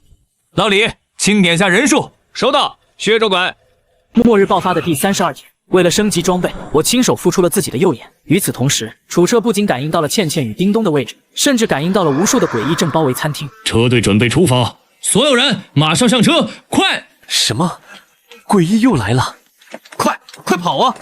老李，清点下人数。收到，薛主管。末日爆发的第32天，为了升级装备，我亲手付出了自己的右眼。与此同时，楚车不仅感应到了倩倩与叮咚的位置，甚至感应到了无数的诡异正包围餐厅。车队准备出发，所有人马上上车，快！什么？诡异又来了！快跑啊！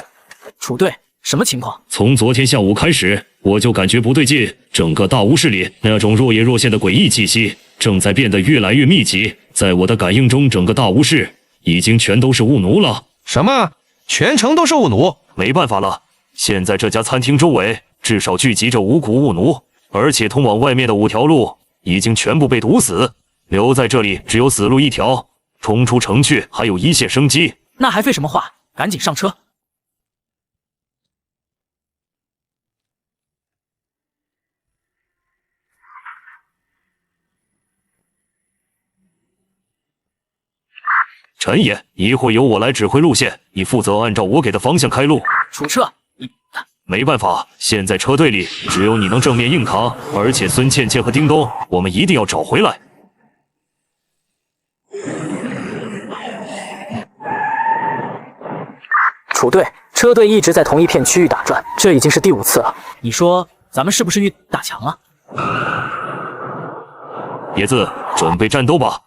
楚队，什么情况？从昨天下午开始，我就感觉不对劲，整个大巫室里那种若隐若现的诡异气息正在变得越来越密集。在我的感应中，整个大巫室已经全都是巫奴了。什么？全城都是巫奴？没办法了，现在这家餐厅周围至少聚集着5股巫奴，而且通往外面的5条路已经全部被堵死，留在这里只有死路一条，冲出城去还有一线生机。那还废什么话？赶紧上车！陈爷，一会由我来指挥路线，你负责按照我给的方向开路。楚彻，没办法，现在车队里只有你能正面硬扛，而且孙倩倩和叮咚，我们一定要找回来。楚队，车队一直在同一片区域打转，这已经是第5次了。你说咱们是不是遇打墙了？野子，准备战斗吧！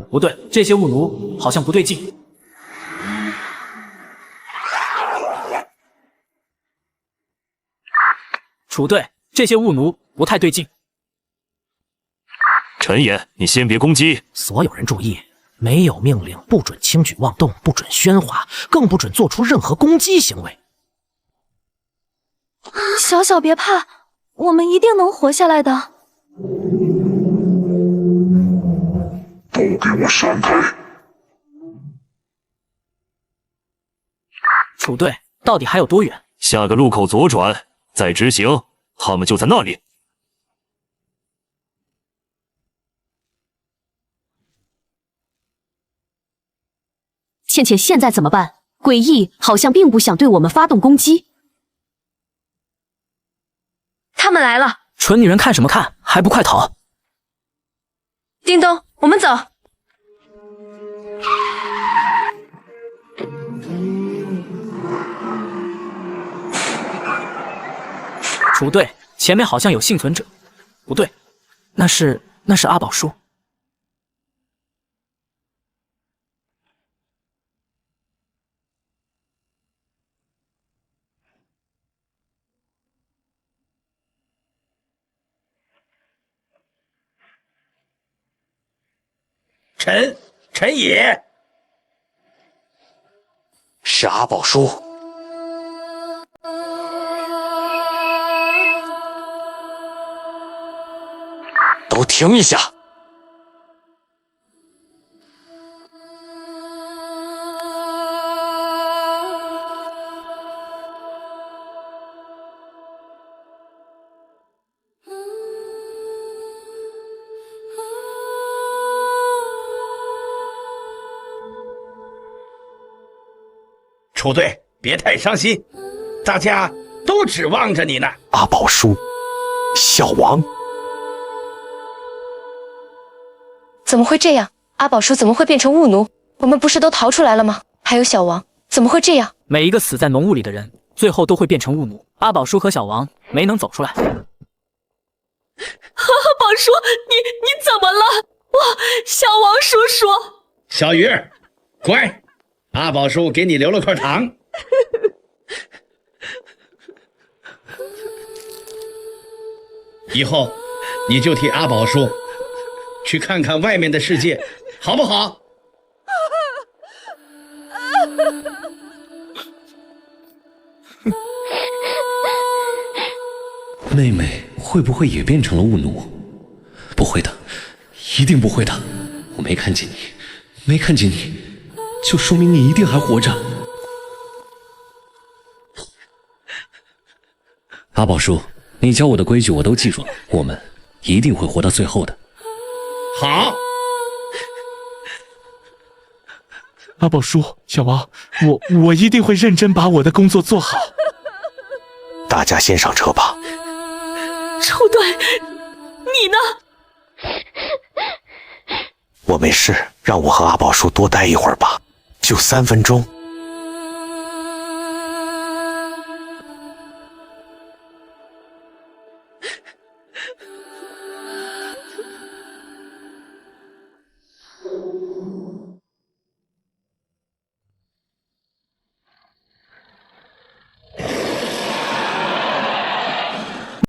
不对，这些雾奴好像不对劲。楚队，这些雾奴不太对劲。陈岩，你先别攻击。所有人注意，没有命令，不准轻举妄动，不准喧哗，更不准做出任何攻击行为。小小别怕，我们一定能活下来的。都给我闪开！楚队，到底还有多远？下个路口左转，再直行，他们就在那里。倩倩现在怎么办？诡异好像并不想对我们发动攻击。他们来了！蠢女人看什么看？还不快逃！叮咚，我们走。楚队，前面好像有幸存者。不对，那是阿宝叔。陈野，是阿宝叔。都停一下！楚队，别太伤心，大家都指望着你呢。阿宝叔，小王，怎么会这样？阿宝叔怎么会变成雾奴？我们不是都逃出来了吗？还有小王，怎么会这样？每一个死在浓雾里的人，最后都会变成雾奴。阿宝叔和小王没能走出来。宝叔，你怎么了？小王叔叔，小鱼儿，乖，阿宝叔给你留了块糖。以后你就替阿宝叔去看看外面的世界，好不好？妹妹会不会也变成了雾奴？不会的，一定不会的。我没看见你，没看见你，就说明你一定还活着。阿宝叔，你教我的规矩我都记住了，我们一定会活到最后的。好。阿宝叔，小王，我一定会认真把我的工作做好。大家先上车吧。楚队，你呢？我没事，让我和阿宝叔多待一会儿吧，就3分钟。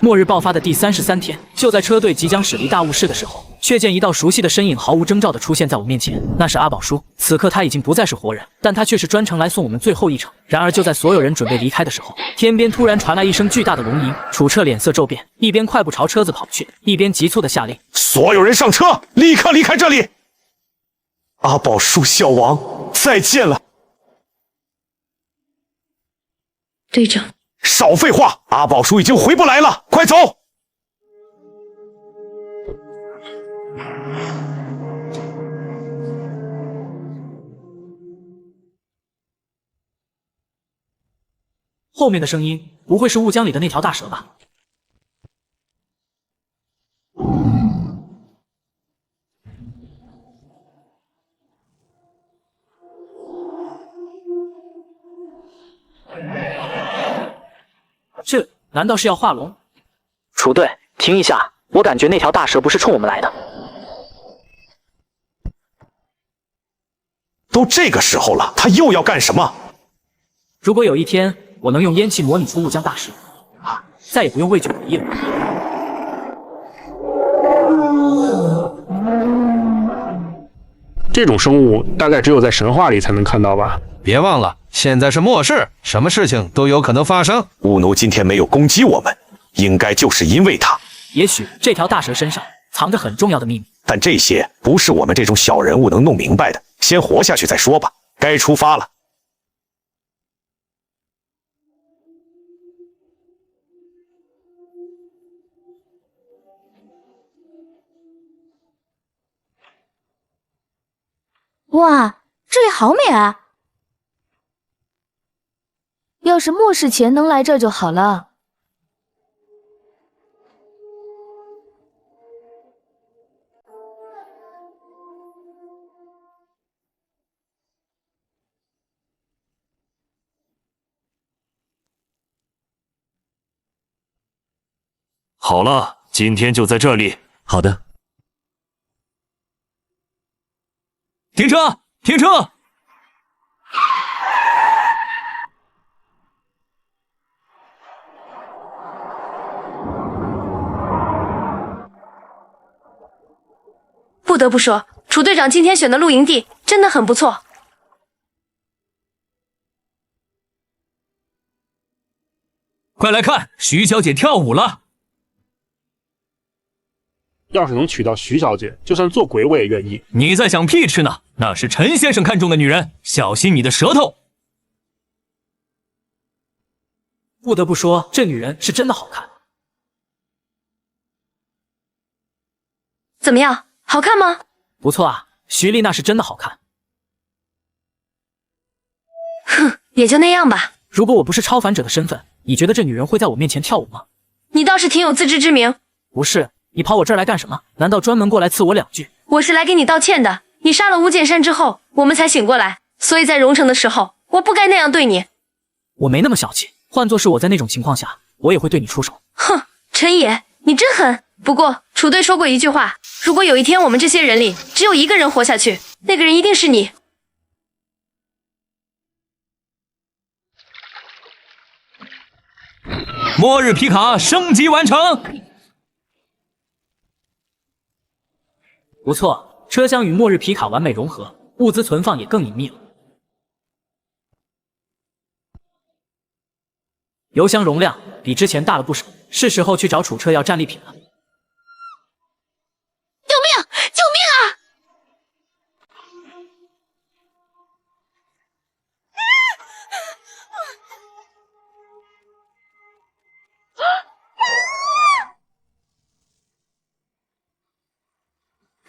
末日爆发的第33天，就在车队即将驶离大雾室的时候，却见一道熟悉的身影毫无征兆地出现在我面前。那是阿宝叔。此刻他已经不再是活人，但他却是专程来送我们最后一程。然而就在所有人准备离开的时候，天边突然传来一声巨大的龙吟。楚彻脸色骤变，一边快步朝车子跑去，一边急促地下令：所有人上车，立刻离开这里！阿宝叔，小王，再见了。队长，少废话，阿宝叔已经回不来了，快走！后面的声音不会是雾江里的那条大蛇吧？这难道是要化龙？楚队，停一下！我感觉那条大蛇不是冲我们来的。都这个时候了，他又要干什么？如果有一天我能用烟气模拟出雾江大蛇，再也不用畏惧诡异了。这种生物大概只有在神话里才能看到吧？别忘了，现在是末世，什么事情都有可能发生。雾奴今天没有攻击我们，应该就是因为他。也许这条大蛇身上藏着很重要的秘密，但这些不是我们这种小人物能弄明白的。先活下去再说吧，该出发了。哇，这里好美啊！要是末世前能来这就好了。好了，今天就在这里。好的。停车！停车！不得不说，楚队长今天选的露营地真的很不错。快来看，徐小姐跳舞了！要是能娶到徐小姐，就算做鬼我也愿意。你在想屁吃呢？那是陈先生看中的女人，小心你的舌头。不得不说，这女人是真的好看。怎么样，好看吗？不错啊，徐丽娜是真的好看。哼，也就那样吧。如果我不是超凡者的身份，你觉得这女人会在我面前跳舞吗？你倒是挺有自知之明。不是，你跑我这儿来干什么？难道专门过来刺我两句？我是来给你道歉的。你杀了吴剑山之后，我们才醒过来，所以在荣城的时候，我不该那样对你。我没那么小气，换作是我在那种情况下，我也会对你出手。哼，陈野，你真狠。不过楚队说过一句话，如果有一天我们这些人里只有一个人活下去，那个人一定是你。末日皮卡升级完成。不错，车厢与末日皮卡完美融合，物资存放也更隐秘了。油箱容量比之前大了不少，是时候去找楚车要战利品了。救命！救命啊！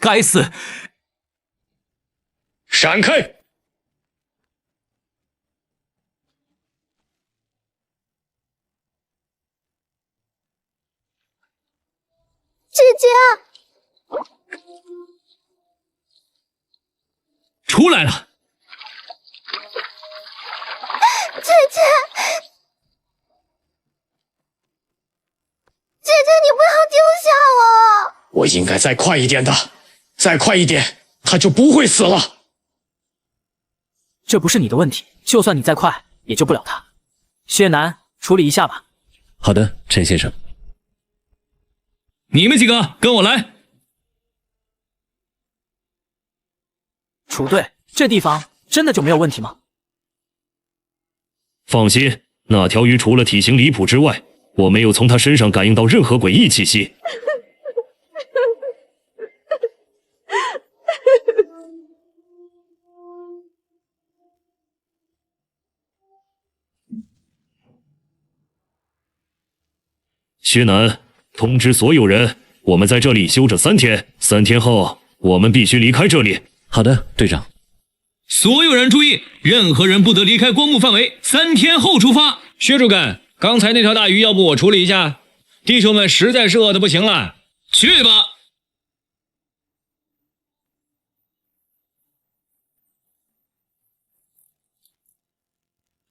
该死！闪开！姐姐，出来了！姐姐，姐姐，你不要丢下我！我应该再快一点的，再快一点，他就不会死了。这不是你的问题，就算你再快，也救不了他。谢南，处理一下吧。好的，陈先生。你们几个跟我来。楚队，这地方真的就没有问题吗？放心，那条鱼除了体型离谱之外，我没有从它身上感应到任何诡异气息。薛南，通知所有人，我们在这里休整3天，3天后我们必须离开这里。好的，队长。所有人注意，任何人不得离开光幕范围，3天后出发。薛主干，刚才那条大鱼要不我处理一下？弟兄们实在是饿得不行了。去吧。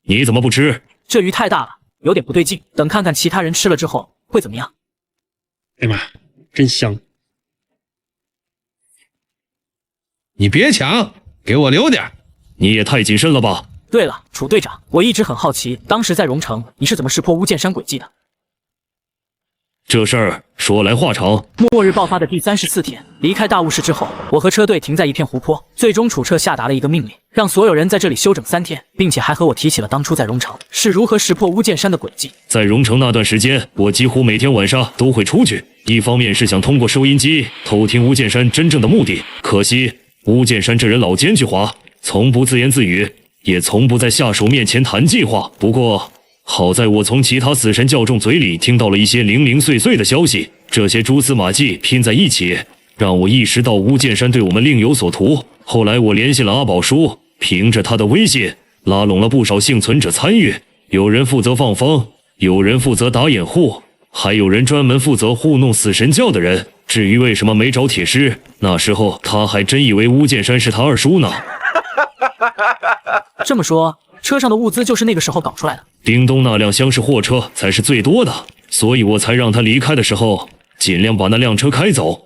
你怎么不吃？这鱼太大了，有点不对劲。等看看其他人吃了之后会怎么样。哎妈，真香！你别抢，给我留点。你也太谨慎了吧。对了，楚队长，我一直很好奇，当时在荣城你是怎么识破巫剑山诡计的？这事儿说来话长。末日爆发的第34天，离开大巫市之后，我和车队停在一片湖泊。最终楚彻下达了一个命令，让所有人在这里休整3天，并且还和我提起了当初在荣城是如何识破巫剑山的诡计。在荣城那段时间，我几乎每天晚上都会出去，一方面是想通过收音机偷听巫剑山真正的目的，可惜巫剑山这人老奸巨猾，从不自言自语，也从不在下属面前谈计划。不过好在我从其他死神教众嘴里听到了一些零零碎碎的消息，这些蛛丝马迹拼在一起，让我意识到巫剑山对我们另有所图。后来我联系了阿宝叔，凭着他的威信，拉拢了不少幸存者参与，有人负责放风，有人负责打掩护，还有人专门负责糊弄死神教的人。至于为什么没找铁狮，那时候他还真以为巫剑山是他二叔呢。这么说，车上的物资就是那个时候搞出来的。叮咚那辆厢式货车才是最多的，所以我才让他离开的时候尽量把那辆车开走。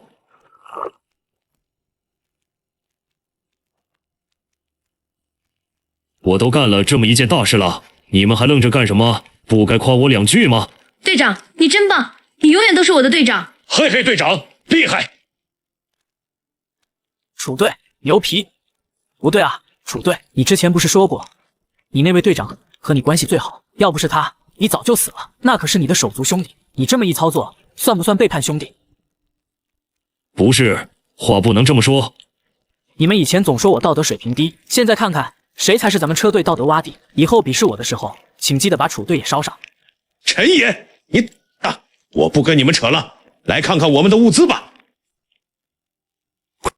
我都干了这么一件大事了，你们还愣着干什么？不该夸我2句吗？队长，你真棒，你永远都是我的队长。嘿嘿，队长厉害！楚队牛皮。不对啊，楚队，你之前不是说过，你那位队长和你关系最好，要不是他，你早就死了。那可是你的手足兄弟，你这么一操作，算不算背叛兄弟？不是，话不能这么说。你们以前总说我道德水平低，现在看看谁才是咱们车队道德洼地。以后鄙视我的时候，请记得把楚队也捎上。陈爷，你我不跟你们扯了，来看看我们的物资吧。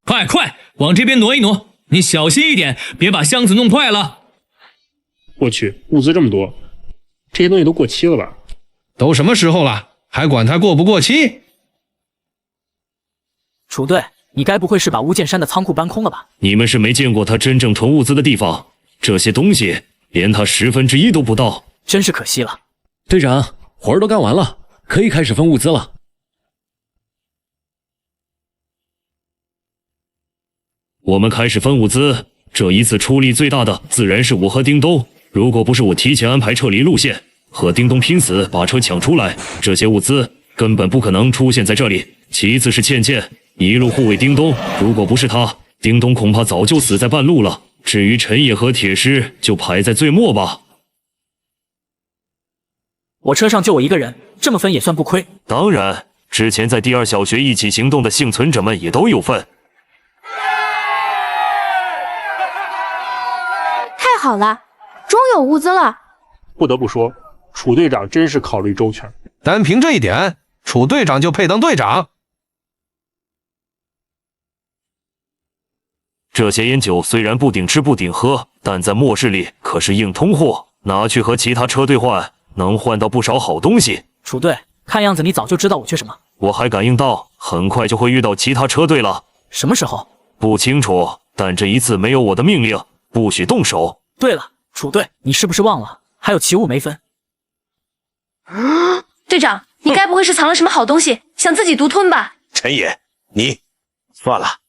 快，往这边挪一挪，你小心一点，别把箱子弄坏了。我去，物资这么多，这些东西都过期了吧？都什么时候了，还管它过不过期？楚队，你该不会是把巫剑山的仓库搬空了吧？你们是没见过他真正囤物资的地方，这些东西连他1/10都不到，真是可惜了。队长，活儿都干完了，可以开始分物资了。我们开始分物资，这一次出力最大的自然是我和叮咚。如果不是我提前安排撤离路线，和叮咚拼死把车抢出来，这些物资根本不可能出现在这里。其次是倩倩一路护卫叮咚，如果不是他，叮咚恐怕早就死在半路了。至于陈野和铁狮，就排在最末吧。我车上就我一个人，这么分也算不亏。当然，之前在第2小学一起行动的幸存者们也都有份。太好了，终有物资了。不得不说，楚队长真是考虑周全。单凭这一点，楚队长就配当队长。这些烟酒虽然不顶吃不顶喝，但在末世里可是硬通货，拿去和其他车队换，能换到不少好东西。楚队，看样子你早就知道我缺什么。我还感应到，很快就会遇到其他车队了。什么时候？不清楚，但这一次没有我的命令，不许动手。对了，楚队，你是不是忘了还有奇物没分？队长，你该不会是藏了什么好东西，想自己独吞吧？陈野，你算了，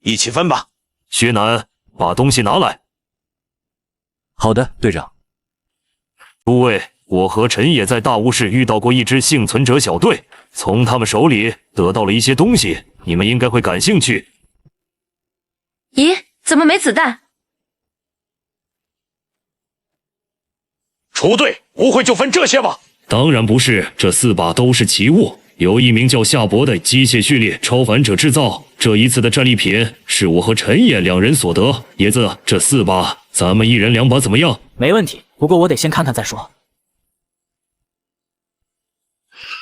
一起分吧。薛南，把东西拿来。好的，队长。诸位，我和陈野在大巫市遇到过一支幸存者小队，从他们手里得到了一些东西，你们应该会感兴趣。咦，怎么没子弹？楚队，不会就分这些吧？当然不是，这4把都是奇物，由一名叫夏伯的机械序列超凡者制造。这一次的战利品是我和陈野2人所得。爷子，这4把咱们1人2把怎么样？没问题，不过我得先看看再说。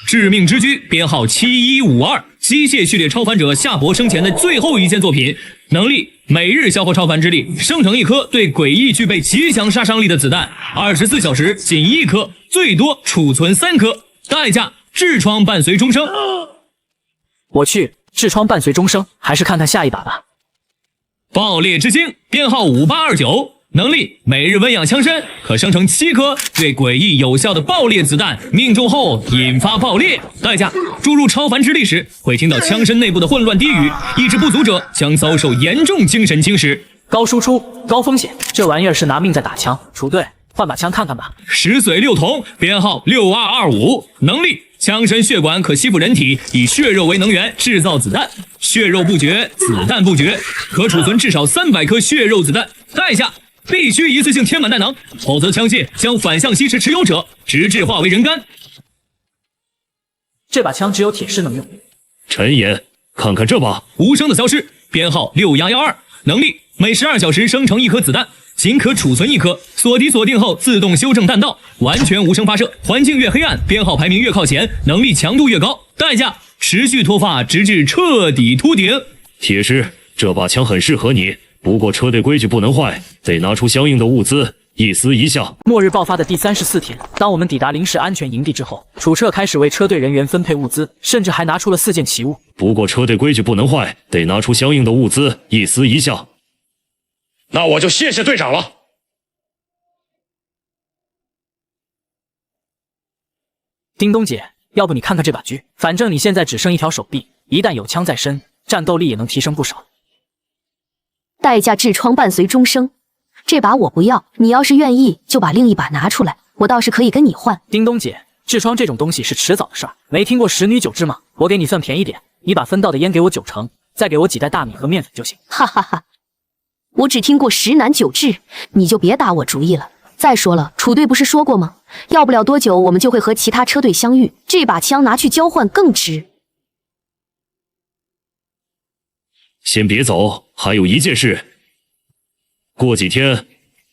致命之躯编号7152，机械序列超凡者夏伯生前的最后一件作品。能力：每日消耗超凡之力，生成一颗对诡异具备极强杀伤力的子弹，24小时仅1颗，最多储存3颗。代价：痔疮伴随终生。我去，痔疮伴随终生，还是看看下一把吧。爆裂之星编号5829，能力：每日温养枪身，可生成7颗对诡异有效的爆裂子弹，命中后引发爆裂。代价：注入超凡之力时，会听到枪身内部的混乱低语，意志不足者将遭受严重精神侵蚀。高输出，高风险，这玩意儿是拿命在打枪。楚队，换把枪看看吧。石髓六瞳编号6225，能力：枪身血管可吸附人体，以血肉为能源制造子弹，血肉不绝，子弹不绝，可储存至少300颗血肉子弹。代价：必须一次性填满弹囊，否则枪械将反向吸食持有者，直至化为人干。这把枪只有铁狮能用。陈岩，看看这把无声的消失编号6112，能力：每12小时生成1颗子弹，仅可储存1颗，锁敌锁定后自动修正弹道，完全无声发射。环境越黑暗，编号排名越靠前，能力强度越高。代价：持续脱发，直至彻底秃顶。铁狮，这把枪很适合你，不过车队规矩不能坏，得拿出相应的物资，一丝一下。末日爆发的第34天，当我们抵达临时安全营地之后，楚彻开始为车队人员分配物资，甚至还拿出了4件奇物。不过车队规矩不能坏，得拿出相应的物资，一丝一下。那我就谢谢队长了。叮咚姐，要不你看看这把狙，反正你现在只剩一条手臂，一旦有枪在身，战斗力也能提升不少。代价：痔疮伴随终生。这把我不要，你要是愿意，就把另一把拿出来，我倒是可以跟你换。叮咚姐，痔疮这种东西是迟早的事儿，没听过10女9痔吗？我给你算便宜点，你把分到的烟给我9成，再给我几袋大米和面粉就行。哈哈哈，我只听过10男9痔，你就别打我主意了。再说了，楚队不是说过吗？要不了多久，我们就会和其他车队相遇，这把枪拿去交换更值。先别走，还有一件事。过几天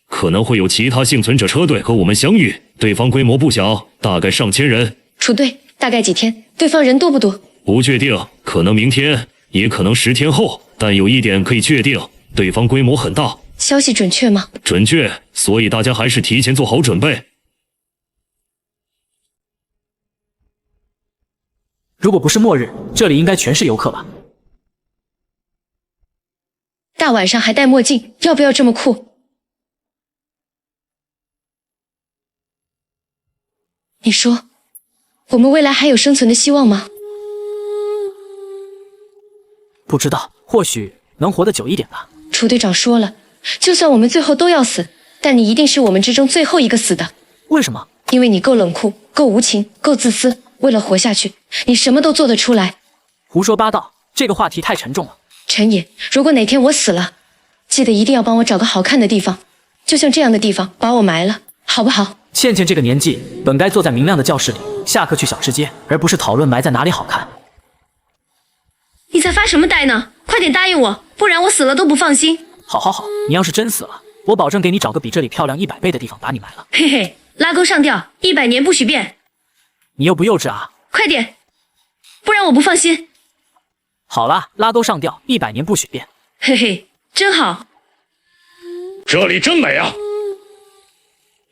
可能会有其他幸存者车队和我们相遇，对方规模不小，大概上千人。楚队，大概几天？对方人多不多？不确定，可能明天，也可能10天后。但有一点可以确定，对方规模很大。消息准确吗？准确，所以大家还是提前做好准备。如果不是末日，这里应该全是游客吧？大晚上还戴墨镜，要不要这么酷？你说，我们未来还有生存的希望吗？不知道，或许能活得久一点吧。楚队长说了，就算我们最后都要死，但你一定是我们之中最后一个死的。为什么？因为你够冷酷，够无情，够自私，为了活下去，你什么都做得出来。胡说八道，这个话题太沉重了。陈野，如果哪天我死了，记得一定要帮我找个好看的地方，就像这样的地方把我埋了，好不好？倩倩这个年纪本该坐在明亮的教室里，下课去小吃街，而不是讨论埋在哪里好看。你在发什么呆呢？快点答应我，不然我死了都不放心。好好好，你要是真死了，我保证给你找个比这里漂亮100倍的地方把你埋了。嘿嘿，拉钩上吊，100年不许变。你又不幼稚啊！快点，不然我不放心。好了，拉钩上吊，100年不许变。嘿嘿，真好。这里真美啊！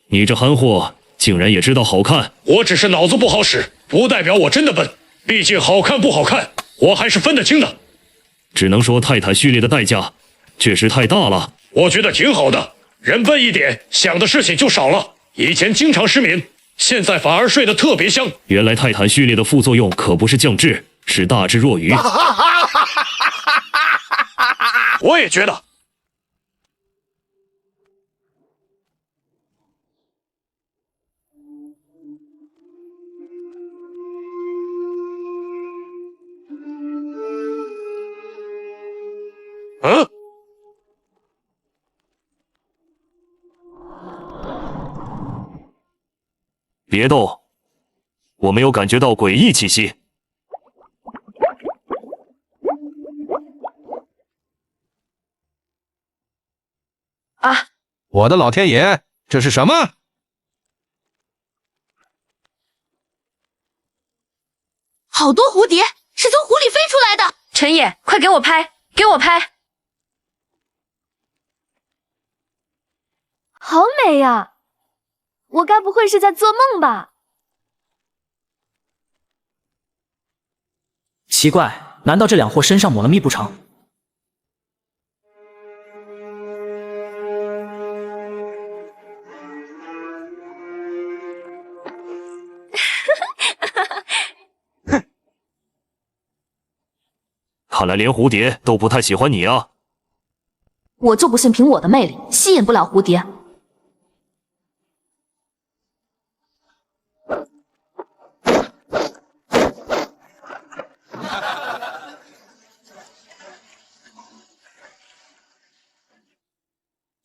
你这憨货竟然也知道好看。我只是脑子不好使，不代表我真的笨。毕竟好看不好看，我还是分得清的。只能说泰坦序列的代价确实太大了。我觉得挺好的，人笨一点，想的事情就少了。以前经常失眠，现在反而睡得特别香。原来泰坦序列的副作用可不是降智，是大智若愚。我也觉得。嗯？别动，我没有感觉到诡异气息。啊！我的老天爷，这是什么？好多蝴蝶是从湖里飞出来的。陈野，快给我拍，给我拍！好美呀！我该不会是在做梦吧？奇怪，难道这两货身上抹了蜜不成？看来连蝴蝶都不太喜欢你啊！我就不信凭我的魅力吸引不了蝴蝶。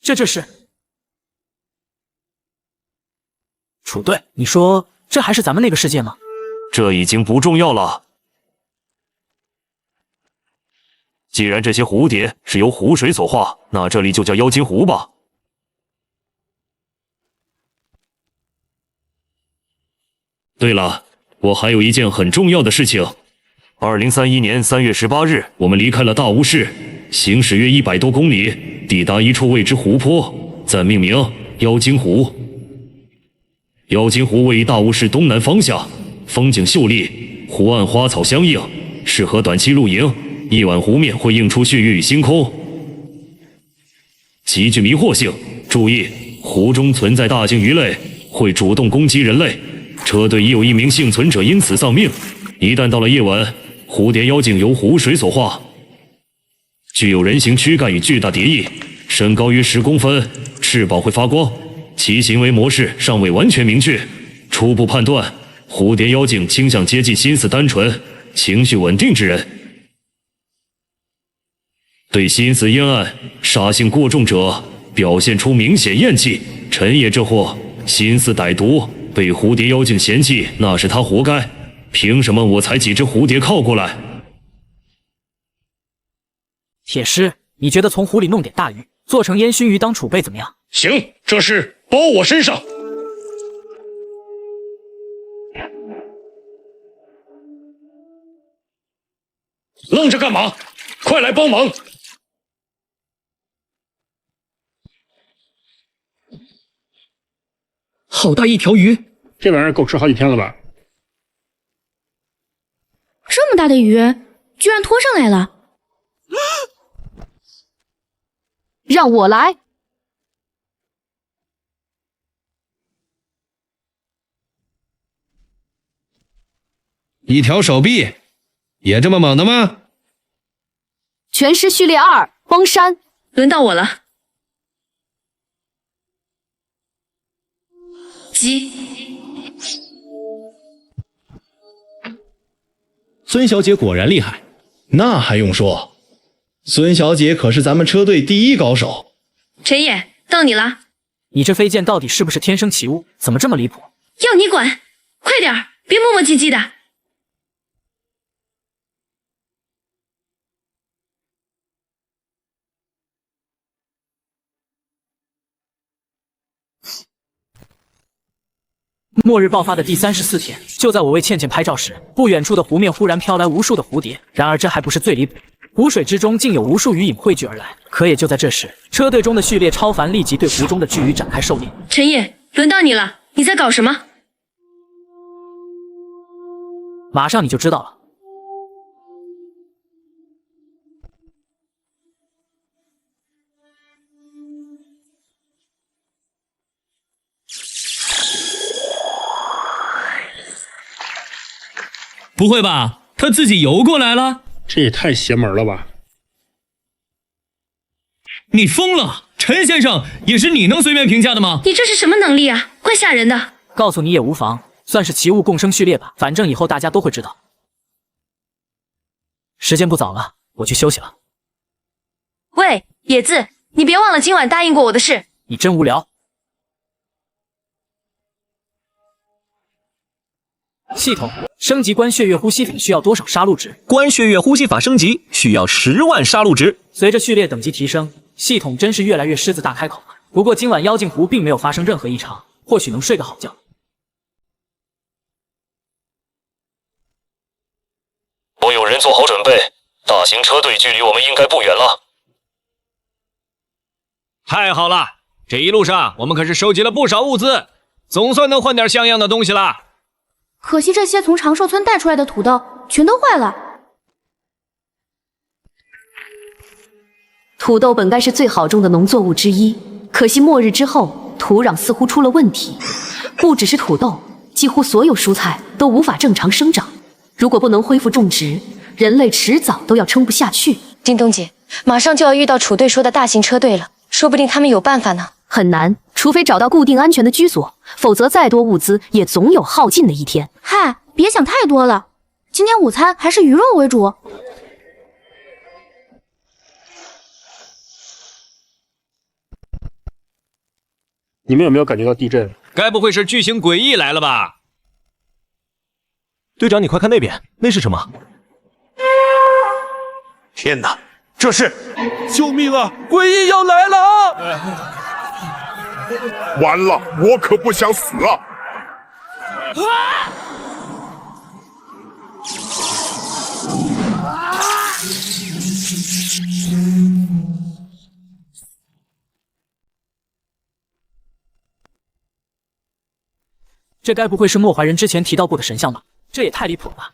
这是楚队，你说这还是咱们那个世界吗？这已经不重要了。既然这些蝴蝶是由湖水所化，那这里就叫妖精湖吧。对了，我还有一件很重要的事情。2031年3月18日，我们离开了大巫市，行驶约100多公里，抵达一处未知湖泊，暂命名妖精湖。妖精湖位于大巫市东南方向，风景秀丽，湖岸花草相映，适合短期露营。夜晚湖面会映出血月与星空，极具迷惑性。注意，湖中存在大型鱼类，会主动攻击人类。车队已有1名幸存者因此丧命。一旦到了夜晚，蝴蝶妖精由湖水所化，具有人形躯干与巨大蝶翼，身高约10公分，翅膀会发光。其行为模式尚未完全明确，初步判断，蝴蝶妖精倾向接近心思单纯、情绪稳定之人。对心思阴暗、杀性过重者表现出明显厌弃。陈野这货心思歹毒，被蝴蝶妖精嫌弃，那是他活该。凭什么我才几只蝴蝶靠过来？铁狮，你觉得从湖里弄点大鱼，做成烟熏鱼当储备怎么样？行，这事包我身上。愣着干嘛？快来帮忙！好大一条鱼，这玩意儿够吃好几天了吧？这么大的鱼，居然拖上来了！让我来。一条手臂，也这么猛的吗？全师序列2，崩山。轮到我了。急。孙小姐果然厉害，那还用说？孙小姐可是咱们车队第1高手。陈野，到你了。你这飞剑到底是不是天生奇物？怎么这么离谱？要你管！快点儿，别磨磨唧唧的。末日爆发的第34天，就在我为倩倩拍照时，不远处的湖面忽然飘来无数的蝴蝶。然而这还不是最离谱，湖水之中竟有无数鱼影汇聚而来。可也就在这时，车队中的序列超凡立即对湖中的巨鱼展开狩猎。陈野，轮到你了，你在搞什么？马上你就知道了。不会吧？他自己游过来了？这也太邪门了吧！你疯了！陈先生，也是你能随便评价的吗？你这是什么能力啊？怪吓人的。告诉你也无妨，算是奇物共生序列吧，反正以后大家都会知道。时间不早了，我去休息了。喂，野子，你别忘了今晚答应过我的事。你真无聊。系统升级关血月呼吸法需要多少杀戮值？关血月呼吸法升级需要10万杀戮值。随着序列等级提升，系统真是越来越狮子大开口了。不过今晚妖精湖并没有发生任何异常，或许能睡个好觉。先做好准备，大型车队距离我们应该不远了。太好了，这一路上我们可是收集了不少物资，总算能换点像样的东西了。可惜这些从长寿村带出来的土豆全都坏了。土豆本该是最好种的农作物之一，可惜末日之后，土壤似乎出了问题。不只是土豆，几乎所有蔬菜都无法正常生长。如果不能恢复种植，人类迟早都要撑不下去。叮咚姐，马上就要遇到楚队说的大型车队了，说不定他们有办法呢。很难，除非找到固定安全的居所，否则再多物资也总有耗尽的一天。嗨，别想太多了，今天午餐还是鱼肉为主。你们有没有感觉到地震？该不会是巨型诡异来了吧？队长，你快看那边，那是什么？天哪，这是！救命啊！诡异要来了！完了，我可不想死啊！这该不会是莫怀人之前提到过的神像吧？这也太离谱了吧！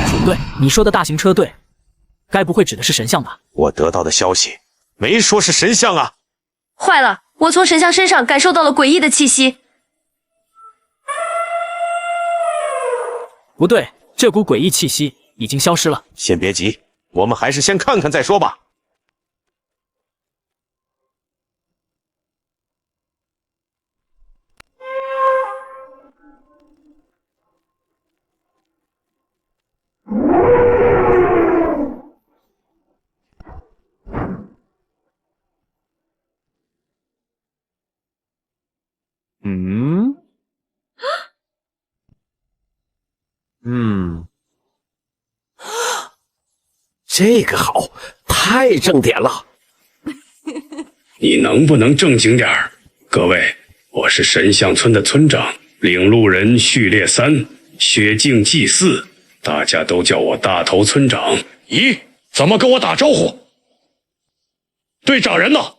楚队，你说的大型车队，该不会指的是神像吧？我得到的消息没说是神像啊！坏了，我从神像身上感受到了诡异的气息。不对，这股诡异气息已经消失了。先别急，我们还是先看看再说吧。这个好，太正点了。你能不能正经点儿？各位，我是神像村的村长，领路人序列3，雪境祭祀，大家都叫我大头村长。咦，怎么跟我打招呼？队长人呢？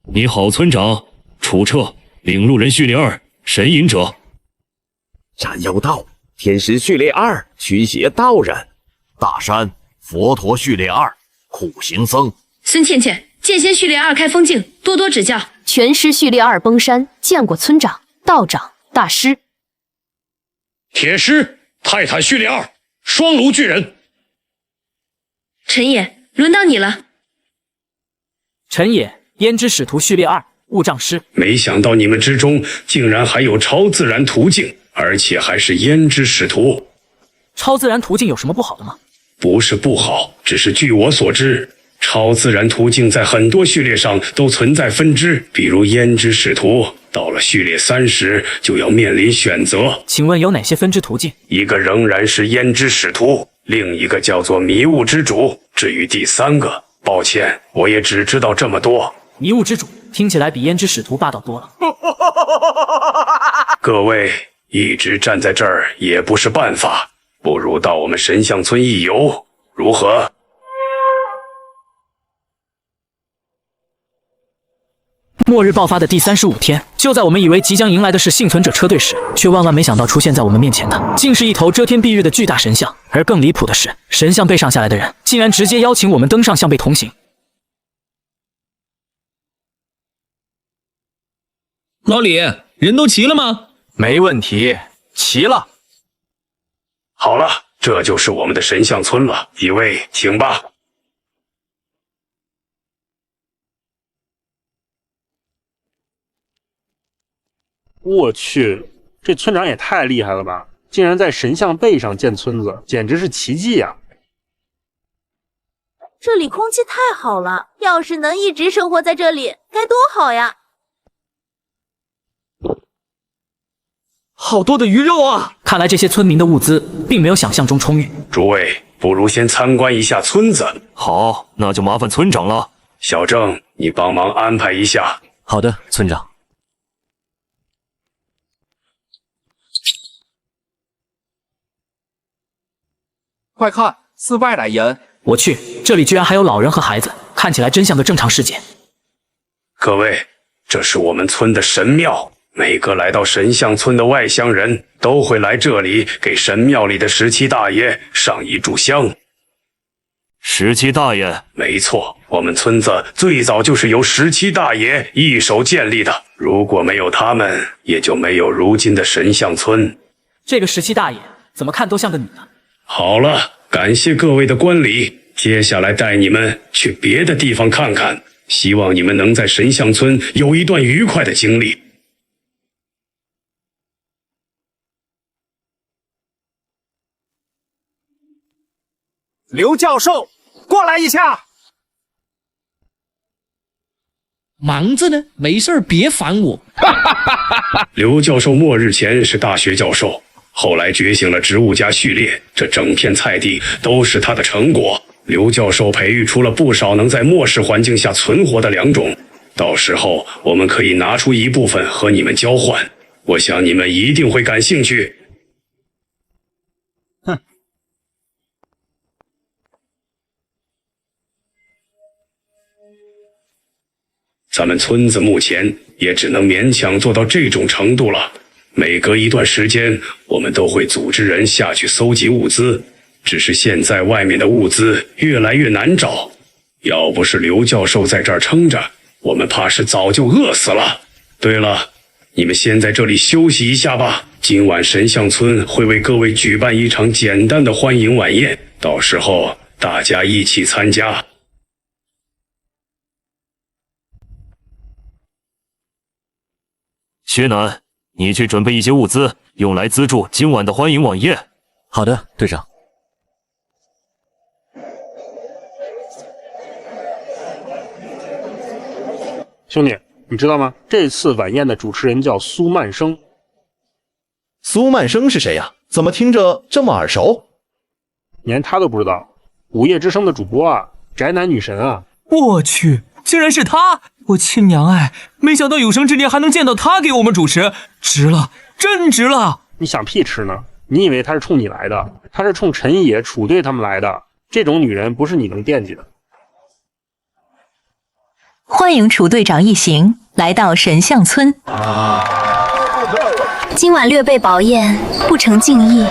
你好，村长，楚彻，领路人序列2，神隐者。斩妖道，天师序列2，驱邪道人。大山，佛陀序列2，苦行僧。孙倩倩，剑仙序列2，开封镜，多多指教。拳师序列2，崩山，见过村长、道长、大师。铁狮，泰坦序列2，双炉巨人。陈野，轮到你了。陈野，胭脂使徒序列2，雾障师。没想到你们之中竟然还有超自然途径，而且还是胭脂使徒。超自然途径有什么不好的吗？不是不好，只是据我所知，超自然途径在很多序列上都存在分支，比如胭脂使徒，到了序列3时就要面临选择。请问有哪些分支途径？一个仍然是胭脂使徒，另一个叫做迷雾之主。至于第3个，抱歉，我也只知道这么多。迷雾之主听起来比胭脂使徒霸道多了。各位一直站在这儿也不是办法，不如到我们神像村一游，如何？末日爆发的第35天，就在我们以为即将迎来的是幸存者车队时，却万万没想到出现在我们面前的，竟是一头遮天蔽日的巨大神像。而更离谱的是，神像背上下来的人，竟然直接邀请我们登上象背同行。老李，人都齐了吗？没问题，齐了。好了，这就是我们的神像村了，几位请吧。我去，这村长也太厉害了吧！竟然在神像背上建村子，简直是奇迹啊！这里空气太好了，要是能一直生活在这里，该多好呀！好多的鱼肉啊！看来这些村民的物资并没有想象中充裕。诸位，不如先参观一下村子。好，那就麻烦村长了。小郑，你帮忙安排一下。好的，村长。快看，是外来人！我去，这里居然还有老人和孩子，看起来真像个正常事件。各位，这是我们村的神庙，每个来到神像村的外乡人都会来这里给神庙里的17大爷上一炷香。17大爷？没错，我们村子最早就是由17大爷一手建立的，如果没有他们，也就没有如今的神像村。这个17大爷怎么看都像个女的。好了，感谢各位的观礼，接下来带你们去别的地方看看，希望你们能在神像村有一段愉快的经历。刘教授，过来一下。忙着呢，没事别烦我。刘教授末日前是大学教授，后来觉醒了植物加序列，这整片菜地都是他的成果。刘教授培育出了不少能在末世环境下存活的良种，到时候我们可以拿出一部分和你们交换，我想你们一定会感兴趣。哼。咱们村子目前也只能勉强做到这种程度了。每隔一段时间，我们都会组织人下去搜集物资，只是现在外面的物资越来越难找。要不是刘教授在这儿撑着，我们怕是早就饿死了。对了，你们先在这里休息一下吧。今晚神像村会为各位举办一场简单的欢迎晚宴，到时候大家一起参加。薛南，你去准备一些物资，用来资助今晚的欢迎晚宴。好的，队长。兄弟，你知道吗？这次晚宴的主持人叫苏曼生。苏曼生是谁呀？怎么听着这么耳熟？连他都不知道？午夜之声的主播啊，宅男女神啊！我去，竟然是他！我亲娘哎，没想到有生之年还能见到他给我们主持，值了，真值了！你想屁吃呢？你以为他是冲你来的？他是冲陈野、楚队他们来的。这种女人不是你能惦记的。欢迎楚队长一行来到神像村。今晚略备饱宴，不成敬意。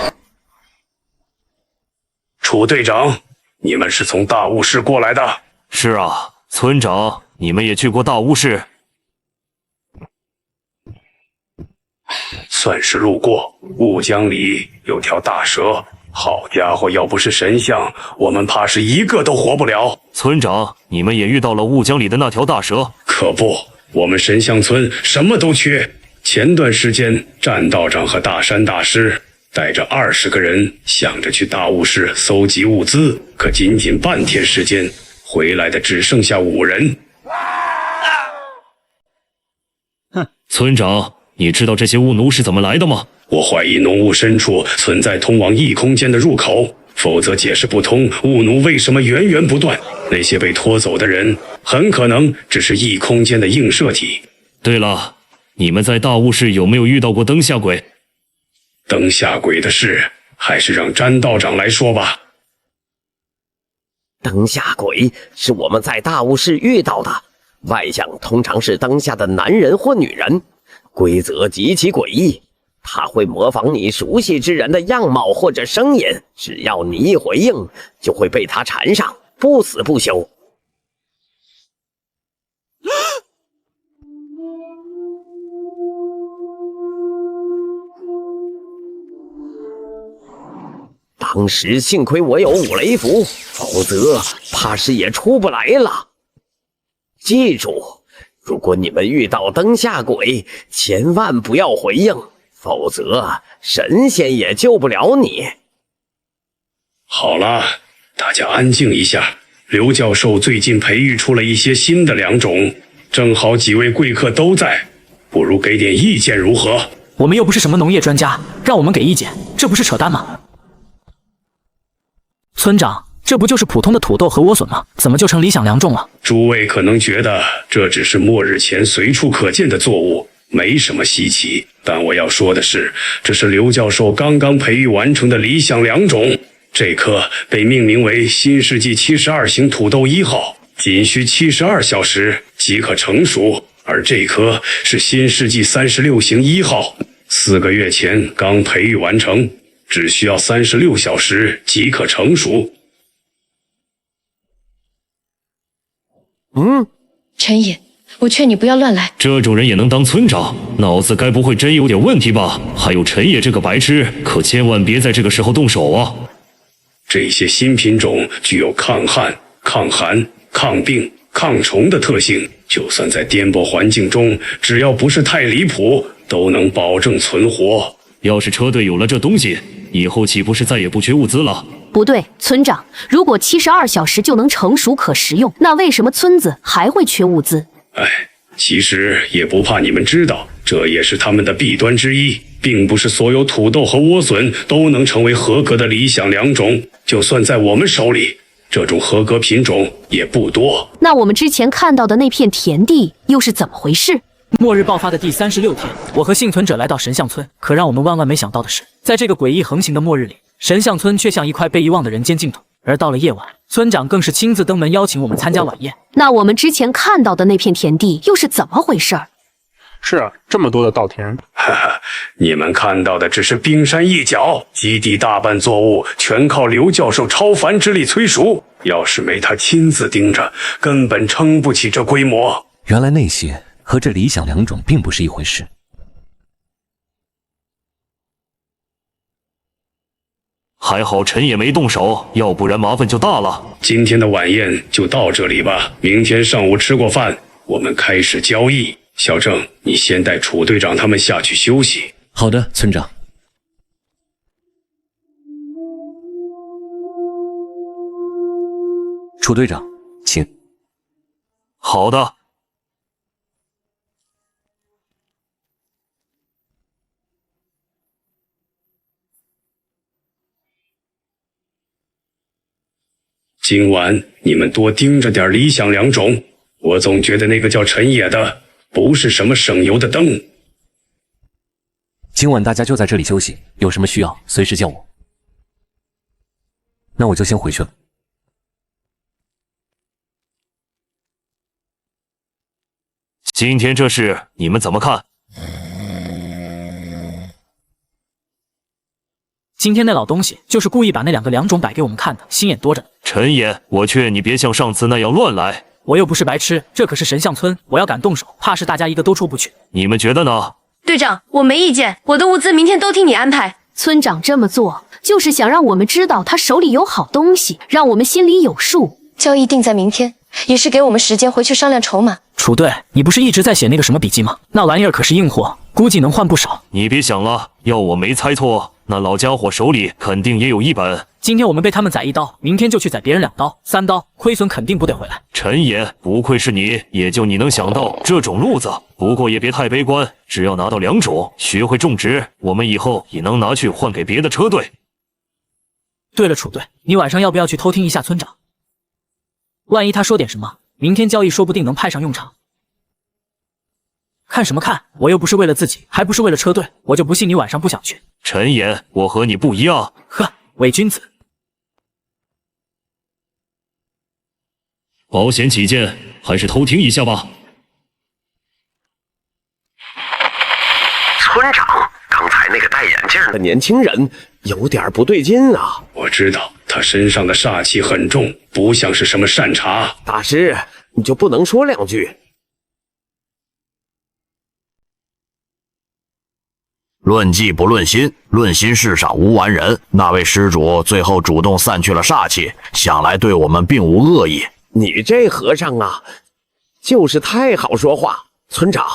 楚队长，你们是从大巫市过来的？是啊，村长，你们也去过大巫市？算是路过。雾江里有条大蛇，好家伙，要不是神像，我们怕是一个都活不了。村长，你们也遇到了雾江里的那条大蛇？可不，我们神像村什么都缺。前段时间，战道长和大山大师带着20个人，想着去大巫市搜集物资，可仅仅半天时间，回来的只剩下5人。村长，你知道这些巫奴是怎么来的吗？我怀疑浓雾深处存在通往异空间的入口，否则解释不通巫奴为什么源源不断。那些被拖走的人很可能只是异空间的映射体。对了，你们在大巫市有没有遇到过灯下鬼？灯下鬼的事还是让詹道长来说吧。灯下鬼是我们在大巫市遇到的，外相通常是灯下的男人或女人，规则极其诡异。他会模仿你熟悉之人的样貌或者声音，只要你一回应，就会被他缠上，不死不休。当时幸亏我有五雷符，否则怕是也出不来了。记住，如果你们遇到灯下鬼，千万不要回应，否则神仙也救不了你。好了，大家安静一下。刘教授最近培育出了一些新的良种，正好几位贵客都在，不如给点意见如何？我们又不是什么农业专家，让我们给意见，这不是扯淡吗？村长，这不就是普通的土豆和莴笋吗？怎么就成理想良种了？诸位可能觉得这只是末日前随处可见的作物，没什么稀奇。但我要说的是，这是刘教授刚刚培育完成的理想良种。这颗被命名为新世纪72型土豆1号，仅需72小时即可成熟，而这颗是新世纪36型1号，4个月前刚培育完成，只需要36小时即可成熟。陈野，我劝你不要乱来。这种人也能当村长，脑子该不会真有点问题吧？还有陈野这个白痴，可千万别在这个时候动手啊！这些新品种具有抗旱、抗寒、抗病、抗虫的特性，就算在颠簸环境中，只要不是太离谱，都能保证存活。要是车队有了这东西，以后岂不是再也不缺物资了？不对，村长，如果72小时就能成熟可食用，那为什么村子还会缺物资？其实也不怕你们知道，这也是他们的弊端之一，并不是所有土豆和莴笋都能成为合格的理想良种，就算在我们手里，这种合格品种也不多。那我们之前看到的那片田地又是怎么回事？末日爆发的第36天，我和幸存者来到神像村，可让我们万万没想到的是，在这个诡异横行的末日里，神像村却像一块被遗忘的人间净土。而到了夜晚，村长更是亲自登门邀请我们参加晚宴。那我们之前看到的那片田地又是怎么回事？是啊，这么多的稻田，你们看到的只是冰山一角，基地大半作物全靠刘教授超凡之力催熟，要是没他亲自盯着，根本撑不起这规模。原来那些和这理想良种并不是一回事。还好陈也没动手，要不然麻烦就大了。今天的晚宴就到这里吧，明天上午吃过饭，我们开始交易。小郑，你先带楚队长他们下去休息。好的，村长。楚队长，请。好的。今晚你们多盯着点理想良种，我总觉得那个叫陈野的不是什么省油的灯。今晚大家就在这里休息，有什么需要随时叫我。那我就先回去了。今天这事你们怎么看？今天那老东西就是故意把那2个良种摆给我们看的，心眼多着呢。陈野，我劝你别像上次那样乱来。我又不是白痴，这可是神像村，我要敢动手，怕是大家一个都出不去。你们觉得呢？队长，我没意见，我的物资明天都听你安排。村长这么做，就是想让我们知道他手里有好东西，让我们心里有数。交易定在明天，也是给我们时间回去商量筹码。楚队，你不是一直在写那个什么笔记吗？那玩意儿可是硬货，估计能换不少。你别想了，要我没猜错，那老家伙手里肯定也有一本。今天我们被他们宰1刀，明天就去宰别人2刀、3刀，亏损肯定不得回来。陈野，不愧是你，也就你能想到这种路子。不过也别太悲观，只要拿到良种，学会种植，我们以后也能拿去换给别的车队。对了，楚队，你晚上要不要去偷听一下村长？万一他说点什么，明天交易说不定能派上用场。看什么看？我又不是为了自己，还不是为了车队，我就不信你晚上不想去。陈野，我和你不一样。呵，伪君子。保险起见，还是偷听一下吧。村长，刚才那个戴眼镜的年轻人有点不对劲啊。我知道他身上的煞气很重，不像是什么善茬。大师，你就不能说2句？论技不论心，论心世上无完人。那位施主最后主动散去了煞气，想来对我们并无恶意。你这和尚啊，就是太好说话。村长，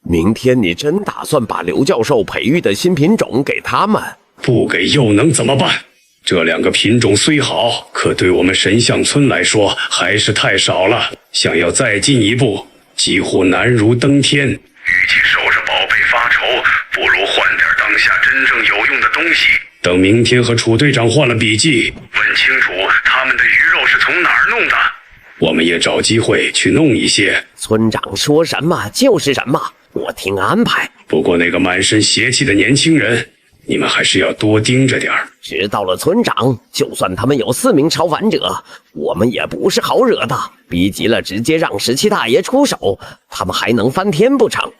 明天你真打算把刘教授培育的新品种给他们？不给又能怎么办？这2个品种虽好，可对我们神像村来说还是太少了。想要再进一步，几乎难如登天。与其守着宝贝发愁，不如换点当下真正有用的东西。等明天和楚队长换了笔记，问清楚他们的鱼肉是从哪儿弄的，我们也找机会去弄一些。村长说什么就是什么，我听安排。不过那个满身邪气的年轻人，你们还是要多盯着点儿。知道了，村长。就算他们有4名超凡者，我们也不是好惹的。逼急了，直接让17大爷出手，他们还能翻天不成？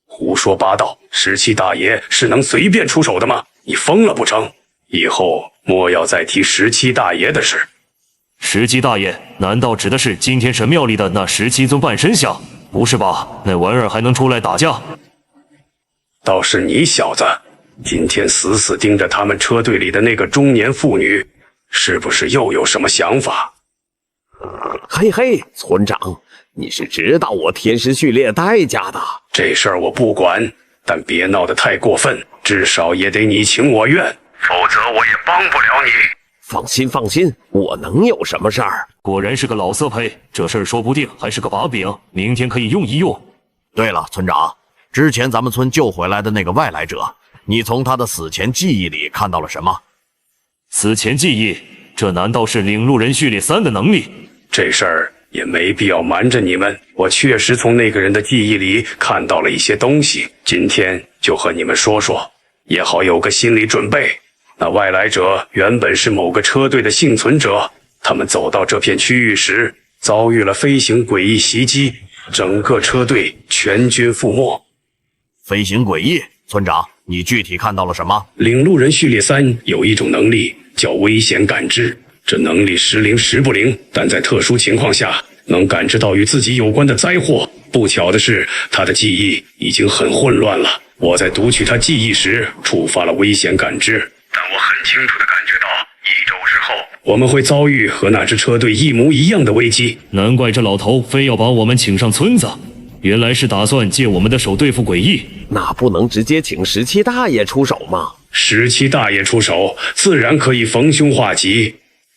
胡说八道！17大爷是能随便出手的吗？你疯了不成？以后莫要再提17大爷的事。17大爷难道指的是今天神庙里的那17尊半身像？不是吧？那玩意儿还能出来打架？倒是你小子，今天死死盯着他们车队里的那个中年妇女，是不是又有什么想法？嘿嘿，村长，你是知道我天师序列代价的。这事儿我不管，但别闹得太过分，至少也得你情我愿，否则我也帮不了你。放心放心，我能有什么事儿？果然是个老色胚，这事儿说不定还是个把柄，明天可以用一用。对了，村长，之前咱们村救回来的那个外来者，你从他的死前记忆里看到了什么？死前记忆，这难道是领路人序列3的能力？这事儿也没必要瞒着你们，我确实从那个人的记忆里看到了一些东西，今天就和你们说说，也好有个心理准备。那外来者原本是某个车队的幸存者，他们走到这片区域时，遭遇了飞行诡异袭击，整个车队全军覆没。飞行诡异，村长，你具体看到了什么？领路人序列3有一种能力叫危险感知，这能力时灵时不灵，但在特殊情况下能感知到与自己有关的灾祸。不巧的是，他的记忆已经很混乱了。我在读取他记忆时触发了危险感知，但我很清楚地感觉到1周之后我们会遭遇和那支车队一模一样的危机。难怪这老头非要把我们请上村子，原来是打算借我们的手对付诡异。那不能直接请17大爷出手吗？17大爷出手自然可以逢凶化吉，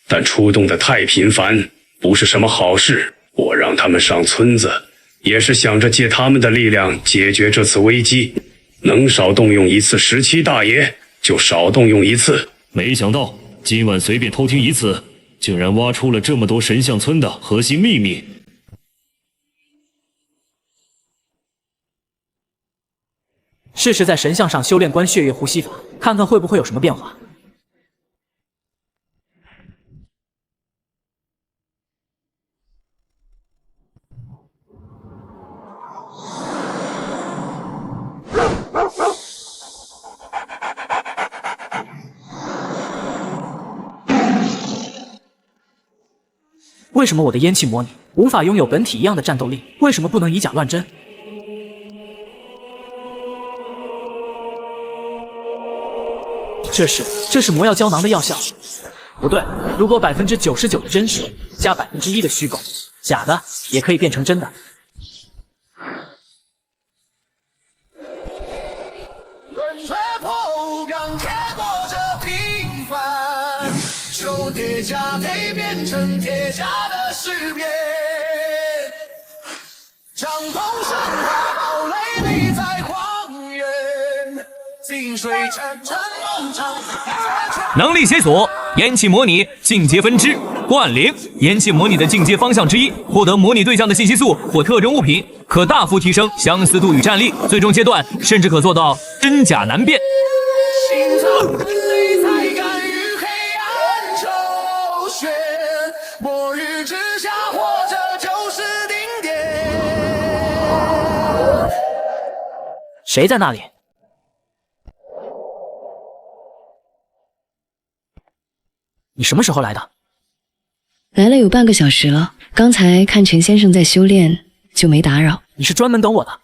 但出动的太频繁不是什么好事。我让他们上村子，也是想着借他们的力量解决这次危机，能少动用一次17大爷就少动用一次。没想到今晚随便偷听一次，竟然挖出了这么多神像村的核心秘密。试试在神像上修炼观血液呼吸法，看看会不会有什么变化。为什么我的烟气模拟无法拥有本体一样的战斗力？为什么不能以假乱真？这是魔药胶囊的药效。不对，如果99%的真实加1%的虚构，假的也可以变成真的。铁甲得变成铁甲的识别，掌控神话堡垒立在荒原，近水沉沉梦长。能力解锁烟气模拟进阶分支冠灵，烟气模拟的进阶方向之一，获得模拟对象的信息素或特征物品，可大幅提升相似度与战力，最终阶段甚至可做到真假难辨。末日之下，活着就是顶点。谁在那里？你什么时候来的？来了有半个小时了，刚才看陈先生在修炼，就没打扰。你是专门等我的？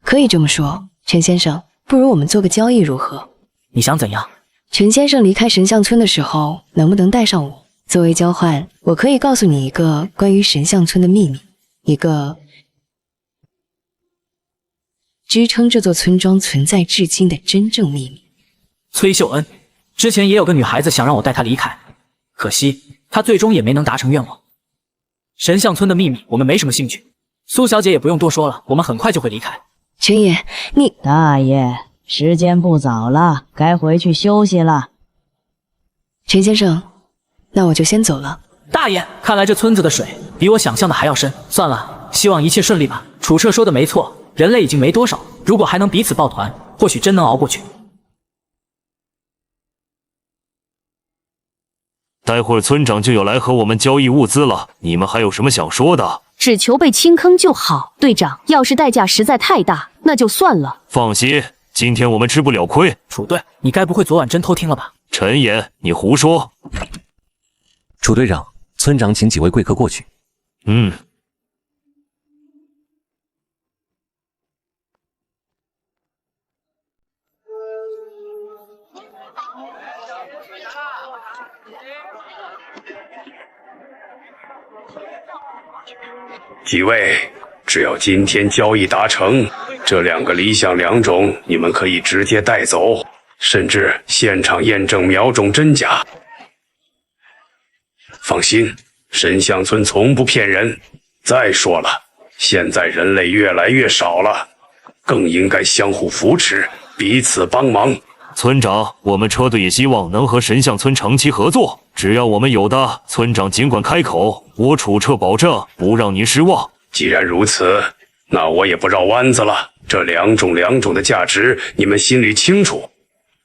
可以这么说，陈先生，不如我们做个交易如何？你想怎样？陈先生离开神像村的时候，能不能带上我？作为交换，我可以告诉你一个关于神像村的秘密，一个支撑这座村庄存在至今的真正秘密。崔秀恩，之前也有个女孩子想让我带她离开，可惜她最终也没能达成愿望。神像村的秘密我们没什么兴趣，苏小姐也不用多说了，我们很快就会离开。陈爷，你大爷，时间不早了，该回去休息了。陈先生，那我就先走了。大爷，看来这村子的水比我想象的还要深。算了，希望一切顺利吧。楚彻说的没错，人类已经没多少，如果还能彼此抱团，或许真能熬过去。待会儿村长就要来和我们交易物资了，你们还有什么想说的？只求被清坑就好。队长，要是代价实在太大，那就算了。放心，今天我们吃不了亏。楚队，你该不会昨晚真偷听了吧？陈岩，你胡说！楚队长，村长请几位贵客过去。几位，只要今天交易达成，这2个理想良种你们可以直接带走，甚至现场验证苗种真假。放心，神象村从不骗人。再说了，现在人类越来越少了，更应该相互扶持，彼此帮忙。村长，我们车队也希望能和神象村长期合作，只要我们有的，村长尽管开口，我楚彻保证不让您失望。既然如此，那我也不绕弯子了。这两种的价值，你们心里清楚。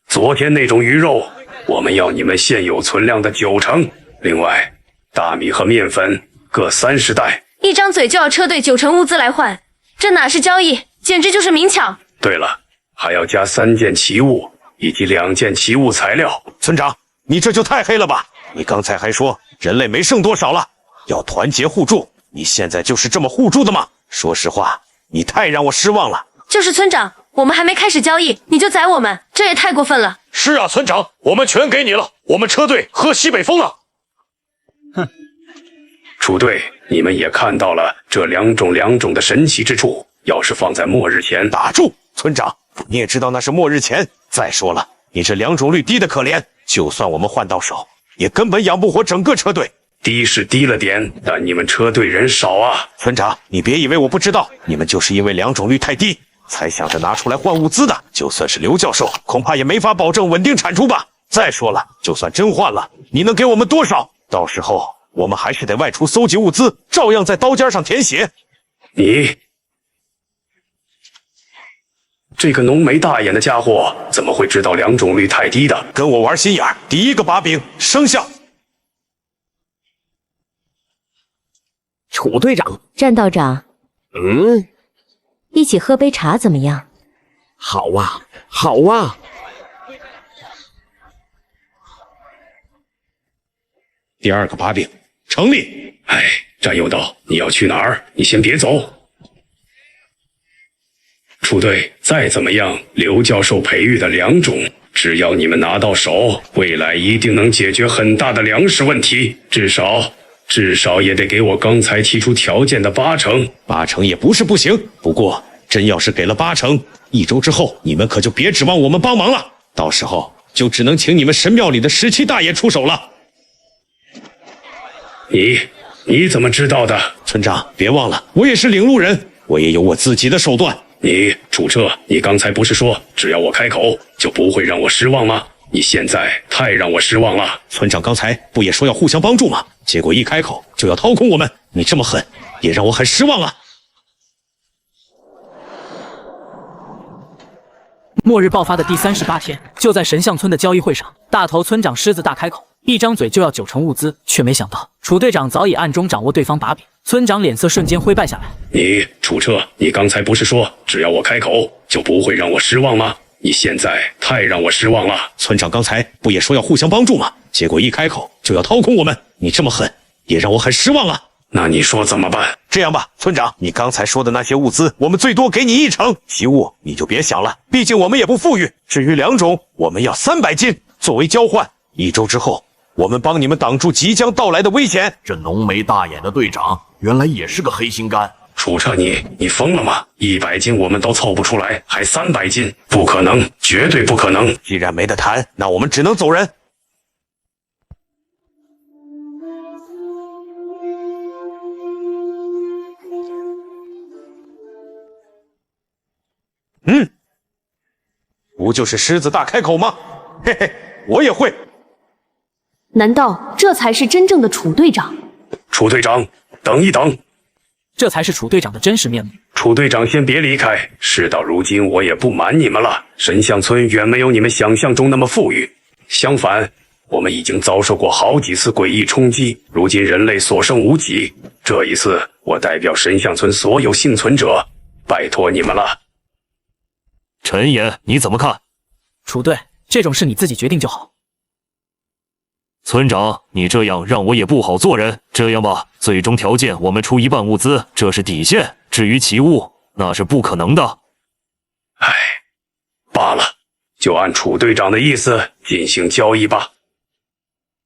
昨天那种鱼肉，我们要你们现有存量的90%，另外大米和面粉各30袋。一张嘴就要车队90%物资来换，这哪是交易，简直就是明抢。对了，还要加3件奇物以及2件奇物材料。村长，你这就太黑了吧！你刚才还说人类没剩多少了，要团结互助，你现在就是这么互助的吗？说实话，你太让我失望了。就是村长，我们还没开始交易，你就宰我们，这也太过分了。是啊，村长，我们全给你了，我们车队喝西北风了。哼，楚队，你们也看到了这两种的神奇之处，要是放在末日前，打住！村长，你也知道那是末日前。再说了，你这2种率低的可怜，就算我们换到手，也根本养不活整个车队。低是低了点，但你们车队人少啊。村长，你别以为我不知道，你们就是因为2种率太低，才想着拿出来换物资的。就算是刘教授，恐怕也没法保证稳定产出吧。再说了，就算真换了，你能给我们多少？到时候我们还是得外出搜集物资，照样在刀尖上舔血。你这个浓眉大眼的家伙，怎么会知道2种率太低的？跟我玩心眼儿，第一个把柄，生效。楚队长，战道长，一起喝杯茶怎么样？好啊，好啊。第2个把柄成立。哎，战友道，你要去哪儿？你先别走。楚队，再怎么样，刘教授培育的2种，只要你们拿到手，未来一定能解决很大的粮食问题，至少也得给我刚才提出条件的80%。80%也不是不行，不过真要是给了80%，1周之后你们可就别指望我们帮忙了，到时候就只能请你们神庙里的17大爷出手了。你怎么知道的？村长，别忘了，我也是领路人，我也有我自己的手段。楚彻，你刚才不是说只要我开口就不会让我失望吗？你现在太让我失望了。村长刚才不也说要互相帮助吗？结果一开口就要掏空我们，你这么狠，也让我很失望啊。末日爆发的第38天，就在神象村的交易会上，大头村长狮子大开口，一张嘴就要90%物资，却没想到楚队长早已暗中掌握对方把柄，村长脸色瞬间灰败下来。楚彻，你刚才不是说只要我开口就不会让我失望吗？你现在太让我失望了。村长刚才不也说要互相帮助吗？结果一开口就要掏空我们，你这么狠，也让我很失望啊。那你说怎么办？这样吧，村长，你刚才说的那些物资，我们最多给你1成，其物你就别想了，毕竟我们也不富裕。至于2种，我们要300斤作为交换，1周之后，我们帮你们挡住即将到来的危险。这浓眉大眼的队长，原来也是个黑心肝。楚彻，你疯了吗？100斤我们都凑不出来，还300斤？不可能，绝对不可能！既然没得谈，那我们只能走人。不就是狮子大开口吗？嘿嘿，我也会。难道这才是真正的楚队长？楚队长，等一等，这才是楚队长的真实面目。楚队长，先别离开。事到如今，我也不瞒你们了，神象村远没有你们想象中那么富裕。相反，我们已经遭受过好几次诡异冲击，如今人类所剩无几。这一次，我代表神象村所有幸存者，拜托你们了。陈岩，你怎么看？楚队，这种事你自己决定就好。村长，你这样让我也不好做人。这样吧，最终条件我们出一半物资，这是底线。至于其物，那是不可能的。唉，罢了，就按楚队长的意思进行交易吧。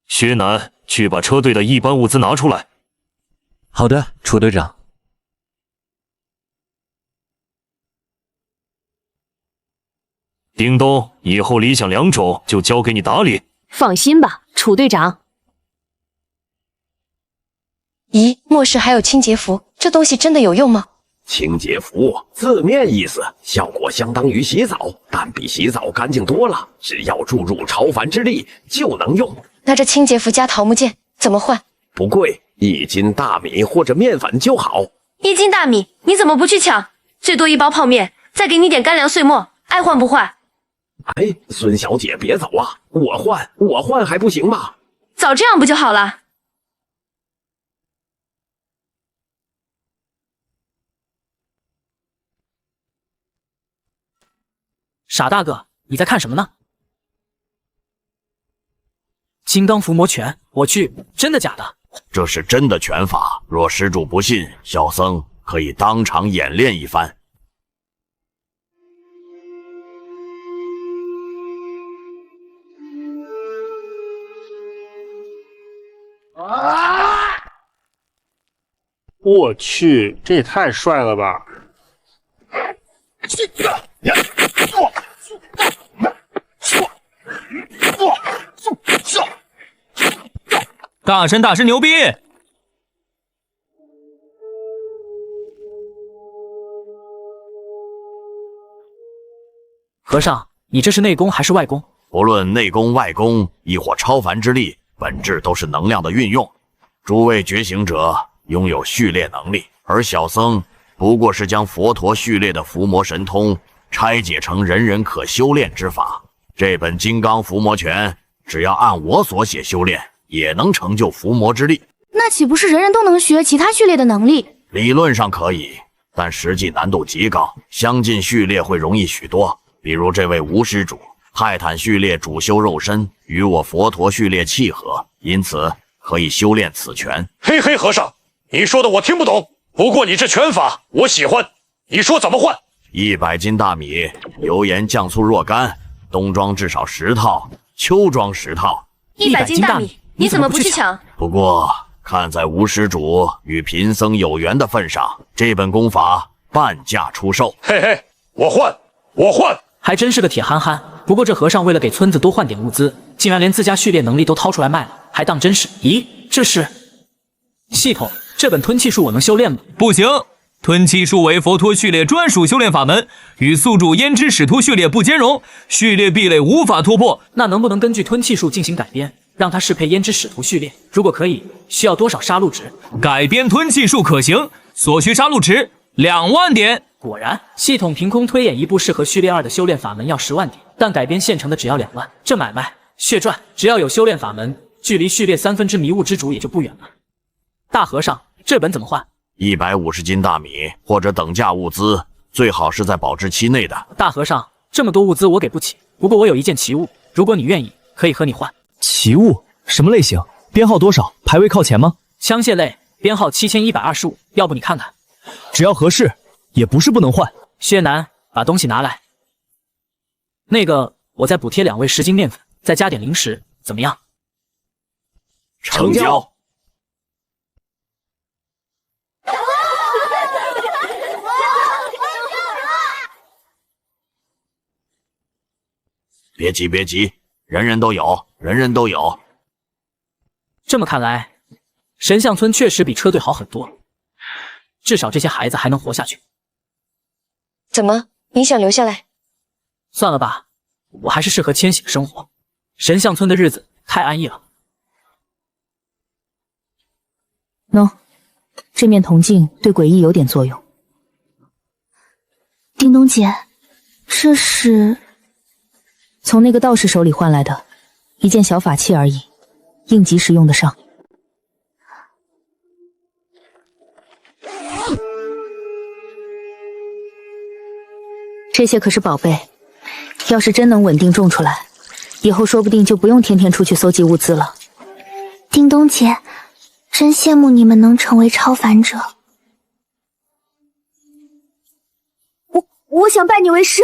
薛南，去把车队的一般物资拿出来。好的，楚队长。叮咚，以后理想两种就交给你打理。放心吧，楚队长。咦，末世还有清洁服，这东西真的有用吗？清洁服字面意思，效果相当于洗澡，但比洗澡干净多了。只要注入超凡之力就能用。那这清洁服加桃木剑怎么换？不贵，1斤大米或者面粉就好。1斤大米，你怎么不去抢？最多1包泡面，再给你点干粮碎末，爱换不换？哎，孙小姐别走啊！我换还不行吗？早这样不就好了？傻大个，你在看什么呢？金刚伏魔拳，我去，真的假的？这是真的拳法，若施主不信，小僧可以当场演练一番。我去，这也太帅了吧！大神大师牛逼！和尚，你这是内功还是外功？不论内功外功，亦或超凡之力，本质都是能量的运用。诸位觉醒者拥有序列能力，而小僧不过是将佛陀序列的伏魔神通拆解成人人可修炼之法。这本金刚伏魔拳，只要按我所写修炼，也能成就伏魔之力。那岂不是人人都能学其他序列的能力？理论上可以，但实际难度极高，相近序列会容易许多。比如这位吴施主，泰坦序列主修肉身，与我佛陀序列契合，因此可以修炼此拳。嘿嘿，和尚，你说的我听不懂，不过你这拳法我喜欢，你说怎么换？100斤大米，油盐酱醋若干，冬装至少10套，秋装10套。100斤大米，你怎么不去抢？不过看在吴施主与贫僧有缘的份上，这本功法半价出售。嘿嘿，我换。还真是个铁憨憨。不过这和尚为了给村子多换点物资，竟然连自家序列能力都掏出来卖了，还当真是？咦，这是系统，这本吞气术我能修炼吗？不行，吞气术为佛陀序列专属修炼法门，与宿主胭脂使徒序列不兼容，序列壁垒无法突破。那能不能根据吞气术进行改编，让它适配胭脂使徒序列？如果可以，需要多少杀戮值？改编吞气术可行，所需杀戮值2万点。果然，系统凭空推演一部适合序列2的修炼法门要10万点，但改编现成的只要2万。这买卖血赚，只要有修炼法门，距离序列1/3迷雾之主也就不远了。大和尚，这本怎么换？150斤大米或者等价物资，最好是在保质期内的。大和尚，这么多物资我给不起，不过我有一件奇物，如果你愿意，可以和你换。奇物？什么类型？编号多少？排位靠前吗？枪械类，编号7125，要不你看看？只要合适，也不是不能换。薛南，把东西拿来。那个，我再补贴2位10斤面粉，再加点零食，怎么样？成交。别急，别急，人人都有，人人都有。这么看来，神象村确实比车队好很多，至少这些孩子还能活下去。怎么，你想留下来？算了吧，我还是适合迁徙的生活。神像村的日子太安逸了。喏，这面铜镜对诡异有点作用。叮咚姐，这是从那个道士手里换来的一件小法器而已，应急时用得上。这些可是宝贝，要是真能稳定种出来，以后说不定就不用天天出去搜集物资了。叮咚姐，真羡慕你们能成为超凡者。我想拜你为师，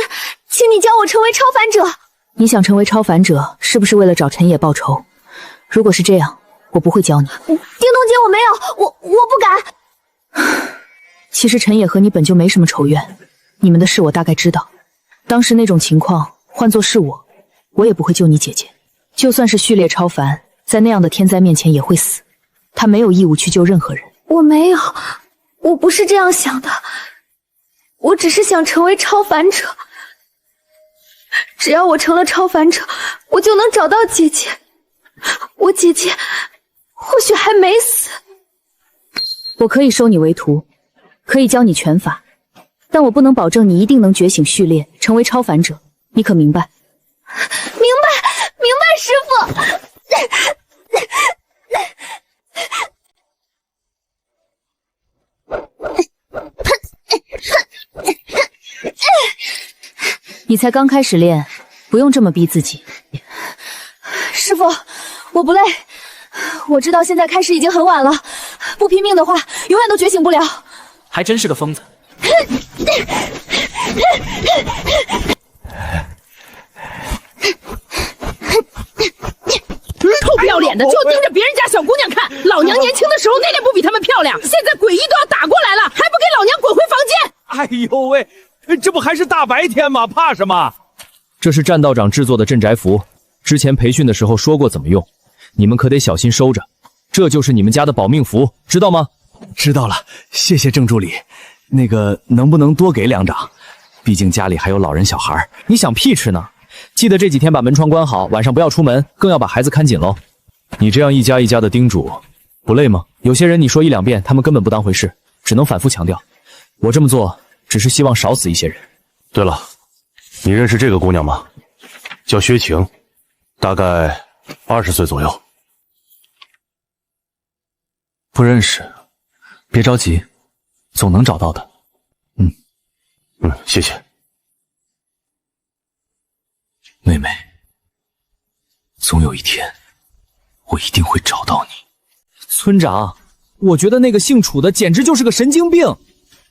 请你教我成为超凡者。你想成为超凡者，是不是为了找陈野报仇？如果是这样，我不会教你。叮咚姐，我没有，我不敢。其实陈野和你本就没什么仇怨，你们的事我大概知道。当时那种情况，换作是我也不会救你姐姐。就算是序列超凡，在那样的天灾面前也会死。他没有义务去救任何人。我没有，我不是这样想的。我只是想成为超凡者，只要我成了超凡者，我就能找到姐姐。我姐姐或许还没死。我可以收你为徒，可以教你拳法，但我不能保证你一定能觉醒序列，成为超凡者。你可明白？明白，师父。你才刚开始练，不用这么逼自己。师父，我不累。我知道现在开始已经很晚了，不拼命的话，永远都觉醒不了。还真是个疯子。臭不要脸的，就盯着别人家小姑娘看。老娘年轻的时候哪点不比她们漂亮？现在诡异都要打过来了，还不给老娘滚回房间！哎呦喂，这不还是大白天吗？怕什么？这是战道长制作的镇宅符，之前培训的时候说过怎么用，你们可得小心收着。这就是你们家的保命符，知道吗？知道了，谢谢郑助理。那个能不能多给2掌？毕竟家里还有老人小孩。你想屁吃呢？记得这几天把门窗关好，晚上不要出门，更要把孩子看紧喽。你这样一家一家的叮嘱，不累吗？有些人你说1-2遍，他们根本不当回事，只能反复强调。我这么做，只是希望少死一些人。对了，你认识这个姑娘吗？叫薛晴，大概20岁左右。不认识，别着急，总能找到的。谢谢。妹妹，总有一天，我一定会找到你。村长，我觉得那个姓楚的简直就是个神经病。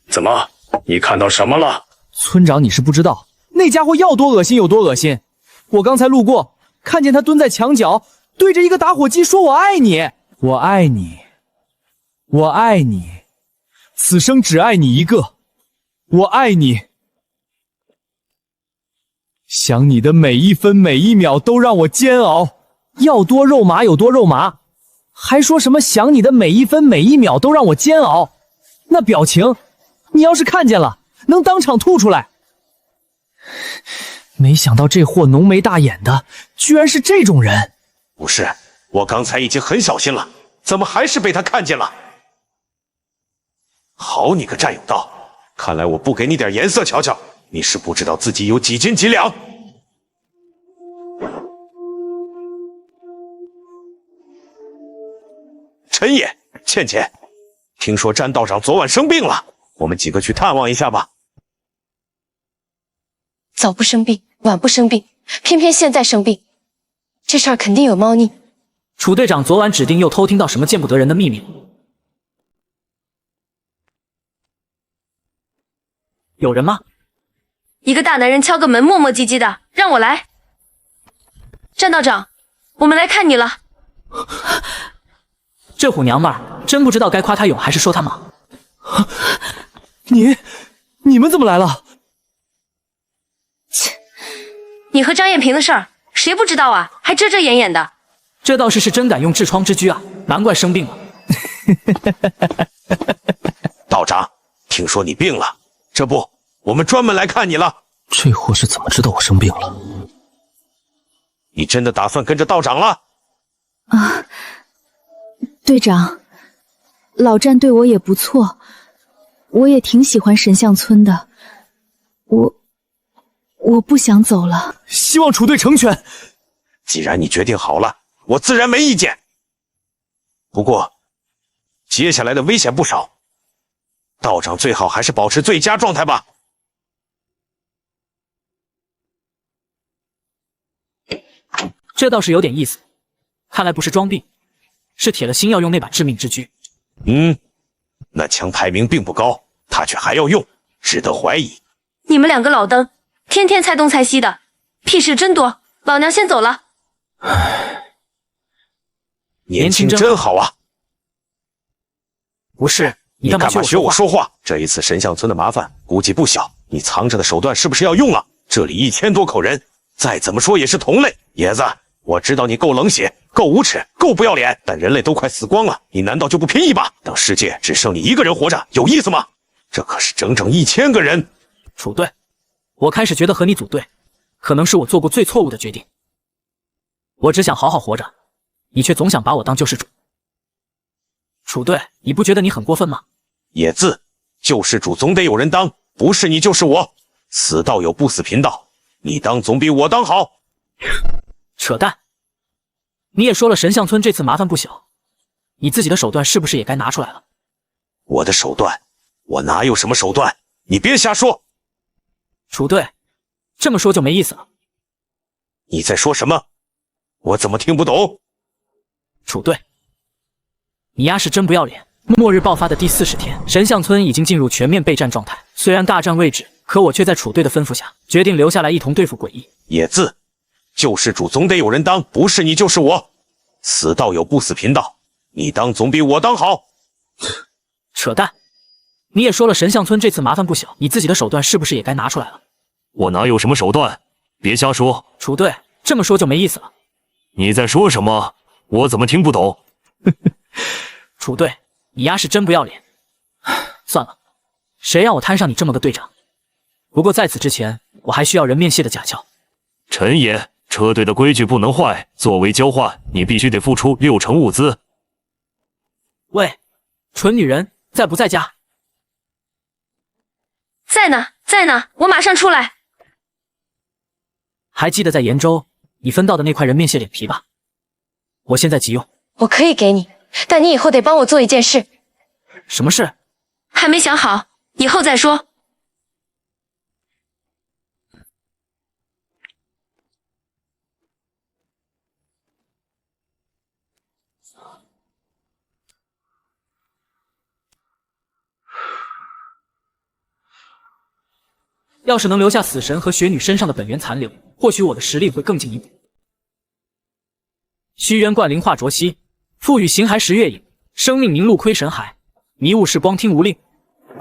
怎么？你看到什么了？村长，你是不知道，那家伙要多恶心有多恶心。我刚才路过，看见他蹲在墙角，对着一个打火机说我爱你，我爱你，我爱你，此生只爱你一个，我爱你。想你的每一分每一秒都让我煎熬，要多肉麻有多肉麻，还说什么想你的每一分每一秒都让我煎熬，那表情，你要是看见了，能当场吐出来。没想到这货浓眉大眼的，居然是这种人。不是，我刚才已经很小心了，怎么还是被他看见了？好你个战有道，看来我不给你点颜色瞧瞧，你是不知道自己有几斤几两。陈野、倩倩，听说詹道长昨晚生病了，我们几个去探望一下吧。早不生病，晚不生病，偏偏现在生病，这事儿肯定有猫腻。楚队长昨晚指定又偷听到什么见不得人的秘密。有人吗？一个大男人敲个门，磨磨唧唧的，让我来。战道长，我们来看你了。这虎娘们儿真不知道该夸她勇还是说她莽。你们怎么来了？切，你和张艳萍的事儿，谁不知道啊？还遮遮掩掩的。这道士是真敢用痔疮之居啊，难怪生病了。道长，听说你病了，这不，我们专门来看你了。这货是怎么知道我生病了？你真的打算跟着道长了？啊，队长，老战对我也不错，我也挺喜欢神像村的。我不想走了。希望楚队成全。既然你决定好了，我自然没意见。不过，接下来的危险不少，道长最好还是保持最佳状态吧。这倒是有点意思，看来不是装病，是铁了心要用那把致命之狙。那枪排名并不高，他却还要用，值得怀疑。你们两个老登，天天猜东猜西的，屁事真多。老娘先走了。年轻真好啊！不是，你干嘛学我说话？这一次神像村的麻烦估计不小，你藏着的手段是不是要用了？这里1000多口人，再怎么说也是同类。野子，我知道你够冷血，够无耻，够不要脸，但人类都快死光了，你难道就不拼一把？等世界只剩你一个人活着，有意思吗？这可是整整1000个人。楚队，我开始觉得和你组队，可能是我做过最错误的决定。我只想好好活着，你却总想把我当救世主。楚队，你不觉得你很过分吗？野子，救世主总得有人当，不是你就是我。死道友不死贫道，你当总比我当好。扯淡！你也说了，神像村这次麻烦不小，你自己的手段是不是也该拿出来了？我的手段？我哪有什么手段？你别瞎说！楚队，这么说就没意思了。你在说什么？我怎么听不懂？楚队，你丫是真不要脸！末日爆发的第40天，神像村已经进入全面备战状态。虽然大战未止，可我却在楚队的吩咐下，决定留下来一同对付诡异。野子，救世主总得有人当，不是你就是我。死道友不死贫道，你当总比我当好。扯淡！你也说了，神像村这次麻烦不小，你自己的手段是不是也该拿出来了？我哪有什么手段？别瞎说！楚队，这么说就没意思了。你在说什么？我怎么听不懂？楚队，你丫是真不要脸！算了，谁让我摊上你这么个队长？不过在此之前，我还需要人面蟹的甲壳。陈爷，车队的规矩不能坏，作为交换，你必须得付出6成物资。喂，蠢女人，在不在家？在呢，在呢，我马上出来。还记得在延州你分到的那块人面蟹脸皮吧？我现在急用。我可以给你，但你以后得帮我做一件事。什么事？还没想好，以后再说。要是能留下死神和雪女身上的本源残留，或许我的实力会更进一步。虚渊贯灵化浊息，赋予形骸十月影，生命凝露窥神骸，迷雾是光听无令。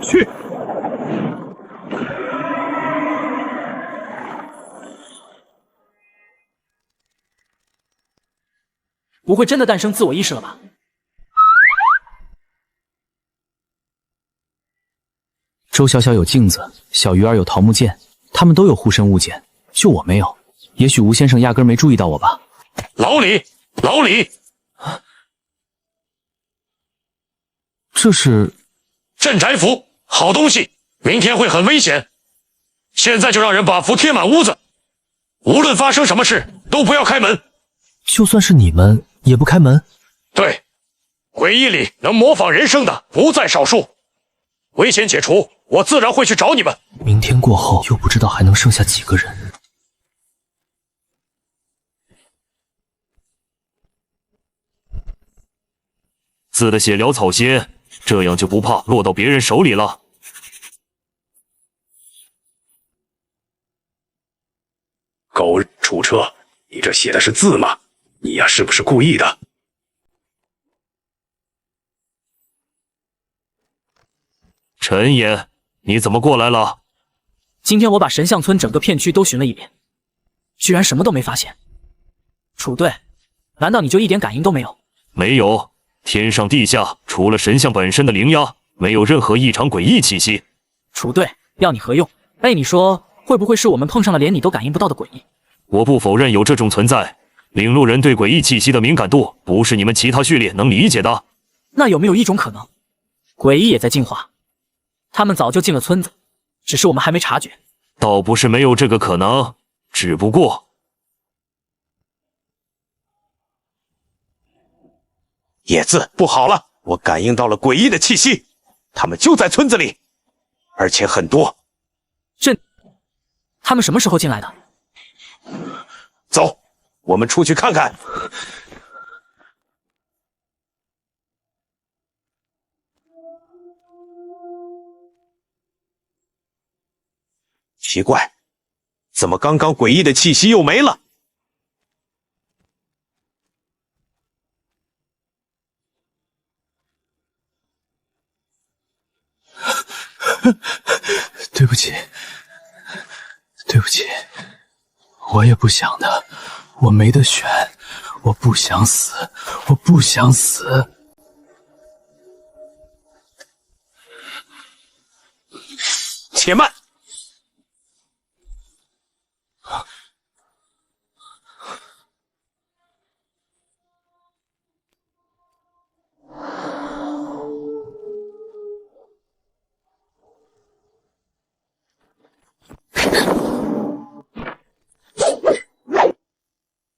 去！不会真的诞生自我意识了吧？周小小有镜子，小鱼儿有桃木剑，他们都有护身物件，就我没有。也许吴先生压根没注意到我吧。老李，老李，这是镇宅符，好东西，明天会很危险。现在就让人把符贴满屋子，无论发生什么事都不要开门。就算是你们也不开门？对，诡异里能模仿人声的不在少数。危险解除，我自然会去找你们。明天过后又不知道还能剩下几个人。字的血潦草些，这样就不怕落到别人手里了。狗楚车，你这写的是字吗？你呀，是不是故意的？陈爷，你怎么过来了？今天我把神像村整个片区都巡了一遍，居然什么都没发现。楚队，难道你就一点感应都没有？没有，天上地下除了神像本身的灵压，没有任何异常诡异气息。楚队，要你何用？哎，你说会不会是我们碰上了连你都感应不到的诡异？我不否认有这种存在，领路人对诡异气息的敏感度，不是你们其他序列能理解的。那有没有一种可能，诡异也在进化？他们早就进了村子，只是我们还没察觉。倒不是没有这个可能，只不过……野字，不好了！我感应到了诡异的气息，他们就在村子里，而且很多。他们什么时候进来的？走，我们出去看看。奇怪，怎么刚刚诡异的气息又没了？对不起，对不起，我也不想的，我没得选，我不想死，我不想死。且慢！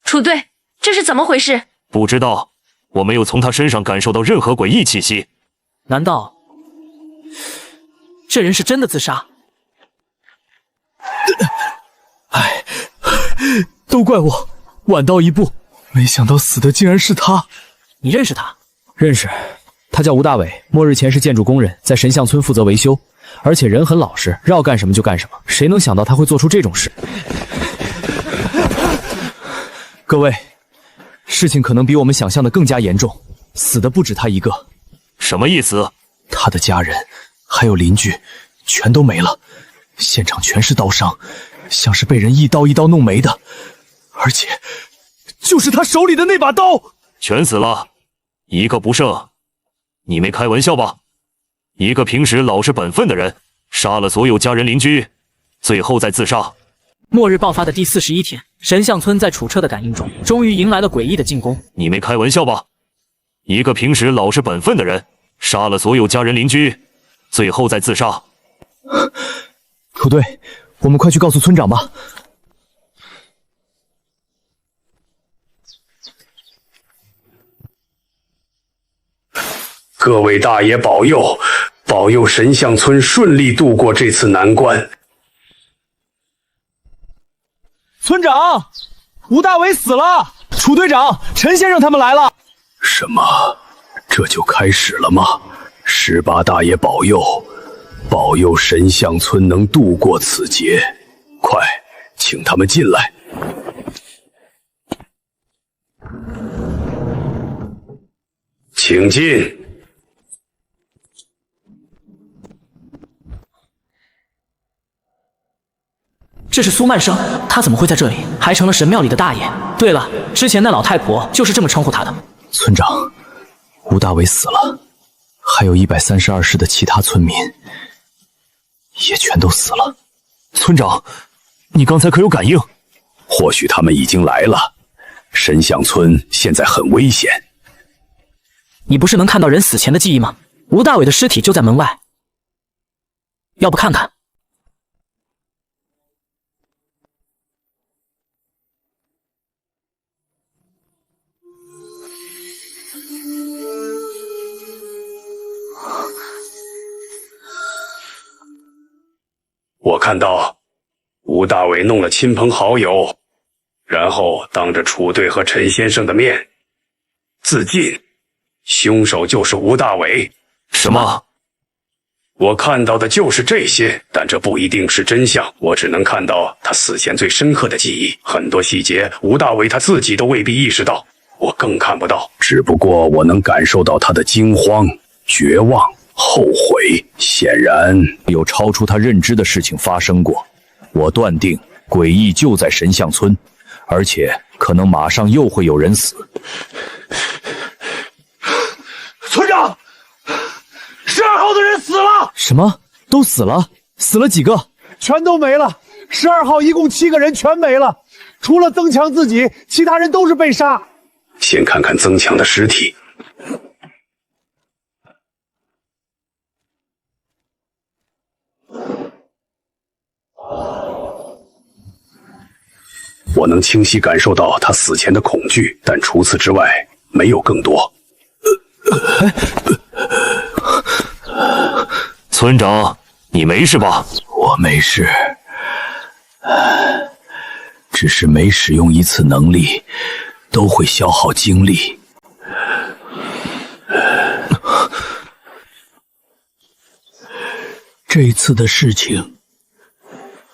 楚队，这是怎么回事？不知道，我没有从他身上感受到任何诡异气息。难道这人是真的自杀？唉，都怪我晚到一步，没想到死的竟然是他。你认识他？认识，他叫吴大伟，末日前是建筑工人，在神像村负责维修，而且人很老实，要干什么就干什么。谁能想到他会做出这种事？各位，事情可能比我们想象的更加严重，死的不止他一个。什么意思？他的家人还有邻居全都没了，现场全是刀伤，像是被人一刀一刀弄没的，而且就是他手里的那把刀，全死了，一个不剩。你没开玩笑吧？一个平时老实本分的人，杀了所有家人邻居，最后再自杀。末日爆发的第41天，神像村在楚彻的感应中，终于迎来了诡异的进攻。你没开玩笑吧？一个平时老实本分的人，杀了所有家人邻居，最后再自杀。土队，我们快去告诉村长吧。各位大爷保佑，保佑神像村顺利度过这次难关。村长，吴大伟死了，楚队长、陈先生他们来了。什么？这就开始了吗？18大爷保佑，保佑神像村能度过此劫。快，请他们进来。请进。这是苏曼生，他怎么会在这里？还成了神庙里的大爷。对了，之前那老太婆就是这么称呼他的。村长，吴大伟死了，还有132室的其他村民也全都死了。村长，你刚才可有感应？或许他们已经来了。神像村现在很危险。你不是能看到人死前的记忆吗？吴大伟的尸体就在门外，要不看看？我看到吴大伟弄了亲朋好友，然后当着楚队和陈先生的面自尽，凶手就是吴大伟。什么？我看到的就是这些，但这不一定是真相。我只能看到他死前最深刻的记忆，很多细节吴大伟他自己都未必意识到，我更看不到。只不过我能感受到他的惊慌、绝望、后悔，显然有超出他认知的事情发生过。我断定诡异就在神像村，而且可能马上又会有人死。村长，12号的人死了。什么？都死了？死了几个？全都没了， 12号一共7个人全没了，除了增强自己，其他人都是被杀。先看看增强的尸体。我能清晰感受到他死前的恐惧，但除此之外没有更多。村长，你没事吧？我没事，只是每使用一次能力都会消耗精力。这次的事情，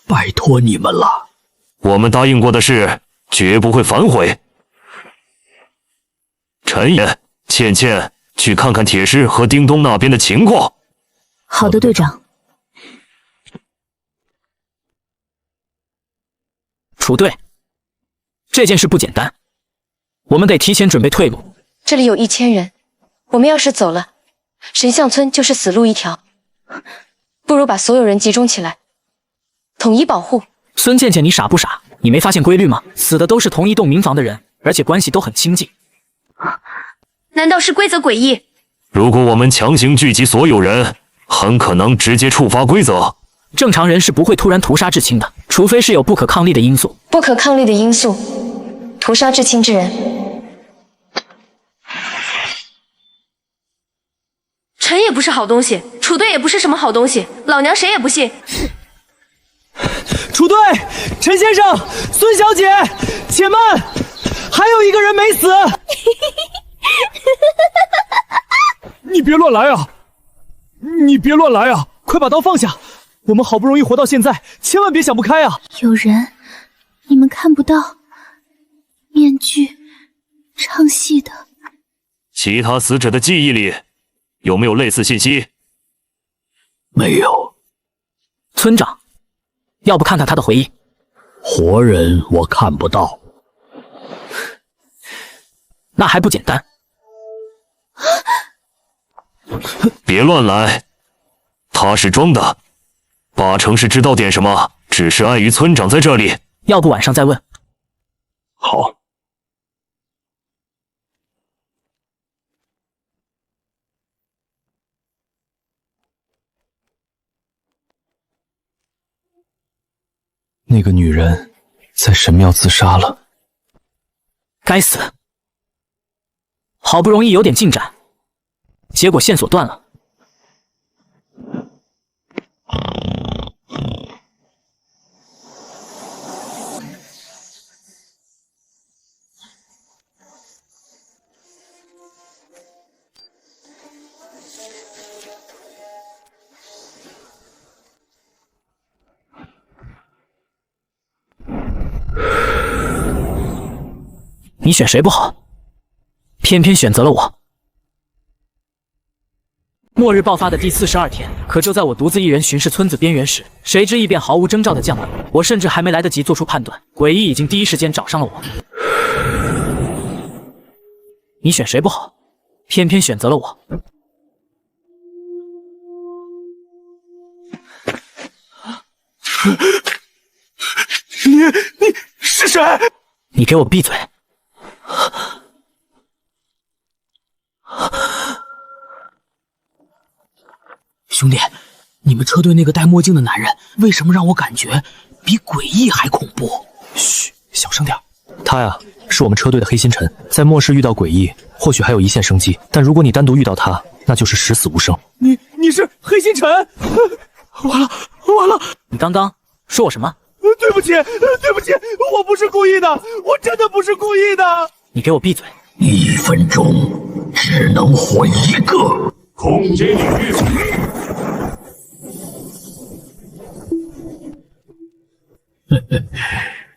拜托你们了。我们答应过的事，绝不会反悔。陈爷、倩倩，去看看铁狮和叮咚那边的情况。好的，队长。楚队，这件事不简单，我们得提前准备退路。这里有1000人，我们要是走了，神象村就是死路一条。不如把所有人集中起来，统一保护。孙倩倩，你傻不傻？你没发现规律吗？死的都是同一栋民房的人，而且关系都很亲近。难道是规则诡异？如果我们强行聚集所有人，很可能直接触发规则。正常人是不会突然屠杀至亲的，除非是有不可抗力的因素。不可抗力的因素，屠杀至亲之人。陈也不是好东西，楚队也不是什么好东西，老娘谁也不信。楚队，陈先生，孙小姐，且慢，还有一个人没死。你别乱来啊！你别乱来啊！快把刀放下，我们好不容易活到现在，千万别想不开啊！有人，你们看不到，面具，唱戏的。其他死者的记忆里有没有类似信息？没有。村长，要不看看他的回忆？活人我看不到。那还不简单？别乱来，他是装的，8成是知道点什么，只是碍于村长在这里。要不晚上再问。好。那个女人在神庙自杀了。该死！好不容易有点进展，结果线索断了。你选谁不好，偏偏选择了我。末日爆发的第42天，可就在我独自一人巡视村子边缘时，谁知异变毫无征兆的降临。我甚至还没来得及做出判断，诡异已经第一时间找上了我。你选谁不好，偏偏选择了我。你是谁？你给我闭嘴！兄弟，你们车队那个戴墨镜的男人，为什么让我感觉比诡异还恐怖？嘘，小声点。他呀，是我们车队的黑心尘，在末世遇到诡异，或许还有一线生机，但如果你单独遇到他，那就是十死无生。你是黑心尘？完了！你刚刚说我什么？对不起，我不是故意的，我真的不是故意的。你给我闭嘴！1分钟只能活一个。空间领域。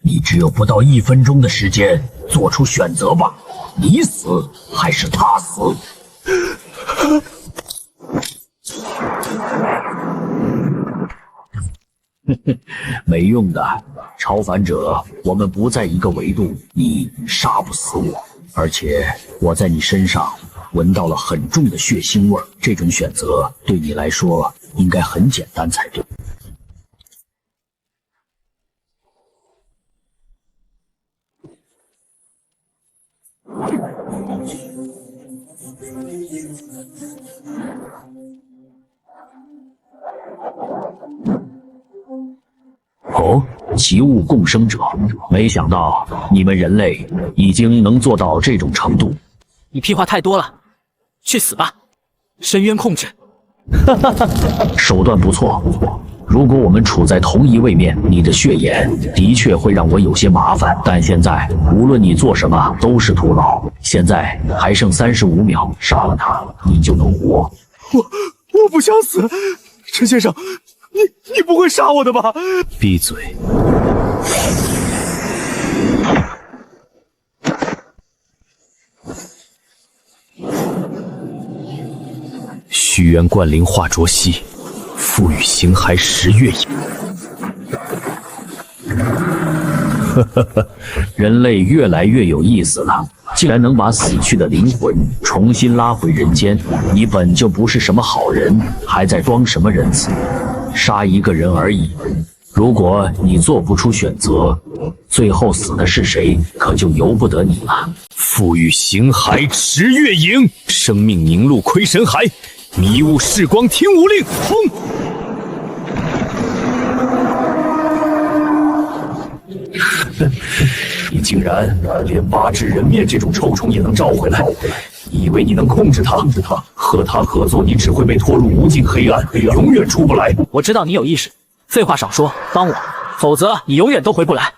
你只有不到1分钟的时间做出选择吧，你死还是他死？没用的，超凡者，我们不在一个维度，你杀不死我，而且我在你身上闻到了很重的血腥味儿，这种选择对你来说应该很简单才对。哦，奇物共生者，没想到你们人类已经能做到这种程度。你屁话太多了，去死吧！深渊控制，手段不错。如果我们处在同一位面，你的血眼的确会让我有些麻烦，但现在无论你做什么都是徒劳。现在还剩35秒，杀了他，你就能活。我不想死，陈先生，你不会杀我的吧？闭嘴！虚渊灌灵化浊息，赋予形骸10月影。人类越来越有意思了。既然能把死去的灵魂重新拉回人间，你本就不是什么好人，还在装什么仁慈？杀一个人而已。如果你做不出选择，最后死的是谁，可就由不得你了。赋予形骸10月影，生命凝露亏神骸，迷雾视光听武令，轰！你竟然连8指人面这种臭虫也能召回来，你以为你能控制他？和他合作，你只会被拖入无尽黑暗，永远出不来。我知道你有意识，废话少说，帮我，否则你永远都回不来。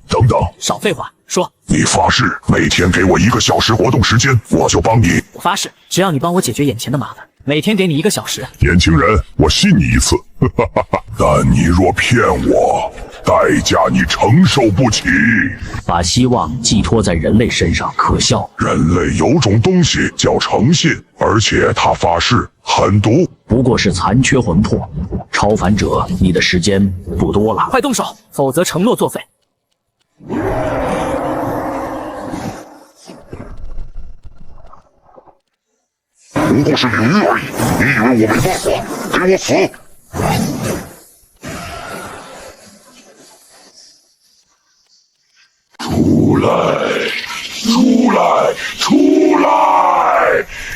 等等，少废话，说。你发誓每天给我1个小时活动时间，我就帮你。我发誓，只要你帮我解决眼前的麻烦，每天给你1个小时。年轻人，我信你一次，但你若骗我，代价你承受不起。把希望寄托在人类身上，可笑。人类有种东西叫诚信，而且他发誓狠毒，不过是残缺魂魄。超凡者，你的时间不多了，快动手，否则承诺作废。不过是鱼而已，你以为我没办法？给我死！出来！出来！出来！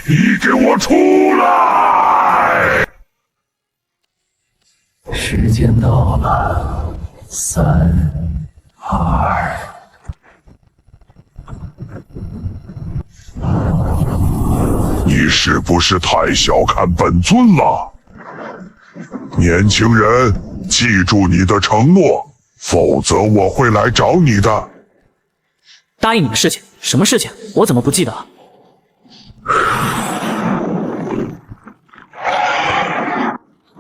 你给我出来！时间到了，3、2。你是不是太小看本尊了？年轻人，记住你的承诺，否则我会来找你的。答应你的事情，什么事情？我怎么不记得？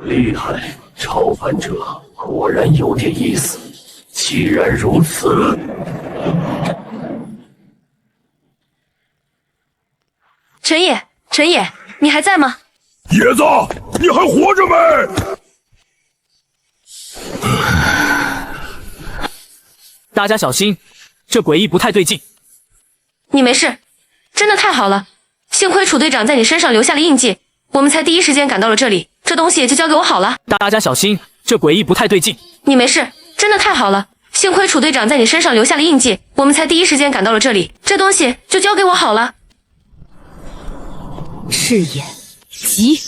厉害，超凡者果然有点意思。既然如此，陈野，陈野，你还在吗？野子，你还活着没？大家小心，这诡异不太对劲。你没事，真的太好了，幸亏楚队长在你身上留下了印记，我们才第一时间赶到了这里，这东西就交给我好了。大家小心，这诡异不太对劲。你没事，真的太好了，幸亏楚队长在你身上留下了印记，我们才第一时间赶到了这里，这东西就交给我好了。赤眼急。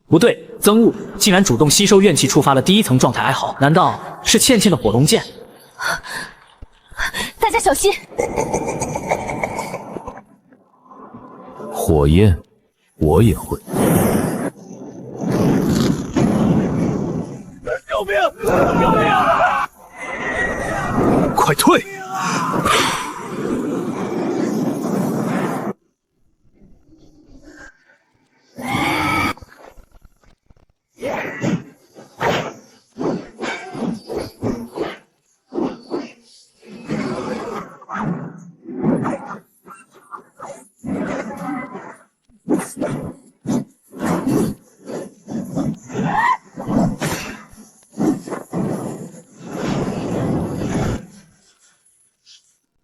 不对，憎恶竟然主动吸收怨气，触发了第1层状态哀嚎，难道是倩倩的火龙剑？大家小心！火焰，我也会。救命！救命！快退！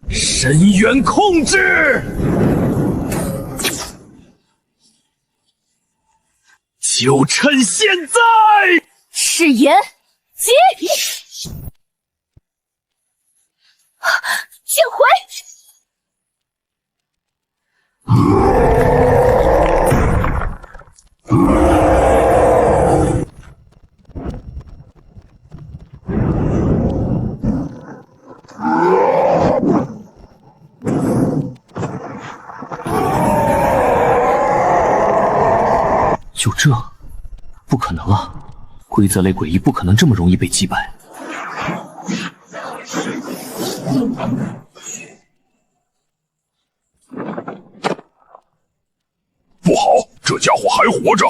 深渊控制，就趁现在！赤炎击！剑回！就这，不可能啊！规则类诡异不可能这么容易被击败。不好，这家伙还活着！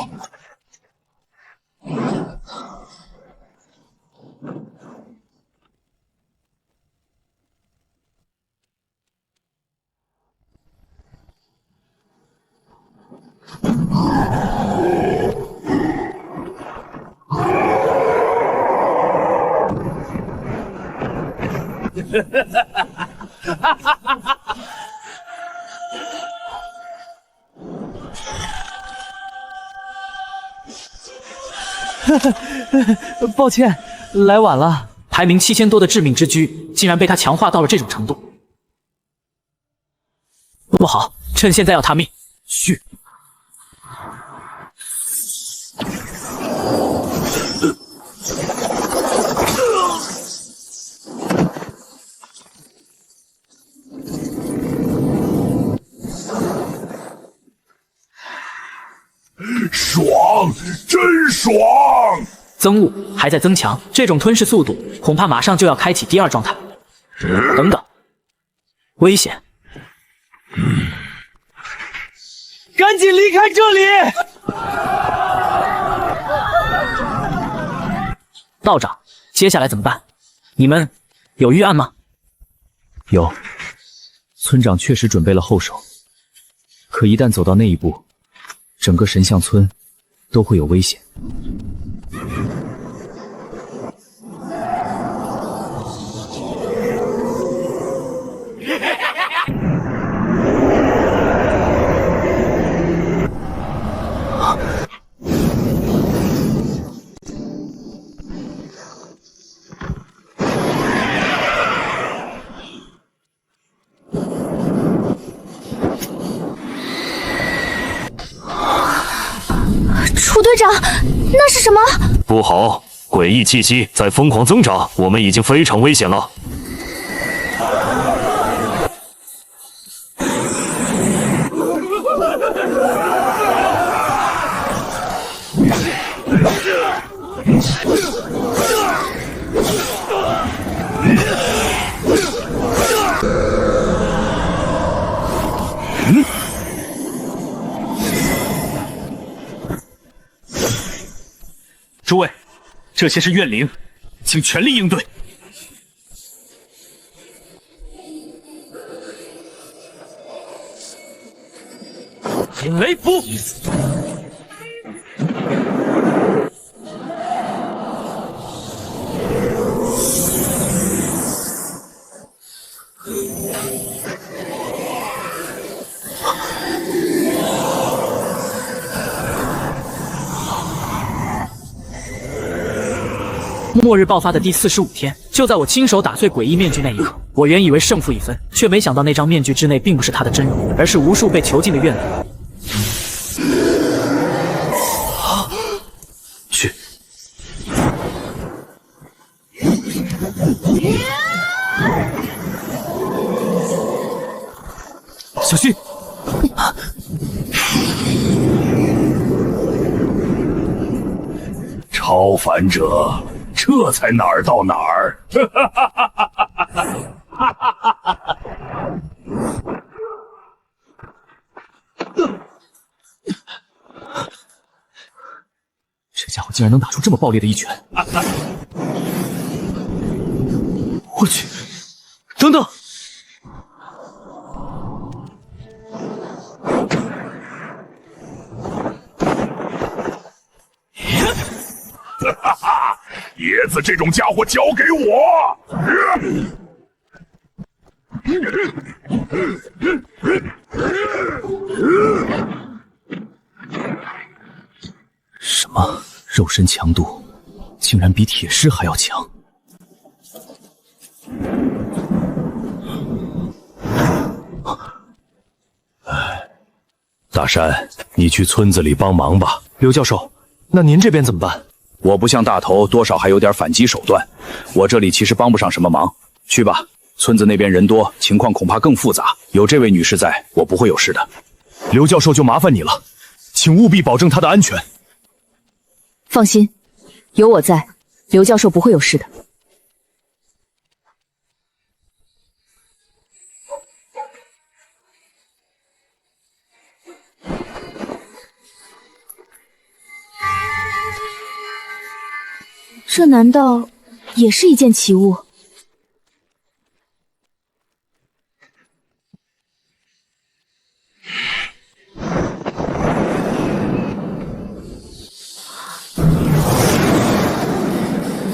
抱歉，来晚了。排名7000多的致命之躯，竟然被他强化到了这种程度。不好，趁现在要他命！去！爽，真爽！增物还在增强，这种吞噬速度恐怕马上就要开启第2状态。等等，危险！赶紧离开这里！道长，接下来怎么办？你们有预案吗？有，村长确实准备了后手，可一旦走到那一步，整个神像村都会有危险。楚队长，那是什么？不好，诡异气息在疯狂增长，我们已经非常危险了。诸位，这些是怨灵，请全力应对。引雷符。末日爆发的第45天，就在我亲手打碎诡异面具那一刻，我原以为胜负已分，却没想到那张面具之内并不是他的真容，而是无数被囚禁的怨灵。去！小心！超凡者。这才哪儿到哪儿！这家伙竟然能打出这么暴烈的一拳！我去！等等！哈哈！叶子这种家伙交给我！什么肉身强度，竟然比铁狮还要强！大山，你去村子里帮忙吧。刘教授，那您这边怎么办？我不像大头，多少还有点反击手段。我这里其实帮不上什么忙，去吧。村子那边人多，情况恐怕更复杂。有这位女士在，我不会有事的。刘教授就麻烦你了，请务必保证她的安全。放心，有我在，刘教授不会有事的。这难道也是一件奇物？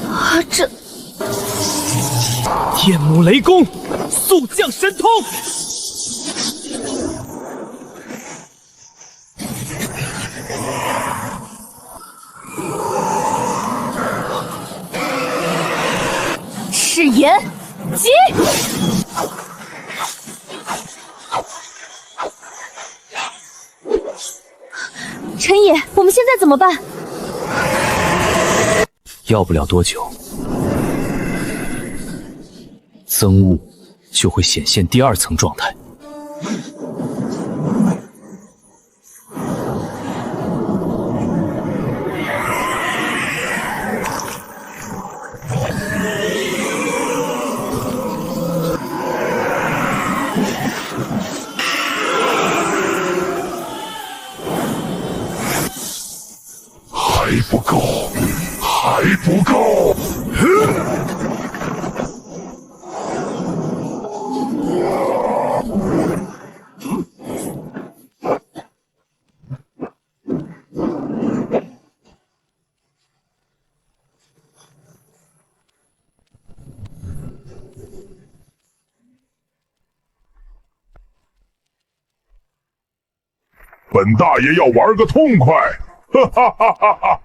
啊，这天母雷公，速降神通！赤炎击！陈野，我们现在怎么办？要不了多久，憎恶就会显现第二层状态。还不够，还不够！本大爷要玩个痛快！哈哈哈哈哈！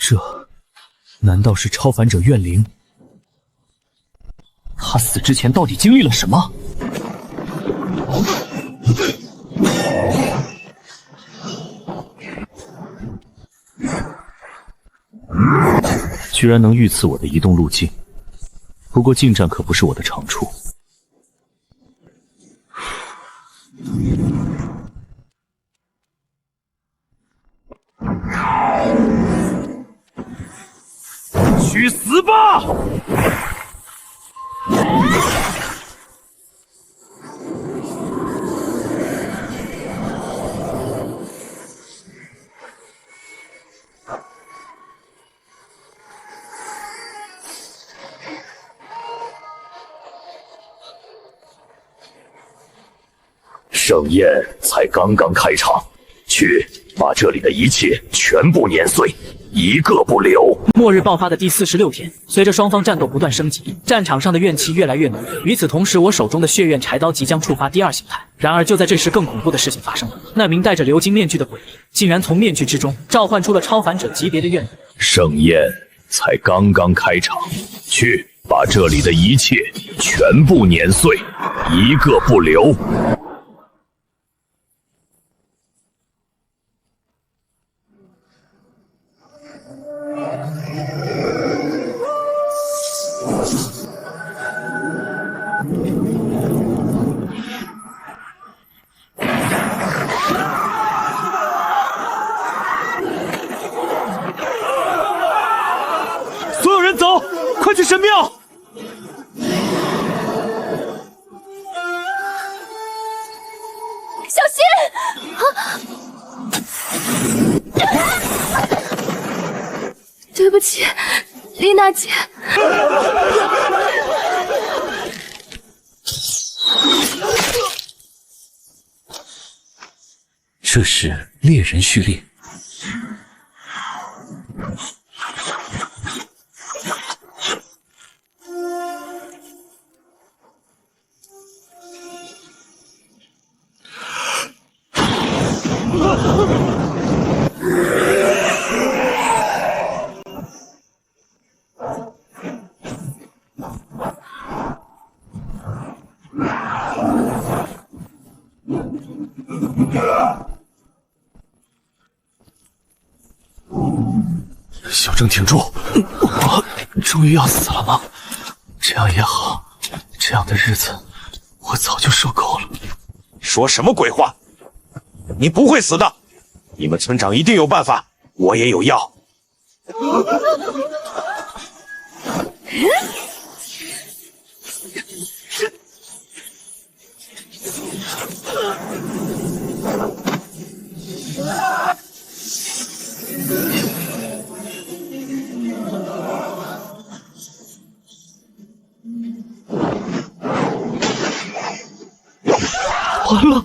这难道是超凡者怨灵？他死之前到底经历了什么？居然能预测我的移动路径，不过近战可不是我的长处。去死吧！盛宴才刚刚开场，去把这里的一切全部碾碎，一个不留。末日爆发的第46天，随着双方战斗不断升级，战场上的怨气越来越浓。与此同时，我手中的血怨柴刀即将触发第二形态。然而就在这时，更恐怖的事情发生了。那名戴着鎏金面具的鬼灵，竟然从面具之中召唤出了超凡者级别的怨灵。盛宴才刚刚开场，去把这里的一切全部碾碎，一个不留。所有人走，快去神庙！小心！对不起，丽娜姐。这是猎人序列。小郑，挺住！我终于要死了吗？这样也好，这样的日子我早就受够了。说什么鬼话！你不会死的，你们村长一定有办法，我也有药。完了！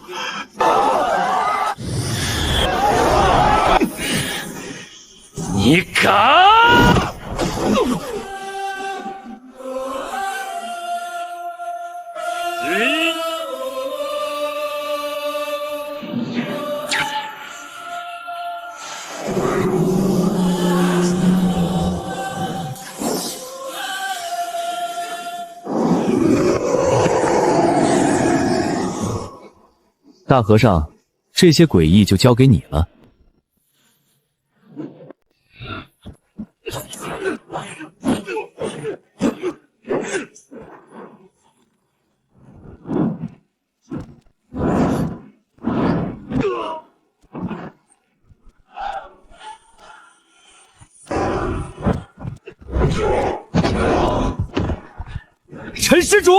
你敢！大和尚，这些诡异就交给你了。陈施主，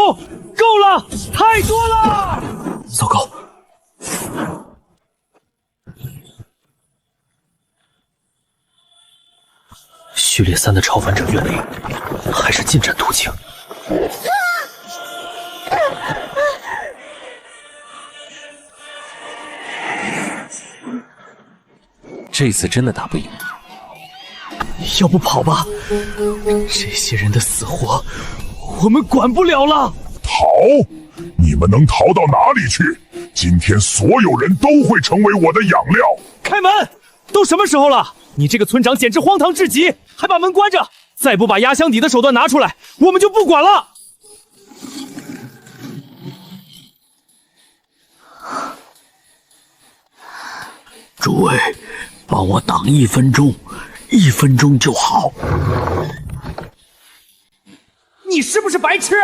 够了，太多了！糟糕！序列3的超凡者怨灵，还是近战途径？这次真的打不赢，要不跑吧？这些人的死活，我们管不了了。逃？你们能逃到哪里去？今天所有人都会成为我的养料。开门！都什么时候了？你这个村长简直荒唐至极，还把门关着！再不把压箱底的手段拿出来，我们就不管了。诸位，帮我挡1分钟，1分钟就好。你是不是白痴？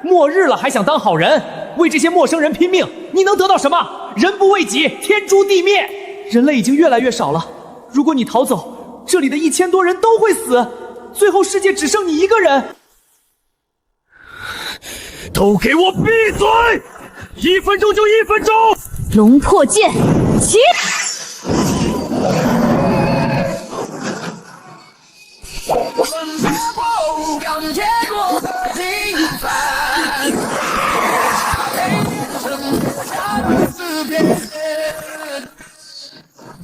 末日了还想当好人，为这些陌生人拼命，你能得到什么？人不为己，天诛地灭。人类已经越来越少了，如果你逃走，这里的1000多人都会死，最后世界只剩你一个人。都给我闭嘴！1分钟就1分钟！龙破剑，起！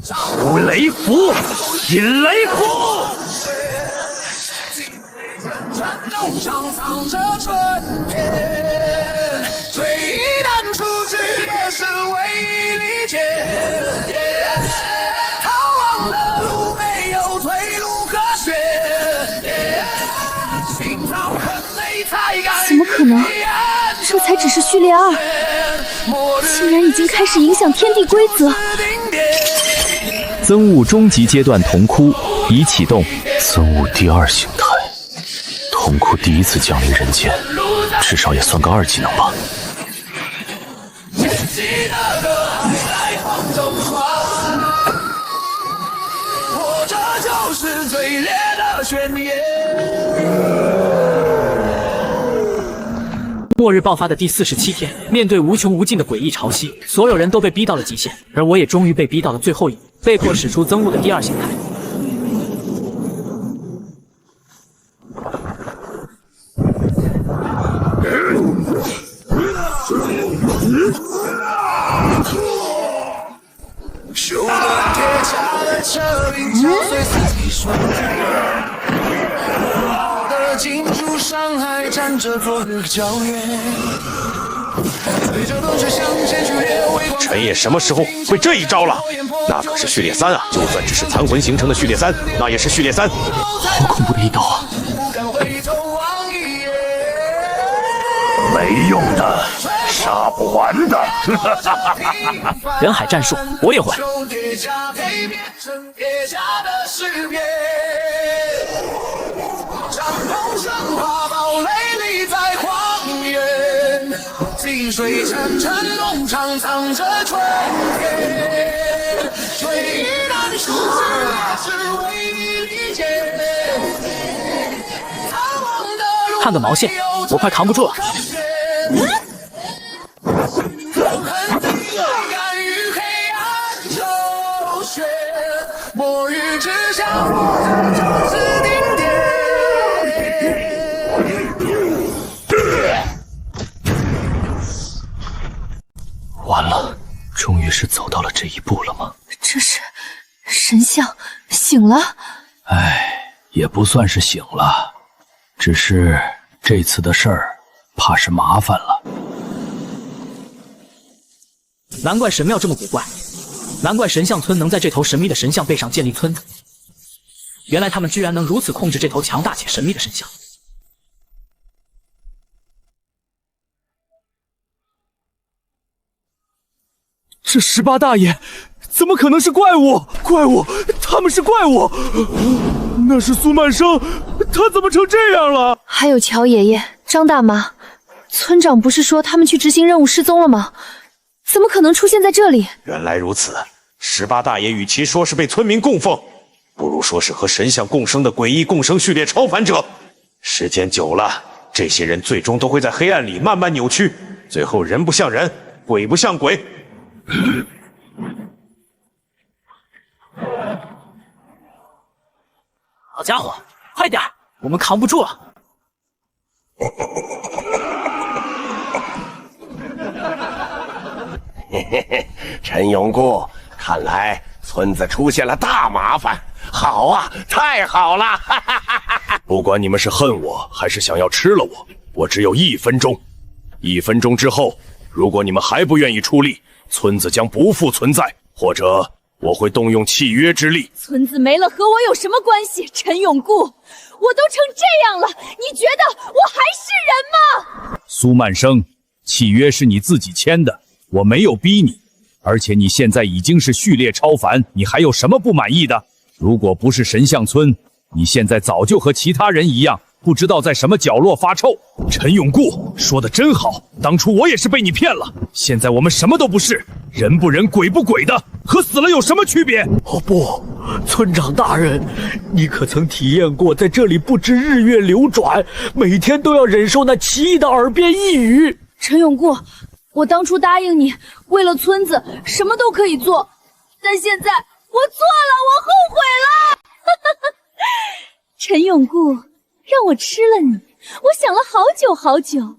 出雷符，引雷符！最难处置也是为理解。逃亡的路没有退路可选，心潮很累才敢。怎么可能？这才只是序列2，竟然已经开始影响天地规则。憎恶终极阶段铜窟已启动。憎恶第2形态，铜窟第1次降临人间，至少也算个2技能吧。这就是最烈的宣言。末日爆发的第47天，面对无穷无尽的诡异潮汐，所有人都被逼到了极限，而我也终于被逼到了最后一步，被迫使出憎恶的第2形态。手段铁下的车柄敲碎自己双我的金属伤害站着做个教练。陈野什么时候会这一招了？那可是序列3啊！就算只是残魂形成的序列3，那也是序列3。好恐怖的一刀啊！没用的，杀还的。人海战术我也会。战斗神话堡垒立在荒原，金水沉沉农场藏着春天，追忆难书只为你理解。看个毛线，我快扛不住了。敢于黑暗周旋，末日之下，我正是顶点。完了，终于是走到了这一步了吗？这是神像醒了？唉，也不算是醒了，只是这次的事儿怕是麻烦了。难怪神庙这么古怪，难怪神像村能在这头神秘的神像背上建立村子。原来他们居然能如此控制这头强大且神秘的神像。这18大爷怎么可能是怪物？怪物，他们是怪物！那是苏曼生，他怎么成这样了？还有乔爷爷、张大妈，村长不是说他们去执行任务失踪了吗？怎么可能出现在这里？原来如此，18大爷与其说是被村民供奉，不如说是和神像共生的诡异共生序列超凡者。时间久了，这些人最终都会在黑暗里慢慢扭曲，最后人不像人，鬼不像鬼。好家伙，快点，我们扛不住了！嘿嘿嘿，陈永固，看来村子出现了大麻烦。好啊，太好了！不管你们是恨我还是想要吃了我，我只有1分钟。1分钟之后，如果你们还不愿意出力，村子将不复存在，或者我会动用契约之力。村子没了和我有什么关系？陈永固，我都成这样了，你觉得我还是人吗？苏曼生，契约是你自己签的，我没有逼你。而且你现在已经是序列超凡，你还有什么不满意的？如果不是神像村，你现在早就和其他人一样，不知道在什么角落发臭。陈永固说的真好，当初我也是被你骗了，现在我们什么都不是，人不人鬼不鬼的，和死了有什么区别？哦不，村长大人，你可曾体验过在这里不知日月流转，每天都要忍受那奇异的耳边一语？陈永固，我当初答应你，为了村子什么都可以做，但现在我错了，我后悔了。陈永固，让我吃了你，我想了好久好久。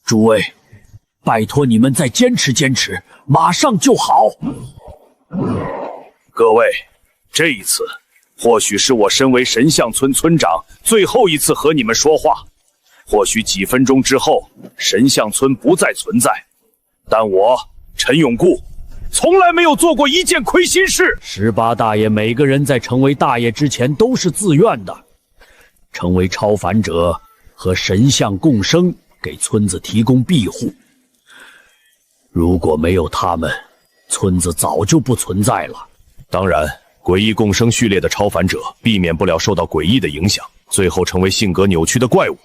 诸位，拜托你们再坚持坚持，马上就好。各位，这一次或许是我身为神像村村长最后一次和你们说话。或许几分钟之后，神像村不再存在，但我陈永固从来没有做过一件亏心事。18大爷每个人在成为大爷之前都是自愿的，成为超凡者和神像共生，给村子提供庇护。如果没有他们，村子早就不存在了。当然，诡异共生序列的超凡者避免不了受到诡异的影响，最后成为性格扭曲的怪物。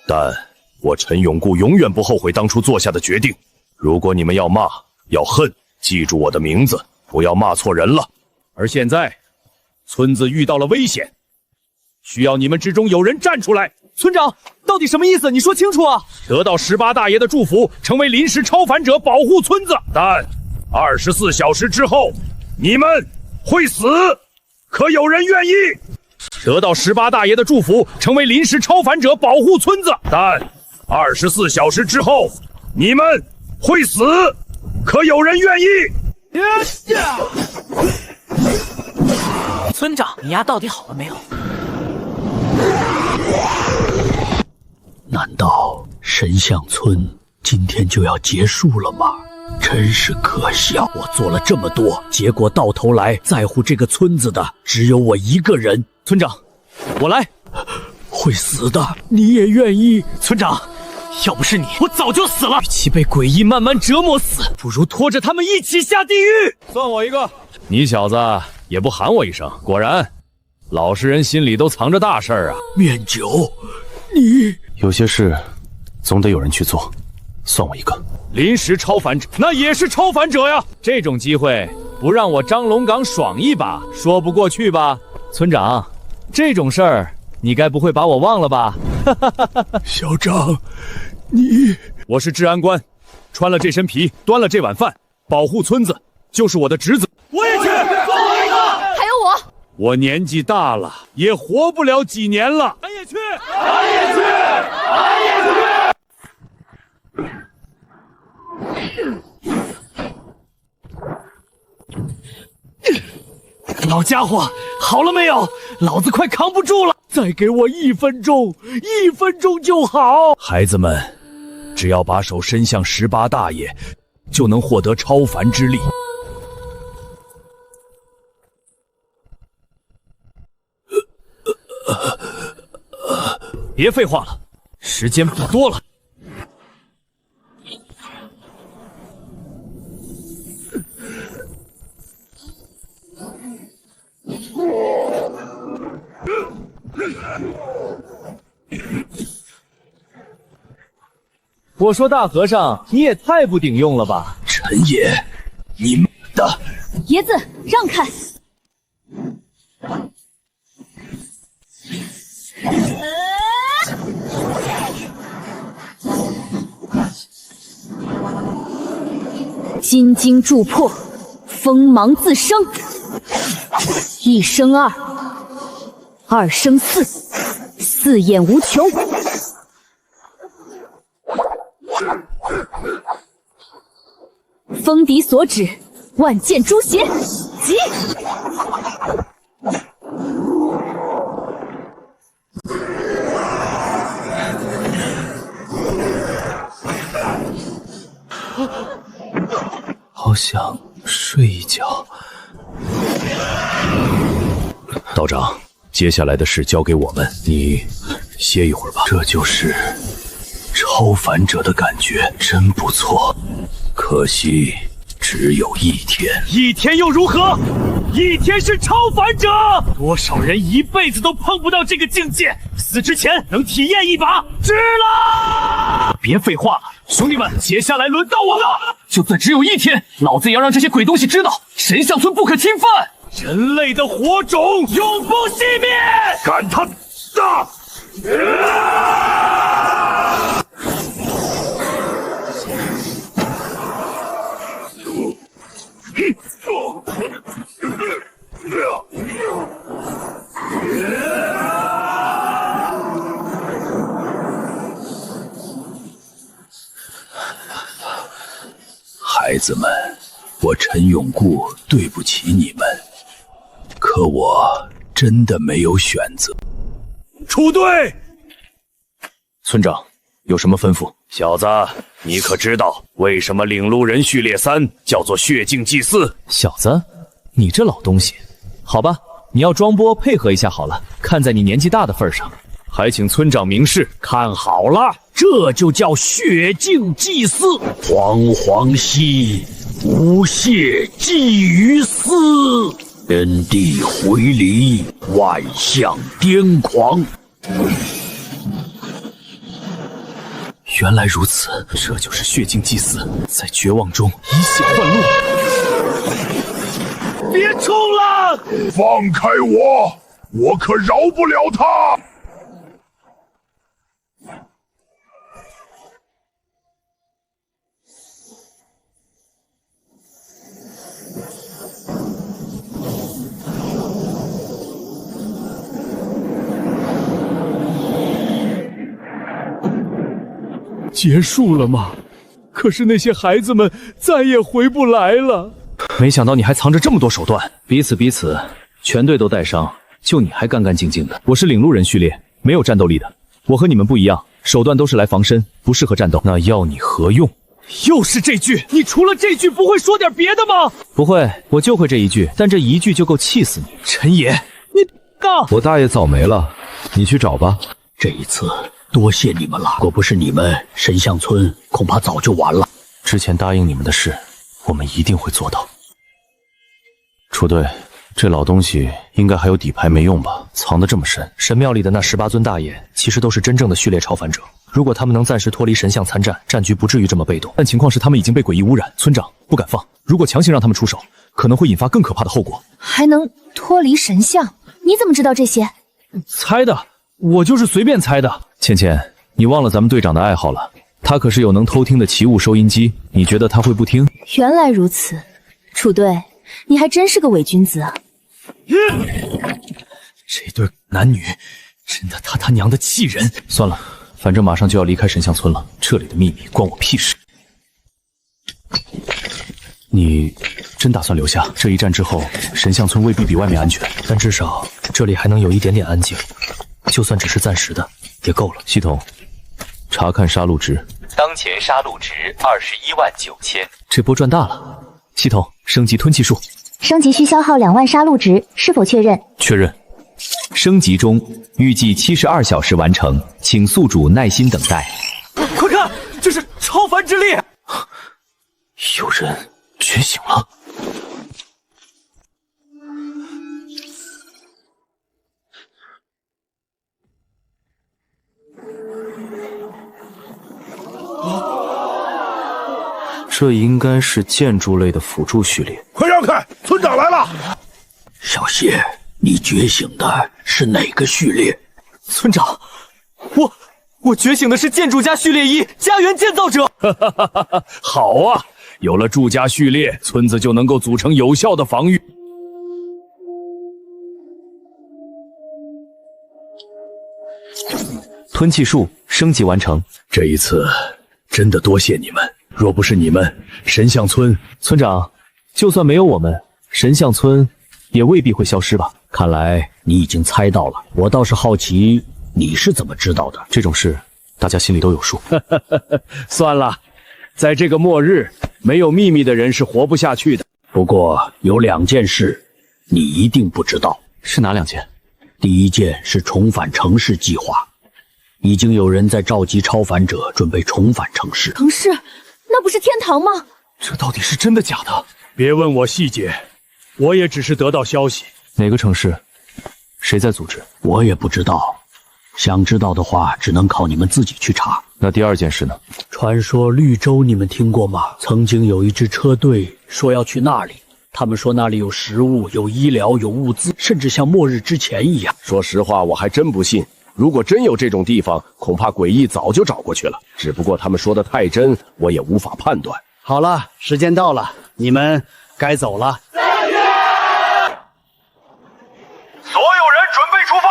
但我陈永固永远不后悔当初做下的决定。如果你们要骂要恨，记住我的名字，不要骂错人了。而现在，村子遇到了危险，需要你们之中有人站出来。村长，到底什么意思？你说清楚啊！得到18大爷的祝福，成为临时超凡者，保护村子。但24小时之后，你们会死，可有人愿意？得到18大爷的祝福，成为临时超凡者，保护村子。但24小时之后，你们会死，可有人愿意？村长，你丫到底好了没有？难道神像村今天就要结束了吗？真是可笑！我做了这么多，结果到头来在乎这个村子的只有我一个人。村长，我来。会死的，你也愿意？村长，要不是你，我早就死了。与其被诡异慢慢折磨死，不如拖着他们一起下地狱。算我一个。你小子也不喊我一声，果然，老实人心里都藏着大事儿啊。面酒，你有些事总得有人去做，算我一个。临时超凡者，那也是超凡者呀。这种机会不让我张龙岗爽一把，说不过去吧？村长，这种事儿你该不会把我忘了吧？小张，你……我是治安官，穿了这身皮，端了这碗饭，保护村子就是我的职责。我也去，算我一个。还有我。我年纪大了，也活不了几年了。俺也去，俺也去，俺也去。老家伙，好了没有？老子快扛不住了，再给我1分钟，1分钟就好。孩子们，只要把手伸向18大爷，就能获得超凡之力。别废话了，时间不多了。我说大和尚，你也太不顶用了吧！陈爷，你妈的！爷子，让开！金睛铸破，锋芒自生。1生2， 2生4， 4眼无穷。风笛所指，万箭诛邪，急！好想睡一觉。道长，接下来的事交给我们，你歇一会儿吧。这就是超凡者的感觉，真不错。可惜只有1天。1天又如何？1天是超凡者，多少人一辈子都碰不到这个境界，死之前能体验一把，值了！别废话了，兄弟们，接下来轮到我了。就算只有1天，老子也要让这些鬼东西知道，神象村不可侵犯，人类的火种永不熄灭！干他的！孩子们，我陈永固对不起你们，可我真的没有选择。出队！村长有什么吩咐？小子，你可知道为什么领路人序列3叫做血镜祭祀？小子，你这老东西，好吧，你要装波配合一下好了。看在你年纪大的份上，还请村长明示。看好了，这就叫血镜祭祀。煌煌兮，无懈寄于斯。天地回离，万象癫狂。原来如此，这就是血镜祭祀，在绝望中以血换路。别冲了！放开我，我可饶不了他！结束了吗？可是那些孩子们再也回不来了。没想到你还藏着这么多手段，彼此，全队都带伤，就你还干干净净的。我是领路人序列，没有战斗力的。我和你们不一样，手段都是来防身，不适合战斗。那要你何用？又是这句，你除了这句不会说点别的吗？不会，我就会这一句，但这一句就够气死你。陈爷，你我大爷早没了，你去找吧。这一次多谢你们了，若不是你们，神象村恐怕早就完了。之前答应你们的事，我们一定会做到。楚队，这老东西应该还有底牌没用吧？藏得这么深。神庙里的那18尊大爷，其实都是真正的序列超凡者。如果他们能暂时脱离神像参战，战局不至于这么被动。但情况是，他们已经被诡异污染，村长不敢放。如果强行让他们出手，可能会引发更可怕的后果。还能脱离神像？你怎么知道这些？猜的，我就是随便猜的。倩倩，你忘了咱们队长的爱好了？他可是有能偷听的奇物收音机，你觉得他会不听？原来如此，楚队，你还真是个伪君子啊！这对男女真的他娘的气人。算了，反正马上就要离开神像村了，这里的秘密关我屁事。你真打算留下？这一战之后，神像村未必比外面安全，但至少这里还能有一点点安静，就算只是暂时的，也够了。系统，查看杀戮值。当前杀戮值219000。这波赚大了。系统，升级吞气术。升级需消耗2万杀戮值，是否确认？确认。升级中，预计72小时完成，请宿主耐心等待。快看，这是超凡之力！有人觉醒了。这应该是建筑类的辅助序列。快让开，村长来了！小谢，你觉醒的是哪个序列？村长，我觉醒的是建筑家序列1，家园建造者。好啊，有了住家序列，村子就能够组成有效的防御。吞气术升级完成。这一次真的多谢你们。若不是你们，神像村村长，就算没有我们，神像村也未必会消失吧？看来你已经猜到了，我倒是好奇你是怎么知道的。这种事大家心里都有数。算了，在这个末日，没有秘密的人是活不下去的。不过有2件事你一定不知道。是哪2件？第一件是重返城市计划，已经有人在召集超凡者，准备重返城市。城市？那不是天堂吗？这到底是真的假的？别问我细节，我也只是得到消息。哪个城市？谁在组织？我也不知道。想知道的话，只能靠你们自己去查。那第2件事呢？传说绿洲你们听过吗？曾经有一支车队说要去那里，他们说那里有食物、有医疗、有物资，甚至像末日之前一样。说实话，我还真不信。如果真有这种地方，恐怕诡异早就找过去了。只不过他们说的太真，我也无法判断。好了，时间到了，你们该走了。所有人准备出发！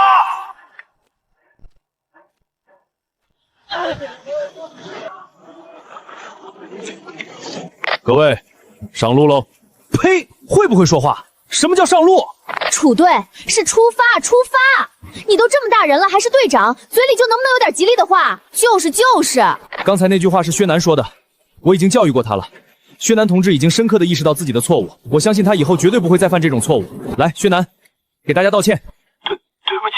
各位，上路喽！呸！会不会说话？什么叫上路？楚队是出发，出发！你都这么大人了，还是队长，嘴里就能不能有点吉利的话？就是。刚才那句话是薛南说的，我已经教育过他了。薛南同志已经深刻地意识到自己的错误，我相信他以后绝对不会再犯这种错误。来，薛南，给大家道歉。对不起。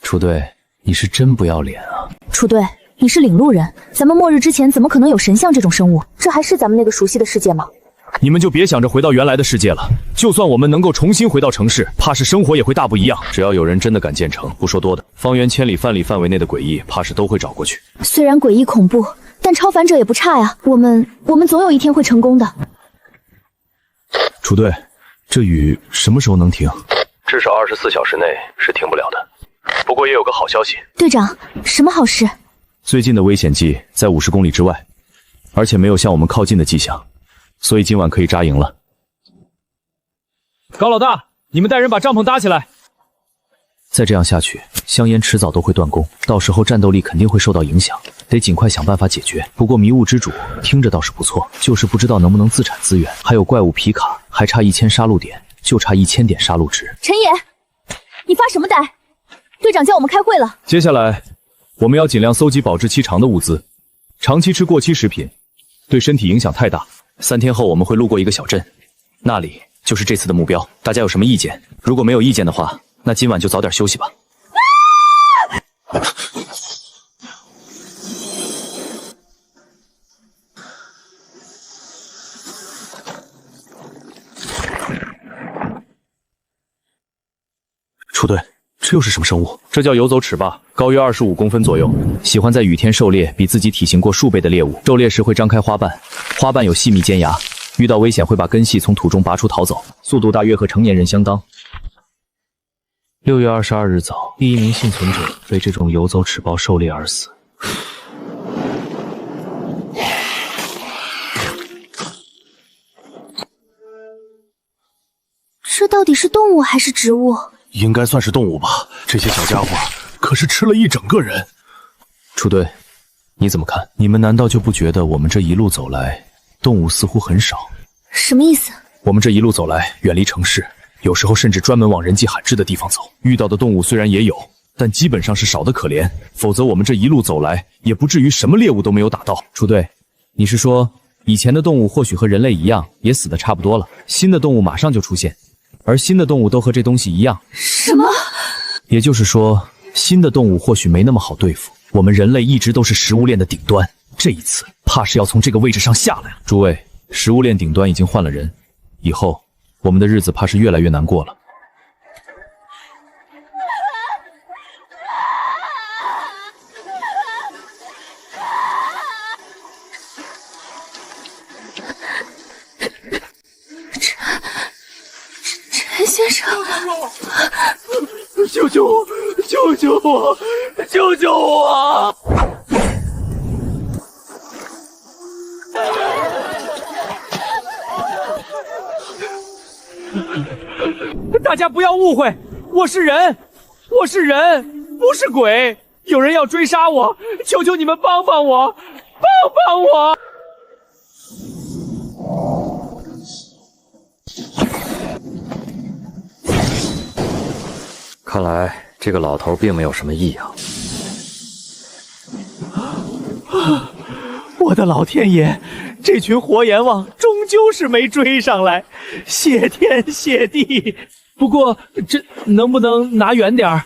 楚队，你是真不要脸啊！楚队，你是领路人，咱们末日之前怎么可能有神像这种生物？这还是咱们那个熟悉的世界吗？你们就别想着回到原来的世界了。就算我们能够重新回到城市，怕是生活也会大不一样。只要有人真的敢建城，不说多的，方圆千里范里范围内的诡异，怕是都会找过去。虽然诡异恐怖，但超凡者也不差呀。我们总有一天会成功的。楚队，这雨什么时候能停？至少24小时内是停不了的。不过也有个好消息。队长，什么好事？最近的危险季在50公里之外，而且没有向我们靠近的迹象。所以今晚可以扎营了。高老大，你们带人把帐篷搭起来。再这样下去，香烟迟早都会断供，到时候战斗力肯定会受到影响，得尽快想办法解决。不过迷雾之主听着倒是不错，就是不知道能不能自产资源。还有怪物皮卡，还差1000杀戮点，就差1000点杀戮值。陈野，你发什么呆？队长叫我们开会了。接下来，我们要尽量搜集保质期长的物资，长期吃过期食品，对身体影响太大。3天后我们会路过一个小镇，那里就是这次的目标。大家有什么意见？如果没有意见的话，那今晚就早点休息吧。这又是什么生物？这叫游走齿霸，高约25公分左右，喜欢在雨天狩猎比自己体型过数倍的猎物。狩猎时会张开花瓣，花瓣有细密尖牙，遇到危险会把根系从土中拔出逃走，速度大约和成年人相当。6月22日早，第一名幸存者被这种游走齿豹狩猎而死。这到底是动物还是植物？应该算是动物吧，这些小家伙可是吃了一整个人。楚队，你怎么看？你们难道就不觉得我们这一路走来，动物似乎很少？什么意思？我们这一路走来，远离城市，有时候甚至专门往人迹罕至的地方走，遇到的动物虽然也有，但基本上是少得可怜。否则我们这一路走来，也不至于什么猎物都没有打到。楚队，你是说以前的动物或许和人类一样，也死得差不多了，新的动物马上就出现？而新的动物都和这东西一样。什么？也就是说，新的动物或许没那么好对付。我们人类一直都是食物链的顶端，这一次怕是要从这个位置上下来了。诸位，食物链顶端已经换了人，以后我们的日子怕是越来越难过了。陈先生，救救我！救救我！救救我！大家不要误会，我是人，我是人，不是鬼。有人要追杀我，求求你们帮帮我，帮帮我！看来这个老头并没有什么异样。我的老天爷，这群活阎王终究是没追上来，谢天谢地。不过这能不能拿远点儿？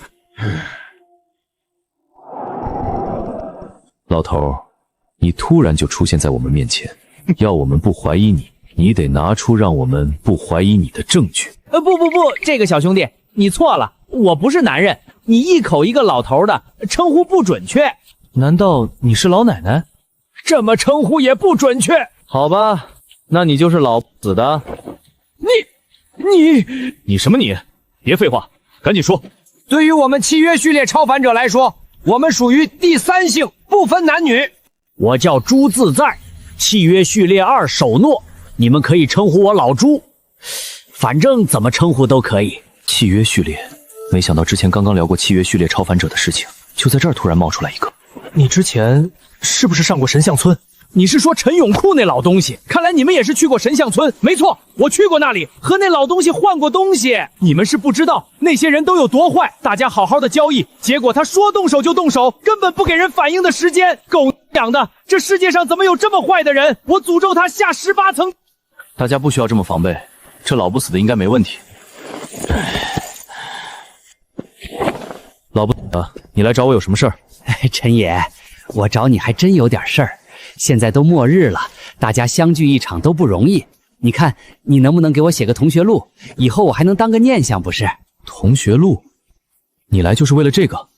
老头，你突然就出现在我们面前，要我们不怀疑你，你得拿出让我们不怀疑你的证据。不，这个小兄弟，你错了，我不是男人，你一口一个老头的，称呼不准确。难道你是老奶奶？这么称呼也不准确。好吧，那你就是老子的。你什么你？别废话，赶紧说。对于我们契约序列超凡者来说，我们属于第三性，不分男女。我叫朱自在，契约序列2守诺，你们可以称呼我老朱，反正怎么称呼都可以。契约序列，没想到之前刚刚聊过契约序列超凡者的事情，就在这儿突然冒出来一个。你之前是不是上过神像村？你是说陈永库那老东西？看来你们也是去过神像村。没错，我去过那里，和那老东西换过东西。你们是不知道那些人都有多坏，大家好好的交易，结果他说动手就动手，根本不给人反应的时间。狗养的，这世界上怎么有这么坏的人？我诅咒他下18层。大家不需要这么防备，这老不死的应该没问题。老不死的，你来找我有什么事儿？陈爷，我找你还真有点事儿。现在都末日了，大家相聚一场都不容易。你看，你能不能给我写个同学录？以后我还能当个念想，不是？同学录？你来就是为了这个？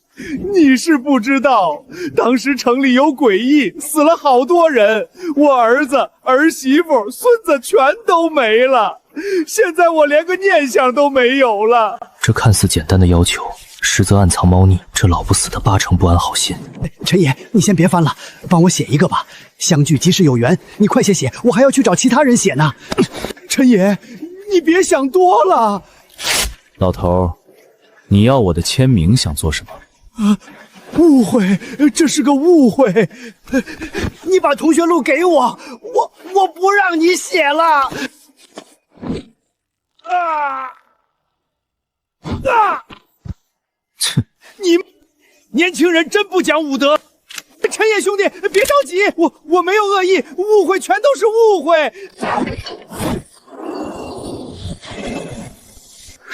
你是不知道，当时城里有诡异，死了好多人，我儿子、儿媳妇、孙子全都没了。现在我连个念想都没有了。这看似简单的要求，实则暗藏猫腻。这老不死的八成不安好心。陈爷，你先别翻了，帮我写一个吧。相聚即是有缘，你快些写，我还要去找其他人写呢。陈爷，你别想多了。老头，你要我的签名想做什么？误会，这是个误会。你把同学录给我，我不让你写了。你年轻人真不讲武德。陈爷兄弟，别着急，我没有恶意，误会全都是误会。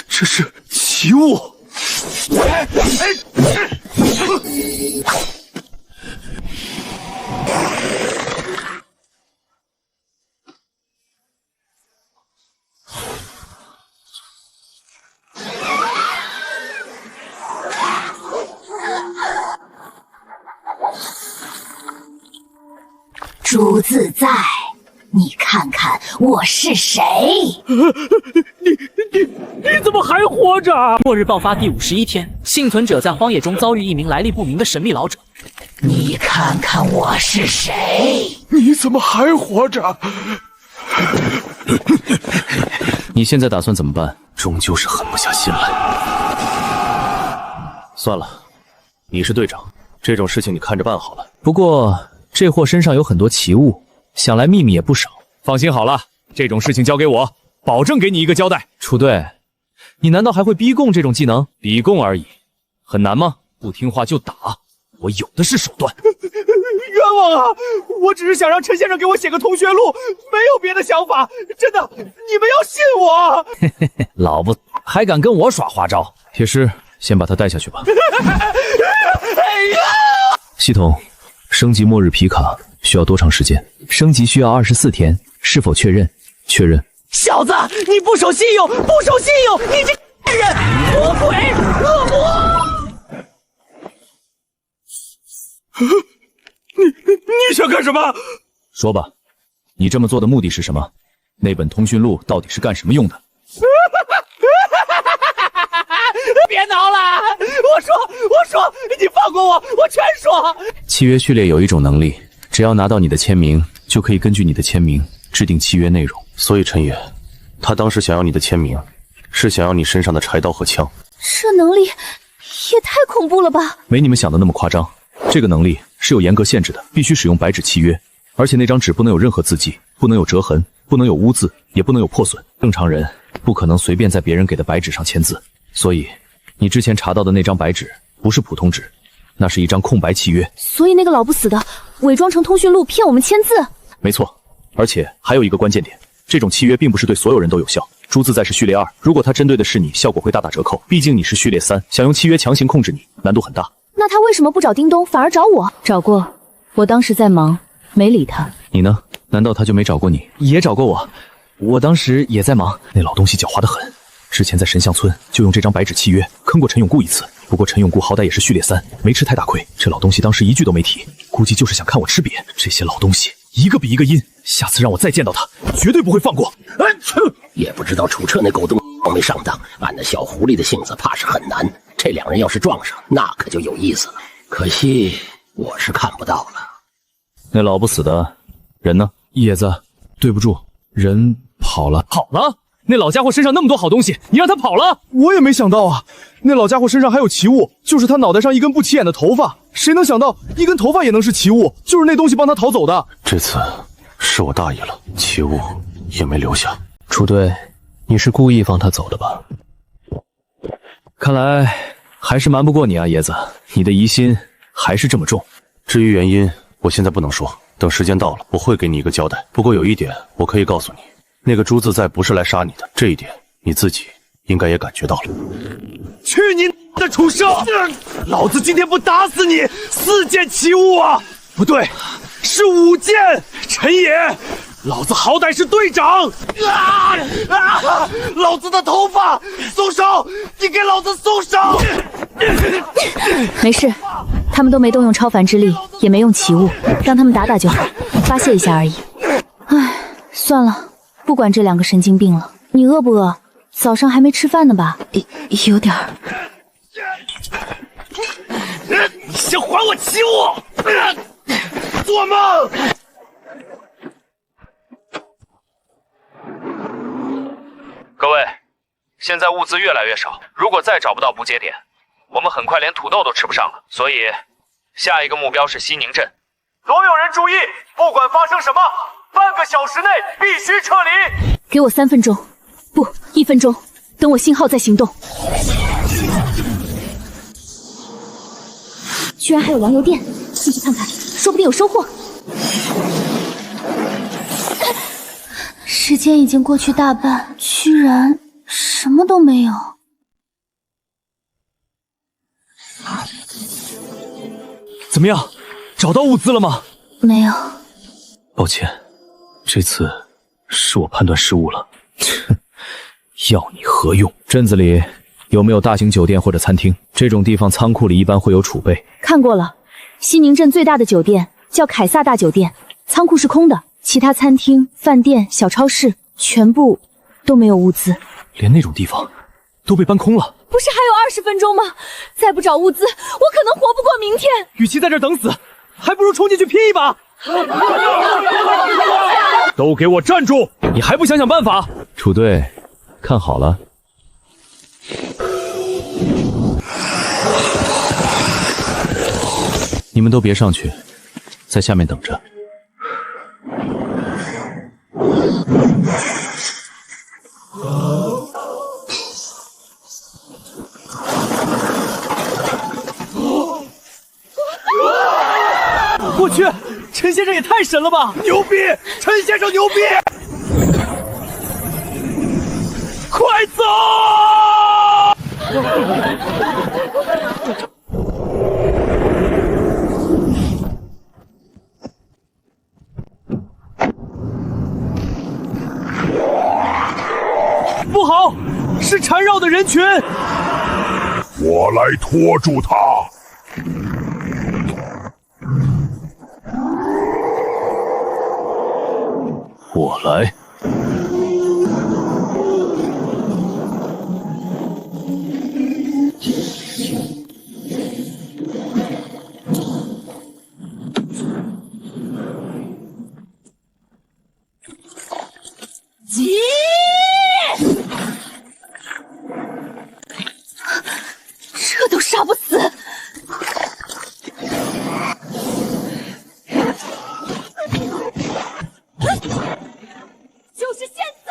这是奇物。朱自在，你看看我是谁？你怎么还活着？末日爆发第51天，幸存者在荒野中遭遇一名来历不明的神秘老者。你看看我是谁？你怎么还活着？你现在打算怎么办？终究是狠不下心来。算了，你是队长，这种事情你看着办好了。不过这货身上有很多奇物，想来秘密也不少。放心好了，这种事情交给我，保证给你一个交代。楚队，你难道还会逼供这种技能？逼供而已，很难吗？不听话就打，我有的是手段。冤枉啊！我只是想让陈先生给我写个同学录，没有别的想法。真的，你们要信我。老不还敢跟我耍花招？铁狮，先把他带下去吧。哎呀！系统，升级末日皮卡需要多长时间？升级需要24天，是否确认？确认。小子，你不守信用，不守信用，你这人魔鬼恶魔！你想干什么？说吧，你这么做的目的是什么？那本通讯录到底是干什么用的？别挠了！我说，你放过我，我全说。契约序列有一种能力，只要拿到你的签名，就可以根据你的签名制定契约内容。所以陈野，他当时想要你的签名，是想要你身上的柴刀和枪。这能力也太恐怖了吧！没你们想的那么夸张。这个能力是有严格限制的，必须使用白纸契约，而且那张纸不能有任何字迹，不能有折痕，不能有污渍，也不能有破损。正常人不可能随便在别人给的白纸上签字。所以，你之前查到的那张白纸不是普通纸，那是一张空白契约。所以那个老不死的伪装成通讯录骗我们签字。没错，而且还有一个关键点，这种契约并不是对所有人都有效。朱自在是序列2，如果他针对的是你，效果会大打折扣。毕竟你是序列3，想用契约强行控制你，难度很大。那他为什么不找叮咚，反而找我？找过，我当时在忙，没理他。你呢？难道他就没找过你？也找过我，我当时也在忙。那老东西狡猾得很，之前在神像村就用这张白纸契约坑过陈永固一次。不过陈永固好歹也是序列3，没吃太大亏。这老东西当时一句都没提，估计就是想看我吃瘪。这些老东西一个比一个阴，下次让我再见到他，绝对不会放过。也不知道楚彻那狗东没没上当，按那小狐狸的性子，怕是很难。这两人要是撞上，那可就有意思了。可惜我是看不到了。那老不死的人呢？野子，对不住，人跑了。跑了？那老家伙身上那么多好东西，你让他跑了？我也没想到啊，那老家伙身上还有奇物，就是他脑袋上一根不起眼的头发。谁能想到一根头发也能是奇物？就是那东西帮他逃走的。这次是我大意了，奇物也没留下。楚队，你是故意放他走的吧？看来还是瞒不过你啊，野子，你的疑心还是这么重。至于原因，我现在不能说，等时间到了，我会给你一个交代。不过有一点，我可以告诉你，那个朱自在不是来杀你的，这一点你自己应该也感觉到了。去你的楚生！老子今天不打死你！4件奇物啊，不对，是5件。陈野，老子好歹是队长！老子的头发，松手！你给老子松手！没事，他们都没动用超凡之力，也没用奇物，让他们打打就好，发泄一下而已。唉，算了，不管这2个神经病了。你饿不饿？早上还没吃饭呢吧？有点儿。你先还我奇物！做梦！各位，现在物资越来越少，如果再找不到补给点，我们很快连土豆都吃不上了。所以，下一个目标是西宁镇。所有人注意，不管发生什么，半个小时内必须撤离。给我3分钟，不，1分钟，等我信号再行动。居然还有粮油店，进去看看，说不定有收获。时间已经过去大半，居然什么都没有。怎么样，找到物资了吗？没有。抱歉，这次是我判断失误了。要你何用？镇子里有没有大型酒店或者餐厅？这种地方仓库里一般会有储备。看过了，西宁镇最大的酒店叫凯撒大酒店，仓库是空的，其他餐厅、饭店、小超市全部都没有物资，连那种地方都被搬空了。不是还有20分钟吗？再不找物资，我可能活不过明天。与其在这儿等死，还不如冲进去拼一把！都给我站住！你还不想想办法？楚队，看好了。你们都别上去，在下面等着。我去，陈先生也太神了吧！牛逼，陈先生牛逼！快走！不好，是缠绕的人群！我来拖住他。我来。这都杀不死。就是现在！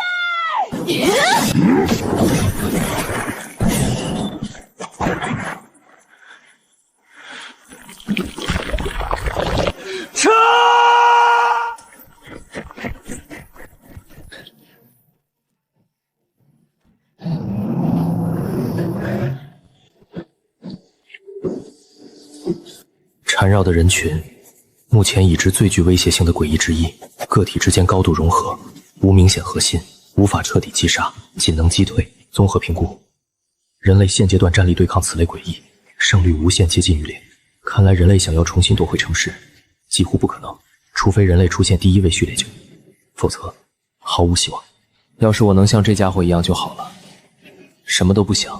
撤！缠绕的人群，目前已知最具威胁性的诡异之一，个体之间高度融合，无明显核心，无法彻底击杀，仅能击退。综合评估，人类现阶段战力对抗此类诡异，胜率无限接近于0。看来人类想要重新夺回城市，几乎不可能，除非人类出现第1位序列九，否则毫无希望。要是我能像这家伙一样就好了，什么都不想，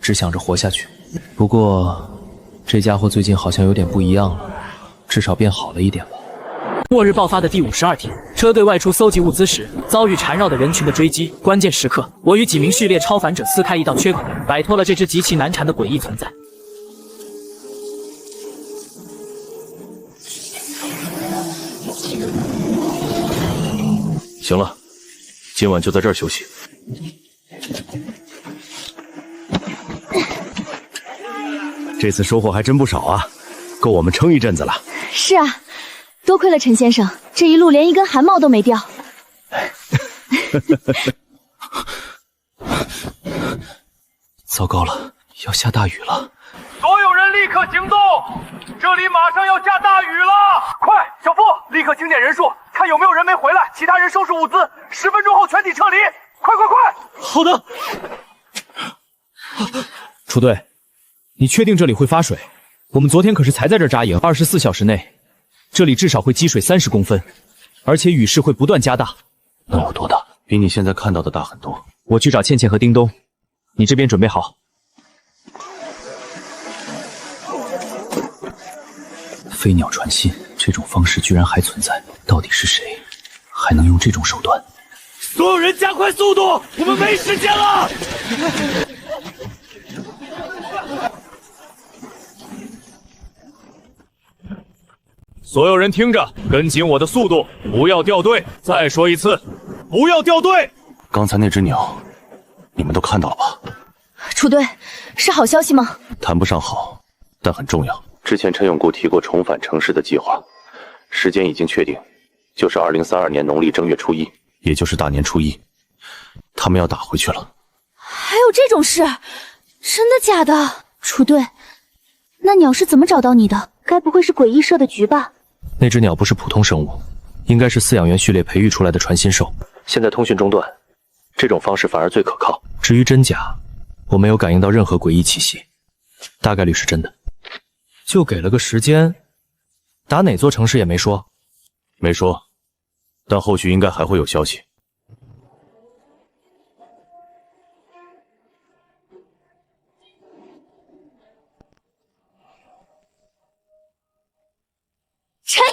只想着活下去。不过这家伙最近好像有点不一样了，至少变好了一点吧。末日爆发的第52天，车队外出搜集物资时，遭遇缠绕的人群的追击。关键时刻，我与几名序列超凡者撕开一道缺口，摆脱了这只极其难缠的诡异存在。行了，今晚就在这儿休息。这次收获还真不少啊，够我们撑一阵子了。是啊，多亏了陈先生，这一路连一根汗毛都没掉。糟糕了，要下大雨了！所有人立刻行动，这里马上要下大雨了！快，小付，立刻清点人数，看有没有人没回来，其他人收拾物资，10分钟后全体撤离！快快快！好的。楚队，你确定这里会发水？我们昨天可是才在这儿扎营，24小时内，这里至少会积水30公分，而且雨势会不断加大。能有多大？比你现在看到的大很多。我去找倩倩和叮咚，你这边准备好。飞鸟传信，这种方式居然还存在，到底是谁还能用这种手段？所有人加快速度，我们没时间了！所有人听着，跟紧我的速度，不要掉队。再说一次，不要掉队。刚才那只鸟，你们都看到了吧？楚队，是好消息吗？谈不上好，但很重要。之前陈永固提过重返城市的计划，时间已经确定，就是2032年农历正月初1，也就是大年初1。他们要打回去了。还有这种事？真的假的？楚队，那鸟是怎么找到你的？该不会是诡异社的局吧？那只鸟不是普通生物，应该是饲养员序列培育出来的传心兽。现在通讯中断，这种方式反而最可靠。至于真假，我没有感应到任何诡异气息，大概率是真的。就给了个时间，打哪座城市也没说。没说，但后续应该还会有消息。陈野，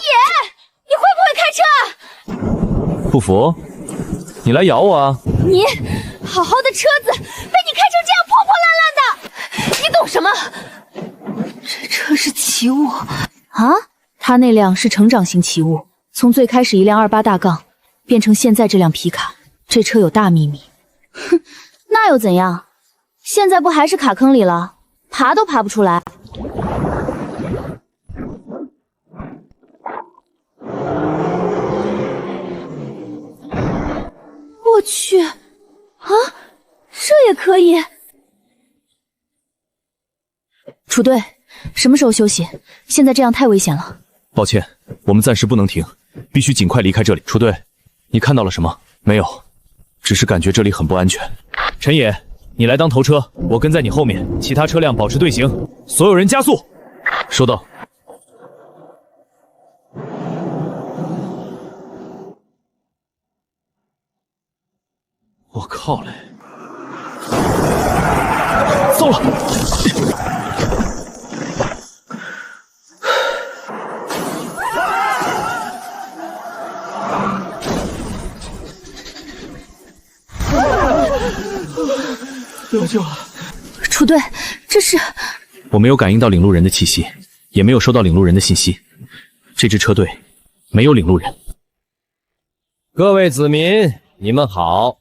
你会不会开车？不服？你来咬我啊！你好好的车子被你开成这样破破烂烂的，你懂什么？这车是奇物啊！他那辆是成长型奇物，从最开始一辆28大杠，变成现在这辆皮卡。这车有大秘密。哼，那又怎样？现在不还是卡坑里了，爬都爬不出来。我去，啊，这也可以！楚队，什么时候休息？现在这样太危险了。抱歉，我们暂时不能停，必须尽快离开这里。楚队，你看到了什么？没有，只是感觉这里很不安全。陈野，你来当头车，我跟在你后面，其他车辆保持队形，所有人加速。收到。我靠嘞！糟了！得救了！楚队，这是……我没有感应到领路人的气息，也没有收到领路人的信息。这支车队没有领路人。各位子民，你们好。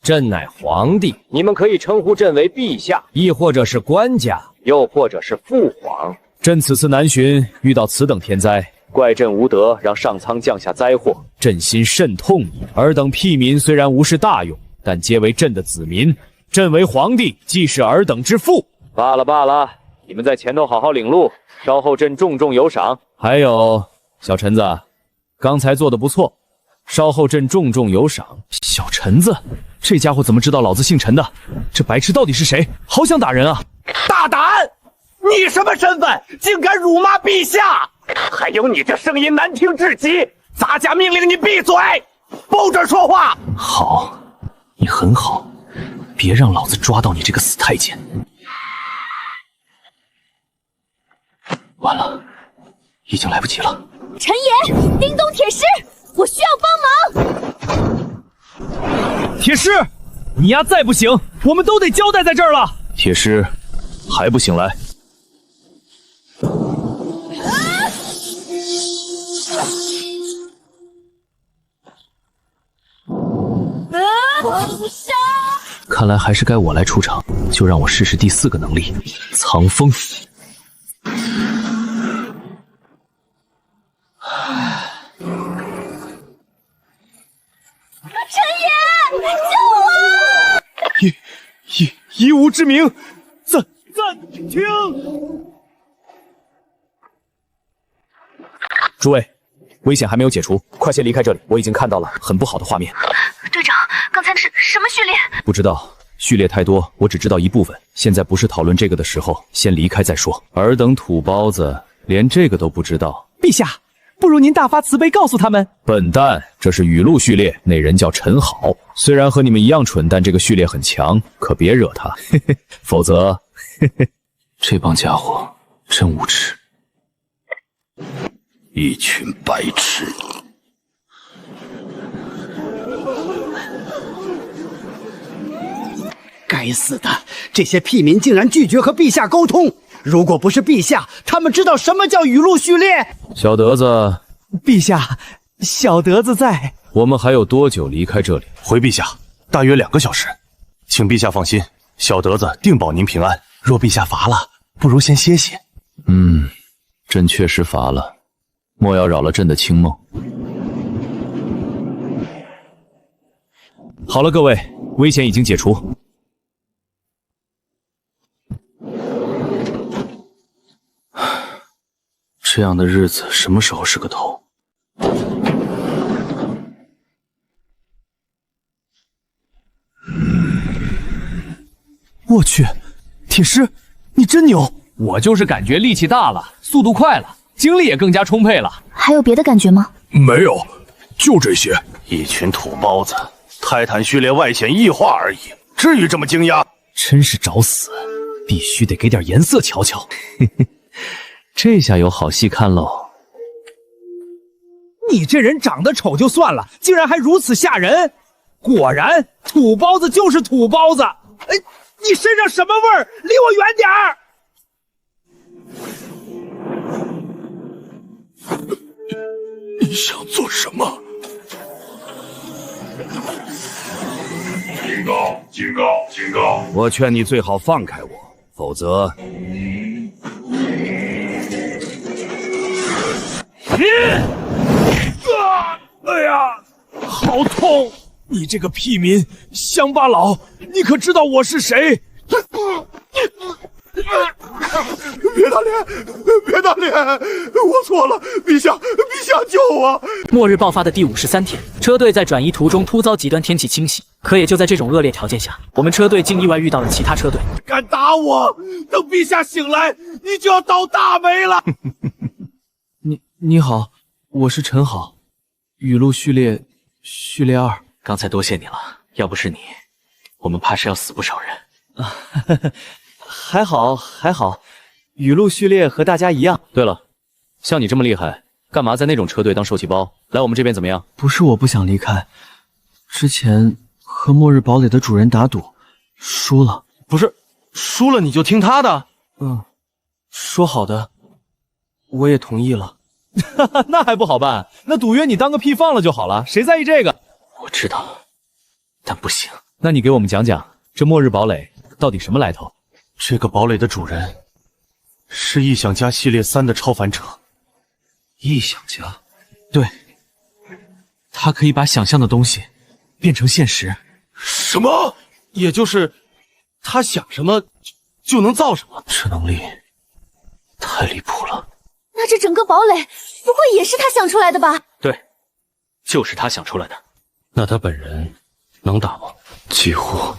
朕乃皇帝，你们可以称呼朕为陛下，亦或者是官家，又或者是父皇。朕此次南巡，遇到此等天灾，怪朕无德，让上苍降下灾祸，朕心甚痛矣。尔等屁民虽然无事大用，但皆为朕的子民，朕为皇帝，既是尔等之父。罢了罢了，你们在前头好好领路，稍后朕重重有赏。还有，小陈子，刚才做得不错。稍后朕重重有赏。小陈子，这家伙怎么知道老子姓陈的？这白痴到底是谁？好想打人啊！大胆！你什么身份，竟敢辱骂陛下？还有你这声音难听至极，洒家命令你闭嘴，不准说话。好，你很好，别让老子抓到你这个死太监。完了，已经来不及了。陈野，叮咚铁狮，我需要帮忙。铁狮，你丫再不行，我们都得交代在这儿了。铁狮，还不醒来？看来还是该我来出场，就让我试试第4个能力——藏风。陈野，救我！以吾之名，暂停！诸位，危险还没有解除，快些离开这里。我已经看到了很不好的画面。队长，刚才是什么序列？不知道，序列太多，我只知道一部分。现在不是讨论这个的时候，先离开再说。尔等土包子连这个都不知道。陛下，不如您大发慈悲告诉他们。笨蛋，这是语录序列，那人叫陈好。虽然和你们一样蠢，但这个序列很强，可别惹他，嘿嘿，否则，嘿嘿，这帮家伙真无耻，一群白痴。该死的，这些屁民竟然拒绝和陛下沟通！如果不是陛下，他们知道什么叫语录序列？小德子，陛下，小德子在。我们还有多久离开这里？回陛下，大约2个小时。请陛下放心，小德子定保您平安。若陛下乏了，不如先歇歇。朕确实乏了，莫要扰了朕的清梦。好了，各位，危险已经解除。这样的日子什么时候是个头？我去，铁狮，你真牛！我就是感觉力气大了，速度快了，精力也更加充沛了。还有别的感觉吗？没有，就这些。一群土包子，泰坦序列外显异化而已，至于这么惊讶？真是找死！必须得给点颜色瞧瞧。嘿嘿，这下有好戏看喽。你这人长得丑就算了，竟然还如此吓人！果然，土包子就是土包子。哎，你身上什么味儿？离我远点儿！你想做什么？警告！警告！警告！我劝你最好放开我，否则……哎呀，好痛！你这个屁民，乡巴佬，你可知道我是谁？别打脸！别打脸！我错了，陛下，陛下救我！末日爆发的第53天，车队在转移途中突遭极端天气侵袭，可也就在这种恶劣条件下，我们车队竟意外遇到了其他车队。敢打我！等陛下醒来，你就要倒大霉了！你好，我是陈好，雨露序列2。刚才多谢你了，要不是你，我们怕是要死不少人。还好，雨露序列和大家一样。对了，像你这么厉害，干嘛在那种车队当受气包？来我们这边怎么样？不是我不想离开，之前和末日堡垒的主人打赌，输了。不是，输了你就听他的？说好的，我也同意了。那还不好办？那赌约你当个屁放了就好了，谁在意这个？我知道，但不行。那你给我们讲讲，这末日堡垒到底什么来头？这个堡垒的主人是异想家系列3的超凡者。异想家？对，他可以把想象的东西变成现实。什么？也就是他想什么就能造什么？这能力太离谱了。那这整个堡垒不会也是他想出来的吧？对，就是他想出来的。那他本人能打吗？几乎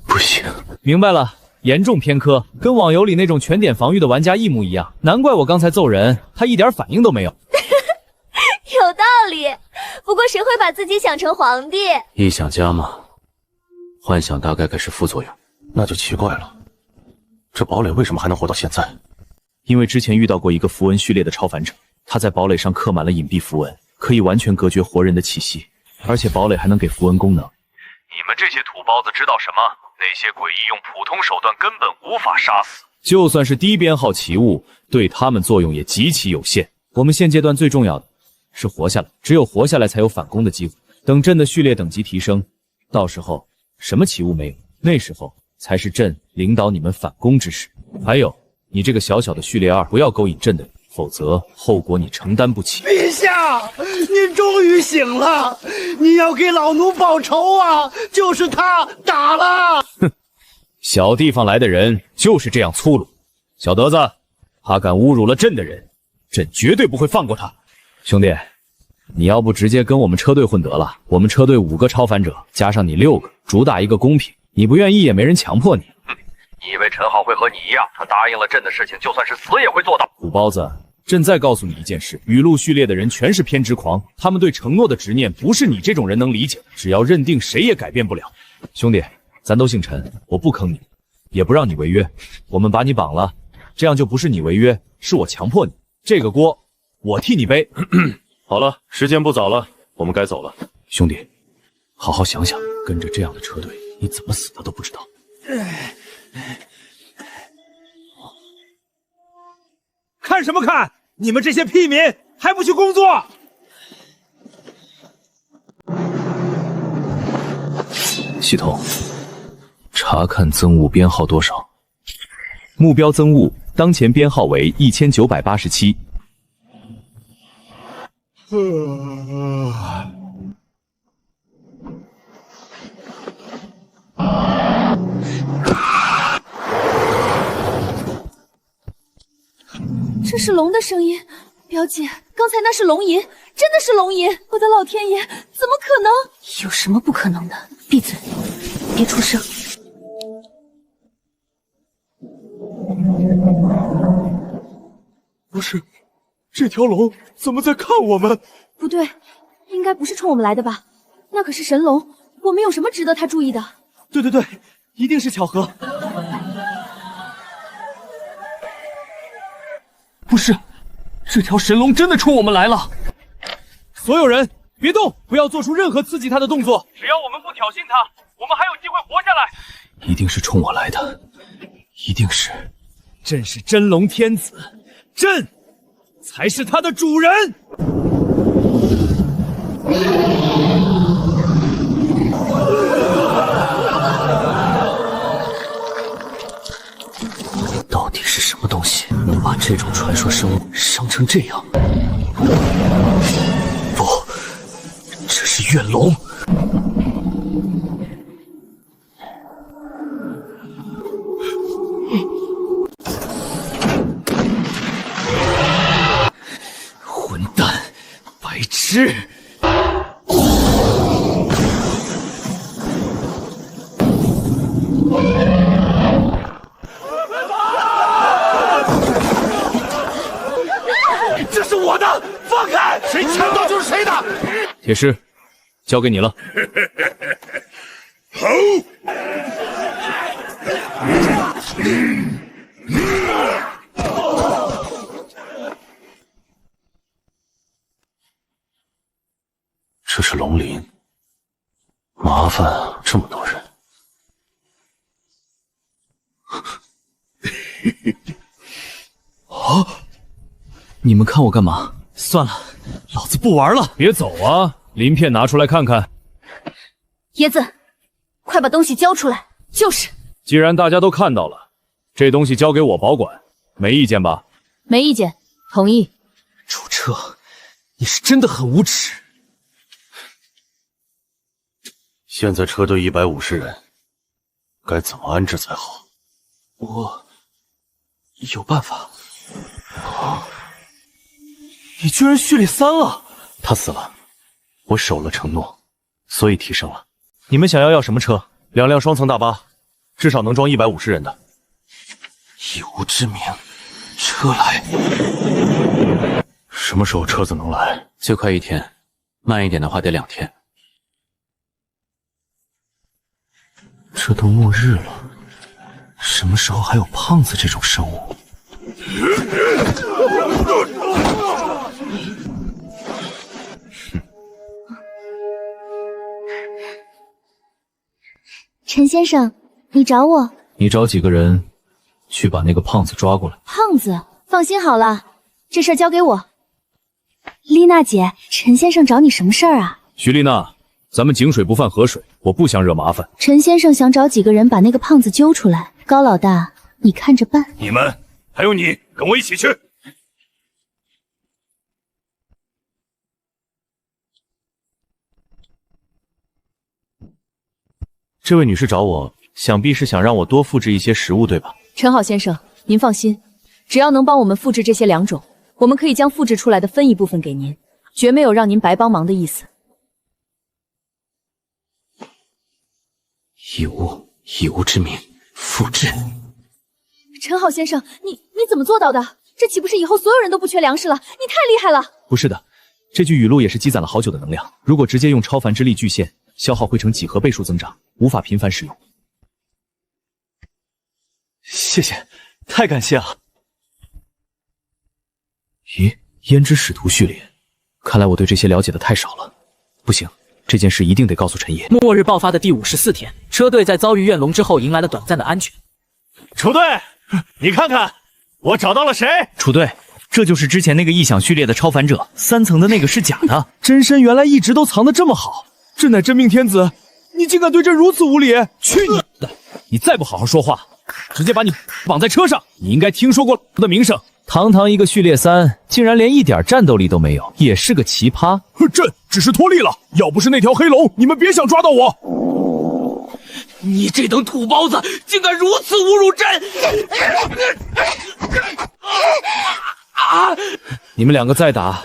不行。明白了，严重偏科，跟网游里那种全点防御的玩家一模一样。难怪我刚才揍人，他一点反应都没有。有道理，不过谁会把自己想成皇帝？异想家嘛，幻想大概是副作用。那就奇怪了，这堡垒为什么还能活到现在？因为之前遇到过一个符文序列的超凡者，他在堡垒上刻满了隐蔽符文，可以完全隔绝活人的气息，而且堡垒还能给符文功能。你们这些土包子知道什么？那些诡异用普通手段根本无法杀死，就算是低编号奇物，对他们作用也极其有限。我们现阶段最重要的是活下来，只有活下来才有反攻的机会。等朕的序列等级提升，到时候什么奇物没有，那时候才是朕领导你们反攻之时。还有，你这个小小的序列2，不要勾引朕的人，否则后果你承担不起。陛下，您终于醒了，你要给老奴报仇啊！就是他打了。哼，小地方来的人就是这样粗鲁。小德子，他敢侮辱了朕的人，朕绝对不会放过他。兄弟，你要不直接跟我们车队混得了？我们车队5个超凡者，加上你6个，主打一个公平。你不愿意也没人强迫你。你以为陈浩会和你一样，他答应了朕的事情，就算是死也会做到？土包子，朕再告诉你一件事，雨露序列的人全是偏执狂，他们对承诺的执念不是你这种人能理解，只要认定谁也改变不了。兄弟，咱都姓陈，我不坑你，也不让你违约，我们把你绑了，这样就不是你违约，是我强迫你，这个锅我替你背。好了，时间不早了，我们该走了。兄弟，好好想想，跟着这样的车队，你怎么死的都不知道。看什么看？你们这些屁民还不去工作？系统，查看增物编号多少？目标增物当前编号为1987。这是龙的声音，表姐，刚才那是龙吟，真的是龙吟！我的老天爷，怎么可能？有什么不可能的？闭嘴，别出声。不是，这条龙怎么在看我们？不对，应该不是冲我们来的吧？那可是神龙，我们有什么值得他注意的？对对对，一定是巧合。不是，这条神龙真的冲我们来了！所有人别动，不要做出任何刺激它的动作。只要我们不挑衅它，我们还有机会活下来。一定是冲我来的，一定是。朕是真龙天子，朕才是它的主人。到底是什么东西能把这种传说生物伤成这样？不，这是怨龙。混蛋，白痴！这是我的，放开！谁抢到就是谁的。铁狮，交给你了。好。这是龙鳞，麻烦啊，这么多人。啊！你们看我干嘛？算了，老子不玩了。别走啊！鳞片拿出来看看。椰子，快把东西交出来。就是。既然大家都看到了，这东西交给我保管，没意见吧？没意见，同意。楚彻，你是真的很无耻。现在车队150人，该怎么安置才好？我有办法。你居然序列3了！他死了，我守了承诺，所以提升了。你们想要什么车？2辆双层大巴，至少能装150人的。以吾之名，车来。什么时候车子能来？最快1天，慢一点的话得2天。这都末日了，什么时候还有胖子这种生物？陈先生，你找我？你找几个人去把那个胖子抓过来。胖子，放心好了，这事儿交给我。丽娜姐，陈先生找你什么事儿啊？徐丽娜，咱们井水不犯河水，我不想惹麻烦。陈先生想找几个人把那个胖子揪出来，高老大，你看着办。你们还有你，跟我一起去。这位女士找我，想必是想让我多复制一些食物，对吧？陈好先生，您放心，只要能帮我们复制这些2种，我们可以将复制出来的分一部分给您，绝没有让您白帮忙的意思。以吾之名复制。陈好先生，你怎么做到的？这岂不是以后所有人都不缺粮食了？你太厉害了！不是的，这具雨露也是积攒了好久的能量，如果直接用超凡之力巨献，消耗会呈几何倍数增长，无法频繁使用。谢谢，太感谢了。咦，胭脂使徒序列，看来我对这些了解的太少了。不行，这件事一定得告诉陈爷。末日爆发的第54天，车队在遭遇怨龙之后迎来了短暂的安全。楚队，你看看，我找到了谁？楚队，这就是之前那个异想序列的超凡者，3层的那个是假的，真身原来一直都藏得这么好。朕乃真命天子，你竟敢对朕如此无礼！去你的！你再不好好说话，直接把你绑在车上！你应该听说过我的名声。堂堂一个序列3，竟然连一点战斗力都没有，也是个奇葩。朕只是脱力了，要不是那条黑龙，你们别想抓到我！你这等土包子，竟敢如此侮辱朕！你们2个再打，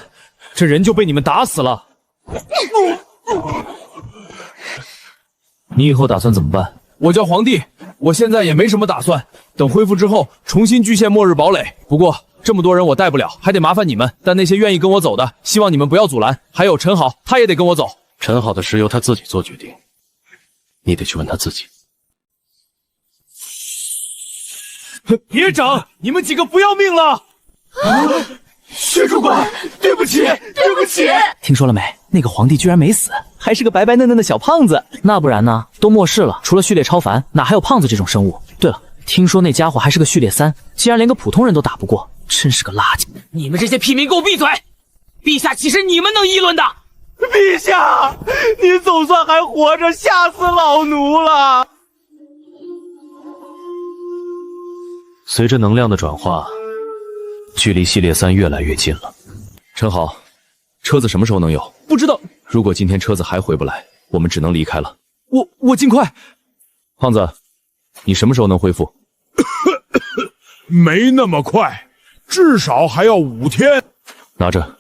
这人就被你们打死了。你以后打算怎么办？我叫皇帝，我现在也没什么打算，等恢复之后重新聚献末日堡垒。不过这么多人我带不了，还得麻烦你们。但那些愿意跟我走的，希望你们不要阻拦。还有陈好，他也得跟我走。陈好的事由他自己做决定，你得去问他自己。别整！你们几个不要命了！薛主管，对不起，对不起！听说了没？那个皇帝居然没死，还是个白白嫩嫩的小胖子。那不然呢？都末世了，除了序列超凡，哪还有胖子这种生物？对了，听说那家伙还是个序列3，竟然连个普通人都打不过，真是个垃圾！你们这些屁民给我闭嘴！陛下岂是你们能议论的？陛下，你总算还活着，吓死老奴了！随着能量的转化，距离系列3越来越近了。陈好，车子什么时候能有？不知道。如果今天车子还回不来，我们只能离开了。我尽快。胖子，你什么时候能恢复？没那么快，至少还要5天。拿着，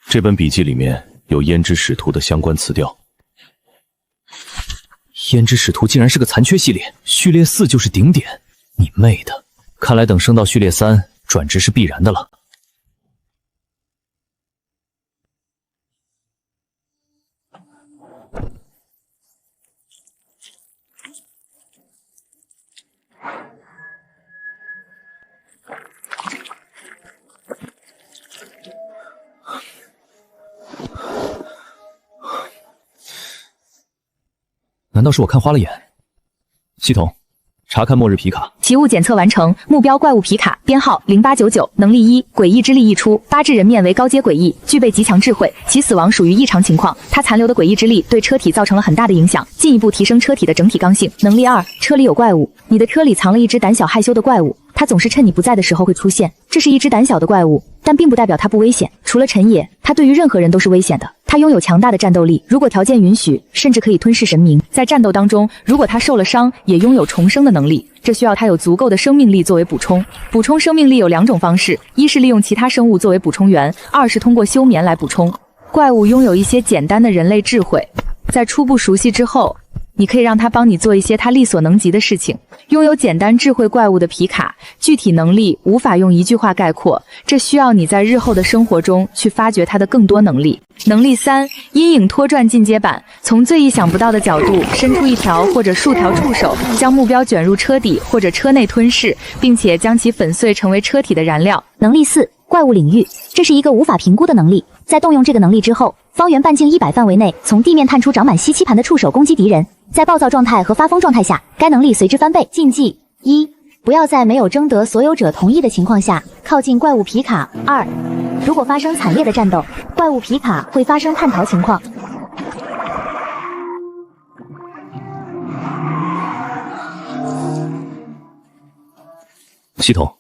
这本笔记里面有胭脂使徒的相关词调。胭脂使徒竟然是个残缺系列，序列4就是顶点，你妹的！看来等升到序列3，转职是必然的了。难道是我看花了眼？系统，查看末日皮卡。奇物检测完成，目标怪物皮卡编号0899，能力1，诡异之力溢出，八至人面为高阶诡异，具备极强智慧，其死亡属于异常情况。它残留的诡异之力对车体造成了很大的影响，进一步提升车体的整体刚性。能力2，车里有怪物，你的车里藏了一只胆小害羞的怪物，它总是趁你不在的时候会出现。这是一只胆小的怪物，但并不代表它不危险。除了陈野，它对于任何人都是危险的。它拥有强大的战斗力，如果条件允许，甚至可以吞噬神明。在战斗当中，如果它受了伤，也拥有重生的能力，这需要它有足够的生命力作为补充。补充生命力有2种方式，一是利用其他生物作为补充源，二是通过休眠来补充。怪物拥有一些简单的人类智慧，在初步熟悉之后，你可以让它帮你做一些它力所能及的事情。拥有简单智慧怪物的皮卡，具体能力无法用一句话概括，这需要你在日后的生活中去发掘它的更多能力。能力3，阴影拖转进阶版，从最意想不到的角度伸出一条或者数条触手，将目标卷入车底或者车内吞噬，并且将其粉碎成为车体的燃料。能力4，怪物领域，这是一个无法评估的能力，在动用这个能力之后，方圆半径100范围内，从地面探出长满吸气盘的触手攻击敌人。在暴躁状态和发疯状态下，该能力随之翻倍。禁忌1，不要在没有征得所有者同意的情况下靠近怪物皮卡。2，如果发生惨烈的战斗，怪物皮卡会发生叛逃情况。系统，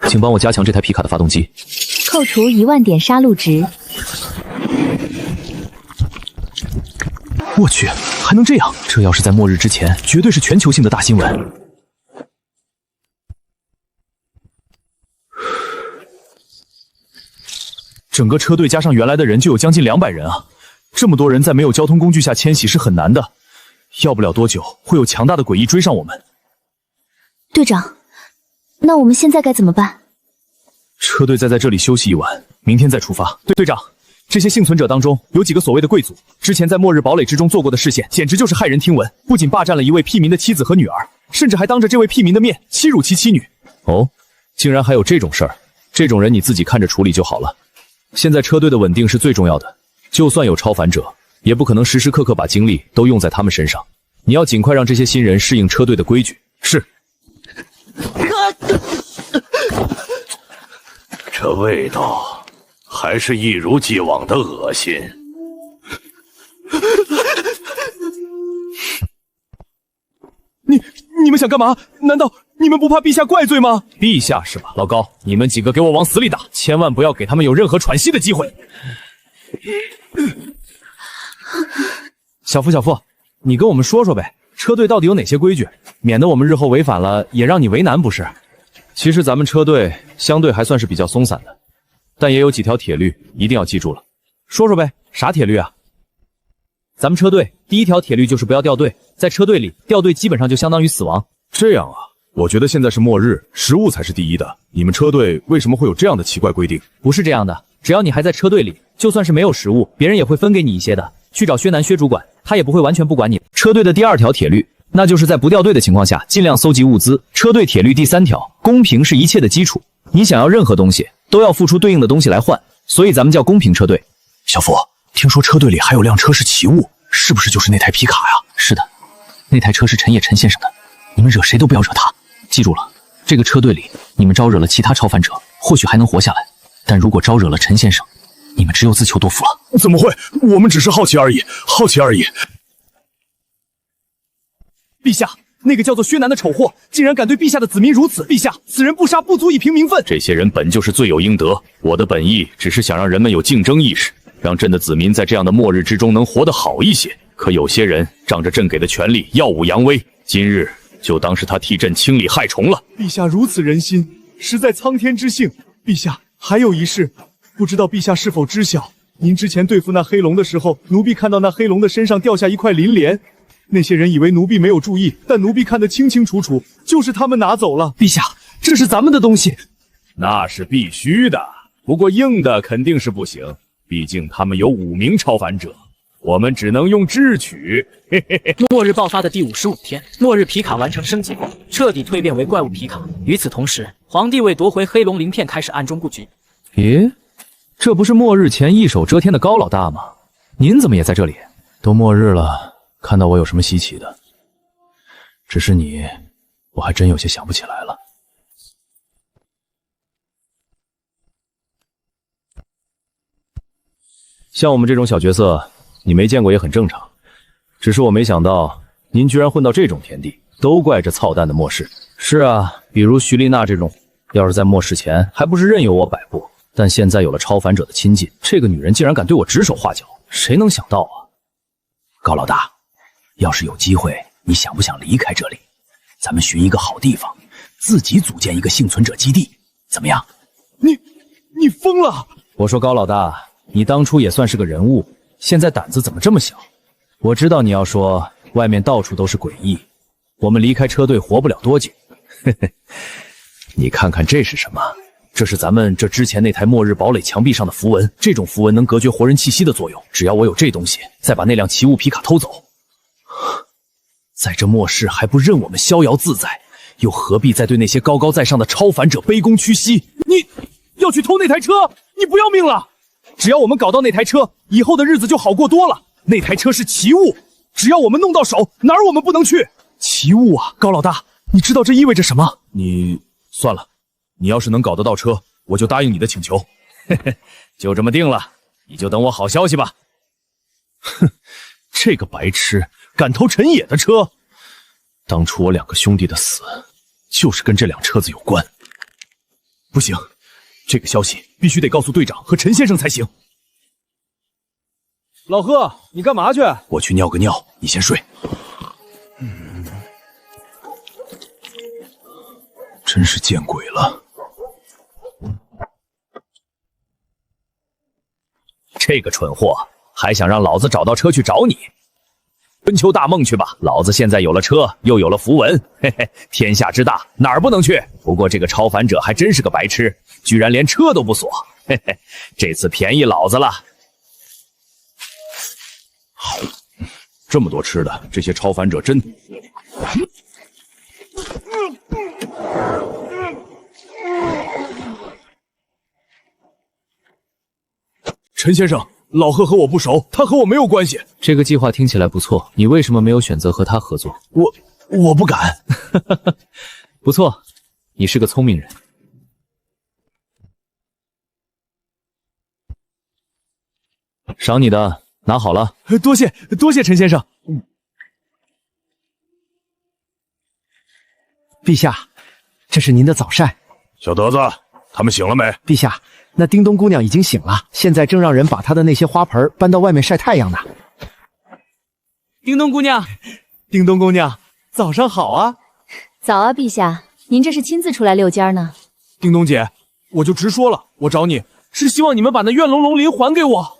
请帮我加强这台皮卡的发动机。扣除1万点杀戮值。我去，还能这样？这要是在末日之前，绝对是全球性的大新闻。整个车队加上原来的人就有将近200人啊！这么多人在没有交通工具下迁徙是很难的，要不了多久会有强大的诡异追上我们。队长，那我们现在该怎么办？车队再在这里休息一晚，明天再出发。队长，这些幸存者当中有几个所谓的贵族，之前在末日堡垒之中做过的事件，简直就是骇人听闻。不仅霸占了一位屁民的妻子和女儿，甚至还当着这位屁民的面欺辱其妻女。哦，竟然还有这种事儿！这种人你自己看着处理就好了。现在车队的稳定是最重要的，就算有超凡者，也不可能时时刻刻把精力都用在他们身上。你要尽快让这些新人适应车队的规矩。是。这味道还是一如既往的恶心。你们想干嘛？难道你们不怕陛下怪罪吗？陛下是吧？老高，你们几个给我往死里打，千万不要给他们有任何喘息的机会。小夫，你跟我们说说呗，车队到底有哪些规矩，免得我们日后违反了，也让你为难不是？其实咱们车队相对还算是比较松散的，但也有几条铁律一定要记住了。说说呗，啥铁律啊？咱们车队第1条铁律就是不要掉队，在车队里掉队基本上就相当于死亡。这样啊，我觉得现在是末日，食物才是第一的。你们车队为什么会有这样的奇怪规定？不是这样的，只要你还在车队里，就算是没有食物，别人也会分给你一些的。去找薛南薛主管，他也不会完全不管你。车队的第2条铁律，那就是在不掉队的情况下，尽量搜集物资。车队铁律第3条，公平是一切的基础。你想要任何东西，都要付出对应的东西来换，所以咱们叫公平车队。小福，听说车队里还有辆车是奇物，是不是就是那台皮卡呀？是的，那台车是陈野陈先生的，你们惹谁都不要惹他。记住了，这个车队里，你们招惹了其他超凡者，或许还能活下来，但如果招惹了陈先生，你们只有自求多福了。怎么会？我们只是好奇而已，好奇而已。陛下，那个叫做薛南的丑货，竟然敢对陛下的子民如此！陛下，此人不杀不足以平民愤。这些人本就是罪有应得，我的本意只是想让人们有竞争意识，让朕的子民在这样的末日之中能活得好一些。可有些人仗着朕给的权力耀武扬威，今日就当是他替朕清理害虫了。陛下如此仁心，实在苍天之幸。陛下，还有一事，不知道陛下是否知晓？您之前对付那黑龙的时候，奴婢看到那黑龙的身上掉下一块鳞莲，那些人以为奴婢没有注意，但奴婢看得清清楚楚，就是他们拿走了。陛下，这是咱们的东西。那是必须的，不过硬的肯定是不行，毕竟他们有5名超凡者。我们只能用智取。嘿嘿嘿。末日爆发的第55天，末日皮卡完成升级后，彻底蜕变为怪物皮卡。与此同时，皇帝为夺回黑龙鳞片开始暗中布局。咦，这不是末日前一手遮天的高老大吗？您怎么也在这里？都末日了，看到我有什么稀奇的？只是你，我还真有些想不起来了。像我们这种小角色，你没见过也很正常。只是我没想到您居然混到这种田地，都怪这操蛋的末世。是啊，比如徐丽娜这种，要是在末世前还不是任由我摆布，但现在有了超凡者的亲近，这个女人竟然敢对我指手画脚，谁能想到啊？高老大，要是有机会，你想不想离开这里？咱们寻一个好地方，自己组建一个幸存者基地，怎么样？你疯了！我说高老大，你当初也算是个人物，现在胆子怎么这么小？我知道你要说外面到处都是诡异，我们离开车队活不了多久。嘿嘿，你看看这是什么？这是咱们这之前那台末日堡垒墙壁上的符文，这种符文能隔绝活人气息的作用。只要我有这东西，再把那辆奇物皮卡偷走，在这末世还不任我们逍遥自在，又何必再对那些高高在上的超凡者卑躬屈膝？你要去偷那台车，你不要命了？只要我们搞到那台车，以后的日子就好过多了。那台车是奇物，只要我们弄到手，哪儿我们不能去？奇物啊，高老大，你知道这意味着什么？你算了，你要是能搞得到车，我就答应你的请求。嘿嘿，就这么定了，你就等我好消息吧。哼，这个白痴敢偷陈野的车！当初我2个兄弟的死，就是跟这辆车子有关。不行，这个消息必须得告诉队长和陈先生才行。老贺，你干嘛去？我去尿个尿，你先睡。真是见鬼了！这个蠢货还想让老子找到车去找你？春秋大梦去吧！老子现在有了车，又有了符文，嘿嘿，天下之大，哪儿不能去？不过这个超凡者还真是个白痴，居然连车都不锁，嘿嘿，这次便宜老子了。这么多吃的，这些超凡者真……陈先生，老贺和我不熟，他和我没有关系。这个计划听起来不错，你为什么没有选择和他合作？我不敢。不错，你是个聪明人。赏你的拿好了。多谢陈先生。陛下，这是您的早膳。小德子，他们醒了没？陛下，那叮咚姑娘已经醒了，现在正让人把她的那些花盆搬到外面晒太阳呢。叮咚姑娘，早上好啊！早啊，陛下，您这是亲自出来遛尖呢？叮咚姐，我就直说了，我找你是希望你们把那怨龙龙鳞还给我。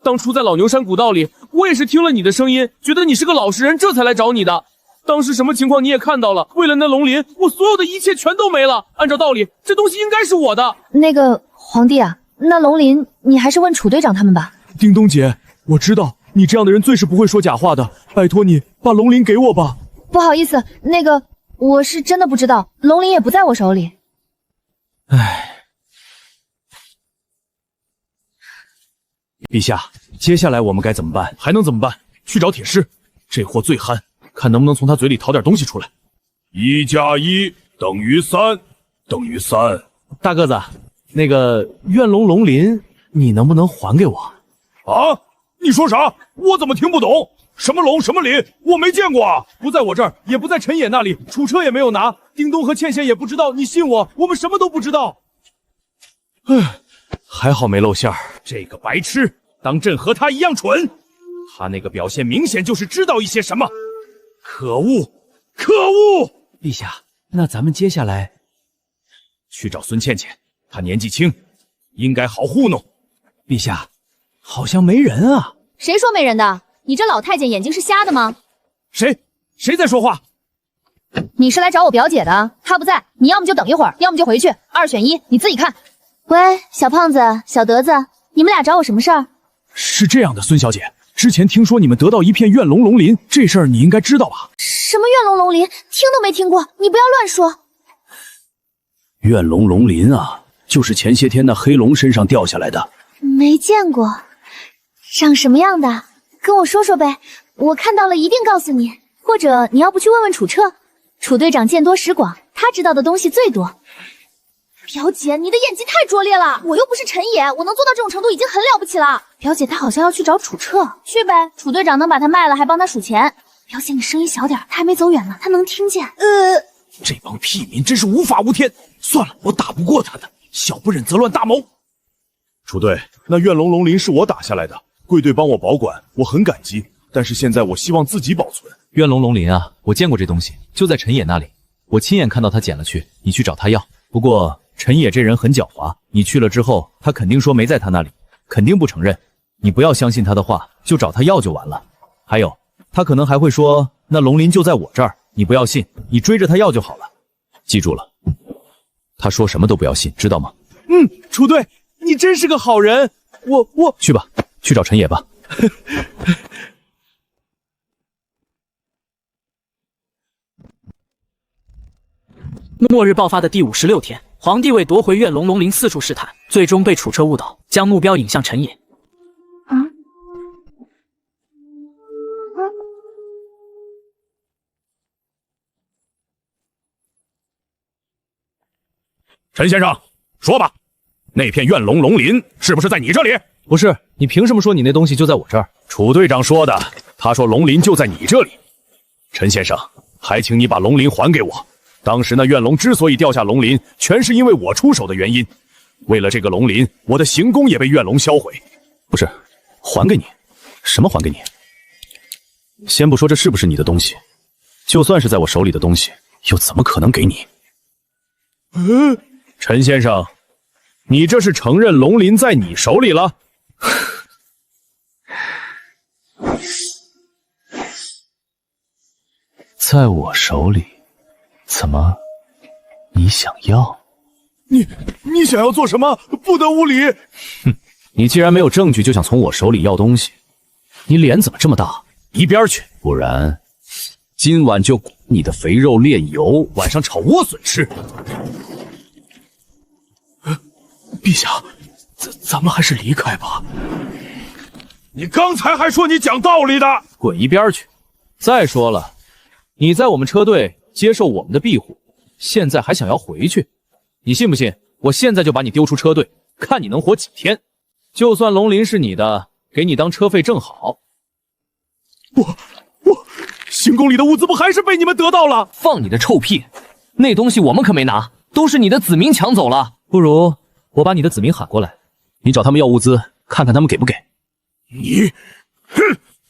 当初在老牛山古道里，我也是听了你的声音，觉得你是个老实人，这才来找你的。当时什么情况你也看到了，为了那龙鳞，我所有的一切全都没了。按照道理，这东西应该是我的。那个皇帝啊，那龙鳞你还是问楚队长他们吧。叮咚姐，我知道你这样的人最是不会说假话的，拜托你把龙鳞给我吧。不好意思，那个我是真的不知道，龙鳞也不在我手里。唉，陛下，接下来我们该怎么办？还能怎么办？去找铁狮，这货最憨，看能不能从他嘴里讨点东西出来。1加1等于3，等于3。大个子，那个怨龙龙鳞，你能不能还给我？啊？你说啥？我怎么听不懂？什么龙什么鳞，我没见过啊！不在我这儿，也不在陈野那里，楚车也没有拿，叮咚和倩倩也不知道，你信我，我们什么都不知道。唉，还好没露馅儿。这个白痴，当朕和他一样蠢？他那个表现明显就是知道一些什么。可恶，可恶！陛下，那咱们接下来去找孙倩倩，她年纪轻，应该好糊弄。陛下，好像没人啊。谁说没人的？你这老太监眼睛是瞎的吗？谁在说话？你是来找我表姐的，她不在，你要么就等一会儿，要么就回去，2选1，你自己看。喂，小胖子、小德子，你们俩找我什么事儿？是这样的，孙小姐，之前听说你们得到一片怨龙龙鳞，这事儿你应该知道吧？什么怨龙龙鳞？听都没听过，你不要乱说。怨龙龙鳞啊，就是前些天那黑龙身上掉下来的。没见过，长什么样的？跟我说说呗，我看到了一定告诉你。或者你要不去问问楚彻，楚队长见多识广，他知道的东西最多。表姐，你的演技太拙劣了，我又不是陈野，我能做到这种程度已经很了不起了。表姐，她好像要去找楚彻，去呗，楚队长能把他卖了，还帮他数钱。表姐，你声音小点，他还没走远呢，他能听见。这帮屁民真是无法无天。算了，我打不过他的，小不忍则乱大谋。楚队，那怨龙龙鳞是我打下来的，贵队帮我保管，我很感激。但是现在我希望自己保存。怨龙龙鳞啊，我见过这东西，就在陈野那里，我亲眼看到他捡了去，你去找他要。不过陈野这人很狡猾，你去了之后，他肯定说没在他那里，肯定不承认。你不要相信他的话，就找他要就完了。还有，他可能还会说那龙鳞就在我这儿，你不要信，你追着他要就好了。记住了，他说什么都不要信，知道吗？楚队，你真是个好人。我去吧，去找陈野吧。末日爆发的第56天，皇帝为夺回怨龙龙鳞四处试探，最终被楚车误导，将目标引向陈野。陈先生，说吧，那片怨龙龙鳞是不是在你这里？不是，你凭什么说你那东西就在我这儿？楚队长说的，他说龙鳞就在你这里。陈先生，还请你把龙鳞还给我。当时那怨龙之所以掉下龙鳞，全是因为我出手的原因。为了这个龙鳞，我的行宫也被怨龙销毁。不是，还给你？什么还给你？先不说这是不是你的东西，就算是在我手里的东西，又怎么可能给你？陈先生，你这是承认龙鳞在你手里了？在我手里？怎么？你想要？你想要做什么？不得无礼！哼，你既然没有证据就想从我手里要东西，你脸怎么这么大？一边去！不然今晚就你的肥肉炼油，晚上炒莴笋吃。陛下，咱们还是离开吧。你刚才还说你讲道理的，滚一边去！再说了，你在我们车队接受我们的庇护，现在还想要回去？你信不信？我现在就把你丢出车队，看你能活几天！就算龙鳞是你的，给你当车费正好。我行宫里的物资不还是被你们得到了？放你的臭屁！那东西我们可没拿，都是你的子民抢走了。不如我把你的子民喊过来，你找他们要物资，看看他们给不给。你，哼！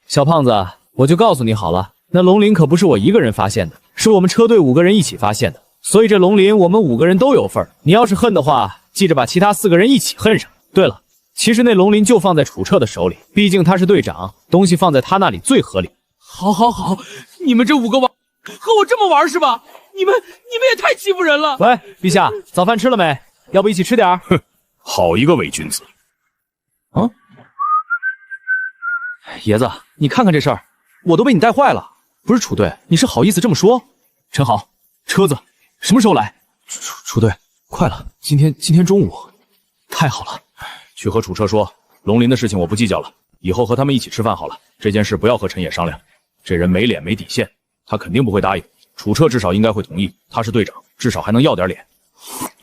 小胖子，我就告诉你好了，那龙鳞可不是我一个人发现的，是我们车队5个人一起发现的，所以这龙鳞我们5个人都有份儿。你要是恨的话，记着把其他4个人一起恨上。对了，其实那龙鳞就放在楚彻的手里，毕竟他是队长，东西放在他那里最合理。好，你们这5个王和我这么玩是吧？你们也太欺负人了！喂，陛下，早饭吃了没？要不一起吃点？哼，好一个伪君子！啊，爷子，你看看这事儿，我都被你带坏了。不是楚队，你是好意思这么说？陈豪，车子什么时候来？楚队，快了，今天中午。太好了，去和楚车说，龙鳞的事情我不计较了，以后和他们一起吃饭好了。这件事不要和陈野商量，这人没脸没底线，他肯定不会答应。楚彻至少应该会同意，他是队长，至少还能要点脸。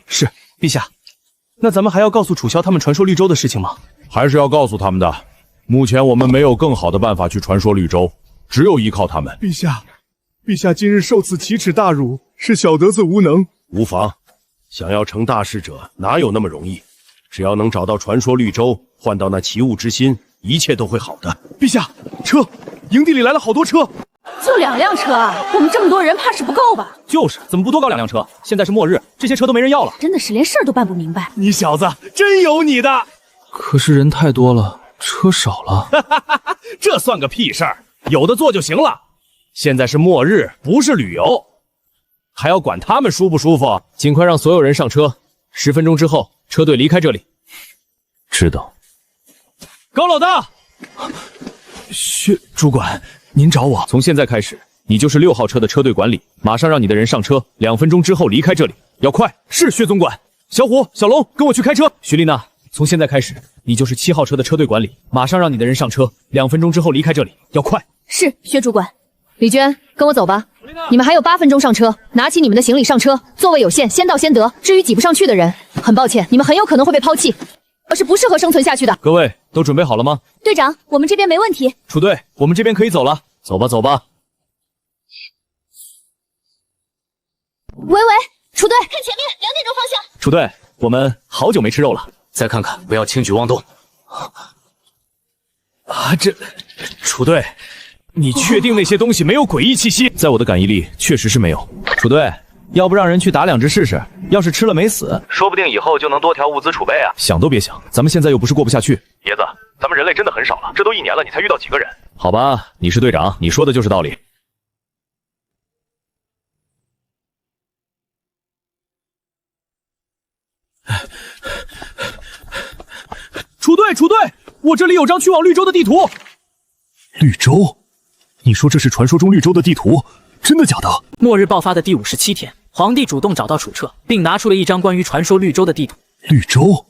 是，陛下。那咱们还要告诉楚萧他们传说绿洲的事情吗？还是要告诉他们的。目前我们没有更好的办法去传说绿洲，只有依靠他们。陛下今日受此奇耻大辱，是小德子无能。无妨，想要成大事者，哪有那么容易？只要能找到传说绿洲，换到那奇物之心，一切都会好的。陛下，车，营地里来了好多车。就2辆车啊，我们这么多人怕是不够吧？就是，怎么不多搞2辆车？现在是末日，这些车都没人要了。真的是连事儿都办不明白。你小子真有你的！可是人太多了，车少了。这算个屁事儿，有的做就行了。现在是末日，不是旅游，还要管他们舒不舒服？尽快让所有人上车，10分钟之后车队离开这里。知道。高老大，薛主管，您找我。从现在开始，你就是6号车的车队管理，马上让你的人上车，2分钟之后离开这里，要快。是，薛总管。小虎、小龙，跟我去开车。徐丽娜，从现在开始，你就是7号车的车队管理，马上让你的人上车，2分钟之后离开这里，要快。是，薛主管。李娟，跟我走吧。你们还有8分钟上车，拿起你们的行李上车，座位有限，先到先得。至于挤不上去的人，很抱歉，你们很有可能会被抛弃，而是不适合生存下去的。各位都准备好了吗？队长，我们这边没问题。楚队，我们这边可以走了。走吧，走吧。喂，楚队，看前面2点钟方向。楚队，我们好久没吃肉了，再看看，不要轻举妄动。这楚队。你确定那些东西没有诡异气息？在我的感应力确实是没有。楚队，要不让人去打2只试试？要是吃了没死，说不定以后就能多条物资储备啊！想都别想，咱们现在又不是过不下去。爷子，咱们人类真的很少了，这都1年了，你才遇到几个人？好吧，你是队长，你说的就是道理。楚队，我这里有张去往绿洲的地图。绿洲？你说这是传说中绿洲的地图，真的假的？末日爆发的第57天，皇帝主动找到楚彻，并拿出了一张关于传说绿洲的地图。绿洲？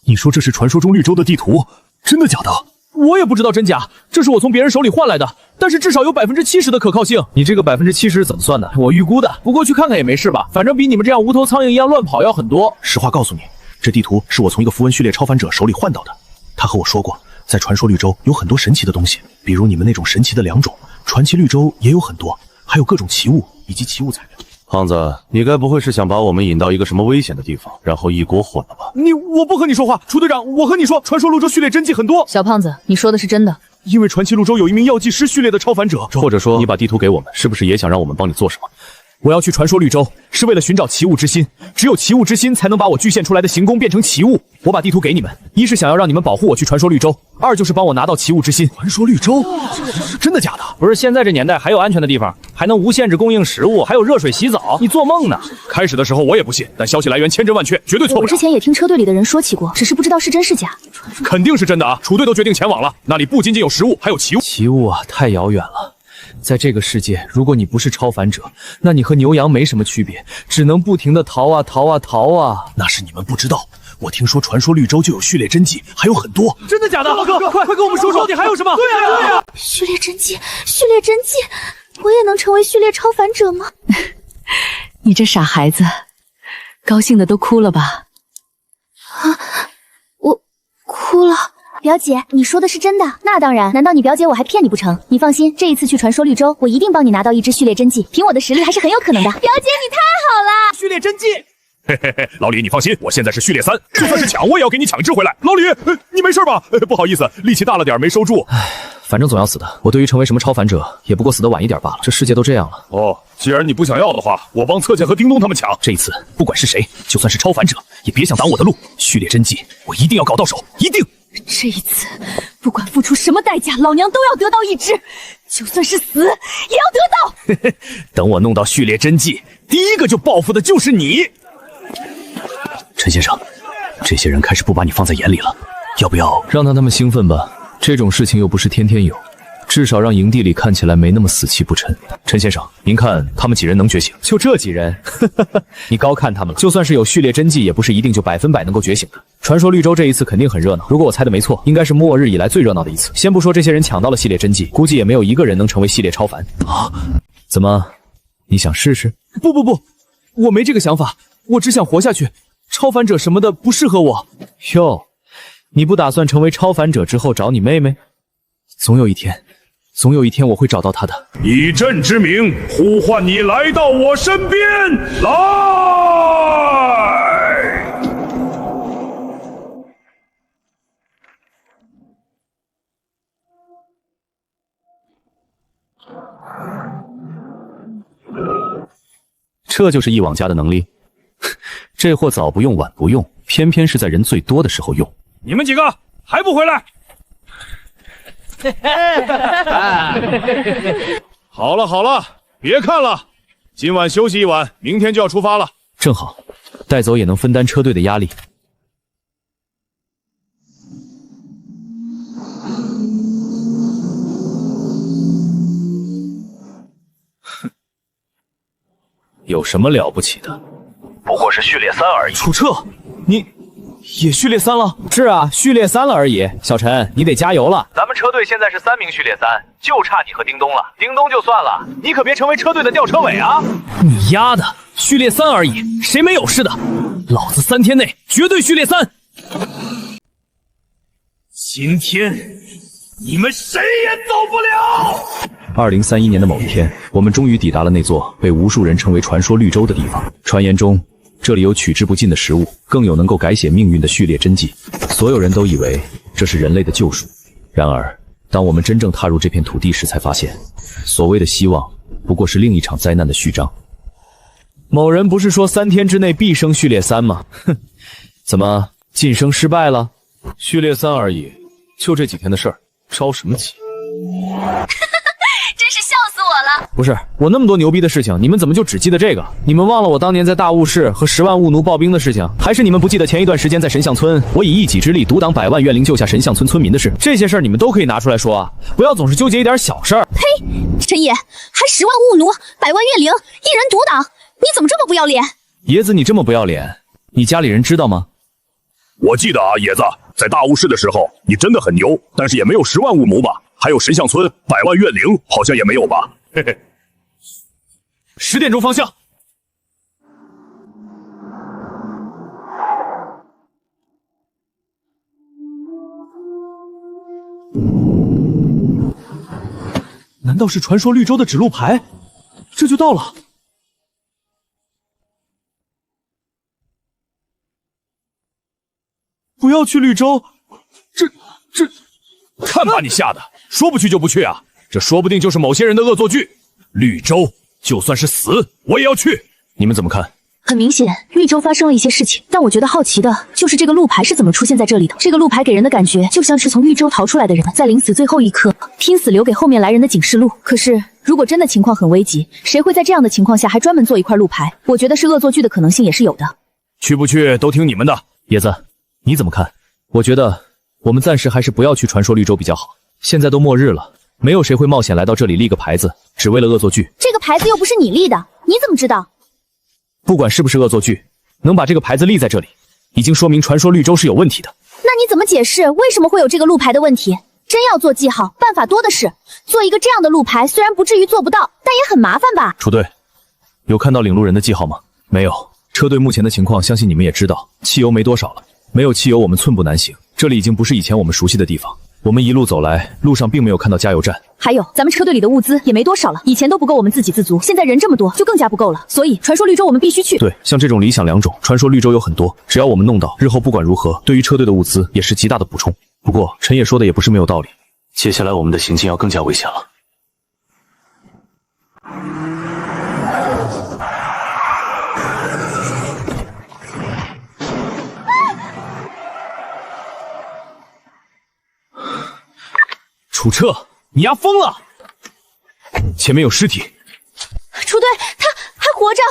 你说这是传说中绿洲的地图，真的假的？我也不知道真假，这是我从别人手里换来的，但是至少有70%的可靠性。你这个70%怎么算的？我预估的，不过去看看也没事吧，反正比你们这样无头苍蝇一样乱跑要很多。实话告诉你，这地图是我从一个符文序列超凡者手里换到的，他和我说过，在传说绿洲有很多神奇的东西，比如你们那种神奇的2种，传奇绿洲也有很多，还有各种奇物以及奇物材料。胖子，你该不会是想把我们引到一个什么危险的地方，然后一锅混了吧？我不和你说话，楚队长，我和你说，传说绿洲序列真迹很多。小胖子，你说的是真的？因为传奇绿洲有一名药剂师序列的超凡者，或者说你把地图给我们，是不是也想让我们帮你做什么？我要去传说绿洲，是为了寻找奇物之心，只有奇物之心才能把我具现出来的行宫变成奇物。我把地图给你们，一是想要让你们保护我去传说绿洲，2就是帮我拿到奇物之心。传说绿洲？真的假的？不是，现在这年代还有安全的地方，还能无限制供应食物，还有热水洗澡，你做梦呢？开始的时候我也不信，但消息来源千真万确，绝对错不了。我之前也听车队里的人说起过，只是不知道是真是假。肯定是真的啊！楚队都决定前往了，那里不仅仅有食物，还有奇物。奇物啊，太遥远了。在这个世界，如果你不是超凡者，那你和牛羊没什么区别，只能不停的逃啊逃啊逃啊。那是你们不知道，我听说传说绿洲就有序列真迹，还有很多。真的假的？哥，快跟我们说说，到底还有什么？对呀。序列真迹，我也能成为序列超凡者吗？你这傻孩子，高兴的都哭了吧？啊，我哭了。表姐，你说的是真的？那当然，难道你表姐我还骗你不成？你放心，这一次去传说绿洲，我一定帮你拿到1只序列真迹，凭我的实力还是很有可能的。表姐，你太好了！序列真迹。嘿嘿嘿，老李你放心，我现在是序列3，就算是抢我也要给你抢只回来。老李，你没事吧？不好意思，力气大了点没收住。反正总要死的，我对于成为什么超凡者，也不过死得晚一点罢了。这世界都这样了。哦，既然你不想要的话，我帮侧健和叮咚他们抢。这一次不管是谁，就算是超凡者，也别想挡我的路。序列真迹，我一定要搞到手，一定。这一次，不管付出什么代价，老娘都要得到1只。就算是死也要得到。等我弄到序列真迹，第一个就报复的就是你。陈先生，这些人开始不把你放在眼里了，要不要让他们兴奋吧？这种事情又不是天天有，至少让营地里看起来没那么死气不沉。陈先生，您看他们几人能觉醒？就这几人，你高看他们了。就算是有序列真迹，也不是一定就100%能够觉醒的。传说绿洲这一次肯定很热闹，如果我猜的没错，应该是末日以来最热闹的一次。先不说这些人抢到了系列真迹，估计也没有一个人能成为系列超凡啊！怎么，你想试试？不，我没这个想法，我只想活下去。超凡者什么的不适合我。哟，你不打算成为超凡者之后找你妹妹？总有一天我会找到她的。以朕之名呼唤你来到我身边来！这就是一网家的能力。这货早不用晚不用，偏偏是在人最多的时候用。你们几个还不回来？好了，别看了，今晚休息一晚，明天就要出发了。正好，带走也能分担车队的压力。哼，有什么了不起的？不过是序列3而已。楚彻，你也序列3了？是啊，序列3了而已。小陈，你得加油了。咱们车队现在是3名序列3，就差你和叮咚了。叮咚就算了，你可别成为车队的吊车尾啊！你丫的，序列3而已，谁没有事的？老子3天内绝对序列3。今天你们谁也走不了。2031年的某一天，我们终于抵达了那座被无数人称为传说绿洲的地方。传言中，这里有取之不尽的食物，更有能够改写命运的序列真迹。所有人都以为这是人类的救赎。然而，当我们真正踏入这片土地时，才发现，所谓的希望不过是另一场灾难的序章。某人不是说3天之内必升序列3吗？哼，怎么晋升失败了？序列3而已，就这几天的事儿，着什么急？真是笑死我了！不是，我那么多牛逼的事情，你们怎么就只记得这个？你们忘了我当年在大雾市和10万雾奴暴兵的事情？还是你们不记得前一段时间在神象村，我以一己之力独挡100万怨灵救下神象村村民的事？这些事儿你们都可以拿出来说啊，不要总是纠结一点小事儿。呸！陈爷，还10万雾奴、100万怨灵，一人独挡，你怎么这么不要脸？爷子，你这么不要脸，你家里人知道吗？我记得啊，野子，在大巫师的时候，你真的很牛，但是也没有10万雾奴吧？还有神象村100万怨灵，好像也没有吧？嘿嘿。10点钟方向。难道是传说绿洲的指路牌？这就到了。不要去绿洲，这看把你吓的，说不去就不去啊！这说不定就是某些人的恶作剧。绿洲就算是死，我也要去。你们怎么看？很明显，绿洲发生了一些事情，但我觉得好奇的就是这个路牌是怎么出现在这里的。这个路牌给人的感觉就像是从绿洲逃出来的人，在临死最后一刻拼死留给后面来人的警示录。可是，如果真的情况很危急，谁会在这样的情况下还专门做一块路牌？我觉得是恶作剧的可能性也是有的。去不去都听你们的。野子，你怎么看？我觉得我们暂时还是不要去传说绿洲比较好。现在都末日了，没有谁会冒险来到这里立个牌子，只为了恶作剧。这个牌子又不是你立的，你怎么知道？不管是不是恶作剧，能把这个牌子立在这里，已经说明传说绿洲是有问题的。那你怎么解释为什么会有这个路牌的问题？真要做记号，办法多的是。做一个这样的路牌，虽然不至于做不到，但也很麻烦吧？楚队，有看到领路人的记号吗？没有。车队目前的情况，相信你们也知道，汽油没多少了。没有汽油，我们寸步难行。这里已经不是以前我们熟悉的地方。我们一路走来，路上并没有看到加油站。还有，咱们车队里的物资也没多少了，以前都不够我们自给自足，现在人这么多，就更加不够了。所以，传说绿洲我们必须去。对，像这种理想2种，传说绿洲有很多，只要我们弄到，日后不管如何，对于车队的物资也是极大的补充。不过，陈野说的也不是没有道理。接下来我们的行进要更加危险了。楚彻，你丫疯了！前面有尸体。楚队，他还活着。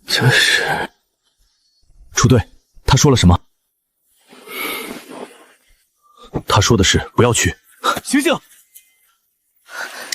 这是楚队，他说了什么？他说的是不要去。醒醒！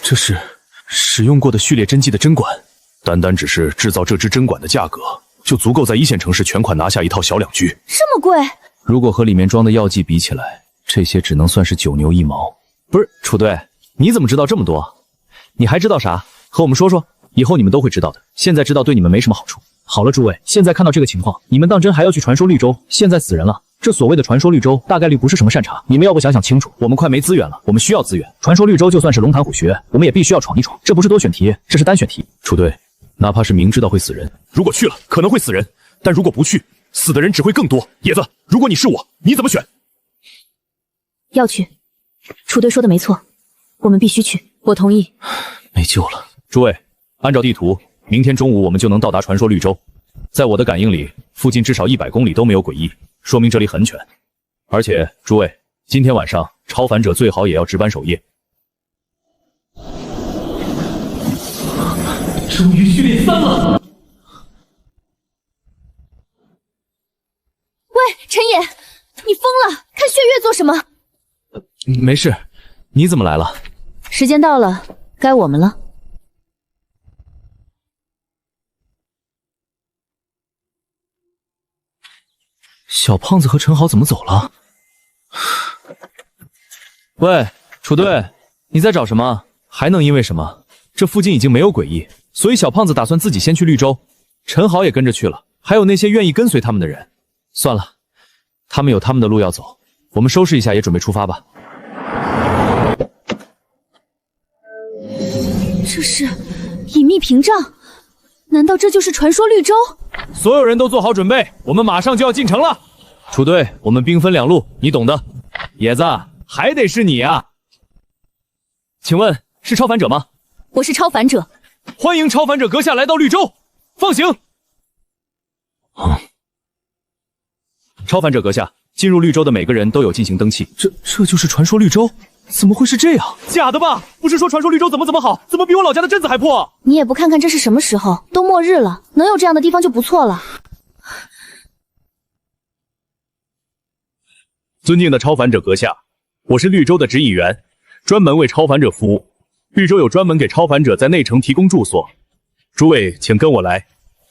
这是使用过的序列针剂的针管，单只是制造这支针管的价格，就足够在一线城市全款拿下一套小2具。这么贵？如果和里面装的药剂比起来，这些只能算是9牛1毛。不是，楚队，你怎么知道这么多？你还知道啥？和我们说说，以后你们都会知道的。现在知道对你们没什么好处。好了，诸位，现在看到这个情况，你们当真还要去传说绿洲？现在死人了。这所谓的传说绿洲，大概率不是什么善茬。你们要不想想清楚，我们快没资源了，我们需要资源。传说绿洲就算是龙潭虎穴，我们也必须要闯一闯。这不是多选题，这是单选题。楚队，哪怕是明知道会死人，如果去了可能会死人，但如果不去，死的人只会更多。野子，如果你是我，你怎么选？要去。楚队说的没错，我们必须去。我同意。没救了。诸位，按照地图，明天中午我们就能到达传说绿洲。在我的感应里，附近至少100公里都没有诡异，说明这里很全。而且，诸位，今天晚上超凡者最好也要值班守夜。终于序列3了！喂，陈野，你疯了？看血月做什么？没事，你怎么来了？时间到了，该我们了。小胖子和陈豪怎么走了？喂，楚队，你在找什么？还能因为什么？这附近已经没有诡异，所以小胖子打算自己先去绿洲，陈豪也跟着去了，还有那些愿意跟随他们的人。算了，他们有他们的路要走，我们收拾一下也准备出发吧。这是隐秘屏障，难道这就是传说绿洲？所有人都做好准备，我们马上就要进城了。楚队，我们兵分2路，你懂的。野子，还得是你啊！请问是超凡者吗？我是超凡者。欢迎超凡者阁下来到绿洲，放行。超凡者阁下，进入绿洲的每个人都有进行登记。这就是传说绿洲？怎么会是这样？假的吧？不是说传说绿洲怎么好，怎么比我老家的镇子还破？你也不看看这是什么时候，都末日了，能有这样的地方就不错了。尊敬的超凡者阁下，我是绿洲的执议员，专门为超凡者服务。绿洲有专门给超凡者在内城提供住所，诸位请跟我来。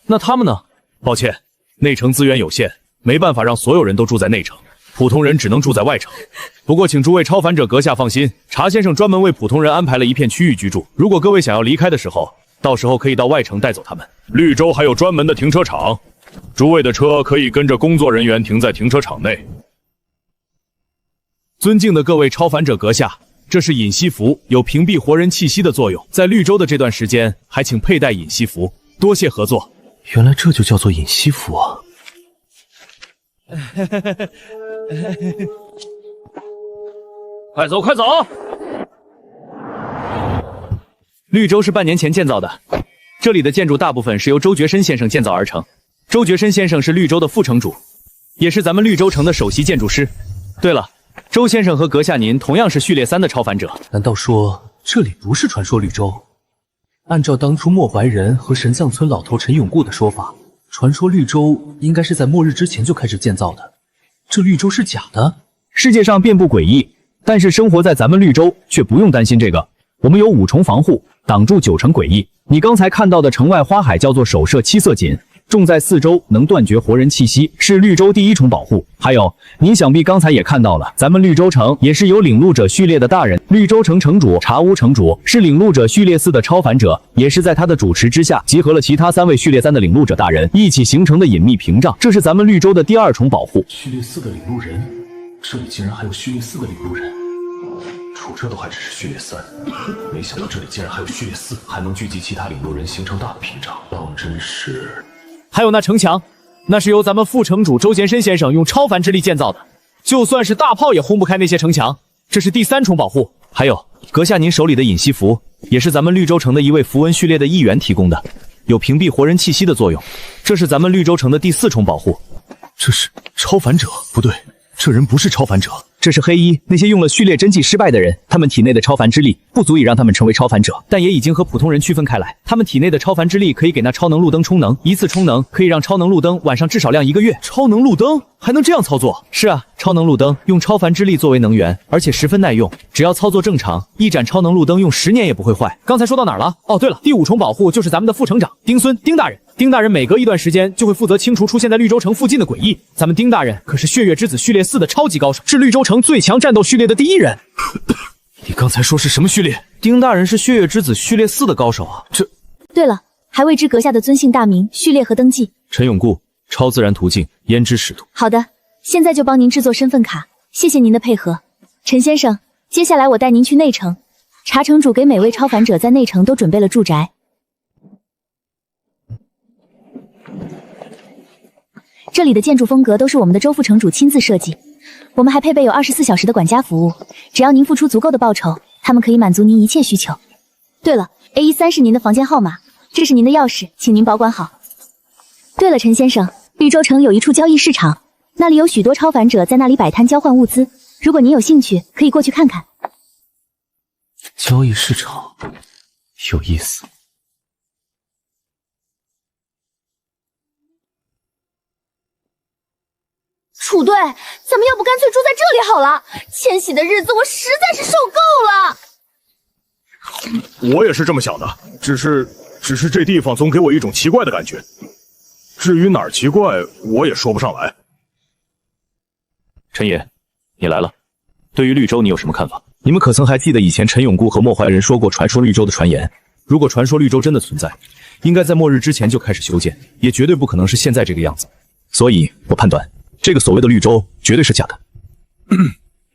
那他们呢？抱歉，内城资源有限，没办法让所有人都住在内城，普通人只能住在外城。不过请诸位超凡者阁下放心，查先生专门为普通人安排了一片区域居住，如果各位想要离开的时候，到时候可以到外城带走他们。绿洲还有专门的停车场，诸位的车可以跟着工作人员停在停车场内。尊敬的各位超凡者阁下，这是隐息符，有屏蔽活人气息的作用。在绿洲的这段时间，还请佩戴隐息符，多谢合作。原来这就叫做隐息符啊！快走，快走！绿洲是半年前建造的，这里的建筑大部分是由周觉申先生建造而成。周觉申先生是绿洲的副城主，也是咱们绿洲城的首席建筑师。对了，周先生和阁下您同样是序列3的超凡者。难道说这里不是传说绿洲？按照当初莫怀仁和神藏村老头陈永固的说法，传说绿洲应该是在末日之前就开始建造的。这绿洲是假的？世界上遍布诡异，但是生活在咱们绿洲却不用担心这个。我们有5重防护，挡住9成诡异。你刚才看到的城外花海叫做首设7色锦，种在4周，能断绝活人气息，是绿洲第1重保护。还有，您想必刚才也看到了，咱们绿洲城也是有领路者序列的大人。绿洲城城主茶屋城主是领路者序列4的超凡者，也是在他的主持之下，集合了其他3位序列3的领路者大人一起形成的隐秘屏障，这是咱们绿洲的第2重保护。序列4的领路人，这里竟然还有序列4的领路人。楚这都还只是序列3，没想到这里竟然还有序列4，还能聚集其他领路人形成大的屏障，当真是。还有那城墙，那是由咱们副城主周贤申先生用超凡之力建造的，就算是大炮也轰不开那些城墙，这是第3重保护。还有，阁下您手里的隐息符，也是咱们绿洲城的一位符文序列的一员提供的。有屏蔽活人气息的作用。这是咱们绿洲城的第4重保护。这是超凡者？不对，这人不是超凡者。这是黑衣，那些用了序列真迹失败的人，他们体内的超凡之力不足以让他们成为超凡者，但也已经和普通人区分开来。他们体内的超凡之力可以给那超能路灯充能，一次充能可以让超能路灯晚上至少亮1个月。超能路灯还能这样操作？是啊，超能路灯用超凡之力作为能源，而且十分耐用，只要操作正常，一盏超能路灯用10年也不会坏。刚才说到哪儿了？哦，对了，第5重保护就是咱们的副城长丁孙丁大人。丁大人每隔一段时间就会负责清除出现在绿洲城附近的诡异。咱们丁大人可是血月之子序列4的超级高手，是绿洲城最强战斗序列的第1人。你刚才说是什么序列？丁大人是血月之子序列4的高手啊！这……对了，还未知阁下的尊姓大名、序列和登记。陈永固，超自然途径胭脂使徒。好的，现在就帮您制作身份卡，谢谢您的配合，陈先生。接下来我带您去内城，查城主给每位超凡者在内城都准备了住宅。这里的建筑风格都是我们的周副城主亲自设计，我们还配备有24小时的管家服务，只要您付出足够的报酬，他们可以满足您一切需求。对了 ，A13是您的房间号码，这是您的钥匙，请您保管好。对了，陈先生，绿洲城有一处交易市场，那里有许多超凡者在那里摆摊交换物资，如果您有兴趣，可以过去看看。交易市场有意思。楚队，咱们要不干脆住在这里好了？迁徙的日子我实在是受够了。我也是这么想的，只是这地方总给我一种奇怪的感觉。至于哪儿奇怪，我也说不上来。陈爷，你来了。对于绿洲，你有什么看法？你们可曾还记得以前陈永固和莫怀人说过传说绿洲的传言？如果传说绿洲真的存在，应该在末日之前就开始修建，也绝对不可能是现在这个样子。所以我判断，这个所谓的绿洲绝对是假的。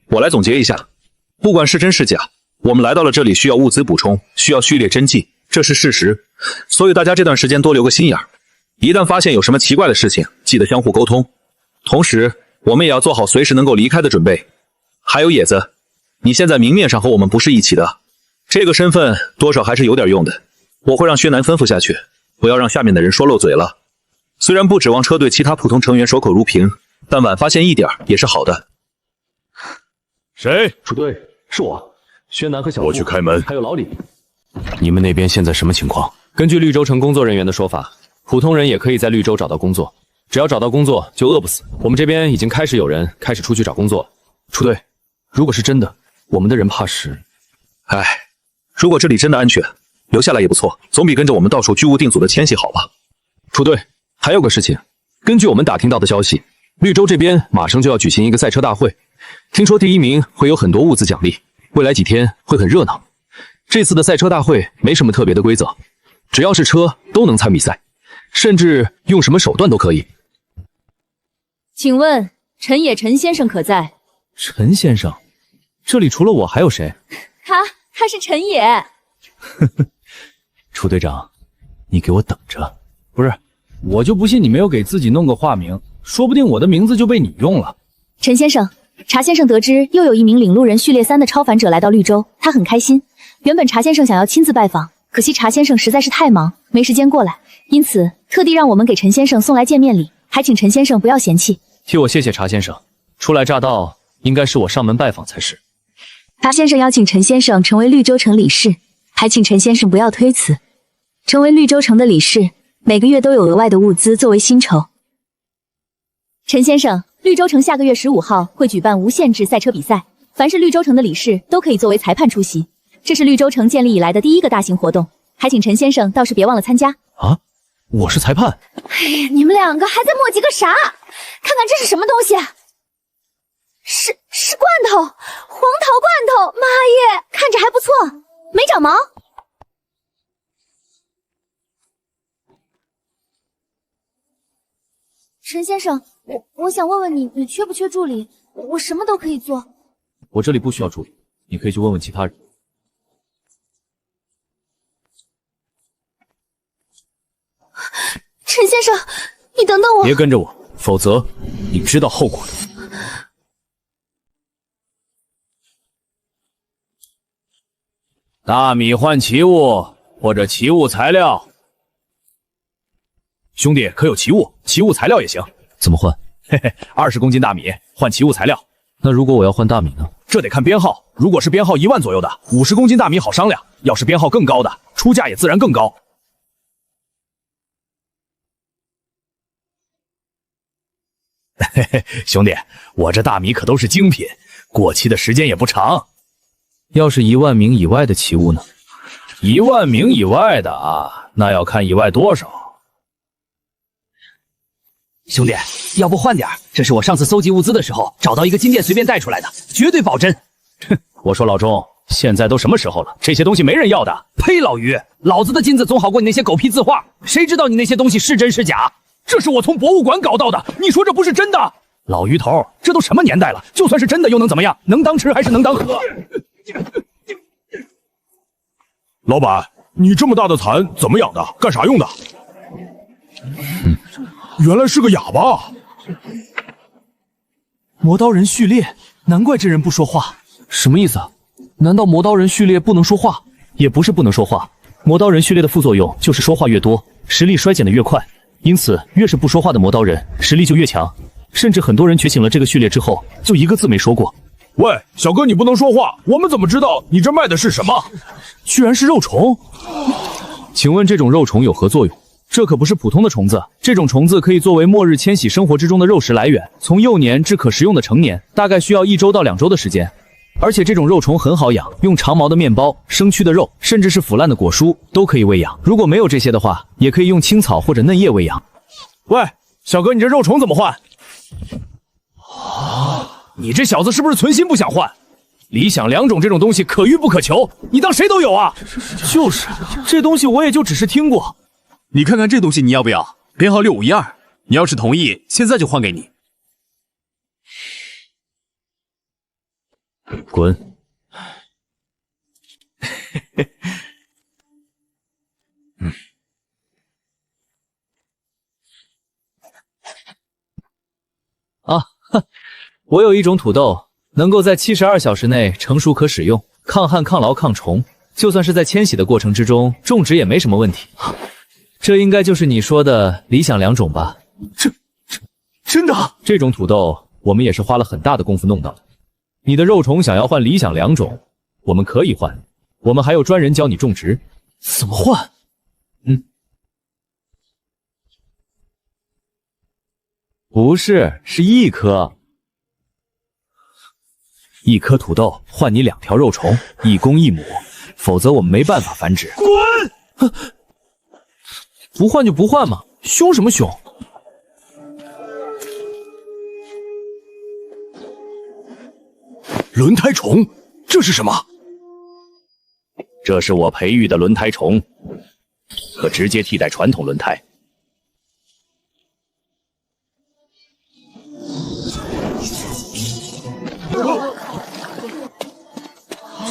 我来总结一下，不管是真是假，我们来到了这里需要物资补充，需要序列真迹，这是事实。所以大家这段时间多留个心眼儿，一旦发现有什么奇怪的事情，记得相互沟通。同时，我们也要做好随时能够离开的准备。还有野子，你现在明面上和我们不是一起的，这个身份多少还是有点用的。我会让薛南吩咐下去，不要让下面的人说漏嘴了。虽然不指望车队其他普通成员守口如瓶，但晚发现一点也是好的。谁？楚队，是我，薛南和小付。我去开门。还有老李。你们那边现在什么情况？根据绿洲城工作人员的说法，普通人也可以在绿洲找到工作，只要找到工作就饿不死。我们这边已经开始有人开始出去找工作。楚队，如果是真的，我们的人怕是……哎，如果这里真的安全，留下来也不错，总比跟着我们到处居无定所的迁徙好吧。楚队，还有个事情，根据我们打听到的消息，绿洲这边马上就要举行一个赛车大会，听说第1名会有很多物资奖励，未来几天会很热闹。这次的赛车大会没什么特别的规则，只要是车都能参比赛，甚至用什么手段都可以。请问陈野陈先生可在？陈先生，这里除了我还有谁？他是陈野。楚队长，你给我等着！不是，我就不信你没有给自己弄个化名，说不定我的名字就被你用了。陈先生，查先生得知又有一名领路人序列3的超凡者来到绿洲，他很开心。原本查先生想要亲自拜访，可惜查先生实在是太忙，没时间过来，因此特地让我们给陈先生送来见面礼，还请陈先生不要嫌弃。替我谢谢查先生，初来乍到，应该是我上门拜访才是。查先生邀请陈先生成为绿洲城理事，还请陈先生不要推辞。成为绿洲城的理事，每个月都有额外的物资作为薪酬。陈先生，绿洲城下个月15号会举办无限制赛车比赛，凡是绿洲城的理事都可以作为裁判出席，这是绿洲城建立以来的第1个大型活动，还请陈先生到时别忘了参加。啊，我是裁判？哎呀，你们两个还在磨叽个啥？看看这是什么东西？是罐头，黄桃罐头，妈耶，看着还不错，没长毛。陈先生，我想问问你，你缺不缺助理？我什么都可以做。我这里不需要助理，你可以去问问其他人。陈先生，你等等我。别跟着我，否则你知道后果的。大米换奇物，或者奇物材料。兄弟可有奇物？奇物材料也行。怎么换？嘿嘿，20公斤大米换奇物材料。那如果我要换大米呢？这得看编号。如果是编号1万左右的，50公斤大米好商量；要是编号更高的，出价也自然更高。嘿嘿，兄弟，我这大米可都是精品，过期的时间也不长。要是1万名以外的奇物呢？1万名以外的啊，那要看以外多少。兄弟，要不换点？这是我上次搜集物资的时候找到一个金店随便带出来的，绝对保真。哼，我说老钟，现在都什么时候了，这些东西没人要的。呸，老于，老子的金子总好过你那些狗屁字画，谁知道你那些东西是真是假？这是我从博物馆搞到的，你说这不是真的？老于头，这都什么年代了，就算是真的又能怎么样？能当吃还是能当喝？老板，你这么大的蚕怎么养的？干啥用的？原来是个哑巴。磨刀人序列，难怪这人不说话。什么意思啊？难道磨刀人序列不能说话？也不是不能说话，磨刀人序列的副作用就是说话越多，实力衰减的越快。因此，越是不说话的磨刀人，实力就越强。甚至很多人觉醒了这个序列之后，就一个字没说过。喂，小哥，你不能说话，我们怎么知道你这卖的是什么？居然是肉虫！请问这种肉虫有何作用？这可不是普通的虫子，这种虫子可以作为末日迁徙生活之中的肉食来源，从幼年至可食用的成年，大概需要1周到2周的时间。而且这种肉虫很好养，用长毛的面包、生蛆的肉，甚至是腐烂的果蔬都可以喂养。如果没有这些的话，也可以用青草或者嫩叶喂养。喂，小哥，你这肉虫怎么换？你这小子是不是存心不想换？理想2种这种东西可遇不可求，你当谁都有啊？就是，这东西我也就只是听过。你看看这东西你要不要？编号6512，你要是同意，现在就换给你。滚！我有一种土豆，能够在72小时内成熟可使用，抗旱、抗涝、抗虫，就算是在迁徙的过程之中种植也没什么问题。这应该就是你说的理想2种吧？真的？这种土豆我们也是花了很大的功夫弄到的。你的肉虫想要换理想2种，我们可以换，我们还有专人教你种植。怎么换？不是，是1颗。1颗土豆换你2条肉虫，1公1母，否则我们没办法繁殖。滚！不换就不换嘛，凶什么凶？轮胎虫，这是什么？这是我培育的轮胎虫，可直接替代传统轮胎。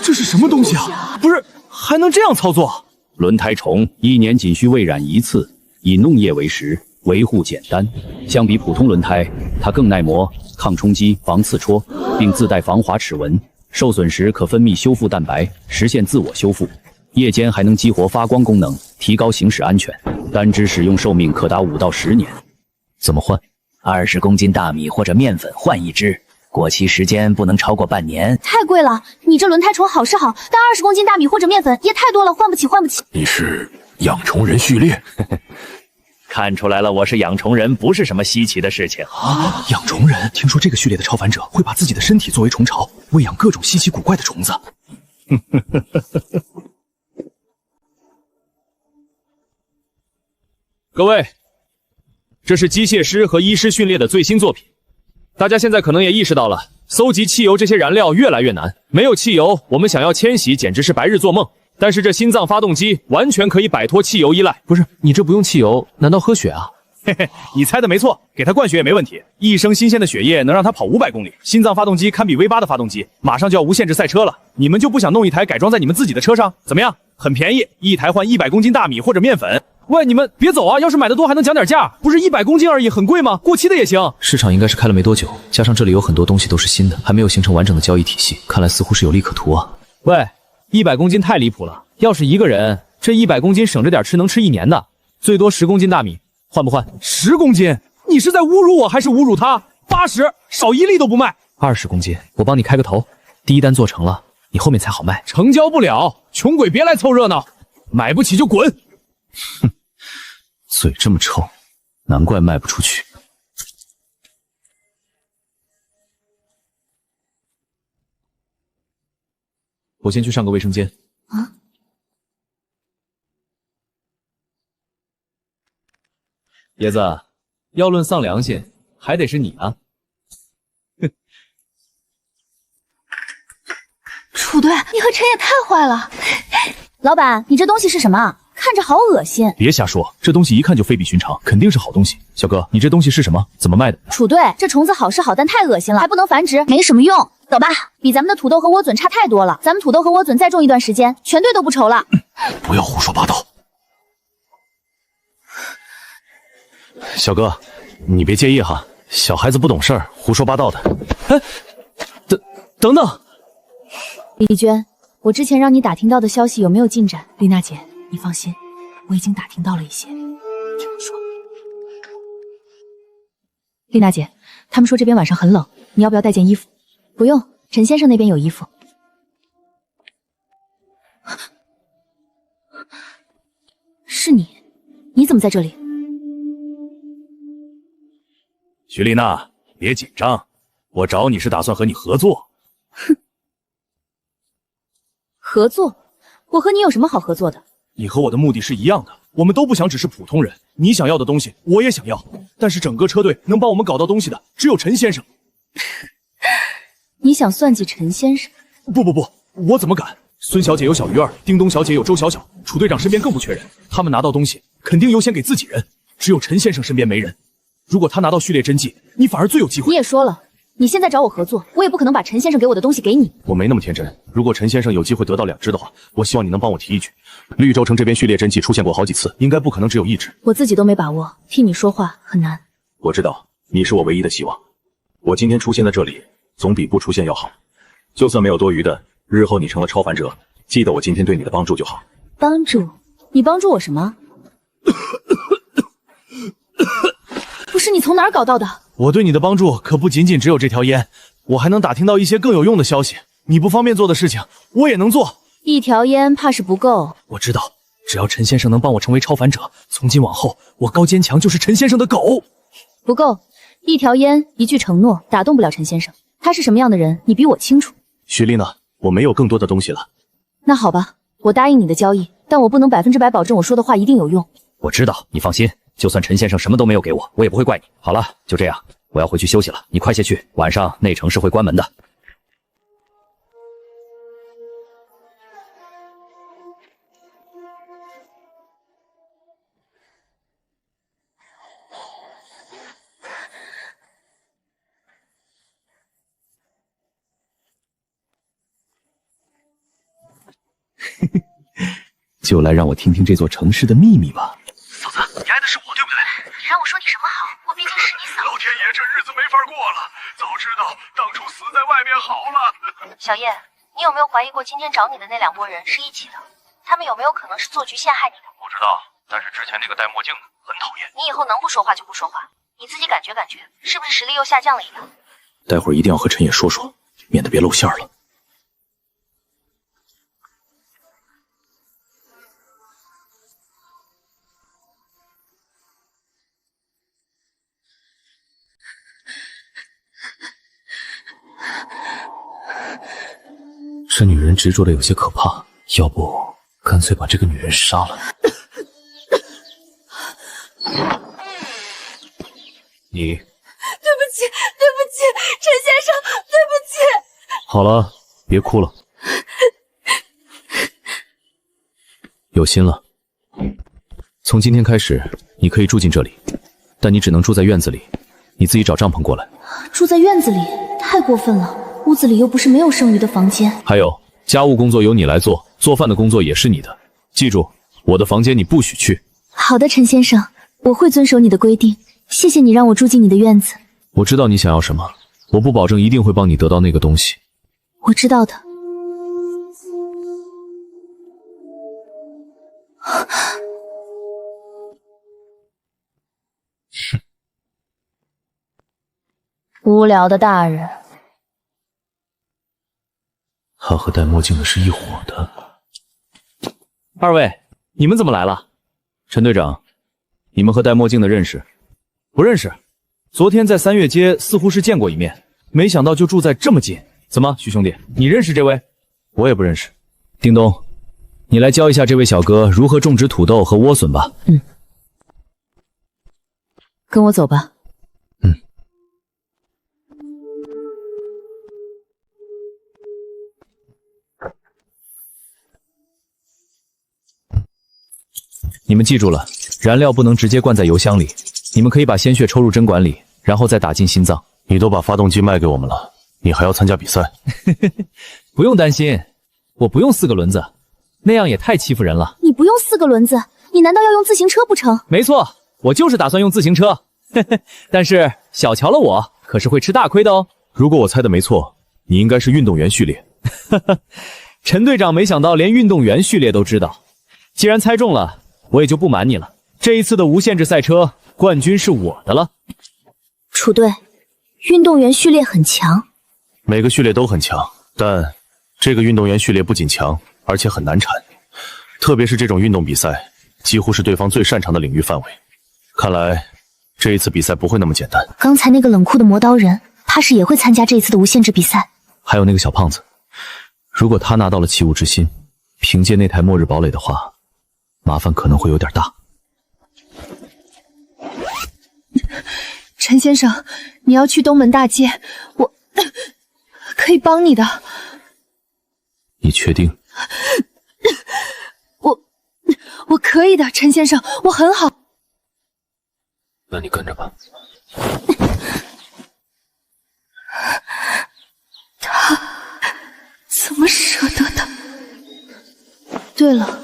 这是什么东西啊？不是，还能这样操作？轮胎虫1年仅需喂染1次，以弄叶为食，维护简单。相比普通轮胎，它更耐磨、抗冲击、防刺戳，并自带防滑齿纹。受损时可分泌修复蛋白，实现自我修复。夜间还能激活发光功能，提高行驶安全。单只使用寿命可达5到10年。怎么换？20公斤大米或者面粉换1只。过期时间不能超过半年。太贵了，你这轮胎虫好是好，但20公斤大米或者面粉也太多了，换不起，换不起。你是养虫人序列？看出来了，我是养虫人，不是什么稀奇的事情啊！养虫人，听说这个序列的超凡者会把自己的身体作为虫巢，喂养各种稀奇古怪的虫子。各位，这是机械师和医师训练的最新作品。大家现在可能也意识到了，搜集汽油这些燃料越来越难。没有汽油，我们想要迁徙简直是白日做梦。但是这心脏发动机完全可以摆脱汽油依赖。不是，你这不用汽油，难道喝血啊？嘿嘿，你猜的没错，给它灌血也没问题。一升新鲜的血液能让它跑500公里。心脏发动机堪比 V8的发动机，马上就要无限制赛车了。你们就不想弄一台改装在你们自己的车上？怎么样？很便宜，一台换100公斤大米或者面粉。喂，你们别走啊！要是买的多还能讲点价，不是100公斤而已，很贵吗？过期的也行。市场应该是开了没多久，加上这里有很多东西都是新的，还没有形成完整的交易体系，看来似乎是有利可图啊。喂，100公斤太离谱了，要是一个人，这100公斤省着点吃能吃1年的，最多10公斤大米换不换？10公斤？你是在侮辱我还是侮辱他？80，少1粒都不卖。20公斤，我帮你开个头。第一单做成了，你后面才好卖。成交不了，穷鬼别来凑热闹，买不起就滚。哼，嘴这么臭，难怪卖不出去。我先去上个卫生间。啊？爷子，要论丧良心，还得是你啊。楚队，你和陈也太坏了。老板，你这东西是什么？看着好恶心。别瞎说，这东西一看就非比寻常，肯定是好东西。小哥，你这东西是什么？怎么卖的？楚队，这虫子好是好，但太恶心了，还不能繁殖，没什么用。走吧，比咱们的土豆和莴笋差太多了。咱们土豆和莴笋再种一段时间，全队都不愁了。不要胡说八道。小哥，你别介意哈，小孩子不懂事儿，胡说八道的。哎，等等，丽娟，我之前让你打听到的消息有没有进展？丽娜姐，你放心，我已经打听到了一些。听我说，丽娜姐，他们说这边晚上很冷，你要不要带件衣服？不用，陈先生那边有衣服。是你，你怎么在这里？徐丽娜，别紧张，我找你是打算和你合作。哼，合作？我和你有什么好合作的？你和我的目的是一样的，我们都不想只是普通人。你想要的东西，我也想要，但是整个车队能帮我们搞到东西的，只有陈先生。你想算计陈先生？不，我怎么敢？孙小姐有小鱼儿，叮咚小姐有周小小，楚队长身边更不缺人，他们拿到东西肯定优先给自己人，只有陈先生身边没人。如果他拿到序列真迹，你反而最有机会。你也说了，你现在找我合作，我也不可能把陈先生给我的东西给你。我没那么天真，如果陈先生有机会得到2只的话，我希望你能帮我提一句。绿洲城这边序列真迹出现过好几次，应该不可能只有1只。我自己都没把握，替你说话很难。我知道你是我唯一的希望，我今天出现在这里，总比不出现要好。就算没有多余的，日后你成了超凡者，记得我今天对你的帮助就好。帮助？你帮助我什么？不是你从哪儿搞到的？我对你的帮助可不仅仅只有这条烟，我还能打听到一些更有用的消息。你不方便做的事情，我也能做。一条烟怕是不够。我知道，只要陈先生能帮我成为超凡者，从今往后我高坚强就是陈先生的狗。不够，一条烟，一句承诺，打动不了陈先生。他是什么样的人，你比我清楚。徐丽娜，我没有更多的东西了。那好吧，我答应你的交易，但我不能100%保证我说的话一定有用。我知道，你放心，就算陈先生什么都没有给我，我也不会怪你。好了，就这样，我要回去休息了，你快些去，晚上内城是会关门的。就来让我听听这座城市的秘密吧。嫂子，你爱的是我，对不对？你让我说你什么好？我毕竟是你嫂。老天爷，这日子没法过了。早知道当初死在外面好了。小叶，你有没有怀疑过今天找你的那2拨人是一起的？他们有没有可能是做局陷害你的？不知道，但是之前那个戴墨镜的很讨厌。你以后能不说话就不说话，你自己感觉，是不是实力又下降了一点？待会儿一定要和陈野说说，免得别露馅了。这女人执着的有些可怕，要不干脆把这个女人杀了。你对不起，陈先生，对不起。好了，别哭了。有心了。从今天开始，你可以住进这里，但你只能住在院子里，你自己找帐篷过来。住在院子里太过分了，屋子里又不是没有剩余的房间。还有，家务工作由你来做，做饭的工作也是你的。记住，我的房间你不许去。好的，陈先生，我会遵守你的规定。谢谢你让我住进你的院子。我知道你想要什么，我不保证一定会帮你得到那个东西。我知道的。无聊的大人。他和戴墨镜的是一伙的。二位，你们怎么来了？陈队长，你们和戴墨镜的认识？不认识。昨天在三月街似乎是见过一面，没想到就住在这么近。怎么，徐兄弟，你认识这位？我也不认识。叮咚，你来教一下这位小哥如何种植土豆和莴笋吧。跟我走吧。你们记住了，燃料不能直接灌在油箱里，你们可以把鲜血抽入针管里，然后再打进心脏。你都把发动机卖给我们了，你还要参加比赛？不用担心，我不用4个轮子，那样也太欺负人了。你不用4个轮子，你难道要用自行车不成？没错，我就是打算用自行车，但是小瞧了我，可是会吃大亏的哦。如果我猜的没错，你应该是运动员序列。陈队长没想到连运动员序列都知道，既然猜中了，我也就不瞒你了，这一次的无限制赛车冠军是我的了。楚队，运动员序列很强。每个序列都很强，但这个运动员序列不仅强，而且很难缠。特别是这种运动比赛，几乎是对方最擅长的领域范围。看来这一次比赛不会那么简单。刚才那个冷酷的磨刀人，怕是也会参加这一次的无限制比赛。还有那个小胖子，如果他拿到了器物之心，凭借那台末日堡垒的话，麻烦可能会有点大。陈先生，你要去东门大街，我可以帮你的。你确定？我可以的，陈先生，我很好。那你跟着吧。他怎么舍得的？对了，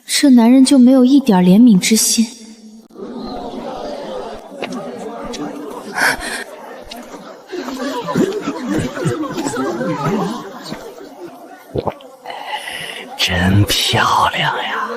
这男人就没有一点怜悯之心。真漂亮呀！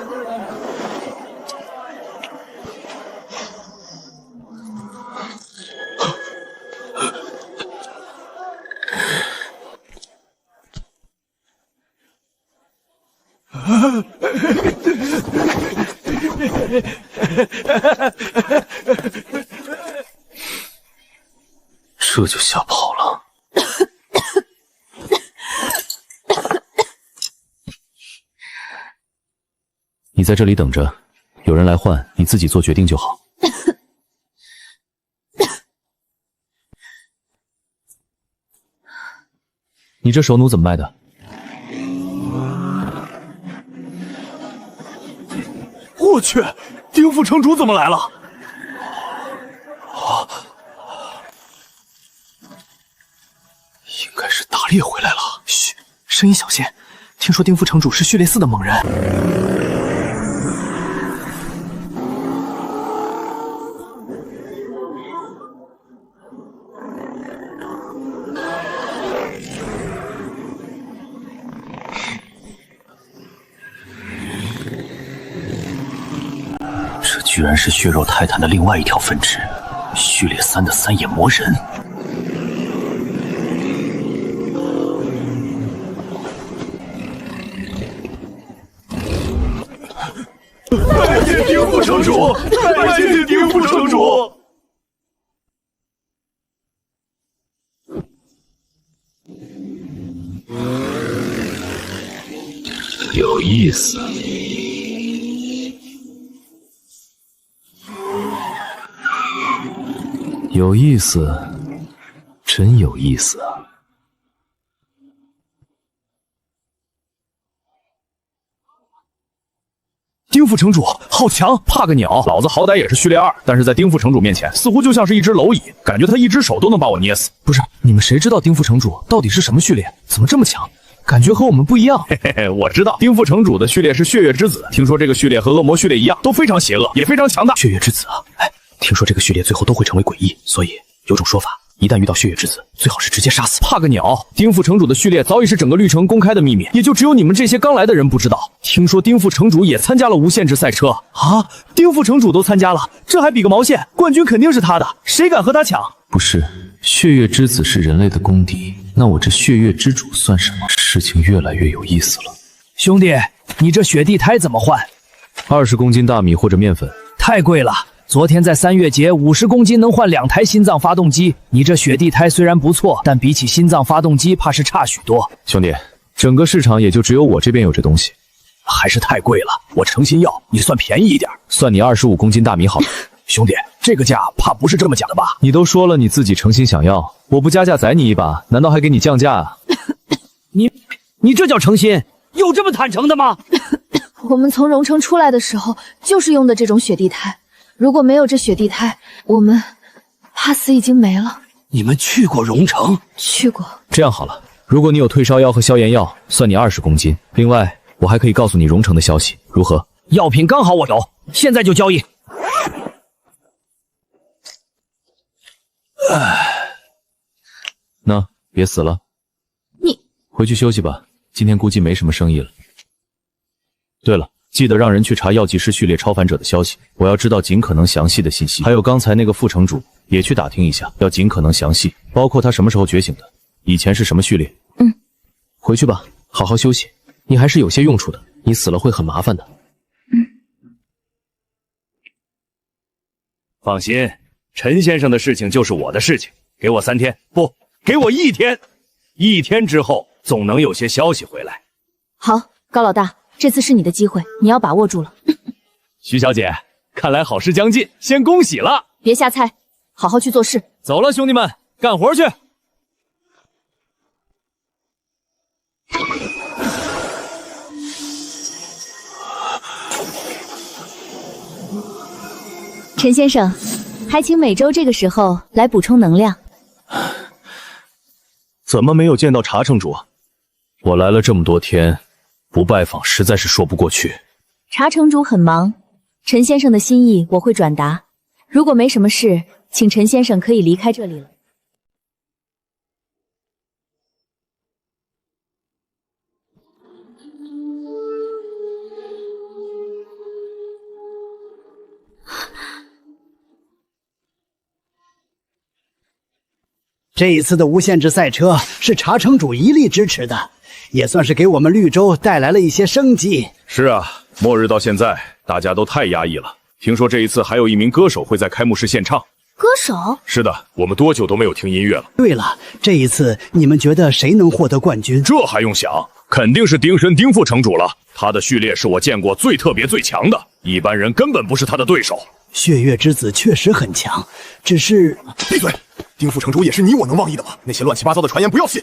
这就吓跑了。你在这里等着，有人来换，你自己做决定就好。你这手弩怎么卖的？我去，丁副城主怎么来了？应该是打猎回来了。嘘，声音小些。听说丁副城主是序列4的猛人。这居然是血肉泰坦的另外一条分支，序列3的三眼魔人。拜见丁副城主！拜见丁副城主！有意思。有意思，真有意思啊！丁副城主好强，怕个鸟！老子好歹也是序列2，但是在丁副城主面前，似乎就像是一只蝼蚁，感觉他一只手都能把我捏死。不是，你们谁知道丁副城主到底是什么序列？怎么这么强？感觉和我们不一样。嘿嘿嘿，我知道，丁副城主的序列是血月之子，听说这个序列和恶魔序列一样，都非常邪恶，也非常强大。血月之子啊，哎，听说这个序列最后都会成为诡异，所以有种说法，一旦遇到血月之子，最好是直接杀死。怕个鸟！丁副城主的序列早已是整个绿城公开的秘密，也就只有你们这些刚来的人不知道。听说丁副城主也参加了无限制赛车啊！丁副城主都参加了，这还比个毛线？冠军肯定是他的，谁敢和他抢？不是，血月之子是人类的公敌，那我这血月之主算什么？事情越来越有意思了。兄弟，你这雪地胎怎么换？20公斤大米或者面粉。太贵了。昨天在三月节50公斤能换2台心脏发动机，你这雪地胎虽然不错，但比起心脏发动机怕是差许多。兄弟，整个市场也就只有我这边有这东西，还是太贵了。我诚心要，你算便宜一点，算你25公斤大米好了。兄弟，这个价怕不是这么讲的吧？你都说了你自己诚心想要，我不加价宰你一把，难道还给你降价啊？你这叫诚心？有这么坦诚的吗？我们从荣城出来的时候就是用的这种雪地胎，如果没有这雪地胎，我们怕死已经没了。你们去过荣城？去过。这样好了，如果你有退烧药和消炎药，算你20公斤。另外，我还可以告诉你荣城的消息，如何？药品刚好我有，现在就交易。那别死了，你回去休息吧，今天估计没什么生意了。对了，记得让人去查药剂师序列超凡者的消息，我要知道尽可能详细的信息。还有刚才那个副城主也去打听一下，要尽可能详细，包括他什么时候觉醒的，以前是什么序列。回去吧，好好休息，你还是有些用处的，你死了会很麻烦的。放心，陈先生的事情就是我的事情，给我3天，不，给我1天，1天之后总能有些消息回来。好，高老大，这次是你的机会，你要把握住了。徐小姐，看来好事将近，先恭喜了。别瞎猜，好好去做事。走了，兄弟们，干活去。陈先生，还请每周这个时候来补充能量。怎么没有见到查城主啊？我来了这么多天，不拜访实在是说不过去。查城主很忙，陈先生的心意我会转达。如果没什么事，请陈先生可以离开这里了。这一次的无限制赛车是查城主一力支持的，也算是给我们绿洲带来了一些生机。是啊，末日到现在，大家都太压抑了。听说这一次还有一名歌手会在开幕式献唱。歌手？是的，我们多久都没有听音乐了。对了，这一次你们觉得谁能获得冠军？这还用想，肯定是丁神丁副城主了。他的序列是我见过最特别最强的，一般人根本不是他的对手。血月之子确实很强，只是……闭嘴！丁副城主也是你我能忘记的吗？那些乱七八糟的传言不要信。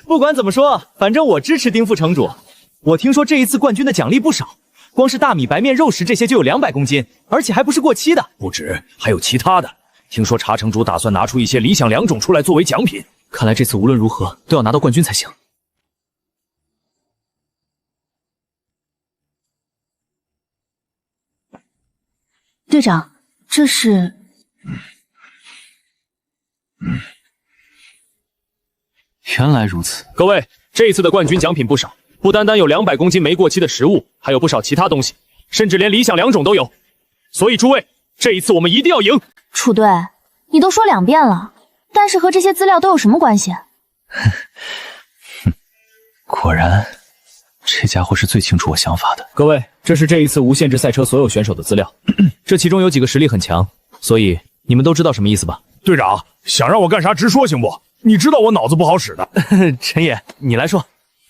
不管怎么说，反正我支持丁副城主。我听说这一次冠军的奖励不少，光是大米、白面、肉食这些就有200公斤，而且还不是过期的。不止，还有其他的。听说查城主打算拿出一些理想良种出来作为奖品。看来这次无论如何都要拿到冠军才行。队长，这是……原来如此。各位，这一次的冠军奖品不少，不单单有200公斤没过期的食物，还有不少其他东西，甚至连理想良种都有。所以诸位，这一次我们一定要赢。楚队，你都说2遍了，但是和这些资料都有什么关系？果然，这家伙是最清楚我想法的。各位，这是这一次无限制赛车所有选手的资料，这其中有几个实力很强，所以你们都知道什么意思吧？队长，想让我干啥直说行不？你知道我脑子不好使的。陈野，你来说。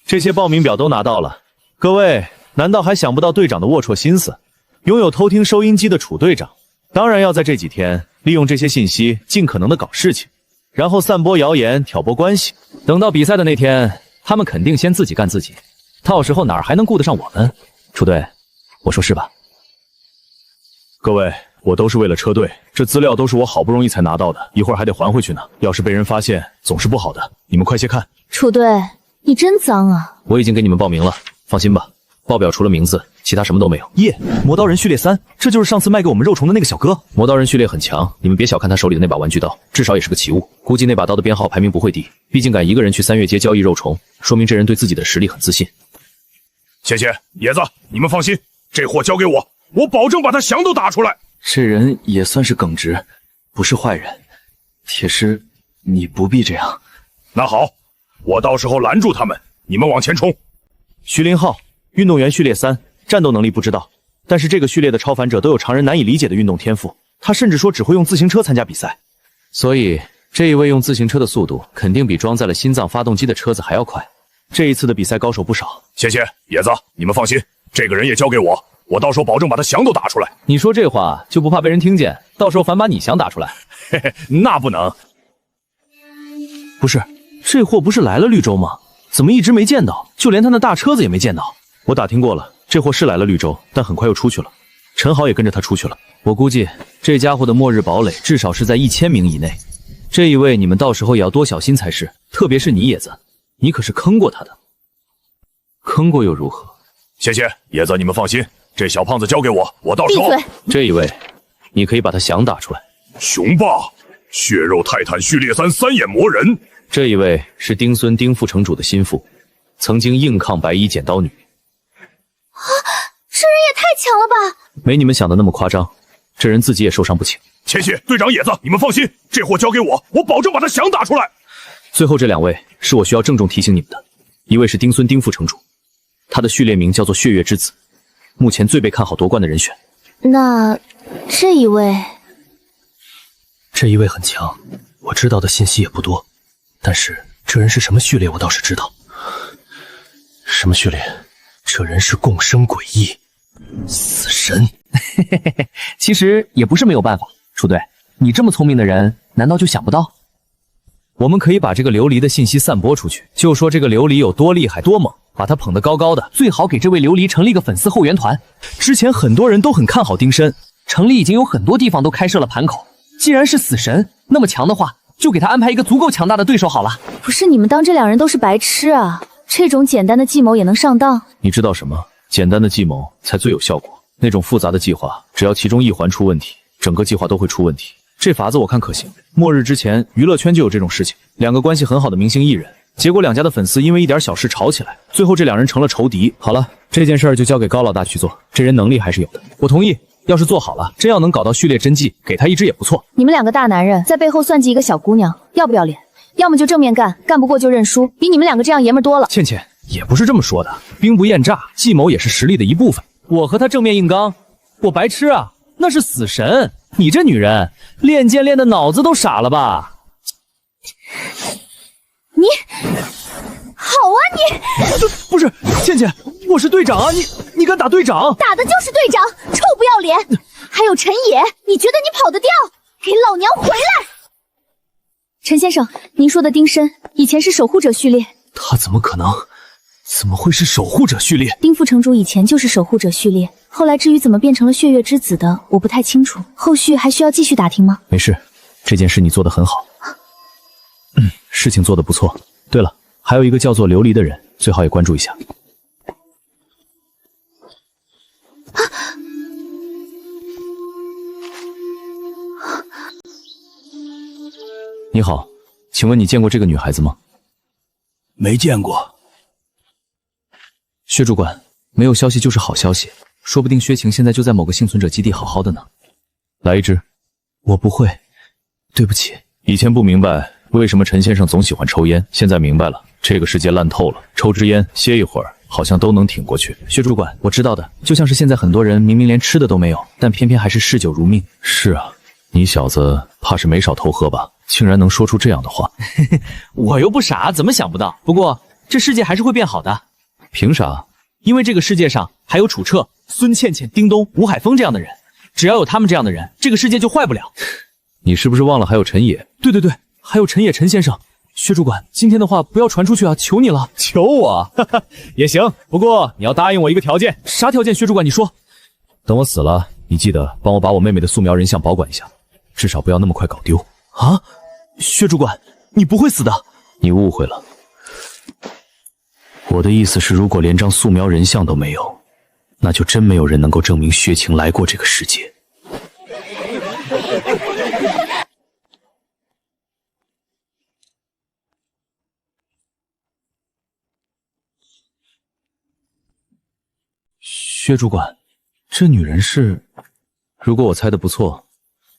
这些报名表都拿到了，各位难道还想不到队长的龌龊心思？拥有偷听收音机的楚队长，当然要在这几天利用这些信息，尽可能的搞事情，然后散播谣言，挑拨关系。等到比赛的那天，他们肯定先自己干自己，到时候哪儿还能顾得上我们？楚队，我说是吧？各位，我都是为了车队，这资料都是我好不容易才拿到的，一会儿还得还回去呢。要是被人发现，总是不好的。你们快些看。楚队，你真脏啊！我已经给你们报名了，放心吧，报表除了名字，其他什么都没有。耶，魔刀人序列3，这就是上次卖给我们肉虫的那个小哥。魔刀人序列很强，你们别小看他手里的那把玩具刀，至少也是个奇物。估计那把刀的编号排名不会低，毕竟敢一个人去3月街交易肉虫，说明这人对自己的实力很自信。谢谢野子，你们放心，这货交给我，我保证把他翔都打出来。这人也算是耿直，不是坏人。铁狮，你不必这样。那好，我到时候拦住他们，你们往前冲。徐林浩，运动员序列3，战斗能力不知道，但是这个序列的超凡者都有常人难以理解的运动天赋。他甚至说只会用自行车参加比赛，所以这一位用自行车的速度肯定比装载了心脏发动机的车子还要快。这一次的比赛高手不少。谢谢野子，你们放心，这个人也交给我，我到时候保证把他翔都打出来。你说这话就不怕被人听见？到时候反把你翔打出来？嘿嘿，那不能。不是，这货不是来了绿洲吗？怎么一直没见到？就连他那大车子也没见到。我打听过了，这货是来了绿洲，但很快又出去了。陈豪也跟着他出去了。我估计这家伙的末日堡垒至少是在1000名以内。这一位你们到时候也要多小心才是，特别是你野子，你可是坑过他的。坑过又如何？谢谢野子，你们放心，这小胖子交给我，我到时候。闭嘴！这一位，你可以把他翔打出来。雄霸，血肉泰坦序列3三眼魔人。这一位是丁孙丁副城主的心腹，曾经硬抗白衣剪刀女。啊，这人也太强了吧！没你们想的那么夸张，这人自己也受伤不轻。谢谢队长野子，你们放心，这货交给我，我保证把他翔打出来。最后这2位是我需要郑重提醒你们的，一位是丁孙丁副城主，他的序列名叫做血月之子，目前最被看好夺冠的人选。那这一位？这一位很强，我知道的信息也不多，但是这人是什么序列我倒是知道。什么序列？这人是共生诡异死神。其实也不是没有办法，楚队，你这么聪明的人，难道就想不到？我们可以把这个琉璃的信息散播出去，就说这个琉璃有多厉害多猛，把他捧得高高的，最好给这位琉璃成立一个粉丝后援团。之前很多人都很看好丁申，城里已经有很多地方都开设了盘口。既然是死神那么强的话，就给他安排一个足够强大的对手好了。不是你们当这2人都是白痴啊？这种简单的计谋也能上当？你知道什么？简单的计谋才最有效果，那种复杂的计划，只要其中一环出问题，整个计划都会出问题。这法子我看可行。末日之前，娱乐圈就有这种事情，2个关系很好的明星艺人，结果2家的粉丝因为一点小事吵起来，最后这2人成了仇敌。好了，这件事儿就交给高老大去做，这人能力还是有的，我同意。要是做好了，真要能搞到序列真迹，给他一支也不错。你们2个大男人在背后算计一个小姑娘，要不要脸？要么就正面干，干不过就认输，比你们2个这样爷们多了。倩倩也不是这么说的，兵不厌诈，计谋也是实力的一部分。我和他正面硬刚，我白痴啊？那是死神！你这女人练剑练的脑子都傻了吧？你好啊你！不是倩倩，我是队长啊！你敢打队长？打的就是队长，臭不要脸！还有陈野，你觉得你跑得掉？给老娘回来！陈先生，您说的丁申以前是守护者序列，他怎么可能？怎么会是守护者序列？丁副城主以前就是守护者序列，后来至于怎么变成了血月之子的，我不太清楚。后续还需要继续打听吗？没事，这件事你做得很好。事情做得不错。对了，还有一个叫做琉璃的人，最好也关注一下。你好，请问你见过这个女孩子吗？没见过。薛主管，没有消息就是好消息，说不定薛晴现在就在某个幸存者基地好好的呢。来一支。我不会，对不起。以前不明白为什么陈先生总喜欢抽烟，现在明白了，这个世界烂透了，抽支烟歇一会儿好像都能挺过去。薛主管，我知道的，就像是现在很多人明明连吃的都没有，但偏偏还是嗜酒如命。是啊，你小子怕是没少偷喝吧，竟然能说出这样的话。我又不傻，怎么想不到？不过这世界还是会变好的。凭啥？因为这个世界上还有楚彻、孙倩倩、丁东、吴海峰这样的人，只要有他们这样的人，这个世界就坏不了。你是不是忘了还有陈野？对，还有陈野陈先生。薛主管，今天的话不要传出去啊，求你了。求我？也行，不过你要答应我一个条件。啥条件？薛主管，你说。等我死了，你记得帮我把我妹妹的素描人像保管一下，至少不要那么快搞丢。啊，薛主管，你不会死的。你误会了。我的意思是，如果连张素描人像都没有，那就真没有人能够证明薛晴来过这个世界。薛主管，这女人是……如果我猜的不错，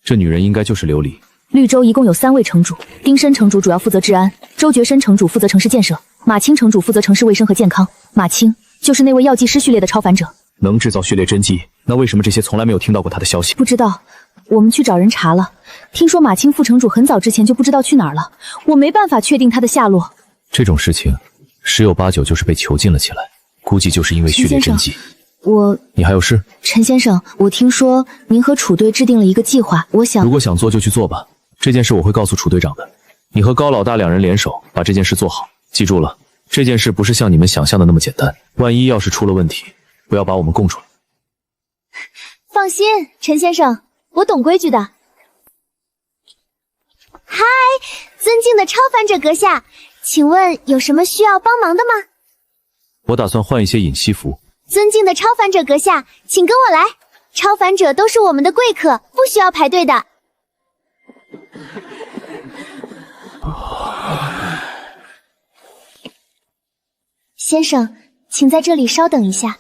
这女人应该就是琉璃。绿洲一共有3位城主，丁申城主主要负责治安，周觉深城主负责城市建设，马青城主负责城市卫生和健康。马青就是那位药剂师序列的超凡者，能制造序列真剂，那为什么这些从来没有听到过他的消息？不知道，我们去找人查了，听说马青副城主很早之前就不知道去哪儿了，我没办法确定他的下落。这种事情十有八九就是被囚禁了起来，估计就是因为序列真剂。你还有事？陈先生，我听说您和楚队制定了一个计划，我想……如果想做就去做吧，这件事我会告诉楚队长的。你和高老大两人联手把这件事做好，记住了，这件事不是像你们想象的那么简单，万一要是出了问题，不要把我们供出来。放心，陈先生，我懂规矩的。嗨，尊敬的超凡者阁下，请问有什么需要帮忙的吗？我打算换一些隐息服。尊敬的超凡者阁下，请跟我来。超凡者都是我们的贵客，不需要排队的。先生，请在这里稍等一下。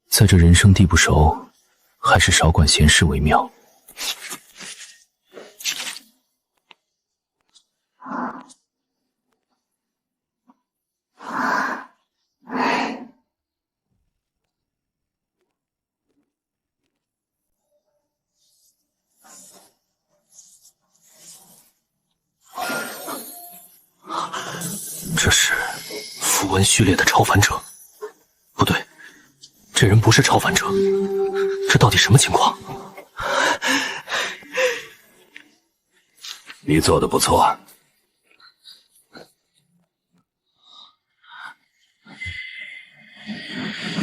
在这人生地不熟，还是少管闲事为妙。这是符文序列的超凡者，不对，这人不是超凡者，这到底什么情况？你做的不错。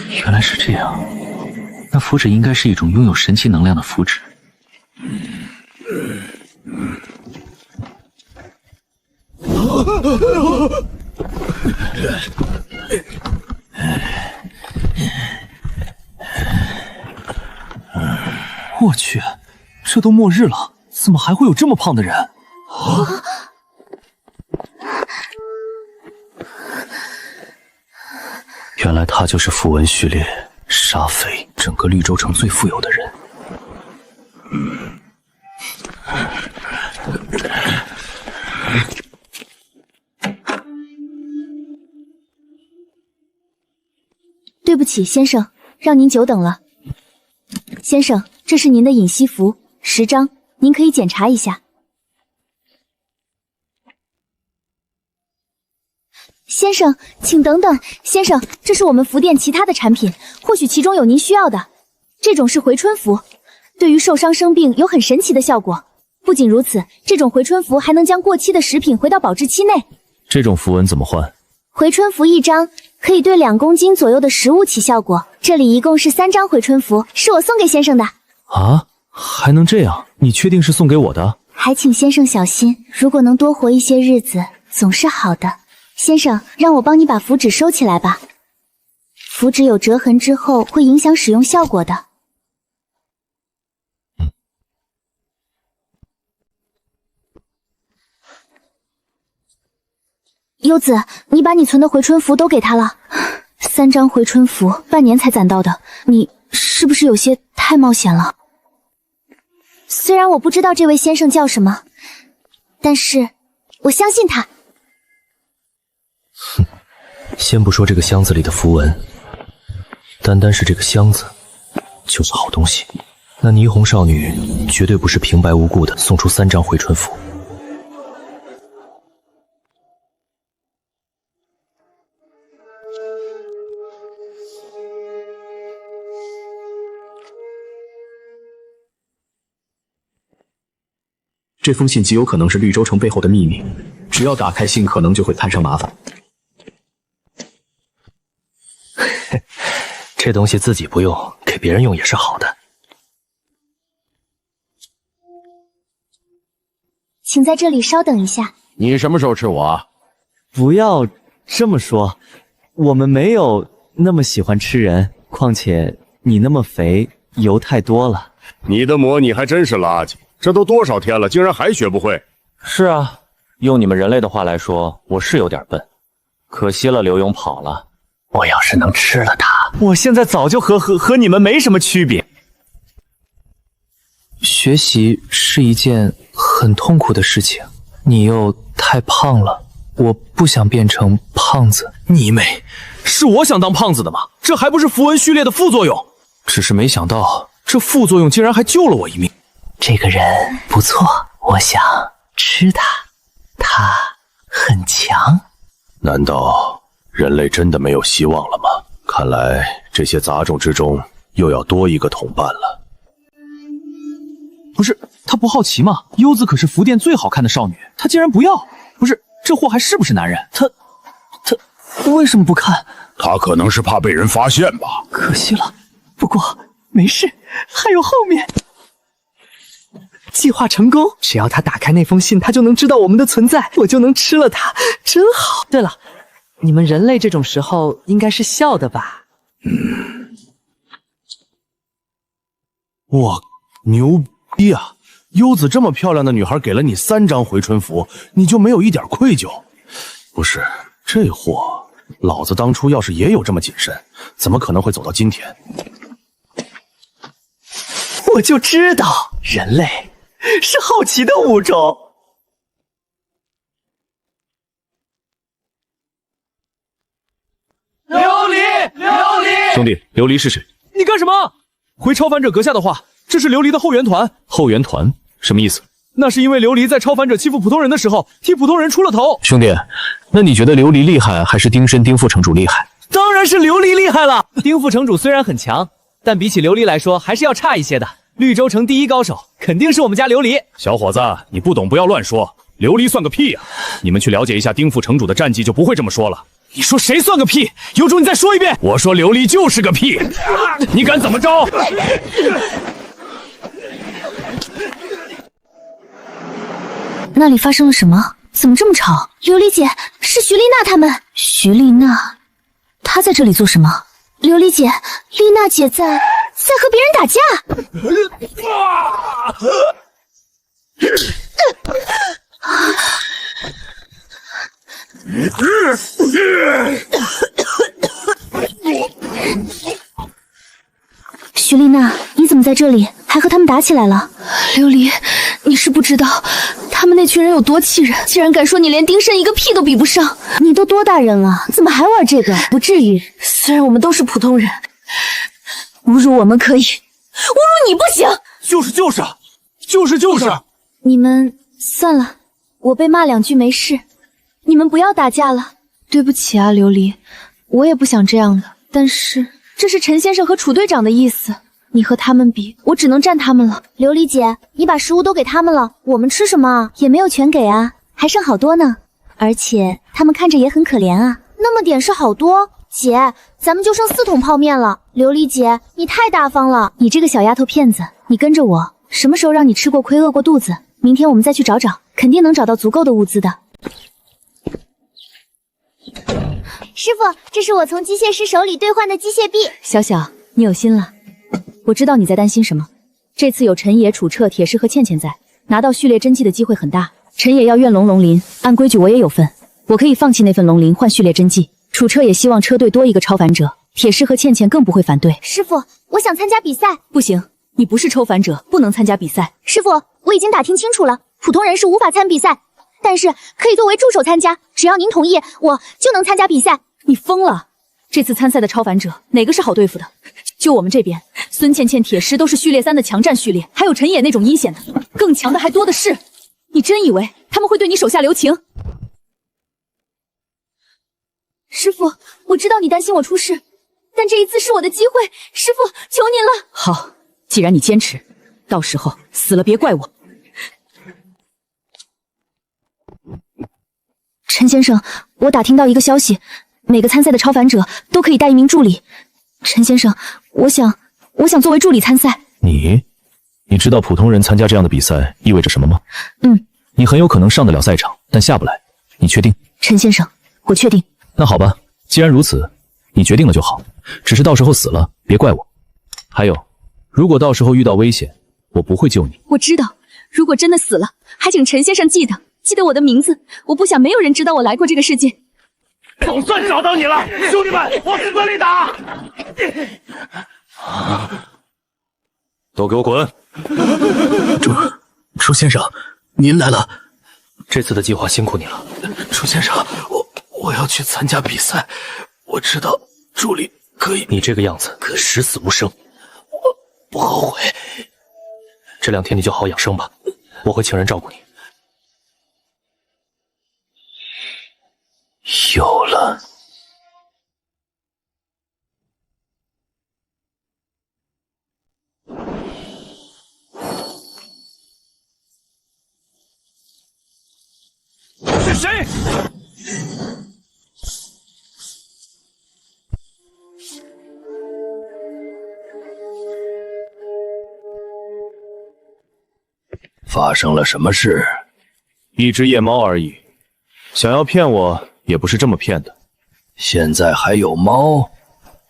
原来是这样，那符纸应该是一种拥有神奇能量的符纸。我去，这都末日了，怎么还会有这么胖的人？原来他就是符文序列沙飞，整个绿洲城最富有的人。对不起，先生，让您久等了。先生，这是您的隐息符10张，您可以检查一下。先生，请等等，先生，这是我们符店其他的产品，或许其中有您需要的。这种是回春符，对于受伤生病有很神奇的效果。不仅如此，这种回春符还能将过期的食品回到保质期内。这种符文怎么换？回春符1张可以对2公斤左右的食物起效果。这里一共是3张回春符，是我送给先生的。啊，还能这样？你确定是送给我的？还请先生小心，如果能多活一些日子，总是好的。先生，让我帮你把符纸收起来吧。符纸有折痕之后会影响使用效果的。优子，你把你存的回春符都给他了。3张回春符，半年才攒到的，你是不是有些太冒险了？虽然我不知道这位先生叫什么，但是我相信他。哼，先不说这个箱子里的符文，单单是这个箱子就是好东西。那霓虹少女绝对不是平白无故的送出3张回春符。这封信极有可能是绿洲城背后的秘密，只要打开信，可能就会摊上麻烦。这东西自己不用，给别人用也是好的。请在这里稍等一下。你什么时候吃我？不要这么说，我们没有那么喜欢吃人，况且你那么肥，油太多了。你的模拟还真是垃圾。这都多少天了，竟然还学不会？是啊，用你们人类的话来说，我是有点笨，可惜了刘勇跑了。我要是能吃了它，我现在早就和你们没什么区别。学习是一件很痛苦的事情，你又太胖了，我不想变成胖子。你妹，是我想当胖子的吗？这还不是符文序列的副作用。只是没想到，这副作用竟然还救了我一命。这个人不错，我想吃他，他很强。难道人类真的没有希望了吗？看来这些杂种之中又要多一个同伴了。不是，他不好奇吗？优子可是福殿最好看的少女，他竟然不要。不是，这货还是不是男人？他为什么不看？他可能是怕被人发现吧。可惜了，不过没事，还有后面。计划成功，只要他打开那封信，他就能知道我们的存在，我就能吃了他，真好。对了，你们人类这种时候应该是笑的吧？哇，牛逼啊！优子这么漂亮的女孩给了你3张回春符，你就没有一点愧疚？不是，这货，老子当初要是也有这么谨慎，怎么可能会走到今天？我就知道人类是好奇的物种。琉璃，兄弟，琉璃是谁？你干什么？回超凡者阁下的话，这是琉璃的后援团。后援团什么意思？那是因为琉璃在超凡者欺负普通人的时候，替普通人出了头。兄弟，那你觉得琉璃厉害还是丁申丁副城主厉害？当然是琉璃厉害了。丁副城主虽然很强，但比起琉璃来说还是要差一些的。绿洲城第一高手肯定是我们家琉璃。小伙子，你不懂不要乱说，琉璃算个屁呀！你们去了解一下丁副城主的战绩，就不会这么说了。你说谁算个屁？有种你再说一遍！我说琉璃就是个屁，你敢怎么着？那里发生了什么？怎么这么吵？琉璃姐，是徐丽娜他们。徐丽娜，她在这里做什么？琉璃姐，丽娜姐在和别人打架。徐丽娜，你怎么在这里？还和他们打起来了？琉璃，你是不知道，他们那群人有多气人，竟然敢说你连丁申一个屁都比不上。你都多大人了，怎么还玩这个？不至于，虽然我们都是普通人，侮辱我们可以，侮辱你不行。就是。你们算了，我被骂2句没事，你们不要打架了。对不起啊，琉璃，我也不想这样的，但是这是陈先生和楚队长的意思，你和他们比，我只能站他们了。琉璃姐，你把食物都给他们了，我们吃什么啊？也没有全给啊，还剩好多呢。而且他们看着也很可怜啊，那么点是好多。姐，咱们就剩4桶泡面了。琉璃姐，你太大方了，你这个小丫头片子，你跟着我，什么时候让你吃过亏饿过肚子？明天我们再去找找，肯定能找到足够的物资的。师傅，这是我从机械师手里兑换的机械币。小小，你有心了。我知道你在担心什么。这次有陈野、楚彻、铁狮和倩倩在，拿到序列真迹的机会很大。陈野要怨龙龙鳞，按规矩我也有份，我可以放弃那份龙鳞换序列真迹。楚彻也希望车队多一个超凡者，铁狮和倩倩更不会反对。师傅，我想参加比赛。不行，你不是超凡者，不能参加比赛。师傅，我已经打听清楚了，普通人是无法参比赛，但是可以作为助手参加，只要您同意，我就能参加比赛。你疯了！这次参赛的超凡者哪个是好对付的？就我们这边，孙倩倩、铁狮都是序列3的强战序列，还有陈野那种阴险的，更强的还多的是。你真以为他们会对你手下留情？师傅，我知道你担心我出事，但这一次是我的机会，师傅，求您了。好，既然你坚持，到时候死了别怪我。陈先生，我打听到一个消息，每个参赛的超凡者都可以带1名助理。陈先生，我想作为助理参赛。你知道普通人参加这样的比赛意味着什么吗？你很有可能上得了赛场，但下不来。你确定？陈先生，我确定。那好吧，既然如此，你决定了就好。只是到时候死了，别怪我。还有，如果到时候遇到危险，我不会救你。我知道，如果真的死了，还请陈先生记得记得我的名字，我不想没有人知道我来过这个世界。总算找到你了，兄弟们，往死里打！都给我滚！楚先生，您来了。这次的计划辛苦你了。楚先生，我要去参加比赛，我知道助理可以。你这个样子可十死无生。我不后悔。这2天你就好好养生吧，我会请人照顾你。有了。是谁？发生了什么事？一只夜猫而已，想要骗我也不是这么骗的。现在还有猫？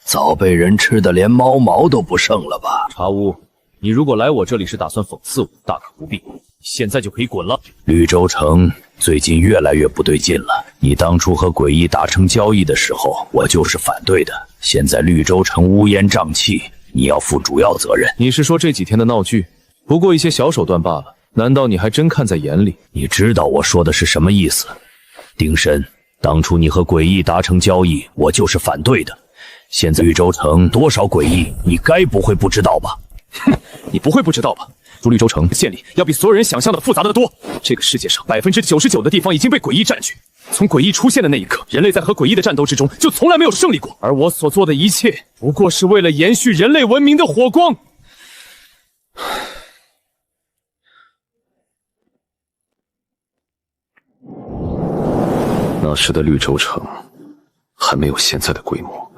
早被人吃的连猫毛都不剩了吧？茶屋，你如果来我这里是打算讽刺我，大可不必，现在就可以滚了。绿洲城最近越来越不对劲了。你当初和诡异达成交易的时候，我就是反对的。现在绿洲城乌烟瘴气，你要负主要责任。你是说这几天的闹剧，不过一些小手段罢了？难道你还真看在眼里？你知道我说的是什么意思？丁申，当初你和诡异达成交易，我就是反对的。现在绿洲城多少诡异，你该不会不知道吧？哼，你不会不知道吧？入绿洲城县里要比所有人想象的复杂得多。这个世界上99%的地方已经被诡异占据。从诡异出现的那一刻，人类在和诡异的战斗之中就从来没有胜利过。而我所做的一切，不过是为了延续人类文明的火光。那时的绿洲城还没有现在的规模，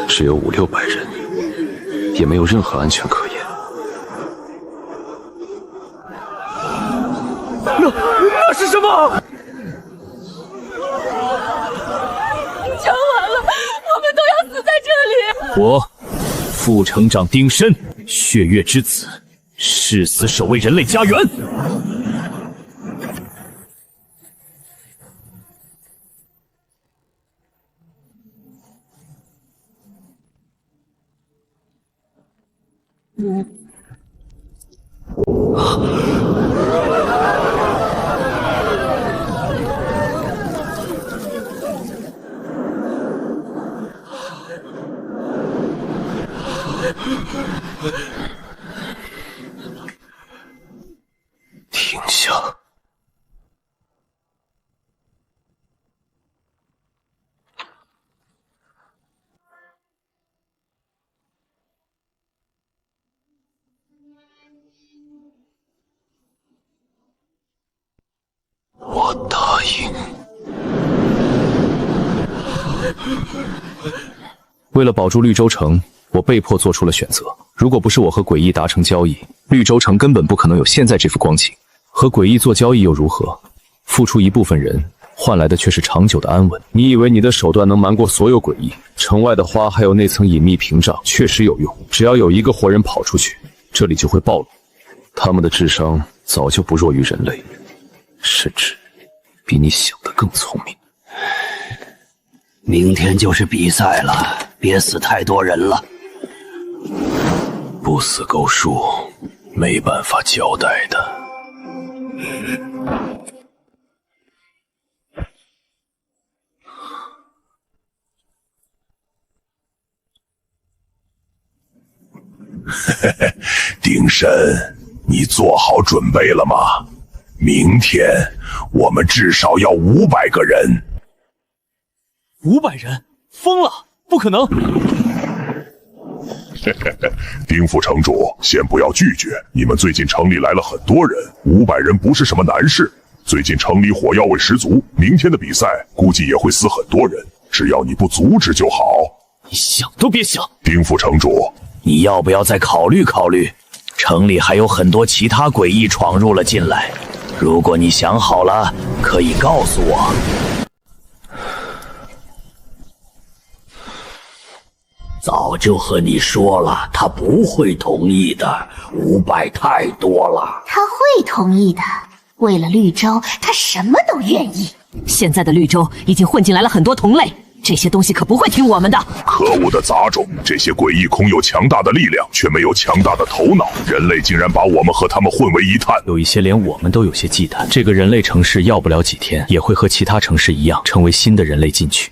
只有500-600人，也没有任何安全可言。那是什么？讲完了，我们都要死在这里。我，副城长丁申，血月之子，誓死守卫人类家园。停下！我答应。为了保住绿洲城，我被迫做出了选择。如果不是我和诡异达成交易，绿洲城根本不可能有现在这副光景。和诡异做交易又如何？付出一部分人，换来的却是长久的安稳。你以为你的手段能瞒过所有诡异？城外的花还有那层隐秘屏障确实有用，只要有一个活人跑出去，这里就会暴露。他们的智商早就不弱于人类，甚至比你想的更聪明。明天就是比赛了，别死太多人了。不死够数，没办法交代的。丁申，你做好准备了吗？明天我们至少要500个人。500人？疯了！不可能！丁副城主，先不要拒绝。你们最近城里来了很多人，500人不是什么难事。最近城里火药味十足，明天的比赛估计也会死很多人，只要你不阻止就好。你想都别想！丁副城主，你要不要再考虑考虑？城里还有很多其他诡异闯入了进来，如果你想好了，可以告诉我。早就和你说了，他不会同意的，500太多了。他会同意的，为了绿洲，他什么都愿意。现在的绿洲已经混进来了很多同类，这些东西可不会听我们的。可恶的杂种，这些诡异空有强大的力量，却没有强大的头脑。人类竟然把我们和他们混为一谈。有一些连我们都有些忌惮。这个人类城市要不了几天，也会和其他城市一样，成为新的人类禁区。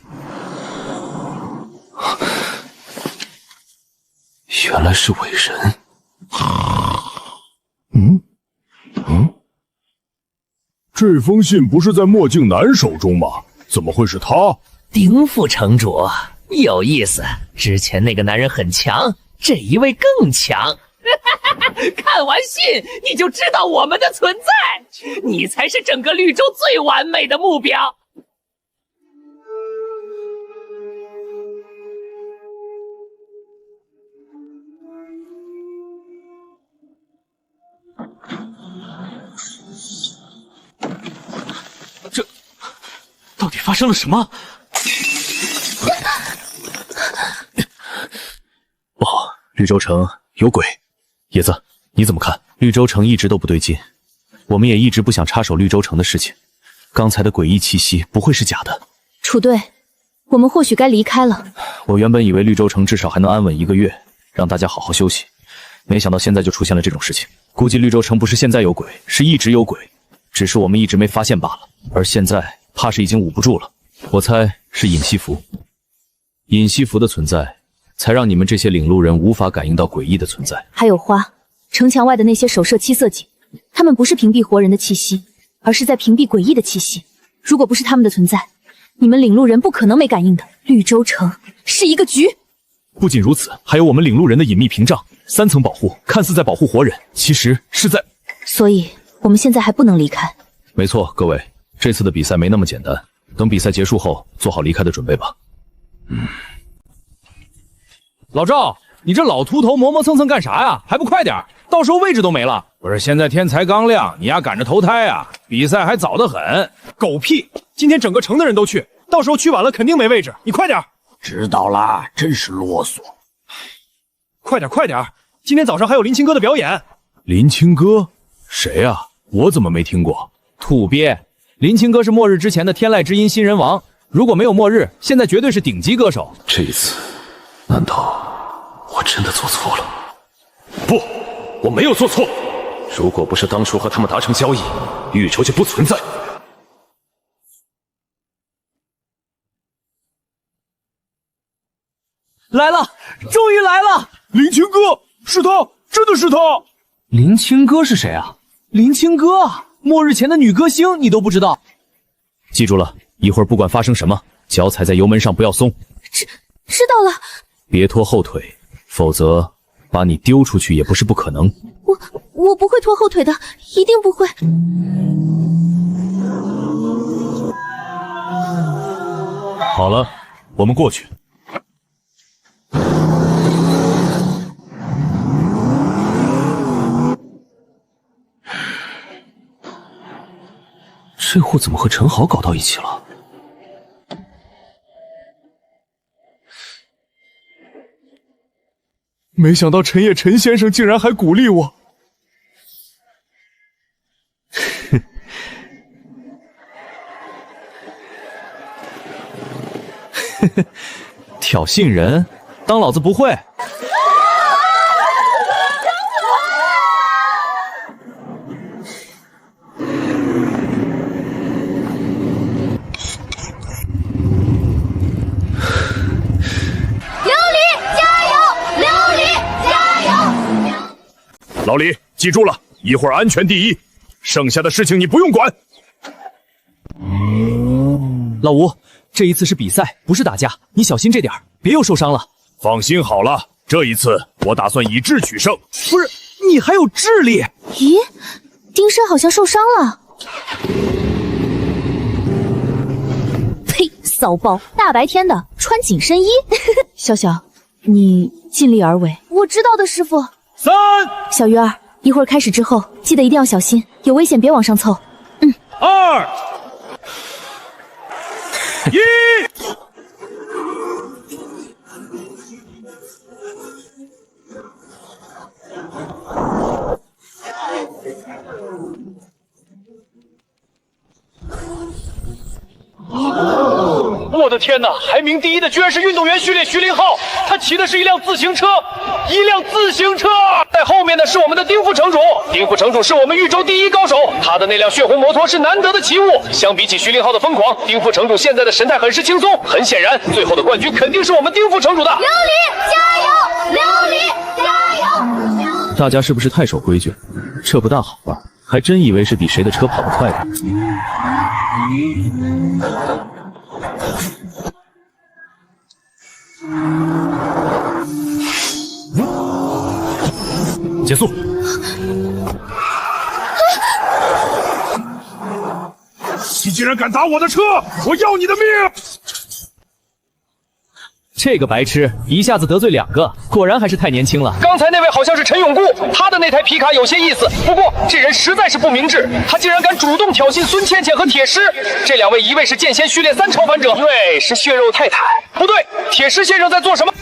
原来是伟人。这封信不是在墨镜男手中吗？怎么会是他？丁副城主有意思，之前那个男人很强，这一位更强。看完信你就知道我们的存在，你才是整个绿洲最完美的目标。到底发生了什么？不好，绿洲城有鬼。野子，你怎么看？绿洲城一直都不对劲，我们也一直不想插手绿洲城的事情。刚才的诡异气息不会是假的。楚队，我们或许该离开了。我原本以为绿洲城至少还能安稳1个月，让大家好好休息，没想到现在就出现了这种事情。估计绿洲城不是现在有鬼，是一直有鬼，只是我们一直没发现罢了。而现在怕是已经捂不住了。我猜是隐息符，隐息符的存在，才让你们这些领路人无法感应到诡异的存在。还有花，城墙外的那些守舍七色警，他们不是屏蔽活人的气息，而是在屏蔽诡异的气息。如果不是他们的存在，你们领路人不可能没感应的。绿洲城是一个局。不仅如此，还有我们领路人的隐秘屏障，3层保护，看似在保护活人，其实是在……所以我们现在还不能离开。没错，各位，这次的比赛没那么简单。等比赛结束后，做好离开的准备吧。老赵，你这老秃头磨磨蹭蹭干啥呀？还不快点，到时候位置都没了。不是，现在天才刚亮，你丫赶着投胎啊？比赛还早得很。狗屁！今天整个城的人都去，到时候去晚了肯定没位置。你快点。知道啦，真是啰嗦。快点！今天早上还有林青哥的表演。林青哥？谁啊？我怎么没听过？土鳖。林青哥是末日之前的天籁之音新人王，如果没有末日，现在绝对是顶级歌手。这一次，难道我真的做错了？不，我没有做错。如果不是当初和他们达成交易，绿洲就不存在。来了，终于来了！林青哥，是他，真的是他。林青哥是谁啊？林青哥啊！末日前的女歌星你都不知道？记住了，一会儿不管发生什么，脚踩在油门上不要松。知道了。别拖后腿，否则把你丢出去也不是不可能。我不会拖后腿的，一定不会。好了，我们过去。这货怎么和陈豪搞到一起了？没想到陈烨陈先生竟然还鼓励我。挑衅人，当老子不会？老李，记住了，一会儿安全第一，剩下的事情你不用管。老吴，这一次是比赛，不是打架，你小心这点，别又受伤了。放心好了，这一次我打算以智取胜。不是，你还有智力？咦，丁山好像受伤了。呸！骚包，大白天的穿紧身衣。小小，你尽力而为。我知道的，师傅。3，小鱼儿，一会儿开始之后，记得一定要小心，有危险别往上凑。2，1。我的天哪！排名第一的居然是运动员序列徐凌浩，他骑的是一辆自行车，在后面的是我们的丁副城主，丁副城主是我们豫州第一高手，他的那辆血红摩托是难得的奇物。相比起徐凌浩的疯狂，丁副城主现在的神态很是轻松。很显然，最后的冠军肯定是我们丁副城主的。琉璃加油！琉璃加油！大家是不是太守规矩了？这不大好吧？还真以为是比谁的车跑得快的。减速！你竟然敢打我的车！我要你的命！这个白痴一下子得罪2个，果然还是太年轻了。刚才那位好像是陈永固，他的那台皮卡有些意思，不过这人实在是不明智，他竟然敢主动挑衅孙倩倩和铁狮。这2位，一位是剑仙序列3超凡者，一位是血肉泰坦。不对，铁狮先生在做什么？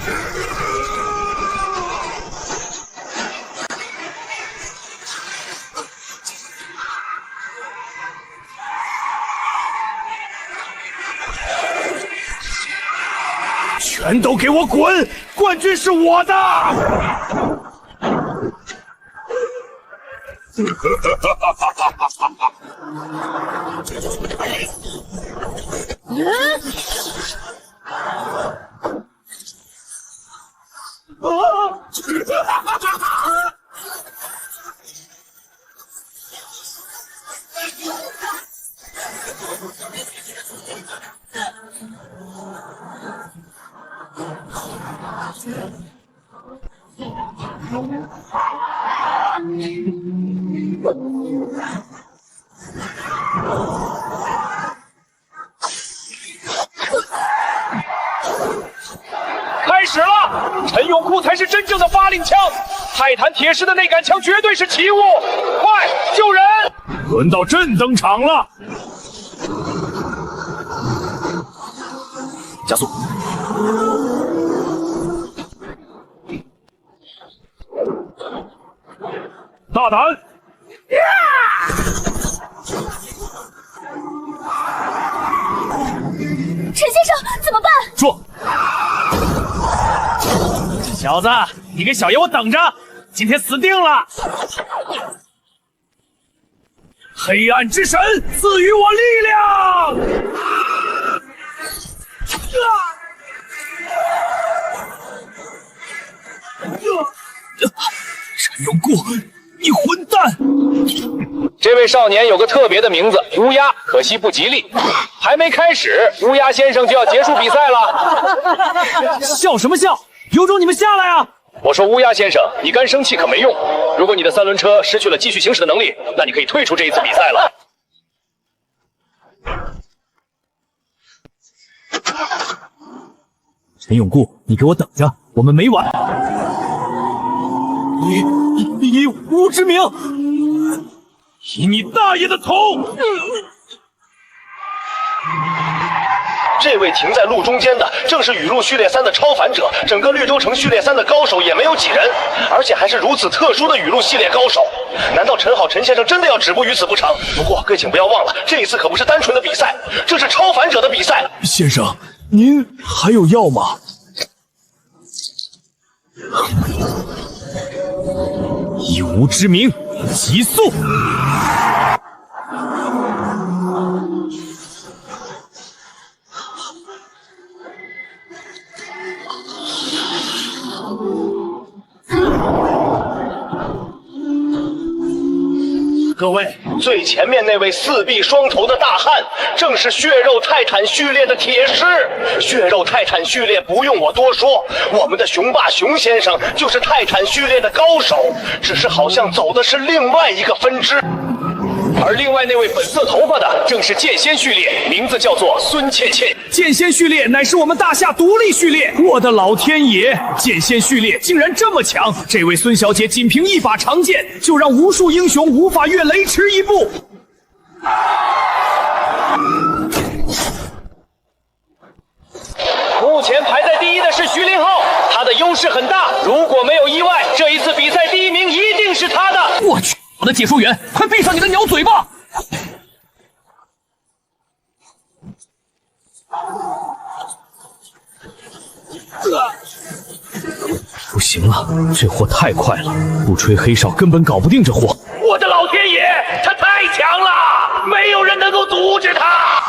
全都给我滚！冠军是我的！开始了，陈永固才是真正的发令枪，泰坦铁狮的那杆枪绝对是奇物！快救人！轮到朕登场了，加速！大胆！陈先生怎么办？说，小子，你给小爷我等着，今天死定了！黑暗之神赐予我力量！陈永固，你混蛋！这位少年有个特别的名字乌鸦，可惜不吉利。还没开始，乌鸦先生就要结束比赛了。笑什么笑？有种你们下来啊！我说乌鸦先生，你干生气可没用。如果你的3轮车失去了继续行驶的能力，那你可以退出这一次比赛了。陈永固，你给我等着，我们没完！你吴之明，以你大爷的头！这位停在路中间的，正是雨露序列3的超凡者，整个绿洲城序列3的高手也没有几人，而且还是如此特殊的雨露系列高手。难道陈好陈先生真的要止步于此不成？不过各位请不要忘了，这一次可不是单纯的比赛，这是超凡者的比赛。先生，您还有药吗？以无之名，急速！各位，最前面那位4臂双头的大汉，正是血肉泰坦序列的铁狮。血肉泰坦序列不用我多说，我们的雄霸熊先生就是泰坦序列的高手，只是好像走的是另外一个分支。而另外那位粉色头发的，正是剑仙序列，名字叫做孙倩倩。剑仙序列乃是我们大夏独立序列，我的老天爷！剑仙序列竟然这么强！这位孙小姐仅凭一把长剑，就让无数英雄无法越雷池一步。目前排在第一的是徐凌浩，他的优势很大，如果没有意外，这一次比赛第1名一定是他的。我去，我的解说员，快闭上你的鸟嘴巴！行了，这货太快了，不吹黑哨根本搞不定这货。我的老天爷，他太强了，没有人能够阻止他。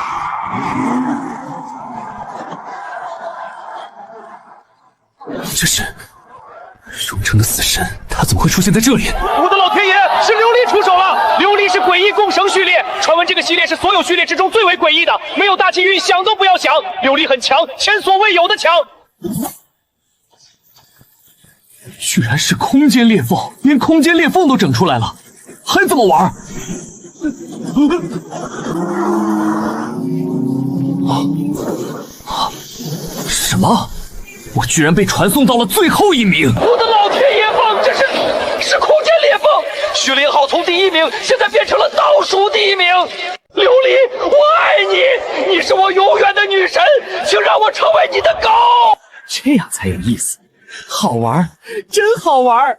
这是荣城的死神，他怎么会出现在这里？我的老天爷，是琉璃出手了！琉璃是诡异共绳序列，传闻这个系列是所有序列之中最为诡异的，没有大气运想都不要想。琉璃很强，前所未有的强。居然是空间裂缝，连空间裂缝都整出来了，还怎么玩？什么？我居然被传送到了最后一名！我的老天爷棒，这是空间裂缝！徐凌浩从第1名现在变成了倒数第1名。琉璃，我爱你，你是我永远的女神，请让我成为你的狗。这样才有意思，好玩，真好玩！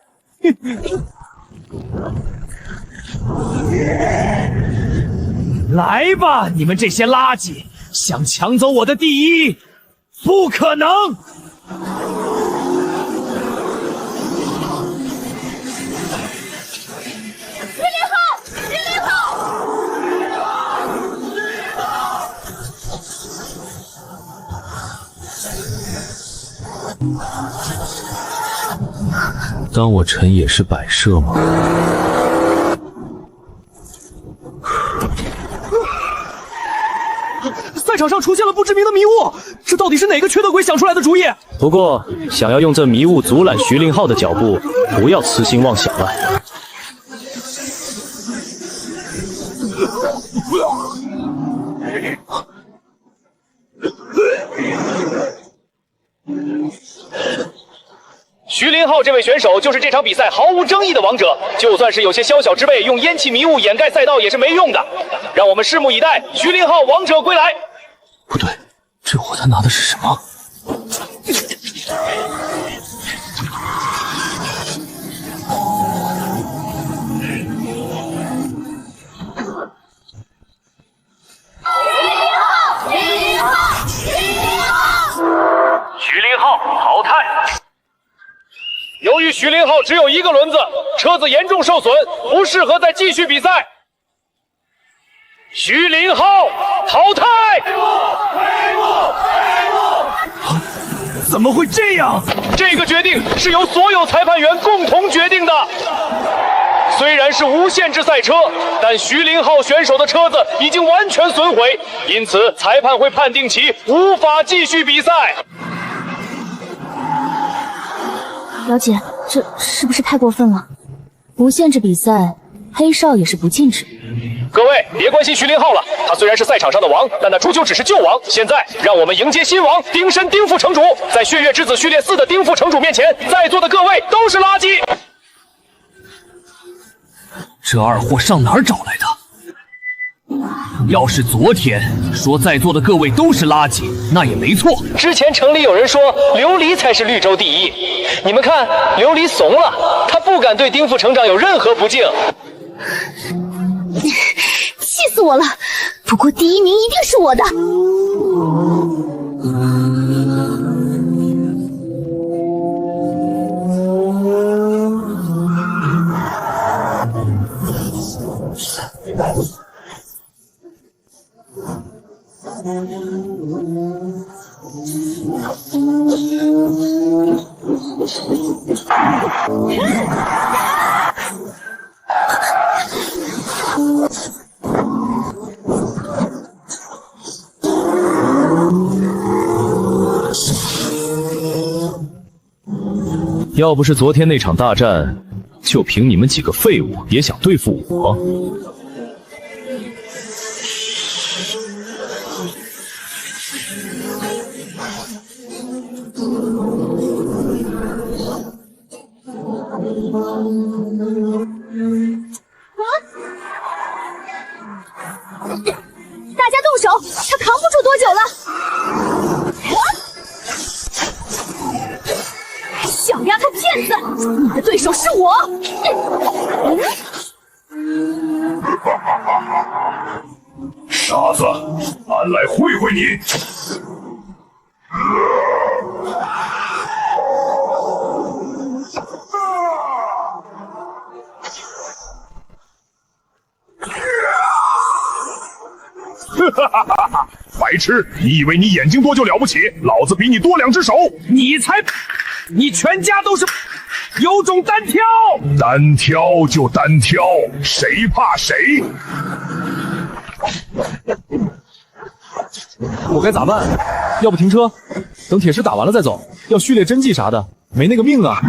来吧，你们这些垃圾，想抢走我的第1，不可能！当我陈也是摆设吗？赛场上出现了不知名的迷雾，这到底是哪个缺德鬼想出来的主意？不过，想要用这迷雾阻拦徐凌浩的脚步，不要痴心妄想了。徐凌浩这位选手就是这场比赛毫无争议的王者，就算是有些宵小之辈用烟气迷雾掩盖赛道也是没用的。让我们拭目以待，徐凌浩王者归来。不对，这货他拿的是什么？徐凌浩淘汰。由于徐凌浩只有1个轮子，车子严重受损，不适合再继续比赛。徐凌浩淘汰。怎么会这样？这个决定是由所有裁判员共同决定的。虽然是无限制赛车，但徐凌浩选手的车子已经完全损毁，因此裁判会判定其无法继续比赛。表姐，这是不是太过分了？无限制比赛，黑哨也是不禁止。各位别关心徐凌浩了，他虽然是赛场上的王，但他终究只是旧王。现在让我们迎接新王丁申丁副城主。在血月之子序列4的丁副城主面前，在座的各位都是垃圾。这二货上哪儿找来的？要是昨天说在座的各位都是垃圾，那也没错。之前城里有人说琉璃才是绿洲第1，你们看琉璃怂了，他不敢对丁副城长有任何不敬。气死我了！不过第1名一定是我的。要不是昨天那场大战，就凭你们几个废物也想对付我？大家动手，他扛不住多久了。小丫头片子，你的对手是我。傻子，俺来会会你。哈哈哈哈！白痴，你以为你眼睛多就了不起？老子比你多2只手！你才，你全家都是，有种单挑！单挑就单挑，谁怕谁？我该咋办？要不停车，等铁石打完了再走。要序列真迹啥的，没那个命啊！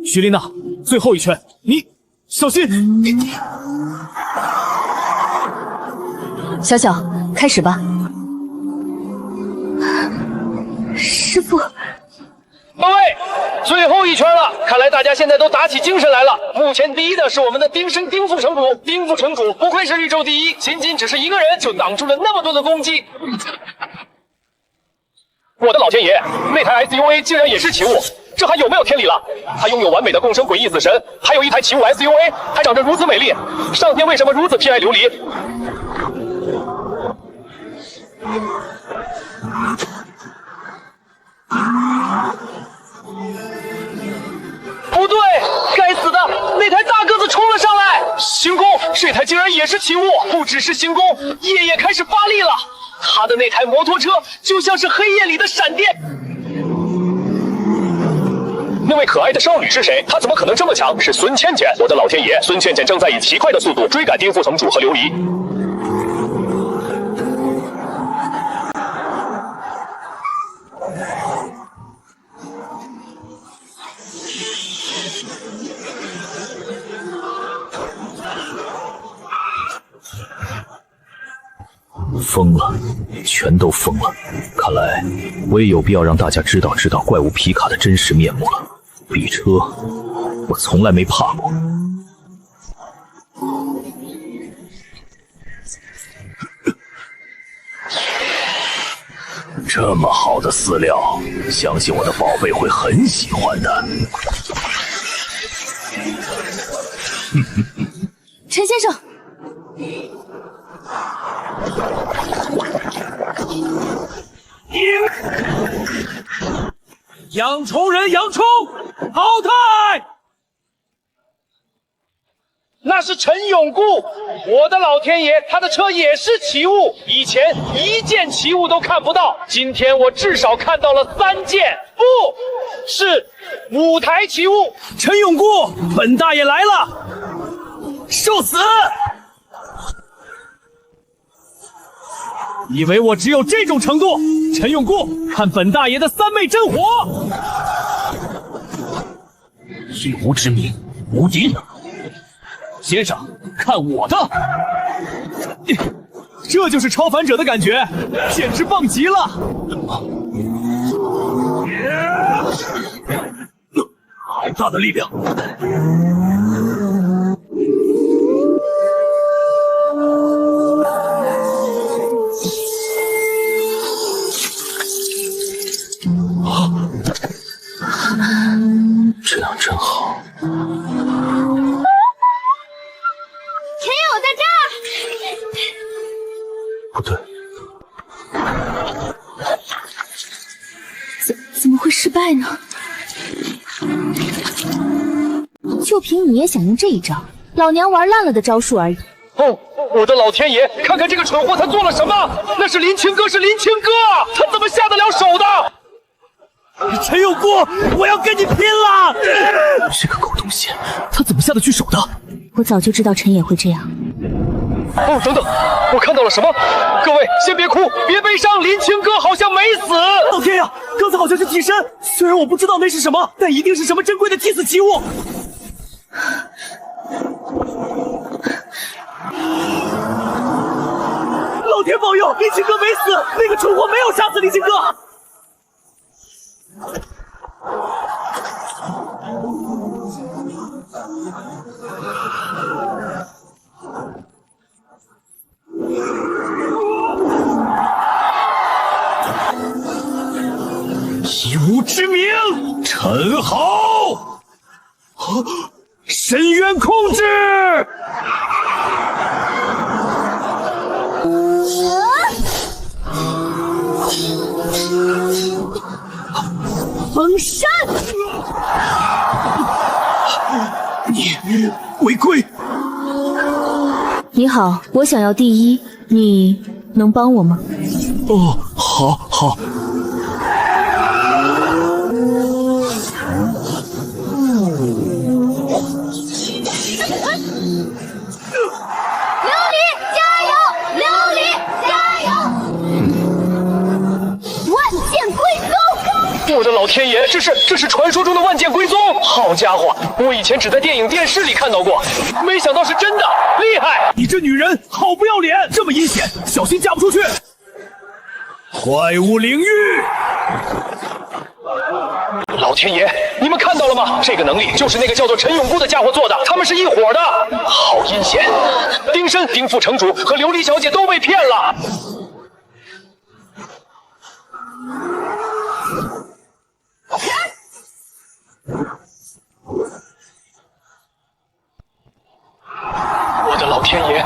徐琳娜，最后一拳，你小心！小小，开始吧。师傅，各位，最后一圈了，看来大家现在都打起精神来了。目前第一的是我们的丁生丁副城主，丁副城主不愧是绿洲第一，仅只是一个人就挡住了那么多的攻击。我的老天爷，那台 SUA 竟然也是奇物，这还有没有天理了？它拥有完美的共生诡异死神，还有一台奇物 SUA， 还长着如此美丽，上天为什么如此偏爱琉璃？不对，该死的，那台大个子冲了上来！行宫，这台竟然也是奇物，不只是行宫，夜也开始发力了。他的那台摩托车就像是黑夜里的闪电。那位可爱的少女是谁？她怎么可能这么强？是孙倩倩！我的老天爷，孙倩倩正在以奇快的速度追赶丁副城主和琉璃。疯了，全都疯了！看来我也有必要让大家知道怪物皮卡的真实面目了。比车，我从来没怕过。这么好的饲料，相信我的宝贝会很喜欢的。陈先生。养虫人杨冲淘汰。那是陈永固，我的老天爷，他的车也是奇物，以前一件奇物都看不到，今天我至少看到了3件，不是5台奇物。陈永固，本大爷来了，受死！以为我只有这种程度？陈永固，看本大爷的3昧真火！以无之名，无敌。先生，看我的！这就是超凡者的感觉，简直棒极了！好大的力量！这样真好。陈友在这儿。不对，怎么会失败呢？就凭你也想用这一招？老娘玩烂了的招数而已。哦，我的老天爷，看看这个蠢货他做了什么！那是林清哥，是林清哥，他怎么下得了手的？陈永固，我要跟你拼了！这个狗东西，他怎么下得去手的？我早就知道陈也会这样。哦，等等，我看到了什么？各位先别哭，别悲伤，林清哥好像没死。老天呀，刚才好像是替身，虽然我不知道那是什么，但一定是什么珍贵的替死奇物。老天保佑，林清哥没死，那个蠢货没有杀死林清哥。很好，深渊控制。封山！你违规！你好，我想要第一，你能帮我吗？哦，好。我的老天爷，这是传说中的万剑归宗！好家伙，我以前只在电影、电视里看到过，没想到是真的，厉害！你这女人好不要脸，这么阴险，小心嫁不出去！怪物领域！老天爷，你们看到了吗？这个能力就是那个叫做陈永固的家伙做的，他们是一伙的，好阴险！丁申、丁副城主和琉璃小姐都被骗了。我的老天爷！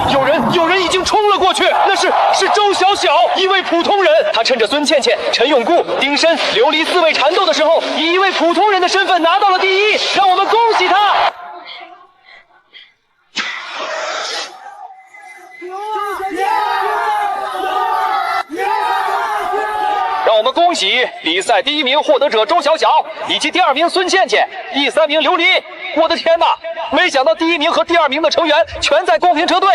有人已经冲了过去，那是周小小，一位普通人。他趁着孙倩倩、陈永固、丁申、琉璃四位缠斗的时候，以一位普通人的身份拿到了第一，让我们恭喜他！让我们恭喜比赛第1名获得者周小小，以及第2名孙倩倩，第3名琉璃。我的天哪！没想到第1名和第2名的成员全在公平车队。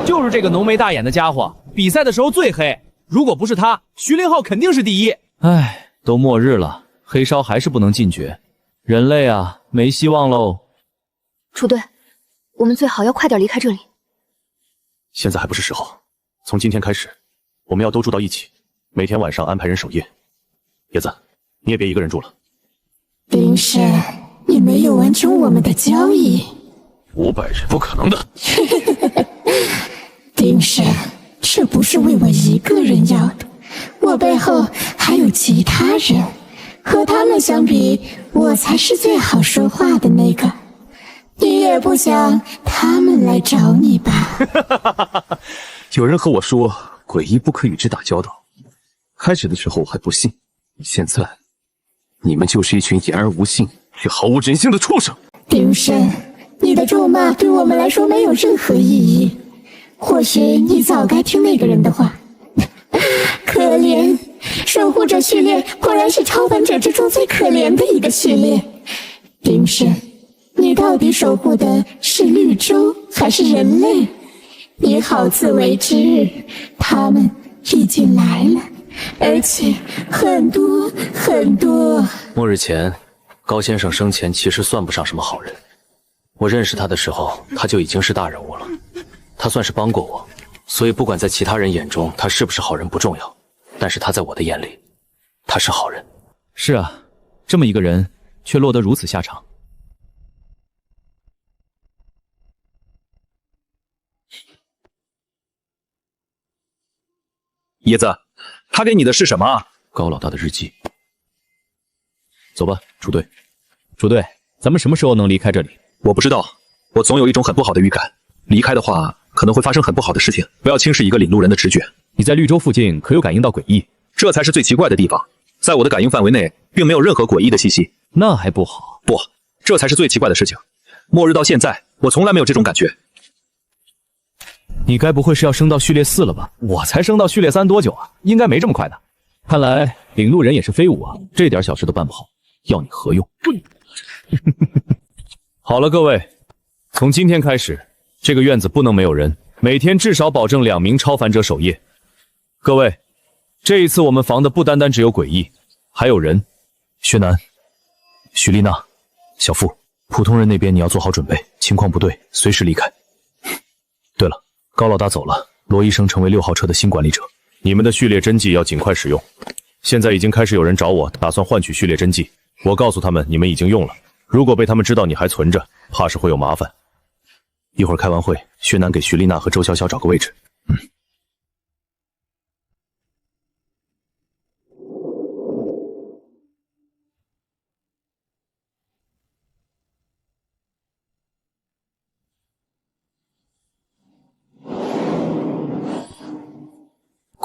就是这个浓眉大眼的家伙，比赛的时候最黑。如果不是他，徐凌浩肯定是第一。唉，都末日了，黑烧还是不能禁绝，人类啊，没希望喽。楚队，我们最好要快点离开这里。现在还不是时候，从今天开始，我们要都住到一起，每天晚上安排人守夜。叶子，你也别一个人住了。丁申，你没有完成我们的交易。500人，不可能的。丁申，这不是为我一个人要的，我背后还有其他人，和他们相比，我才是最好说话的那个。你也不想他们来找你吧？有人和我说，诡异不可与之打交道。开始的时候我还不信，现在，你们就是一群言而无信却毫无人性的畜生。丁申，你的咒骂对我们来说没有任何意义。或许你早该听那个人的话。可怜，守护者序列果然是超凡者之中最可怜的一个序列。丁申，你到底守护的是绿洲还是人类？你好自为之，他们已经来了，而且很多很多。末日前，高先生生前其实算不上什么好人。我认识他的时候，他就已经是大人物了。他算是帮过我，所以不管在其他人眼中他是不是好人不重要，但是他在我的眼里，他是好人。是啊，这么一个人，却落得如此下场。叶子，他给你的是什么？高老大的日记。走吧，楚队。楚队，咱们什么时候能离开这里？我不知道，我总有一种很不好的预感，离开的话可能会发生很不好的事情。不要轻视一个领路人的直觉。你在绿洲附近可有感应到诡异？这才是最奇怪的地方，在我的感应范围内，并没有任何诡异的气息。那还不好？不，这才是最奇怪的事情。末日到现在，我从来没有这种感觉。你该不会是要升到序列4了吧？我才升到序列3多久啊？应该没这么快的。看来领路人也是飞舞啊，这点小事都办不好，要你何用？好了，各位，从今天开始，这个院子不能没有人，每天至少保证2名超凡者守夜。各位，这一次我们防的不单单只有诡异，还有人。薛南、许丽娜、小付，普通人那边你要做好准备，情况不对，随时离开。对了，高老大走了，罗医生成为6号车的新管理者，你们的序列针剂要尽快使用。现在已经开始有人找我，打算换取序列针剂，我告诉他们你们已经用了，如果被他们知道你还存着，怕是会有麻烦。一会儿开完会，薛南给徐丽娜和周潇潇找个位置。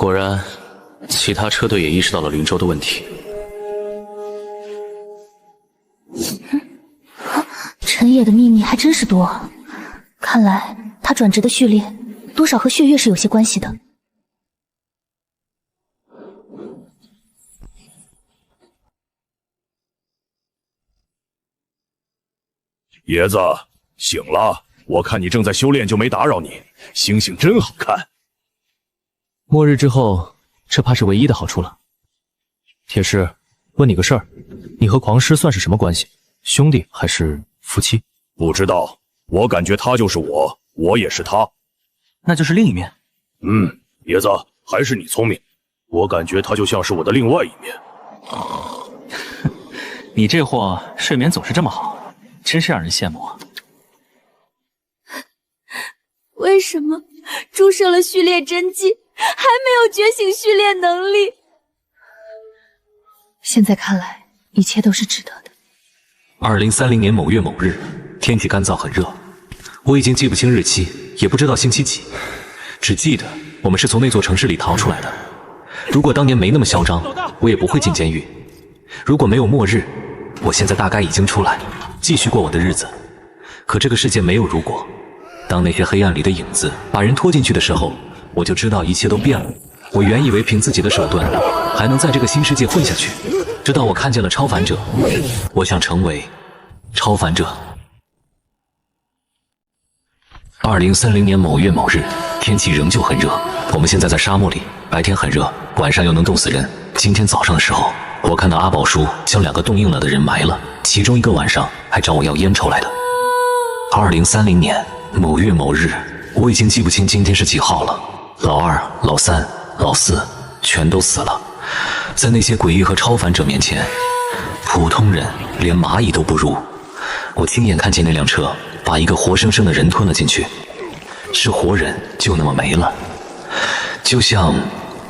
果然，其他车队也意识到了绿洲的问题。陈野的秘密还真是多，看来他转职的序列多少和血月是有些关系的。爷子，醒了！我看你正在修炼，就没打扰你。星星真好看。末日之后，这怕是唯一的好处了。铁狮，问你个事儿，你和狂狮算是什么关系？兄弟还是夫妻？不知道，我感觉他就是我，我也是他。那就是另一面。爷子，还是你聪明。我感觉他就像是我的另外一面。你这货睡眠总是这么好，真是让人羡慕啊。为什么注射了序列真迹，还没有觉醒序列能力？现在看来，一切都是值得的。 2030年某月某日，天气干燥很热，我已经记不清日期，也不知道星期几，只记得我们是从那座城市里逃出来的。如果当年没那么嚣张，我也不会进监狱。如果没有末日，我现在大概已经出来，继续过我的日子。可这个世界没有如果，当那些黑暗里的影子把人拖进去的时候，我就知道一切都变了。我原以为凭自己的手段还能在这个新世界混下去，直到我看见了超凡者，我想成为超凡者。2030年某月某日，天气仍旧很热。我们现在在沙漠里，白天很热，晚上又能冻死人。今天早上的时候，我看到阿宝叔将2个冻硬了的人埋了，其中一个晚上还找我要烟抽来的。2030年某月某日，我已经记不清今天是几号了。老2、老3、老4全都死了。在那些诡异和超凡者面前，普通人连蚂蚁都不如。我亲眼看见那辆车把一个活生生的人吞了进去，是活人就那么没了，就像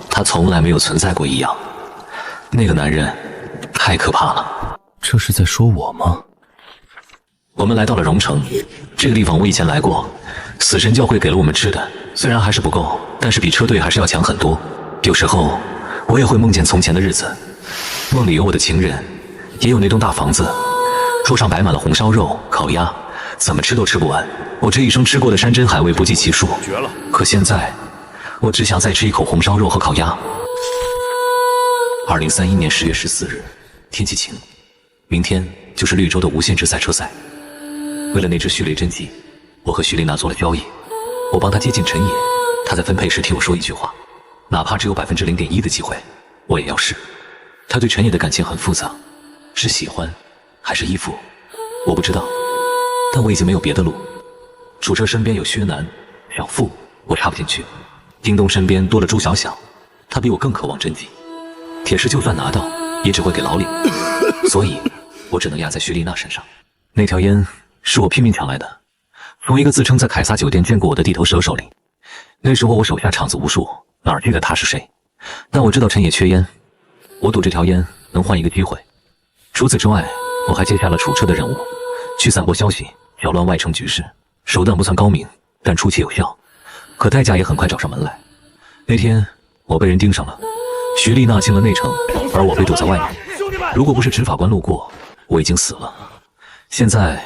他从来没有存在过一样。那个男人太可怕了。这是在说我吗？我们来到了荣城，这个地方我以前来过。死神教会给了我们吃的，虽然还是不够，但是比车队还是要强很多。有时候我也会梦见从前的日子，梦里有我的情人，也有那栋大房子，桌上摆满了红烧肉、烤鸭，怎么吃都吃不完。我这一生吃过的山珍海味不计其数，绝了！可现在，我只想再吃一口红烧肉和烤鸭。2031年10月14日，天气晴，明天就是绿洲的无限制赛车赛。为了那只序列真迹，我和徐丽娜做了交易，我帮她接近陈野，她在分配时替我说一句话，哪怕只有0.1%的机会，我也要试。她对陈野的感情很复杂，是喜欢还是依附，我不知道，但我已经没有别的路。楚车身边有薛楠、小付，我插不进去。丁东身边多了朱小小，他比我更渴望真迹。铁石就算拿到，也只会给老李，所以我只能压在徐丽娜身上。那条烟是我拼命抢来的，从一个自称在凯撒酒店见过我的地头蛇手里。那时候我手下场子无数，哪儿记得他是谁？但我知道陈野缺烟，我赌这条烟能换一个机会。除此之外，我还接下了楚车的任务，去散播消息，搅乱外城局势。手段不算高明，但出奇有效，可代价也很快找上门来。那天我被人盯上了，徐丽娜进了内城，而我被堵在外面。如果不是执法官路过，我已经死了。现在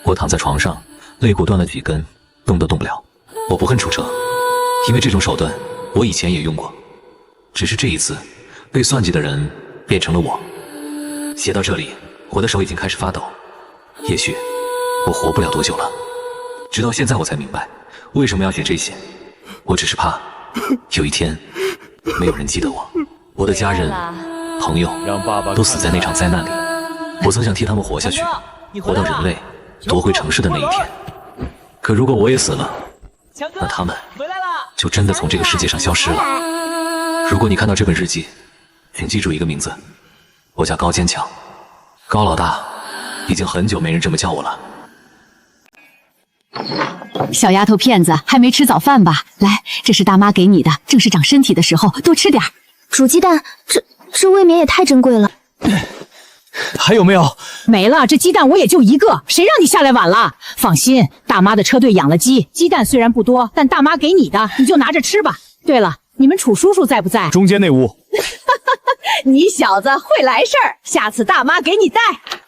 我躺在床上，肋骨断了几根，动都动不了。我不恨楚车，因为这种手段我以前也用过，只是这一次被算计的人变成了我。写到这里，我的手已经开始发抖，也许我活不了多久了。直到现在我才明白为什么要写这些，我只是怕有一天没有人记得我，我的家人朋友都死在那场灾难里。我曾想替他们活下去，活到人类夺回城市的那一天。可如果我也死了，那他们就真的从这个世界上消失了。如果你看到这本日记，请记住一个名字，我叫高坚强，高老大。已经很久没人这么叫我了。小丫头片子，还没吃早饭吧？来，这是大妈给你的，正是长身体的时候，多吃点。煮鸡蛋，这未免也太珍贵了。还有没有？没了，这鸡蛋我也就一个，谁让你下来晚了？放心，大妈的车队养了鸡，鸡蛋虽然不多，但大妈给你的，你就拿着吃吧。对了，你们楚叔叔在不在？中间那屋。你小子会来事儿，下次大妈给你带。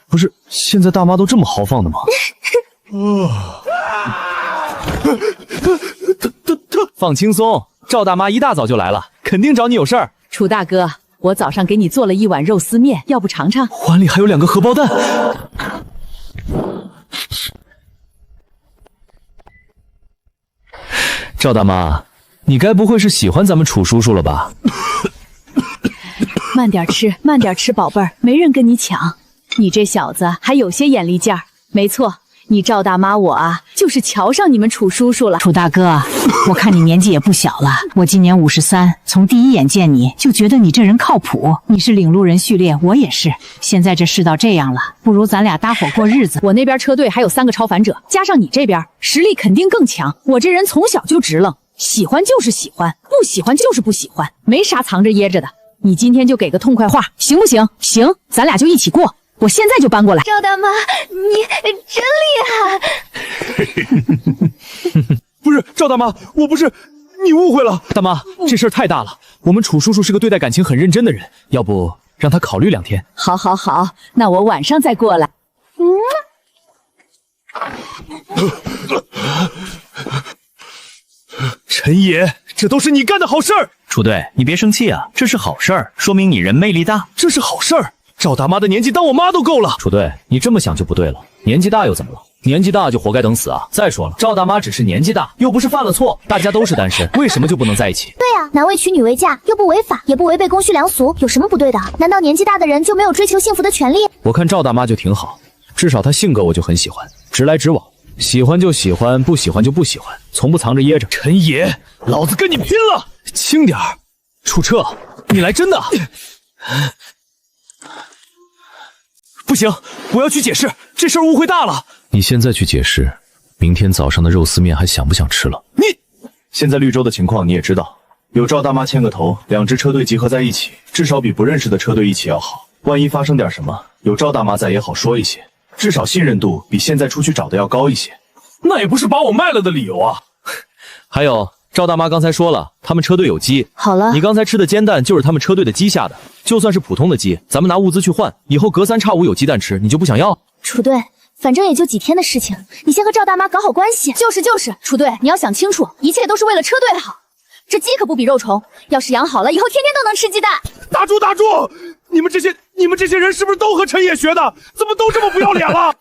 不是，现在大妈都这么豪放的吗？放轻松，赵大妈一大早就来了，肯定找你有事儿。楚大哥，我早上给你做了一碗肉丝面，要不尝尝？碗里还有2个荷包蛋。赵大妈，你该不会是喜欢咱们楚叔叔了吧？慢点吃，慢点吃，宝贝儿，没人跟你抢。你这小子还有些眼力劲儿。没错，你赵大妈我啊，就是瞧上你们楚叔叔了。楚大哥，我看你年纪也不小了，我今年53，从第一眼见你就觉得你这人靠谱。你是领路人序列，我也是。现在这世道这样了，不如咱俩搭伙过日子。我那边车队还有3个超凡者，加上你这边实力肯定更强。我这人从小就直愣，喜欢就是喜欢，不喜欢就是不喜欢，没啥藏着掖着的。你今天就给个痛快话，行不行？行，咱俩就一起过。我现在就搬过来。赵大妈，你真厉害！不是赵大妈，我不是，你误会了。大妈，这事儿太大了，我们楚叔叔是个对待感情很认真的人，要不让他考虑2天。好，好，好，那我晚上再过来。陈爷，这都是你干的好事儿。楚队，你别生气啊，这是好事儿，说明你人魅力大。这是好事儿。赵大妈的年纪当我妈都够了。楚队，你这么想就不对了，年纪大又怎么了？年纪大就活该等死啊！再说了，赵大妈只是年纪大，又不是犯了错，大家都是单身，为什么就不能在一起？对啊，男为娶女为嫁，又不违法，也不违背公序良俗，有什么不对的？难道年纪大的人就没有追求幸福的权利？我看赵大妈就挺好，至少她性格我就很喜欢，直来直往，喜欢就喜欢，不喜欢就不喜欢，从不藏着掖着。陈爷，老子跟你拼了！轻点儿，楚彻，你来真的？不行，我要去解释，这事儿误会大了。你现在去解释，明天早上的肉丝面还想不想吃了？现在绿洲的情况你也知道，有赵大妈牵个头，2支车队集合在一起，至少比不认识的车队一起要好。万一发生点什么，有赵大妈在也好说一些，至少信任度比现在出去找的要高一些。那也不是把我卖了的理由啊。还有，赵大妈刚才说了，他们车队有鸡。好了，你刚才吃的煎蛋就是他们车队的鸡下的，就算是普通的鸡，咱们拿物资去换，以后隔3差5有鸡蛋吃，你就不想要？楚队，反正也就几天的事情，你先和赵大妈搞好关系。就是，楚队，你要想清楚，一切都是为了车队好。这鸡可不比肉虫，要是养好了，以后天天都能吃鸡蛋。打住！你们这些人是不是都和陈野学的？怎么都这么不要脸了？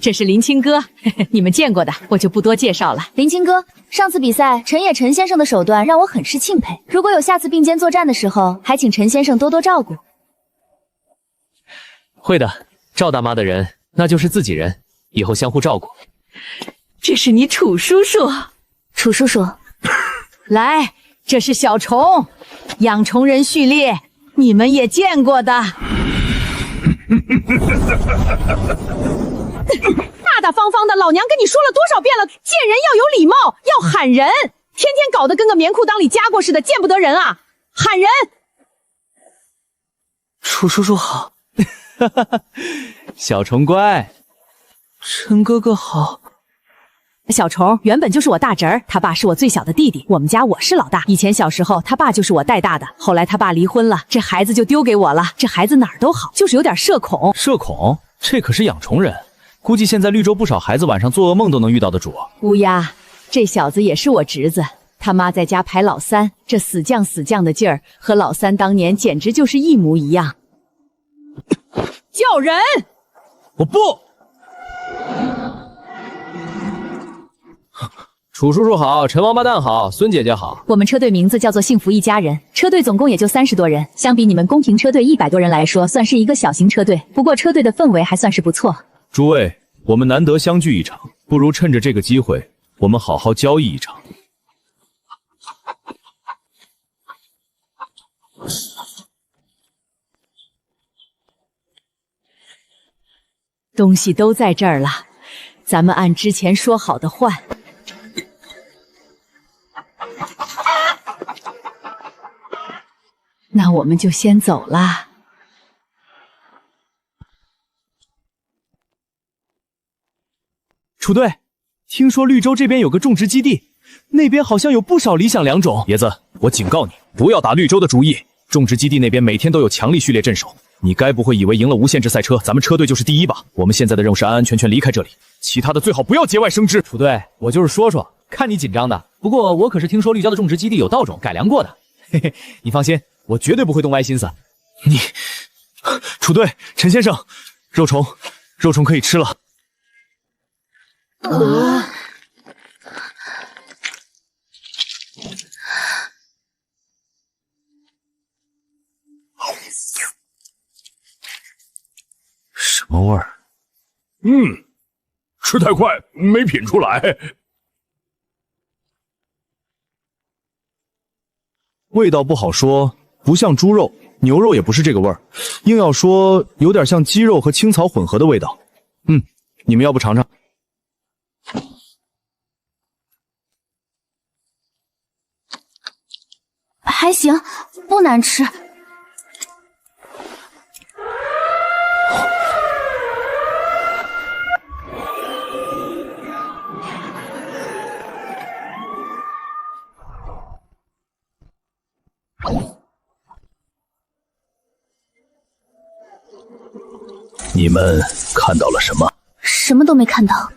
这是林青哥，你们见过的，我就不多介绍了。林青哥，上次比赛陈野陈先生的手段让我很是钦佩，如果有下次并肩作战的时候，还请陈先生多多照顾。会的，赵大妈的人那就是自己人，以后相互照顾。这是你楚叔叔，楚叔叔，来，这是小虫，养虫人序列，你们也见过的。大大方方的，老娘跟你说了多少遍了，见人要有礼貌，要喊人，天天搞得跟个棉裤裆里夹过似的，见不得人啊！喊人！楚叔叔好，小虫乖，陈哥哥好。小虫原本就是我大侄儿，他爸是我最小的弟弟，我们家我是老大。以前小时候他爸就是我带大的，后来他爸离婚了，这孩子就丢给我了。这孩子哪儿都好，就是有点社恐。社恐？这可是养虫人，估计现在绿洲不少孩子晚上做噩梦都能遇到的主。乌鸦，这小子也是我侄子，他妈在家排老三，这死犟的劲儿和老三当年简直就是一模一样。叫人！我不。楚叔叔好，陈王八蛋好，孙姐姐好。我们车队名字叫做幸福一家人，车队总共也就30多人，相比你们宫廷车队100多人来说，算是一个小型车队。不过车队的氛围还算是不错。诸位，我们难得相聚一场，不如趁着这个机会，我们好好交易一场。东西都在这儿了，咱们按之前说好的换。那我们就先走啦。楚队，听说绿洲这边有个种植基地，那边好像有不少理想良种。爷子，我警告你，不要打绿洲的主意。种植基地那边每天都有强力序列镇守，你该不会以为赢了无限制赛车，咱们车队就是第一吧？我们现在的任务是安安全全离开这里，其他的最好不要节外生枝。楚队，我就是说说，看你紧张的。不过我可是听说绿椒的种植基地有稻种改良过的，嘿嘿，你放心，我绝对不会动歪心思。你，楚队，陈先生，肉虫可以吃了。什么味儿？吃太快没品出来。味道不好说，不像猪肉、牛肉也不是这个味儿，硬要说有点像鸡肉和青草混合的味道。你们要不尝尝？还行，不难吃。你们看到了什么？什么都没看到。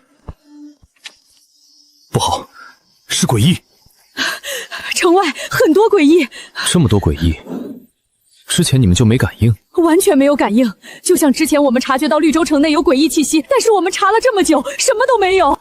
不好，是诡异。城外很多诡异，这么多诡异，之前你们就没感应？完全没有感应。就像之前我们察觉到绿洲城内有诡异气息，但是我们查了这么久，什么都没有。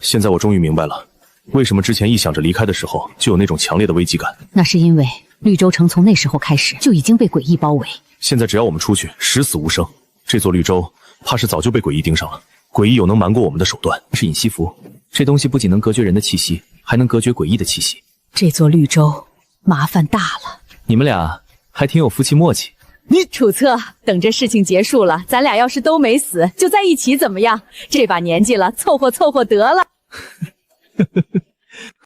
现在我终于明白了，为什么之前一想着离开的时候就有那种强烈的危机感。那是因为绿洲城从那时候开始就已经被诡异包围。现在只要我们出去，十死无生。这座绿洲怕是早就被诡异盯上了。诡异有能瞒过我们的手段，是隐息符，这东西不仅能隔绝人的气息，还能隔绝诡异的气息。这座绿洲麻烦大了。你们俩还挺有夫妻默契。你楚策，等这事情结束了，咱俩要是都没死，就在一起怎么样？这把年纪了，凑合凑合得了。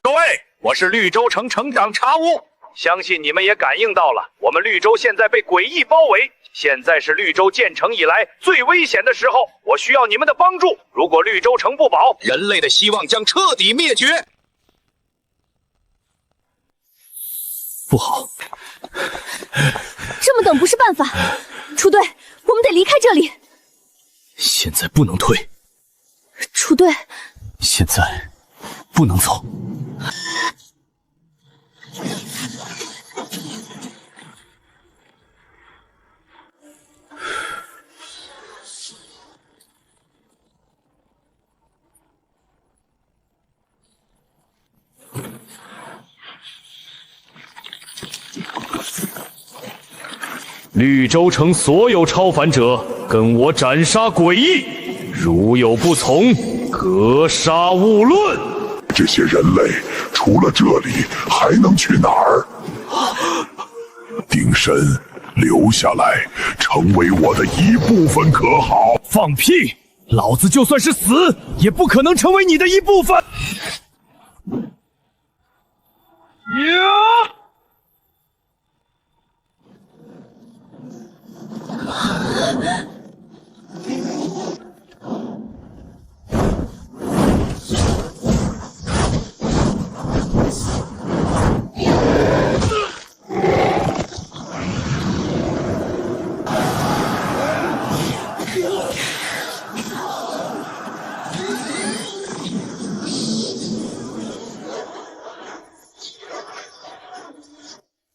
各位，我是绿洲城城长查乌，相信你们也感应到了，我们绿洲现在被诡异包围。现在是绿洲建成以来最危险的时候，我需要你们的帮助。如果绿洲城不保，人类的希望将彻底灭绝。不好，这么等不是办法。楚队，我们得离开这里。现在不能退。楚队，现在不能走。绿洲城所有超凡者，跟我斩杀诡异！如有不从，格杀勿论。这些人类除了这里还能去哪儿？丁神，留下来，成为我的一部分可好？放屁！老子就算是死，也不可能成为你的一部分。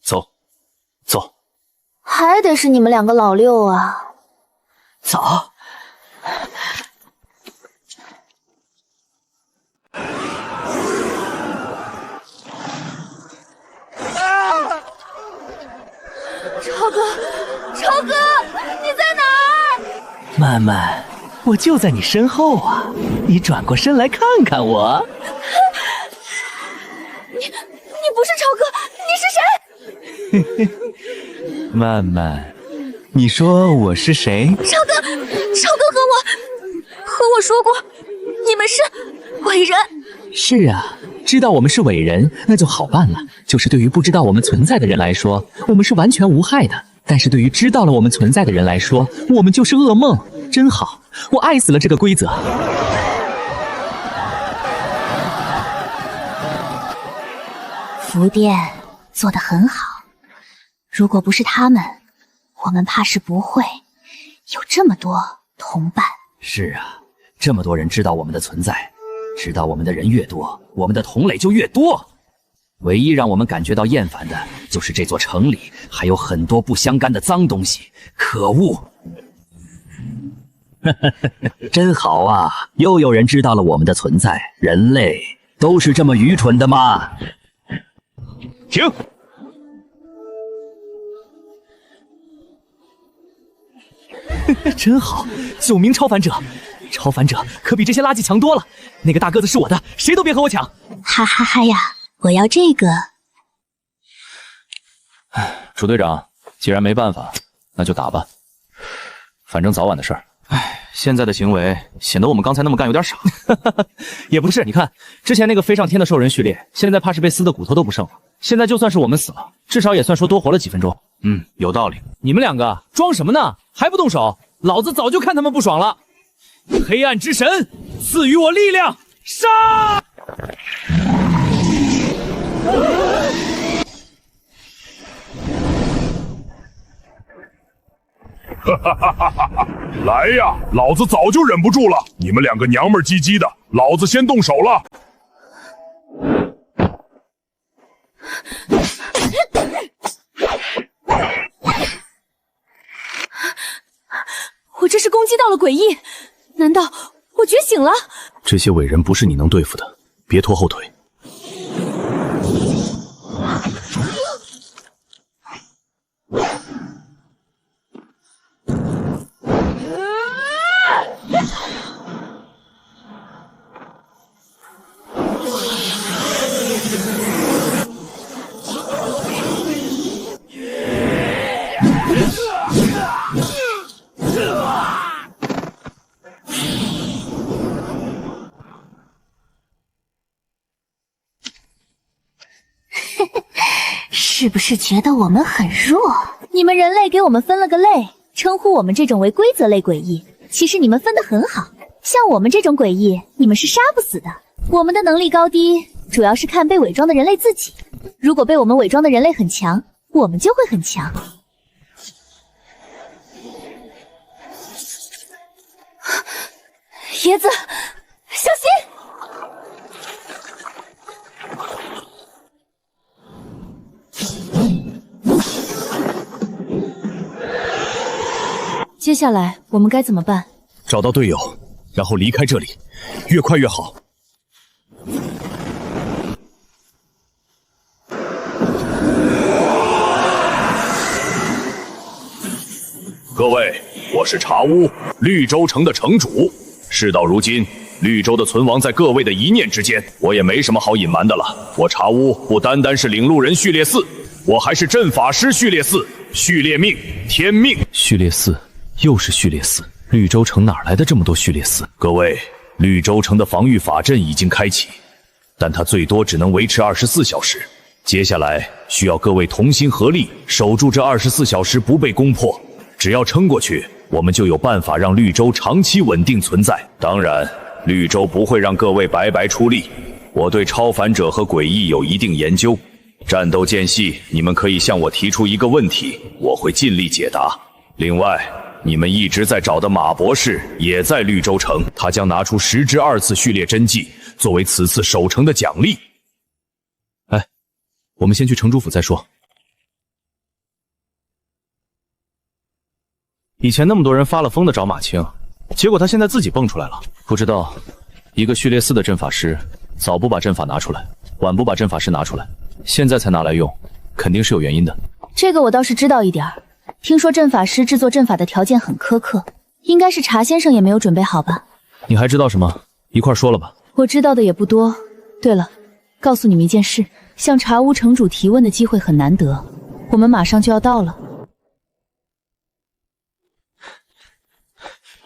走，走。还得是你们两个老六啊。走。超哥，超哥，你在哪儿？曼曼，我就在你身后啊，你转过身来看看我。你不是超哥，你是谁？曼曼，你说我是谁？超哥和我说过，你们是伟人。是啊，知道我们是伟人，那就好办了。就是对于不知道我们存在的人来说，我们是完全无害的；但是对于知道了我们存在的人来说，我们就是噩梦。真好，我爱死了这个规则。福店做得很好，如果不是他们，我们怕是不会有这么多同伴。是啊，这么多人知道我们的存在，知道我们的人越多，我们的同类就越多。唯一让我们感觉到厌烦的，就是这座城里还有很多不相干的脏东西。可恶！真好啊，又有人知道了我们的存在。人类都是这么愚蠢的吗？停！真好，9名超凡者，超凡者可比这些垃圾强多了。那个大个子是我的，谁都别和我抢！哈哈哈呀，我要这个。楚队长，既然没办法，那就打吧，反正早晚的事儿。现在的行为显得我们刚才那么干有点傻。也不是，你看之前那个飞上天的兽人序列，现在怕是被撕的骨头都不剩了。现在就算是我们死了，至少也算说多活了几分钟。有道理。你们两个装什么呢？还不动手？老子早就看他们不爽了。黑暗之神赐予我力量，杀！哈哈哈哈哈！来呀，老子早就忍不住了！你们两个娘们儿唧唧的，老子先动手了。我这是攻击到了诡异，难道我觉醒了？这些伟人不是你能对付的，别拖后腿。是不是觉得我们很弱？你们人类给我们分了个类，称呼我们这种为规则类诡异。其实你们分得很好，像我们这种诡异，你们是杀不死的。我们的能力高低，主要是看被伪装的人类自己。如果被我们伪装的人类很强，我们就会很强。椰子，小心！接下来我们该怎么办？找到队友，然后离开这里，越快越好。各位，我是茶屋，绿洲城的城主。事到如今，绿洲的存亡在各位的一念之间，我也没什么好隐瞒的了。我茶屋不单单是领路人序列4，我还是阵法师序列4，序列命，天命。序列4。又是序列4，绿洲城哪来的这么多序列4？各位，绿洲城的防御法阵已经开启，但它最多只能维持24小时。接下来需要各位同心合力，守住这24小时不被攻破。只要撑过去，我们就有办法让绿洲长期稳定存在。当然，绿洲不会让各位白白出力。我对超凡者和诡异有一定研究，战斗间隙你们可以向我提出一个问题，我会尽力解答。另外，你们一直在找的马博士也在绿洲城，他将拿出10支2次序列真迹作为此次守城的奖励。我们先去城主府再说。以前那么多人发了疯的找马青，结果他现在自己蹦出来了。不知道，一个序列4的阵法师，早不把阵法拿出来，晚不把阵法师拿出来，现在才拿来用，肯定是有原因的。这个我倒是知道一点儿。听说阵法师制作阵法的条件很苛刻，应该是茶先生也没有准备好吧？你还知道什么？一块说了吧。我知道的也不多。对了，告诉你们一件事，向茶屋城主提问的机会很难得，我们马上就要到了。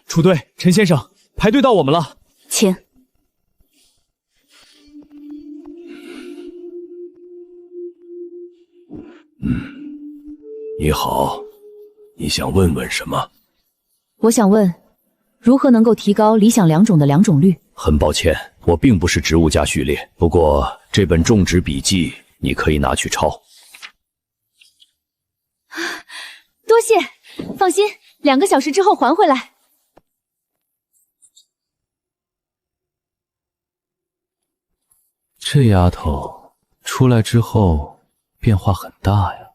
楚队，陈先生，排队到我们了，请。你好，你想问问什么？我想问，如何能够提高理想良种的良种率？很抱歉，我并不是植物家序列，不过这本种植笔记你可以拿去抄。多谢，放心，2个小时之后还回来。这丫头出来之后变化很大呀。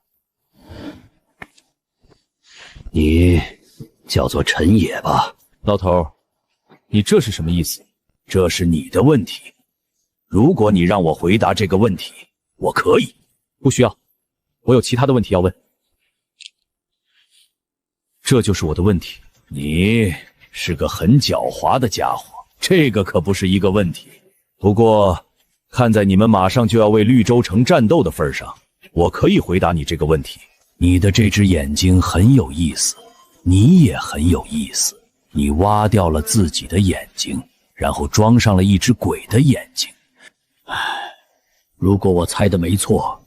你叫做陈野吧？老头，你这是什么意思？这是你的问题。如果你让我回答这个问题，我可以。不需要，我有其他的问题要问。这就是我的问题。你是个很狡猾的家伙，这个可不是一个问题。不过，看在你们马上就要为绿洲城战斗的份上，我可以回答你这个问题。你的这只眼睛很有意思，你也很有意思。你挖掉了自己的眼睛，然后装上了一只鬼的眼睛。如果我猜的没错，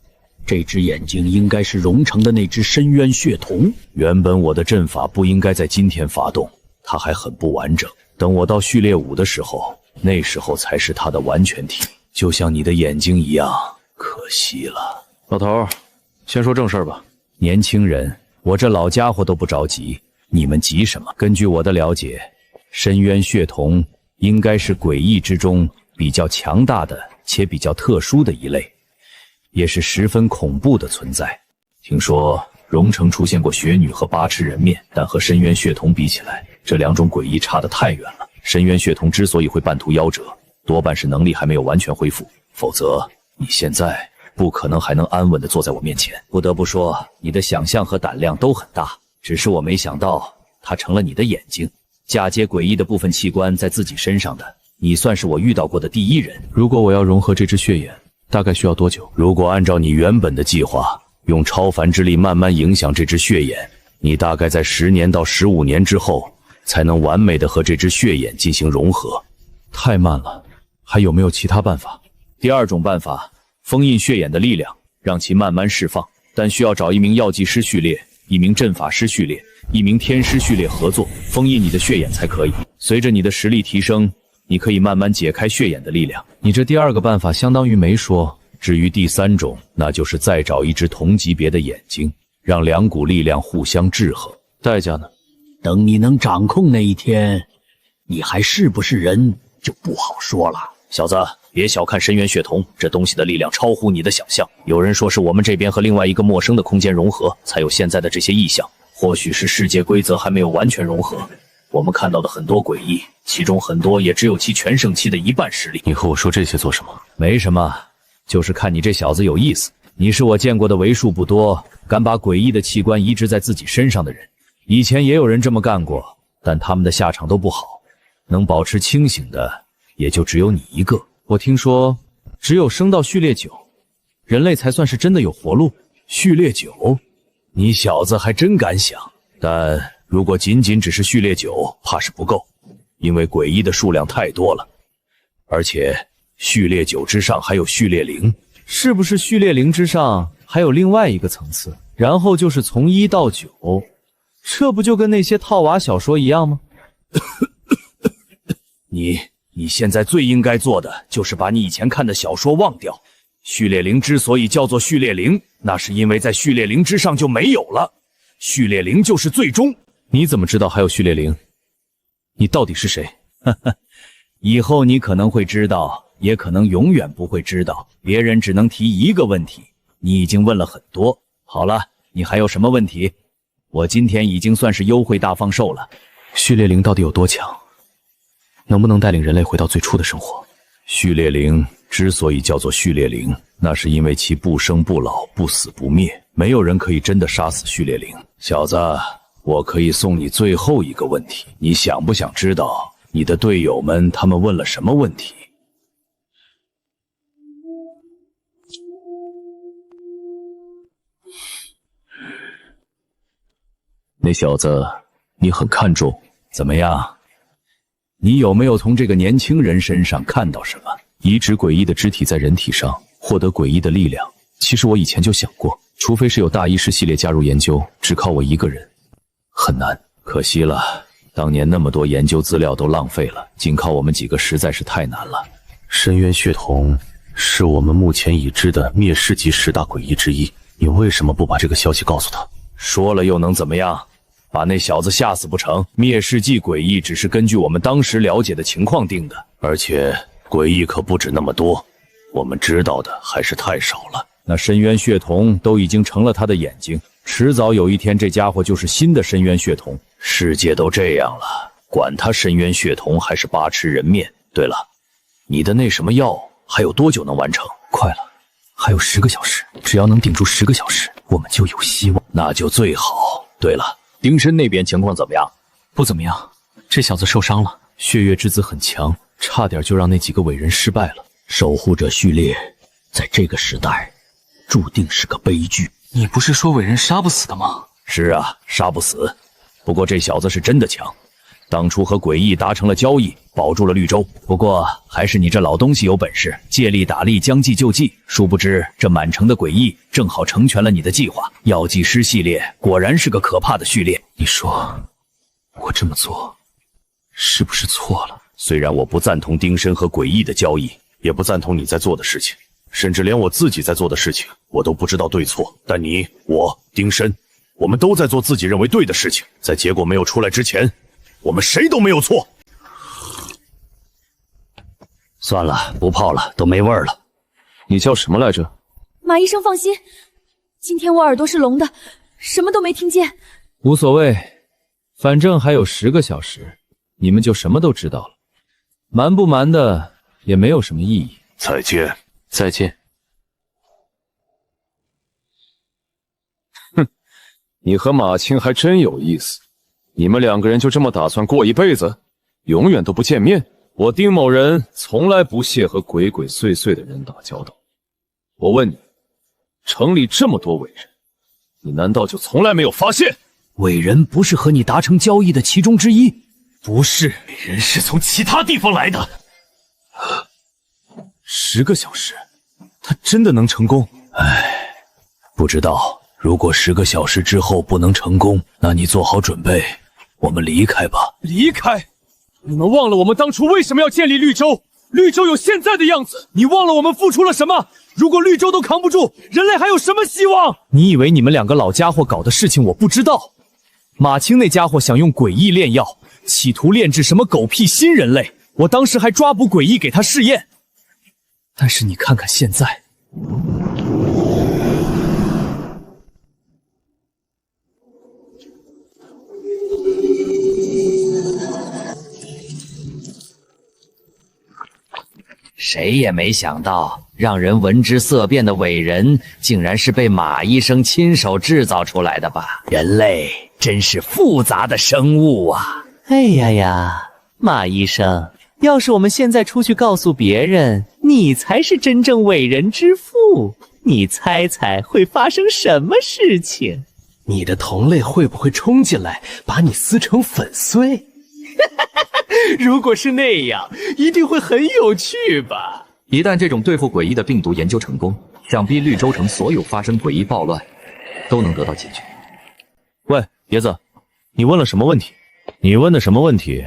这只眼睛应该是荣城的那只深渊血瞳。原本我的阵法不应该在今天发动，它还很不完整。等我到序列5的时候，那时候才是它的完全体，就像你的眼睛一样。可惜了。老头，先说正事吧。年轻人，我这老家伙都不着急，你们急什么？根据我的了解，深渊血瞳应该是诡异之中比较强大的且比较特殊的一类，也是十分恐怖的存在。听说荣城出现过雪女和八尺人面，但和深渊血瞳比起来，这2种诡异差得太远了。深渊血瞳之所以会半途夭折，多半是能力还没有完全恢复，否则你现在不可能还能安稳地坐在我面前。不得不说，你的想象和胆量都很大，只是我没想到它成了你的眼睛，嫁接诡异的部分器官在自己身上的，你算是我遇到过的第一人。如果我要融合这只血眼，大概需要多久？如果按照你原本的计划，用超凡之力慢慢影响这只血眼，你大概在10年到15年之后，才能完美的和这只血眼进行融合。太慢了，还有没有其他办法？第2种办法，封印血眼的力量，让其慢慢释放，但需要找1名药剂师序列、1名阵法师序列、1名天师序列合作，封印你的血眼才可以。随着你的实力提升，你可以慢慢解开血眼的力量。你这第2个办法相当于没说。至于第3种，那就是再找一只同级别的眼睛，让2股力量互相制衡。代价呢？等你能掌控那一天，你还是不是人就不好说了。小子，别小看深渊血瞳，这东西的力量超乎你的想象。有人说是我们这边和另外一个陌生的空间融合，才有现在的这些异象。或许是世界规则还没有完全融合，我们看到的很多诡异，其中很多也只有其全盛期的1半实力。你和我说这些做什么？没什么，就是看你这小子有意思。你是我见过的为数不多敢把诡异的器官移植在自己身上的人。以前也有人这么干过，但他们的下场都不好。能保持清醒的也就只有你一个。我听说只有升到序列9，人类才算是真的有活路。序列9？你小子还真敢想。但如果仅仅只是序列9，怕是不够，因为诡异的数量太多了。而且序列9之上还有序列0。是不是序列0之上还有另外一个层次？然后就是从1到9，这不就跟那些套娃小说一样吗？你现在最应该做的就是把你以前看的小说忘掉。序列0之所以叫做序列0，那是因为在序列0之上就没有了。序列0就是最终。你怎么知道还有序列0？你到底是谁？以后你可能会知道，也可能永远不会知道。别人只能提一个问题，你已经问了很多。好了，你还有什么问题？我今天已经算是优惠大放售了。序列0到底有多强？能不能带领人类回到最初的生活？序列0之所以叫做序列0，那是因为其不生不老，不死不灭，没有人可以真的杀死序列0。小子，我可以送你最后一个问题，你想不想知道你的队友们他们问了什么问题？那小子你很看重，怎么样？你有没有从这个年轻人身上看到什么？移植诡异的肢体在人体上，获得诡异的力量。其实我以前就想过，除非是有大医师系列加入研究，只靠我一个人很难。可惜了，当年那么多研究资料都浪费了，仅靠我们几个实在是太难了。深渊血瞳是我们目前已知的灭世级10大诡异之一。你为什么不把这个消息告诉他？说了又能怎么样？把那小子吓死不成？灭世纪诡异只是根据我们当时了解的情况定的，而且诡异可不止那么多，我们知道的还是太少了。那深渊血瞳都已经成了他的眼睛，迟早有一天这家伙就是新的深渊血瞳。世界都这样了，管他深渊血瞳还是八尺人面。对了，你的那什么药还有多久能完成？快了，还有10个小时，只要能顶住10个小时，我们就有希望。那就最好。对了，丁申那边情况怎么样？不怎么样，这小子受伤了。血月之子很强，差点就让那几个伟人失败了。守护者序列，在这个时代，注定是个悲剧。你不是说伟人杀不死的吗？是啊，杀不死。不过这小子是真的强，当初和诡异达成了交易，保住了绿洲。不过还是你这老东西有本事，借力打力，将计就计。殊不知这满城的诡异正好成全了你的计划。药剂师系列果然是个可怕的序列。你说我这么做是不是错了？虽然我不赞同丁申和诡异的交易，也不赞同你在做的事情，甚至连我自己在做的事情我都不知道对错。但你、我、丁申，我们都在做自己认为对的事情。在结果没有出来之前，我们谁都没有错。算了，不泡了，都没味儿了。你叫什么来着？马医生放心，今天我耳朵是聋的，什么都没听见。无所谓，反正还有10个小时，你们就什么都知道了。瞒不瞒的也没有什么意义。再见。再见。哼，你和马青还真有意思。你们2个人就这么打算过一辈子，永远都不见面？我丁某人从来不屑和鬼鬼祟祟的人打交道。我问你，城里这么多伟人，你难道就从来没有发现？伟人不是和你达成交易的其中之一？不是，伟人是从其他地方来的。10个小时，他真的能成功？唉，不知道。如果10个小时之后不能成功，那你做好准备，我们离开吧。离开？你们忘了我们当初为什么要建立绿洲？绿洲有现在的样子，你忘了我们付出了什么？如果绿洲都扛不住，人类还有什么希望？你以为你们2个老家伙搞的事情我不知道？马青那家伙想用诡异炼药，企图炼制什么狗屁新人类，我当时还抓捕诡异给他试验。但是你看看现在，谁也没想到，让人闻之色变的伟人，竟然是被马医生亲手制造出来的吧？人类真是复杂的生物啊！哎呀，马医生，要是我们现在出去告诉别人，你才是真正伟人之父，你猜猜会发生什么事情？你的同类会不会冲进来，把你撕成粉碎？如果是那样，一定会很有趣吧？一旦这种对付诡异的病毒研究成功，想必绿洲城所有发生诡异暴乱都能得到解决。喂，爷子，你问了什么问题？你问的什么问题？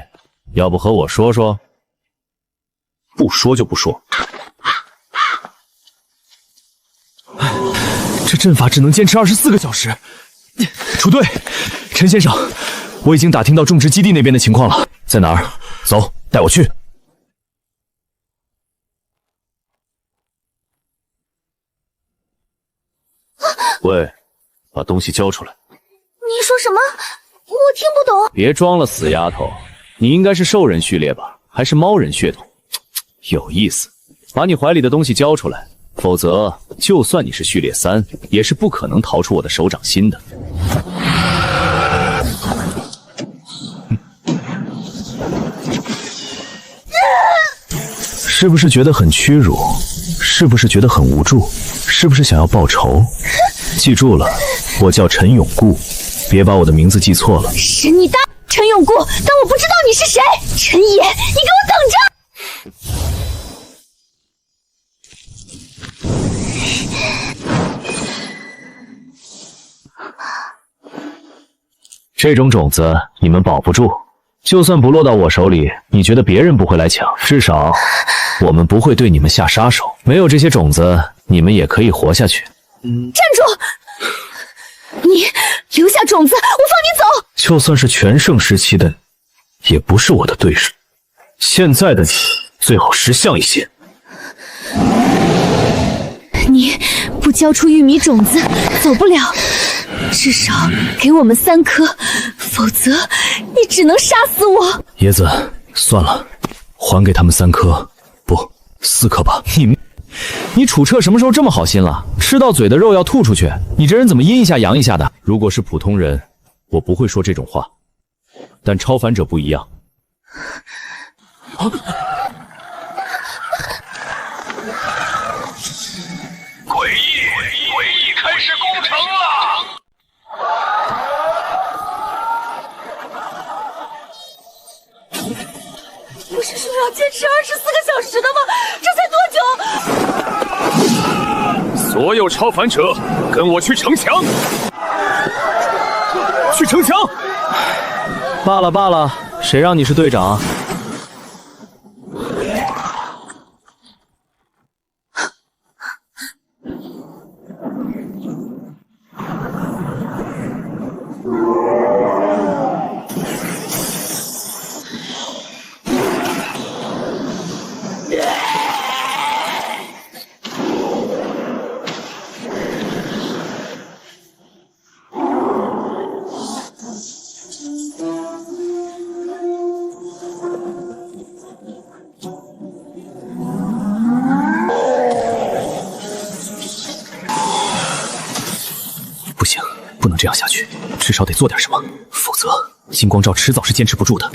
要不和我说说？不说就不说。这阵法只能坚持24个小时。楚队，陈先生，我已经打听到种植基地那边的情况了。在哪儿？走，带我去。喂，把东西交出来。你说什么？我听不懂。别装了，死丫头，你应该是兽人序列吧？还是猫人血统？有意思，把你怀里的东西交出来，否则就算你是序列3，也是不可能逃出我的手掌心的。是不是觉得很屈辱？是不是觉得很无助？是不是想要报仇？记住了，我叫陈永固，别把我的名字记错了。是你大陈永固，但我不知道你是谁。陈野，你给我等着！这种种子你们保不住，就算不落到我手里，你觉得别人不会来抢？至少我们不会对你们下杀手。没有这些种子，你们也可以活下去。站住！你留下种子，我放你走。就算是全盛时期的你，也不是我的对手。现在的你最好识相一些。你不交出玉米种子，走不了。至少给我们3颗，否则你只能杀死我。椰子，算了，还给他们3颗，不，4颗吧。你楚彻什么时候这么好心了？吃到嘴的肉要吐出去，你这人怎么阴一下阳一下的？如果是普通人，我不会说这种话，但超凡者不一样。诡异开始攻城了！不是说要坚持24个小时的吗？这才多久？所有超凡者，跟我去城墙！去城墙！罢了罢了，谁让你是队长？不行，不能这样下去，至少得做点什么，否则星光罩迟早是坚持不住的。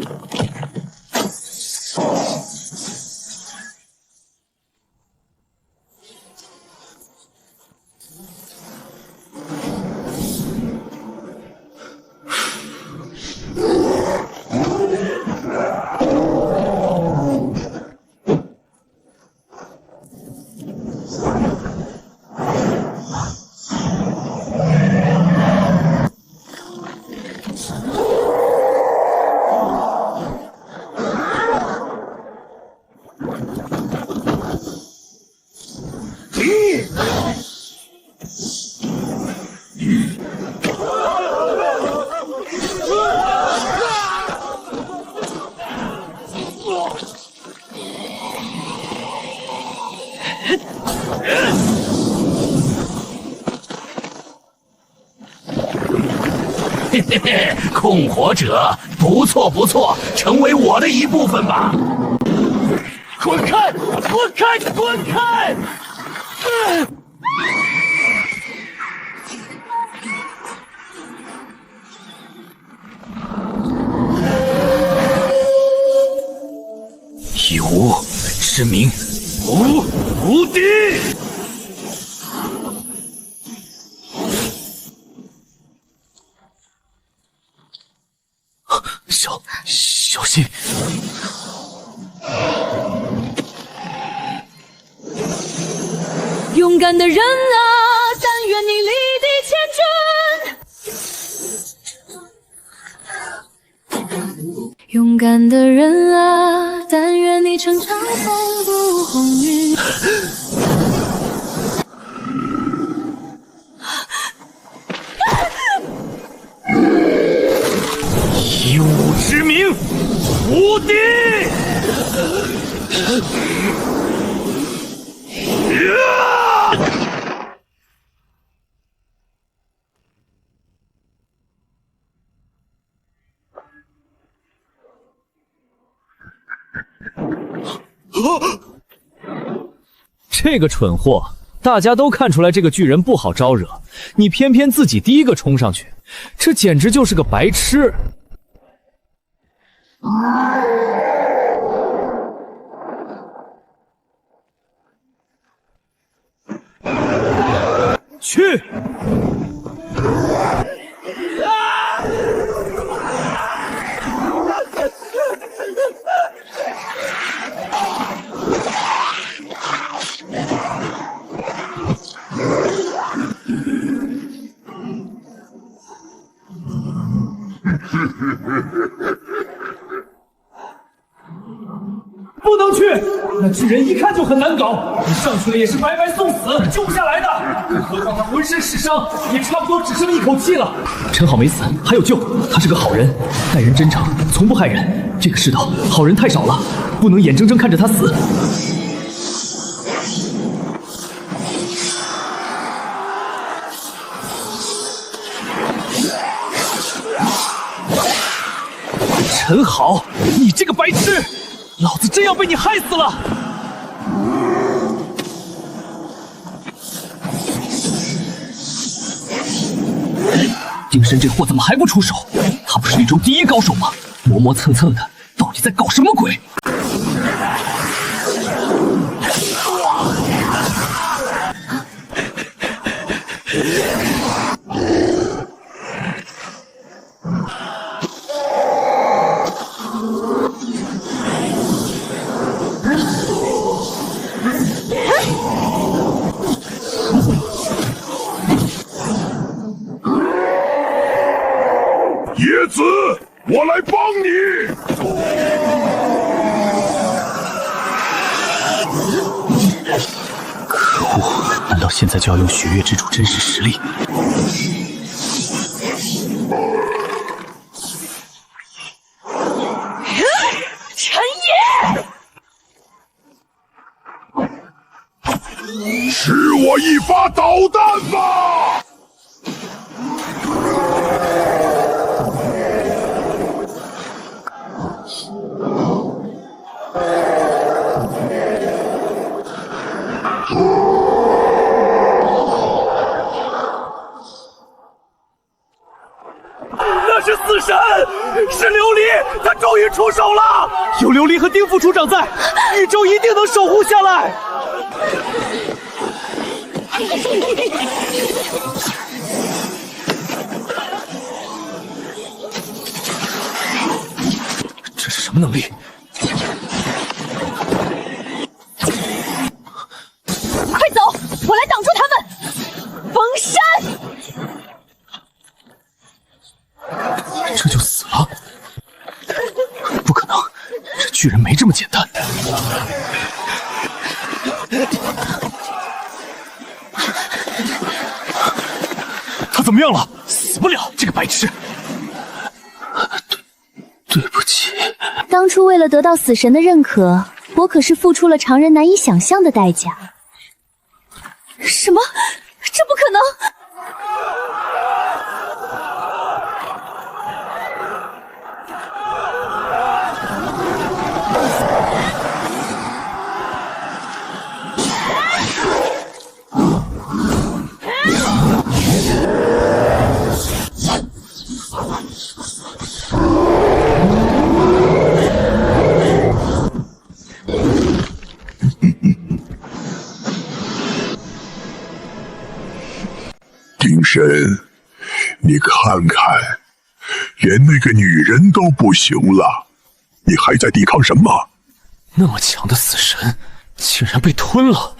嘿嘿，控火者，不错不错，成为我的一部分吧。滚开！滚开！滚开！以无之名，无敌！小心！勇敢的人啊，但愿你立地千军。勇敢的人啊，但愿你乘长风不红云。以武之名，无敌！这个蠢货，大家都看出来这个巨人不好招惹，你偏偏自己第一个冲上去，这简直就是个白痴！去！那巨人一看就很难搞，你上去了也是白白送死，救不下来的。更何况他浑身是伤，也差不多只剩一口气了。陈好没死，还有救，他是个好人，待人真诚，从不害人。这个世道好人太少了，不能眼睁睁看着他死。陈好，你这个白痴，老子真要被你害死了！丁深这货怎么还不出手？他不是绿洲第一高手吗？磨磨蹭蹭的，到底在搞什么鬼？野子，我来帮你。可恶！难道现在就要用血月之主真实实力？陈野，吃我一发导弹吧！那是死神，是琉璃，他终于出手了！有琉璃和丁副处长在，绿洲一定能守护下来。这是什么能力？快走，我来挡住他们！封山！这就死了？不可能，这巨人没这么简单。他怎么样了？死不了，这个白痴！对不起。当初为了得到死神的认可，我可是付出了常人难以想象的代价。什么？这不可能！丁深，你看看，连那个女人都不行了，你还在抵抗什么？那么强的死神，竟然被吞了！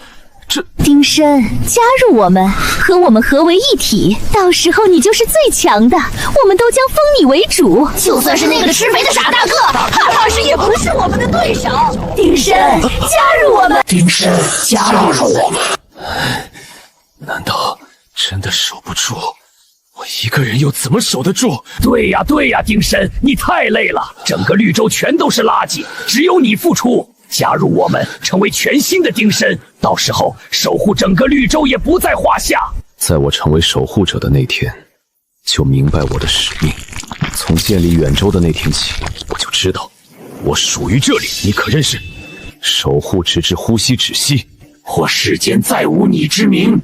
这丁深，加入我们，和我们合为一体，到时候你就是最强的，我们都将封你为主。就算是那个吃肥的傻大个，怕是也不是我们的对手。丁深，加入我们！丁深，加入我们！难道真的守不住？我一个人又怎么守得住？对呀对呀，丁深，你太累了，整个绿洲全都是垃圾，只有你付出。加入我们，成为全新的丁深，到时候守护整个绿洲也不在话下。在我成为守护者的那天，就明白我的使命。从建立远州的那天起，我就知道我属于这里。你可认识？守护直至呼吸止息，或世间再无你之名。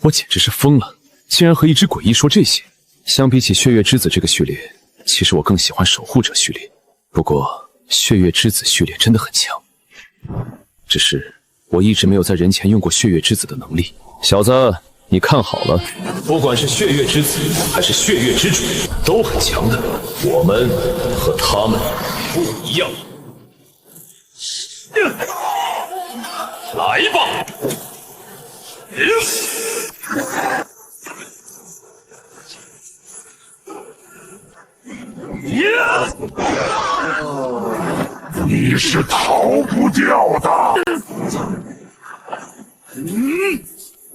我简直是疯了，竟然和一只诡异说这些。相比起血月之子这个序列，其实我更喜欢守护者序列。不过血月之子序列真的很强，只是我一直没有在人前用过血月之子的能力。小子，你看好了，不管是血月之子还是血月之主，都很强的。我们和他们不一样。来吧！你是逃不掉的。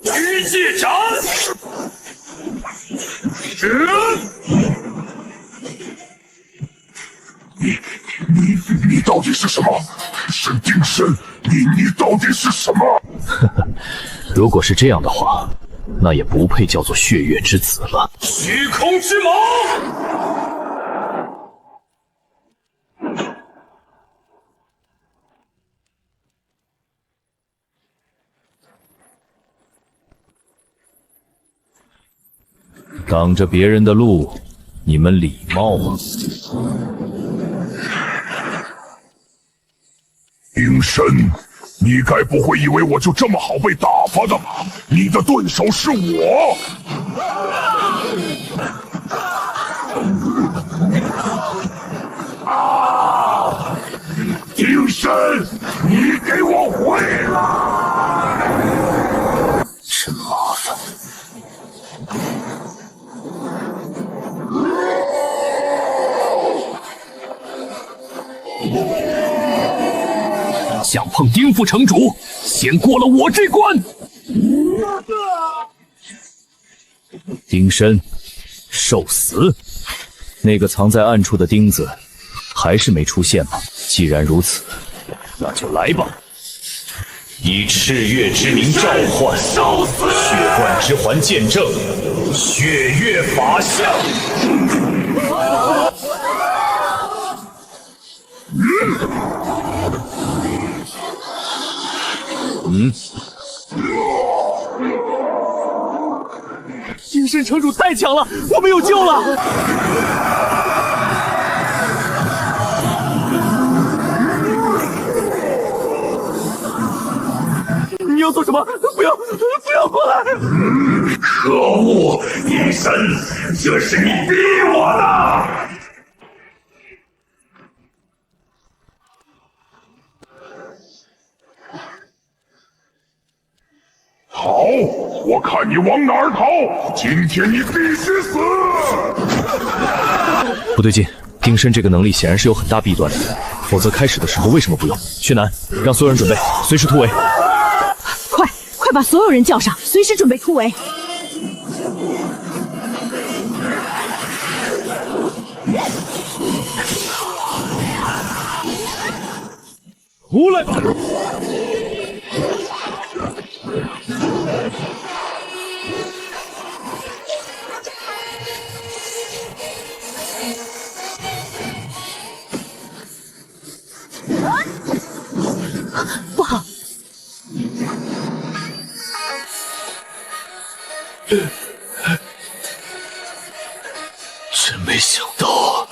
虚界斩！你到底是什么？是丁身？你到底是什么？如果是这样的话，那也不配叫做血月之子了。虚空之矛！挡着别人的路，你们礼貌吗？丁身，你该不会以为我就这么好被打发的吧？你的对手是我。丁身，你给我回来！真麻烦。想碰丁副城主，先过了我这关。丁身，受死！那个藏在暗处的钉子，还是没出现吗？既然如此，那就来吧！以赤月之名召唤，血冠之环见证，血月法相。丁身城主太强了，我们有救了！你要做什么？不要过来！可恶，丁身，这是你逼我的！好，我看你往哪儿逃！今天你必须死！不对劲，丁身这个能力显然是有很大弊端的，否则开始的时候为什么不用？薛南，让所有人准备，随时突围！快把所有人叫上，随时准备突围！出来吧！不好！真没想到，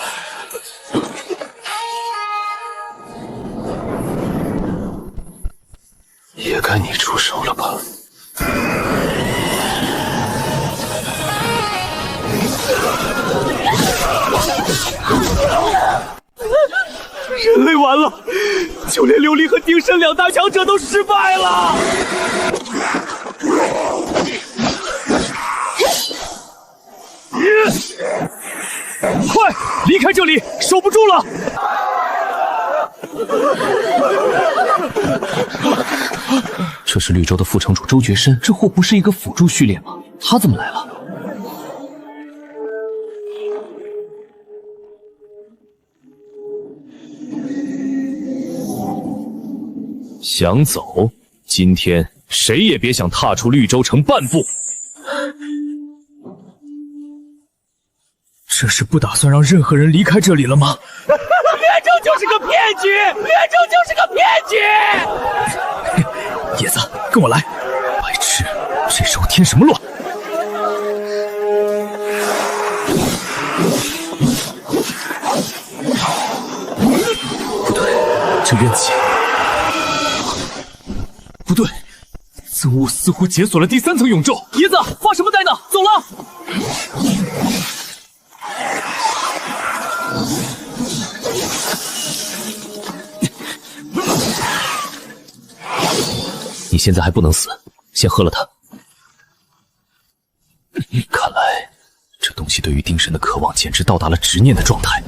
也该你出手了吧？人类完了，就连琉璃和丁身两大强者都失败了。快离开这里，守不住了！这是绿洲的副城主周觉深，这货不是一个辅助序列吗？他怎么来了？想走？今天谁也别想踏出绿洲城半步！这是不打算让任何人离开这里了吗？绿洲就是个骗局，绿洲就是个骗局！野子，跟我来！白痴，这时候添什么乱？不对，这冤气……不对，憎恶似乎解锁了第3层永咒。野子，发什么呆呢？走了！你现在还不能死，先喝了它。看来这东西对于丁神的渴望简直到达了执念的状态。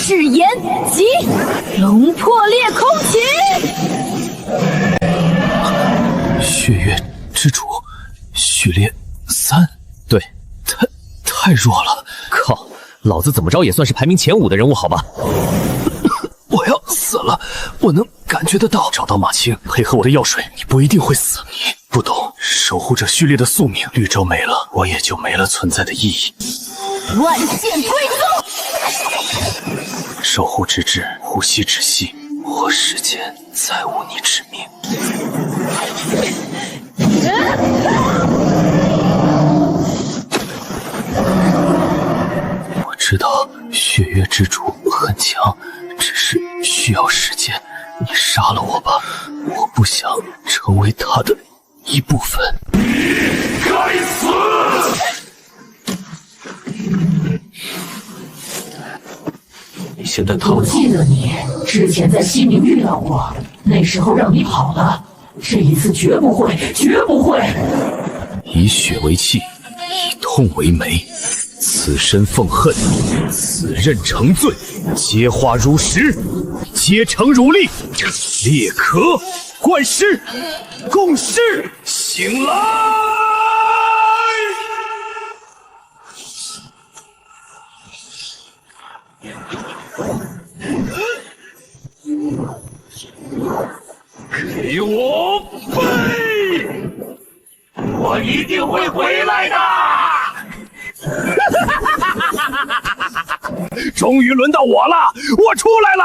誓言及龙破裂空起。血月之主，序列3，对，太弱了。靠，老子怎么着也算是排名前5的人物，好吧？我要死了，我能感觉得到。找到马青，配合我的药水，你不一定会死。你不懂，守护着序列的宿命，绿洲没了，我也就没了存在的意义。万剑归宗，守护之至，呼吸止息，我世间再无你之命。我知道血月之主很强，只是需要时间。你杀了我吧，我不想成为他的一部分。该死！你现在逃我记得你之前在西明遇到过，那时候让你跑了。这一次绝不会，绝不会！以血为气，以痛为媒，此身奉恨，此刃成罪，皆化如石，皆成如砾，列壳灌尸，共事醒来！给我飞！我一定会回来的！终于轮到我了，我出来了！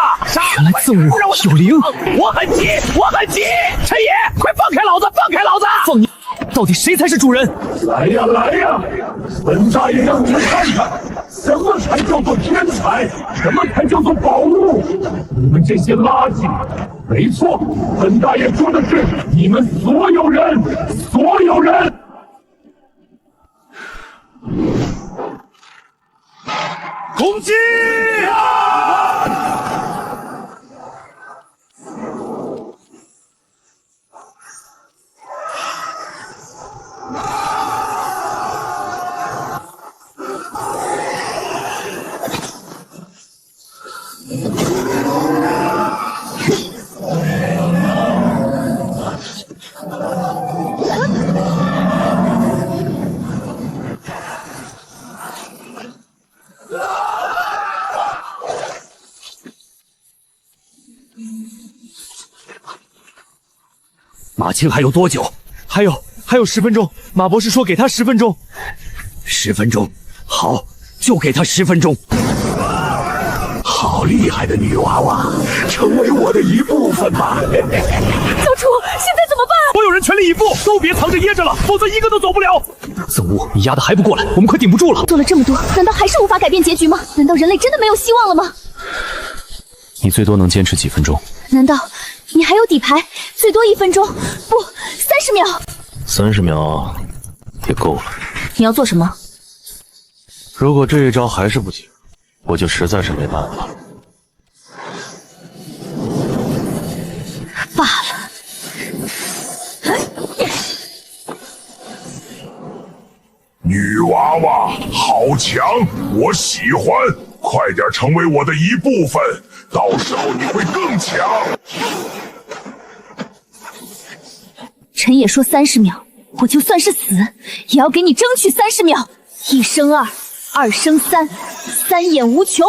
原来憎恶有灵，我很急，我很急！陈爷，快放开老子，放开老子！放你！到底谁才是主人？来呀，来呀！本大爷让你们看看，什么才叫做天才，什么才叫做宝物！你们这些垃圾！没错，本大爷说的是你们所有人，所有人！攻击！马青还有多久？还有10分钟。马博士说给他10分钟。10分钟，好，就给他10分钟。好厉害的女娃娃，成为我的一部分吧！教主，现在怎么办？所有人全力以赴，都别藏着掖着了，否则一个都走不了。憎恶，你压的还不过来，我们快顶不住了。做了这么多，难道还是无法改变结局吗？难道人类真的没有希望了吗？你最多能坚持几分钟？难道你还有底牌？最多1分钟，不，30秒。30秒也够了。你要做什么？如果这一招还是不行，我就实在是没办法了。罢了。女娃娃好强，我喜欢，快点成为我的一部分，到时候你会更强。陈野说30秒，我就算是死，也要给你争取30秒。1生2， 2生3， 3眼无穷。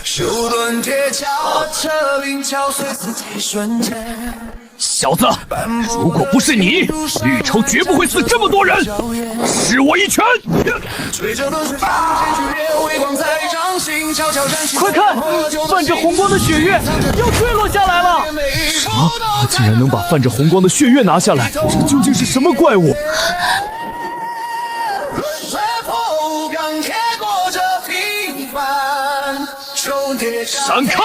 手段铁桥，车灵巧碎四体瞬间。小子，如果不是你，绿洲绝不会死这么多人。施我一拳！快看，泛着红光的血月要坠落下来了！什么？他竟然能把泛着红光的血月拿下来？这究竟是什么怪物？闪开！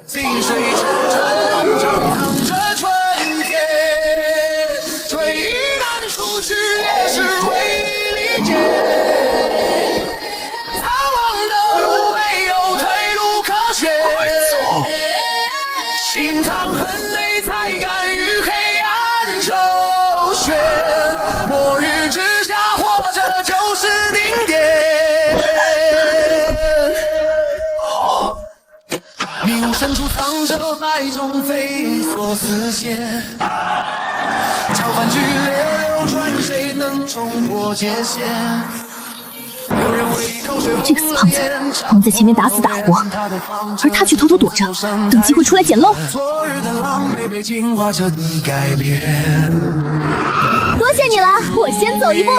近水成针，正淌着春天。追忆难处时，也是为理解。苍茫的路没有退路可选，心藏恨泪才敢于黑暗周旋。末日之下，活着就是顶点。迷雾深处藏着百种匪所思线，超凡剧烈流传，谁能冲破界限？有人为口水这个死胖子，我们在前面打死打活，而他却偷偷躲着，等机会出来捡漏。昨日的狼狈被进化彻底改变。多谢你了，我先走一步。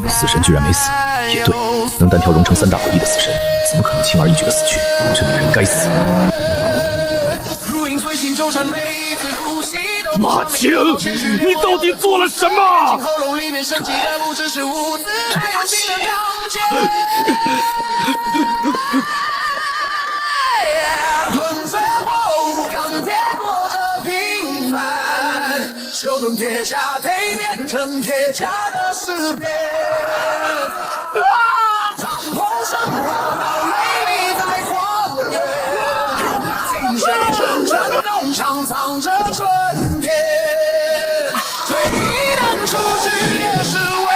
死神居然没死，也对，能单挑融成3大合一的死神，怎么可能轻而易举的死去？这女人该死！马青，你到底做了什么？手中铁甲蜕变成铁甲的尸变，敞篷生活到美丽在旷野，近水深深农场藏着春天，追忆当初只也是为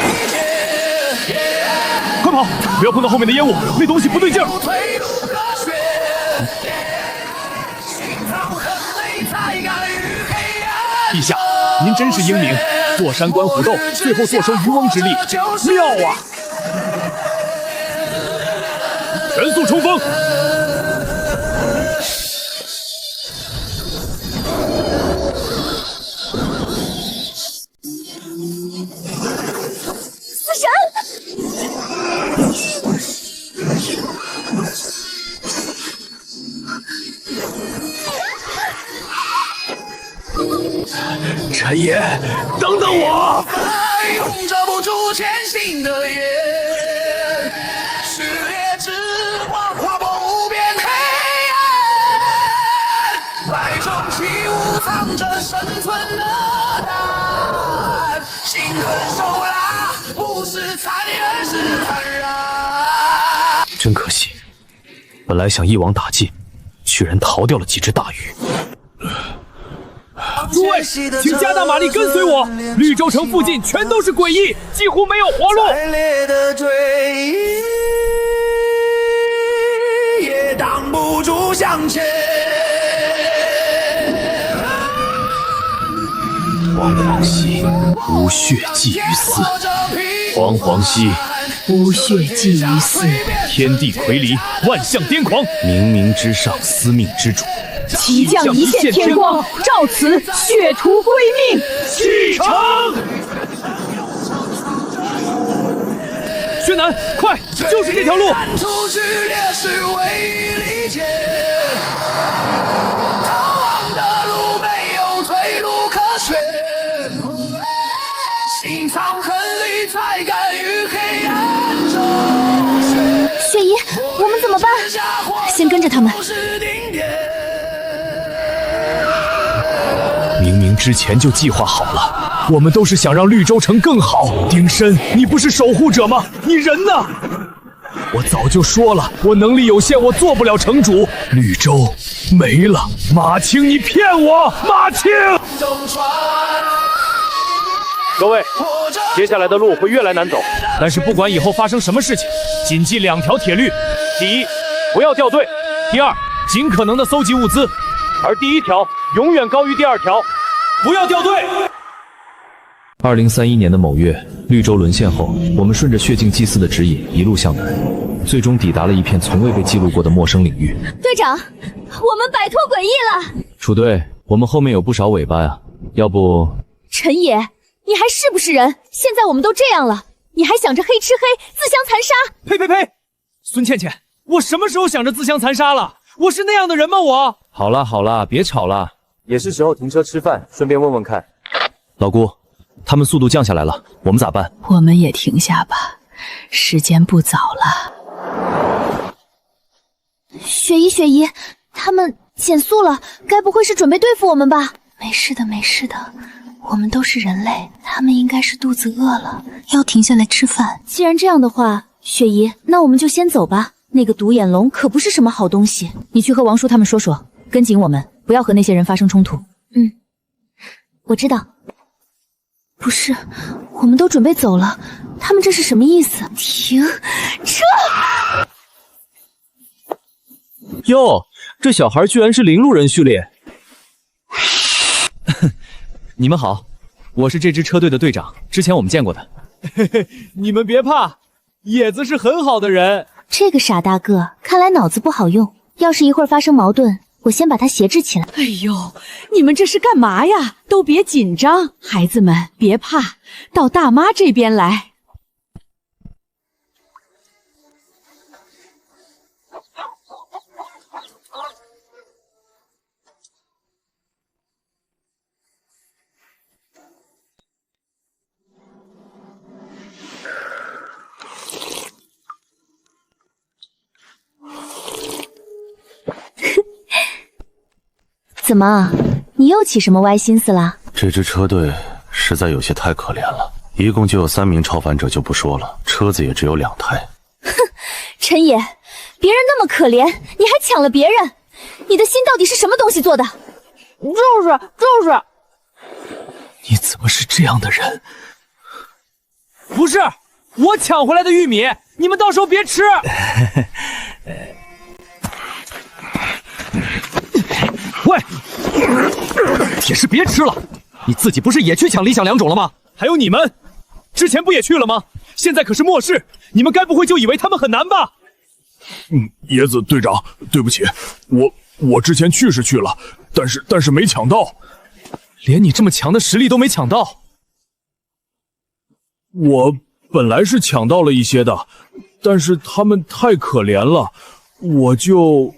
理解。快跑，不要碰到后面的烟雾，那东西不对劲儿。退路可选，心藏恨泪才敢于黑暗。陛下，您真是英明，坐山观虎斗，最后坐收渔翁之利，妙啊！全速冲锋！死神！陈爷，等等我！拥着不住前行的夜，炽烈之光划破无边黑暗，百种起舞藏着生存的答案，心狠手辣，不是残忍是坦然。真可惜，本来想一网打尽，居然逃掉了几只大鱼。诸位，请加大马力跟随我！绿洲城附近全都是诡异，几乎没有活路。惨烈的追忆也挡不住向前。黄黄兮，无血祭于斯。黄黄兮，无血祭于斯。天地魁离，万象癫狂。冥冥之上，司命之主。齐降一线天光，照此血屠归命。启程！薛南，快，就是这条路。出之烈士为理解，逃亡的路没有退路可选，心藏恨力才敢于黑暗中选。雪姨，我们怎么办？先跟着他们。明明之前就计划好了，我们都是想让绿洲城更好。丁申，你不是守护者吗？你人呢？我早就说了，我能力有限，我做不了城主。绿洲没了，马青，你骗我！马青，各位，接下来的路会越来难走，但是不管以后发生什么事情，谨记2条铁律：第一，不要掉队；第二，尽可能的搜集物资。而第1条永远高于第2条，不要掉队。2031年的某月，绿洲沦陷后，我们顺着血镜祭祀的指引一路向南，最终抵达了一片从未被记录过的陌生领域。队长，我们摆脱诡异了。楚队，我们后面有不少尾巴呀，要不……陈爷，你还是不是人？现在我们都这样了，你还想着黑吃黑、自相残杀？呸呸呸！孙倩倩，我什么时候想着自相残杀了？我是那样的人吗？我……好啦好啦，别吵了，也是时候停车吃饭，顺便问问看。老姑，他们速度降下来了，我们咋办？我们也停下吧，时间不早了。雪姨，他们减速了，该不会是准备对付我们吧？没事的，我们都是人类，他们应该是肚子饿了，要停下来吃饭。既然这样的话，雪姨，那我们就先走吧。那个独眼龙可不是什么好东西。你去和王叔他们说说，跟紧我们，不要和那些人发生冲突。我知道。不是，我们都准备走了，他们这是什么意思？停车！哟，这小孩居然是领路人序列。你们好，我是这支车队的队长，之前我们见过的。你们别怕，野子是很好的人。这个傻大个，看来脑子不好用。要是一会儿发生矛盾，我先把他挟制起来。哎呦，你们这是干嘛呀？都别紧张，孩子们别怕，到大妈这边来。怎么，你又起什么歪心思啦？这支车队实在有些太可怜了，一共就有3名超凡者就不说了，车子也只有2台。哼，陈野，别人那么可怜，你还抢了别人，你的心到底是什么东西做的？就是，你怎么是这样的人？不是，我抢回来的玉米，你们到时候别吃。喂，铁石别吃了，你自己不是也去抢理想2种了吗？还有你们，之前不也去了吗？现在可是末世，你们该不会就以为他们很难吧？椰子队长，对不起，我之前去是去了，但是没抢到，连你这么强的实力都没抢到。我本来是抢到了一些的，但是他们太可怜了，我就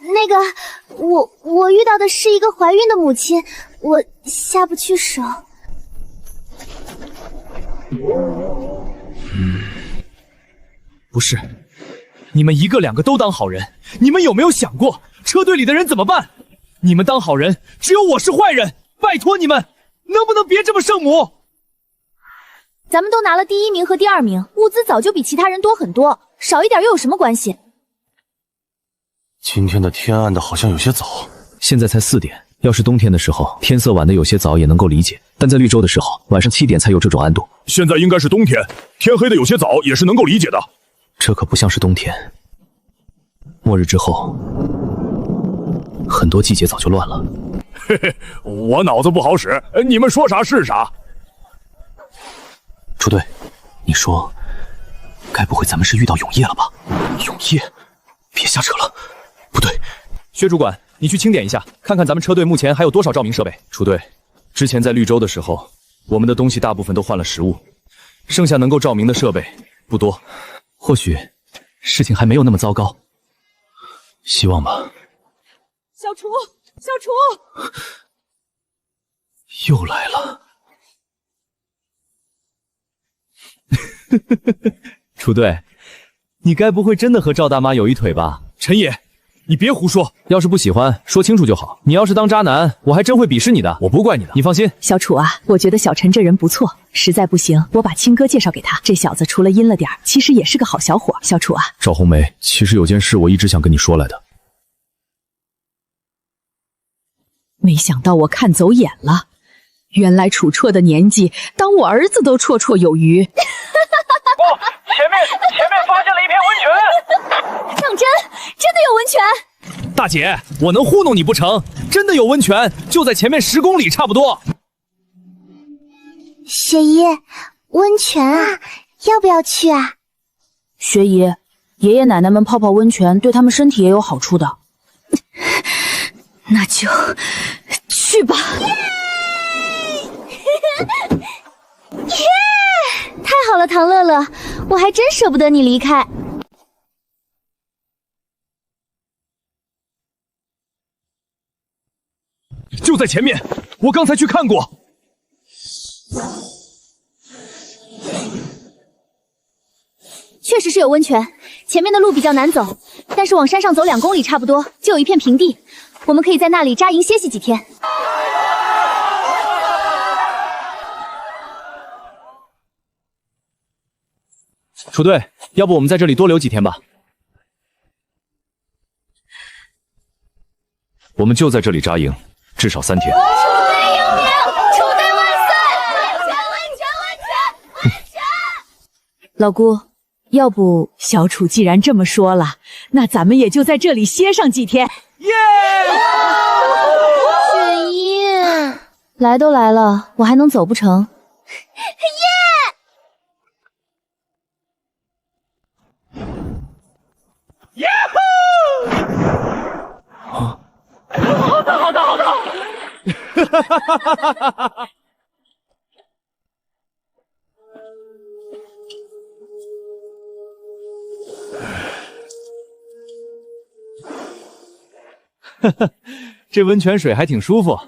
那个，我遇到的是一个怀孕的母亲，我下不去手。不是，你们一个两个都当好人，你们有没有想过车队里的人怎么办？你们当好人，只有我是坏人，拜托你们，能不能别这么圣母？咱们都拿了第1名和第2名，物资早就比其他人多很多，少一点又有什么关系？今天的天暗的好像有些早，现在才4点，要是冬天的时候，天色晚的有些早也能够理解，但在绿洲的时候，晚上7点才有这种暗度。现在应该是冬天，天黑的有些早也是能够理解的。这可不像是冬天，末日之后，很多季节早就乱了。嘿嘿，我脑子不好使，你们说啥是啥。出队，你说，该不会咱们是遇到永夜了吧？永夜，别瞎扯了。不对，薛主管，你去清点一下，看看咱们车队目前还有多少照明设备。出队，之前在绿洲的时候，我们的东西大部分都换了食物，剩下能够照明的设备不多。或许事情还没有那么糟糕，希望吧。小厨，又来了。出队，你该不会真的和赵大妈有一腿吧？陈野，你别胡说，要是不喜欢，说清楚就好。你要是当渣男，我还真会鄙视你的，我不怪你的，你放心。小楚啊，我觉得小陈这人不错，实在不行，我把青哥介绍给他。这小子除了阴了点，其实也是个好小伙。小楚啊，赵红梅，其实有件事我一直想跟你说来的。没想到我看走眼了，原来楚绰的年纪，当我儿子都绰绰有余。哦，前面发现了一片温泉。当真的有温泉？大姐，我能糊弄你不成？真的有温泉，就在前面10公里差不多。雪姨，温泉啊，要不要去啊？学姨，爷爷奶奶们泡泡温泉，对他们身体也有好处的。那就去吧。太好了，唐乐乐，我还真舍不得你离开。就在前面，我刚才去看过。确实是有温泉，前面的路比较难走，但是往山上走2公里差不多就有一片平地，我们可以在那里扎营歇息几天。楚队，要不我们在这里多留几天吧？我们就在这里扎营，至少3天。楚队英明，楚队万岁！温泉！老姑，要不小楚既然这么说了，那咱们也就在这里歇上几天。耶！雪姨，来都来了，我还能走不成？耶！好的，好的，好的。哈哈哈哈哈哈！哈哈，这温泉水还挺舒服。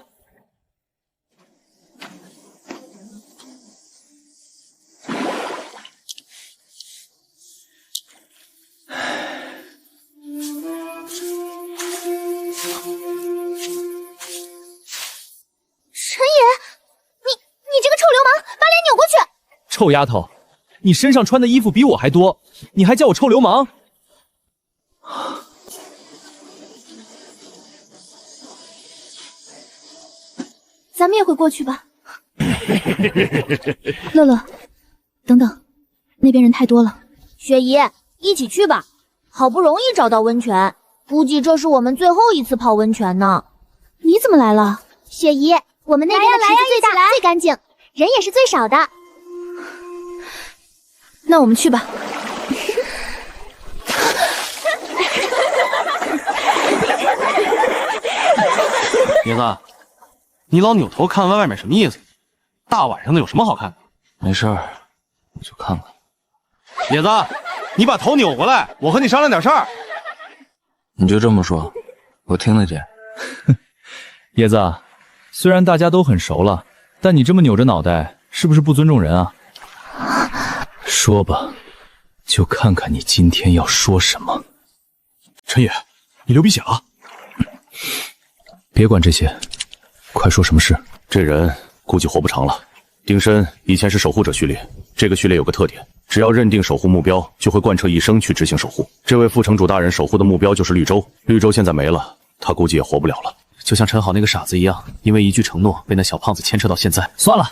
陈野，你这个臭流氓，把脸扭过去！臭丫头，你身上穿的衣服比我还多，你还叫我臭流氓？咱们也会过去吧。乐乐，等等，那边人太多了。雪姨，一起去吧。好不容易找到温泉，估计这是我们最后一次泡温泉呢。你怎么来了？雪姨，我们那边的池子最大、最干净，人也是最少的。那我们去吧。爷子，你老扭头看外面什么意思？大晚上的有什么好看的？没事儿，我就看看。野子，你把头扭过来，我和你商量点事儿。你就这么说，我听得见。椰子，虽然大家都很熟了，但你这么扭着脑袋，是不是不尊重人啊？说吧，就看看你今天要说什么。陈野，你流鼻血了？别管这些，快说什么事。这人估计活不长了。丁申以前是守护者序列，这个序列有个特点，只要认定守护目标，就会贯彻一生去执行守护。这位副城主大人守护的目标就是绿洲，绿洲现在没了，他估计也活不了了。就像陈好那个傻子一样，因为一句承诺被那小胖子牵扯到现在。算了，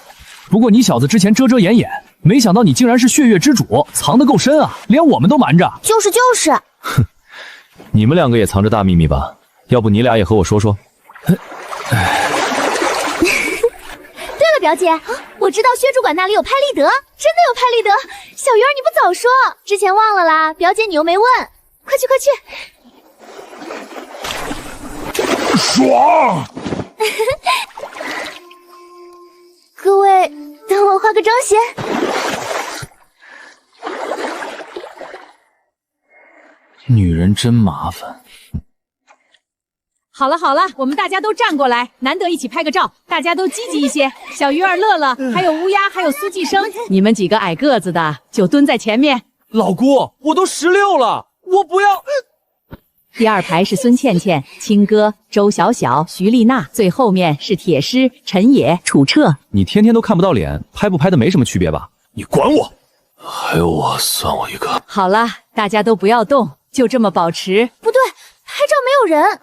不过你小子之前遮遮掩掩，没想到你竟然是血月之主，藏得够深啊，连我们都瞒着。就是。哼，你们2个也藏着大秘密吧？要不你俩也和我说说？对了，表姐，我知道薛主管那里有拍立得，真的有拍立得。小鱼儿，你不早说，之前忘了啦。表姐，你又没问，快去。爽！各位，等我化个妆先。女人真麻烦。好了，我们大家都站过来，难得一起拍个照，大家都积极一些。小鱼儿、乐乐，还有乌鸦，还有苏继生，你们几个矮个子的就蹲在前面。老姑，我都16了，我不要。第2排是孙倩倩、青哥、周小小、徐丽娜，最后面是铁狮、陈野、楚彻。你天天都看不到脸，拍不拍的没什么区别吧？你管我！还有我，算我一个。好了，大家都不要动，就这么保持。不对，拍照没有人。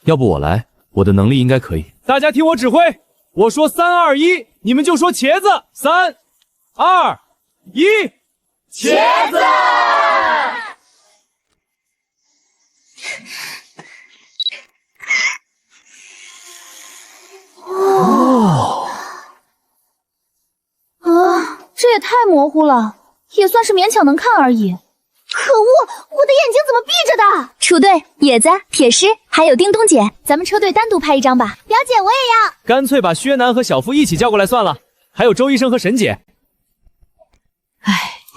要不我来，我的能力应该可以。大家听我指挥，我说3、2、1，你们就说茄子。3、2、1，茄子！这也太模糊了，也算是勉强能看而已。可恶，我的眼睛怎么闭着的？楚队、野子、铁狮，还有叮咚姐，咱们车队单独拍一张吧。表姐，我也要。干脆把薛楠和小夫一起叫过来算了，还有周医生和沈姐。哎，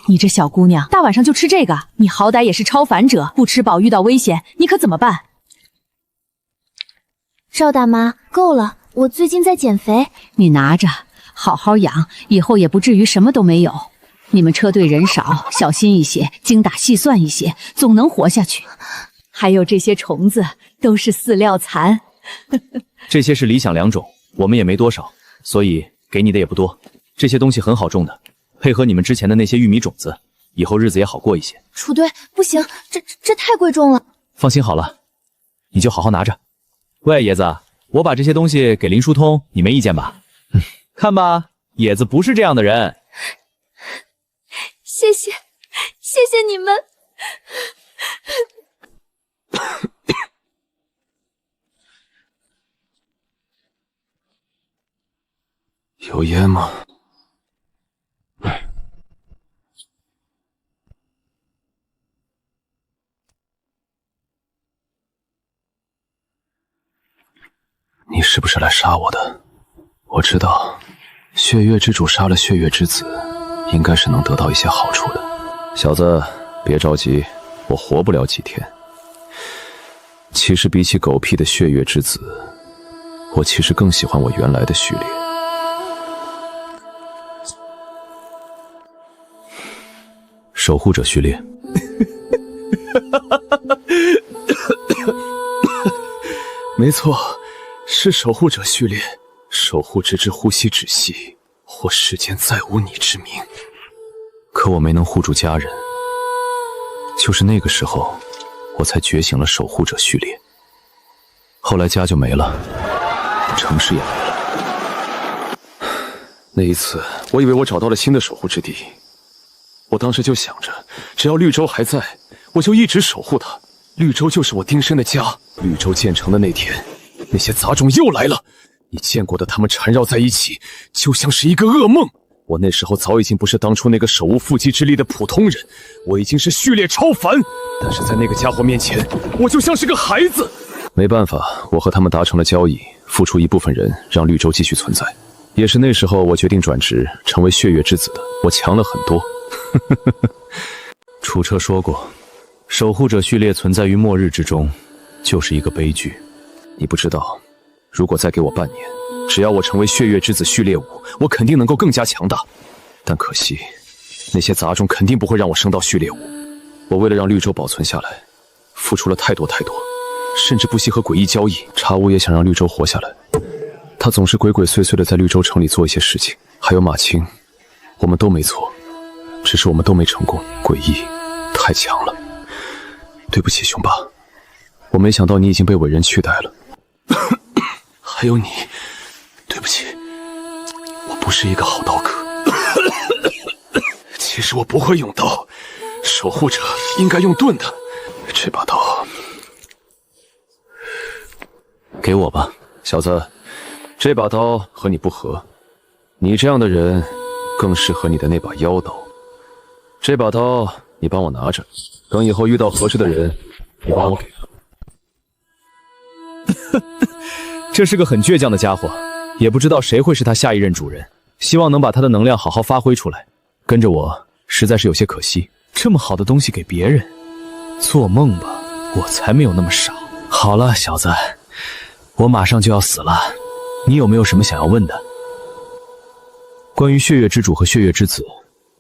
你这小姑娘，大晚上就吃这个，你好歹也是超凡者，不吃饱遇到危险，你可怎么办？赵大妈，够了，我最近在减肥。你拿着，好好养，以后也不至于什么都没有。你们车队人少，小心一些，精打细算一些，总能活下去。还有这些虫子都是饲料残，这些是理想良种，我们也没多少，所以给你的也不多。这些东西很好种的，配合你们之前的那些玉米种子，以后日子也好过一些。楚队，不行，这太贵重了。放心好了，你就好好拿着。喂，野子，我把这些东西给林疏通，你没意见吧？看吧，野子不是这样的人。谢谢你们。有烟吗？你是不是来杀我的？我知道，血月之主杀了血月之子，应该是能得到一些好处的。小子，别着急，我活不了几天。其实比起狗屁的血月之子，我其实更喜欢我原来的序列。守护者序列。没错，是守护者序列。守护直至呼吸止息，或世间再无你之名。可我没能护住家人，就是那个时候，我才觉醒了守护者序列。后来家就没了，城市也没了。那一次，我以为我找到了新的守护之地。我当时就想着，只要绿洲还在，我就一直守护它。绿洲就是我丁生的家。绿洲建成的那天，那些杂种又来了。你见过的他们缠绕在一起，就像是一个噩梦。我那时候早已经不是当初那个手无缚鸡之力的普通人，我已经是序列超凡。但是在那个家伙面前，我就像是个孩子。没办法，我和他们达成了交易，付出一部分人让绿洲继续存在。也是那时候，我决定转职，成为血月之子的。我强了很多。楚车说过，守护者序列存在于末日之中，就是一个悲剧。你不知道，如果再给我半年，只要我成为血月之子序列5，我肯定能够更加强大。但可惜，那些杂种肯定不会让我升到序列5。我为了让绿洲保存下来，付出了太多，甚至不惜和诡异交易。茶屋也想让绿洲活下来，他总是鬼鬼祟祟的在绿洲城里做一些事情。还有马青，我们都没错，只是我们都没成功。诡异太强了，对不起雄霸，我没想到你已经被伟人取代了。还有你，对不起，我不是一个好刀客。其实我不会用刀，守护者应该用盾的。这把刀给我吧，小子，这把刀和你不合，你这样的人更适合你的那把妖刀。这把刀你帮我拿着，等以后遇到合适的人，你帮我给他。这是个很倔强的家伙，也不知道谁会是他下一任主人。希望能把他的能量好好发挥出来。跟着我实在是有些可惜，这么好的东西给别人，做梦吧，我才没有那么傻。好了，小子，我马上就要死了，你有没有什么想要问的？关于血月之主和血月之子，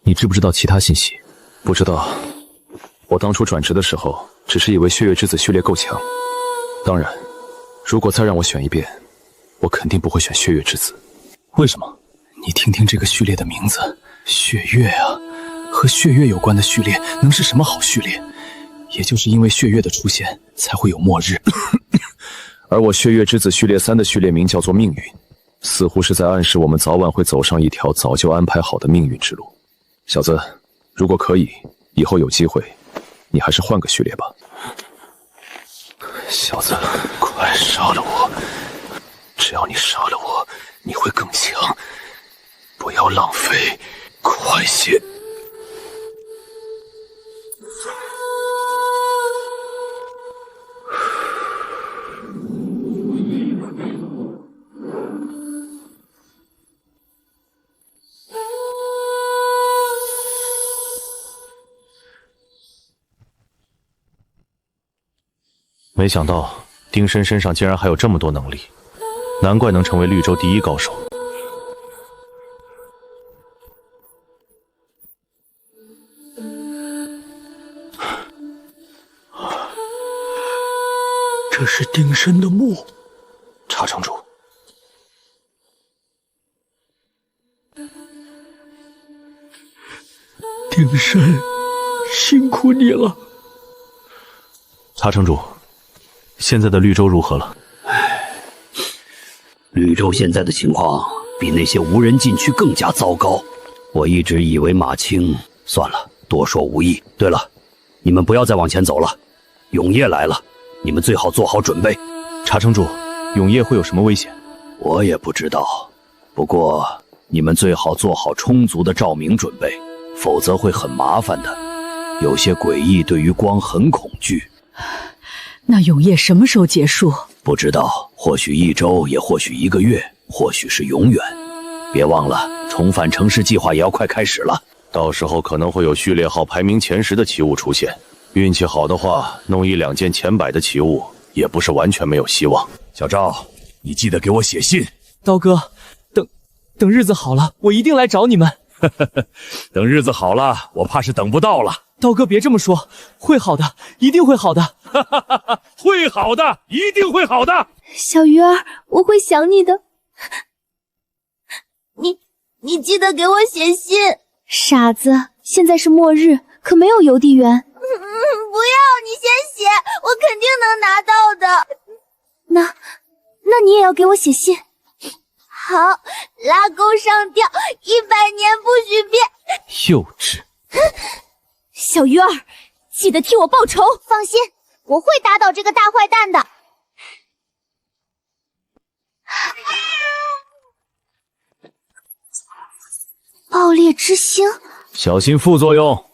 你知不知道其他信息？不知道，我当初转职的时候，只是以为血月之子序列够强。当然，如果再让我选一遍，我肯定不会选血月之子。为什么？你听听这个序列的名字，血月啊，和血月有关的序列能是什么好序列？也就是因为血月的出现，才会有末日。而我血月之子序列3的序列名叫做命运，似乎是在暗示我们早晚会走上一条早就安排好的命运之路。小子，如果可以，以后有机会，你还是换个序列吧。小子，快杀了我！只要你杀了我，你会更强。不要浪费，快些！没想到丁申身上竟然还有这么多能力，难怪能成为绿洲第一高手。这是丁申的墓，查城主。丁申，辛苦你了。查城主，现在的绿洲如何了？绿洲现在的情况比那些无人禁区更加糟糕。我一直以为马青……算了，多说无益。对了，你们不要再往前走了，永夜来了，你们最好做好准备。查城主，永夜会有什么危险？我也不知道，不过你们最好做好充足的照明准备，否则会很麻烦的。有些诡异对于光很恐惧。那永夜什么时候结束？不知道，或许1周，也或许1个月，或许是永远。别忘了，重返城市计划也要快开始了。到时候可能会有序列号排名前10的奇物出现，运气好的话，弄1、2件前100的奇物，也不是完全没有希望。小赵，你记得给我写信。刀哥，等日子好了，我一定来找你们。等日子好了，我怕是等不到了。刀哥别这么说，会好的，一定会好的。会好的，一定会好的。小鱼儿，我会想你的。你记得给我写信。傻子，现在是末日，可没有邮递员。不要，你先写，我肯定能拿到的。那你也要给我写信。好，拉钩上吊，100年不许变。幼稚。小鱼儿，记得替我报仇。放心，我会打倒这个大坏蛋的。爆裂之星，小心副作用。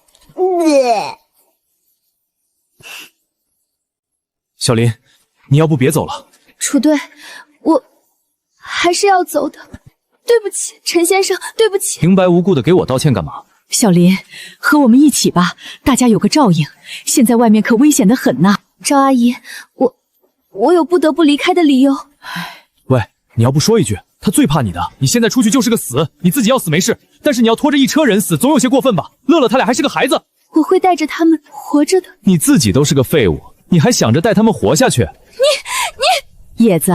小林，你要不别走了。楚队，我还是要走的。对不起，陈先生，对不起。平白无故的给我道歉干嘛？小林，和我们一起吧，大家有个照应。现在外面可危险的很呐。赵阿姨，我有不得不离开的理由。喂，你要不说一句，他最怕你的。你现在出去就是个死，你自己要死没事，但是你要拖着一车人死，总有些过分吧？乐乐他俩还是个孩子，我会带着他们活着的。你自己都是个废物，你还想着带他们活下去？你叶子，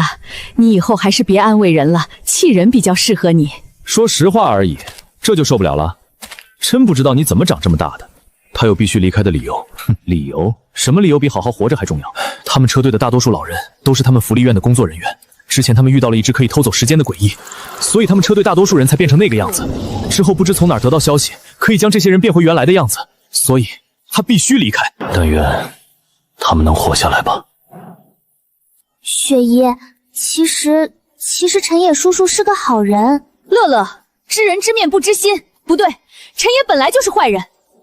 你以后还是别安慰人了，气人比较适合你。说实话而已，这就受不了了？真不知道你怎么长这么大的。他有必须离开的理由。理由？什么理由比好好活着还重要？他们车队的大多数老人都是他们福利院的工作人员。之前他们遇到了一只可以偷走时间的诡异，所以他们车队大多数人才变成那个样子。之后不知从哪儿得到消息，可以将这些人变回原来的样子，所以他必须离开。但愿他们能活下来吧。雪姨，其实陈野叔叔是个好人。乐乐，知人知面不知心。不对，陈野本来就是坏人。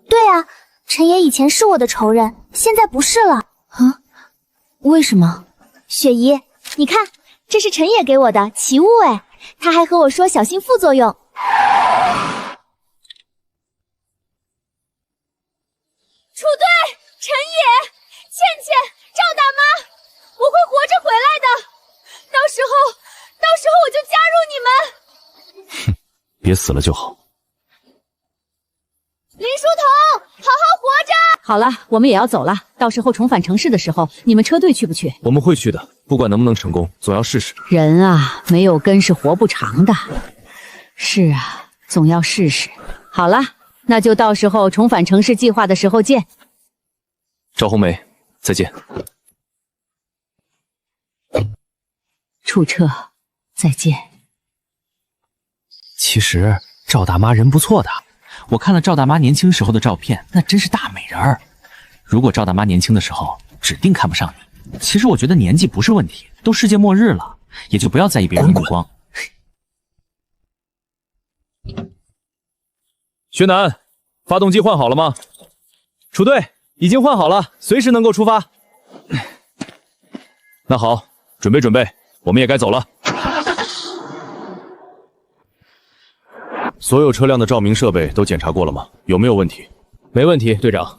对啊，陈野以前是我的仇人，现在不是了。啊？为什么？雪姨，你看，这是陈野给我的奇物哎，他还和我说小心副作用。楚队，陈野，倩倩，赵大妈，我会活着回来的。到时候我就加入你们。别死了就好。林书桐，好好活着。好了，我们也要走了。到时候重返城市的时候，你们车队去不去？我们会去的，不管能不能成功，总要试试。人啊，没有根是活不长的。是啊，总要试试。好了，那就到时候重返城市计划的时候见。赵红梅，再见。楚彻，再见。其实赵大妈人不错的，我看了赵大妈年轻时候的照片，那真是大美人儿。如果赵大妈年轻的时候指定看不上你。其实我觉得年纪不是问题，都世界末日了，也就不要在意别人的目光。薛南，发动机换好了吗？楚队，已经换好了，随时能够出发。那好，准备准备，我们也该走了。所有车辆的照明设备都检查过了吗？有没有问题？没问题，队长。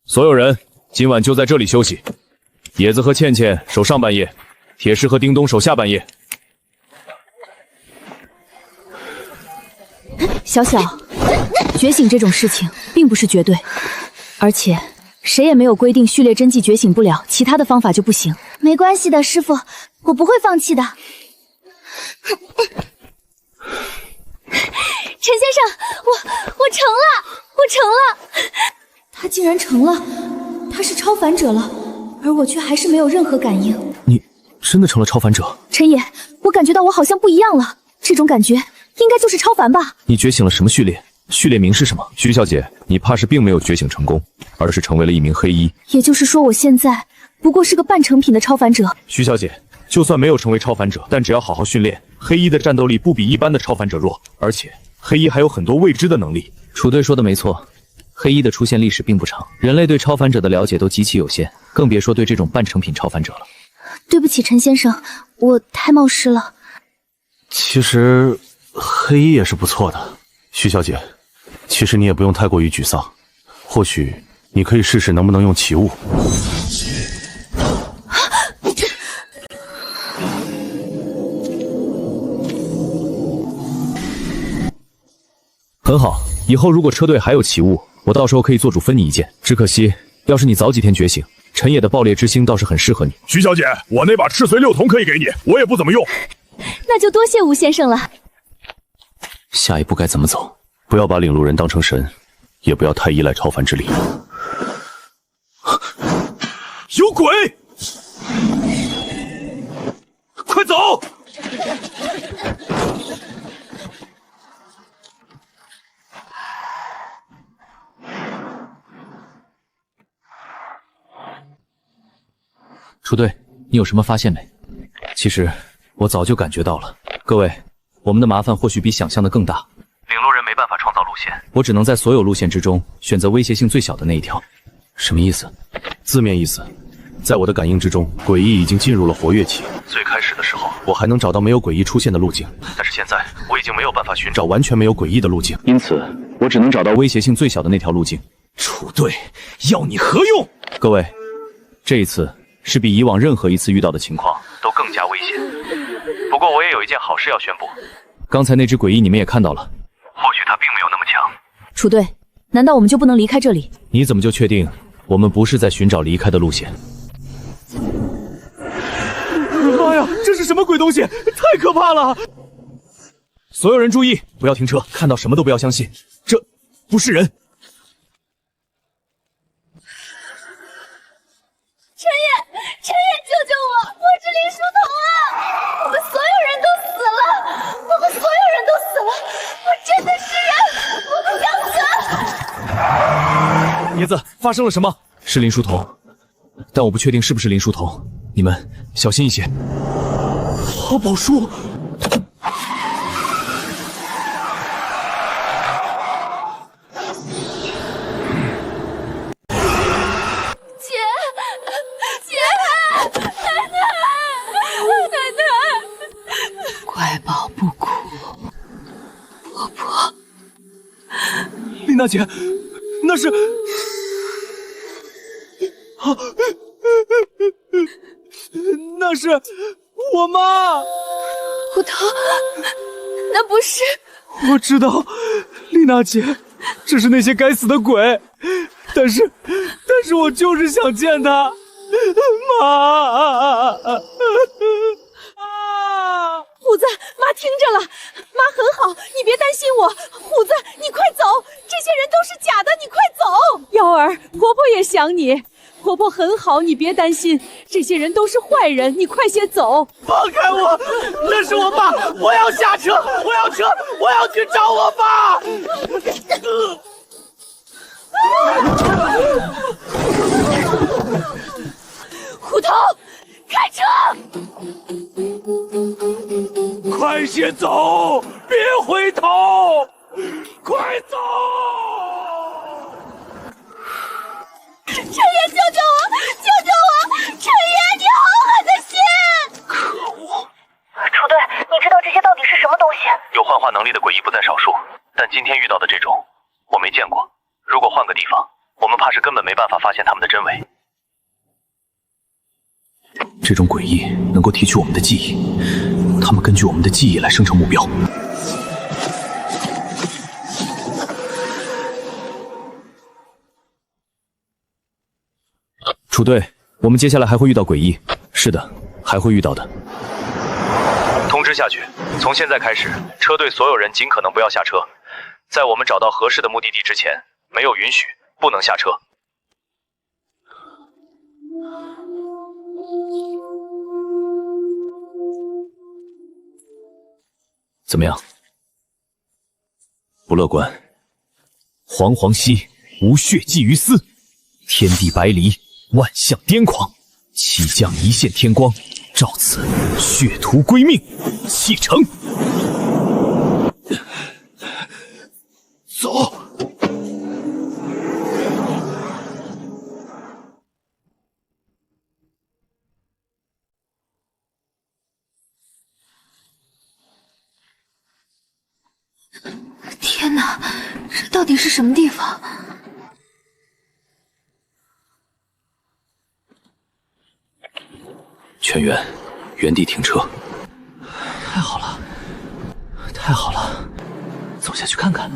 所有人今晚就在这里休息。野子和倩倩守上半夜，铁石和叮咚守下半夜。小小，觉醒这种事情并不是绝对，而且谁也没有规定序列真迹觉醒不了，其他的方法就不行。没关系的，师傅，我不会放弃的。陈先生，我成了，我成了！他竟然成了，他是超凡者了，而我却还是没有任何感应。你真的成了超凡者？陈野，我感觉到我好像不一样了，这种感觉应该就是超凡吧？你觉醒了什么序列？序列名是什么？徐小姐，你怕是并没有觉醒成功，而是成为了一名黑衣。也就是说，我现在不过是个半成品的超凡者。徐小姐，就算没有成为超凡者，但只要好好训练，黑衣的战斗力不比一般的超凡者弱，而且黑衣还有很多未知的能力。楚队说的没错，黑衣的出现历史并不长，人类对超凡者的了解都极其有限，更别说对这种半成品超凡者了。对不起，陈先生，我太冒失了。其实黑衣也是不错的，徐小姐，其实你也不用太过于沮丧，或许你可以试试能不能用奇物。很好，以后如果车队还有奇物，我到时候可以做主分你一件。只可惜，要是你早几天觉醒，陈野的爆裂之星倒是很适合你。徐小姐，我那把赤髓六瞳可以给你，我也不怎么用。那就多谢吴先生了。下一步该怎么走？不要把领路人当成神，也不要太依赖超凡之力。有鬼！快走！楚队，你有什么发现没？其实我早就感觉到了。各位，我们的麻烦或许比想象的更大。领路人没办法创造路线，我只能在所有路线之中选择威胁性最小的那一条。什么意思？字面意思，在我的感应之中，诡异已经进入了活跃期。最开始的时候，我还能找到没有诡异出现的路径，但是现在我已经没有办法寻找完全没有诡异的路径，因此我只能找到威胁性最小的那条路径。楚队，要你何用？各位，这一次是比以往任何一次遇到的情况都更加危险。不过我也有一件好事要宣布。刚才那只诡异你们也看到了，或许他并没有那么强。楚队，难道我们就不能离开这里？你怎么就确定我们不是在寻找离开的路线？妈呀，这是什么鬼东西？太可怕了！所有人注意，不要停车，看到什么都不要相信，这不是人。陈野，救救我！我是林书桐啊！我们所有人都死了，我们所有人都死了，我真的是人，我不想死！椰子，发生了什么？是林书桐，但我不确定是不是林书桐，你们小心一些。好宝书。乖宝不哭，婆婆。丽娜姐，那是那是我妈。虎头，那不是……我知道，丽娜姐，这是那些该死的鬼，但是我就是想见她，妈。虎子，妈听着了，妈很好，你别担心我。虎子，你快走，这些人都是假的，你快走。瑶儿，婆婆也想你，婆婆很好，你别担心，这些人都是坏人，你快些走。放开我，那是我爸，我要下车，我要车，我要去找我爸。虎头，开车！快些走，别回头！快走！陈野，救救我！救救我！陈野，你好狠的心！可恶！楚队，你知道这些到底是什么东西？有幻化能力的诡异不在少数，但今天遇到的这种我没见过。如果换个地方，我我们怕是根本没办法发现他们的真伪。这种诡异能够提取我们的记忆，他们根据我们的记忆来生成目标。楚队，我们接下来还会遇到诡异。是的，还会遇到的。通知下去，从现在开始，车队所有人尽可能不要下车，在我们找到合适的目的地之前，没有允许，不能下车。怎么样？不乐观。煌煌兮，无血迹于斯，天地白离，万象癫狂，起降一线天光，照此血图归命，启程。走。天哪，这到底是什么地方？全员原地停车。太好了，太好了，走下去看看。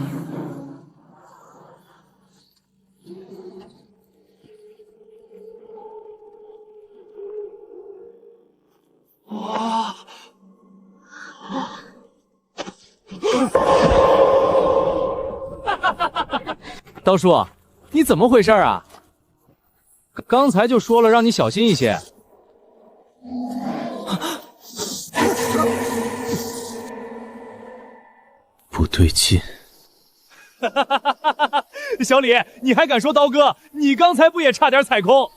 哇！刀叔，你怎么回事啊？刚才就说了让你小心一些。不对劲。小李，你还敢说刀哥？你刚才不也差点踩空？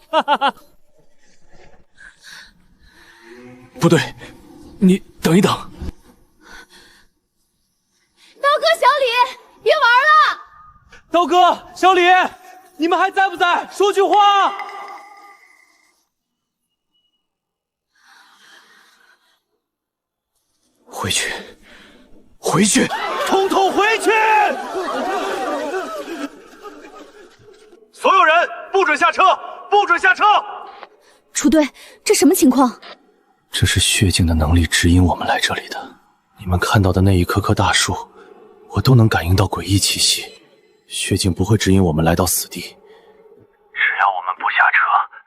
不对，你等一等。刀哥，小李，别玩了！刀哥，小李，你们还在不在？说句话。回去，回去，统统回去！所有人不准下车，不准下车！楚队，这什么情况？这是血镜的能力指引我们来这里的。你们看到的那一棵棵大树，我都能感应到诡异气息。血镜不会指引我们来到死地。只要我们不下车，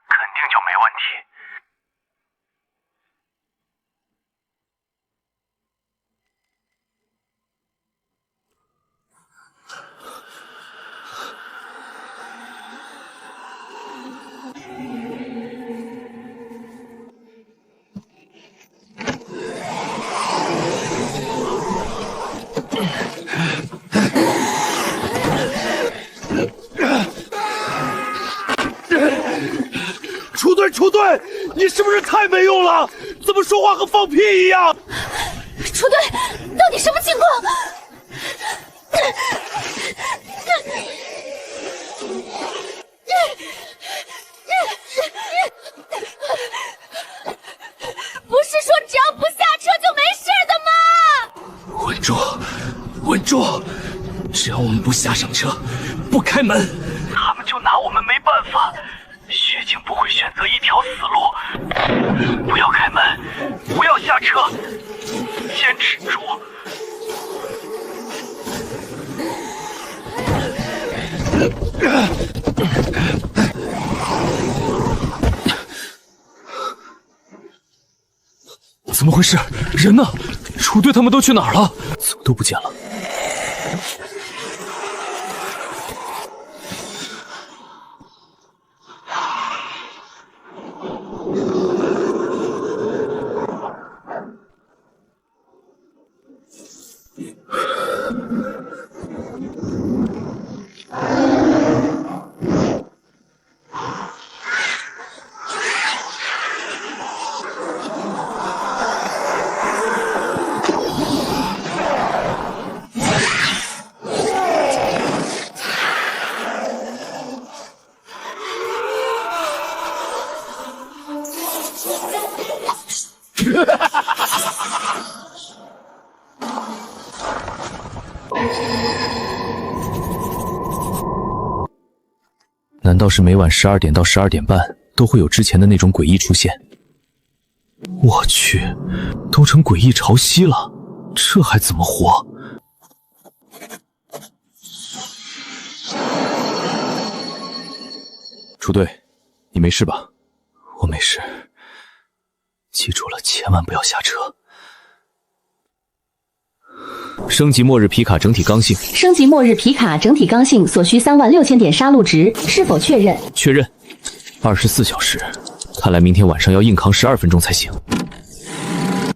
肯定就没问题。楚队，你是不是太没用了？怎么说话和放屁一样？楚队，到底什么情况？不是说只要不下车就没事的吗？稳住，稳住！只要我们不下上车，不开门，他们就拿我们没办法。血镜不会选择一条死路。不要开门，不要下车，坚持住。怎么回事？人呢？楚队他们都去哪儿了？怎么都不见了？难道是每晚12点到12点半都会有之前的那种诡异出现？我去，都成诡异潮汐了，这还怎么活？楚队，你没事吧？我没事，记住了，千万不要下车。升级末日皮卡整体刚性，升级末日皮卡整体刚性所需36000点杀戮值，是否确认？确认。24小时，看来明天晚上要硬扛12分钟才行。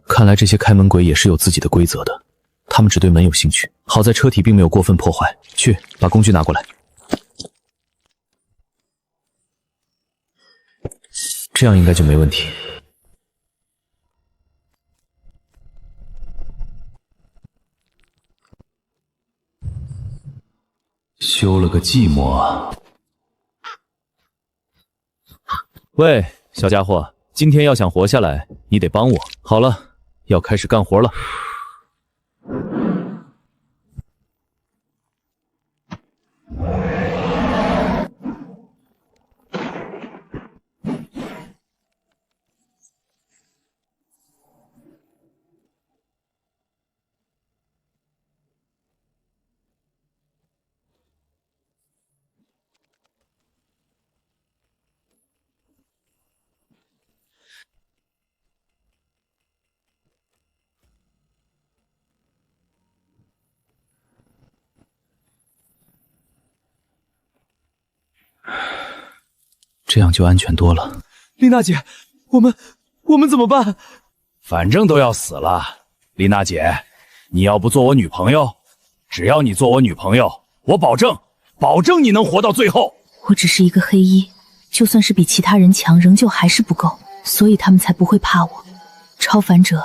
看来这些开门鬼也是有自己的规则的，他们只对门有兴趣。好在车体并没有过分破坏。去，把工具拿过来。这样应该就没问题。休了个寂寞啊！喂，小家伙，今天要想活下来，你得帮我。好了，要开始干活了。这样就安全多了。丽娜姐，我们怎么办？反正都要死了，丽娜姐，你要不做我女朋友？只要你做我女朋友，我保证你能活到最后。我只是一个黑衣，就算是比其他人强，仍旧还是不够，所以他们才不会怕我。超凡者，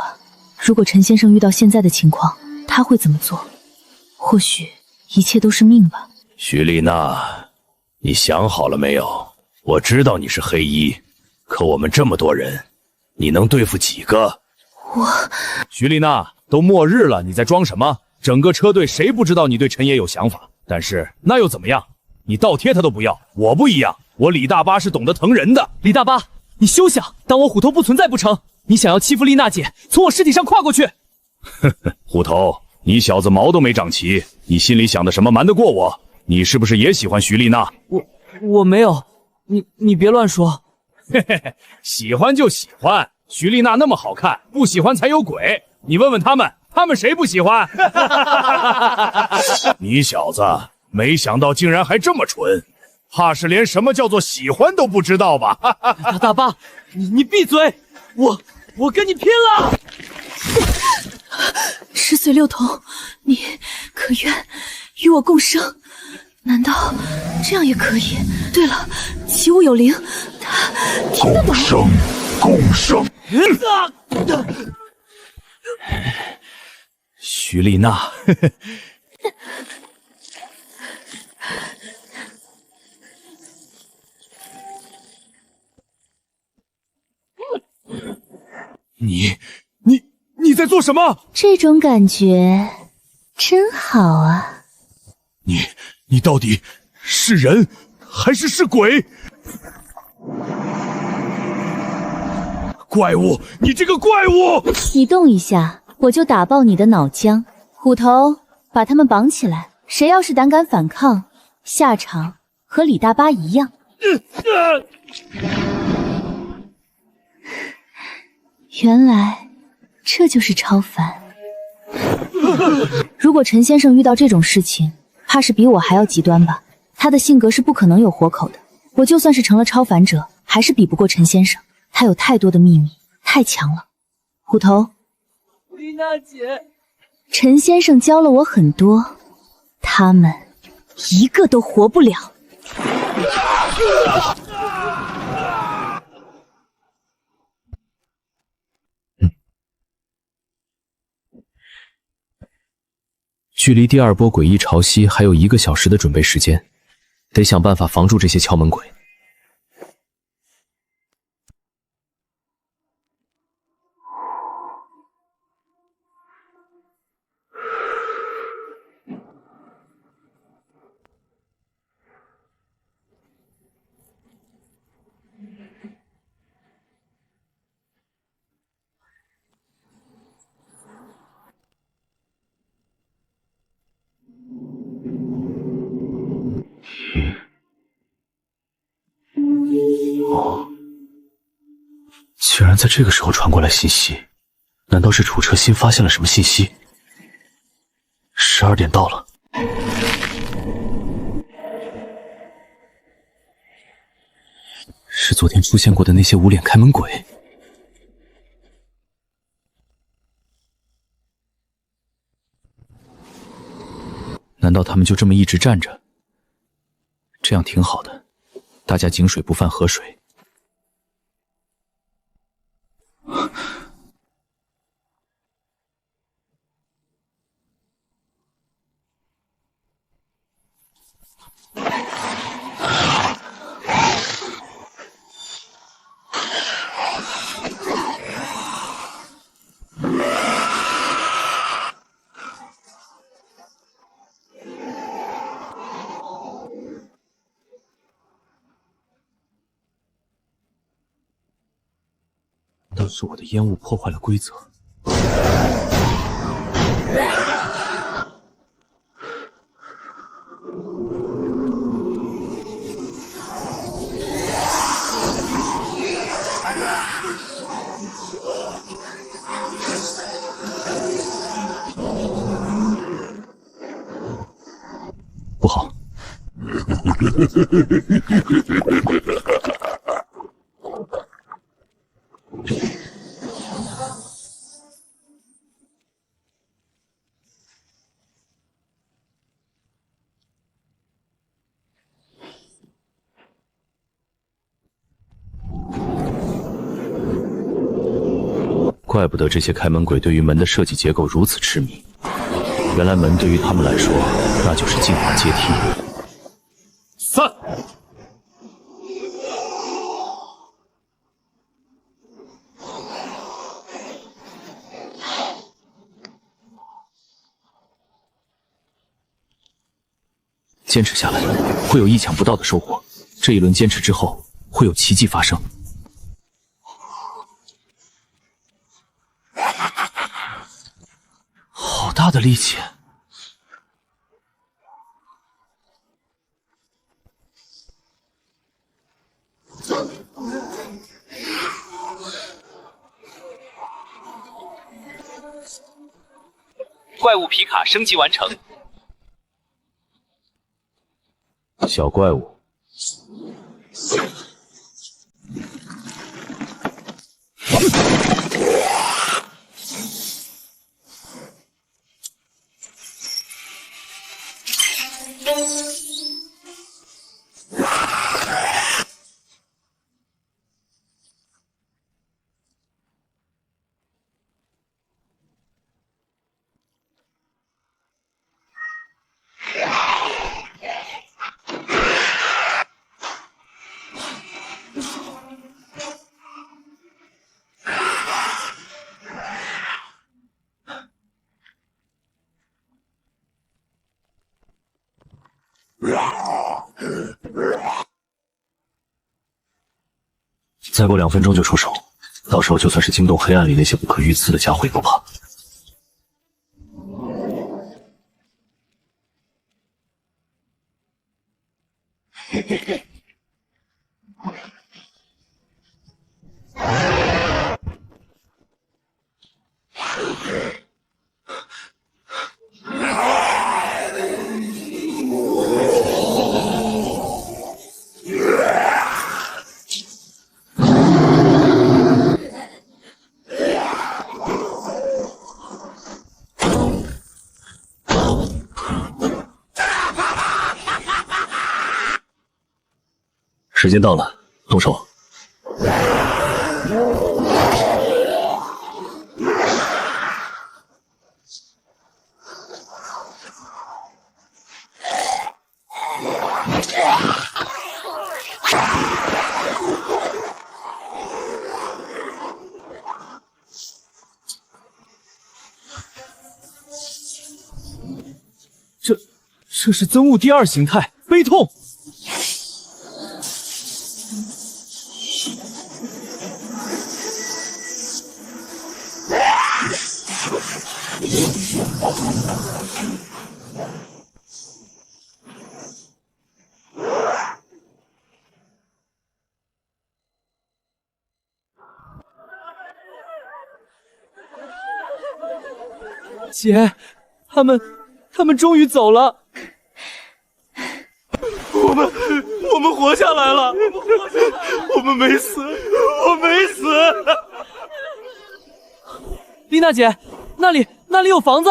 如果陈先生遇到现在的情况，他会怎么做？或许一切都是命吧。徐丽娜，你想好了没有？我知道你是黑衣，可我们这么多人，你能对付几个？徐丽娜，都末日了，你在装什么？整个车队谁不知道你对陈爷有想法？但是那又怎么样？你倒贴他都不要，我不一样，我李大巴是懂得疼人的。李大巴，你休想当我虎头不存在不成？你想要欺负丽娜姐，从我尸体上跨过去？呵呵，虎头，你小子毛都没长齐，你心里想的什么瞒得过我？你是不是也喜欢徐丽娜？我没有。你别乱说，嘿嘿嘿，喜欢就喜欢。徐丽娜那么好看，不喜欢才有鬼。你问问他们谁不喜欢？你小子，没想到竟然还这么蠢，怕是连什么叫做喜欢都不知道吧？大巴，你闭嘴！我跟你拼了10岁6童，你可愿与我共生？难道这样也可以？对了，起舞有灵，他听得懂。共生。徐丽娜，你在做什么？这种感觉真好啊！你到底是人还是鬼？怪物！你这个怪物！你动一下，我就打爆你的脑浆！虎头，把他们绑起来，谁要是胆敢反抗，下场和李大巴一样。原来这就是超凡。如果陈先生遇到这种事情，怕是比我还要极端吧。他的性格是不可能有活口的，我就算是成了超凡者，还是比不过陈先生。他有太多的秘密，太强了。虎头，丽娜姐，陈先生教了我很多，他们一个都活不了。距离第2波诡异潮汐还有1个小时的准备时间，得想办法防住这些敲门鬼。在这个时候传过来信息，难道是楚车新发现了什么信息？12点到了。是昨天出现过的那些无脸开门鬼。难道他们就这么一直站着？这样挺好的，大家井水不犯河水。都是我的烟雾破坏了规则。不好。怪不得这些开门鬼对于门的设计结构如此痴迷，原来门对于他们来说，那就是进化阶梯。散！坚持下来，会有意想不到的收获。这一轮坚持之后，会有奇迹发生。好大的力气！怪物皮卡升级完成。小怪物。再过2分钟就出手，到时候就算是惊动黑暗里那些不可遇刺的家伙也不怕。时间到了，动手！这是憎恶第2形态，悲痛。姐，他们终于走了。我们活下来了，我们没死，我没死。丽娜姐，那里有房子。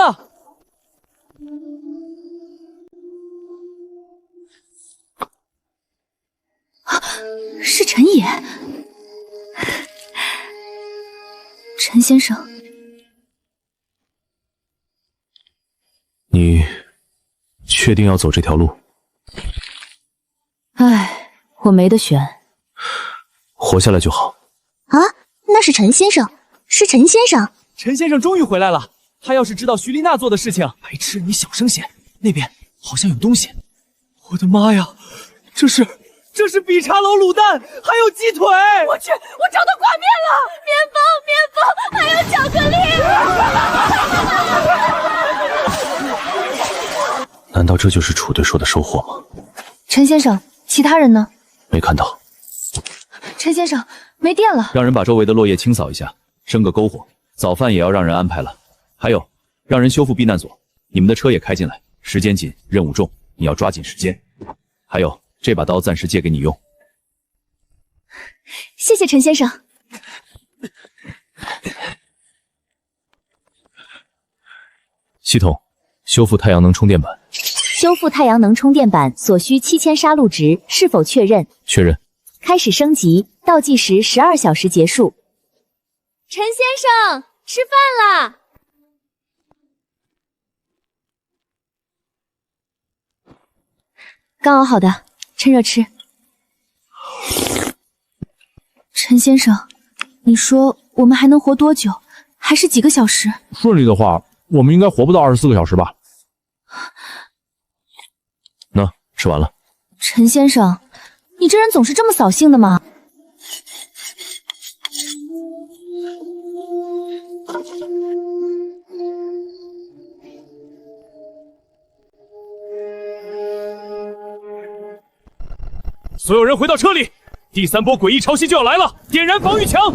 是陈野，陈先生，你确定要走这条路？唉，我没得选，活下来就好。啊，那是陈先生，是陈先生。陈先生终于回来了，他要是知道徐丽娜做的事情，白痴，你小声些，那边好像有东西。我的妈呀，这是比茶楼卤蛋，还有鸡腿！我去，我找到挂面了，面包，还有巧克力。难道这就是楚队说的收获吗？陈先生，其他人呢？没看到。陈先生，没电了，让人把周围的落叶清扫一下，生个篝火。早饭也要让人安排了，还有，让人修复避难所。你们的车也开进来，时间紧，任务重，你要抓紧时间。还有，这把刀暂时借给你用。谢谢陈先生。系统，修复太阳能充电板。修复太阳能充电板所需7000杀戮值，是否确认？确认。开始升级，倒计时12小时结束。陈先生，吃饭啦！刚熬好的，趁热吃。陈先生，你说我们还能活多久？还是几个小时？顺利的话，我们应该活不到24个小时吧。那吃完了。陈先生，你这人总是这么扫兴的吗？所有人回到车里，第3波诡异潮汐就要来了，点燃防御墙。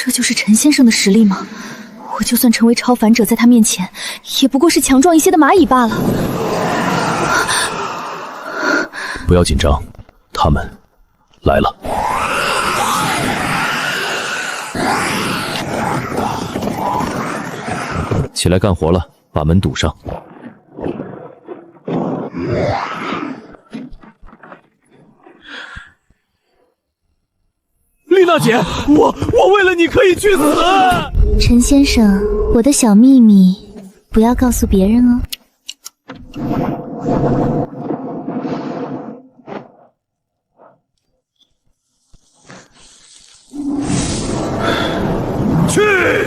这就是陈先生的实力吗？我就算成为超凡者，在他面前，也不过是强壮一些的蚂蚁罢了。不要紧张，他们来了。起来干活了，把门堵上。丽娜姐，我为了你可以去死。陈先生，我的小秘密不要告诉别人哦。去！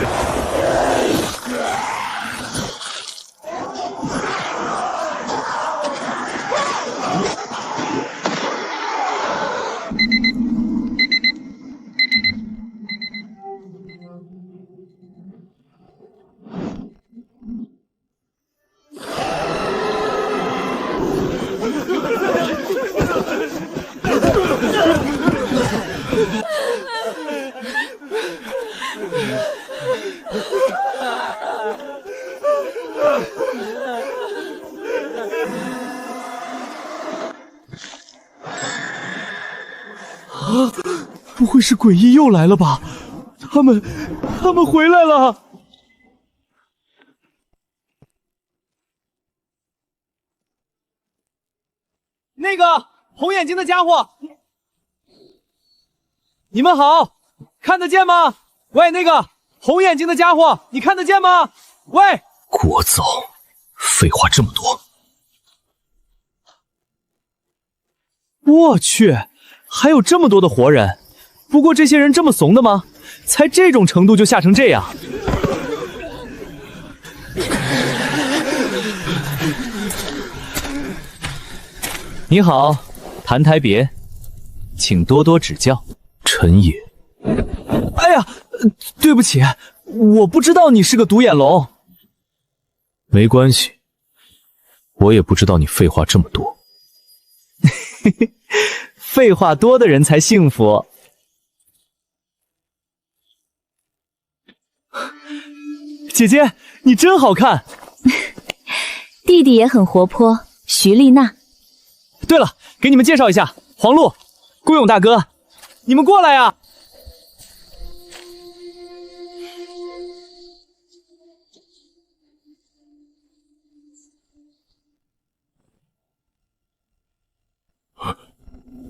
不会是诡异又来了吧？他们回来了。那个红眼睛的家伙，你们好，看得见吗？喂，那个红眼睛的家伙，你看得见吗？喂，国走，废话这么多。我去，还有这么多的活人。不过这些人这么怂的吗？才这种程度就吓成这样。你好，谭台别，请多多指教。陈野，哎呀，对不起，我不知道你是个独眼龙。没关系，我也不知道你废话这么多。废话多的人才幸福。姐姐，你真好看。弟弟也很活泼，徐丽娜。对了，给你们介绍一下，黄璐、顾勇大哥，你们过来呀！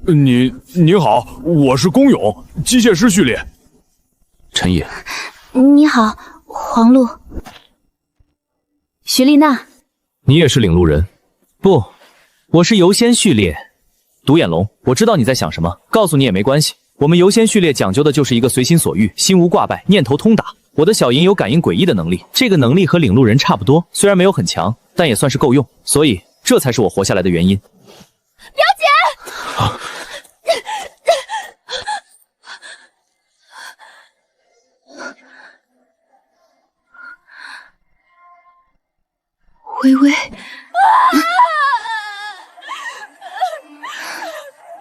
你好，我是宫勇，机械师序列。陈野，你好，黄璐。徐丽娜，你也是领路人？不，我是游仙序列。独眼龙，我知道你在想什么，告诉你也没关系。我们游仙序列讲究的就是一个随心所欲，心无挂碍，念头通达。我的小银有感应诡异的能力，这个能力和领路人差不多，虽然没有很强，但也算是够用，所以这才是我活下来的原因。表姐。微微，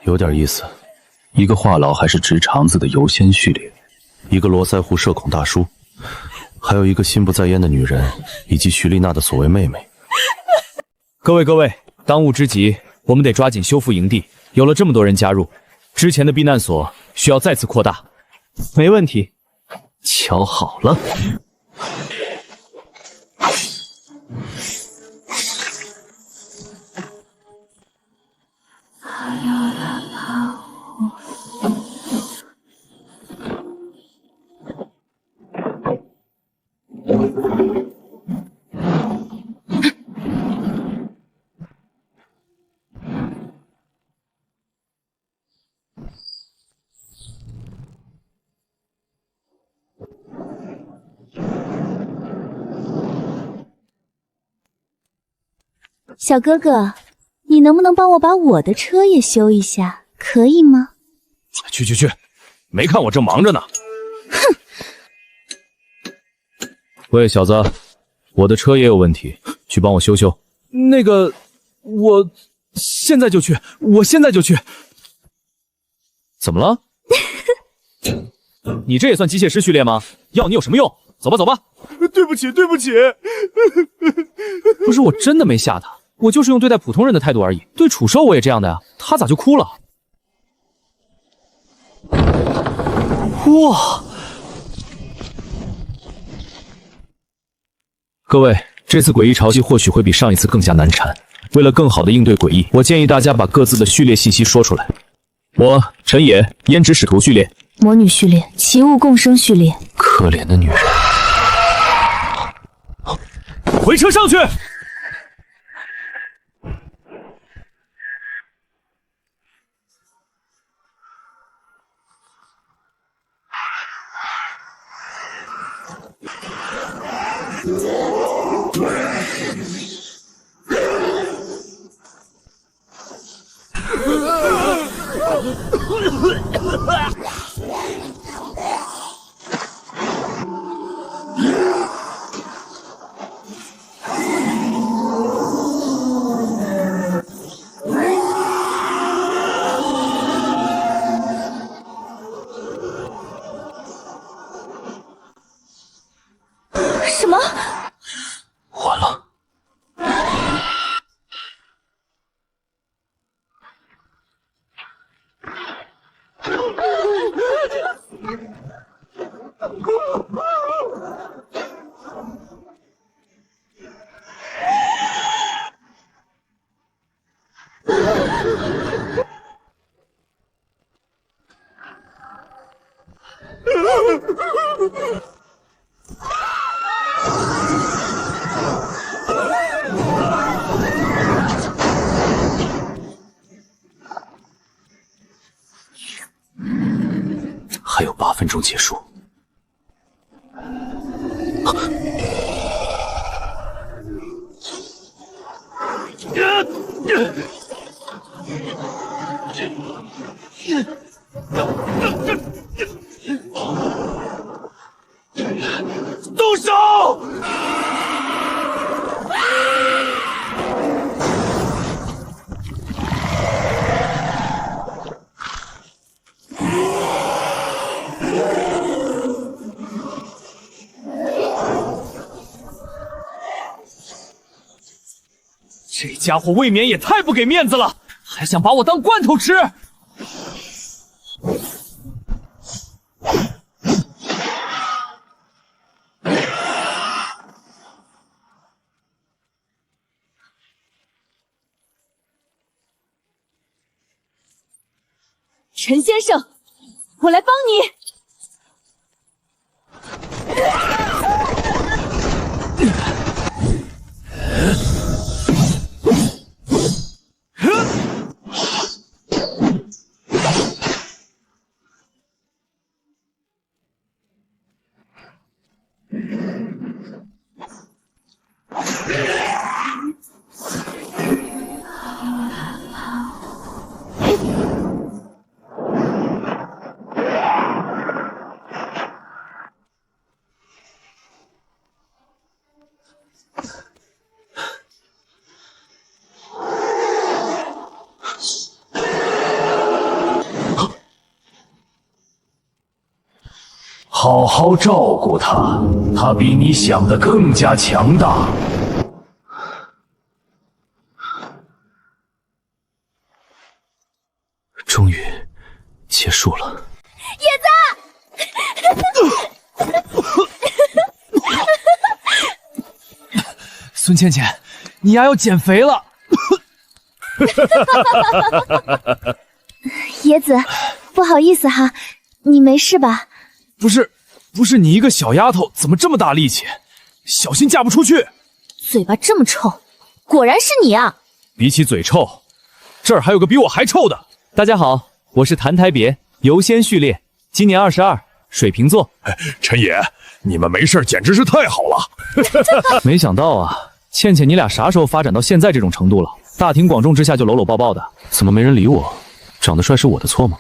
有点意思。一个话痨还是直肠子的游仙序列，一个罗腮胡社恐大叔，还有一个心不在焉的女人，以及徐丽娜的所谓妹妹。各位，当务之急，我们得抓紧修复营地。有了这么多人加入，之前的避难所需要再次扩大。没问题，瞧好了。小哥哥，你能不能帮我把我的车也修一下，可以吗？去，没看我正忙着呢。哼！喂，小子，我的车也有问题，去帮我修修。那个，我现在就去，怎么了？你这也算机械师序列吗？要你有什么用？走吧。对不起。不是，我真的没吓他，我就是用对待普通人的态度而已。对楚兽我也这样的呀，他咋就哭了？哇！各位，这次诡异潮汐或许会比上一次更加难缠。为了更好的应对诡异，我建议大家把各自的序列信息说出来。我陈野，胭脂使徒序列，魔女序列，奇物共生序列。可怜的女人，回车上去。什么？完了！还有8分钟结束。动手！这家伙未免也太不给面子了，还想把我当罐头吃！陈先生，我来帮你。好好照顾他，他比你想的更加强大。终于结束了。叶子，孙倩倩，你丫要减肥了。野子，不好意思哈，你没事吧？不是你一个小丫头，怎么这么大力气？小心嫁不出去。嘴巴这么臭，果然是你啊！比起嘴臭，这儿还有个比我还臭的。大家好，我是谭台别，游仙序列，今年22，水瓶座。陈爷，你们没事简直是太好了。没想到啊，倩倩你俩啥时候发展到现在这种程度了？大庭广众之下就搂搂抱抱的，怎么没人理我？长得帅是我的错吗？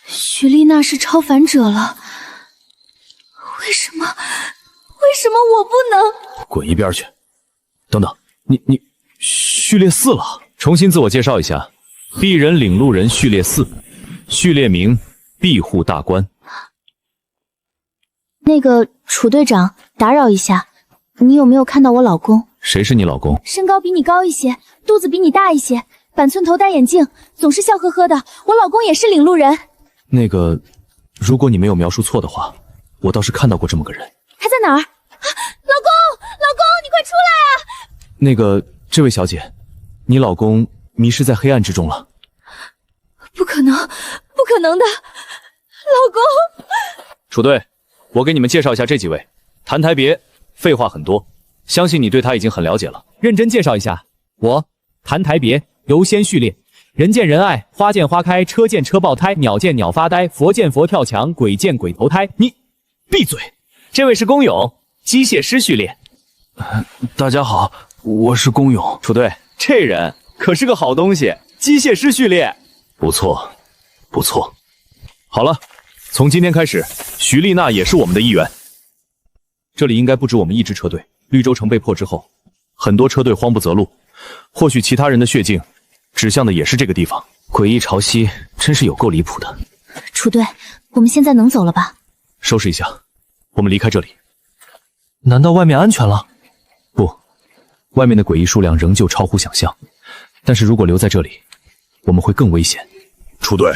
徐丽娜是超凡者了，为什么我不能？滚一边去！等等，你序列4了。重新自我介绍一下，鄙人领路人序列4，序列名庇护大官。那个楚队长，打扰一下，你有没有看到我老公？谁是你老公？身高比你高一些，肚子比你大一些，板寸头戴眼镜，总是笑呵呵的。我老公也是领路人。那个，如果你没有描述错的话，我倒是看到过这么个人。他在哪儿？老公，你快出来啊！那个，这位小姐，你老公迷失在黑暗之中了。不可能的，老公。楚队，我给你们介绍一下这几位。谭台别，废话很多，相信你对他已经很了解了。认真介绍一下，我谭台别，游仙序列。人见人爱，花见花开，车见车爆胎，鸟见鸟发呆，佛见佛跳墙，鬼见鬼投胎。你闭嘴！这位是公勇，机械师序列。大家好，我是公勇。楚队，这人可是个好东西，机械师序列。不错，不错。好了，从今天开始，徐丽娜也是我们的一员。这里应该不止我们一支车队。绿洲城被破之后，很多车队慌不择路，或许其他人的血镜指向的也是这个地方。诡异潮汐真是有够离谱的。楚队，我们现在能走了吧？收拾一下，我们离开这里。难道外面安全了？不，外面的诡异数量仍旧超乎想象。但是如果留在这里，我们会更危险。楚队，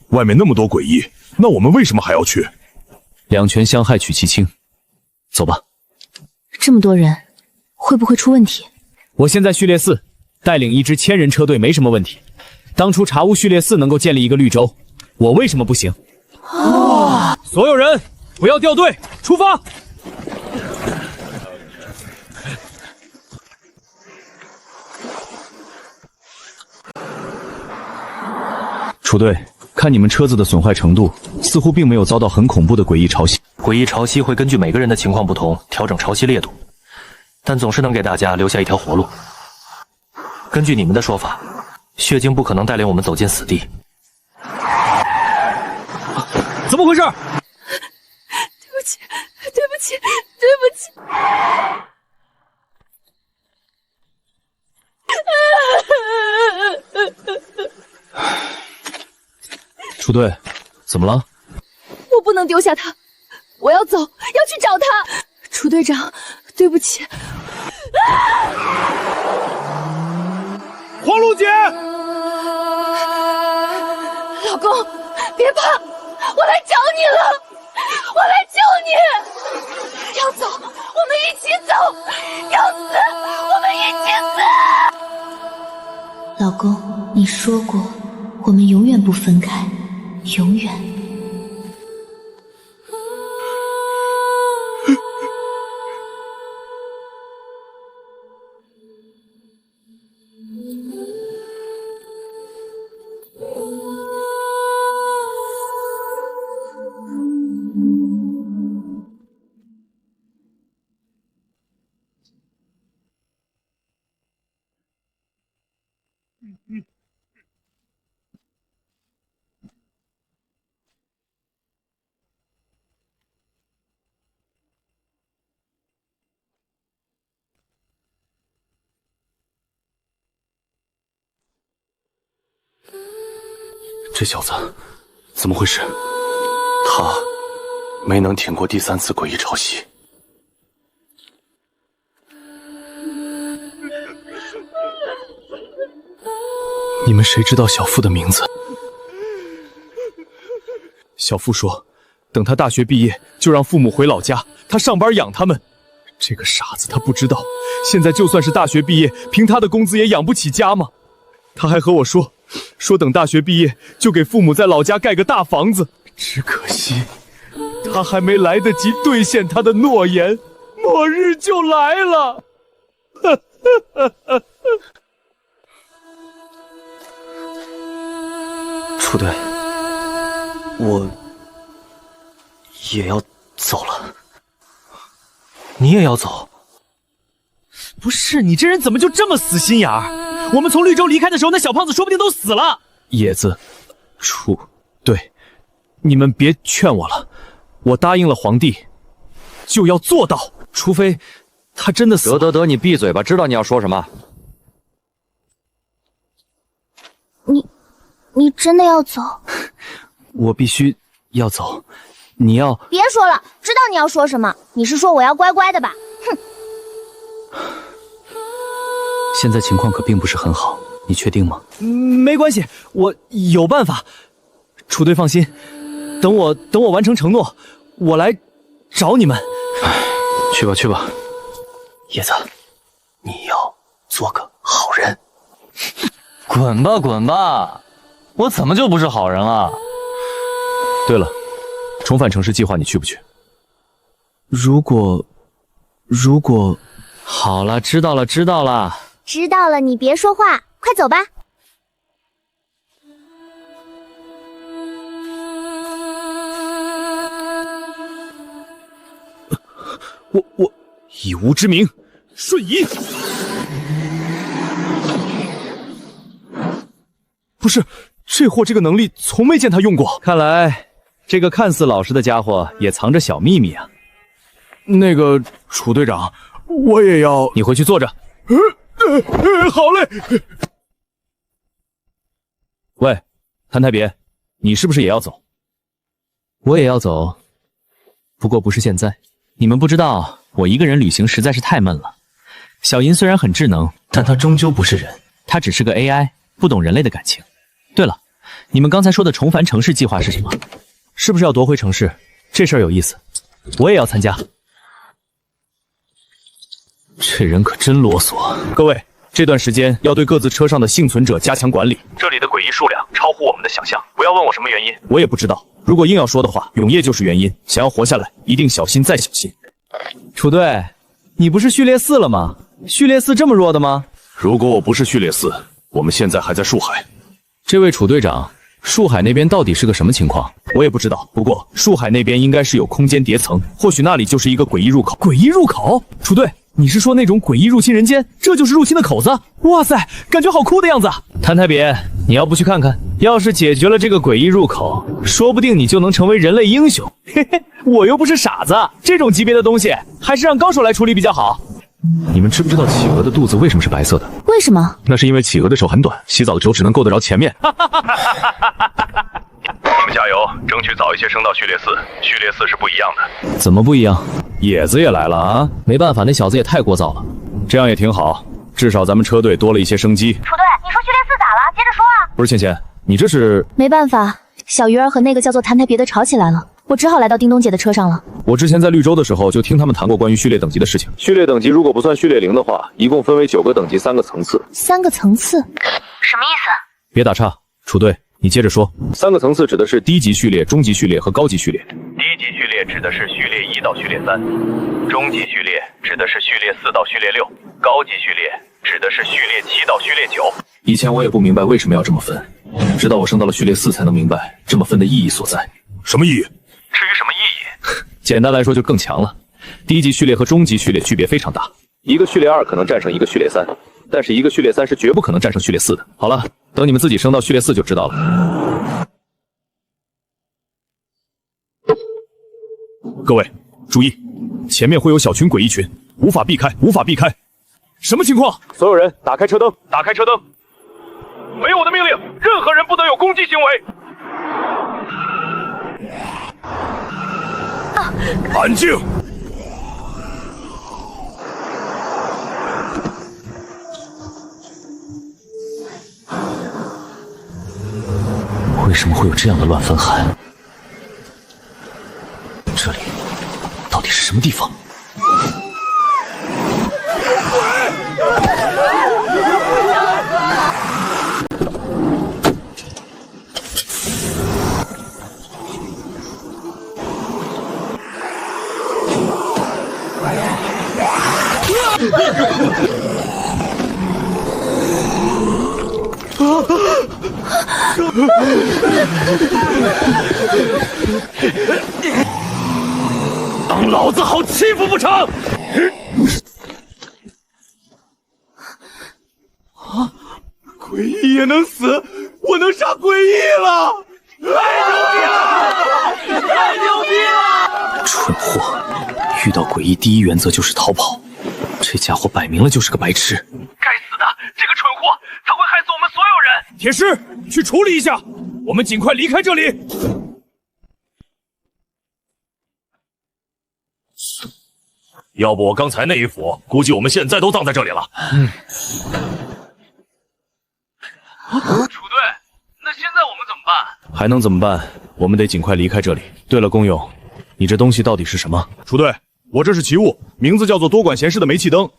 外面那么多诡异，那我们为什么还要去？两权相害取其轻。走吧。这么多人，会不会出问题？我现在序列4，带领一支1000人车队没什么问题。当初茶屋序列4能够建立一个绿洲，我为什么不行？所有人不要掉队，出发！楚队，看你们车子的损坏程度，似乎并没有遭到很恐怖的诡异潮汐。诡异潮汐会根据每个人的情况不同调整潮汐烈度，但总是能给大家留下一条活路。根据你们的说法，血镜不可能带领我们走进死地。怎么回事？对不起，对不起，对不起。楚队，怎么了？我不能丢下他，我要走，要去找他。楚队长，对不起。黄璐姐，老公，别怕，我来找你了，我来救你。要走，我们一起走；要死，我们一起死。老公，你说过，我们永远不分开，永远。这小子怎么回事？他没能挺过第3次诡异潮汐。你们谁知道小付的名字？小付说，等他大学毕业就让父母回老家，他上班养他们。这个傻子他不知道，现在就算是大学毕业，凭他的工资也养不起家嘛。他还和我说等大学毕业就给父母在老家盖个大房子。只可惜他还没来得及兑现他的诺言，末日就来了。楚队，我也要走了。你也要走？不是，你这人怎么就这么死心眼儿？我们从绿洲离开的时候，那小胖子说不定都死了。野子，楚队，你们别劝我了，我答应了皇帝，就要做到，除非他真的死了。得，你闭嘴吧，知道你要说什么。你真的要走？我必须要走，你要……别说了，知道你要说什么。你是说我要乖乖的吧？哼！现在情况可并不是很好，你确定吗？没关系，我有办法。楚队放心，等我完成承诺，我来找你们。去吧去吧，叶子，你要做个好人。滚吧滚吧，我怎么就不是好人了？对了，重返城市计划你去不去？如果……好了，知道了。知道了，你别说话，快走吧。我以吾之名，瞬移。不是，这货这个能力从没见他用过。看来这个看似老实的家伙也藏着小秘密啊。那个楚队长，我也要……你回去坐着。好嘞。喂，谭太别，你是不是也要走？我也要走，不过不是现在。你们不知道，我一个人旅行实在是太闷了。小银虽然很智能，但她终究不是人，她只是个 AI， 不懂人类的感情。对了，你们刚才说的重返城市计划是什么？是不是要夺回城市？这事儿有意思，我也要参加。这人可真啰嗦。各位，这段时间要对各自车上的幸存者加强管理。这里的诡异数量超乎我们的想象，不要问我什么原因，我也不知道。如果硬要说的话，永夜就是原因。想要活下来，一定小心再小心。楚队，你不是序列4了吗？序列4这么弱的吗？如果我不是序列4，我们现在还在树海。这位楚队长，树海那边到底是个什么情况？我也不知道。不过树海那边应该是有空间叠层，或许那里就是一个诡异入口。诡异入口？楚队，你是说那种诡异入侵人间？这就是入侵的口子？哇塞，感觉好酷的样子！谭太别，你要不去看看？要是解决了这个诡异入口，说不定你就能成为人类英雄。嘿嘿，我又不是傻子，这种级别的东西还是让高手来处理比较好。你们知不知道企鹅的肚子为什么是白色的？为什么？那是因为企鹅的手很短，洗澡的时候只能够得着前面。你们加油，争取早一些升到序列4。序列4是不一样的。怎么不一样？野子也来了啊！没办法，那小子也太聒噪了。这样也挺好，至少咱们车队多了一些生机。楚队，你说序列4咋了？接着说啊！不是倩倩，你这是……没办法，小鱼儿和那个叫做谭太别的吵起来了，我只好来到叮咚姐的车上了。我之前在绿洲的时候就听他们谈过关于序列等级的事情。序列等级如果不算序列0的话，一共分为9个等级，3个层次。3个层次？什么意思？别打岔，楚队，你接着说。3个层次指的是低级序列、中级序列和高级序列。低级序列指的是序列1到序列3，中级序列指的是序列4到序列6，高级序列指的是序列7到序列9。以前我也不明白为什么要这么分，直到我升到了序列4才能明白这么分的意义所在。什么意义？至于什么意义？简单来说就更强了。低级序列和中级序列区别非常大，一个序列2可能战胜一个序列3，但是一个序列3是绝不可能战胜序列4的。好了，等你们自己升到序列4就知道了。各位注意，前面会有小群诡异群，无法避开，无法避开。什么情况？所有人打开车灯，打开车灯。没有我的命令，任何人不得有攻击行为。安静！为什么会有这样的乱分海？这里到底是什么地方？当老子好欺负不成？啊！诡异也能死，我能杀诡异了！太牛逼了！太牛逼了！蠢货，遇到诡异第一原则就是逃跑。这家伙摆明了就是个白痴。该死的，这个蠢货，他会害死我们所有人！铁狮，去处理一下，我们尽快离开这里。要不我刚才那一斧，估计我们现在都葬在这里了。楚队，那现在我们怎么办？还能怎么办？我们得尽快离开这里。对了，公勇，你这东西到底是什么？楚队，我这是奇物，名字叫做多管闲事的煤气灯，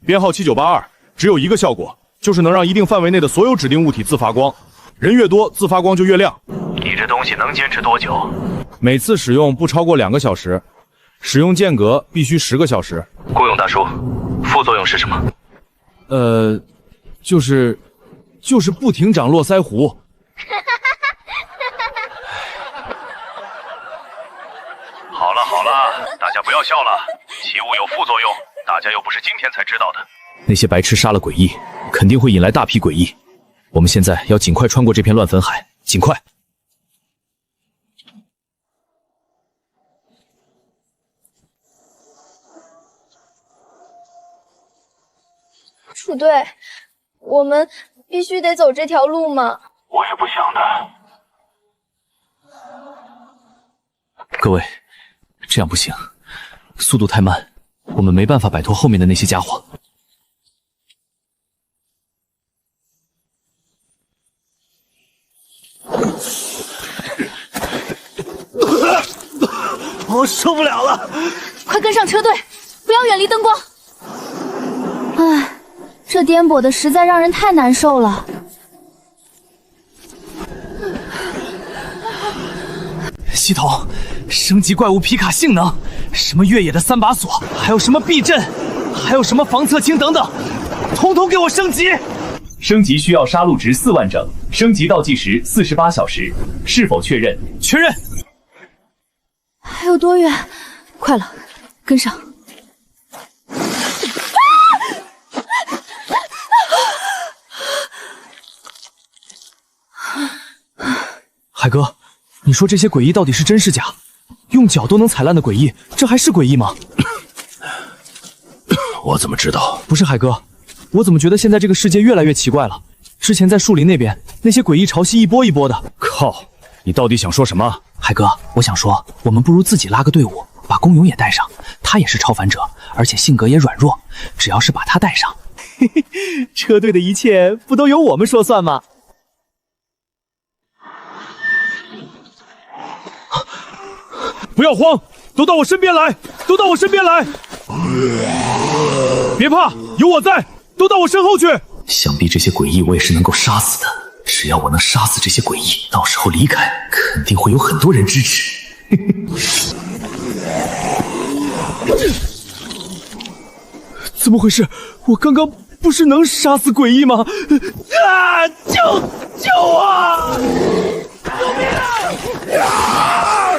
编号7982，只有一个效果，就是能让一定范围内的所有指定物体自发光，人越多自发光就越亮。你这东西能坚持多久？每次使用不超过2个小时，使用间隔必须10个小时。顾勇大叔，副作用是什么？就是不停长络腮胡。好了好了，大家不要笑了，奇物有副作用，大家又不是今天才知道的。那些白痴杀了诡异，肯定会引来大批诡异。我们现在要尽快穿过这片乱坟海，尽快！楚队，我们必须得走这条路吗？我也不想的。各位，这样不行，速度太慢，我们没办法摆脱后面的那些家伙。我受不了了！快跟上车队，不要远离灯光。唉，这颠簸的实在让人太难受了。系统，升级怪物皮卡性能，什么越野的3把锁，还有什么避震，还有什么防侧倾等等，统统给我升级！升级需要杀戮值4万整，升级倒计时48小时，是否确认？确认。还有多远？快了，跟上。你说这些诡异到底是真是假？用脚都能踩烂的诡异，这还是诡异吗？我怎么知道？不是海哥，我怎么觉得现在这个世界越来越奇怪了？之前在树林那边，那些诡异潮汐一波一波的。靠！你到底想说什么？海哥，我想说，我们不如自己拉个队伍，把公勇也带上。他也是超凡者，而且性格也软弱，只要是把他带上，嘿嘿，车队的一切不都由我们说算吗？不要慌，都到我身边来，都到我身边来！别怕，有我在，都到我身后去。想必这些诡异我也是能够杀死的。只要我能杀死这些诡异，到时候离开，肯定会有很多人支持。怎么回事？我刚刚不是能杀死诡异吗？啊！救我！救命啊！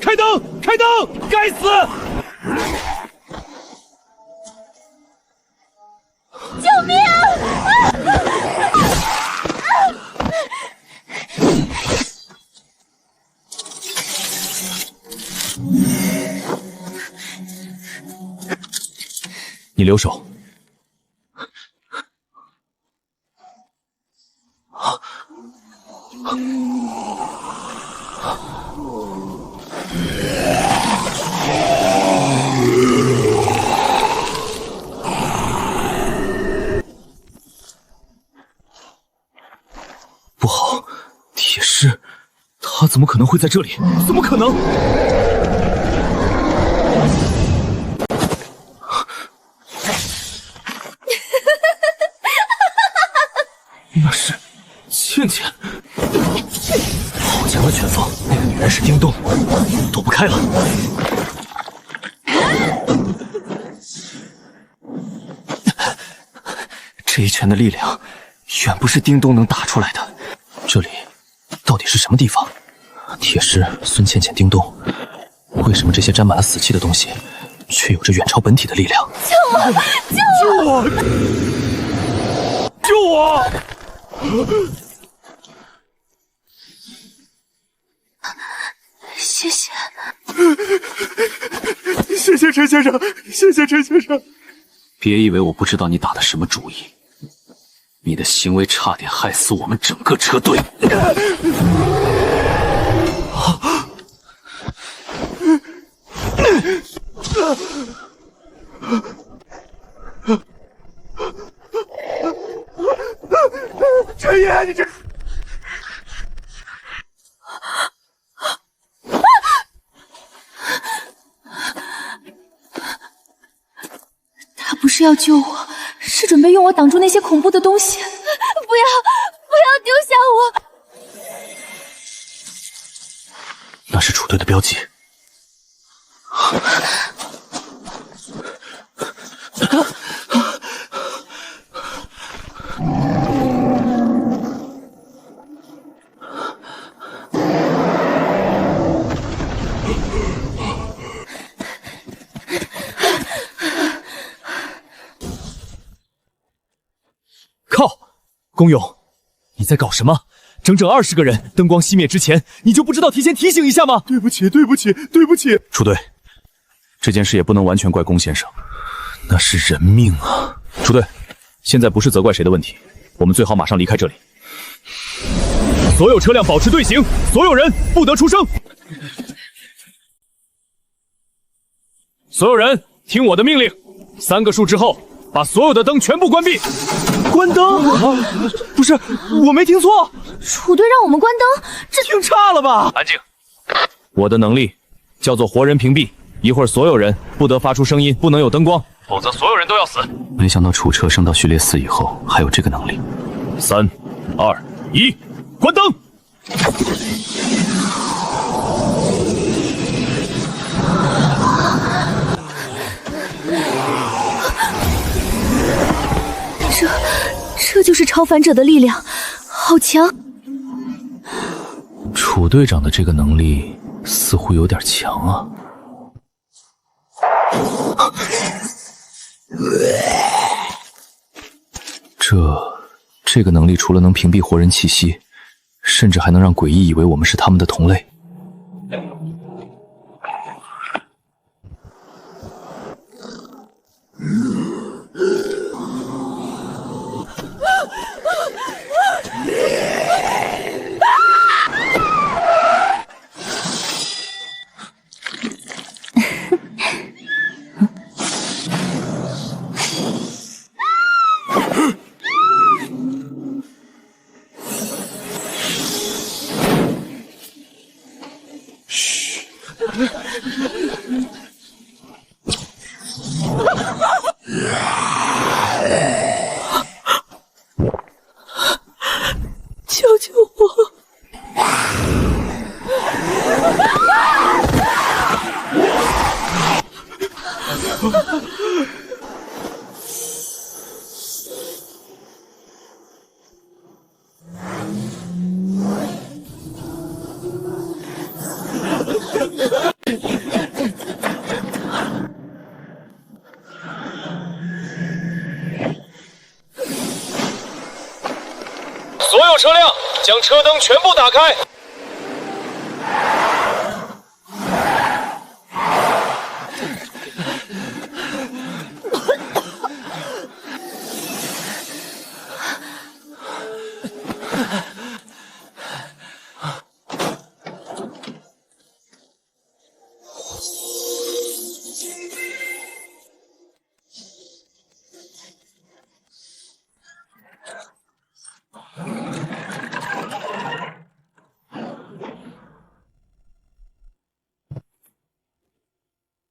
开灯！开灯！该死！救命你留手。不好，铁狮，他怎么可能会在这里？怎么可能？那是倩倩，好强的拳法！那个女人是叮咚，躲不开了。这一拳的力量，远不是叮咚能打出来的。这里到底是什么地方？铁狮、孙倩倩、叮咚，为什么这些沾满了死气的东西，却有着远超本体的力量？救我！救我！救我！谢谢，谢谢陈先生，谢谢陈先生。别以为我不知道你打的什么主意，你的行为差点害死我们整个车队。陈爷，你这……他不是要救我，是准备用我挡住那些恐怖的东西。不要丢下我！那是楚队的标记。靠！公勇，你在搞什么？整整20个人，灯光熄灭之前，你就不知道提前提醒一下吗？对不起，对不起，对不起。楚队，这件事也不能完全怪龚先生，那是人命啊！楚队，现在不是责怪谁的问题，我们最好马上离开这里。所有车辆保持队形，所有人不得出声。所有人听我的命令，3个数之后，把所有的灯全部关闭。关灯？不是，我没听错。楚队让我们关灯，这听差了吧？安静！我的能力叫做活人屏蔽，一会儿所有人不得发出声音，不能有灯光，否则所有人都要死。没想到楚车升到序列4以后还有这个能力。3、2、1，关灯！这就是超凡者的力量，好强！楚队长的这个能力似乎有点强啊。这个能力除了能屏蔽活人气息，甚至还能让诡异以为我们是他们的同类。救救我！所有车辆将车灯全部打开。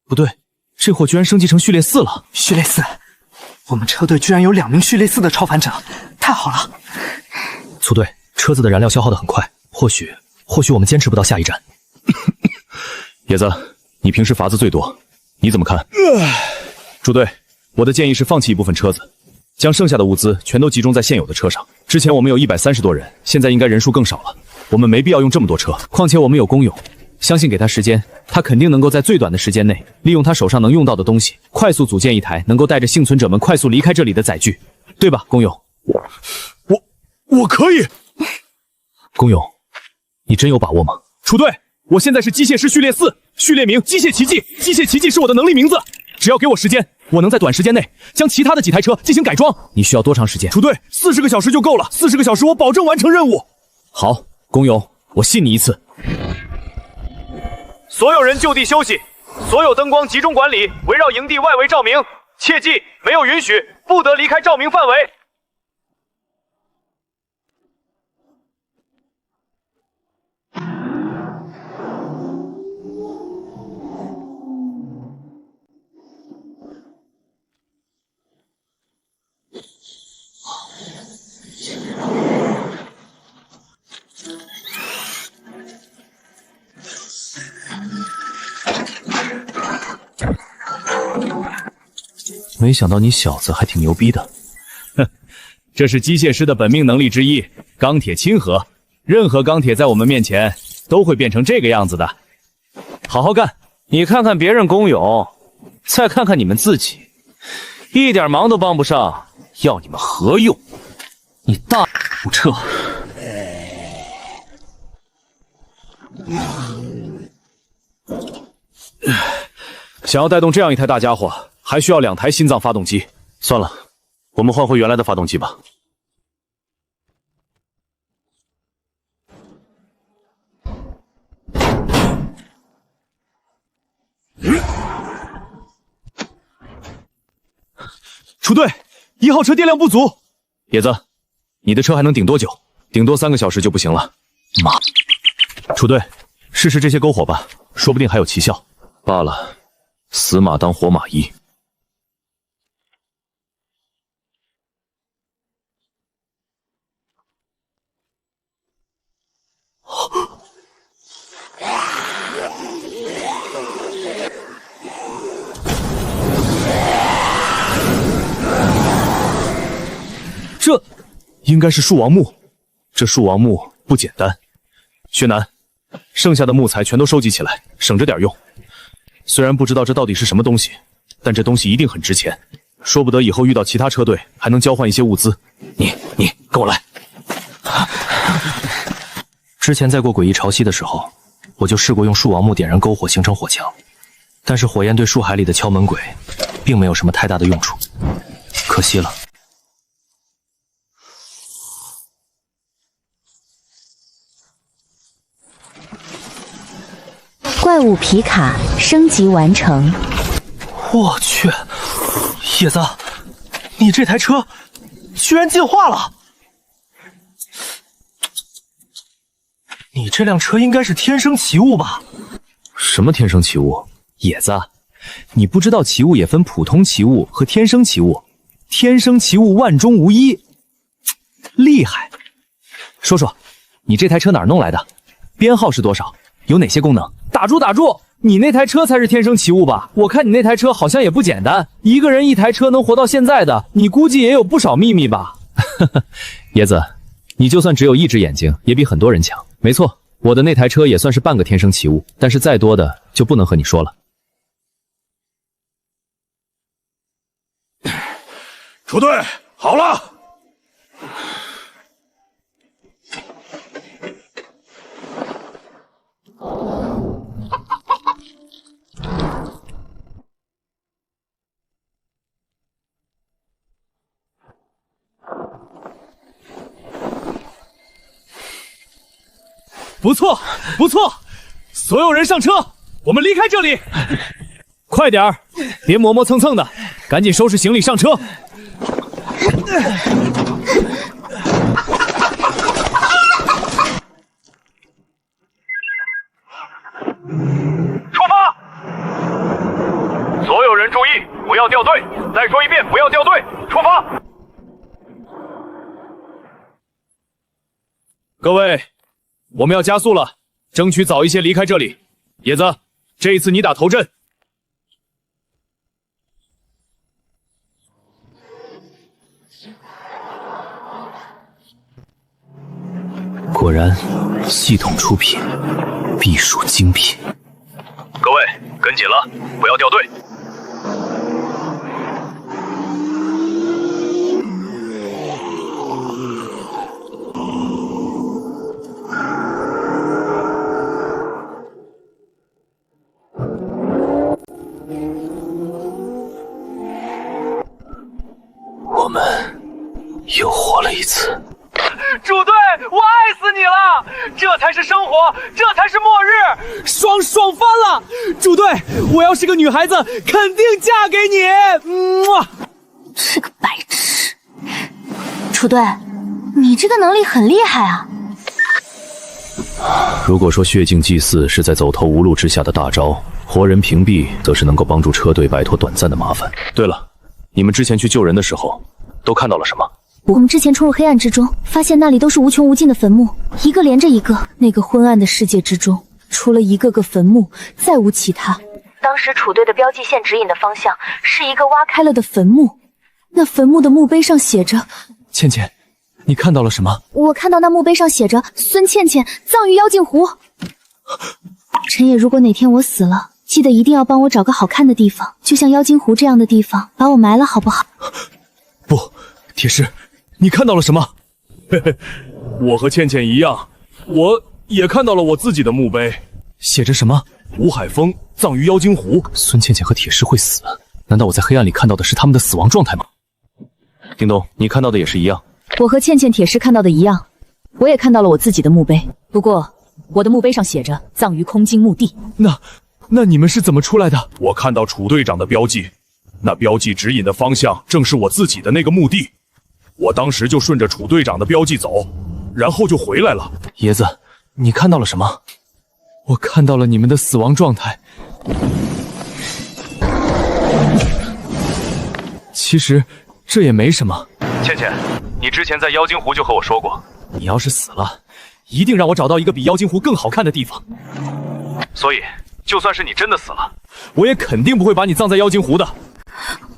不对，这货居然升级成序列4了。序列4，我们车队居然有2名序列4的超凡者，太好了！粗队，车子的燃料消耗得很快，或许我们坚持不到下一站。野子，你平时法子最多，你怎么看？朱队，我的建议是放弃一部分车子，将剩下的物资全都集中在现有的车上。之前我们有130多人，现在应该人数更少了，我们没必要用这么多车。况且我们有公勇，相信给他时间，他肯定能够在最短的时间内，利用他手上能用到的东西，快速组建一台能够带着幸存者们快速离开这里的载具，对吧，公勇？我可以。公勇，你真有把握吗？楚队，我现在是机械师序列4，序列名机械奇迹，机械奇迹是我的能力名字。只要给我时间，我能在短时间内将其他的几台车进行改装。你需要多长时间？楚队，40个小时就够了，40个小时我保证完成任务。好，公勇，我信你一次。所有人就地休息，所有灯光集中管理，围绕营地外围照明。切记，没有允许，不得离开照明范围。没想到你小子还挺牛逼的。哼，这是机械师的本命能力之一，钢铁亲和。任何钢铁在我们面前都会变成这个样子的。好好干，你看看别人公勇，再看看你们自己，一点忙都帮不上，要你们何用？你大不撤！想要带动这样一台大家伙，还需要2台心脏发动机。算了，我们换回原来的发动机吧。楚队，1号车电量不足。野子，你的车还能顶多久？顶多3个小时就不行了。妈！楚队，试试这些篝火吧，说不定还有奇效。罢了，死马当活马医。这应该是树王木，这树王木不简单。薛南，剩下的木材全都收集起来，省着点用。虽然不知道这到底是什么东西，但这东西一定很值钱，说不得以后遇到其他车队还能交换一些物资。你跟我来。之前在过诡异潮汐的时候，我就试过用树王木点燃篝火形成火墙，但是火焰对树海里的敲门鬼并没有什么太大的用处，可惜了。怪物皮卡升级完成。我去，野子，你这台车居然进化了！你这辆车应该是天生奇物吧？什么天生奇物？野子，你不知道奇物也分普通奇物和天生奇物，天生奇物万中无一，厉害！说说，你这台车哪儿弄来的？编号是多少？有哪些功能？打住打住！你那台车才是天生奇物吧？我看你那台车好像也不简单，一个人一台车能活到现在的，你估计也有不少秘密吧？野子，你就算只有一只眼睛，也比很多人强。没错，我的那台车也算是半个天生奇物，但是再多的就不能和你说了。楚队，好了。不错，不错，所有人上车，我们离开这里。快点儿，别磨磨蹭蹭的，赶紧收拾行李上车。出发！所有人注意，不要掉队。再说一遍，不要掉队。出发！各位，我们要加速了，争取早一些离开这里。野子，这一次你打头阵。果然，系统出品，必属精品。各位，跟紧了，不要掉队。我们又活了一次。主队，我爱死你了！这才是生活，这才是末日，爽翻了！主队，我要是个女孩子，肯定嫁给你。是个白痴。楚队，你这个能力很厉害啊！如果说血镜祭祀是在走投无路之下的大招，活人屏蔽则是能够帮助车队摆脱短暂的麻烦。对了，你们之前去救人的时候，都看到了什么？我们之前冲入黑暗之中，发现那里都是无穷无尽的坟墓，一个连着一个。那个昏暗的世界之中，除了一个个坟墓，再无其他。当时楚队的标记线指引的方向是一个挖开了的坟墓，那坟墓的墓碑上写着……倩倩，你看到了什么？我看到那墓碑上写着“孙倩倩葬于妖镜湖”。陈野，如果哪天我死了，记得一定要帮我找个好看的地方，就像妖精湖这样的地方，把我埋了，好不好？不，铁石。你看到了什么？嘿嘿，我和倩倩一样，我也看到了我自己的墓碑，写着什么？吴海峰葬于妖精湖。孙倩倩和铁石会死，难道我在黑暗里看到的是他们的死亡状态吗？叮咚，你看到的也是一样。我和倩倩、铁石看到的一样，我也看到了我自己的墓碑，不过我的墓碑上写着葬于空精墓地。那你们是怎么出来的？我看到楚队长的标记，那标记指引的方向正是我自己的那个墓地。我当时就顺着楚队长的标记走，然后就回来了。椰子，你看到了什么？我看到了你们的死亡状态。其实这也没什么。倩倩，你之前在妖精湖就和我说过，你要是死了，一定让我找到一个比妖精湖更好看的地方。所以，就算是你真的死了，我也肯定不会把你葬在妖精湖的。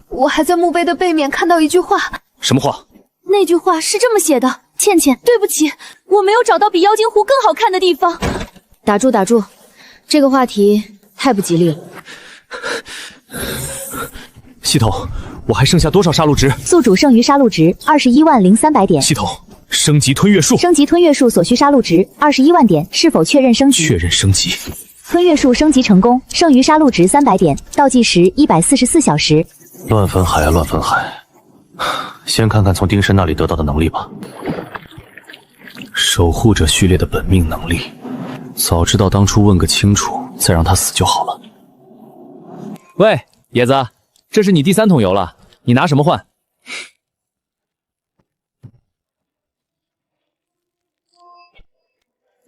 我还在墓碑的背面看到一句话。什么话？那句话是这么写的：倩倩，对不起，我没有找到比妖精湖更好看的地方。打住打住，这个话题太不吉利了。系统，我还剩下多少杀戮值？宿主剩余杀戮值21万0300点。系统，升级吞月术。升级吞月术所需杀戮值21万点，是否确认升级？确认升级。吞月术升级成功，剩余杀戮值300点，倒计时144小时。乱坟海啊，乱坟海！先看看从丁申那里得到的能力吧。守护者序列的本命能力，早知道当初问个清楚，再让他死就好了。喂，野子，这是你第3桶油了，你拿什么换？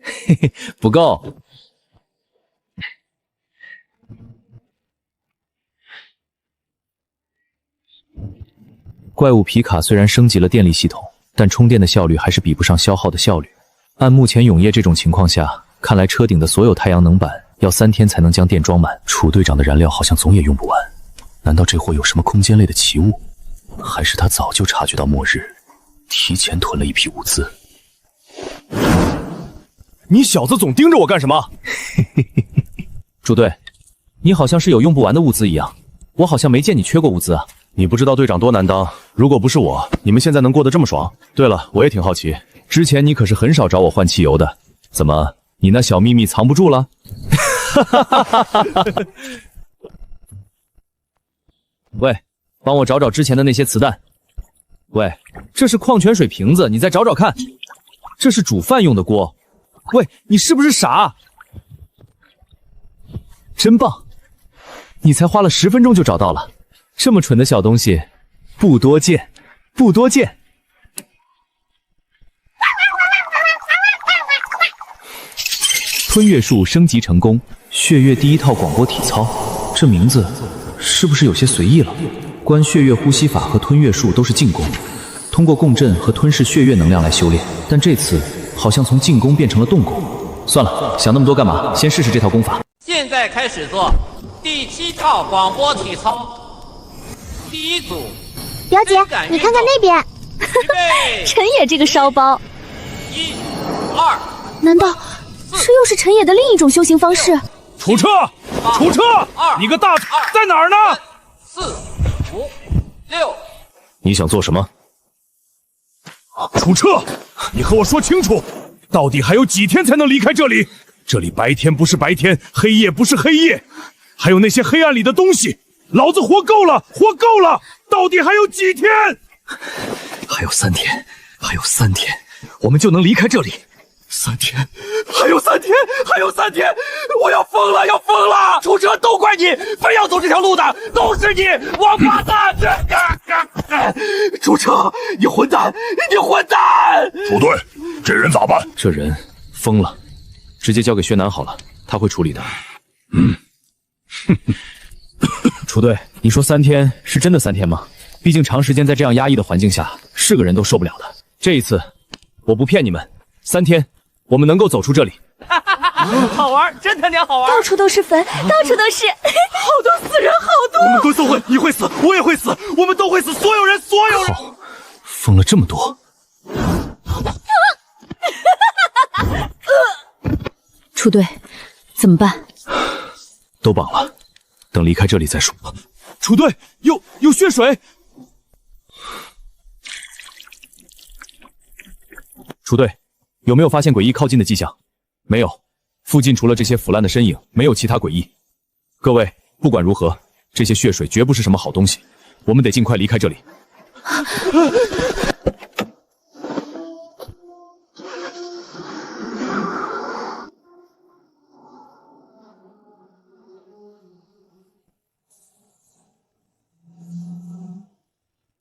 嘿嘿，不够。怪物皮卡虽然升级了电力系统，但充电的效率还是比不上消耗的效率。按目前永业这种情况下，看来车顶的所有太阳能板要3天才能将电装满。楚队长的燃料好像总也用不完，难道这货有什么空间类的奇物？还是他早就察觉到末日，提前囤了一批物资？你小子总盯着我干什么？楚队，你好像是有用不完的物资一样，我好像没见你缺过物资啊。你不知道队长多难当，如果不是我，你们现在能过得这么爽？对了，我也挺好奇，之前你可是很少找我换汽油的，怎么你那小秘密藏不住了？喂，帮我找找之前的那些磁弹。喂，这是矿泉水瓶子，你再找找看。这是煮饭用的锅。喂，你是不是傻？真棒，你才花了10分钟就找到了。这么蠢的小东西，不多见，不多见。吞月术升级成功，血月第1套广播体操，这名字是不是有些随意了？观血月呼吸法和吞月术都是进攻，通过共振和吞噬血月能量来修炼，但这次好像从进攻变成了动攻。算了，想那么多干嘛？先试试这套功法。现在开始做第7套广播体操。第1组，表姐，你看看那边，陈野这个烧包，1、2，难道这又是陈野的另一种修行方式？楚彻，楚彻，你个大在哪儿呢？4、5、6，你想做什么？楚彻，你和我说清楚，到底还有几天才能离开这里？这里白天不是白天，黑夜不是黑夜，还有那些黑暗里的东西。老子活够了，活够了！到底还有几天？还有3天，还有3天，我们就能离开这里。3天，还有3天，还有3天！我要疯了，要疯了！楚彻，都怪你，非要走这条路的，都是你，王八蛋！楚彻，你混蛋，你混蛋！楚队，这人咋办？这人疯了，直接交给薛南好了，他会处理的。楚队，你说3天是真的3天吗？毕竟长时间在这样压抑的环境下，是个人都受不了的。这一次，我不骗你们，3天我们能够走出这里。好玩，真他娘好玩！到处都是坟，到处都是，好多死人，好多！我们归宿会，你会死，我也会死，我们都会死，所有人，所有人！好，疯了这么多。楚队，怎么办？都绑了。等离开这里再说。楚队，有血水！楚队，有没有发现诡异靠近的迹象？没有，附近除了这些腐烂的身影，没有其他诡异。各位，不管如何，这些血水绝不是什么好东西，我们得尽快离开这里。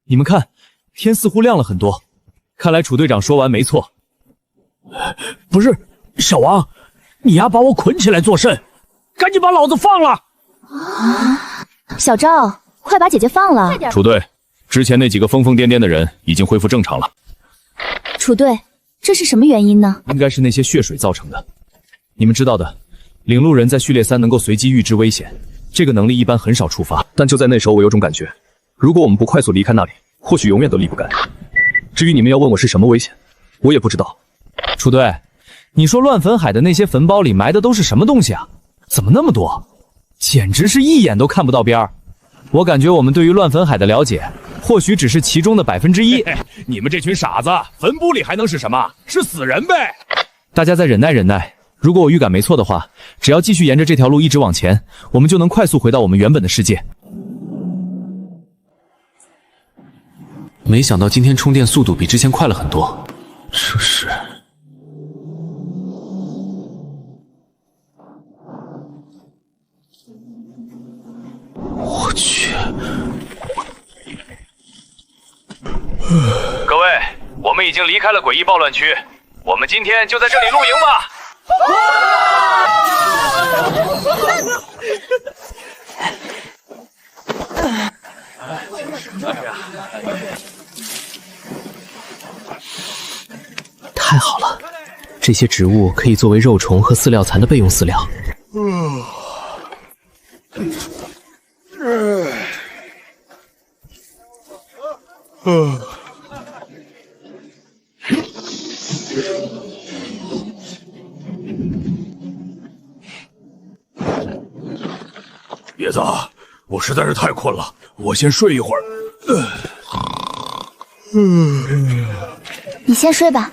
你们看，天似乎亮了很多，看来楚队长说完没错。不是，小王，你丫把我捆起来做甚？赶紧把老子放了！小赵，快把姐姐放了！楚队，之前那几个疯疯癫癫的人已经恢复正常了。楚队，这是什么原因呢？应该是那些血水造成的。你们知道的，领路人在序列3能够随机预知危险，这个能力一般很少触发。但就在那时候，我有种感觉。如果我们不快速离开那里，或许永远都离不开。至于你们要问我是什么危险，我也不知道。楚队，你说乱坟海的那些坟包里埋的都是什么东西啊？怎么那么多？简直是一眼都看不到边儿。我感觉我们对于乱坟海的了解或许只是其中的1%。你们这群傻子，坟墓里还能是什么？是死人呗！大家再忍耐忍耐。如果我预感没错的话，只要继续沿着这条路一直往前，我们就能快速回到我们原本的世界。没想到今天充电速度比之前快了很多。这是……我去！各位，我们已经离开了诡异暴乱区，我们今天就在这里露营吧。太好了，这些植物可以作为肉虫和饲料蚕的备用饲料。叶子，我实在是太困了，我先睡一会儿。你先睡吧。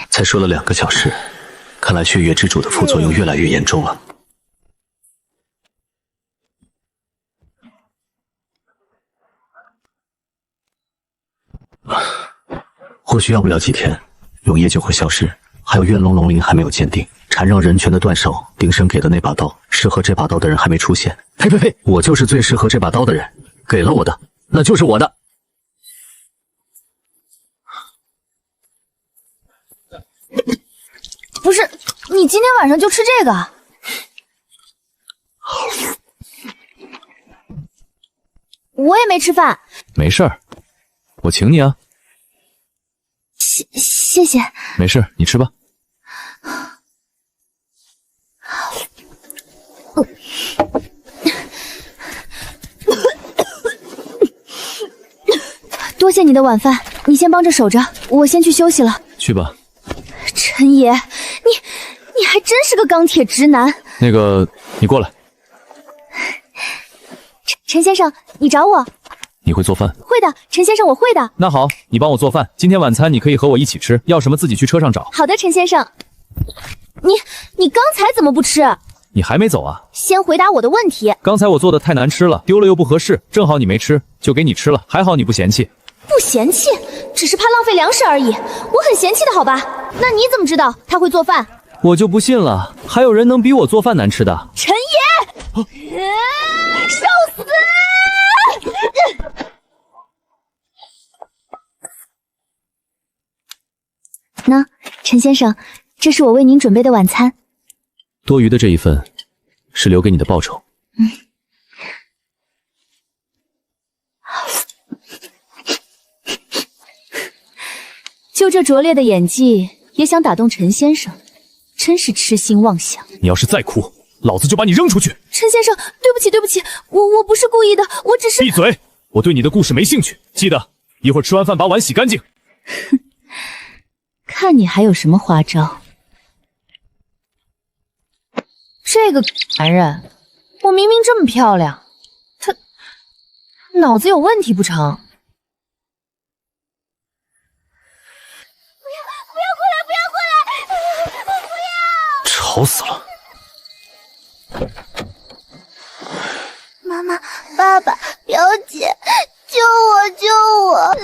才说了2个小时，看来血月之主的副作用越来越严重了。或许要不了几天，永夜就会消失。还有怨龙龙鳞还没有鉴定，缠绕人权的断手，丁生给的那把刀，适合这把刀的人还没出现。呸呸呸！我就是最适合这把刀的人，给了我的，那就是我的。不是，你今天晚上就吃这个？我也没吃饭。没事儿，我请你啊。谢谢。没事，你吃吧。多谢你的晚饭，你先帮着守着，我先去休息了。去吧。陈爷，你还真是个钢铁直男。那个，你过来。陈先生，你找我？你会做饭？会的，陈先生，我会的。那好，你帮我做饭。今天晚餐你可以和我一起吃，要什么自己去车上找。好的，陈先生。你刚才怎么不吃？你还没走啊？先回答我的问题。刚才我做的太难吃了，丢了又不合适，正好你没吃，就给你吃了。还好你不嫌弃。不嫌弃，只是怕浪费粮食而已。我很嫌弃的好吧？那你怎么知道他会做饭？我就不信了，还有人能比我做饭难吃的？陈爷，受死！那陈先生，这是我为您准备的晚餐。多余的这一份，是留给你的报酬。就这拙劣的演技，也想打动陈先生，真是痴心妄想。你要是再哭，老子就把你扔出去！陈先生，对不起，对不起，我不是故意的，我只是……闭嘴！我对你的故事没兴趣。记得一会儿吃完饭把碗洗干净。看你还有什么花招？这个男人，我明明这么漂亮，他脑子有问题不成？吵死了！妈妈、爸爸、表姐，救我！救我！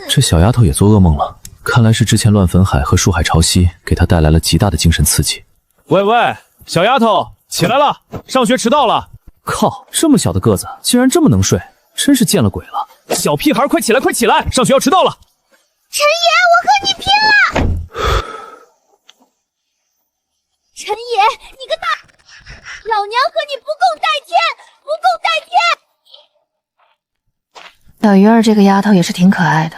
这小丫头也做噩梦了，看来是之前乱粉海和树海潮汐给她带来了极大的精神刺激。喂喂，小丫头，起来了，上学迟到了。靠，这么小的个子，竟然这么能睡，真是见了鬼了。小屁孩，快起来，快起来，上学要迟到了。陈爷，我和你拼了！陈爷，你个大……老娘和你不共戴天，不共戴天！小鱼儿这个丫头也是挺可爱的，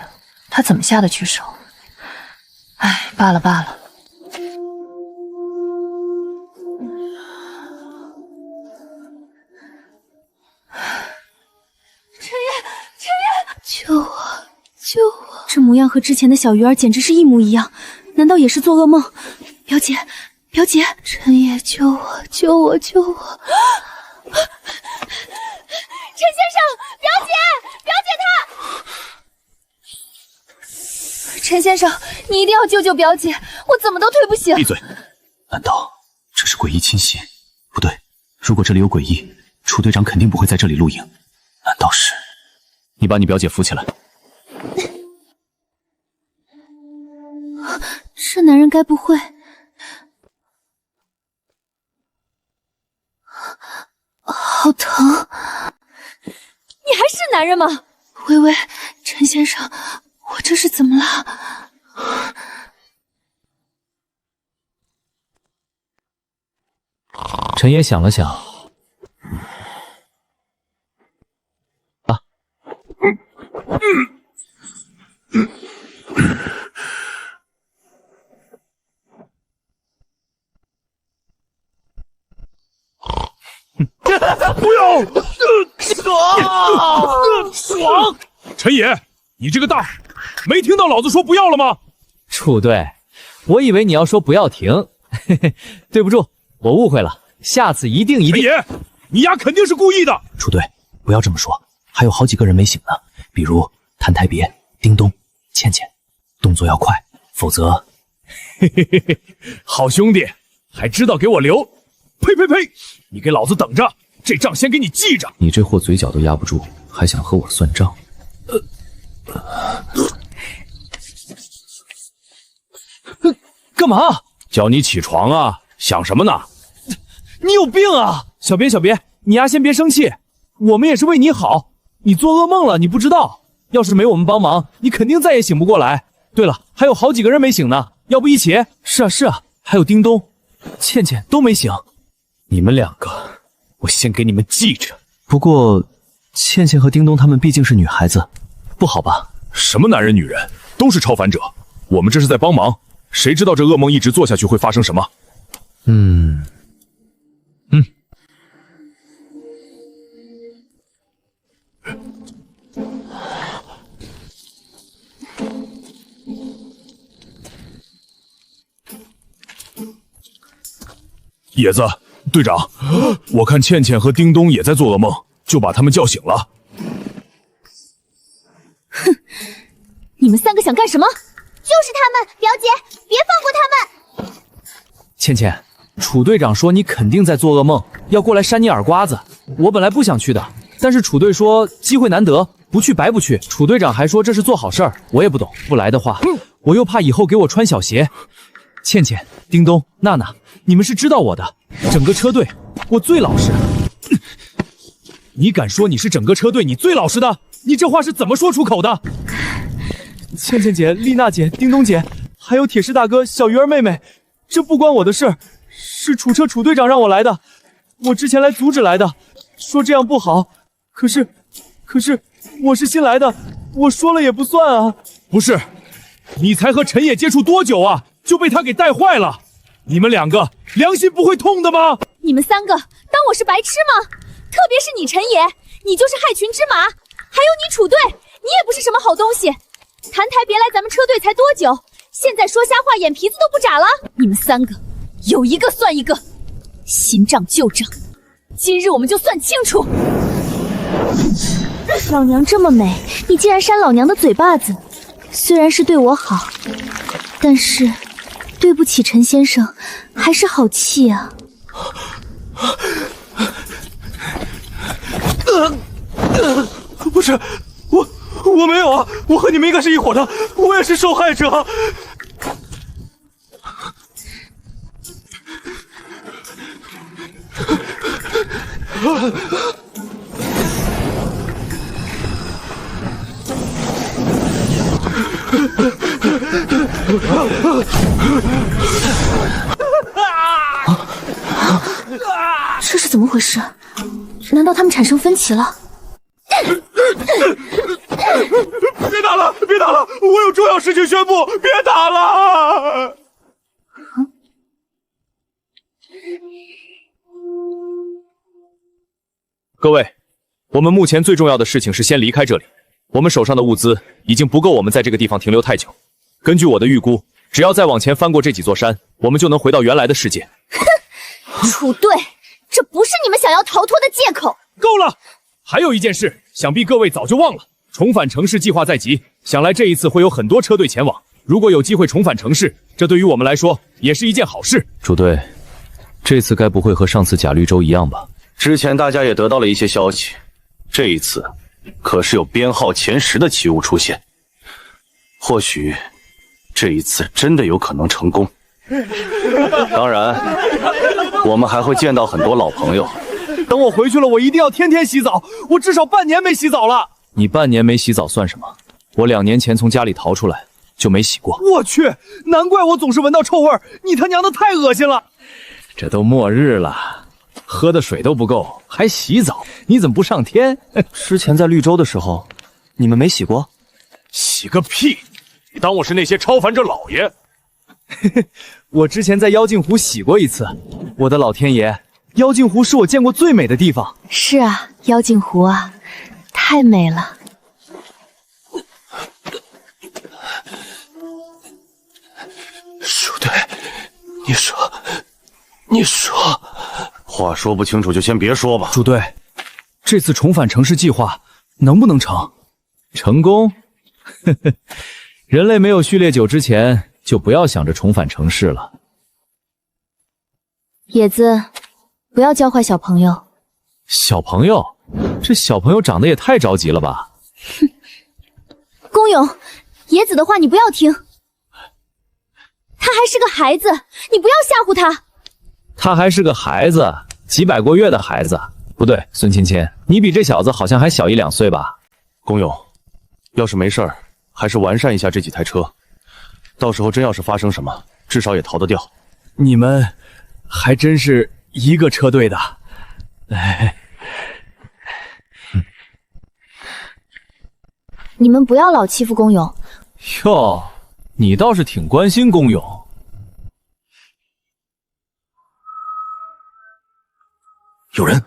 她怎么下得去手？哎，罢了罢了。陈爷，陈爷，救救我！救我！这模样和之前的小鱼儿简直是一模一样，难道也是做噩梦？表姐，表姐，陈爷救我！救我！救我！陈先生，表姐，表姐她……陈先生，你一定要救救表姐，我怎么都推不醒。闭嘴！难道这是诡异侵袭？不对，如果这里有诡异，楚队长肯定不会在这里露营。难道是？你把你表姐扶起来。这男人该不会……好疼！你还是男人吗？微微，陈先生，我这是怎么了？陈爷想了想，不要！爽！陈爷，你这个大，没听到老子说不要了吗？楚队，我以为你要说不要停，嘿嘿，对不住，我误会了，下次一定。陈爷，你丫肯定是故意的。楚队，不要这么说，还有好几个人没醒呢，比如谭台别、叮咚、倩倩，动作要快，否则……嘿嘿嘿嘿，好兄弟，还知道给我留？呸呸呸！你给老子等着，这账先给你记着。你这货嘴角都压不住，还想和我算账？干嘛？叫你起床啊！想什么呢？你有病啊！小别，小别，你丫先别生气，我们也是为你好。你做噩梦了，你不知道。要是没我们帮忙，你肯定再也醒不过来。对了，还有好几个人没醒呢，要不一起？是啊，是啊，还有叮咚、倩倩都没醒。你们两个，我先给你们记着。不过，倩倩和叮咚她们毕竟是女孩子，不好吧？什么男人女人，都是超凡者。我们这是在帮忙，谁知道这噩梦一直做下去会发生什么？野子，队长，我看倩倩和叮咚也在做噩梦，就把他们叫醒了。哼，你们三个想干什么？就是他们，表姐，别放过他们！倩倩，楚队长说你肯定在做噩梦，要过来扇你耳刮子。我本来不想去的，但是楚队说机会难得，不去白不去。楚队长还说这是做好事儿，我也不懂，不来的话，我又怕以后给我穿小鞋。倩倩、叮咚、娜娜，你们是知道我的，整个车队我最老实。你敢说你是整个车队你最老实的？你这话是怎么说出口的？倩倩姐、丽娜姐、叮咚姐，还有铁石大哥、小鱼儿妹妹，这不关我的事，是楚车楚队长让我来的。我之前来阻止来的，说这样不好。可是我是新来的，我说了也不算啊。不是，你才和陈野接触多久啊，就被他给带坏了？你们两个良心不会痛的吗？你们三个当我是白痴吗？特别是你陈野，你就是害群之马。还有你楚队，你也不是什么好东西。谭台别来咱们车队才多久，现在说瞎话，眼皮子都不眨了。你们三个有一个算一个，新账旧账，今日我们就算清楚。老娘这么美，你竟然扇老娘的嘴巴子。虽然是对我好，但是对不起陈先生，还是好气啊。不是，我没有啊，我和你们应该是一伙的，我也是受害者。这是怎么回事？难道他们产生分歧了？别打了，别打了！我有重要事情宣布，别打了！各位，我们目前最重要的事情是先离开这里。我们手上的物资已经不够我们在这个地方停留太久。根据我的预估，只要再往前翻过这几座山，我们就能回到原来的世界。楚队，这不是你们想要逃脱的借口。够了！还有一件事，想必各位早就忘了，重返城市计划在即，想来这一次会有很多车队前往。如果有机会重返城市，这对于我们来说也是一件好事。主队，这次该不会和上次假绿洲一样吧？之前大家也得到了一些消息，这一次可是有编号前10的奇物出现，或许这一次真的有可能成功。当然，我们还会见到很多老朋友。等我回去了，我一定要天天洗澡，我至少半年没洗澡了。你半年没洗澡算什么？我2年前从家里逃出来就没洗过。我去，难怪我总是闻到臭味儿，你他娘的太恶心了！这都末日了，喝的水都不够，还洗澡？你怎么不上天？之前在绿洲的时候，你们没洗过？洗个屁！你当我是那些超凡者老爷？我之前在妖镜湖洗过一次，我的老天爷，妖镜湖是我见过最美的地方。是啊，妖镜湖啊，太美了。鼠队，你说，话说不清楚就先别说吧。主队，这次重返城市计划能不能成？成功？人类没有序列9之前，就不要想着重返城市了。野子，不要教坏小朋友。小朋友？这小朋友长得也太着急了吧？公勇，野子的话你不要听，他还是个孩子，你不要吓唬他。他还是个孩子，几百个月的孩子。不对，孙芊芊，你比这小子好像还小1、2岁吧？公勇，要是没事儿，还是完善一下这几台车，到时候真要是发生什么，至少也逃得掉。你们还真是一个车队的。你们不要老欺负公勇。哟，你倒是挺关心公勇。有人。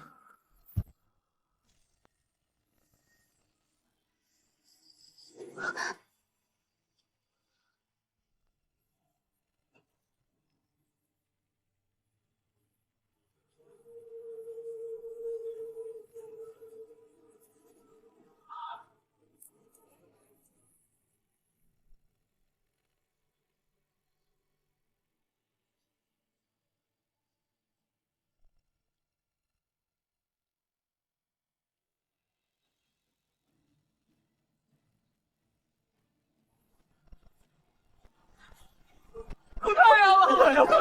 出太阳了！出太阳了！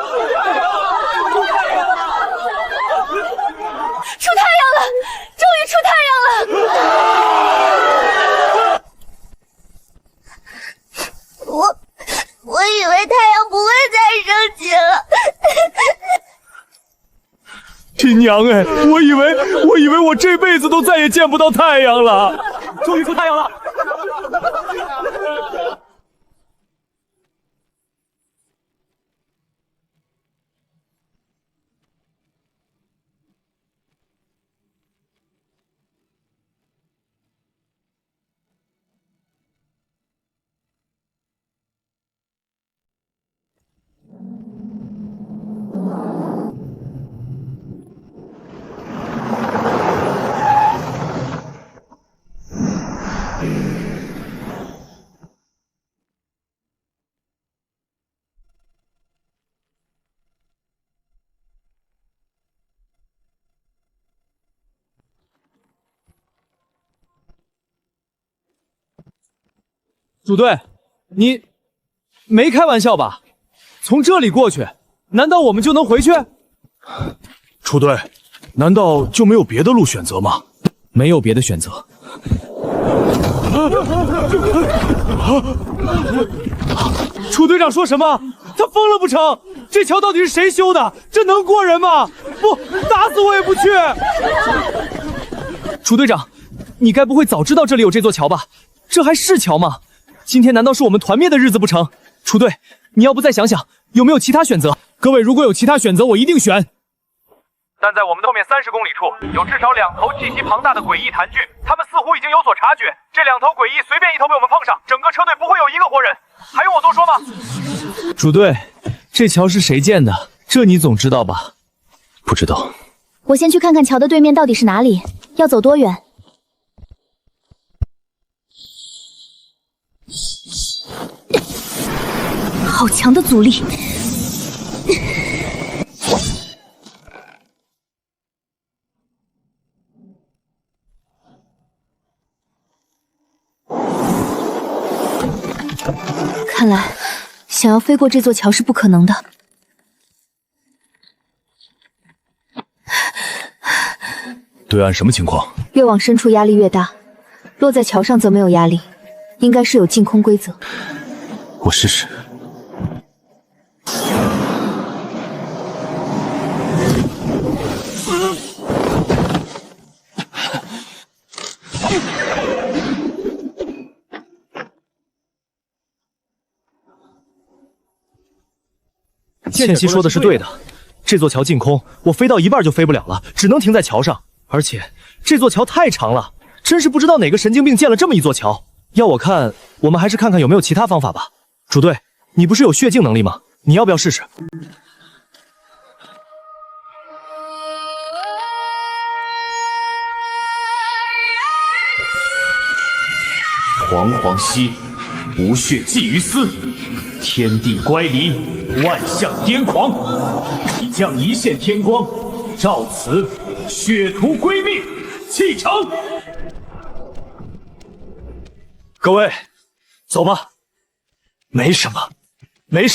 出太阳了！终于出太阳了！我以为太阳不会再升起了。亲娘哎，我以为我这辈子都再也见不到太阳了。终于出太阳了！主队，你没开玩笑吧？从这里过去，难道我们就能回去？楚队，难道就没有别的路选择吗？没有别的选择。楚队长说什么？他疯了不成？这桥到底是谁修的？这能过人吗？不，打死我也不去！楚队长，你该不会早知道这里有这座桥吧？这还是桥吗？今天难道是我们团灭的日子不成？楚队，你要不再想想，有没有其他选择？各位，如果有其他选择，我一定选。但在我们的后面30公里处，有至少2头气息庞大的诡异弹菌，他们似乎已经有所察觉。这2头诡异随便一头被我们碰上，整个车队不会有1个活人。还用我多说吗？主队，这桥是谁建的？这你总知道吧？不知道。我先去看看桥的对面到底是哪里，要走多远？好强的阻力！看来，想要飞过这座桥是不可能的。对岸什么情况？越往深处压力越大，落在桥上则没有压力，应该是有净空规则。我试试。倩琪说的是对的，这座桥净空，我飞到一半就飞不了了，只能停在桥上。而且这座桥太长了，真是不知道哪个神经病建了这么一座桥。要我看，我们还是看看有没有其他方法吧。主队，你不是有血镜能力吗？你要不要试试？煌煌兮，无血寄于斯。天地乖离，万象癫狂。必将一线天光，照此血图归命，启程。各位，走吧。没什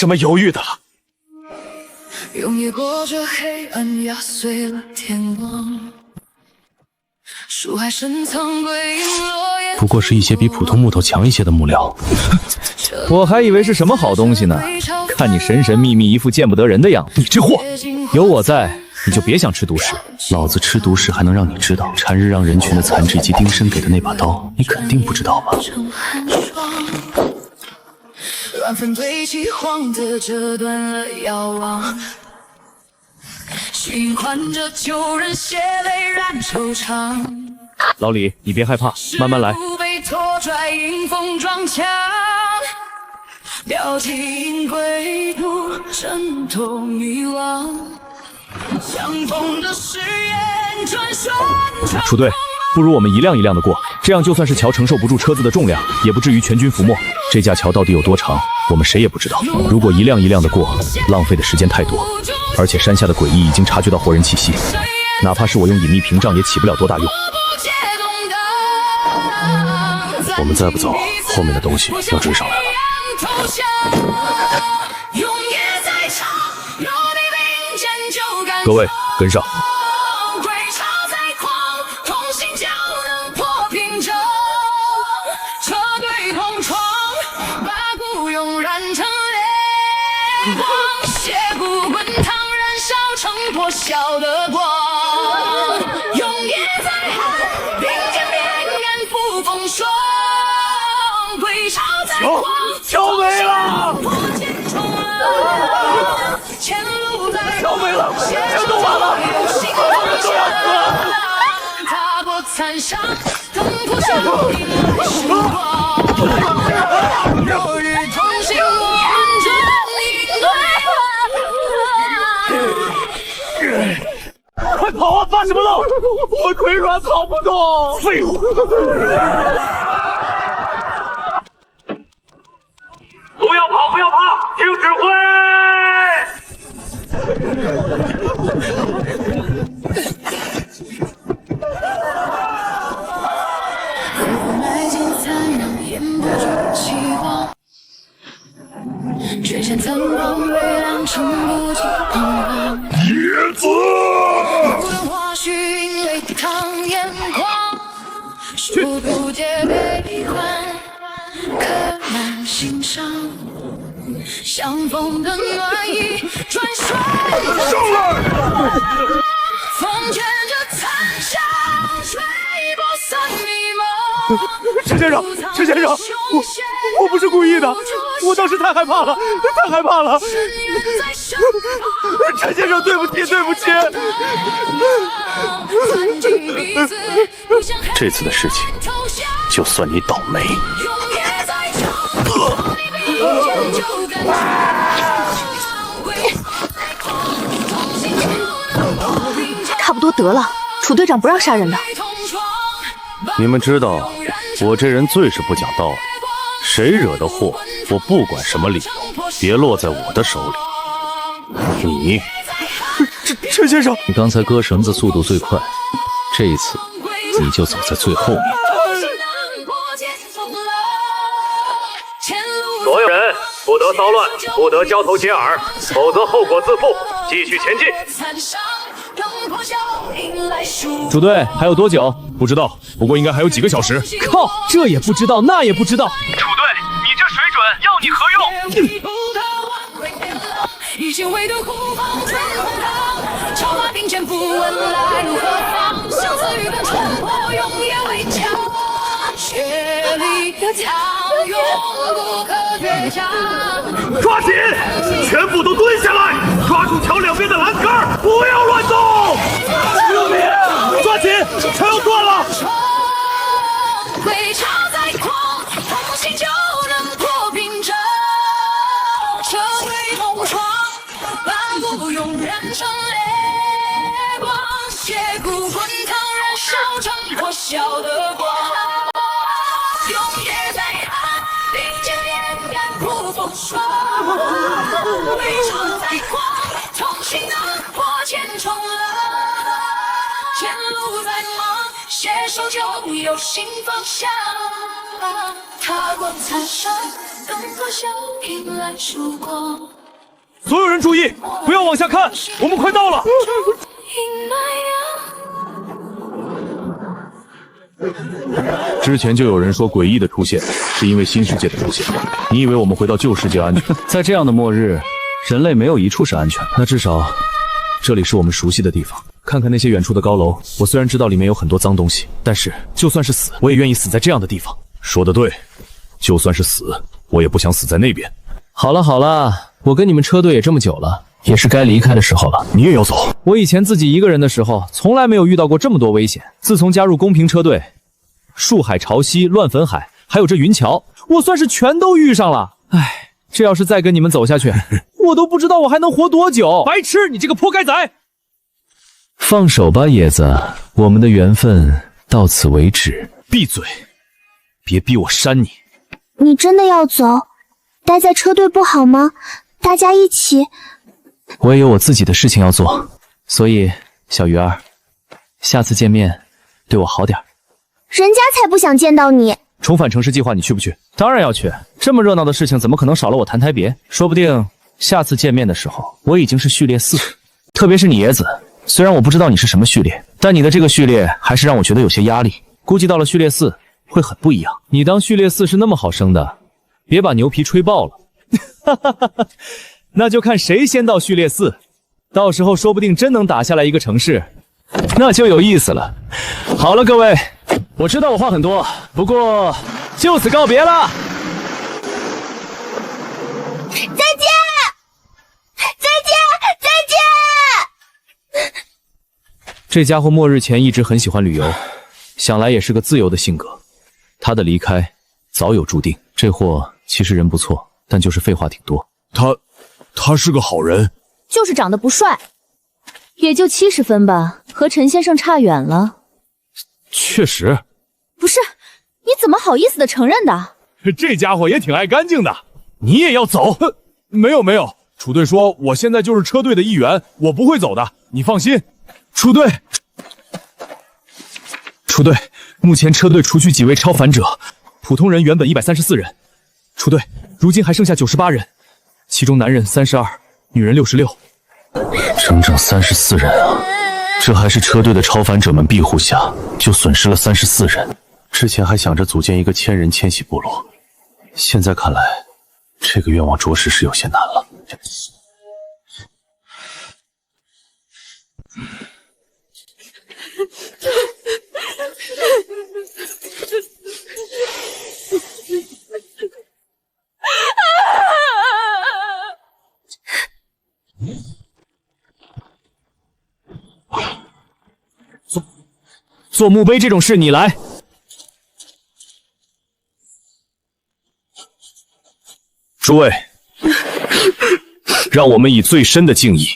么犹豫的了。用越过这黑暗，压碎了天光。树海深藏鬼影落叶。不过是一些比普通木头强一些的木料。我还以为是什么好东西呢，看你神神秘秘，一副见不得人的样子。你这货，有我在，你就别想吃毒食。老子吃毒食还能让你知道缠日让人群的残肢以及丁申给的那把刀，你肯定不知道吧？乱纷堆起，晃得折断了遥望。循环着旧人血泪染惆怅。老李，你别害怕，慢慢来。被拖拽，迎风撞墙，标记归途，挣脱迷惘。相逢的誓言，转瞬。楚队，不如我们一辆一辆的过，这样就算是桥承受不住车子的重量，也不至于全军覆没。这架桥到底有多长，我们谁也不知道。如果一辆一辆的过，浪费的时间太多，而且山下的诡异已经察觉到活人气息，哪怕是我用隐秘屏障也起不了多大用。我们再不走，后面的东西要追上来了。各位跟上。破晓的光，永夜在海，并肩边岸，扶风霜，归巢在荒，桥没了，破茧虫了，前路在，桥没了，桥都完了，我们都要死了。踏过残沙，腾破生命的时光，若日同行，我们终应对。快跑啊！发什么愣？我腿软跑不动。废物！不要跑，不要跑，听指挥！埋进残阳，掩不住希望。却见残光微亮，撑不起彷徨。野子！无论花絮因为淌眼眶，数不竭悲欢，刻满心上。相逢的暖意，转瞬上来！风卷着残沙，吹波散迷茫。陈先生，陈先生，我不是故意的，我当时太害怕了，太害怕了。陈先生，对不起，对不起。这次的事情，就算你倒霉。差不多得了，楚队长不让杀人的。你们知道，我这人最是不讲道理，谁惹的祸，我不管什么理由，别落在我的手里。你，陈先生，你刚才割绳子速度最快，这一次你就走在最后面。所有人不得骚乱，不得交头接耳，否则后果自负。继续前进。楚队还有多久？不知道，不过应该还有几个小时。靠，这也不知道，那也不知道。楚队，你这水准要你何用？以前唯独护航最荒唐，超马并肩不问来路何方，相思与共冲破，永远为强。血里淌涌，不可越墙。抓紧，全部都蹲下来，抓住桥两边的栏杆，不要乱动。救命！抓紧，桥要断了。归巢再狂，同心就能破屏障。车队同闯，万古永燃成烈光，血骨滚烫，燃烧成火小的光。永夜在岸，并肩连杆扑风霜。归巢再狂，同心能破千重浪。前路再忙，携手就有新方向。踏过残伤，灯火秀迎来曙光。所有人注意，不要往下看，我们快到了。之前就有人说诡异的出现是因为新世界的出现，你以为我们回到旧世界安全？在这样的末日，人类没有一处是安全的。那至少，这里是我们熟悉的地方。看看那些远处的高楼，我虽然知道里面有很多脏东西，但是就算是死，我也愿意死在这样的地方。说得对，就算是死，我也不想死在那边。好了好了，我跟你们车队也这么久了，也是该离开的时候了。你也要走？我以前自己一个人的时候，从来没有遇到过这么多危险。自从加入公平车队，树海潮汐、乱坟海，还有这云桥，我算是全都遇上了。唉，这要是再跟你们走下去，我都不知道我还能活多久。白痴，你这个破该仔！放手吧，野子，我们的缘分到此为止。闭嘴，别逼我扇你。你真的要走？待在车队不好吗？大家一起。我也有我自己的事情要做，所以小鱼儿，下次见面对我好点。人家才不想见到你。重返城市计划你去不去？当然要去，这么热闹的事情怎么可能少了我澹台别？说不定下次见面的时候，我已经是序列4。特别是你野子，虽然我不知道你是什么序列，但你的这个序列还是让我觉得有些压力。估计到了序列4会很不一样。你当序列4是那么好升的，别把牛皮吹爆了。那就看谁先到序列4，到时候说不定真能打下来一个城市，那就有意思了。好了，各位，我知道我话很多，不过就此告别了。再见，再见，再见。这家伙末日前一直很喜欢旅游，想来也是个自由的性格。他的离开早有注定。这货其实人不错，但就是废话挺多。他是个好人，就是长得不帅，也就70分吧，和陈先生差远了。确实。不是，你怎么好意思的承认的？这家伙也挺爱干净的。你也要走？没有，楚队说我现在就是车队的一员，我不会走的，你放心。楚队，目前车队除去几位超凡者，普通人原本134人，楚队如今还剩下98人，其中男人32，女人66，整整34人啊！这还是车队的超凡者们庇护下，就损失了34人。之前还想着组建一个1000人迁徙部落，现在看来，这个愿望着实是有些难了。做墓碑这种事你来。诸位，让我们以最深的敬意，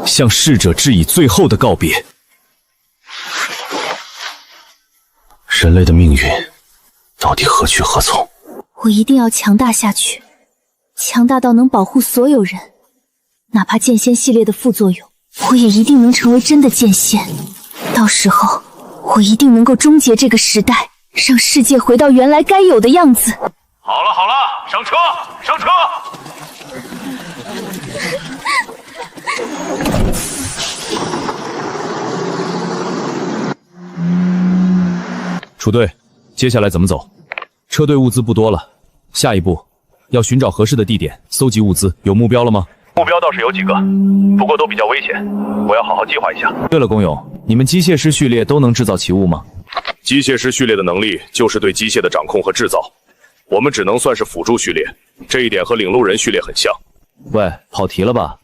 向逝者致以最后的告别。人类的命运到底何去何从？我一定要强大下去，强大到能保护所有人，哪怕剑仙系列的副作用，我也一定能成为真的剑仙。到时候，我一定能够终结这个时代，让世界回到原来该有的样子。好了好了，上车上车！楚队，接下来怎么走？车队物资不多了，下一步要寻找合适的地点搜集物资，有目标了吗？目标倒是有几个，不过都比较危险，我要好好计划一下。对了，龚勇，你们机械师序列都能制造奇物吗？机械师序列的能力就是对机械的掌控和制造，我们只能算是辅助序列，这一点和领路人序列很像。喂，跑题了吧？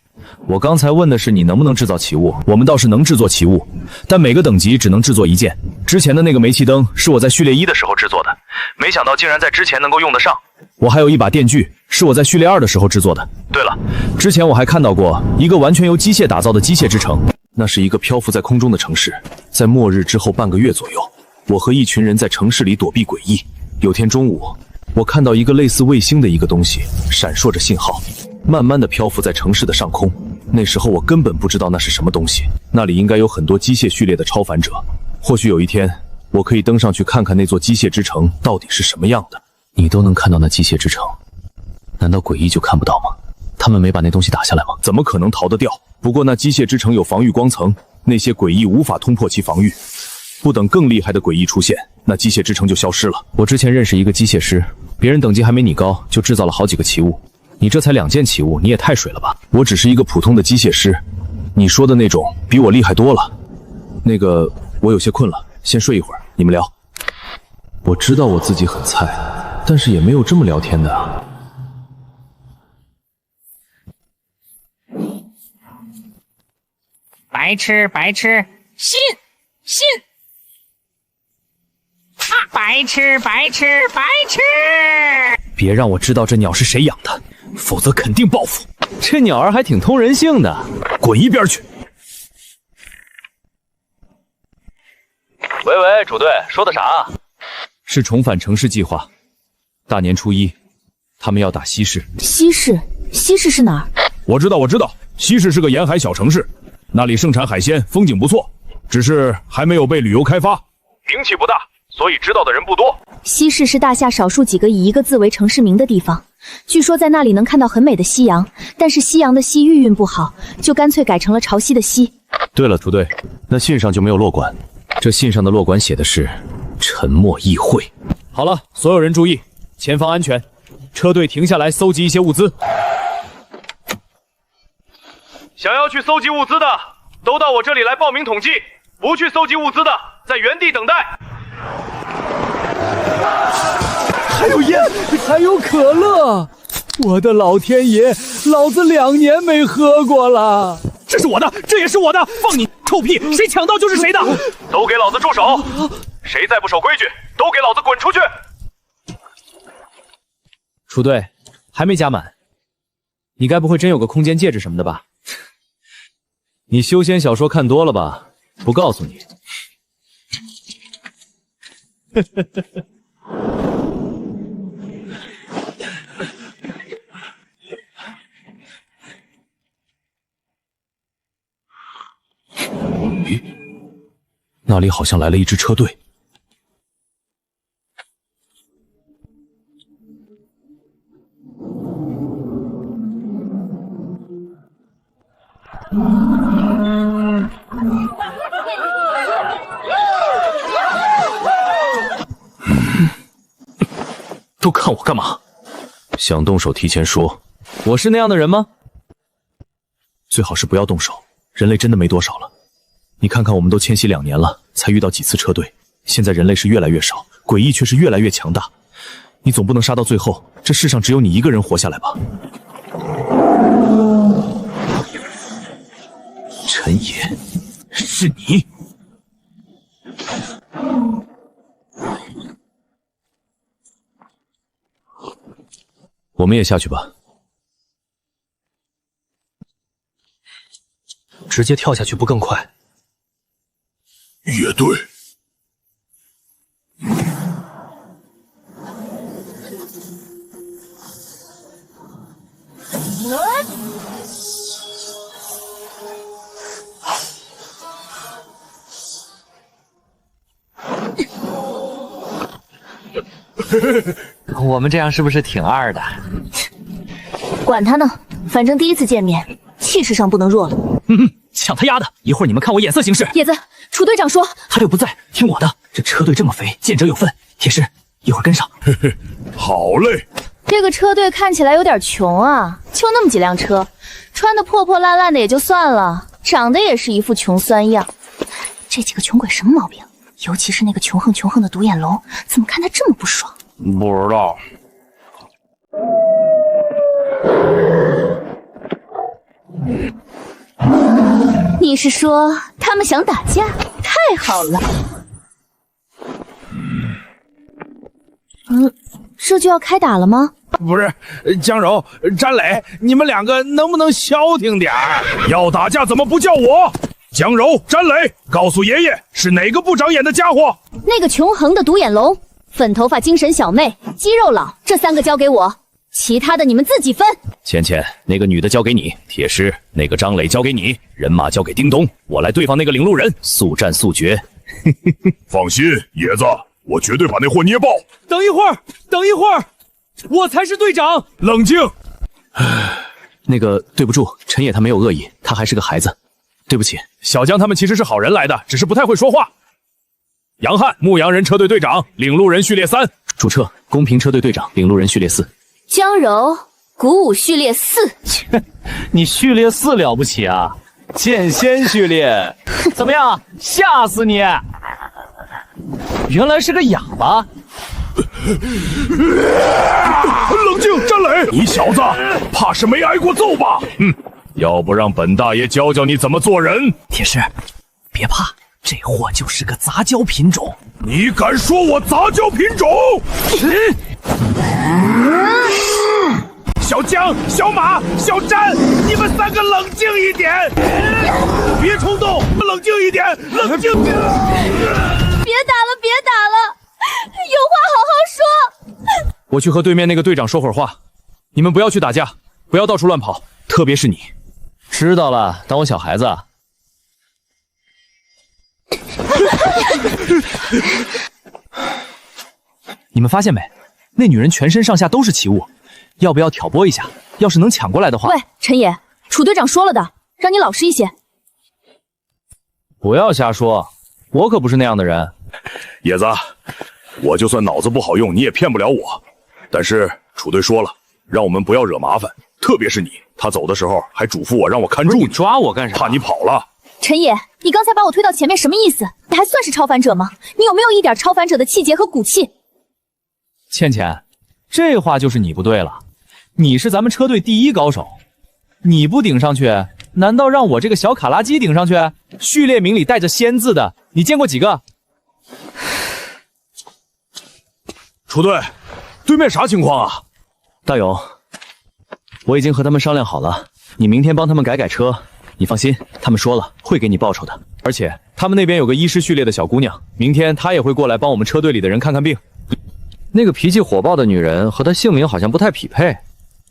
我刚才问的是你能不能制造奇物，我们倒是能制作奇物，但每个等级只能制作一件。之前的那个煤气灯是我在序列1的时候制作的，没想到竟然在之前能够用得上。我还有一把电锯，是我在序列2的时候制作的。对了，之前我还看到过一个完全由机械打造的机械之城，那是一个漂浮在空中的城市，在末日之后半个月左右，我和一群人在城市里躲避诡异。有天中午，我看到一个类似卫星的一个东西闪烁着信号，慢慢地漂浮在城市的上空。那时候我根本不知道那是什么东西，那里应该有很多机械序列的超凡者。或许有一天，我可以登上去看看那座机械之城到底是什么样的。你都能看到那机械之城，难道诡异就看不到吗？他们没把那东西打下来吗？怎么可能逃得掉？不过那机械之城有防御光层，那些诡异无法突破其防御。不等更厉害的诡异出现，那机械之城就消失了。我之前认识一个机械师，别人等级还没你高，就制造了好几个奇物。你这才2件奇物，你也太水了吧！我只是一个普通的机械师，你说的那种比我厉害多了。那个，我有些困了，先睡一会儿，你们聊。我知道我自己很菜，但是也没有这么聊天的啊。白痴白痴，信信啊！白痴白痴白痴！别让我知道这鸟是谁养的，否则肯定报复。这鸟儿还挺通人性的，滚一边去！喂喂，主队说的啥啊？是重返城市计划。大年初1，他们要打西市。西市？西市是哪儿？我知道，西市是个沿海小城市，那里盛产海鲜，风景不错，只是还没有被旅游开发，名气不大，所以知道的人不多。西市是大夏少数几个以一个字为城市名的地方，据说在那里能看到很美的夕阳，但是夕阳的夕寓韵不好，就干脆改成了潮汐的汐。对了，楚队，那信上就没有落馆？这信上的落馆写的是沉默议会。好了，所有人注意，前方安全，车队停下来搜集一些物资。想要去搜集物资的，都到我这里来报名统计；不去搜集物资的，在原地等待。还有烟，还有可乐！我的老天爷，老子2年没喝过了！这是我的，这也是我的！放你臭屁！谁抢到就是谁的！都给老子住手！谁再不守规矩，都给老子滚出去！楚队，还没加满，你该不会真有个空间戒指什么的吧？你修仙小说看多了吧？不告诉你。咦，那里好像来了一支车队。都看我干嘛？想动手提前说。我是那样的人吗？最好是不要动手，人类真的没多少了。你看看，我们都迁徙2年了，才遇到几次车队，现在人类是越来越少，诡异却是越来越强大。你总不能杀到最后，这世上只有你一个人活下来吧？陈野，是你！我们也下去吧。直接跳下去不更快？也对。我们这样是不是挺二的？管他呢，反正第一次见面，气势上不能弱了。抢他丫的！一会儿你们看我眼色行事。叶子，楚队长说他又不在，听我的。这车队这么肥，见者有份。铁石，一会儿跟上。好嘞。这个车队看起来有点穷啊，就那么几辆车，穿的破破烂烂的也就算了，长得也是一副穷酸样。这几个穷鬼什么毛病？尤其是那个穷横的独眼龙，怎么看他这么不爽？不知道。你是说他们想打架？太好了。这就要开打了吗？不是，江柔、詹磊，你们两个能不能消停点儿？要打架怎么不叫我？江柔、詹磊，告诉爷爷是哪个不长眼的家伙？那个穷横的独眼龙，粉头发精神小妹，肌肉佬，这3个交给我，其他的你们自己分。倩倩，那个女的交给你；铁狮，那个张磊交给你；人马交给叮咚，我来对付那个领路人，速战速决。放心，野子，我绝对把那货捏爆。等一会儿，我才是队长。冷静。那个，对不住，陈野他没有恶意，他还是个孩子，对不起。小江他们其实是好人来的，只是不太会说话。杨汉，牧羊人车队队长，领路人序列3。主车，公平车队队长，领路人序列4。江柔，鼓舞序列4。你序列4了不起啊？剑仙序列，怎么样？吓死你！原来是个哑巴。冷静，詹磊，你小子怕是没挨过揍吧？要不让本大爷教教你怎么做人？铁石，别怕，这货就是个杂交品种。你敢说我杂交品种？小江、小马、小詹，你们3个冷静一点，别冲动，冷静一点，冷静。别打了，有话好好说。我去和对面那个队长说会儿话，你们不要去打架，不要到处乱跑，特别是你。知道了，当我小孩子啊。你们发现没？那女人全身上下都是奇物，要不要挑拨一下？要是能抢过来的话。喂，陈野，楚队长说了的，让你老实一些。不要瞎说，我可不是那样的人。野子，我就算脑子不好用，你也骗不了我。但是楚队说了，让我们不要惹麻烦，特别是你。他走的时候还嘱咐我让我看住你。抓我干啥？怕你跑了。陈野，你刚才把我推到前面什么意思？你还算是超凡者吗？你有没有一点超凡者的气节和骨气？倩倩，这话就是你不对了。你是咱们车队第1高手，你不顶上去，难道让我这个小卡拉基顶上去？序列名里带着仙字的，你见过几个？楚队，对面啥情况啊？大勇，我已经和他们商量好了，你明天帮他们改车。你放心，他们说了会给你报酬的。而且他们那边有个医师序列的小姑娘，明天她也会过来帮我们车队里的人看看病。那个脾气火爆的女人和她姓名好像不太匹配，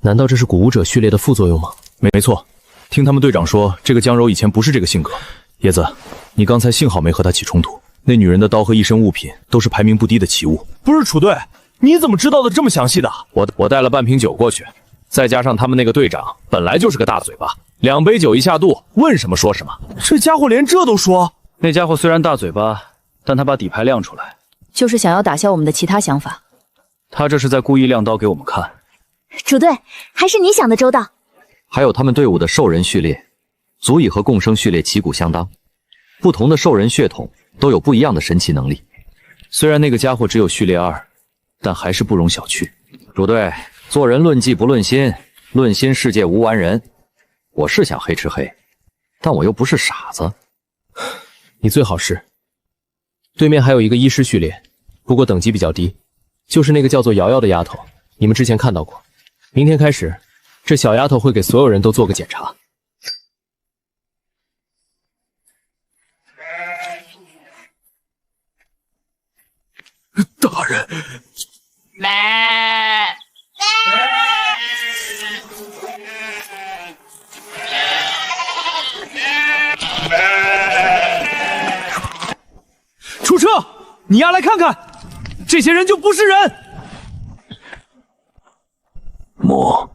难道这是鼓舞者序列的副作用吗？没错，听他们队长说，这个江柔以前不是这个性格。叶子，你刚才幸好没和她起冲突。那女人的刀和一身物品都是排名不低的奇物。不是楚队，你怎么知道的这么详细的？我带了半瓶酒过去，再加上他们那个队长本来就是个大嘴巴，2杯酒一下肚，问什么说什么。这家伙连这都说？那家伙虽然大嘴巴，但他把底牌亮出来，就是想要打消我们的其他想法。他这是在故意亮刀给我们看。主队，还是你想的周到。还有他们队伍的兽人序列，足以和共生序列旗鼓相当。不同的兽人血统都有不一样的神奇能力。虽然那个家伙只有序列2，但还是不容小觑。主队，做人论迹不论心，论心世界无完人。我是想黑吃黑，但我又不是傻子。你最好是。对面还有一个医师序列，不过等级比较低，就是那个叫做瑶瑶的丫头，你们之前看到过。明天开始，这小丫头会给所有人都做个检查。大人，出车！你丫来看看，这些人就不是人。莫。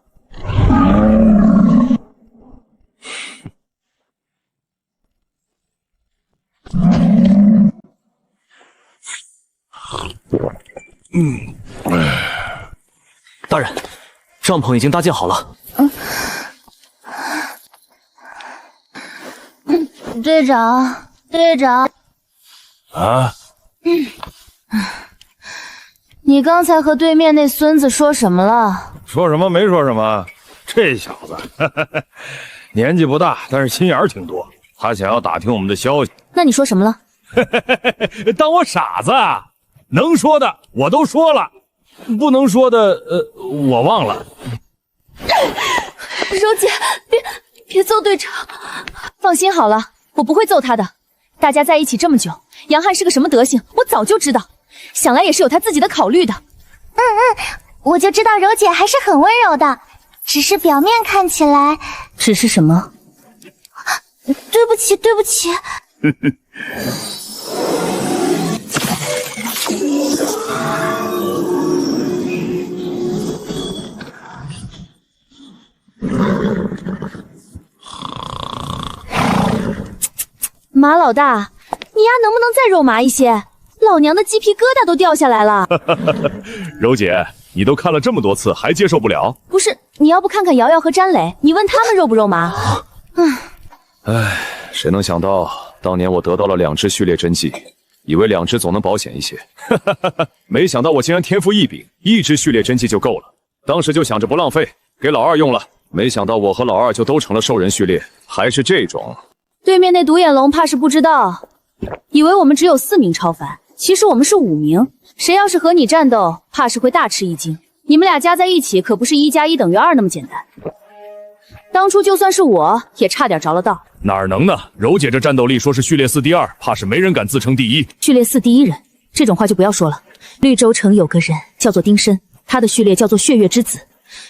大人，帐篷已经搭建好了。队长，队长，啊？你刚才和对面那孙子说什么了？说什么没说什么。这小子年纪不大，但是心眼儿挺多。他想要打听我们的消息。那你说什么了？当我傻子啊？能说的我都说了，不能说的我忘了。柔姐，别揍队长。放心好了，我不会揍他的。大家在一起这么久，杨汉是个什么德行，我早就知道。想来也是有他自己的考虑的。我就知道柔姐还是很温柔的，只是表面看起来……只是什么？对不起，对不起。马老大，你丫能不能再肉麻一些？老娘的鸡皮疙瘩都掉下来了。柔姐，你都看了这么多次，还接受不了？不是，你要不看看瑶瑶和詹磊，你问他们肉不肉麻？唉，谁能想到当年我得到了2支序列真剂，以为2支总能保险一些，没想到我竟然天赋异禀，1支序列真剂就够了。当时就想着不浪费，给老二用了，没想到我和老二就都成了兽人序列，还是这种。对面那独眼龙怕是不知道，以为我们只有4名超凡，其实我们是5名。谁要是和你战斗，怕是会大吃一惊。你们俩加在一起可不是1+1等于2那么简单。当初就算是我也差点着了道。哪能呢？柔姐这战斗力说是序列4第2，怕是没人敢自称第1。序列4第1人，这种话就不要说了。绿洲城有个人叫做丁申，他的序列叫做血月之子。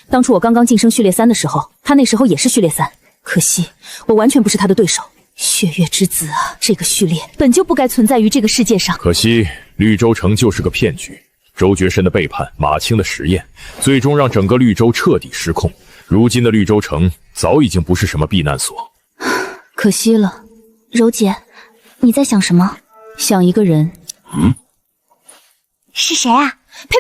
当初我刚刚晋升序列3的时候，他那时候也是序列3，可惜我完全不是他的对手。血月之子啊，这个序列本就不该存在于这个世界上。可惜绿洲城就是个骗局，周绝深的背叛，马青的实验，最终让整个绿洲彻底失控。如今的绿洲城早已经不是什么避难所。可惜了。柔姐，你在想什么？想一个人。是谁啊？呸！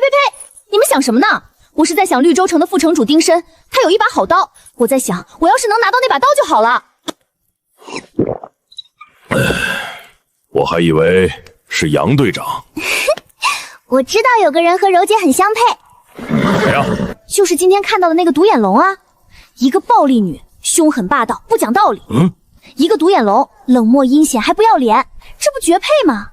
你们想什么呢？我是在想绿洲城的副城主丁申，他有一把好刀，我在想我要是能拿到那把刀就好了。我还以为是杨队长。我知道有个人和柔姐很相配。谁呀？就是今天看到的那个独眼龙啊，一个暴力女，凶狠霸道，不讲道理。一个独眼龙，冷漠阴险，还不要脸，这不绝配吗？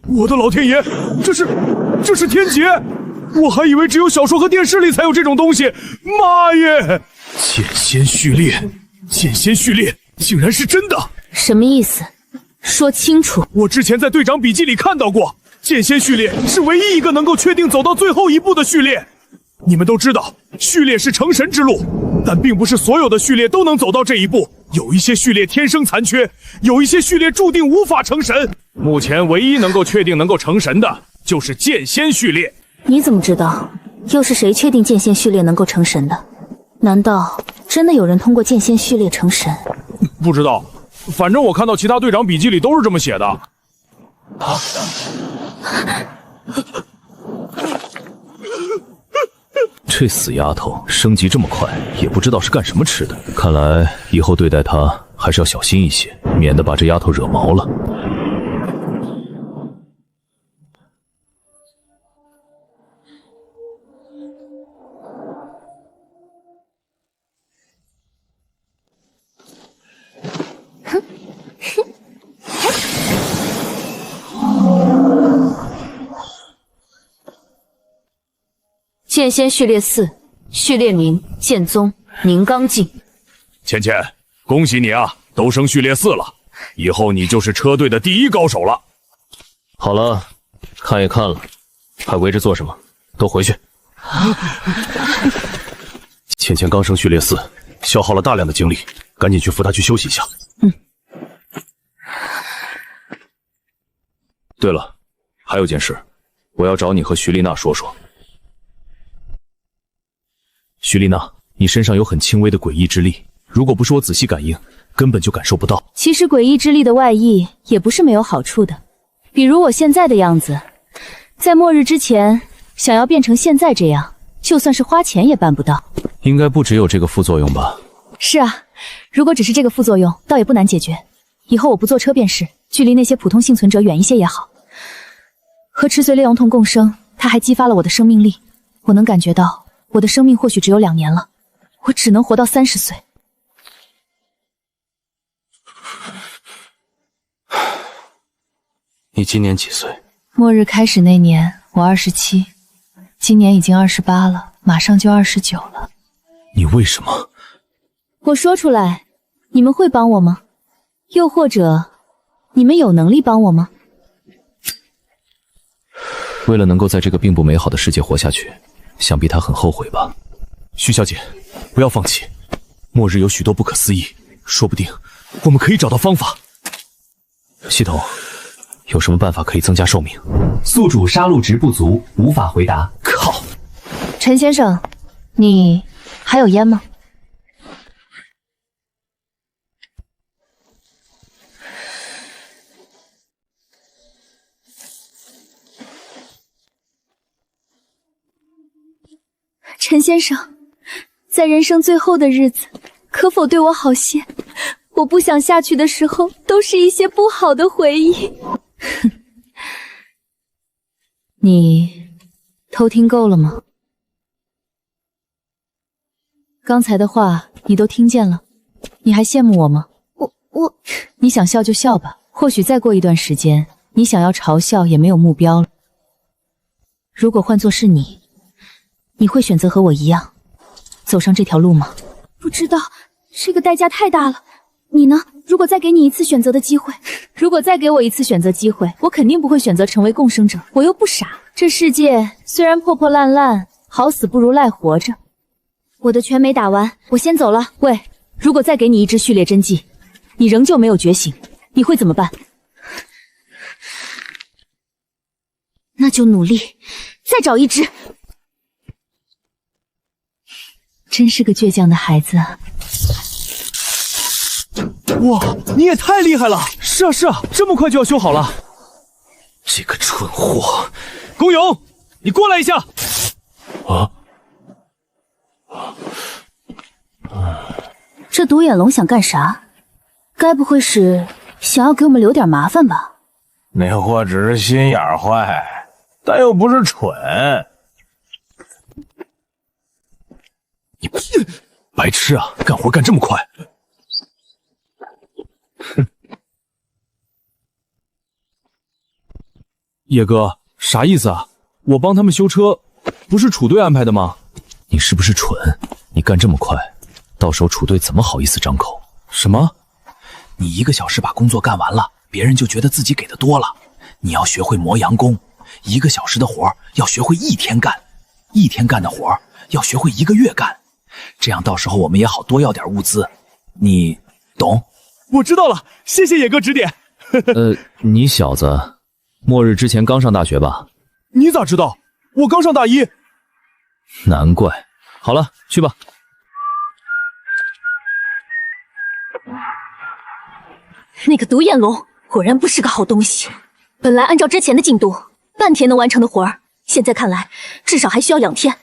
我的老天爷，这是天劫！我还以为只有小说和电视里才有这种东西，妈耶！剑仙序列，剑仙序列竟然是真的！什么意思？说清楚。我之前在队长笔记里看到过，剑仙序列是唯一一个能够确定走到最后一步的序列。你们都知道，序列是成神之路，但并不是所有的序列都能走到这一步。有一些序列天生残缺，有一些序列注定无法成神。目前唯一能够确定能够成神的，就是剑仙序列。你怎么知道？又是谁确定剑仙序列能够成神的？难道真的有人通过剑仙序列成神？不知道，反正我看到其他队长笔记里都是这么写的。这死丫头升级这么快，也不知道是干什么吃的。看来以后对待她还是要小心一些，免得把这丫头惹毛了。剑仙序列4，序列名剑宗宁刚镜。芊芊，恭喜你啊，都升序列4了，以后你就是车队的第1高手了。好了，看也看了，还围着做什么？都回去。芊芊刚升序列4，消耗了大量的精力，赶紧去扶她去休息一下。对了，还有件事，我要找你和徐丽娜说说。徐丽娜，你身上有很轻微的诡异之力，如果不是我仔细感应，根本就感受不到。其实诡异之力的外溢也不是没有好处的，比如我现在的样子，在末日之前想要变成现在这样，就算是花钱也办不到。应该不只有这个副作用吧？是啊，如果只是这个副作用，倒也不难解决。以后我不坐车便是，距离那些普通幸存者远一些也好。和池随烈阳痛共生，它还激发了我的生命力，我能感觉到我的生命或许只有2年了，我只能活到30岁。你今年几岁？末日开始那年我27，今年已经28了，马上就29了。你为什么？我说出来，你们会帮我吗？又或者，你们有能力帮我吗？为了能够在这个并不美好的世界活下去，想必他很后悔吧。徐小姐，不要放弃，末日有许多不可思议，说不定我们可以找到方法。系统，有什么办法可以增加寿命？宿主杀戮值不足，无法回答。靠！陈先生，你还有烟吗？陈先生，在人生最后的日子，可否对我好些？我不想下去的时候，都是一些不好的回忆。你偷听够了吗？刚才的话你都听见了，你还羡慕我吗？你想笑就笑吧，或许再过一段时间，你想要嘲笑也没有目标了。如果换作是你，你会选择和我一样走上这条路吗？不知道，这个代价太大了。你呢？如果再给你一次选择的机会，如果再给我一次选择机会，我肯定不会选择成为共生者。我又不傻。这世界虽然破破烂烂，好死不如赖活着。我的拳没打完，我先走了。喂，如果再给你一支序列真迹，你仍旧没有觉醒，你会怎么办？那就努力再找一支。真是个倔强的孩子啊！哇，你也太厉害了！是啊是啊，这么快就要修好了。这个蠢货，龚勇，你过来一下。啊！这独眼龙想干啥？该不会是想要给我们留点麻烦吧？那货只是心眼坏，但又不是蠢。你白痴啊！干活干这么快！哼！野哥，啥意思啊？我帮他们修车，不是楚队安排的吗？你是不是蠢？你干这么快，到时候楚队怎么好意思张口？什么？你1个小时把工作干完了，别人就觉得自己给的多了。你要学会磨洋工，1个小时的活要学会1天干，1天干的活要学会1个月干。这样到时候我们也好多要点物资，你懂？我知道了，谢谢野哥指点。你小子，末日之前刚上大学吧？你咋知道？我刚上大1。难怪。好了，去吧。那个独眼龙果然不是个好东西。本来按照之前的进度，半天能完成的活儿，现在看来至少还需要2天。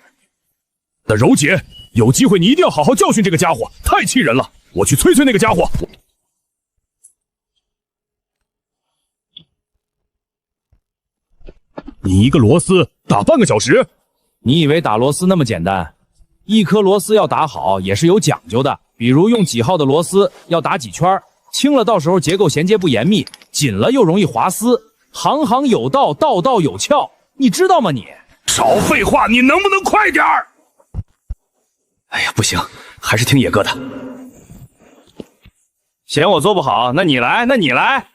那柔姐，有机会你一定要好好教训这个家伙，太气人了！我去催催那个家伙。你一个螺丝打半个小时？你以为打螺丝那么简单？一颗螺丝要打好也是有讲究的，比如用几号的螺丝要打几圈，轻了到时候结构衔接不严密，紧了又容易滑丝。行行有道，道道有窍，你知道吗你？少废话，你能不能快点儿？哎呀，不行，还是听野哥的。嫌我做不好，那你来，那你来。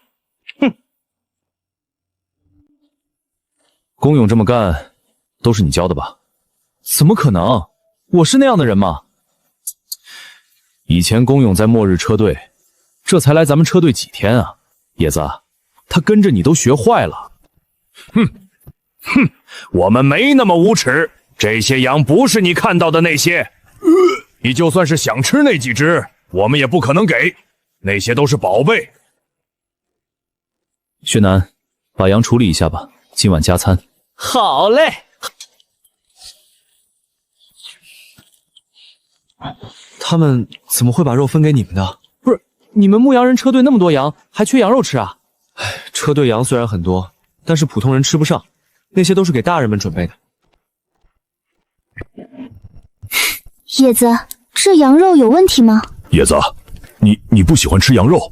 哼！宫勇这么干，都是你教的吧？怎么可能？我是那样的人吗？以前宫勇在末日车队，这才来咱们车队几天啊？野子，他跟着你都学坏了。哼！我们没那么无耻，这些羊不是你看到的那些。你就算是想吃那几只，我们也不可能给，那些都是宝贝。薛南，把羊处理一下吧，今晚加餐。好嘞。他们怎么会把肉分给你们的？不是，你们牧羊人车队那么多羊，还缺羊肉吃啊？车队羊虽然很多，但是普通人吃不上，那些都是给大人们准备的。叶子，这羊肉有问题吗？野子，你不喜欢吃羊肉？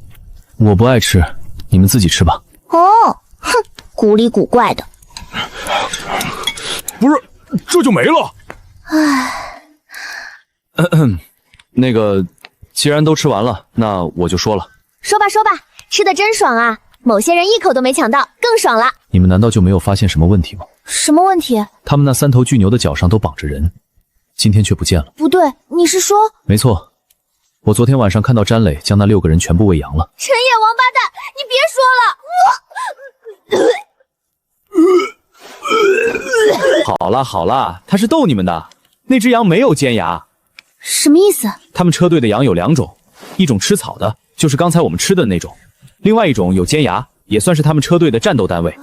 我不爱吃，你们自己吃吧。哦，哼，古里古怪的。不是，这就没了。唉，那个，既然都吃完了，那我就说了。说吧说吧，吃的真爽啊！某些人一口都没抢到，更爽了。你们难道就没有发现什么问题吗？什么问题？他们那3头巨牛的脚上都绑着人，今天却不见了。不对，你是说？没错，我昨天晚上看到詹磊将那6个人全部喂羊了。陈野王八蛋，你别说了，好啦好啦，他是逗你们的。那只羊没有尖牙。什么意思？他们车队的羊有2种，一种吃草的，就是刚才我们吃的那种；另外一种有尖牙，也算是他们车队的战斗单位。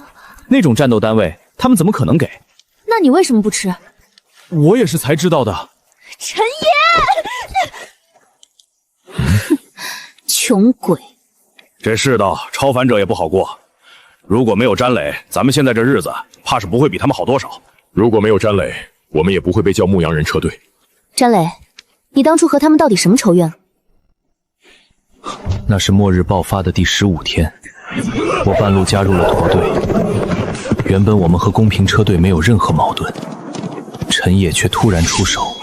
那种战斗单位，他们怎么可能给？那你为什么不吃？我也是才知道的。陈野，穷鬼！这世道，超凡者也不好过。如果没有詹磊，咱们现在这日子，怕是不会比他们好多少。如果没有詹磊，我们也不会被叫牧羊人车队。詹磊，你当初和他们到底什么仇怨？那是末日爆发的第15天，我半路加入了驼队。原本我们和公平车队没有任何矛盾，陈野却突然出手，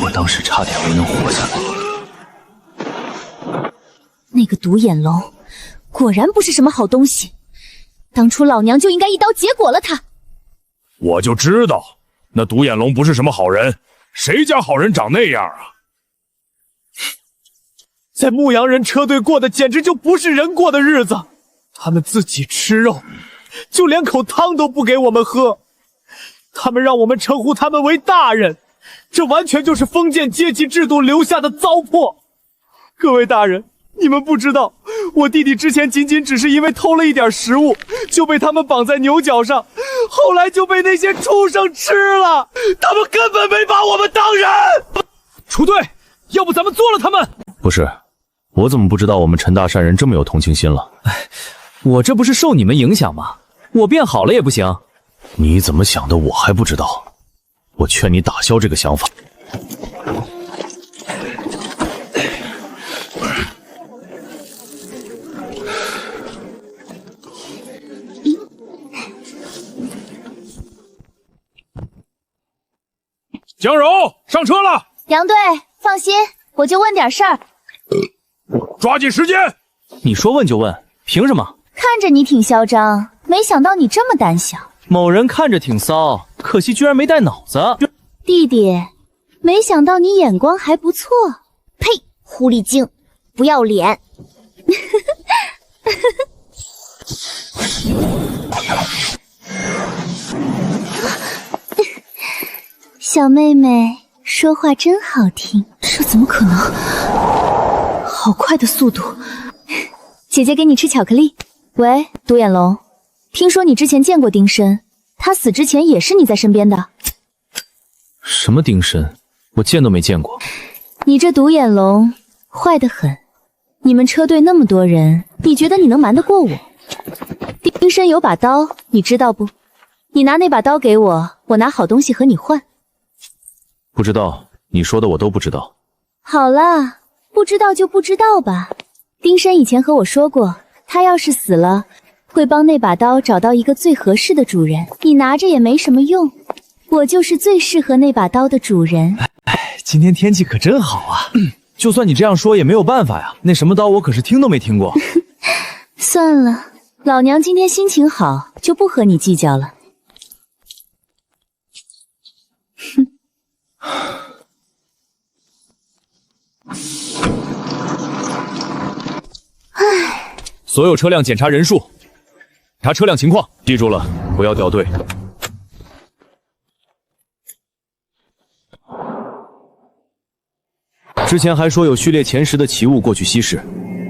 我当时差点没能活下来。那个独眼龙，果然不是什么好东西。当初老娘就应该一刀结果了他。我就知道，那独眼龙不是什么好人，谁家好人长那样啊？在牧羊人车队过的简直就不是人过的日子，他们自己吃肉，就连口汤都不给我们喝。他们让我们称呼他们为大人，这完全就是封建阶级制度留下的糟粕。各位大人，你们不知道，我弟弟之前仅仅只是因为偷了一点食物，就被他们绑在牛角上，后来就被那些畜生吃了。他们根本没把我们当人。楚队，要不咱们做了他们？不是，我怎么不知道我们陈大善人这么有同情心了？我这不是受你们影响吗？我变好了也不行。你怎么想的我还不知道，我劝你打消这个想法。江柔，上车了。杨队，放心，我就问点事儿。抓紧时间。你说问就问，凭什么？看着你挺嚣张，没想到你这么胆小。某人看着挺骚，可惜居然没带脑子。弟弟，没想到你眼光还不错。呸，狐狸精，不要脸。小妹妹说话真好听。这怎么可能？好快的速度！姐姐给你吃巧克力。喂，独眼龙，听说你之前见过丁深，他死之前也是你在身边的。什么丁参？我见都没见过。你这独眼龙坏得很。你们车队那么多人，你觉得你能瞒得过我？丁参有把刀，你知道不？你拿那把刀给我，我拿好东西和你换。不知道，你说的我都不知道。好啦，不知道就不知道吧。丁参以前和我说过，他要是死了，会帮那把刀找到一个最合适的主人。你拿着也没什么用，我就是最适合那把刀的主人。今天天气可真好啊！就算你这样说也没有办法呀，那什么刀我可是听都没听过。算了，老娘今天心情好，就不和你计较了。哼。唉，所有车辆检查人数，查车辆情况，记住了，不要掉队。之前还说有序列前10的奇物过去稀释，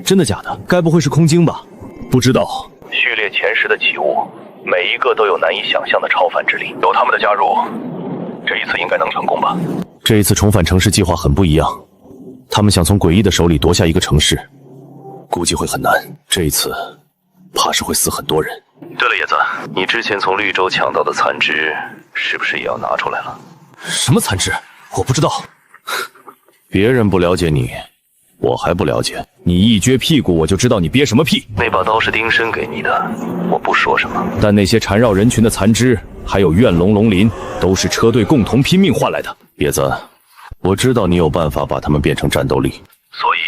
真的假的？该不会是空晶吧？不知道。序列前10的奇物，每一个都有难以想象的超凡之力，有他们的加入，这一次应该能成功吧？这一次重返城市计划很不一样，他们想从诡异的手里夺下一个城市，估计会很难。这一次，怕是会死很多人。对了，野子，你之前从绿洲抢到的残肢，是不是也要拿出来了？什么残肢？我不知道。别人不了解你，我还不了解。你一撅屁股，我就知道你憋什么屁。那把刀是丁参给你的，我不说什么。但那些缠绕人群的残肢，还有怨龙龙鳞，都是车队共同拼命换来的。野子，我知道你有办法把他们变成战斗力，所以